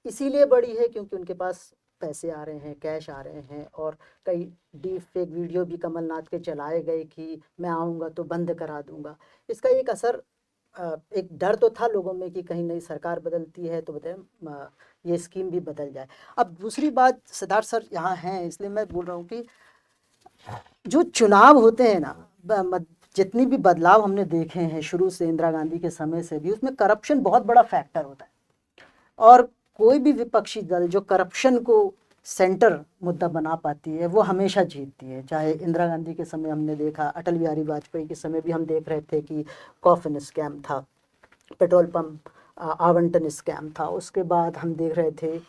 इसीलिए बड़ी है क्योंकि उनके पास पैसे आ रहे हैं, कैश आ रहे हैं, और कई डीप फेक वीडियो भी कमलनाथ के चलाए गए कि मैं आऊँगा तो बंद करा दूंगा। इसका एक असर, एक डर तो था लोगों में कि कहीं नई सरकार बदलती है तो ये स्कीम भी बदल जाए। अब दूसरी बात, सिद्धार्थ सर यहाँ हैं इसलिए मैं बोल रहा हूँ कि जो चुनाव होते हैं ना, जितनी भी बदलाव हमने देखे हैं शुरू से, इंदिरा गांधी के समय से भी, उसमें करप्शन बहुत बड़ा फैक्टर होता है, और कोई भी विपक्षी दल जो करप्शन को सेंटर मुद्दा बना पाती है वो हमेशा जीतती है। चाहे इंदिरा गांधी के समय हमने देखा, अटल बिहारी वाजपेयी के समय भी हम देख रहे थे कि कॉफिन स्कैम था, पेट्रोल पंप आवंटन स्कैम था। उसके बाद हम देख रहे थे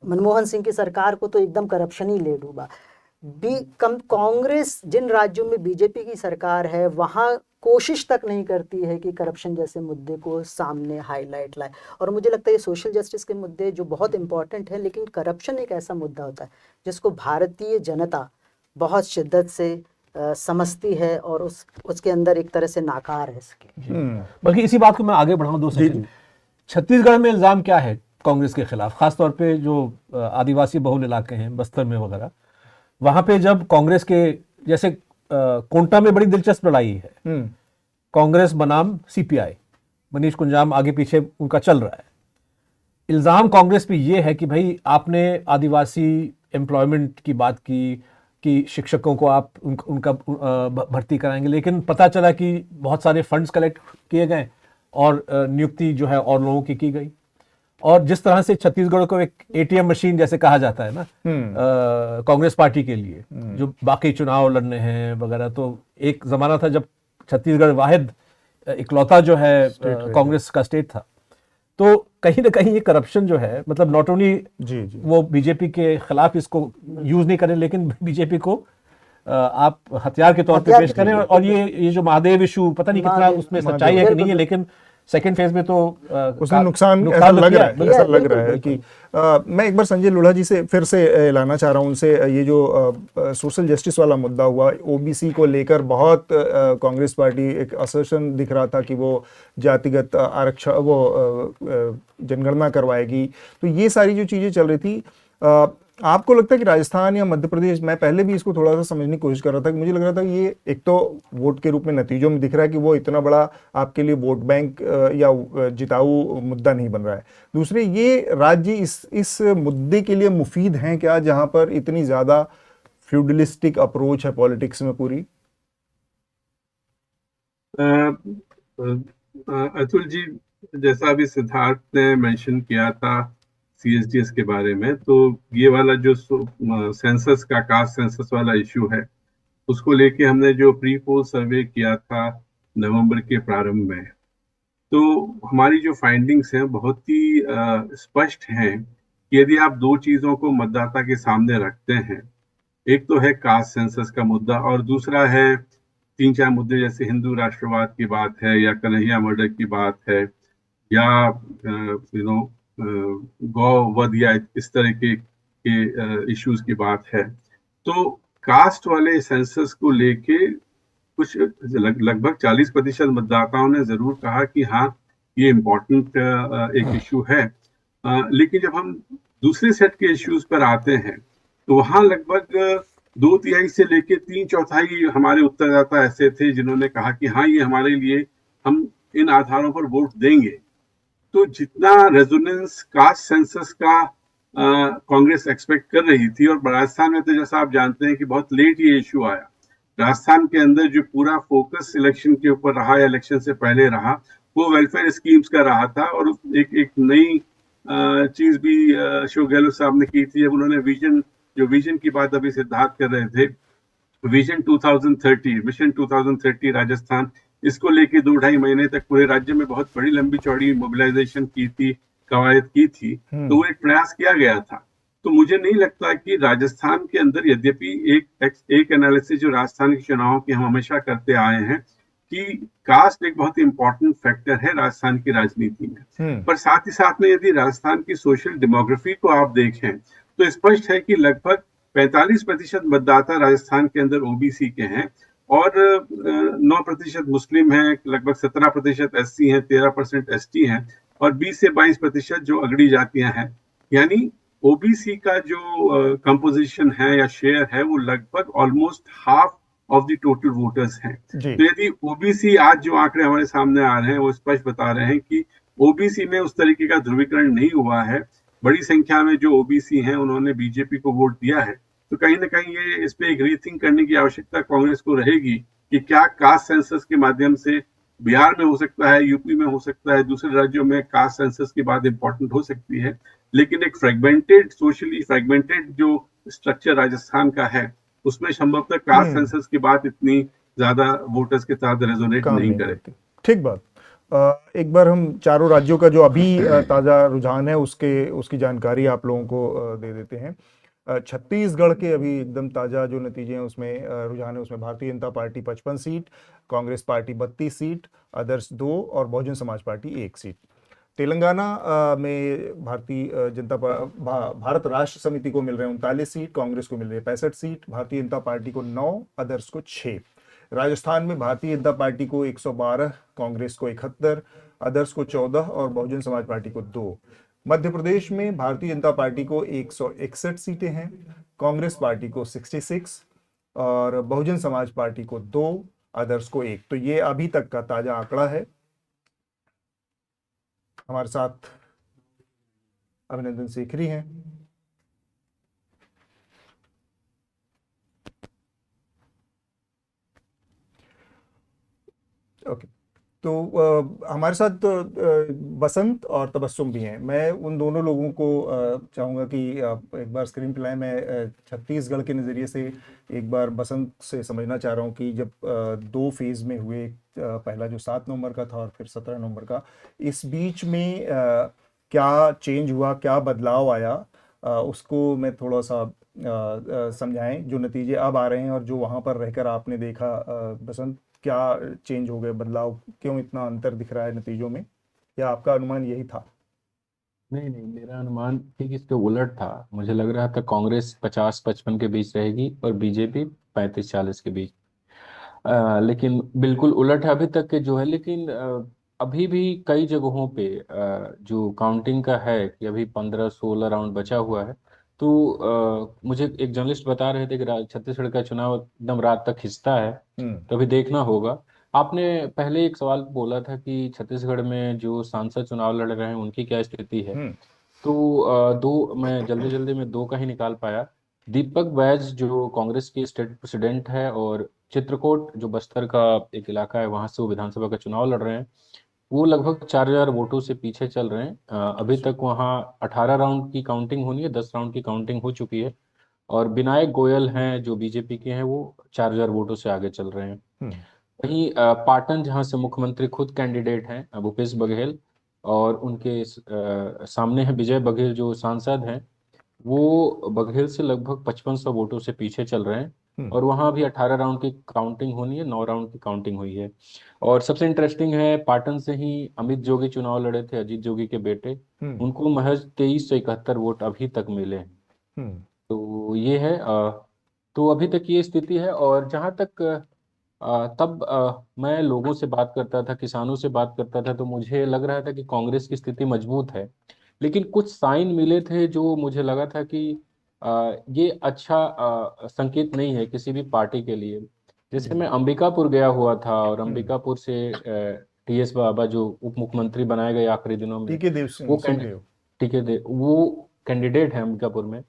मनमोहन सिंह की सरकार को तो एकदम करप्शन ही ले डूबा। कांग्रेस जिन राज्यों में बीजेपी की सरकार है वहाँ कोशिश तक नहीं करती है कि करप्शन जैसे मुद्दे को सामने हाईलाइट लाए, और मुझे लगता है ये सोशल जस्टिस के मुद्दे जो बहुत इंपॉर्टेंट है, लेकिन करप्शन एक ऐसा मुद्दा होता है जिसको भारतीय जनता बहुत शिद्दत से समझती है और उसके अंदर एक तरह से नाकार है इसके। बल्कि इसी बात को मैं आगे बढ़ाऊं 2 सेकंड। छत्तीसगढ़ में इल्जाम क्या है कांग्रेस के खिलाफ, खासतौर पे जो आदिवासी बहुल इलाके हैं बस्तर में वगैरह, वहां पे जब कांग्रेस के, जैसे कोंटा में बड़ी दिलचस्प लड़ाई है, कांग्रेस बनाम CPI, मनीष कुंजाम आगे पीछे उनका चल रहा है। इल्जाम कांग्रेस पे ये है कि भाई आपने आदिवासी एम्प्लॉयमेंट की बात की कि शिक्षकों को आप उनका भर्ती कराएंगे, लेकिन पता चला कि बहुत सारे फंड्स कलेक्ट किए गए और नियुक्ति जो है और लोगों की गई। और जिस तरह से छत्तीसगढ़ को एक ATM मशीन जैसे कहा जाता है ना कांग्रेस पार्टी के लिए, जो बाकी चुनाव लड़ने हैं वगैरह, तो एक जमाना था जब छत्तीसगढ़ वाहिद इकलौता जो है कांग्रेस का स्टेट था। तो कहीं ना कहीं ये करप्शन जो है, मतलब नॉट ओनली वो बीजेपी के खिलाफ इसको यूज नहीं करें, लेकिन बीजेपी को आप हथियार के तौर पे पेश करें। और ये जो महादेव इशू, पता नहीं कितना उसमें सच्चाई है कि नहीं है, लेकिन सेकेंड फेज में तो उसने नुकसान ऐसा लग रहा है, ऐसा लग रहा है कि मैं एक बार संजय लोढ़ा जी से फिर से लाना चाह रहा हूँ उनसे, ये जो सोशल जस्टिस वाला मुद्दा हुआ, ओबीसी को लेकर बहुत कांग्रेस पार्टी एक असर्शन दिख रहा था कि वो जातिगत आरक्षण, वो जनगणना करवाएगी, तो ये सारी जो चीज़ें चल रही थी, आपको लगता है कि राजस्थान या मध्य प्रदेश, मैं पहले भी इसको थोड़ा सा समझने की कोशिश कर रहा था कि मुझे लग रहा था कि ये एक तो वोट के रूप में नतीजों में दिख रहा है कि वो इतना बड़ा आपके लिए वोट बैंक या जिताऊ मुद्दा नहीं बन रहा है, दूसरे ये राज्य इस मुद्दे के लिए मुफीद हैं क्या, जहां पर इतनी ज्यादा फ्यूडलिस्टिक अप्रोच है पॉलिटिक्स में पूरी? अतुल जी, जैसा अभी सिद्धार्थ ने मेंशन किया था सीएसडीएस के बारे में, तो ये वाला जो सेंसस का कास्ट सेंसस वाला इश्यू है, उसको लेके हमने जो प्री पोल सर्वे किया था नवंबर के प्रारंभ में, तो हमारी जो फाइंडिंग्स हैं बहुत ही स्पष्ट हैं कि यदि आप दो चीज़ों को मतदाता के सामने रखते हैं, एक तो है कास्ट सेंसस का मुद्दा और दूसरा है 3-4 मुद्दे जैसे हिंदू राष्ट्रवाद की बात है या कन्हैया मर्डर की बात है या गौ वध या इस तरह के इश्यूज की बात है, तो कास्ट वाले सेंसस को लेके कुछ लगभग 40% मतदाताओं ने जरूर कहा कि हाँ ये इम्पोर्टेंट एक इश्यू है, लेकिन जब हम दूसरे सेट के इश्यूज पर आते हैं तो वहाँ लगभग 2/3 से लेके 3/4 हमारे उत्तरदाता ऐसे थे जिन्होंने कहा कि हाँ ये हमारे लिए, हम इन आधारों पर वोट देंगे। तो जितना रेजोनेंस कास्ट सेंसस का कांग्रेस एक्सपेक्ट कर रही थी, और राजस्थान में तो जैसा आप जानते हैं कि बहुत लेट ये इश्यू आया, राजस्थान के अंदर जो पूरा फोकस इलेक्शन के ऊपर रहा या इलेक्शन से पहले रहा वो वेलफेयर स्कीम्स का रहा था, और एक नई चीज भी अशोक गहलोत साहब ने की थी, जब उन्होंने विजन की बात अभी सिद्धार्थ कर रहे थे, विजन 2030, मिशन 2030 राजस्थान, इसको लेके 2-2.5 महीने तक पूरे राज्य में बहुत बड़ी लंबी चौड़ी मोबिलाइजेशन की थी, कवायद की थी, तो वो एक प्रयास किया गया था। तो मुझे नहीं लगता कि राजस्थान के अंदर, यद्यपि एक एनालिसिस जो राजस्थान के चुनावों की हम हमेशा करते आए हैं कि कास्ट एक बहुत इंपॉर्टेंट फैक्टर है राजस्थान की राजनीति में, पर साथ ही साथ में यदि राजस्थान की सोशल डेमोग्राफी को आप देखें तो स्पष्ट है कि लगभग 45% मतदाता राजस्थान के अंदर ओबीसी के हैं और 9% मुस्लिम हैं, लगभग 17% एससी हैं, 13% एसटी हैं और 20 से 22% जो अगड़ी जातियां हैं। यानी ओबीसी का जो कंपोजिशन है या शेयर है वो लगभग almost half of the total voters हैं। तो यदि ओबीसी, आज जो आंकड़े हमारे सामने आ रहे हैं वो स्पष्ट बता रहे हैं कि ओबीसी में उस तरीके का ध्रुवीकरण नहीं हुआ है। बड़ी संख्या में जो ओबीसी हैं उन्होंने बीजेपी को वोट दिया है। तो कहीं ना कहीं ये इस पे एक रीथिंक करने की आवश्यकता कांग्रेस को रहेगी कि क्या कास्ट सेंसस के माध्यम से बिहार में हो सकता है, यूपी में हो सकता है, दूसरे राज्यों में कास्ट सेंसस की बात इंपॉर्टेंट हो सकती है, लेकिन एक फ्रेगमेंटेड, सोशली फ्रेगमेंटेड जो स्ट्रक्चर राजस्थान का है उसमें संभवतः कास्ट सेंसस की बात इतनी ज्यादा वोटर्स के साथ रेजोनेट नहीं करेगी। ठीक बात। एक बार हम चारों राज्यों का जो अभी ताज़ा रुझान है उसकी जानकारी आप लोगों को दे देते हैं। छत्तीसगढ़ के अभी एकदम ताज़ा जो नतीजे हैं उसमें रुझान है, उसमें Bharatiya Janata party 55 seat, Congress party 32 seat, others 2 और बहुजन समाज पार्टी 1 सीट। तेलंगाना में भारत राष्ट्र समिति को मिल रहे हैं 39 सीट, कांग्रेस को मिल रही है 65 सीट, भारतीय जनता पार्टी को 9, अदर्स को 6। राजस्थान में भारतीय जनता पार्टी को 112, कांग्रेस को 71, अदर्स को 14 और बहुजन समाज पार्टी को 2। मध्य प्रदेश में भारतीय जनता पार्टी को 161 सीटें हैं, कांग्रेस पार्टी को 66 और बहुजन समाज पार्टी को 2, अदर्स को 1। तो ये अभी तक का ताजा आंकड़ा है। हमारे साथ अभिनंदन सेखरी हैं। ओके, तो हमारे साथ बसंत और तबस्सुम भी हैं। मैं उन दोनों लोगों को चाहूँगा कि एक बार स्क्रीन पर लाएं। मैं छत्तीसगढ़ के नज़रिए से एक बार बसंत से समझना चाह रहा हूँ कि जब 2 फेज़ में हुए, पहला जो 7 नवंबर का था और फिर 17 नवंबर का, इस बीच में क्या चेंज हुआ, क्या बदलाव आया, उसको मैं थोड़ा सा समझाएं। जो नतीजे अब आ रहे हैं और जो वहाँ पर रहकर आपने देखा, बसंत, क्या चेंज हो गए, बदलाव, क्यों इतना अंतर दिख रहा है नतीजों में? या आपका अनुमान यही था? नहीं नहीं, मेरा अनुमान ठीक इसके उलट था। मुझे लग रहा था कांग्रेस 50-55 के बीच रहेगी और बीजेपी 35-40 के बीच। लेकिन बिल्कुल उलट है अभी तक के जो है। लेकिन अभी भी कई जगहों पे जो काउंटिंग का है कि अभी 15-16 राउंड बचा हुआ है। तो मुझे एक जर्नलिस्ट बता रहे थे कि छत्तीसगढ़ का चुनाव एकदम रात तक खिंचता है, तो अभी देखना होगा। आपने पहले एक सवाल बोला था कि छत्तीसगढ़ में जो सांसद चुनाव लड़ रहे हैं उनकी क्या स्थिति है। तो दो मैं जल्दी जल्दी में दो का ही निकाल पाया। दीपक बैज जो कांग्रेस के स्टेट प्रेसिडेंट है, और चित्रकोट जो बस्तर का एक इलाका है वहां से वो विधानसभा का चुनाव लड़ रहे हैं। वो लगभग 4000 वोटों से पीछे चल रहे हैं। अभी तक वहाँ 18 राउंड की काउंटिंग होनी है, 10 राउंड की काउंटिंग हो चुकी है। और विनायक गोयल हैं जो बीजेपी के हैं, वो 4000 वोटों से आगे चल रहे हैं। वहीं पाटन जहां से मुख्यमंत्री खुद कैंडिडेट हैं भूपेश बघेल, और उनके सामने है विजय बघेल जो सांसद हैं, वो बघेल से लगभग 5500 वोटों से पीछे चल रहे हैं। और वहां भी 18 राउंड की काउंटिंग होनी है, 9 राउंड की काउंटिंग हुई है। और सबसे इंटरेस्टिंग है, पाटन से ही अमित जोगी चुनाव लड़े थे, अजीत जोगी के बेटे, उनको महज 2371 वोट अभी तक मिले हैं। तो ये है। तो अभी तक ये स्थिति है। और जहां तक तब मैं लोगों से बात करता था, किसानों से बात करता था, तो मुझे लग रहा था कि कांग्रेस की स्थिति मजबूत है। लेकिन कुछ साइन मिले थे जो मुझे लगा था कि ये अच्छा संकेत नहीं है किसी भी पार्टी के लिए। जैसे मैं अंबिकापुर गया हुआ था, और अंबिकापुर से टीएस बाबा जो उप मुख्यमंत्री बनाए गए आखिरी दिनों में, वो कैंडिडेट है अंबिकापुर में।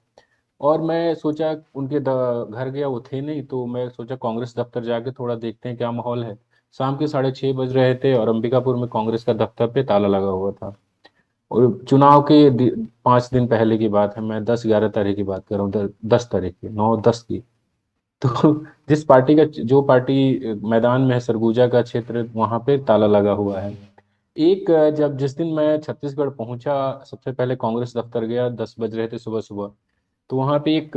और मैं सोचा उनके घर गया, वो थे नहीं, तो मैं सोचा कांग्रेस दफ्तर जाके थोड़ा देखते हैं क्या माहौल है। शाम के 6:30 बज रहे थे और अंबिकापुर में कांग्रेस का दफ्तर पे ताला लगा हुआ था। और चुनाव के 5 दिन पहले की बात है, मैं 10-11 तारीख की बात कर रहा हूँ, 10 तारीख की, 9-10 की। तो जिस पार्टी का, जो पार्टी मैदान में है सरगुजा का क्षेत्र, वहां पे ताला लगा हुआ है। जिस दिन मैं छत्तीसगढ़ पहुंचा, सबसे पहले कांग्रेस दफ्तर गया, 10 बज रहे थे सुबह सुबह। तो वहाँ पे एक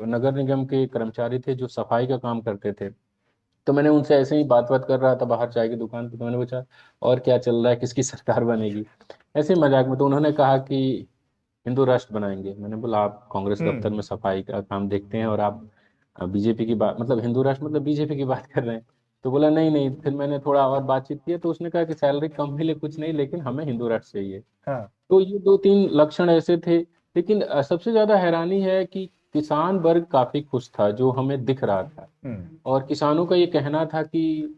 नगर निगम के कर्मचारी थे जो सफाई का काम करते थे। तो मैंने उनसे ऐसे ही बात कर रहा था बाहर चाय की दुकान पे, तो मैंने पूछा और क्या चल रहा है, किसकी सरकार बनेगी, ऐसे मजाक में। तो उन्होंने कहा कि हिंदू राष्ट्र बनाएंगे। मैंने बोला आप कांग्रेस दफ्तर में सफाई का काम देखते हैं और आप बीजेपी की बात, मतलब हिंदू राष्ट्र मतलब बीजेपी की बात कर रहे हैं। तो बोला नहीं नहीं। फिर मैंने थोड़ा और बातचीत की, तो उसने कहा कि सैलरी कम मिले कुछ नहीं, लेकिन हमें हिंदू राष्ट्र चाहिए। तो ये 2-3 लक्षण ऐसे थे। लेकिन सबसे ज्यादा हैरानी है कि किसान वर्ग काफी खुश था, जो हमें दिख रहा था। और किसानों का ये कहना था कि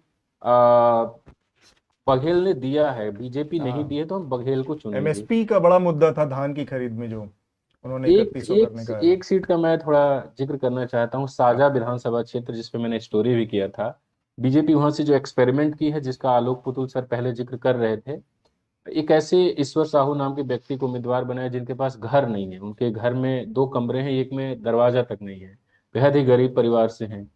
बघेल ने दिया है, बीजेपी नहीं दी है, तो हम बघेल को चुनेंगे। एमएसपी का बड़ा मुद्दा था धान की खरीद में, जो उन्होंने 3100 करने का। एक सीट का मैं थोड़ा जिक्र करना चाहता हूँ, साजा विधानसभा क्षेत्र, जिसपे मैंने स्टोरी भी किया था। बीजेपी वहां से जो एक्सपेरिमेंट की है, जिसका आलोक पुतुल सर पहले जिक्र कर रहे थे, एक ऐसे ईश्वर साहू नाम के व्यक्ति को उम्मीदवार बनाया जिनके पास घर नहीं है। उनके घर में 2 कमरे हैं, एक में दरवाजा तक नहीं है, बेहद ही गरीब परिवार से हैं।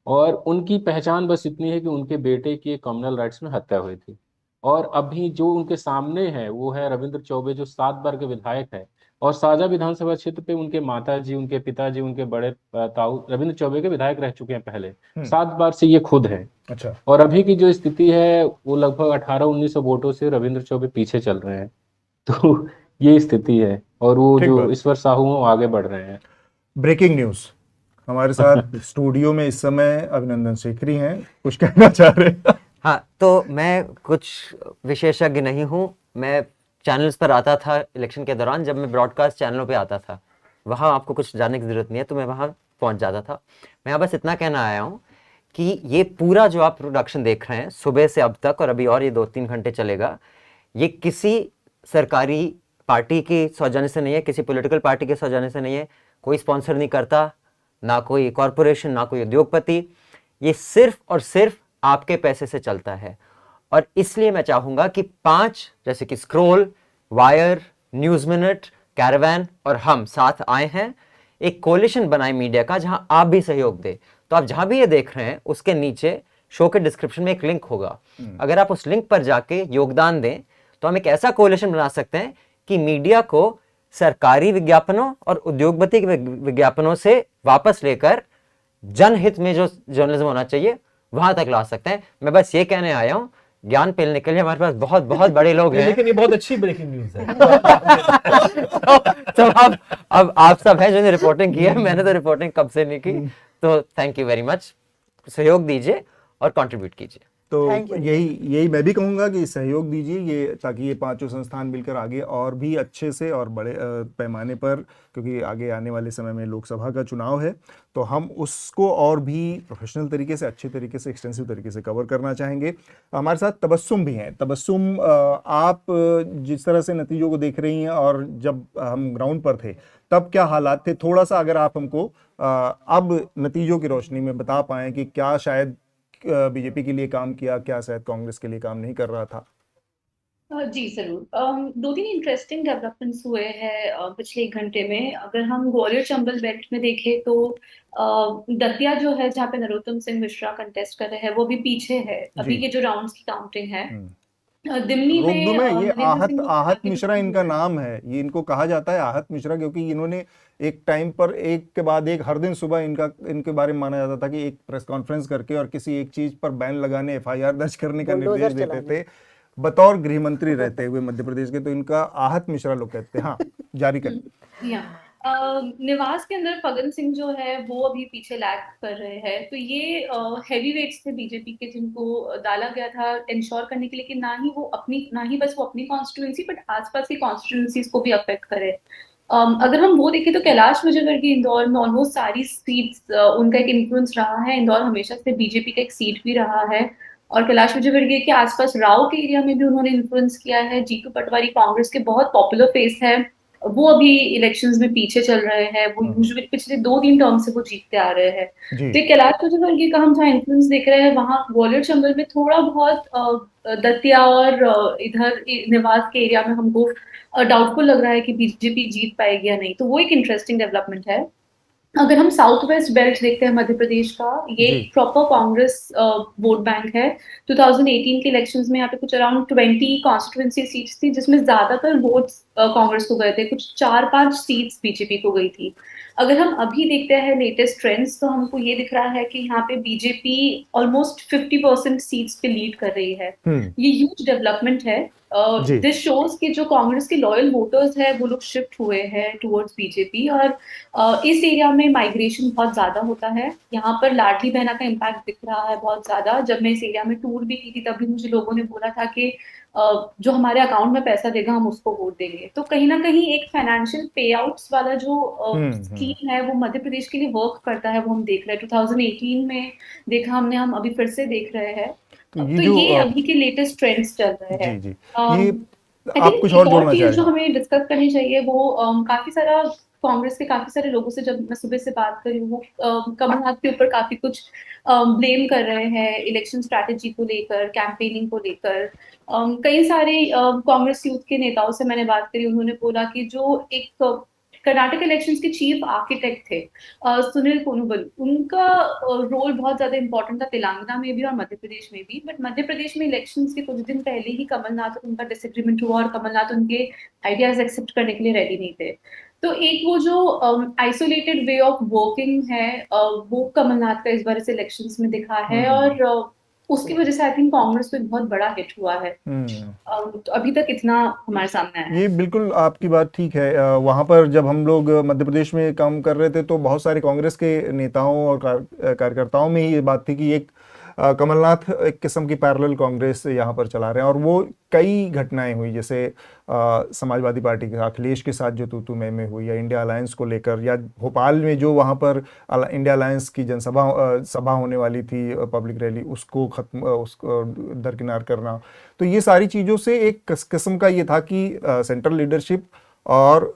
और उनकी पहचान बस इतनी है कि उनके बेटे की कम्युनल राइट्स में हत्या हुई थी। और अभी जो उनके सामने है वो है रविंद्र चौबे, जो 7 बार के विधायक है। और साजा विधानसभा क्षेत्र पे उनके माताजी, उनके पिताजी, उनके बड़े ताऊ रविंद्र चौबे के विधायक रह चुके हैं पहले, 7 बार से ये खुद है। अच्छा। और अभी की जो स्थिति है वो लगभग 1800-1900 वोटों से रविंद्र चौबे पीछे चल रहे हैं। तो ये स्थिति है, और वो जो ईश्वर साहू हैं वो आगे बढ़ रहे हैं। ब्रेकिंग न्यूज हमारे साथ स्टूडियो में इस समय अभिनंदन शेखरी हैं, कुछ कहना चाह रहे हैं? हाँ, तो मैं कुछ विशेषज्ञ नहीं हूँ। मैं चैनल्स पर आता था इलेक्शन के दौरान, जब मैं ब्रॉडकास्ट चैनलों पे आता था, वहाँ आपको कुछ जानने की ज़रूरत नहीं है, तो मैं वहाँ पहुँच जाता था। मैं यहाँ बस इतना कहना आया हूँ कि ये पूरा जो आप प्रोडक्शन देख रहे हैं सुबह से अब तक, और अभी और ये 2-3 घंटे चलेगा, ये किसी सरकारी पार्टी की सौजन्य से नहीं है, किसी पॉलिटिकल पार्टी के सौजन्य से नहीं है, कोई स्पॉन्सर नहीं करता, ना कोई कॉरपोरेशन, ना कोई उद्योगपति। ये सिर्फ और सिर्फ आपके पैसे से चलता है। और इसलिए मैं चाहूँगा कि 5 जैसे कि scroll, wire, news minute, Caravan और हम साथ आए हैं, एक कोलिशन बनाए मीडिया का, जहां आप भी सहयोग दें। तो आप जहां भी ये देख रहे हैं उसके नीचे शो के डिस्क्रिप्शन में एक लिंक होगा। अगर आप उस लिंक पर जाके योगदान दें तो हम एक ऐसा कोलिशन बना सकते हैं कि मीडिया को सरकारी विज्ञापनों और उद्योगपति विज्ञापनों से वापस लेकर जनहित में जो जर्नलिज्म होना चाहिए वहां तक ला सकते हैं। मैं बस ये कहने आया हूं ज्ञान पेलने के लिए हमारे पास बहुत बहुत बड़े लोग हैं। लेकिन ये बहुत अच्छी ब्रेकिंग न्यूज़ है। तो अब आप सब हैं जिन्होंने रिपोर्टिंग की है, मैंने तो रिपोर्टिंग कब से नहीं की। तो थैंक यू वेरी मच, सहयोग दीजिए और कंट्रीब्यूट कीजिए। तो यही मैं भी कहूँगा कि सहयोग दीजिए ये, ताकि ये पांचों संस्थान मिलकर आगे और भी अच्छे से और बड़े पैमाने पर, क्योंकि आगे आने वाले समय में लोकसभा का चुनाव है, तो हम उसको और भी प्रोफेशनल तरीके से, अच्छे तरीके से, एक्सटेंसिव तरीके से कवर करना चाहेंगे। हमारे साथ तबस्सुम भी हैं। तबस्सुम, आप जिस तरह से नतीजों को देख रही हैं और जब हम ग्राउंड पर थे तब क्या हालात थे, थोड़ा सा अगर आप हमको अब नतीजों की रोशनी में बता पाएं कि क्या शायद बीजेपी के लिए काम किया, क्या शायद कांग्रेस के लिए काम नहीं कर रहा था। जी जरूर। दो तीन इंटरेस्टिंग डेवलपमेंट्स हुए हैं पिछले 1 घंटे में। अगर हम ग्वालियर चंबल बेल्ट में देखें तो दतिया जो है, जहाँ पे नरोत्तम सिंह मिश्रा कंटेस्ट कर रहे हैं, वो भी पीछे है अभी के जो राउंड्स की काउंटिंग है। दिल्ली में ये आहत मिश्रा इनका नाम है, ये इनको कहा जाता है आहत मिश्रा, क्योंकि इन्होंने एक टाइम पर एक के बाद एक हर दिन सुबह इनके बारे में माना जाता था कि एक प्रेस कॉन्फ्रेंस करके और किसी एक चीज पर बैन लगाने, FIR दर्ज करने का निर्देश देते थे बतौर गृह मंत्री रहते हुए मध्य प्रदेश के। तो इनका आहत मिश्रा लोग कहते हैं। हाँ, जारी करें। निवास के अंदर फगन सिंह जो है वो अभी पीछे लैग कर रहे हैं। तो ये हैवी वेट्स थे बीजेपी के, जिनको डाला गया था इंश्योर करने के लिए कि ना ही बस वो अपनी कॉन्स्टिट्यूएंसी बट आसपास की कॉन्स्टिट्यूएंसीज को भी अफेक्ट करे। अगर हम वो देखें तो कैलाश विजयवर्गीय इंदौर में ऑलमोस्ट सारी सीट्स उनका एक इन्फ्लुएंस रहा है। इंदौर हमेशा से बीजेपी का एक सीट भी रहा है और कैलाश विजयवर्गीय के आसपास राव के एरिया में भी उन्होंने इन्फ्लुएंस किया है। जीतू पटवारी कांग्रेस के बहुत पॉपुलर फेस है, वो अभी इलेक्शंस में पीछे चल रहे हैं। वो यूजुअली पिछले 2-3 टर्म से वो जीतते आ रहे हैं। तो कैलाश विजयवर्गीय का हम जहाँ इन्फ्लुएंस देख रहे हैं, वहाँ ग्वालियर चंबल में थोड़ा बहुत दतिया और इधर निवास के एरिया में हमको डाउटफुल लग रहा है कि बीजेपी जीत पाएगी या नहीं। तो वो एक इंटरेस्टिंग डेवलपमेंट है। अगर हम साउथ वेस्ट बेल्ट देखते हैं मध्य प्रदेश का, ये प्रॉपर कांग्रेस वोट बैंक है। 2018 के इलेक्शंस में यहाँ पे कुछ अराउंड 20 कॉन्स्टिट्यूएंसी सीट्स थी, जिसमें ज्यादातर वोट्स कांग्रेस को गए थे, कुछ 4-5 सीट्स बीजेपी को गई थी। अगर हम अभी देखते हैं लेटेस्ट ट्रेंड्स, तो हमको ये दिख रहा है कि यहाँ पे बीजेपी ऑलमोस्ट 50% सीट्स पे लीड कर रही है। ये ह्यूज डेवलपमेंट है। दिस शोज कि जो कांग्रेस के लॉयल वोटर्स है वो लोग शिफ्ट हुए हैं टुवर्ड्स बीजेपी। और इस एरिया में माइग्रेशन बहुत ज्यादा होता है। यहाँ पर लाडली बहना का इम्पैक्ट दिख रहा है बहुत ज्यादा। जब मैं इस एरिया में टूर भी की थी तभी मुझे लोगों ने बोला था कि जो हमारे अकाउंट में पैसा देगा हम उसको वोट देंगे। तो कहीं ना कहीं एक फाइनेंशियल पे आउट्स वाला जो स्कीम है वो मध्य प्रदेश के लिए वर्क करता है, वो हम देख रहे हैं। 2018 में देखा हमने, हम अभी फिर से देख रहे हैं। तो ये अभी के लेटेस्ट ट्रेंड्स चल रहे हैं। आप कुछ और जोड़ना चाहेंगे? जो हमें डिस्कस करनी चाहिए वो काफी सारा कांग्रेस के काफी सारे लोगों से जब मैं सुबह से बात करी, वो कमलनाथ के ऊपर काफी कुछ ब्लेम कर रहे हैं इलेक्शन स्ट्रैटेजी को लेकर, कैंपेनिंग को लेकर। कई सारे कांग्रेस यूथ के नेताओं से मैंने बात करी, उन्होंने बोला कि जो एक कर्नाटक इलेक्शंस के चीफ आर्किटेक्ट थे सुनील कोनुबल, उनका रोल बहुत ज्यादा इंपॉर्टेंट था तेलंगाना में भी और मध्य प्रदेश में भी। बट मध्य प्रदेश में इलेक्शंस के कुछ दिन पहले ही कमलनाथ और उनका डिसएग्रीमेंट हुआ और कमलनाथ उनके आइडियाज एक्सेप्ट करने के लिए रेडी नहीं थे। तो एक वो जो आइसोलेटेड वे ऑफ वर्किंग है वो कमलनाथ का इस बार इस इलेक्शंस में दिखा है और उसकी वजह से आई थिंक कांग्रेस को एक बहुत बड़ा हिट हुआ है। तो अभी तक इतना हमारे सामने है। ये बिल्कुल आपकी बात ठीक है। वहां पर जब हम लोग मध्य प्रदेश में काम कर रहे थे तो बहुत सारे कांग्रेस के नेताओं और कार्यकर्ताओं में ही ये बात थी कि एक कमलनाथ एक किस्म की पैरेलल कांग्रेस यहाँ पर चला रहे हैं। और वो कई घटनाएं हुई, जैसे समाजवादी पार्टी के अखिलेश के साथ जो तू मैं हुई, या इंडिया अलायंस को लेकर, या भोपाल में जो वहाँ पर इंडिया अलायंस की सभा होने वाली थी, पब्लिक रैली, उसको दरकिनार करना। तो ये सारी चीज़ों से एक किस्म का ये था कि सेंट्रल लीडरशिप और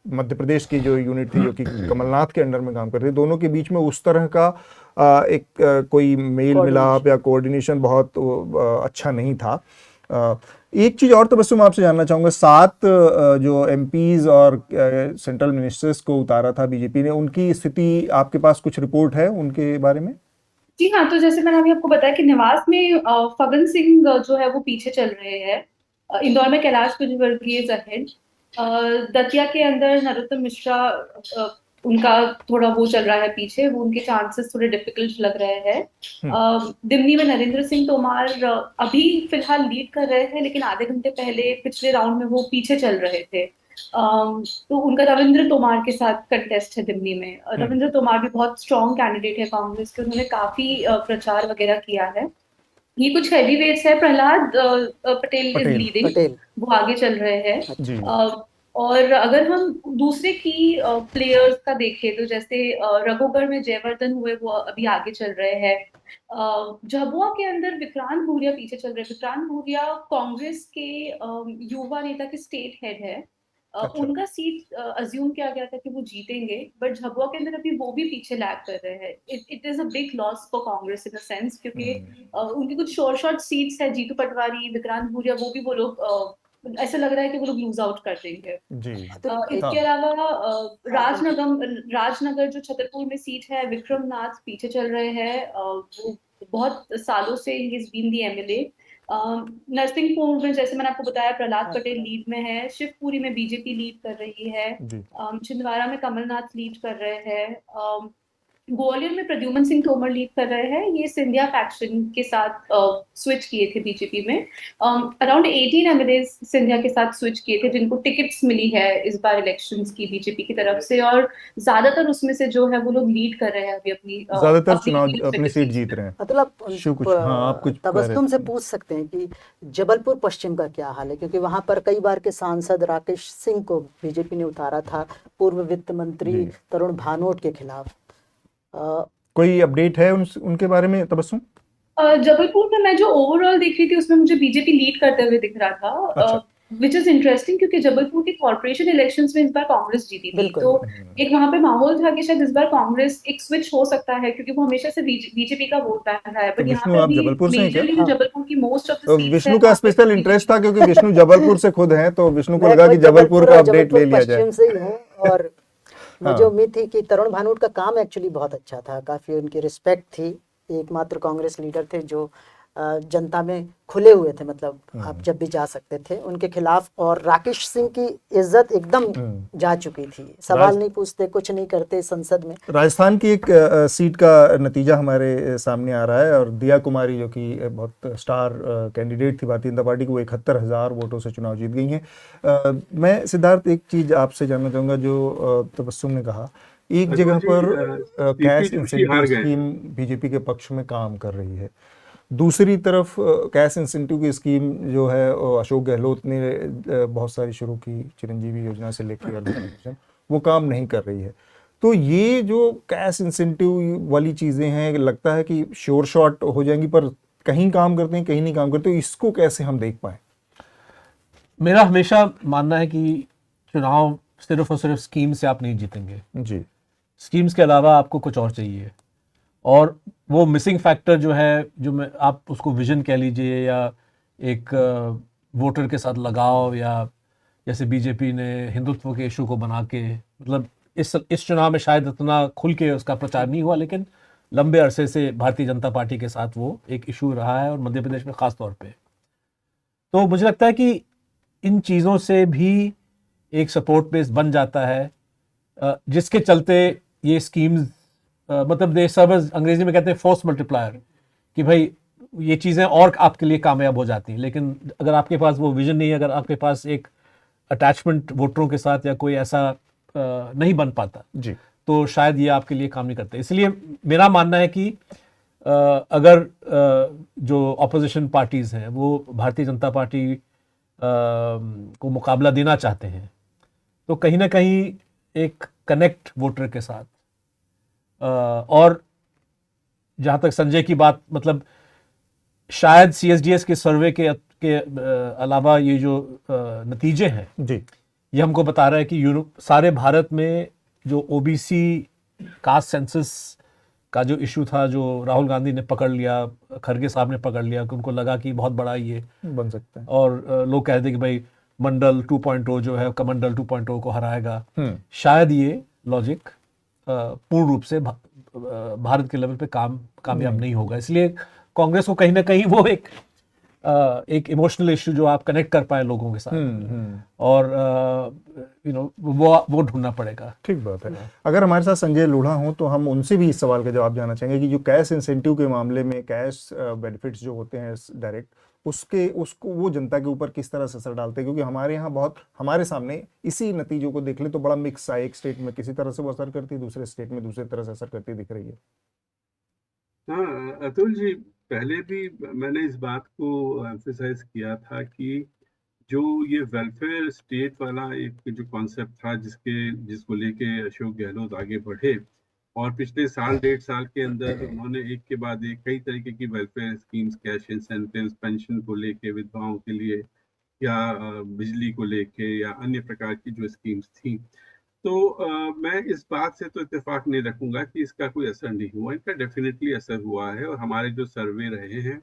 मध्य प्रदेश की जो यूनिट थी जो कि कमलनाथ के अंडर में काम करती थी, दोनों के बीच में उस तरह का एक कोई मेल मिलाप या कोऑर्डिनेशन बहुत अच्छा नहीं था। एक चीज़ और तबस्सुम आपसे जानना चाहूँगा, 7 जो एमपीज और सेंट्रल मिनिस्टर्स को उतारा था बीजेपी ने, उनकी स्थिति आपके पास कुछ रिपोर्ट है उनके बारे में? जी हाँ, तो जैसे मैंने अभी आपको बताया कि निवास में फगन सिंह जो है वो पीछे चल रहे हैं। इंदौर में कैलाश विजयवर्गीय अहेड। दतिया के अंदर नरोत्तम मिश्रा उनका थोड़ा वो चल रहा है पीछे, वो उनके चांसेस थोड़े डिफिकल्ट लग रहे हैं। दिमनी में नरेंद्र सिंह तोमर अभी फिलहाल लीड कर रहे हैं, लेकिन आधे घंटे पहले पिछले राउंड में वो पीछे चल रहे थे। तो उनका रविंद्र तोमर के साथ कंटेस्ट है दिमनी में। रविंद्र तोमर भी बहुत स्ट्रॉन्ग कैंडिडेट है कांग्रेस के, उन्होंने काफी प्रचार वगैरह किया है। ये कुछ हैवी वेट्स है। प्रहलाद पटेल इज लीडिंग, वो आगे चल रहे हैं। और अगर हम दूसरे की प्लेयर्स का देखें तो जैसे रघुगढ़ में जयवर्धन हुए, वो अभी आगे चल रहे हैं। झाबुआ के अंदर विक्रांत भूरिया पीछे चल रहे हैं। विक्रांत भूरिया कांग्रेस के युवा नेता के स्टेट हेड है। उनका सीट अज्यूम किया गया था कि वो जीतेंगे, बट झाबुआ के अंदर अभी वो भी पीछे लैग कर रहे हैं। It is a big loss for Congress in a sense, क्योंकि उनकी कुछ शॉर्ट सीट्स है। जीतू पटवारी, विक्रांत भूरिया, वो भी वो लोग ऐसा लग रहा है कि वो लोग लूज आउट कर देंगे। इसके अलावा राजनगर जो छतरपुर में सीट है, विक्रम नाथ पीछे चल रहे हैं। वो बहुत सालों से ही is been the MLA. Narsinghpur में जैसे मैंने आपको बताया प्रहलाद पटेल लीड में है। शिवपुरी में बीजेपी लीड कर रही है। छिंदवाड़ा में कमलनाथ लीड कर रहे हैं। ग्वालियर में प्रद्युमन सिंह तोमर लीड कर रहे हैं। ये सिंधिया फैक्शन के साथ स्विच किए थे बीजेपी में। अराउंड 18 एमएलए सिंधिया के साथ स्विच किए थे, जिनको टिकट्स मिली है इस बार इलेक्शंस की बीजेपी की तरफ से, और ज्यादातर उसमें से जो है वो लोग लीड कर रहे हैं अभी अपनी ज्यादातर चुनाव अपनी सीट जीत रहे हैं। मतलब आप कुछ तबस्सुम से पूछ सकते हैं कि जबलपुर पश्चिम का क्या हाल है, क्योंकि वहां पर कई बार के सांसद राकेश सिंह को बीजेपी ने उतारा था, पूर्व वित्त मंत्री तरुण भानोट के खिलाफ। कोई अपडेट है उनके बारे में तबस्सुम? जबलपुर में मैं जो ओवरऑल देख रही थी उसमें मुझे बीजेपी लीड करते हुए दिख रहा था, विच इज इंटरेस्टिंग, क्योंकि जबलपुर के कॉर्पोरेशन इलेक्शंस में इस बार कांग्रेस जीती थी। तो एक वहां पे माहौल था कि शायद इस बार कांग्रेस एक स्विच हो सकता है, क्योंकि वो हमेशा से बीजेपी का वोट बैंक रहा है। बट यहाँ पे मेजरली जो जबलपुर की most of the seats Vishnu का स्पेशल इंटरेस्ट था, क्योंकि विष्णु जबलपुर से खुद हैं, तो विष्णु को लगा कि जबलपुर का अपडेट ले लिया जाए। और मुझे उम्मीद थी कि तरुण भानोट का काम एक्चुअली बहुत अच्छा था, काफी उनकी रिस्पेक्ट थी। एकमात्र कांग्रेस लीडर थे जो जनता में खुले हुए थे, मतलब आप जब भी जा सकते थे उनके खिलाफ। और राकेश सिंह की इज्जत एकदम जा चुकी थी, सवाल नहीं पूछते, कुछ नहीं करते संसद में। राजस्थान की एक सीट का नतीजा हमारे सामने आ रहा है, और दिया कुमारी जो कि बहुत स्टार कैंडिडेट थी भारतीय जनता पार्टी की, वो 71,000 वोटों से चुनाव जीत गई हैं। मैं सिद्धार्थ एक चीज़ आपसे जानना चाहूँगा, जो तबस्सुम ने कहा, एक जगह पर कैश इंसेंटिव स्कीम बीजेपी के पक्ष में काम कर रही है, दूसरी तरफ कैश इंसेंटिव की स्कीम जो है अशोक गहलोत ने बहुत सारी शुरू की, चिरंजीवी योजना से लेकर वो काम नहीं कर रही है। तो ये जो कैश इंसेंटिव वाली चीज़ें हैं, लगता है कि श्योर शॉट हो जाएंगी, पर कहीं काम करते हैं कहीं नहीं काम करते, तो इसको कैसे हम देख पाए? मेरा हमेशा मानना है कि चुनाव सिर्फ और सिर्फ स्कीम से आप नहीं जीतेंगे जी। स्कीम्स के अलावा आपको कुछ और चाहिए, और वो मिसिंग फैक्टर जो है, जो आप उसको विजन कह लीजिए, या एक वोटर के साथ लगाव, या जैसे बीजेपी ने हिंदुत्व के इशू को बना के, मतलब इस चुनाव में शायद इतना खुल के उसका प्रचार नहीं हुआ, लेकिन लंबे अरसे से भारतीय जनता पार्टी के साथ वो एक इशू रहा है, और मध्य प्रदेश में खास तौर पे। तो मुझे लगता है कि इन चीज़ों से भी एक सपोर्ट बेस बन जाता है, जिसके चलते ये स्कीम्स मतलब दे सर्व एज, अंग्रेजी में कहते हैं फोर्स मल्टीप्लायर, कि भाई ये चीज़ें और आपके लिए कामयाब हो जाती हैं। लेकिन अगर आपके पास वो विजन नहीं है, अगर आपके पास एक अटैचमेंट वोटरों के साथ या कोई ऐसा नहीं बन पाता जी, तो शायद ये आपके लिए काम नहीं करते। इसलिए मेरा मानना है कि अगर जो ऑपोजिशन पार्टीज़ हैं वो भारतीय जनता पार्टी को मुकाबला देना चाहते हैं, तो कहीं ना कहीं एक कनेक्ट वोटर के साथ, और जहाँ तक संजय की बात, मतलब शायद CSDS के सर्वे के अलावा ये जो नतीजे हैं जी, ये हमको बता रहा है कि सारे भारत में जो OBC कास्ट सेंसस का जो इशू था, जो राहुल गांधी ने पकड़ लिया, खरगे साहब ने पकड़ लिया, कि उनको लगा कि बहुत बड़ा ये बन सकता है, और लोग कहते हैं कि भाई मंडल 2.0 जो है कमंडल 2.0 को हराएगा। शायद ये लॉजिक पूर्ण रूप से भारत के लेवल पे कामयाब नहीं होगा। इसलिए कांग्रेस को कहीं ना कहीं वो एक एक इमोशनल इशू जो आप कनेक्ट कर पाए लोगों के साथ, और वो ढूंढना पड़ेगा। ठीक बात है। अगर हमारे साथ संजय लोढ़ा हो तो हम उनसे भी इस सवाल का जवाब जानना चाहेंगे कि जो कैश इंसेंटिव के मामले में कैश बेनिफिट्स जो होते हैं डायरेक्ट, उसको वो जनता के ऊपर किस तरह से असर डालते हैं, क्योंकि हमारे यहाँ बहुत, हमारे सामने इसी नतीजों को देख ले तो बड़ा मिक्स है, एक स्टेट में किसी तरह से वो असर करती है, दूसरे स्टेट में दूसरे तरह से असर करती दिख रही है। हाँ अतुल जी, पहले भी मैंने इस बात को एम्फेसाइज किया था कि जो ये वेलफेयर स्टेट वाला एक जो कॉन्सेप्ट था जिसको लेके अशोक गहलोत आगे बढ़े, और पिछले साल 1.5 साल के अंदर उन्होंने एक के बाद एक कई तरीके की welfare schemes, cash incentives, pension को लेके, विधवाओं के लिए, या बिजली को लेके, या अन्य प्रकार की जो स्कीम्स थी, तो मैं इस बात से तो इत्तेफाक नहीं रखूंगा कि इसका कोई असर नहीं हुआ। इनका डेफिनेटली असर हुआ है, और हमारे जो सर्वे रहे हैं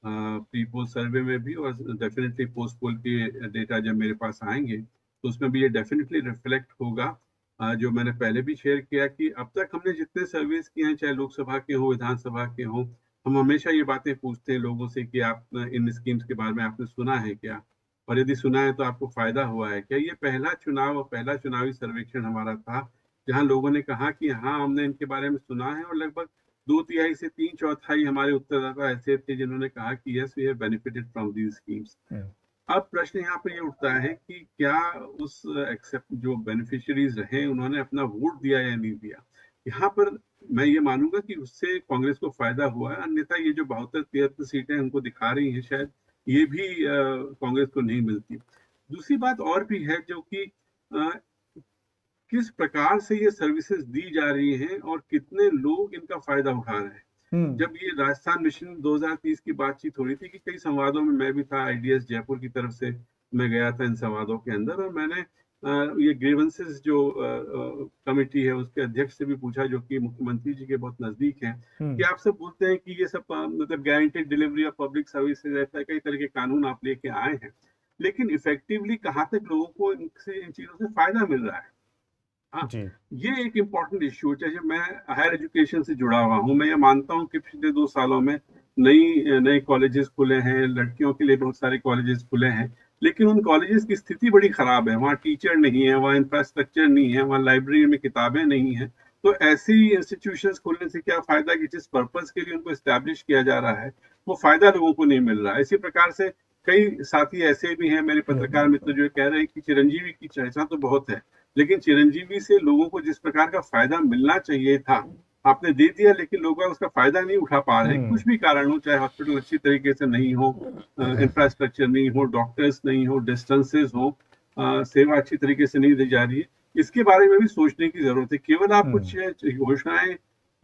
प्री पोल सर्वे में भी, और डेफिनेटली पोस्ट पोल के डेटा जब मेरे पास आएंगे तो उसमें भी ये डेफिनेटली रिफ्लेक्ट होगा। जो मैंने पहले भी शेयर किया कि अब तक हमने जितने सर्वेस किए हैं, चाहे लोकसभा के हो, विधानसभा के हो, हम हमेशा ये बातें पूछते हैं लोगों से कि आप इन स्कीम्स के बारे में आपने सुना है क्या, और यदि सुना है तो आपको फायदा हुआ है क्या। ये पहला चुनाव और पहला चुनावी सर्वेक्षण हमारा था जहां लोगों ने कहा कि हाँ, हमने इनके बारे में सुना है, और लगभग 2/3 से 3/4 हमारे उत्तरदाता ऐसे थे जिन्होंने कहा कि yes we have benefited from these schemes. अब प्रश्न यहाँ पर ये उठता है कि क्या उस एक्सेप्ट जो बेनिफिशियरीज रहे उन्होंने अपना वोट दिया या नहीं दिया। यहाँ पर मैं ये मानूंगा कि उससे कांग्रेस को फायदा हुआ है, अन्यथा ये जो 72-73 सीटें उनको दिखा रही हैं, शायद ये भी कांग्रेस को नहीं मिलती। दूसरी बात और भी है, जो कि किस प्रकार से ये सर्विसेज दी जा रही हैं और कितने लोग इनका फायदा उठा रहे हैं। जब ये राजस्थान मिशन 2030 की बातचीत हो रही थी, कि कई संवादों में मैं भी था, आईडीएस जयपुर की तरफ से मैं गया था इन संवादों के अंदर, और मैंने ये ग्रीवेंसेस जो कमेटी है उसके अध्यक्ष से भी पूछा, जो कि मुख्यमंत्री जी के बहुत नजदीक हैं, कि आप सब बोलते हैं कि ये सब मतलब guaranteed delivery of public services, ऐसा कई तरह के कानून आप लेके आए हैं, लेकिन इफेक्टिवली कहाँ तक लोगों को इन चीजों से फायदा मिल रहा है। हाँ, ये एक इम्पॉर्टेंट इश्यू है। चाहे मैं हायर एजुकेशन से जुड़ा हुआ हूँ, मैं ये मानता हूँ कि पिछले 2 सालों में नए कॉलेजेस खुले हैं, लड़कियों के लिए बहुत सारे कॉलेजेस खुले हैं, लेकिन उन कॉलेजेस की स्थिति बड़ी खराब है। वहाँ टीचर नहीं है, वहाँ इंफ्रास्ट्रक्चर नहीं है, वहाँ लाइब्रेरी में किताबें नहीं है। तो ऐसी इंस्टीट्यूशंस खोलने से क्या फायदा कि जिस पर्पस के लिए उनको एस्टैब्लिश किया जा रहा है वो फायदा लोगों को नहीं मिल रहा है। इसी प्रकार से कई साथी ऐसे भी हैं मेरे पत्रकार मित्र जो कह रहे हैं कि चिरंजीवी की चर्चा तो बहुत है, लेकिन चिरंजीवी से लोगों को जिस प्रकार का फायदा मिलना चाहिए था आपने दे दिया, लेकिन लोग उसका फायदा नहीं उठा पा रहे हैं। कुछ भी कारण हो, चाहे हॉस्पिटल अच्छी तरीके से नहीं हो, इंफ्रास्ट्रक्चर नहीं हो, डॉक्टर्स नहीं हो, डिस्टेंसेस हो, सेवा अच्छी तरीके से नहीं दी जा रही है। इसके बारे में भी सोचने की जरूरत है। केवल आप कुछ घोषणाएं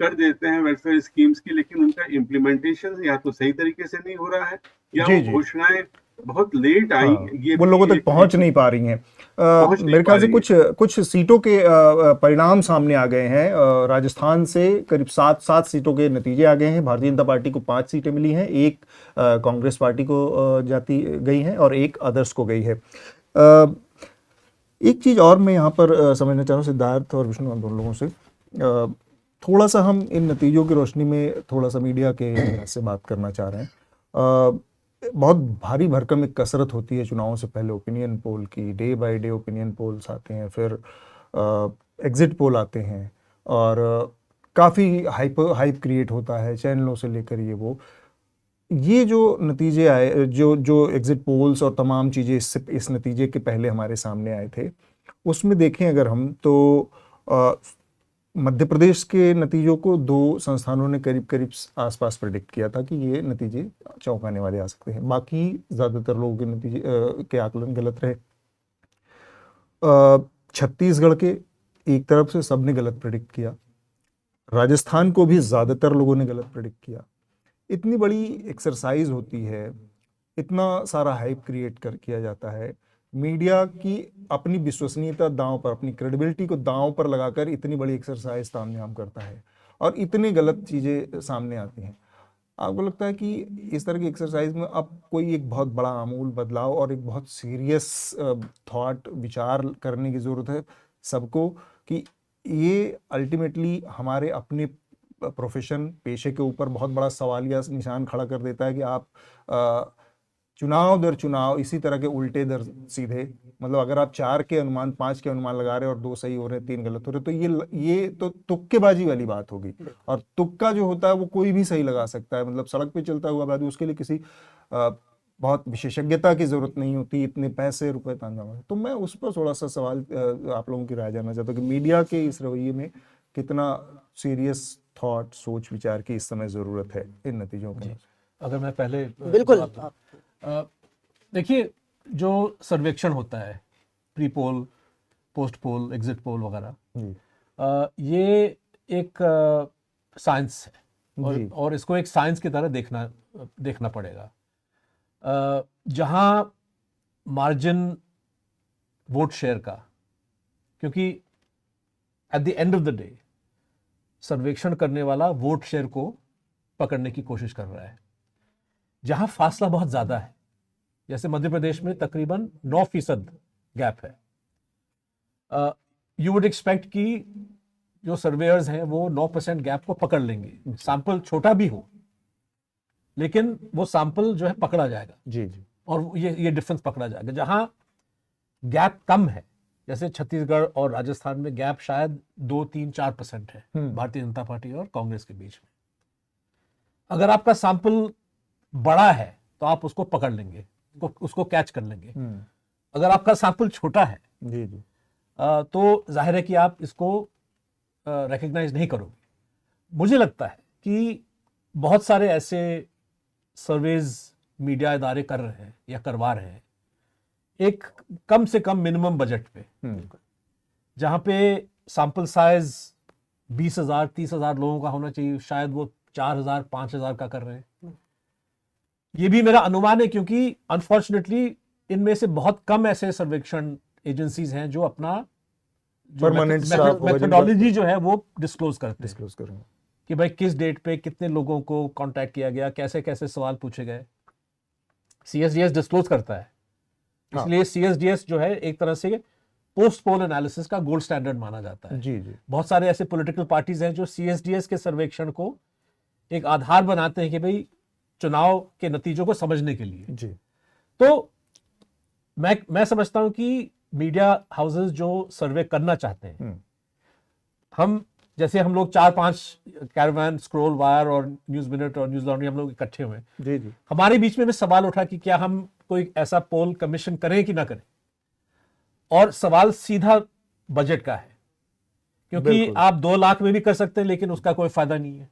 कर देते हैं वेलफेयर स्कीम्स की, लेकिन उनका इम्प्लीमेंटेशन या तो सही तरीके से नहीं हो रहा है, या वो घोषणाएं बहुत लेट आई, ये वो लोगों तक पहुंच नहीं पा रही हैं। मेरे ख्याल से कुछ सीटों के परिणाम सामने आ गए हैं। राजस्थान से करीब 7 सीटों के नतीजे आ गए हैं। भारतीय जनता पार्टी को 5 सीटें मिली हैं, 1 कांग्रेस पार्टी को जाती गई है और 1 अदर्स को गई है। एक चीज़ और मैं यहाँ पर समझना चाह रहा हूँ सिद्धार्थ और विष्णु, दोनों लोगों से थोड़ा सा हम इन नतीजों की रोशनी में थोड़ा सा मीडिया के लिहाज से बात करना चाह रहे हैं। बहुत भारी भरकम एक कसरत होती है चुनावों से पहले ओपिनियन पोल की। Day by day opinion polls आते हैं, फिर एग्जिट पोल आते हैं, और काफ़ी हाइप क्रिएट होता है चैनलों से लेकर ये जो नतीजे आए, जो एग्जिट पोल्स और तमाम चीज़ें इस नतीजे के पहले हमारे सामने आए थे, उसमें देखें अगर हम तो मध्य प्रदेश के नतीजों को 2 संस्थानों ने करीब आसपास प्रेडिक्ट किया था कि ये नतीजे चौंकाने वाले आ सकते हैं। बाकी ज़्यादातर लोगों के नतीजे के आकलन गलत रहे। छत्तीसगढ़ के एक तरफ से सबने गलत प्रेडिक्ट किया, राजस्थान को भी ज़्यादातर लोगों ने गलत प्रेडिक्ट किया। इतनी बड़ी एक्सरसाइज होती है, इतना सारा हाइप क्रिएट किया जाता है, मीडिया की अपनी विश्वसनीयता दांव पर, अपनी क्रेडिबिलिटी को दांव पर लगाकर इतनी बड़ी एक्सरसाइज तामझाम करता है और इतनी गलत चीज़ें सामने आती हैं। आपको लगता है कि इस तरह की एक्सरसाइज में अब कोई एक बहुत बड़ा आमूल बदलाव और एक बहुत सीरियस थॉट, विचार करने की ज़रूरत है सबको, कि ये अल्टीमेटली हमारे अपने प्रोफेशन, पेशे के ऊपर बहुत बड़ा सवालिया निशान खड़ा कर देता है कि आप चुनाव दर चुनाव इसी तरह के उल्टे दर सीधे, मतलब अगर आप 4 के अनुमान 5 के अनुमान लगा रहे और 2 सही हो रहे 3 गलत हो रहे, तो ये तो तुक्केबाजी वाली बात होगी। और तुक्का जो होता है वो कोई भी सही लगा सकता है, मतलब सड़क पे चलता हुआ बाद उसके लिए किसी बहुत विशेषज्ञता की जरूरत नहीं होती, इतने पैसे रुपए तांजा। तो मैं उस पर थोड़ा सा सवाल आप लोगों की राय जानना चाहता हूँ कि मीडिया के इस रवैये में कितना सीरियस थॉट सोच विचार की इस समय जरूरत है इन नतीजों की। अगर मैं पहले बिल्कुल देखिए, जो सर्वेक्षण होता है प्री पोल, पोस्ट पोल, एग्जिट पोल वगैरह, ये एक साइंस है और इसको एक साइंस की तरह देखना पड़ेगा। जहां मार्जिन वोट शेयर का, क्योंकि at the end of the day सर्वेक्षण करने वाला वोट शेयर को पकड़ने की कोशिश कर रहा है, जहां फासला बहुत ज्यादा है, जैसे मध्य प्रदेश में तकरीबन 9% गैप है। यू वुड एक्सपेक्ट कि जो सर्वेयर्स हैं वो 9% गैप को पकड़ लेंगे, सैंपल छोटा भी हो लेकिन वो सैंपल जो है पकड़ा जाएगा जी जी, और ये डिफरेंस पकड़ा जाएगा। जहां गैप कम है, जैसे छत्तीसगढ़ और राजस्थान में गैप शायद 2-3-4% है भारतीय जनता पार्टी और कांग्रेस के बीच में। अगर आपका सैंपल बड़ा है तो आप उसको पकड़ लेंगे, उसको कैच कर लेंगे। अगर आपका सैंपल छोटा है जी जी, तो जाहिर है कि आप इसको रिकग्नाइज नहीं करोगे। मुझे लगता है कि बहुत सारे ऐसे सर्वेज मीडिया इदारे कर रहे हैं या करवा रहे हैं एक कम से कम मिनिमम बजट पे, जहां पे सैंपल साइज 20,000-30,000 लोगों का होना चाहिए, शायद वो 4,000-5,000 का कर रहे हैं। ये भी मेरा अनुमान है, क्योंकि अनफॉर्चुनेटली इनमें से बहुत कम ऐसे सर्वेक्षण एजेंसीज हैं जो अपना मेथोडोलॉजी जो है वो डिस्क्लोज करते हैं कि भाई किस डेट पे कितने लोगों को कांटेक्ट किया गया, कैसे कैसे सवाल पूछे गए। सीएसडीएस डिस्क्लोज करता है, इसलिए सीएसडीएस जो है एक तरह से पोस्ट पोल एनालिसिस का गोल्ड स्टैंडर्ड माना जाता है। जी जी, बहुत सारे ऐसे पॉलिटिकल पार्टीज हैं जो सीएसडीएस के सर्वेक्षण को एक आधार बनाते हैं कि भाई चुनाव के नतीजों को समझने के लिए। जी, तो मैं समझता हूं कि मीडिया हाउसेस जो सर्वे करना चाहते हैं, हम लोग 4-5 कैरावान, स्क्रॉल, वायर और न्यूज मिनट और न्यूज लॉन्ड्री हम लोग इकट्ठे हुए, जी जी, हमारे बीच में सवाल उठा कि क्या हम कोई ऐसा पोल कमीशन करें कि ना करें। और सवाल सीधा बजट का है, क्योंकि आप 2 लाख में भी कर सकते हैं लेकिन उसका कोई फायदा नहीं है।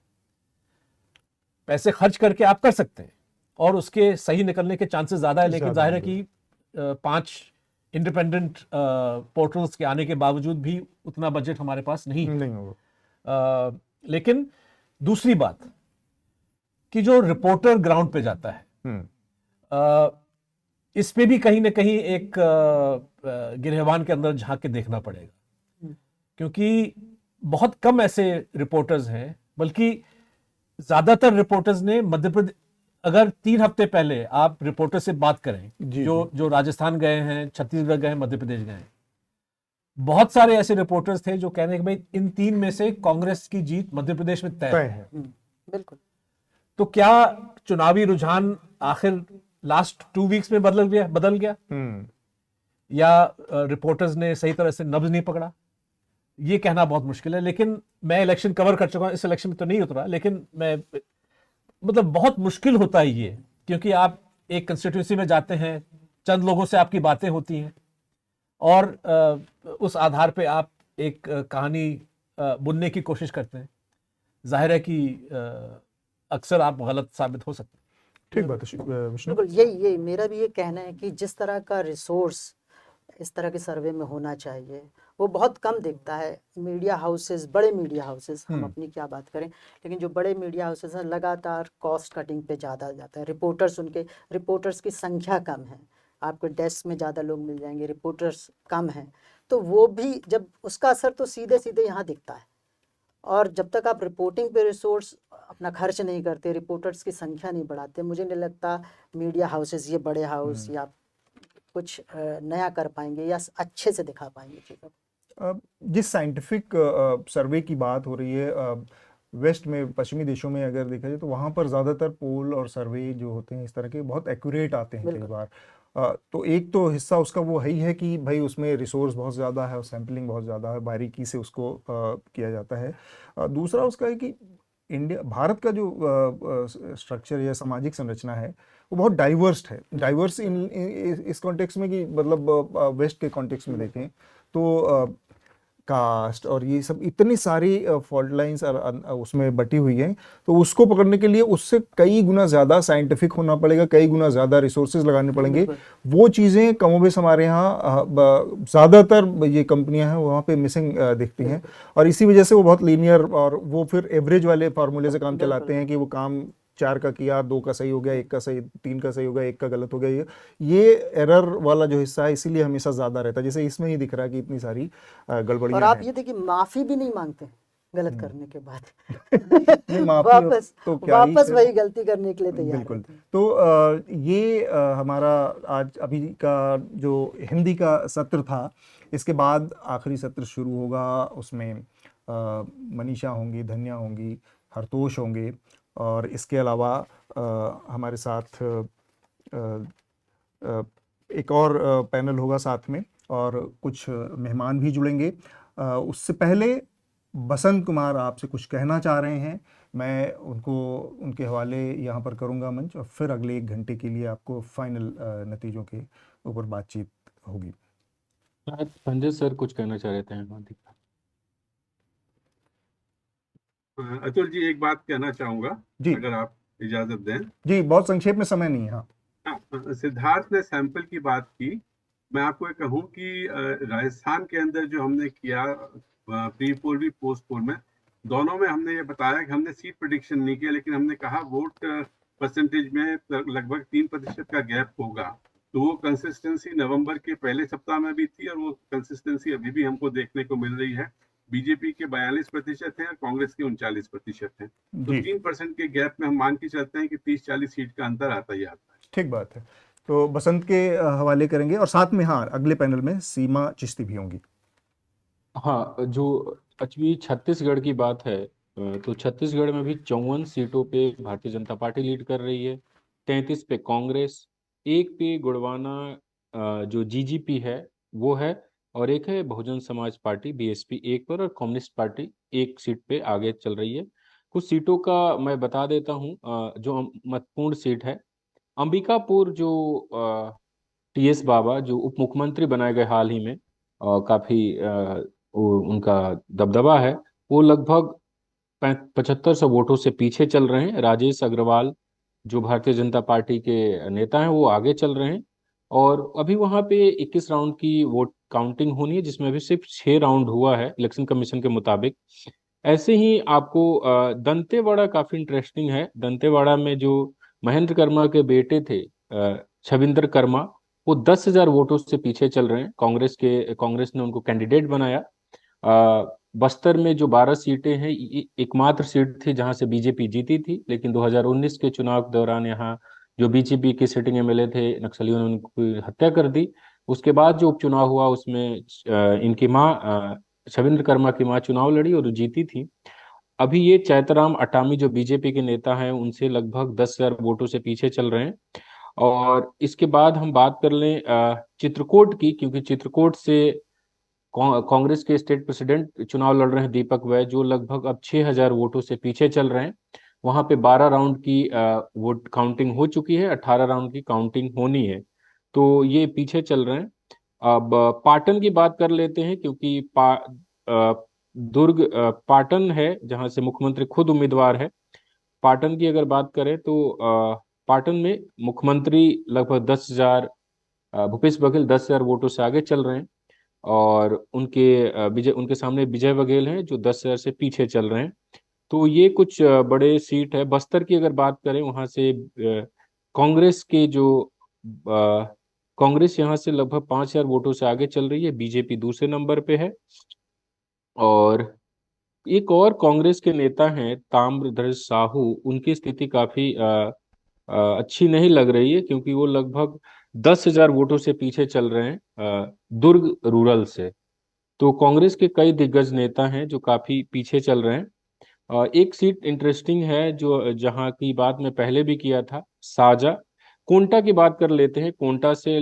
पैसे खर्च करके आप कर सकते हैं और उसके सही निकलने के चांसेस ज्यादा है, लेकिन जाहिर है कि 5 इंडिपेंडेंट पोर्टल्स के आने के बावजूद भी उतना बजट हमारे पास नहीं होगा। लेकिन दूसरी बात कि जो रिपोर्टर ग्राउंड पे जाता है, इस पे भी कहीं ना कहीं एक गिरहवान के अंदर झांक के देखना पड़ेगा, क्योंकि बहुत कम ऐसे रिपोर्टर्स हैं, बल्कि ज्यादातर रिपोर्टर्स ने मध्य प्रदेश, अगर 3 हफ्ते पहले आप रिपोर्टर से बात करें जो राजस्थान गए हैं, छत्तीसगढ़ गए हैं, मध्य प्रदेश गए हैं, बहुत सारे ऐसे रिपोर्टर्स थे जो कह रहे हैं कि भाई इन 3 में से कांग्रेस की जीत मध्य प्रदेश में तय है। बिल्कुल। तो क्या चुनावी रुझान आखिर लास्ट 2 वीक्स में बदल गया या रिपोर्टर्स ने सही तरह से नब्ज नहीं पकड़ा? ये कहना बहुत मुश्किल है। लेकिन मैं इलेक्शन कवर कर चुका हूं, इस इलेक्शन में तो नहीं उतरा, लेकिन मैं मतलब बहुत मुश्किल होता है ये, क्योंकि आप एक कंस्टिट्यूंसी में जाते हैं, चंद लोगों से आपकी बातें होती हैं और उस आधार पे आप एक कहानी बुनने की कोशिश करते हैं। जाहिर है कि अक्सर आप गलत साबित हो सकते हैं। ठीक बात है। बिल्कुल, यही मेरा भी ये कहना है कि जिस तरह का रिसोर्स इस तरह के सर्वे में होना चाहिए वो बहुत कम दिखता है। मीडिया हाउसेस, बड़े मीडिया हाउसेस, हम अपनी क्या बात करें, लेकिन जो बड़े मीडिया हाउसेस हैं लगातार कॉस्ट कटिंग पे ज़्यादा जाता है। रिपोर्टर्स की संख्या कम है, आपको डेस्क में ज़्यादा लोग मिल जाएंगे, रिपोर्टर्स कम हैं, तो वो भी जब उसका असर तो सीधे सीधे यहाँ दिखता है। और जब तक आप रिपोर्टिंग पे रिसोर्स अपना खर्च नहीं करते, रिपोर्टर्स की संख्या नहीं बढ़ाते, मुझे नहीं लगता मीडिया हाउसेस, ये बड़े हाउस या कुछ नया कर पाएंगे या अच्छे से दिखा पाएंगे चीज़ों। जिस साइंटिफिक सर्वे की बात हो रही है, वेस्ट में, पश्चिमी देशों में अगर देखा जाए तो वहाँ पर ज़्यादातर पोल और सर्वे जो होते हैं इस तरह के बहुत एक्यूरेट आते हैं कई बार। तो एक तो हिस्सा उसका वो है ही है कि भाई उसमें रिसोर्स बहुत ज़्यादा है और सैम्पलिंग बहुत ज़्यादा है, बारीकी से उसको किया जाता है। दूसरा उसका है कि इंडिया, भारत का जो स्ट्रक्चर या सामाजिक संरचना है वो बहुत डाइवर्स है। डाइवर्स इस कॉन्टेक्स्ट में कि मतलब वेस्ट के कॉन्टेक्स्ट में देखें तो कास्ट और ये सब इतनी सारी फॉल्ट लाइंस उसमें बटी हुई हैं, तो उसको पकड़ने के लिए उससे कई गुना ज़्यादा साइंटिफिक होना पड़ेगा, कई गुना ज़्यादा रिसोर्सेज लगाने पड़ेंगे। वो चीज़ें कमोबेश हमारे यहाँ ज़्यादातर ये कंपनियां हैं वहाँ पे मिसिंग दिखती हैं, और इसी वजह से वो बहुत लीनियर और वो फिर एवरेज वाले फार्मूले से काम चलाते हैं कि वो काम 4 का किया, 2 का सही हो गया, 1 का सही, 3 का सही हो गया, 1 का गलत हो गया। ये एरर वाला जो हिस्सा है इसीलिए हमेशा ज्यादा रहता है, जैसे इसमें ही दिख रहा है कि इतनी सारी गड़बड़ियां और आप हैं। ये देखिए माफी भी नहीं मांगते गलत करने के बाद वापस तो क्या वापस वही गलती करने के लिए तैयार बिल्कुल। रहते हैं। तो ये हमारा आज अभी का जो हिंदी का सत्र था, इसके बाद आखिरी सत्र शुरू होगा। उसमें मनीषा होंगी, धन्या होंगी, हरतोष होंगे, और इसके अलावा हमारे साथ एक और पैनल होगा साथ में, और कुछ मेहमान भी जुड़ेंगे। उससे पहले बसंत कुमार आपसे कुछ कहना चाह रहे हैं, मैं उनके हवाले यहाँ पर करूँगा मंच, और फिर अगले 1 घंटे के लिए आपको फाइनल नतीजों के ऊपर बातचीत होगी। संजय सर कुछ कहना चाह रहे थे। अतुल जी, एक बात कहना चाहूंगा जी, अगर आप इजाजत दें। जी, बहुत संक्षेप में, समय नहीं है। हाँ, सिद्धार्थ ने सैंपल की बात की। मैं आपको ये कहूं कि राजस्थान के अंदर जो हमने किया प्री पोल भी पोस्ट पोल में, दोनों में हमने ये बताया कि हमने सीट प्रेडिक्शन नहीं किया, लेकिन हमने कहा वोट परसेंटेज में लगभग 3% का गैप होगा। तो वो कंसिस्टेंसी नवंबर के पहले सप्ताह में भी थी, और वो कंसिस्टेंसी अभी भी हमको देखने को मिल रही है। बीजेपी के 42% हैं और कांग्रेस के 39% हैं। तो 3% के गैप में हम मान के चलते हैं कि 30-40 सीट का अंतर आता ही आता है। ठीक बात है। तो बसंत के हवाले करेंगे, और साथ में हाँ अगले पैनल में सीमा चिश्ती भी होंगी। हाँ, जो अचवी छत्तीसगढ़ की बात है, तो छत्तीसगढ़ में भी 54 सीटों पे भारतीय जनता पार्टी लीड कर रही है, 33 पे कांग्रेस, 1 पे गुड़वाना जो जीजीपी है वो है, और एक है बहुजन समाज पार्टी बीएसपी 1 पर, और कम्युनिस्ट पार्टी 1 सीट पे आगे चल रही है। कुछ सीटों का मैं बता देता हूँ जो महत्वपूर्ण सीट है। अंबिकापुर जो टीएस बाबा जो उप मुख्यमंत्री बनाए गए हाल ही में, काफी उनका दबदबा है, वो लगभग 7500 वोटों से पीछे चल रहे हैं। राजेश अग्रवाल जो भारतीय जनता पार्टी के नेता हैं वो आगे चल रहे हैं, और अभी वहां पे 21 राउंड की वोट काउंटिंग होनी है, जिसमें अभी सिर्फ 6 राउंड हुआ है इलेक्शन कमीशन के मुताबिक। ऐसे ही आपको दंतेवाड़ा काफी इंटरेस्टिंग है। दंतेवाड़ा में जो महेंद्र कर्मा के बेटे थे छविंदर कर्मा, वो 10,000 वोटों से पीछे चल रहे हैं। कांग्रेस ने उनको कैंडिडेट बनाया। बस्तर में जो 12 सीटें हैं, एकमात्र सीट थी जहां से बीजेपी जीती थी, लेकिन 2019 के चुनाव के दौरान यहाँ जो बीजेपी के सिटिंग एमएलए थे, नक्सलियों ने उनकी हत्या कर दी। उसके बाद जो उपचुनाव हुआ उसमें इनकी माँ छविंद्र कर्मा की माँ चुनाव लड़ी और जीती थी। अभी ये चैतराम अटामी जो बीजेपी के नेता हैं उनसे लगभग 10,000 वोटों से पीछे चल रहे हैं। और इसके बाद हम बात कर लें चित्रकूट की, क्योंकि चित्रकूट से कांग्रेस के स्टेट प्रेसिडेंट चुनाव लड़ रहे हैं दीपक वैद, जो लगभग अब 6,000 वोटों से पीछे चल रहे हैं। वहां पे 12 राउंड की वोट काउंटिंग हो चुकी है, 18 राउंड की काउंटिंग होनी है, तो ये पीछे चल रहे हैं। अब पाटन की बात कर लेते हैं, क्योंकि दुर्ग पाटन है जहां से मुख्यमंत्री खुद उम्मीदवार है। पाटन की अगर बात करें तो पाटन में मुख्यमंत्री लगभग 10,000 भूपेश बघेल 10,000 वोटों से आगे चल रहे हैं, और उनके सामने विजय बघेल हैं जो 10,000 से पीछे चल रहे हैं। तो ये कुछ बड़े सीट है। बस्तर की अगर बात करें, वहां से कांग्रेस के जो कांग्रेस यहाँ से लगभग 5,000 वोटों से आगे चल रही है, बीजेपी दूसरे नंबर पे है। और एक और कांग्रेस के नेता हैं ताम्रध्वज साहू, उनकी स्थिति काफी अच्छी नहीं लग रही है, क्योंकि वो लगभग 10,000 वोटों से पीछे चल रहे हैं दुर्ग रूरल से। तो कांग्रेस के कई दिग्गज नेता हैं जो काफी पीछे चल रहे हैं। एक सीट इंटरेस्टिंग है जो जहाँ की बात मैं पहले भी किया था, साजा। कोंटा की बात कर लेते हैं। कोंटा से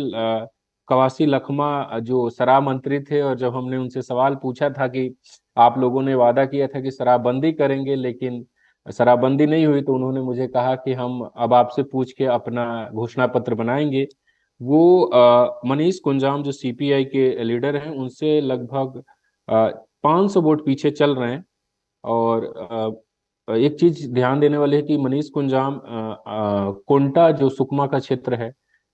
कवासी लखमा जो शराब मंत्री थे, और जब हमने उनसे सवाल पूछा था कि आप लोगों ने वादा किया था कि शराबबंदी करेंगे लेकिन शराबबंदी नहीं हुई, तो उन्होंने मुझे कहा कि हम अब आपसे पूछ के अपना घोषणा पत्र बनाएंगे। वो मनीष कुंजाम जो सीपीआई के लीडर हैं, उनसे लगभग 500 वोट पीछे चल रहे हैं। और एक चीज ध्यान देने वाली है कि मनीष कुंजाम कोंटा जो सुकमा का क्षेत्र है,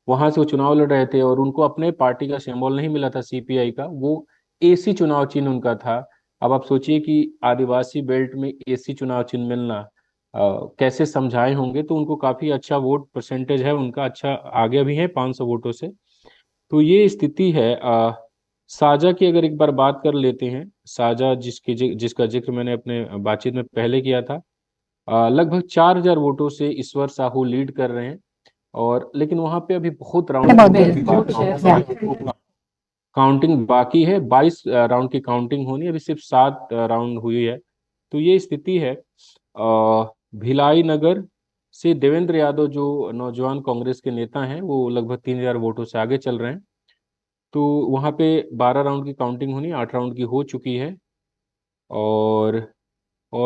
वहां से वो चुनाव लड़ रहे थे, और उनको अपने पार्टी का सिंबल नहीं मिला था सीपीआई का, वो एसी चुनाव चिन्ह उनका था। अब आप सोचिए कि आदिवासी बेल्ट में एसी चुनाव चिन्ह मिलना कैसे समझाए होंगे। तो उनको काफी अच्छा वोट परसेंटेज है उनका, अच्छा आगे भी है 500 वोटों से। तो ये स्थिति है। साजा की अगर एक बार बात कर लेते हैं, साजा जिसका जिक्र मैंने अपने बातचीत में पहले किया था, लगभग 4000 वोटों से ईश्वर साहू लीड कर रहे हैं। और लेकिन वहां पे अभी बहुत काउंटिंग बाकी है। 22 राउंड की काउंटिंग होनी है, अभी सिर्फ 7 राउंड हुई है। तो ये स्थिति है। भिलाई नगर से देवेंद्र यादव जो नौजवान कांग्रेस के नेता हैं, वो लगभग 3000 वोटों से आगे चल रहे हैं। तो वहाँ पे 12 राउंड की काउंटिंग होनी, 8 राउंड की हो चुकी है। और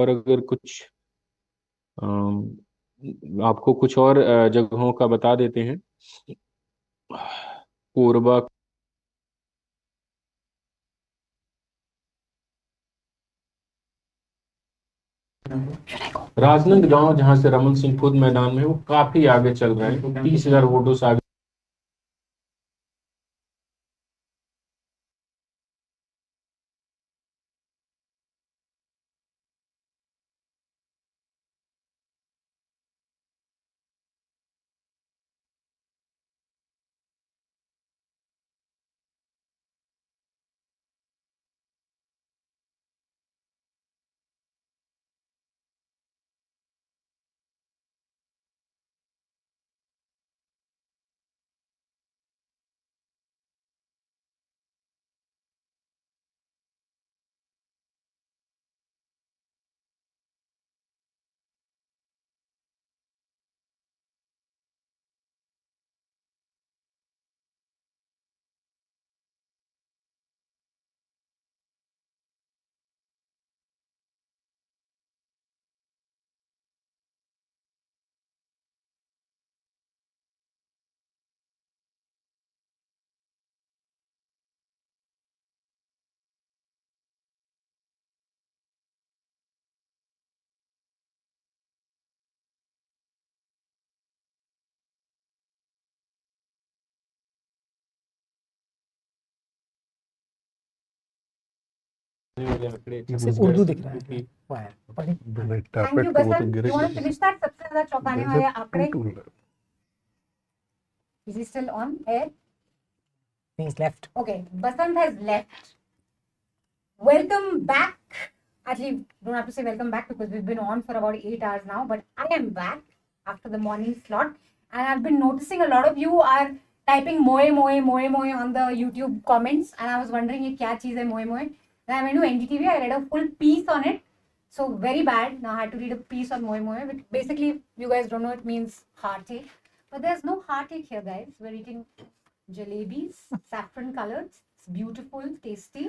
अगर कुछ आपको कुछ और जगहों का बता देते हैं। कोरबा, राजनांदगांव जहां से रमन सिंह खुद मैदान में, वो काफी आगे चल रहे हैं, तो 30,000 वोटों से आगे। उर्दू दिख रहा है। Thank you, Basant. You want to finish that? सबसे ज़्यादा चौंकाने वाले आंकड़े? Is he still on air? He's left. Okay, Basant has left. Welcome back. Actually, don't have to say welcome back because we've been on for about 8 hours now. But I am back after the morning slot, and I've been noticing a lot of you are typing moe on the YouTube comments, and I was wondering ये क्या चीज़ है moe. Then I went to NDTV. I read a full piece on it. So very bad. Now I had to read a piece on moe, which basically, you guys don't know, it means heartache. But there's no heartache here, guys. We're eating jalebis, saffron colored. It's beautiful, tasty.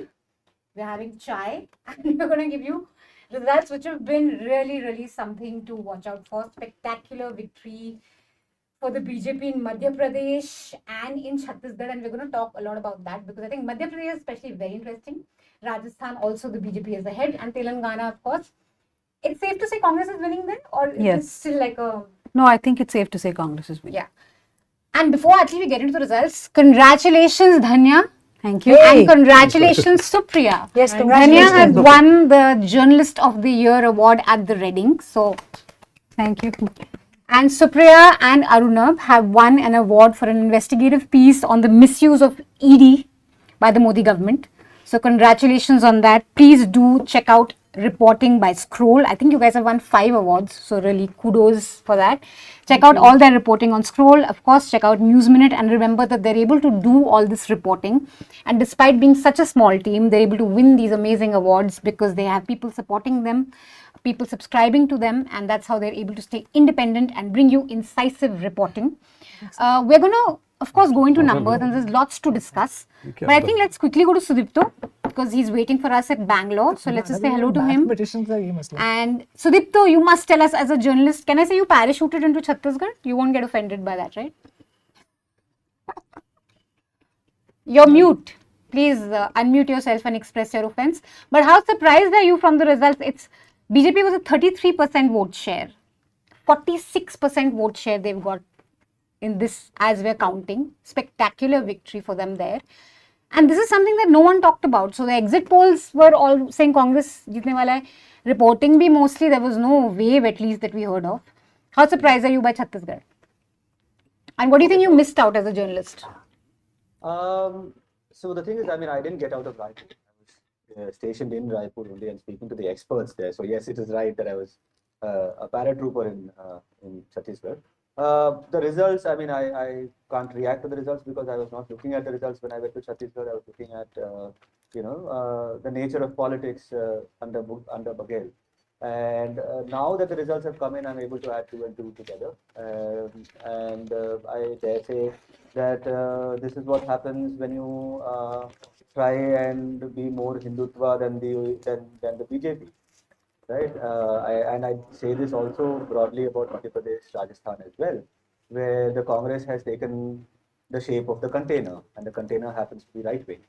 We're having chai, and we're going to give you results which have been really something to watch out for. Spectacular victory for the BJP in Madhya Pradesh and in Chhattisgarh, and we're going to talk a lot about that because I think Madhya Pradesh is especially very interesting. Rajasthan also the BJP is ahead, and Telangana, of course. It's safe to say Congress is winning then, or is it still like a... No, I think it's safe to say Congress is winning. Yeah. And before actually we get into the results, congratulations Dhanya. Thank you. And congratulations Supriya. Yes, Dhanya has won the Journalist of the Year award at the Reading. So, thank you. And Supriya and Arunabh have won an award for an investigative piece on the misuse of ED by the Modi government. So, congratulations on that. Please do check out reporting by Scroll. I think you guys have won 5 awards, so really kudos for that. Check out all their reporting on Scroll. Of course, check out News Minute, and remember that they're able to do all this reporting, and despite being such a small team, they're able to win these amazing awards because they have people supporting them, people subscribing to them, and that's how they're able to stay independent and bring you incisive reporting. We're going to, of course, go into numbers, and there's lots to discuss. But I think let's quickly go to Sudipto because he's waiting for us at Bangalore. So let's just say hello to him. And Sudipto, you must tell us as a journalist, can I say you parachuted into Chhattisgarh? You won't get offended by that, right? You're mute. Please unmute yourself and express your offense. But how surprised are you from the results? BJP was a 33% vote share. 46% vote share they've got in this as we're counting. Spectacular victory for them there. And this is something that no one talked about. So the exit polls were all saying Congress jeetne wala hai. Reporting bhi mostly, there was no wave at least that we heard of. How surprised are you by Chhattisgarh? And what do you think you missed out as a journalist? So the thing is, I mean, I didn't get out of Raipur. I was stationed in Raipur only and speaking to the experts there. So yes, it is right that I was a paratrooper in Chhattisgarh. The results, I mean, I can't react to the results because I was not looking at the results when I went to Chhattisgarh. I was looking at, the nature of politics under Baghel. And now that the results have come in, I'm able to add 2 and 2 together. I dare say that this is what happens when you try and be more Hindutva than the BJP. Right, and I say this also broadly about Madhya Pradesh, Rajasthan as well, where the Congress has taken the shape of the container, and the container happens to be right wing.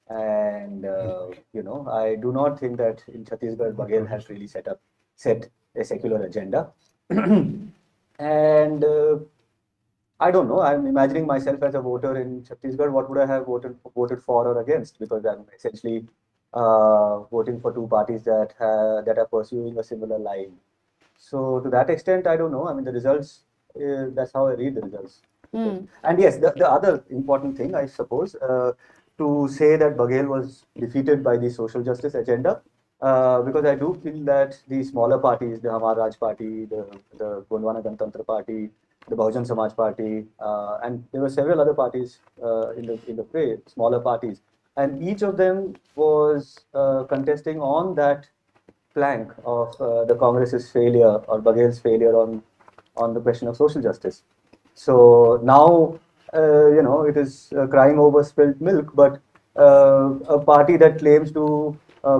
And I do not think that in Chhattisgarh, Baghel has really set a secular agenda. And I don't know. I'm imagining myself as a voter in Chhattisgarh. What would I have voted for or against? Because I'm essentially voting for 2 parties that are pursuing a similar line. So to that extent, I don't know. I mean, the results, that's how I read the results. And yes, the other important thing, I suppose, to say that Baghel was defeated by the social justice agenda, because I do feel that the smaller parties, the Hamar Raj Party, the Gondwana Ganatantra Party, the Bahujan Samaj Party, and there were several other parties in the fray, smaller parties. And each of them was contesting on that flank of the Congress's failure or Baghel's failure on the question of social justice. So now, it is crying over spilt milk, but a party that claims to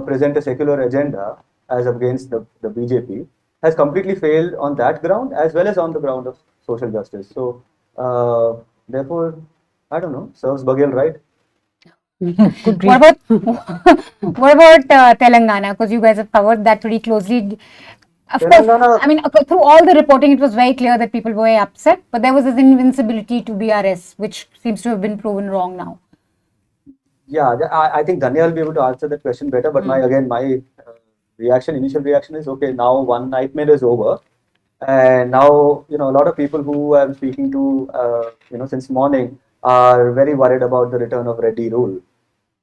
present a secular agenda as against the BJP has completely failed on that ground as well as on the ground of social justice. So, therefore, I don't know, serves Baghel right. What about Telangana? Because you guys have covered that pretty closely. Of course, I mean, through all the reporting, it was very clear that people were upset, but there was this invincibility to BRS, which seems to have been proven wrong now. Yeah, I think Dhanya will be able to answer that question better. But my initial reaction is, okay, now one nightmare is over. And now, a lot of people who I'm speaking to, since morning are very worried about the return of Reddy rule,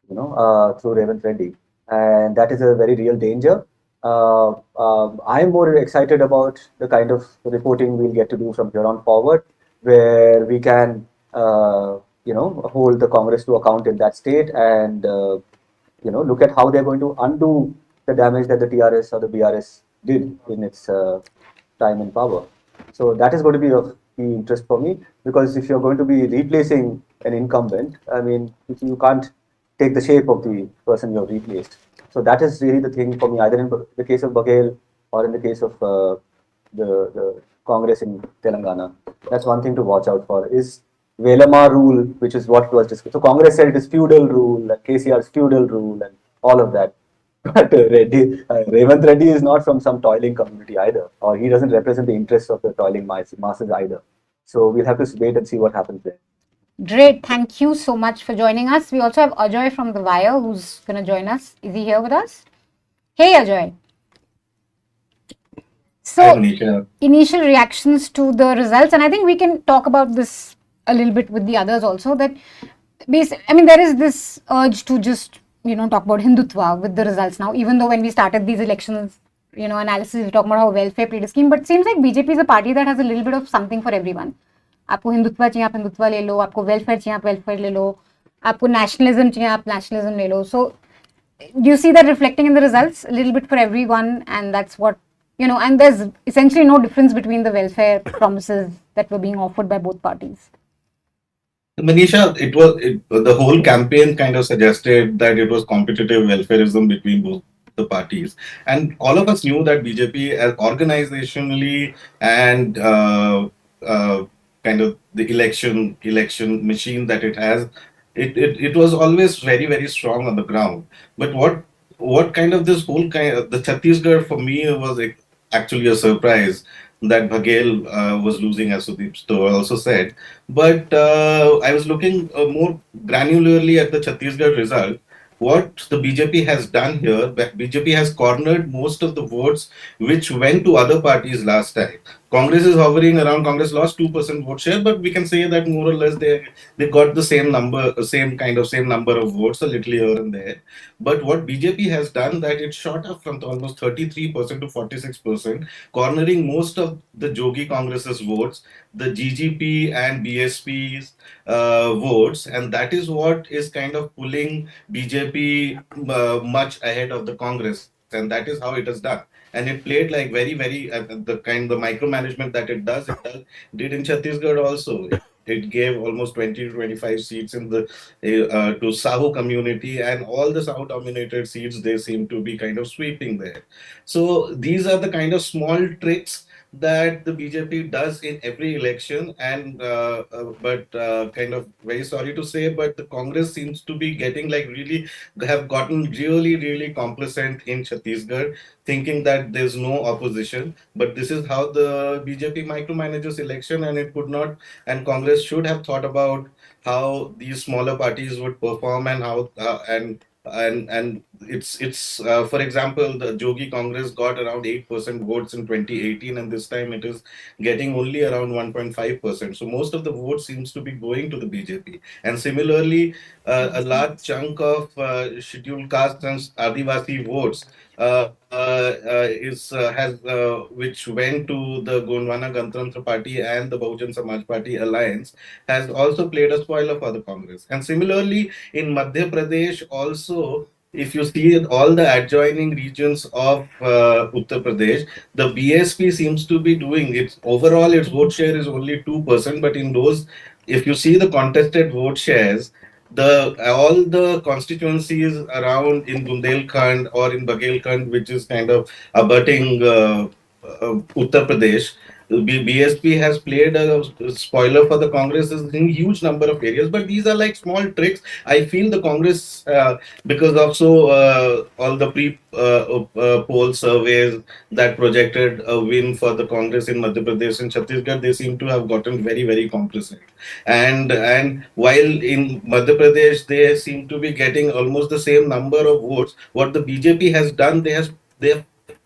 through Revanth Reddy. And that is a very real danger. I'm more excited about the kind of reporting we'll get to do from here on forward, where we can, hold the Congress to account in that state and, look at how they're going to undo the damage that the TRS or the BRS did in its time in power. So that is going to be of key interest for me, because if you're going to be replacing an incumbent, I mean, if you can't take the shape of the person you've replaced. So that is really the thing for me, either in the case of Baghel or in the case of the Congress in Telangana. That's one thing to watch out for, is Velama rule, which is what was discussed. So Congress said it is feudal rule, and KCR's feudal rule and all of that. But Revanth Reddy is not from some toiling community either, or he doesn't represent the interests of the toiling masses either. So we'll have to wait and see what happens there. Great, thank you so much for joining us. We also have Ajoy from The Wire who's going to join us. Is he here with us? Hey Ajoy. So, initial reactions to the results, and I think we can talk about this a little bit with the others also, that there is this urge to just talk about Hindutva with the results now, even though when we started these elections, analysis, we talk about how welfare played a scheme, but it seems like BJP is a party that has a little bit of something for everyone. आपको हिंदुत्व चाहिए आप हिंदुत्व ले लो, आपको welfare चाहिए आप welfare ले लो, आपको nationalism चाहिए आप nationalism ले लो. So you see that reflecting in the results a little bit for everyone, and that's what, and there's essentially no difference between the welfare promises that were being offered by both parties. Manisha, the whole campaign kind of suggested that it was competitive welfareism between both the parties, and all of us knew that BJP, as organizationally and kind of the election machine that it has, it was always very, very strong on the ground. But what kind of this whole kind of the Chhattisgarh for me was actually a surprise that Baghel was losing, as Sudipto also said. But I was looking more granularly at the Chhattisgarh result. What the BJP has done here, BJP has cornered most of the votes which went to other parties last time. Congress is hovering around. Congress lost 2% vote share, but we can say that more or less they got the same number of votes, a little here and there. But what BJP has done, that it shot up from almost 33% to 46%, cornering most of the Jogi Congress's votes, the GGP and BSP's votes, and that is what is kind of pulling BJP much ahead of the Congress, and that is how it is done. And it played like very, very the micromanagement that it did in Chhattisgarh also. It gave almost 20 to 25 seats in the to Sahu community, and all the Sahu dominated seats, they seem to be kind of sweeping there. So these are the kind of small tricks that the BJP does in every election, and but kind of very sorry to say, but the Congress seems to be getting have gotten really complacent in Chhattisgarh, thinking that there's no opposition. But this is how the BJP micromanages election, and it could not. And Congress should have thought about how these smaller parties would perform, and how and it's for example, the Jogi Congress got around 8% votes in 2018, and this time it is getting only around 1.5%. So most of the votes seems to be going to the BJP. And similarly, a large chunk of scheduled caste and Adivasi votes which went to the Gondwana Ganatantra Party and the Bahujan Samaj Party alliance, has also played a spoiler for the Congress. And similarly, in Madhya Pradesh also, if you see all the adjoining regions of Uttar Pradesh, the BSP seems to be doing it. Overall, its vote share is only 2%, but in those, if you see the contested vote shares, all the constituencies around in Bundelkhand or in Baghelkhand, which is kind of abutting Uttar Pradesh, BSP has played a spoiler for the Congress in huge number of areas. But these are like small tricks. I feel the Congress, because of all the pre-poll surveys that projected a win for the Congress in Madhya Pradesh and Chhattisgarh, they seem to have gotten very complacent. And while in Madhya Pradesh they seem to be getting almost the same number of votes, what the BJP has done, they have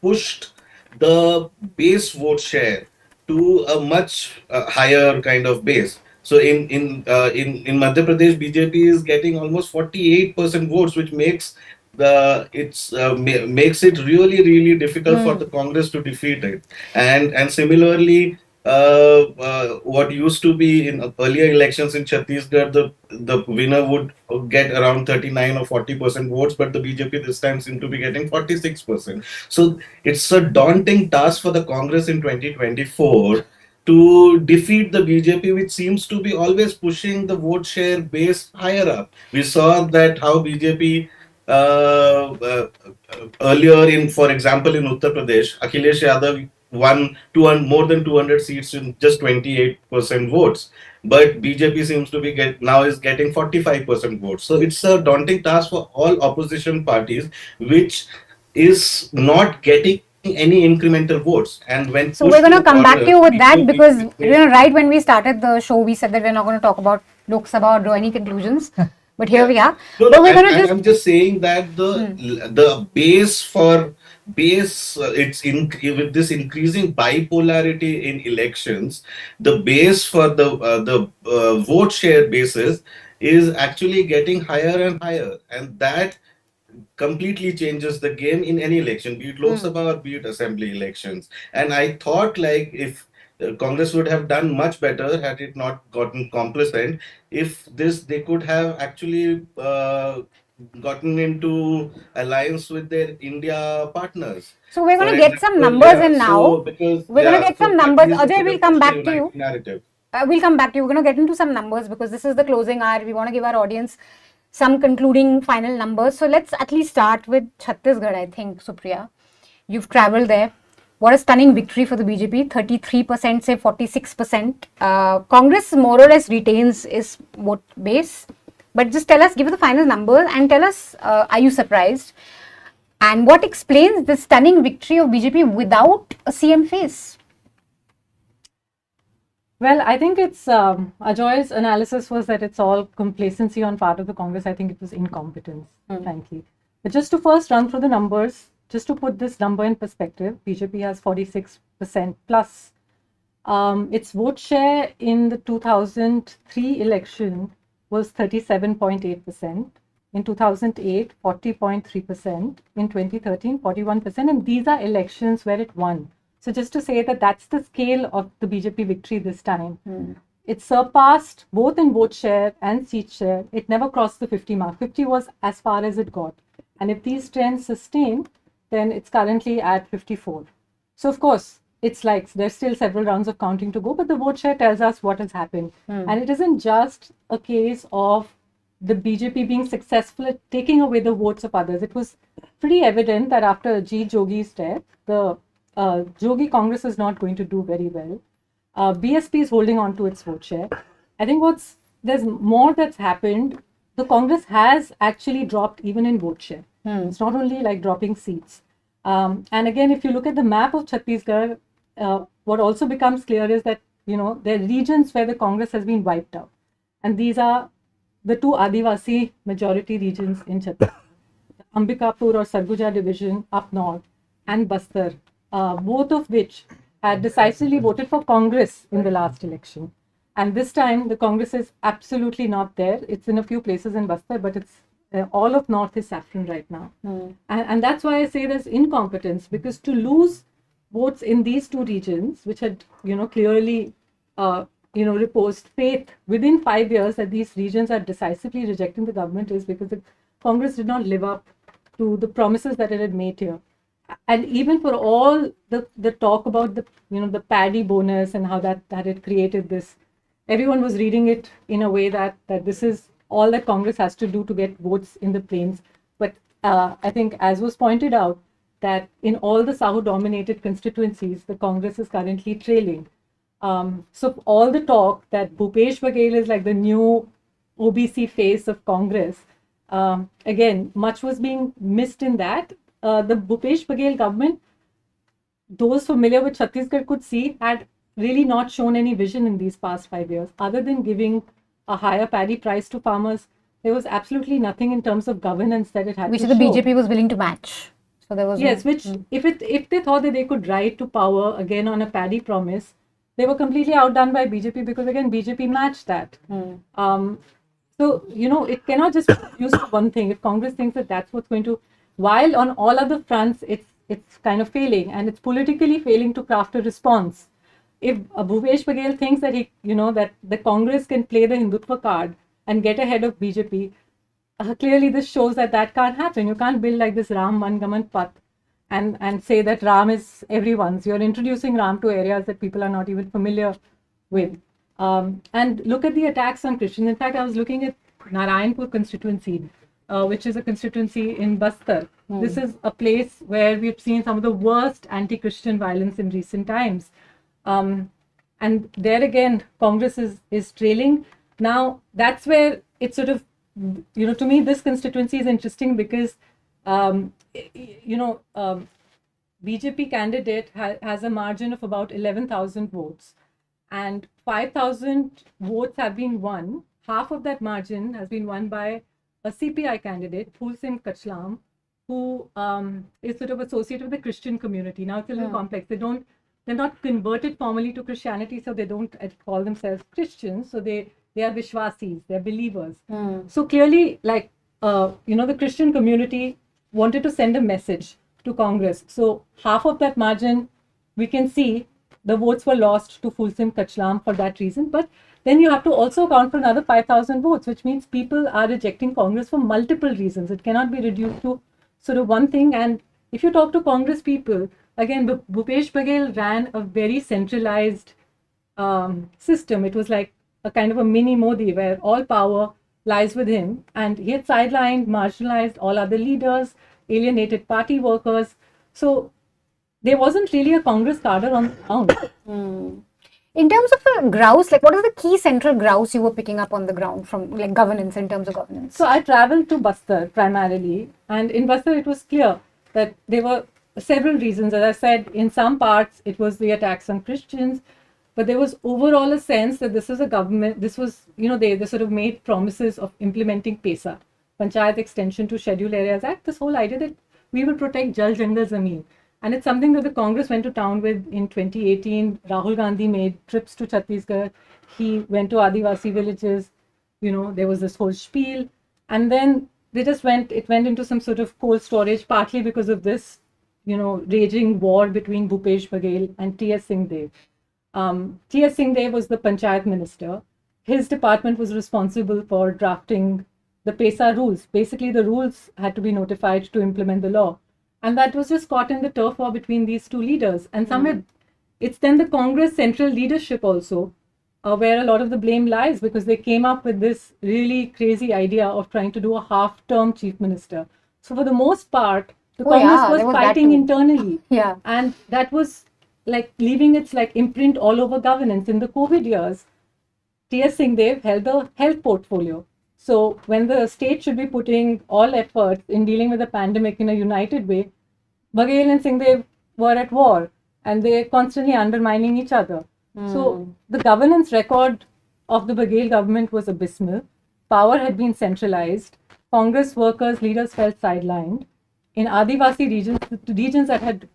pushed the base vote share to a much higher kind of base. So in Madhya Pradesh, BJP is getting almost 48% votes, which makes makes it really difficult for the Congress to defeat it. And similarly, what used to be in earlier elections in Chhattisgarh, the winner would get around 39 or 40% votes, but the BJP this time seem to be getting 46%. So it's a daunting task for the Congress in 2024 to defeat the BJP, which seems to be always pushing the vote share base higher up. We saw that how BJP earlier in, for example, in Uttar Pradesh, Akhilesh Yadav won more than 200 seats in just 28% votes. But BJP seems to be now is getting 45% votes. So it's a daunting task for all opposition parties, which is not getting any incremental votes. And when so we're going to come back to you with that, because right when we started the show, we said that we're not going to talk about Lok Sabha or draw any conclusions. But here we are. No, but we're going to I'm just saying that the base it's with this increasing bipolarity in elections, the base for the vote share basis is actually getting higher and higher, and that completely changes the game in any election, be it Lok Sabha or be it assembly elections. And I thought like if Congress would have done much better had it not gotten complacent. If this, they could have actually gotten into alliance with their India partners. So we're going to get some example, numbers yeah, in now. so because We're going to get so some that numbers. is a Ajay, bit we'll of come a back to you. narrative. We'll come back to you. We're going to get into some numbers because this is the closing hour. We want to give our audience some concluding final numbers. So let's at least start with Chhattisgarh, I think, Supriya. You've traveled there. What a stunning victory for the BJP. 33%, say 46%. Congress more or less retains its vote base. But just tell us, give us the final number and tell us, are you surprised? And what explains the stunning victory of BJP without a CM face? Well, I think it's Ajoy's analysis was that it's all complacency on part of the Congress. I think it was incompetence, frankly. But just to first run through the numbers, just to put this number in perspective, BJP has 46% plus. Its vote share in the 2003 election was 37.8%. In 2008, 40.3%. In 2013, 41%. And these are elections where it won. So just to say that that's the scale of the BJP victory this time. It surpassed both in vote share and seat share. It never crossed the 50 mark. 50 was as far as it got. And if these trends sustain, then it's currently at 54. So of course, it's like there's still several rounds of counting to go, but the vote share tells us what has happened. And it isn't just a case of the BJP being successful at taking away the votes of others. It was pretty evident that after Ajit Jogi's death, the Jogi Congress is not going to do very well. BSP is holding on to its vote share. I think there's more that's happened. The Congress has actually dropped even in vote share. It's not only like dropping seats. And again, if you look at the map of Chhattisgarh, what also becomes clear is that, there are regions where the Congress has been wiped out. And these are the two Adivasi majority regions in Chhattisgarh. Ambikapur or Sarguja division up north and Bastar, both of which had decisively voted for Congress in the last election. And this time, the Congress is absolutely not there. It's in a few places in Bastar, but it's all of North is saffron right now. And that's why I say there's incompetence, because to lose votes in these two regions, which had, clearly, reposed faith within 5 years that these regions are decisively rejecting the government, is because the Congress did not live up to the promises that it had made here. And even for all the talk about the paddy bonus and how that it created this, everyone was reading it in a way that this is all that Congress has to do to get votes in the plains. But I think, as was pointed out, that in all the Sahu-dominated constituencies, the Congress is currently trailing. So all the talk that Bhupesh Baghel is like the new OBC face of Congress, again, much was being missed in that. The Bhupesh Baghel government, those familiar with Chhattisgarh could see, had really not shown any vision in these past 5 years. Other than giving a higher paddy price to farmers, there was absolutely nothing in terms of governance that it had which to the show. BJP was willing to match. So there was which if they thought that they could ride to power again on a paddy promise, they were completely outdone by BJP, because again BJP matched that. So it cannot just be used for one thing. If Congress thinks that that's what's going to, while on all other fronts it's kind of failing, and it's politically failing to craft a response. If Bhupesh Baghel thinks that that the Congress can play the Hindutva card and get ahead of BJP, clearly this shows that can't happen. You can't build like this Ram Mangaman Path and say that Ram is everyone's. You're introducing Ram to areas that people are not even familiar with. And look at the attacks on Christians. In fact, I was looking at Narayanpur constituency, which is a constituency in Bastar. This is a place where we've seen some of the worst anti-Christian violence in recent times. And there again, Congress is trailing. Now, that's where it's sort of, to me, this constituency is interesting because, BJP candidate has a margin of about 11,000 votes, and 5,000 votes have been won. Half of that margin has been won by a CPI candidate, Phul Singh Kachlam, who is sort of associated with the Christian community. Now, it's a little complex. They're not converted formally to Christianity, so they don't call themselves Christians. So they are Vishwasis, they're believers. So clearly, like, the Christian community wanted to send a message to Congress. So half of that margin, we can see the votes were lost to Fulsim Kachlam for that reason. But then you have to also account for another 5,000 votes, which means people are rejecting Congress for multiple reasons. It cannot be reduced to sort of one thing. And if you talk to Congress people, again, Bhupesh Baghel ran a very centralized system. It was like a kind of a mini Modi where all power lies with him. And he had sidelined, marginalized all other leaders, alienated party workers. So there wasn't really a Congress cadre on the ground. In terms of grouse, like what are the key central grouse you were picking up on the ground from like governance, in terms of governance? So I traveled to Bastar primarily, and in Bastar it was clear that there were several reasons. As I said, in some parts it was the attacks on Christians, but there was overall a sense that this is a government, this was, they sort of made promises of implementing PESA, Panchayat Extension to Scheduled Areas Act, this whole idea that we will protect Jal Jangal Zameen. And it's something that the Congress went to town with in 2018. Rahul Gandhi made trips to Chhattisgarh. He went to Adivasi villages. There was this whole spiel. And then it went into some sort of cold storage, partly because of this, raging war between Bhupesh Baghel and T.S. Singh Dev. T.S. Singh Dev was the Panchayat minister. His department was responsible for drafting the PESA rules. Basically, the rules had to be notified to implement the law. And that was just caught in the turf war between these two leaders. And somewhere it's then the Congress central leadership also where a lot of the blame lies, because they came up with this really crazy idea of trying to do a half-term chief minister. So for the most part, the Congress was fighting internally. And that was like leaving its like imprint all over governance. In the COVID years, T.S. Singh Dev held the health portfolio. So when the state should be putting all efforts in dealing with the pandemic in a united way, Baghel and Singh Dev were at war and they constantly undermining each other. So the governance record of the Baghel government was abysmal. Power had been centralized. Congress workers, leaders felt sidelined. In Adivasi regions, the regions that had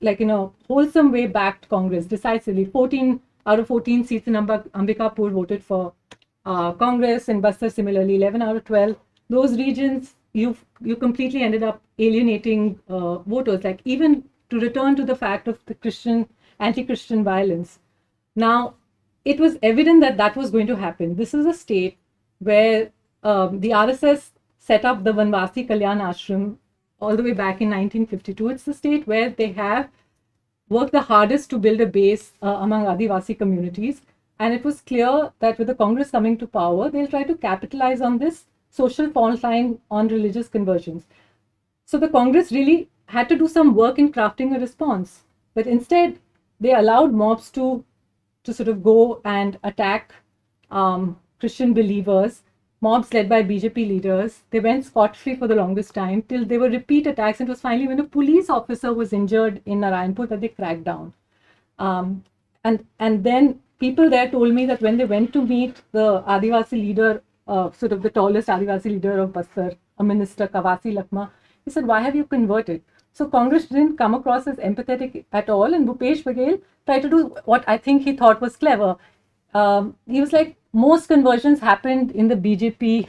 like in a wholesome way backed Congress decisively, 14 out of 14 seats in Ambikapur voted for Congress. In Bastar similarly, 11 out of 12. Those regions, you completely ended up alienating voters, like even to return to the fact of the anti-Christian violence. Now, it was evident that that was going to happen. This is a state where the RSS set up the Vanvasi Kalyan Ashram all the way back in 1952. It's the state where they have worked the hardest to build a base among Adivasi communities. And it was clear that with the Congress coming to power, they'll try to capitalize on this social fault line on religious conversions. So the Congress really had to do some work in crafting a response. But instead, they allowed mobs to sort of go and attack Christian believers, mobs led by BJP leaders. They went scot-free for the longest time till there were repeat attacks. And it was finally when a police officer was injured in Narayanpur that they cracked down. And then people there told me that when they went to meet the Adivasi leader, sort of the tallest Adivasi leader of Bastar, a minister, Kawasi Lakma, he said, "Why have you converted?" So Congress didn't come across as empathetic at all. And Bhupesh Baghel tried to do what I think he thought was clever. He was like, most conversions happened in the BJP,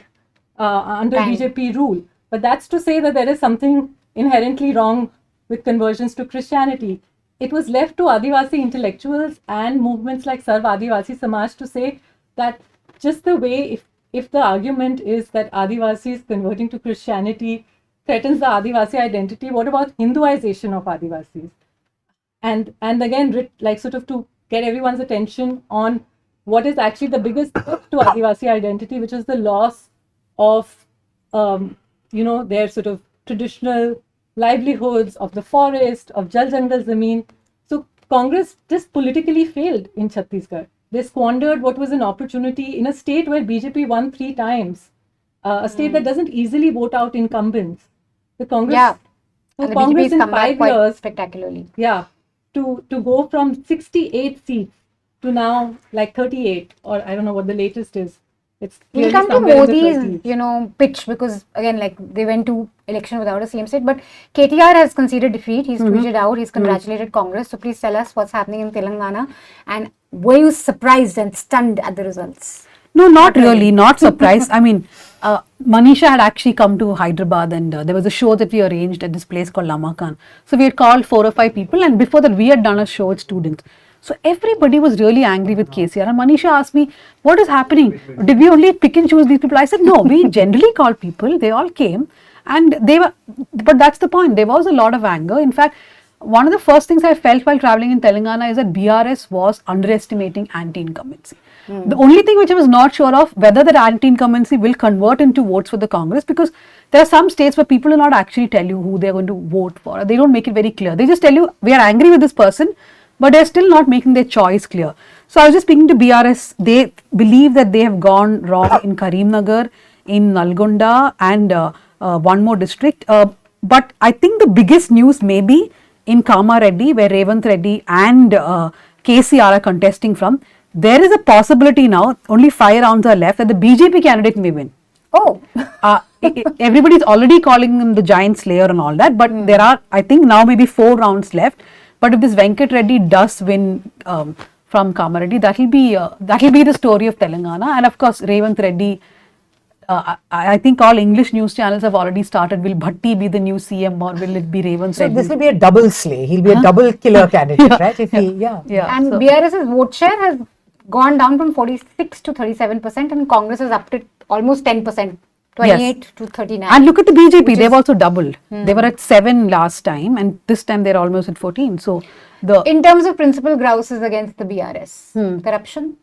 under BJP rule. But that's to say that there is something inherently wrong with conversions to Christianity. It was left to Adivasi intellectuals and movements like Sarv Adivasi Samaj to say that just the way, if the argument is that Adivasis converting to Christianity threatens the Adivasi identity, what about Hinduization of Adivasis? And again, like sort of to get everyone's attention on what is actually the biggest threat to Adivasi identity, which is the loss of, their sort of traditional livelihoods, of the forest, of Jal Jangal Zameen. So Congress just politically failed in Chhattisgarh. They squandered what was an opportunity in a state where BJP won 3 times, a state that doesn't easily vote out incumbents. The Congress, so and Congress the BJP in 5 years, spectacularly. To go from 68 seats to now like 38, or I don't know what the latest is. It's We'll come to Modi's, pitch, because again, like they went to election without a CM state, but KTR has conceded defeat. He's tweeted out, he's congratulated Congress. So please tell us what's happening in Telangana, and were you surprised and stunned at the results? No, not really, not surprised. I mean, Manisha had actually come to Hyderabad and there was a show that we arranged at this place called Lamakan. So we had called 4 or 5 people, and before that we had done a show with students. So everybody was really angry with KCR, and Manisha asked me, what is happening? Did we only pick and choose these people? I said, no, we generally called people, they all came, and they were, but that's the point, there was a lot of anger. In fact, one of the first things I felt while traveling in Telangana is that BRS was underestimating anti-incumbency. The only thing which I was not sure of, whether that anti-incumbency will convert into votes for the Congress, because there are some states where people will not actually tell you who they are going to vote for. They don't make it very clear. They just tell you, we are angry with this person, but they're still not making their choice clear. So I was just speaking to BRS. They believe that they have gone wrong in Karimnagar, in Nalgonda, and one more district. But I think the biggest news may be in Kamareddy, where Revanth Reddy and KCR are contesting from. There is a possibility now, only 5 rounds are left, that the BJP candidate may win. Oh. Everybody is already calling him the giant slayer and all that, but there are, I think now maybe 4 rounds left. But if this Venkat Reddy does win from Kamareddy, that will be the story of Telangana. And of course, Revanth Reddy, I think all English news channels have already started. Will Bhatti be the new CM, or will it be Revanth Reddy? So this will be a double slay. He'll be a double killer candidate, right? If he, And so BRS's vote share has gone down from 46 to 37%, and Congress has upped it almost 10%, 28 to 39. And look at the BJP; they've also doubled. They were at 7 last time, and this time they're almost at 14. So in terms of principal grouses against the BRS, corruption,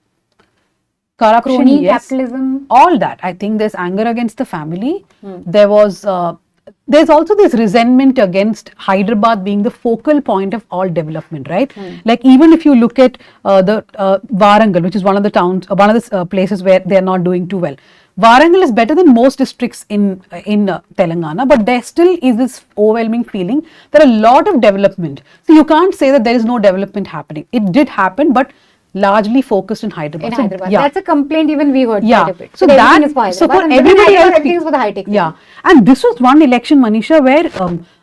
crony, yes, capitalism, all that. I think there's anger against the family. There's also this resentment against Hyderabad being the focal point of all development, right? Like even if you look at the Warangal, which is one of the towns, one of the places where they're not doing too well. Warangal is better than most districts in Telangana, but there still is this overwhelming feeling that a lot of development. So you can't say that there is no development happening. It did happen, but largely focused in Hyderabad. That's a complaint even we heard quite a bit. So that is for everybody else, everything is for the high tech. Yeah, and this was one election, Manisha, where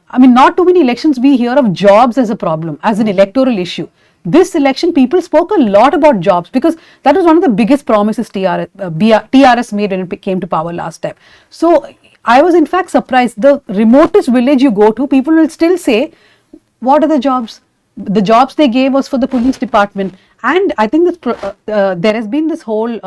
I mean, not too many elections we hear of jobs as a problem, as an electoral issue. This election, people spoke a lot about jobs because that was one of the biggest promises TRS made when it came to power last time. So I was in fact surprised. The remotest village you go to, people will still say, what are the jobs? The jobs they gave was for the police department. And I think this, there has been this whole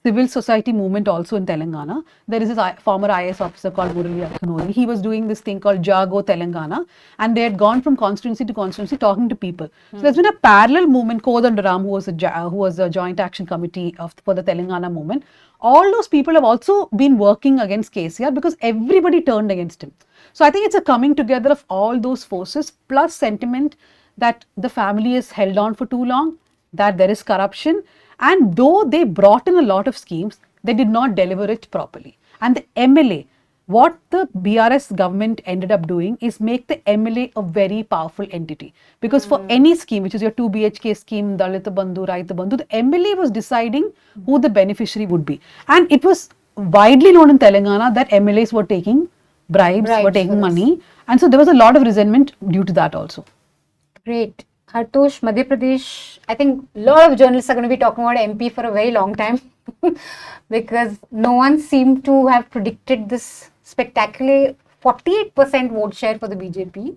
civil society movement also in Telangana. There is this former IAS officer called Murali Akhanori. He was doing this thing called Jago Telangana, and they had gone from constituency to constituency talking to people. So there's been a parallel movement. Kodandaram, who was a joint action committee for the Telangana movement. All those people have also been working against KCR because everybody turned against him. So I think it's a coming together of all those forces plus sentiment that the family is held on for too long, that there is corruption, and though they brought in a lot of schemes, they did not deliver it properly. And the MLA, what the BRS government ended up doing is make the MLA a very powerful entity. Because for any scheme, which is your 2 BHK scheme, Dalita Bandhu, Raita Bandhu, the MLA was deciding who the beneficiary would be. And it was widely known in Telangana that MLAs were taking bribes, were taking money. And so there was a lot of resentment due to that also. Great. Hartosh, Madhya Pradesh, I think a lot of journalists are going to be talking about MP for a very long time because no one seemed to have predicted this spectacular 48% vote share for the BJP.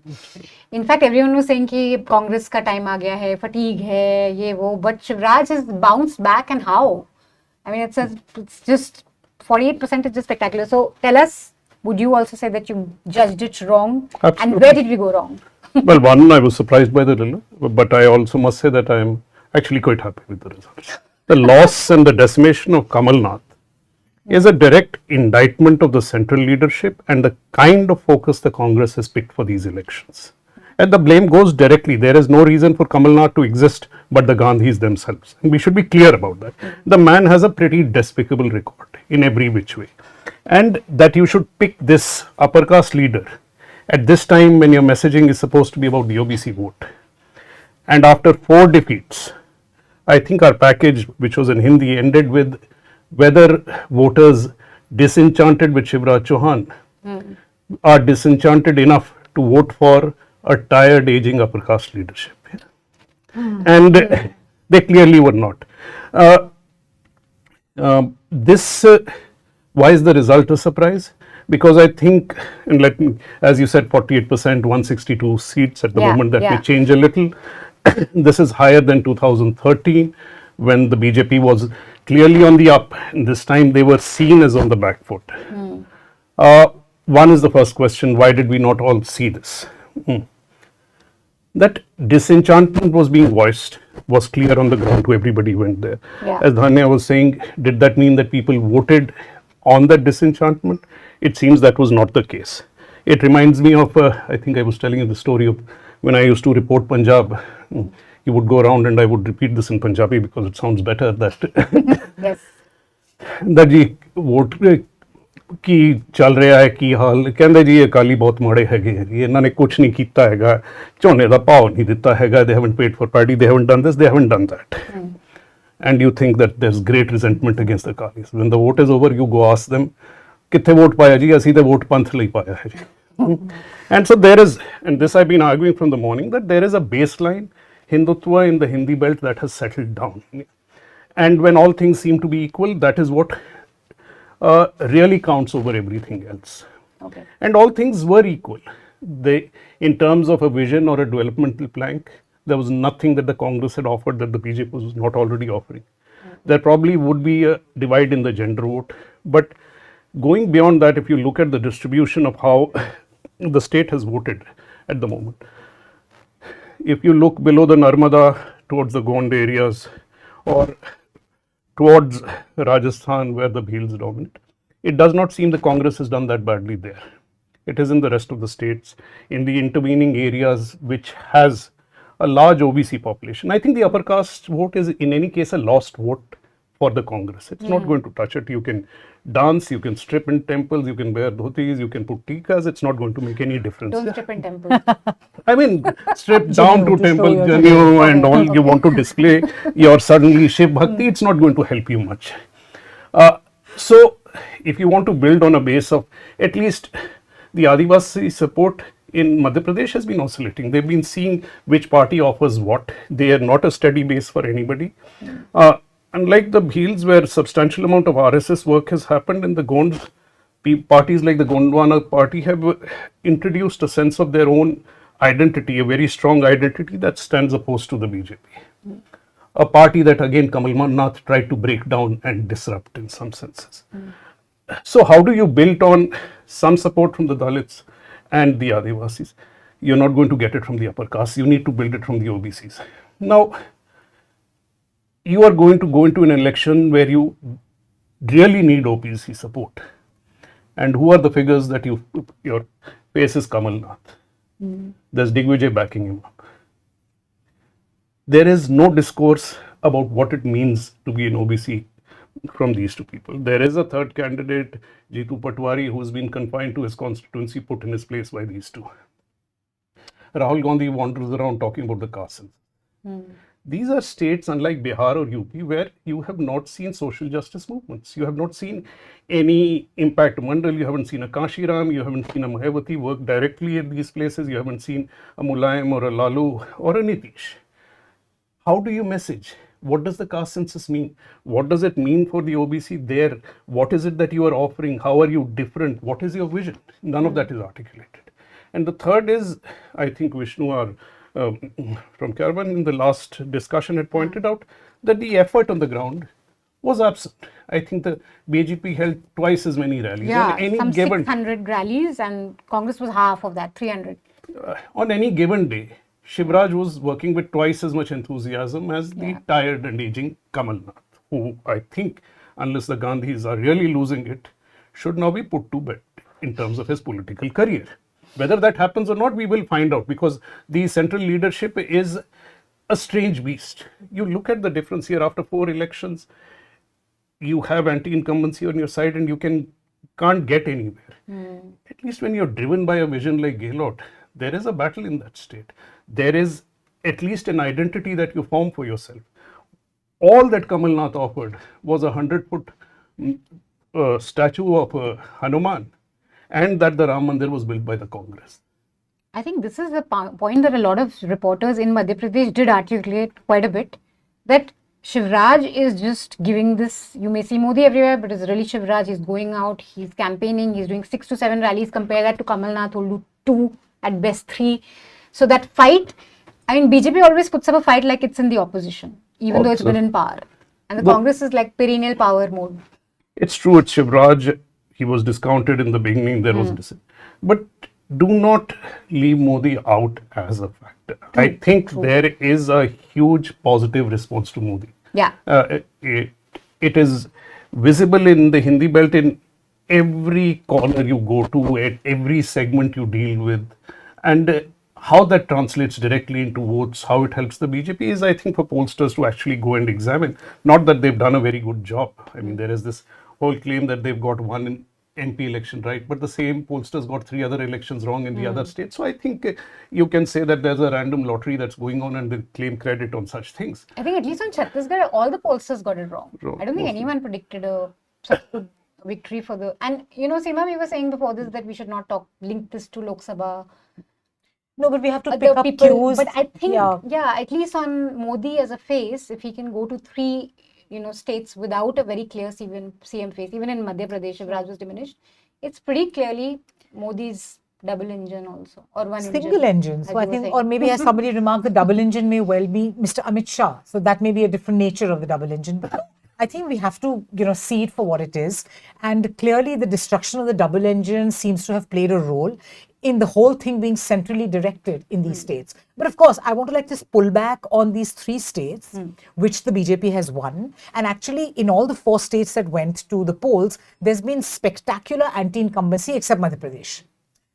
In fact, everyone was saying that Congress ka time aa gaya hai, fatigue hai, ye wo, but Shivraj has bounced back, and how? I mean, it's just 48% is just spectacular. So tell us, would you also say that you judged it wrong? Absolutely. And where did we go wrong? Well, one, I was surprised by the result, but I also must say that I am actually quite happy with the results. The loss and the decimation of Kamal Nath is a direct indictment of the central leadership and the kind of focus the Congress has picked for these elections. And the blame goes directly. There is no reason for Kamal Nath to exist but the Gandhis themselves. And we should be clear about that. The man has a pretty despicable record in every which way. And that you should pick this upper caste leader at this time when your messaging is supposed to be about the OBC vote. And after 4 defeats, I think our package, which was in Hindi, ended with whether voters disenchanted with Shivraj Chauhan are disenchanted enough to vote for a tired, aging upper caste leadership. And they clearly were not. Why is the result a surprise? Because I think, and let me, as you said, 48%, 162 seats at the moment, that may change a little. This is higher than 2013, when the BJP was clearly on the up, and this time they were seen as on the back foot. One is the first question: why did we not all see this? That disenchantment was being voiced, was clear on the ground to everybody who went there. As Dhanya was saying, did that mean that people voted on that disenchantment? It seems that was not the case. It reminds me of, I think I was telling you the story of when I used to report Punjab. You would go around and I would repeat this in Punjabi because it sounds better, that that ji vote ਕੀ ਚੱਲ ਰਿਹਾ ਹੈ, ਕੀ ਹਾਲ, ਕਹਿੰਦੇ ਜੀ ਇਹ ਅਕਾਲੀ ਬਹੁਤ ਮਾੜੇ ਹੈਗੇ ਹੈ ਜੀ, ਇਹਨਾਂ ਨੇ ਕੁਛ ਨਹੀਂ ਕੀਤਾ ਹੈਗਾ, ਝੋਨੇ ਦਾ ਭਾਅ ਨਹੀਂ ਦਿੱਤਾ ਹੈਗਾ, they haven't paid for paddy, they haven't done this, they haven't done that. And you think that there's great resentment against the Akalis. When the vote is over, you go ask them, ਕਿੱਥੇ vote ਪਾਇਆ ਜੀ? ਅਸੀਂ ਤਾਂ vote ਪੰਥ ਲਈ ਪਾਇਆ ਹੈ ਜੀ. And so there is, and this I've been arguing from the morning, that there is a baseline Hindutva in the Hindi belt that has settled down. And when all things seem to be equal, that is what really counts over everything else. And all things were equal. They, in terms of a vision or a developmental plank, there was nothing that the Congress had offered that the BJP was not already offering. There probably would be a divide in the gender vote, but going beyond that, if you look at the distribution of how the state has voted at the moment, if you look below the Narmada towards the Gond areas or towards Rajasthan where the Bhils dominate, it does not seem the Congress has done that badly there. It is in the rest of the states, in the intervening areas which has a large OBC population. I think the upper caste vote is in any case a lost vote for the Congress. It's not going to touch it. You can dance, you can strip in temples, you can wear dhotis, you can put tikas. It's not going to make any difference. Don't strip in temples. I mean, strip down to temple Janu and all you want to display your suddenly Shiv Bhakti, it's not going to help you much. So, if you want to build on a base of at least the Adivasi support in Madhya Pradesh has been oscillating. They've been seeing which party offers what. They are not a steady base for anybody. Unlike the Bhils, where substantial amount of RSS work has happened, in the Gond, parties like the Gondwana party have introduced a sense of their own identity, a very strong identity that stands opposed to the BJP. A party that again Kamal Nath tried to break down and disrupt in some senses. So how do you build on some support from the Dalits and the Adivasis? You're not going to get it from the upper caste. You need to build it from the OBCs. Now, you are going to go into an election where you really need OBC support. And who are the figures that your face is Kamal Nath. There's Digvijay backing him up. There is no discourse about what it means to be an OBC from these two people. There is a third candidate, Jitu Patwari, who's been confined to his constituency, put in his place by these two. Rahul Gandhi wanders around talking about the caste census. These are states, unlike Bihar or UP, where you have not seen social justice movements. You have not seen any impact Mandal, you haven't seen a Kashiram, you haven't seen a Mayawati work directly at these places, you haven't seen a Mulayam or a Lalu or a Nitish. How do you message? What does the caste census mean? What does it mean for the OBC there? What is it that you are offering? How are you different? What is your vision? None of that is articulated. And the third is, I think Vishnu from Caravan in the last discussion had pointed out that the effort on the ground was absent. I think the BJP held twice as many rallies. Yeah, some 600 rallies and Congress was half of that, 300. On any given day, Shivraj was working with twice as much enthusiasm as the tired and aging Kamal Nath, who I think, unless the Gandhis are really losing it, should now be put to bed in terms of his political career. Whether that happens or not, we will find out, because the central leadership is a strange beast. You look at the difference here after 4 elections, you have anti-incumbency on your side and you can't get anywhere. At least when you're driven by a vision like Gehlot, there is a battle in that state. There is at least an identity that you form for yourself. All that Kamal Nath offered was a 100-foot statue of Hanuman, and that the Ram Mandir was built by the Congress. I think this is the point that a lot of reporters in Madhya Pradesh did articulate quite a bit, that Shivraj is just giving this, you may see Modi everywhere, but it's really Shivraj. He's going out, he's campaigning, he's doing 6 to 7 rallies. Compare that to Kamal Nath, who'll do 2, at best 3. So that fight, I mean, BJP always puts up a fight like it's in the opposition, even though it's been in power. And the Congress is like perennial power mode. It's true, it's Shivraj. He was discounted in the beginning, there was but do not leave Modi out as a factor. I think there is a huge positive response to Modi. Yeah. It is visible in the Hindi belt in every corner you go to, at every segment you deal with. And how that translates directly into votes, how it helps the BJP is, I think, for pollsters to actually go and examine. Not that they've done a very good job. I mean, there is this whole claim that they've got one MP election right, but the same pollsters got 3 other elections wrong in the other states. So I think you can say that there's a random lottery that's going on and they claim credit on such things. I think at least on Chhattisgarh, all the pollsters got it wrong. I don't think anyone predicted such a good victory for the... And, you know, Seema, we were saying before this that we should not link this to Lok Sabha. No, but we have to pick up cues. But I think, at least on Modi as a face, if he can go to 3 states without a very clear CM face, even in Madhya Pradesh, if Raj was diminished, it's pretty clearly Modi's double engine also, or one single engine. So I think, or maybe as somebody remarked, the double engine may well be Mr. Amit Shah. So that may be a different nature of the double engine. But I think we have to, see it for what it is. And clearly the destruction of the double engine seems to have played a role in the whole thing being centrally directed in these states. But of course, I want to just pull back on these 3 states, which the BJP has won. And actually, in all the 4 states that went to the polls, there's been spectacular anti-incumbency except Madhya Pradesh.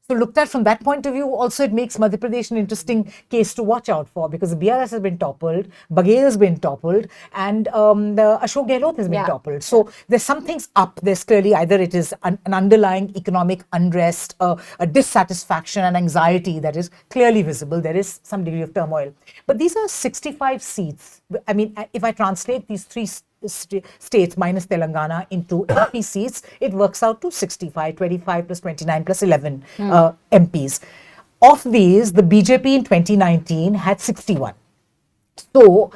So looked at from that point of view, also it makes Madhya Pradesh an interesting case to watch out for, because the BRS has been toppled, Baghel has been toppled, and the Ashok Gehlot has been toppled. So there's some things up. There's clearly either it is an underlying economic unrest, a dissatisfaction and anxiety that is clearly visible. There is some degree of turmoil. But these are 65 seats. I mean, if I translate these 3 states minus Telangana into MP seats, it works out to 65, 25 plus 29 plus 11 MPs. Of these, the BJP in 2019 had 61. So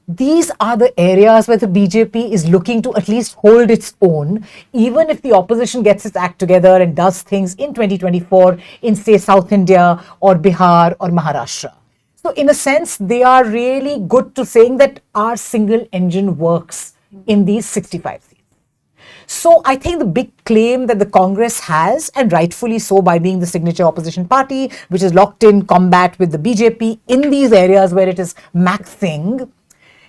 these are the areas where the BJP is looking to at least hold its own, even if the opposition gets its act together and does things in 2024 in, say, South India or Bihar or Maharashtra. So in a sense, they are really good to saying that our single engine works in these 65 seats. So I think the big claim that the Congress has, and rightfully so by being the signature opposition party, which is locked in combat with the BJP in these areas where it is maxing,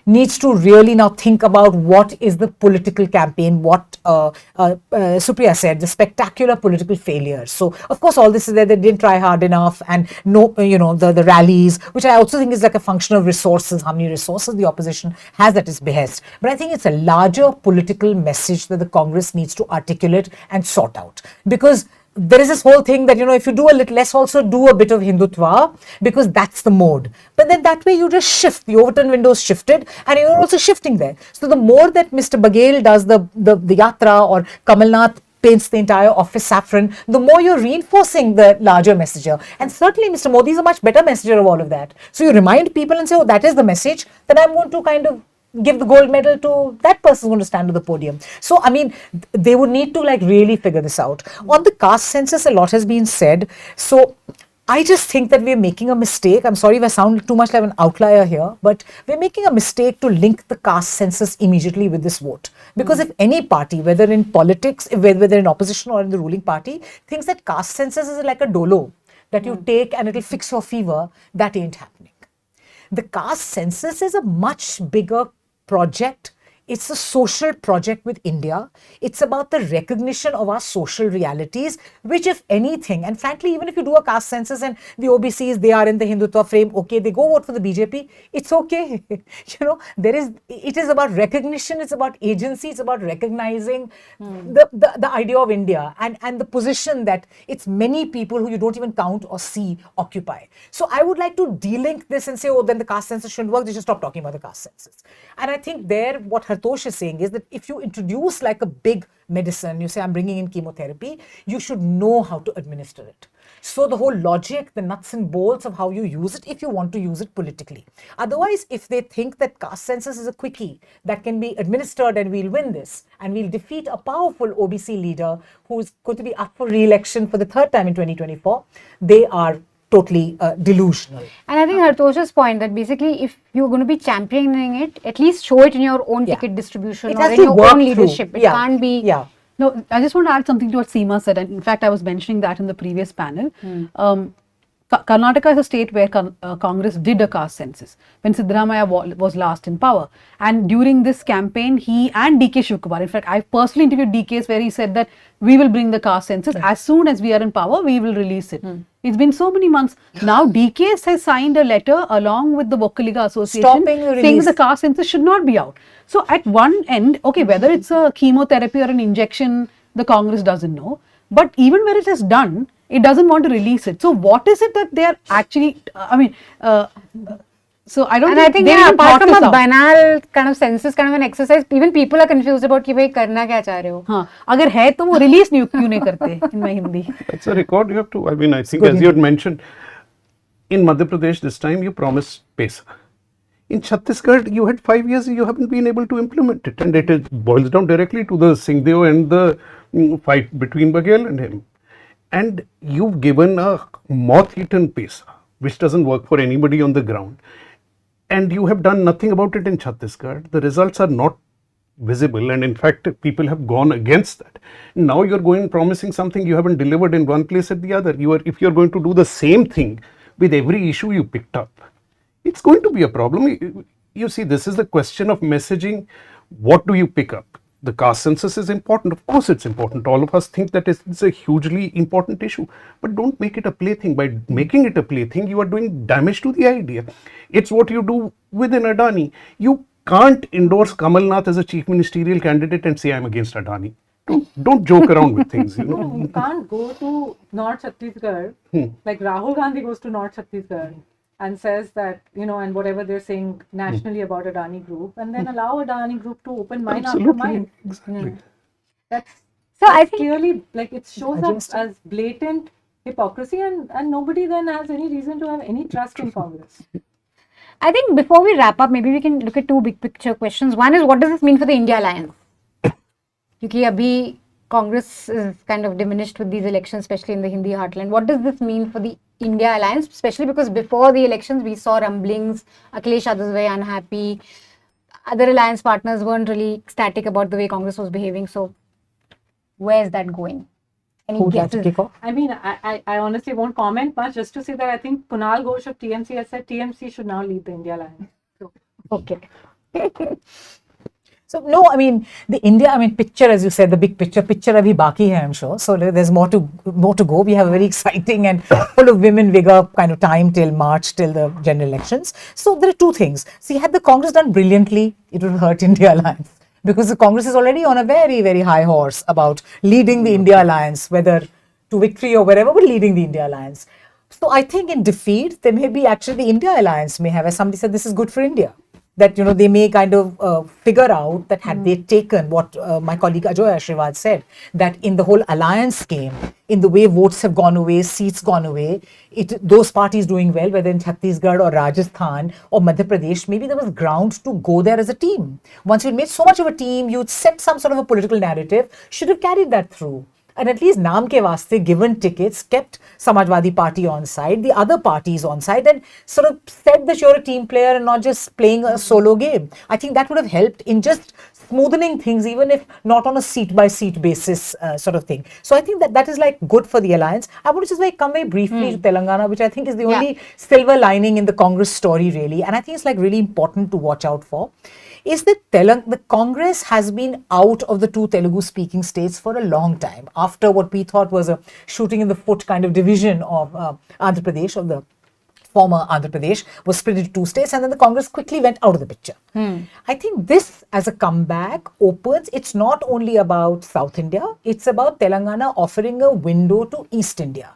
needs to really now think about what is the political campaign, what Supriya said, the spectacular political failures. So, of course, all this is that they didn't try hard enough, and the rallies, which I also think is like a function of resources, how many resources the opposition has at its behest. But I think it's a larger political message that the Congress needs to articulate and sort out. Because there is this whole thing that, if you do a little less, also do a bit of Hindutva, because that's the mode. But then that way you just shift. The Overton window is shifted, and you're also shifting there. So the more that Mr. Baghel does the yatra, or Kamal Nath paints the entire office saffron, the more you're reinforcing the larger messenger. And certainly Mr. Modi is a much better messenger of all of that. So you remind people and say, oh, that is the message, then I'm going to kind of give the gold medal to that person who's going to stand on the podium. So, I mean, they would need to really figure this out. On the caste census, a lot has been said. So, I just think that we're making a mistake. I'm sorry if I sound too much like an outlier here, but we're making a mistake to link the caste census immediately with this vote. Because if any party, whether in politics, whether in opposition or in the ruling party, thinks that caste census is like a dolo that you take and it'll fix your fever, that ain't happening. The caste census is a much bigger project. It's a social project with India. It's about the recognition of our social realities, which, if anything, and frankly, even if you do a caste census and the OBCs, they are in the Hindutva frame, okay, they go vote for the BJP, it's okay. It is about recognition, it's about agency, it's about recognizing the idea of India and the position that it's many people who you don't even count or see occupy. So I would like to de-link this and say, oh, then the caste census shouldn't work, they should stop talking about the caste census. And I think what Hartosh is saying is that if you introduce like a big medicine, you say I'm bringing in chemotherapy, you should know how to administer it. So the whole logic, the nuts and bolts of how you use it, if you want to use it politically. Otherwise, if they think that caste census is a quickie that can be administered and we'll win this and we'll defeat a powerful OBC leader who's going to be up for re-election for the third time in 2024, they are totally delusional. And I think Hartosh's point that basically if you're going to be championing it, at least show it in your own ticket distribution or in your own leadership. It can't be... No, I just want to add something to what Seema said. And in fact, I was mentioning that in the previous panel. Karnataka is a state where Congress did a caste census when Siddaramaiah was last in power. And during this campaign, he and DK Shivkumar, in fact, I personally interviewed DK's where he said that we will bring the caste census. As soon as we are in power, we will release it. It's been so many months. Now, DK has signed a letter along with the Vokkaliga Association saying that the caste census should not be out. So, at one end, okay, whether it's a chemotherapy or an injection, the Congress doesn't know. But even where it is done, it doesn't want to release it. So, what is it that they are actually, so I don't think they apart from a banal kind of census, kind of an exercise, even people are confused about कि भाई करना क्या चाह रहे हो? हाँ, अगर है तो वो release क्यों नहीं करते in my Hindi? It's a record you have to. I mean, I think as you had mentioned, in Madhya Pradesh this time you promised Pesa. In Chhattisgarh, you had 5 years, you haven't been able to implement it, and it boils down directly to the Singhdeo and the fight between Baghel and him. And you've given a moth-eaten Pesa, which doesn't work for anybody on the ground. And you have done nothing about it in Chhattisgarh. The results are not visible, and in fact, people have gone against that. Now you're going promising something you haven't delivered in one place at the other. If you're going to do the same thing with every issue you picked up, it's going to be a problem. You see, this is the question of messaging. What do you pick up? The caste census is important. Of course, it's important. All of us think that it's a hugely important issue. But don't make it a plaything. By making it a plaything, you are doing damage to the idea. It's what you do within Adani. You can't endorse Kamal Nath as a chief ministerial candidate and say, I'm against Adani. Don't joke around with things. No, you can't go to North Chhattisgarh, like Rahul Gandhi goes to North Chhattisgarh and says that, and whatever they're saying nationally about Adani Group, and then allow Adani Group to open mine after mine. Exactly. That's I think clearly, like, it shows up as blatant hypocrisy, and nobody then has any reason to have any trust in Congress. I think before we wrap up, maybe we can look at two big picture questions. One is, what does this mean for the India alliance? Because abhi Congress is kind of diminished with these elections, especially in the Hindi heartland. What does this mean for the India alliance, especially because before the elections we saw rumblings, Akhilesh Yadav was very unhappy, other alliance partners weren't really ecstatic about the way Congress was behaving. So where is that going? Any guesses? I mean, I honestly won't comment much, just to say that I think Kunal Ghosh of TMC has said TMC should now lead the India alliance. So, okay. So no, I mean picture, as you said, the big picture abhi baki hai, I'm sure. So there's more to go. We have a very exciting and full of women vigor kind of time till March, till the general elections. So there are two things. See, had the Congress done brilliantly, it would hurt India alliance, because the Congress is already on a very, very high horse about leading the India alliance, whether to victory or wherever, but leading the India alliance. So I think in defeat, there may be actually the India alliance may have, as somebody said, this is good for India. That, they may kind of figure out that had they taken what my colleague Ajoy Ashravad said, that in the whole alliance game, in the way votes have gone away, seats gone away, those parties doing well, whether in Chhattisgarh or Rajasthan or Madhya Pradesh, maybe there was ground to go there as a team. Once you'd made so much of a team, you'd set some sort of a political narrative, should have carried that through. And at least naam ke vaste, given tickets, kept Samajwadi Party on side, the other parties on side, and sort of said that you're a team player and not just playing a solo game. I think that would have helped in just smoothening things, even if not on a seat-by-seat basis sort of thing. So I think that is like good for the alliance. I want to just come very briefly to Telangana, which I think is the only silver lining in the Congress story, really. And I think it's really important to watch out for. Is that the Congress has been out of the two Telugu-speaking states for a long time, after what we thought was a shooting in the foot kind of division of Andhra Pradesh, of the former Andhra Pradesh, was split into two states, and then the Congress quickly went out of the picture. I think this, as a comeback, opens, it's not only about South India, it's about Telangana offering a window to East India.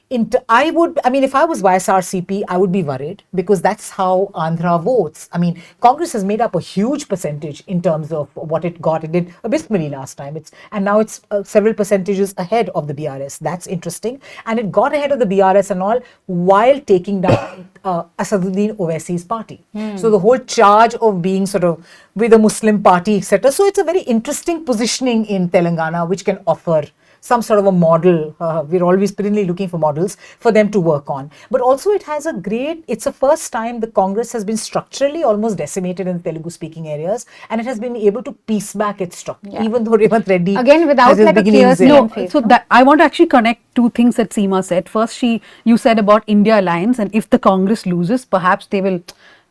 if I was YSRCP, I would be worried because that's how Andhra votes. I mean, Congress has made up a huge percentage in terms of what it got. It did abysmally last time. And now it's several percentages ahead of the BRS. That's interesting. And it got ahead of the BRS and all while taking down Asaduddin Owaisi's party. So the whole charge of being sort of with a Muslim party, etc. So it's a very interesting positioning in Telangana, which can offer some sort of a model. We're always perennially looking for models for them to work on. But also it's the first time the Congress has been structurally almost decimated in Telugu speaking areas, and it has been able to piece back its structure, even though Revanth Reddy again without has his like a clear beginnings in. No, so that I want to actually connect two things that Seema said. First, you said about India Alliance, and if the Congress loses, perhaps they will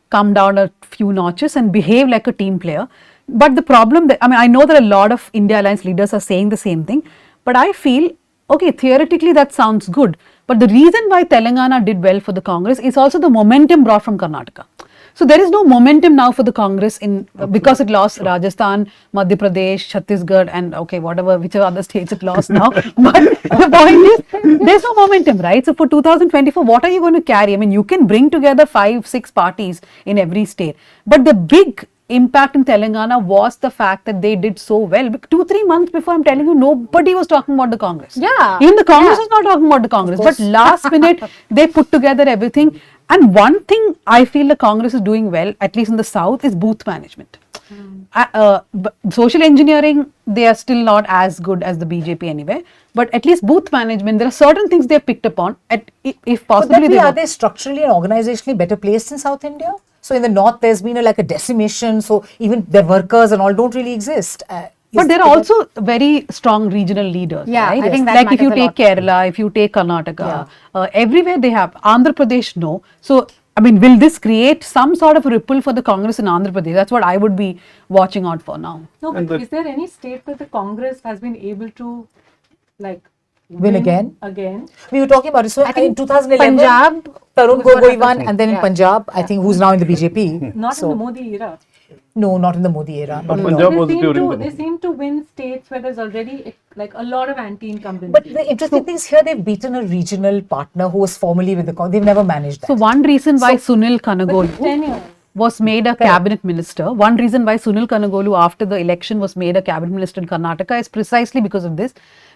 come down a few notches and behave like a team player. But the problem I know that a lot of India Alliance leaders are saying the same thing, but I feel, okay, theoretically that sounds good. But the reason why Telangana did well for the Congress is also the momentum brought from Karnataka. So there is no momentum now for the Congress because it lost Rajasthan, Madhya Pradesh, Chhattisgarh, and whichever other states it lost now. But the point is, there's no momentum, right? So for 2024, what are you going to carry? I mean, you can bring together 5-6 parties in every state. But the big impact in Telangana was the fact that they did so well. 2-3 months before, I'm telling you, nobody was talking about the Congress. Yeah. Even the Congress was not talking about the Congress. But last minute, they put together everything. And one thing I feel the Congress is doing well, at least in the South, is booth management. Social engineering, they are still not as good as the BJP anyway. But at least booth management, there are certain things they have picked up on. If possibly, are they structurally and organizationally better placed in South India? So in the north, there's been a decimation. So even their workers and all don't really exist. But there are also very strong regional leaders. Yeah, right? I think that like if you matters a take Kerala, if you take Karnataka, everywhere they have. Andhra Pradesh, no. So, I mean, will this create some sort of a ripple for the Congress in Andhra Pradesh? That's what I would be watching out for now. No, but is there any state where the Congress has been able to win again? Again. We were talking about it. So I think in 2011, Punjab, Tarun Gogoi won, and then in Punjab, I think who's now in the BJP. Not in the Modi era. No, not in the Modi era. They seem to win states where there's already a lot of anti-incumbency. But the interesting thing is here they've beaten a regional partner who was formerly with the Congress. They've never managed that. So one reason why Sunil Kanagolu was made a cabinet minister, one reason why Sunil Kanagolu after the election was made a cabinet minister in Karnataka is precisely because of this.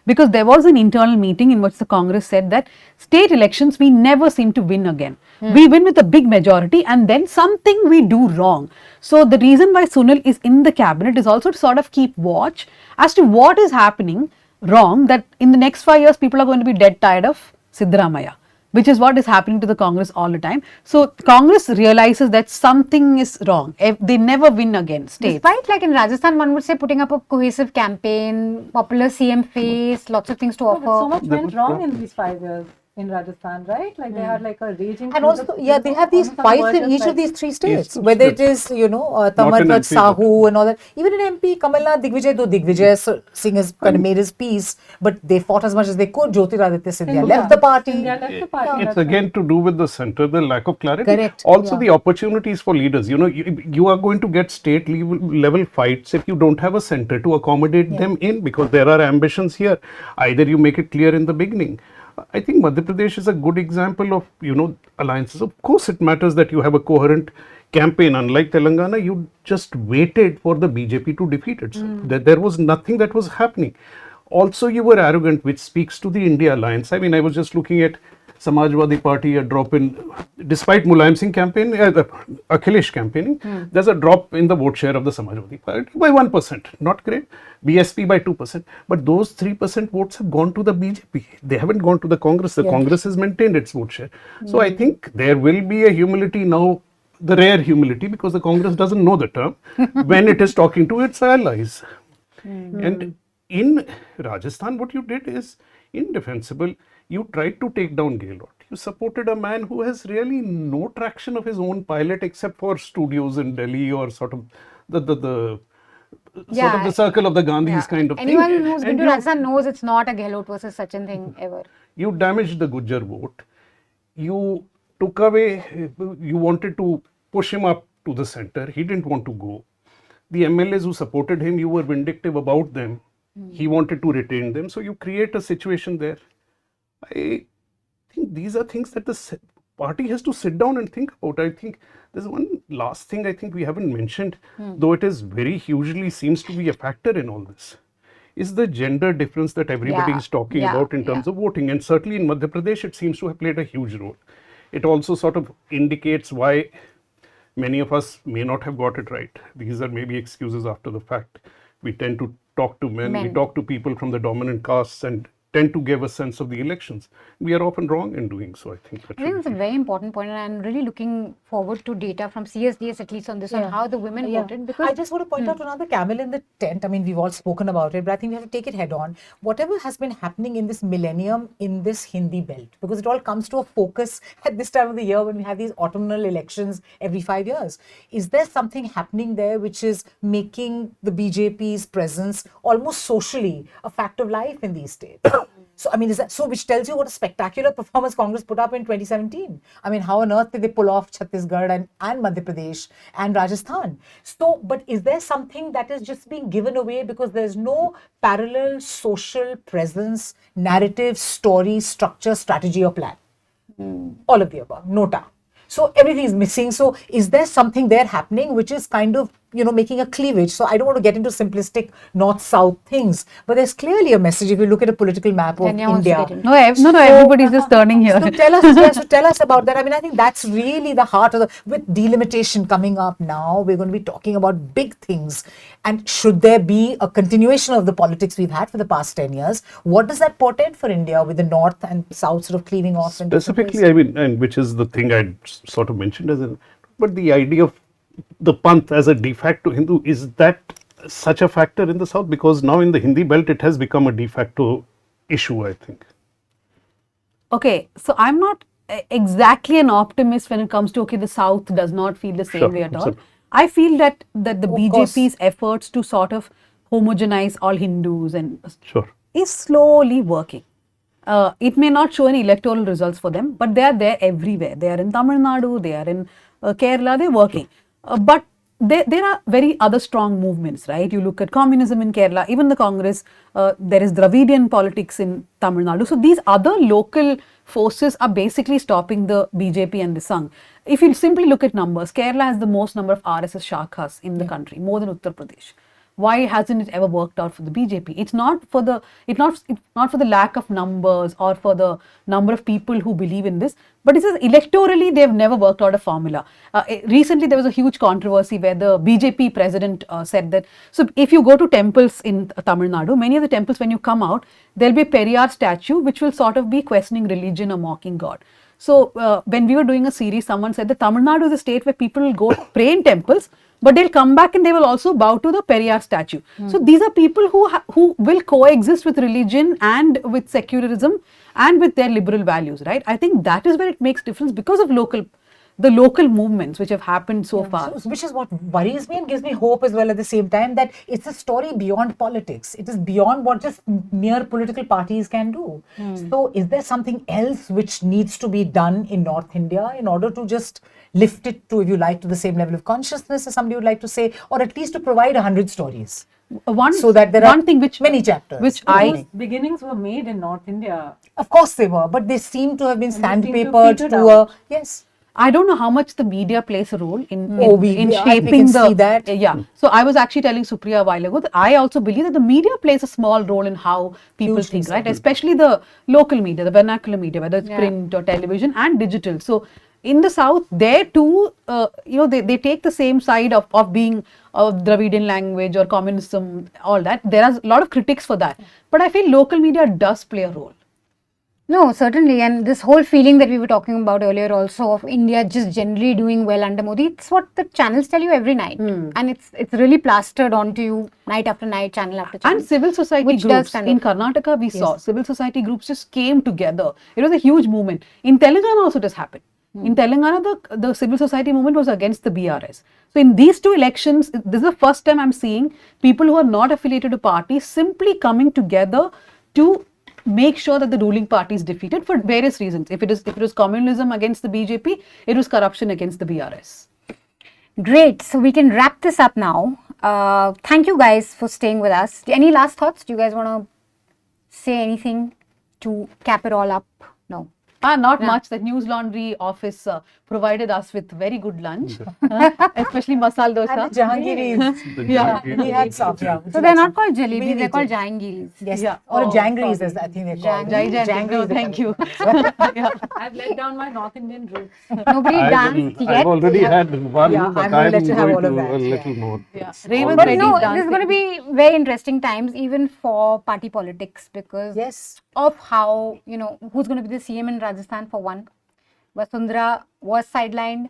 Because there was an internal meeting in which the Congress said that state elections we never seem to win again. We win with a big majority and then something we do wrong. So the reason why Sunil is in the cabinet is also to sort of keep watch as to what is happening wrong, that in the next 5 years people are going to be dead tired of Siddaramaiah, which is what is happening to the Congress all the time. So Congress realizes that something is wrong. They never win again. States. Despite like in Rajasthan, one would say putting up a cohesive campaign, popular CM face, lots of things to offer. So much went wrong in these 5 years in Rajasthan, right? Like they had like a raging. And also, they have these fights in each of these 3 states. Whether it is, Tamarvat Sahu and all that. Even in MP, Kamalnath Digvijay, though Digvijay Singh has kind of made his peace, but they fought as much as they could. Jyotiraditya Scindia left the party. It's again to do with the center, the lack of clarity. Correct. Also the opportunities for leaders. You are going to get state level fights if you don't have a center to accommodate them in, because there are ambitions here. Either you make it clear in the beginning. I think Madhya Pradesh is a good example of, alliances. Of course, it matters that you have a coherent campaign. Unlike Telangana, you just waited for the BJP to defeat it. There was nothing that was happening. Also, you were arrogant, which speaks to the India alliance. I mean, I was just looking at Samajwadi Party, a drop in, despite Mulayam Singh campaign, Akhilesh campaigning, there's a drop in the vote share of the Samajwadi Party by 1%. Not great. BSP by 2%. But those 3% votes have gone to the BJP. They haven't gone to the Congress. The Congress has maintained its vote share. So I think there will be a humility now, the rare humility, because the Congress doesn't know the term, when it is talking to its allies. And in Rajasthan, what you did is indefensible. You tried to take down Gehlot. You supported a man who has really no traction of his own pilot except for studios in Delhi or sort of the circle of the Gandhis kind of Anyone thing. who's been to Rajasthan knows it's not a Gehlot versus Sachin thing ever. You damaged the Gujjar vote. You took away, you wanted to push him up to the center. He didn't want to go. The MLAs who supported him, you were vindictive about them. He wanted to retain them. So you create a situation there. I think these are things that the party has to sit down and think about. I think there's one last thing I think we haven't mentioned, though it is very hugely seems to be a factor in all this, is the gender difference that everybody is talking about in terms of voting. And certainly in Madhya Pradesh, it seems to have played a huge role. It also sort of indicates why many of us may not have got it right. These are maybe excuses after the fact. We tend to talk to men, we talk to people from the dominant castes and tend to give a sense of the elections. We are often wrong in doing so. I think it's a very important point, and I'm really looking forward to data from CSDS at least on this, on how the women voted. Because I just want to point out another camel in the tent. I mean, we've all spoken about it, but I think we have to take it head on. Whatever has been happening in this millennium in this Hindi belt, because it all comes to a focus at this time of the year when we have these autumnal elections every 5 years. Is there something happening there which is making the BJP's presence almost socially a fact of life in these states? So, I mean, is that so? Which tells you what a spectacular performance Congress put up in 2017. I mean, how on earth did they pull off Chhattisgarh and Madhya Pradesh and Rajasthan? So, but is there something that is just being given away because there's no parallel social presence, narrative, story, structure, strategy, or plan? All of the above, nota. So everything is missing. So is there something there happening which is kind of, you know, making a cleavage? So I don't want to get into simplistic north-south things, but there's clearly a message if you look at a political map of India. No, everybody's just turning here. So tell us, so tell us about that. I mean, I think that's really the heart of the, with delimitation coming up now, we're going to be talking about big things. And should there be a continuation of the politics we've had for the past 10 years, what does that portend for India with the north and south sort of cleaving off? Specifically, I mean, and which is the thing I sort of mentioned as an, but the idea of the Panth as a de facto Hindu, is that such a factor in the south? Because now in the Hindi belt, it has become a de facto issue, I think. Okay, so I'm not exactly an optimist when it comes to, okay, the south does not feel the same way at all. I feel that the BJP's efforts to sort of homogenize all Hindus and is slowly working. It may not show any electoral results for them, but they are there everywhere. They are in Tamil Nadu, they are in Kerala, they are working. But there are very other strong movements, right? You look at communism in Kerala, even the Congress, there is Dravidian politics in Tamil Nadu. So these other local forces are basically stopping the BJP and the Sangh. If you simply look at numbers, Kerala has the most number of RSS shakhas in the country, more than Uttar Pradesh. Why hasn't it ever worked out for the BJP? It's not for the lack of numbers or for the number of people who believe in this, but it's just electorally they've never worked out a formula. Recently there was a huge controversy where the BJP president said that, so if you go to temples in Tamil Nadu, many of the temples when you come out, there'll be a Periyar statue which will sort of be questioning religion or mocking God. So when we were doing a series, someone said that Tamil Nadu is a state where people will go pray in temples, but they'll come back and they will also bow to the Periyar statue. So these are people who will coexist with religion and with secularism and with their liberal values, right? I think that is where it makes difference because of the local movements which have happened so far. So, which is what worries me and gives me hope as well at the same time, that it's a story beyond politics. It is beyond what just mere political parties can do. So is there something else which needs to be done in North India in order to just lift it to, if you like, to the same level of consciousness as somebody would like to say, or at least to provide 100 stories? So that there are many chapters. Those beginnings were made in North India. Of course they were, but they seem to have been sandpapered to a, yes. I don't know how much the media plays a role in shaping the. Yeah. So I was actually telling Supriya a while ago that I also believe that the media plays a small role in how people think, right? Especially the local media, the vernacular media, whether it's print or television and digital. So in the south, there too, they take the same side of being of Dravidian language or communism, all that. There are a lot of critics for that. But I feel local media does play a role. No, certainly. And this whole feeling that we were talking about earlier also of India just generally doing well under Modi, it's what the channels tell you every night. And it's really plastered onto you night after night, channel after channel. And civil society groups. In Karnataka, we saw civil society groups just came together. It was a huge movement. In Telangana also this happened. In Telangana, the civil society movement was against the BRS. So in these two elections, this is the first time I'm seeing people who are not affiliated to parties simply coming together to make sure that the ruling party is defeated for various reasons. If it was communism against the BJP, it was corruption against the BRS. Great. So we can wrap this up now. Thank you guys for staying with us. Any last thoughts? Do you guys want to say anything to cap it all up? No. Not much. The Newslaundry office provided us with very good lunch, especially masala dosa. And the Jahangiris. Yeah. We had some. Yeah. So they're not called jalebis, they're called jahangiris. Yes. Yeah. Or Oh, jangries, sorry. as I think they're called. No, thank you. I've let down my North Indian roots. Nobody danced yet. I've already had one, Yeah, but I'm gonna I'm let you have going all of to that, a yeah. little more. Yeah. It's Raven all But Reddy's no, dancing. this is going to be very interesting times even for party politics because of how, who's going to be the CM in Rajasthan for one. Vasundhara was sidelined,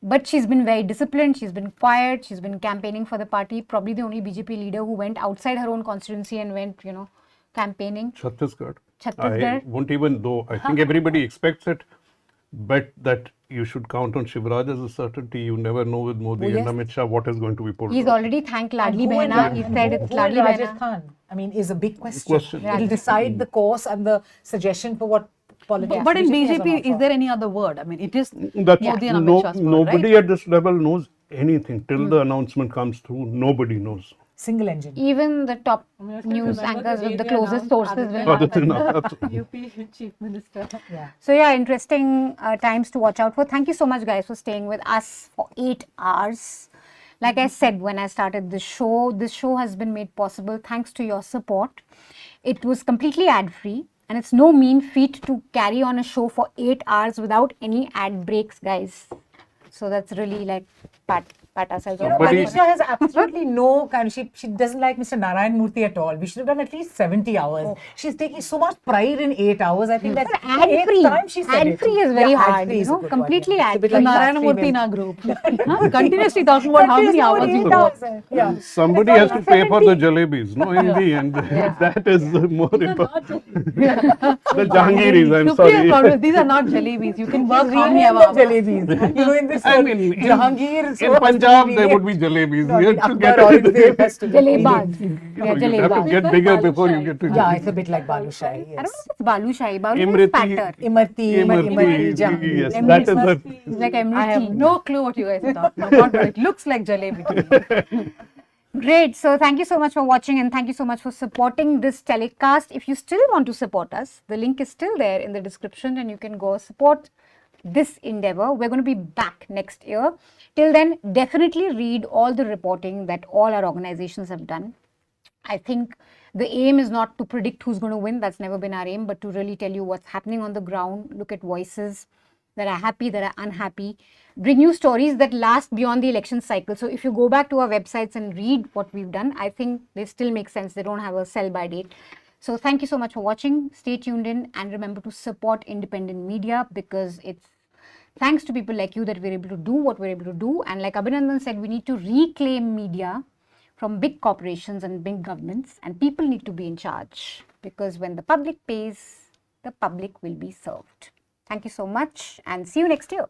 but she's been very disciplined, she's been quiet, she's been campaigning for the party. Probably the only BJP leader who went outside her own constituency and went, campaigning. Chhattisgarh. Chhattisgarh. I won't even, though I think everybody expects it, but that you should count on Shivraj as a certainty. You never know with Modi and Amit Shah what is going to be pulled He's off. already thanked Ladli Behna. He said it's Ladli Behna. Rajasthan, I mean, is a big question. Question. It'll decide the course and the suggestion for what politics. But in has on BJP, offer. is there any other word? I mean, it is That's Modi and Amit Shah's word, nobody right? at this level knows anything till the announcement comes through. Nobody knows. Single engine. Even the top news anchors with the closest sources will UP Chief Minister. Yeah. So yeah, interesting times to watch out for. Thank you so much guys for staying with us for 8 hours. Like I said when I started this show has been made possible thanks to your support. It was completely ad-free and it's no mean feat to carry on a show for 8 hours without any ad breaks, guys. So that's really like pat ourselves on the back. Manisha has absolutely no kind of, she doesn't like Mr. Narayan Murthy at all. We should have done at least 70 hours. Oh. She's taking so much pride in 8 hours. I think that's the ad-free. 8th time she said it. Ad-free is very hard, ad-free is a good completely one, yeah. It's a bit ad-free. like Narayana fat Murthy in female. our group. Continuously talking about how many hours you work. Somebody has to pay for the jalebis, no, in the end. That is more important. The Jahangiris, I'm Supreme sorry. Congress, these are not jalebis. You can work how many Rename hours. the jalebis. You know, in this I mean, Jahangir. in Punjab, there would be jalebis. No, You in have to Akbar get Aurangzeb has to be. Jalebas. You have to get bigger before you get to Yeah, it's a bit like Balushahi. I don't know Yes. if it's Balushahi. Balushahi is fatter. Imrti, Jahangir. Yes, that is the. It's like I have Amriti. no clue what you guys are talking about. It looks like jalebi to me. Great. So thank you so much for watching and thank you so much for supporting this telecast. If you still want to support us, the link is still there in the description and you can go support this endeavor. We're going to be back next year. Till then, definitely read all the reporting that all our organizations have done. I think the aim is not to predict who's going to win. That's never been our aim, but to really tell you what's happening on the ground, look at voices that are happy, that are unhappy, bring you stories that last beyond the election cycle. So if you go back to our websites and read what we've done, I think they still make sense. They don't have a sell-by date. So thank you so much for watching. Stay tuned in and remember to support independent media because it's thanks to people like you that we're able to do what we're able to do. And like Abhinandan said, we need to reclaim media from big corporations and big governments, and people need to be in charge because when the public pays, the public will be served. Thank you so much and see you next year.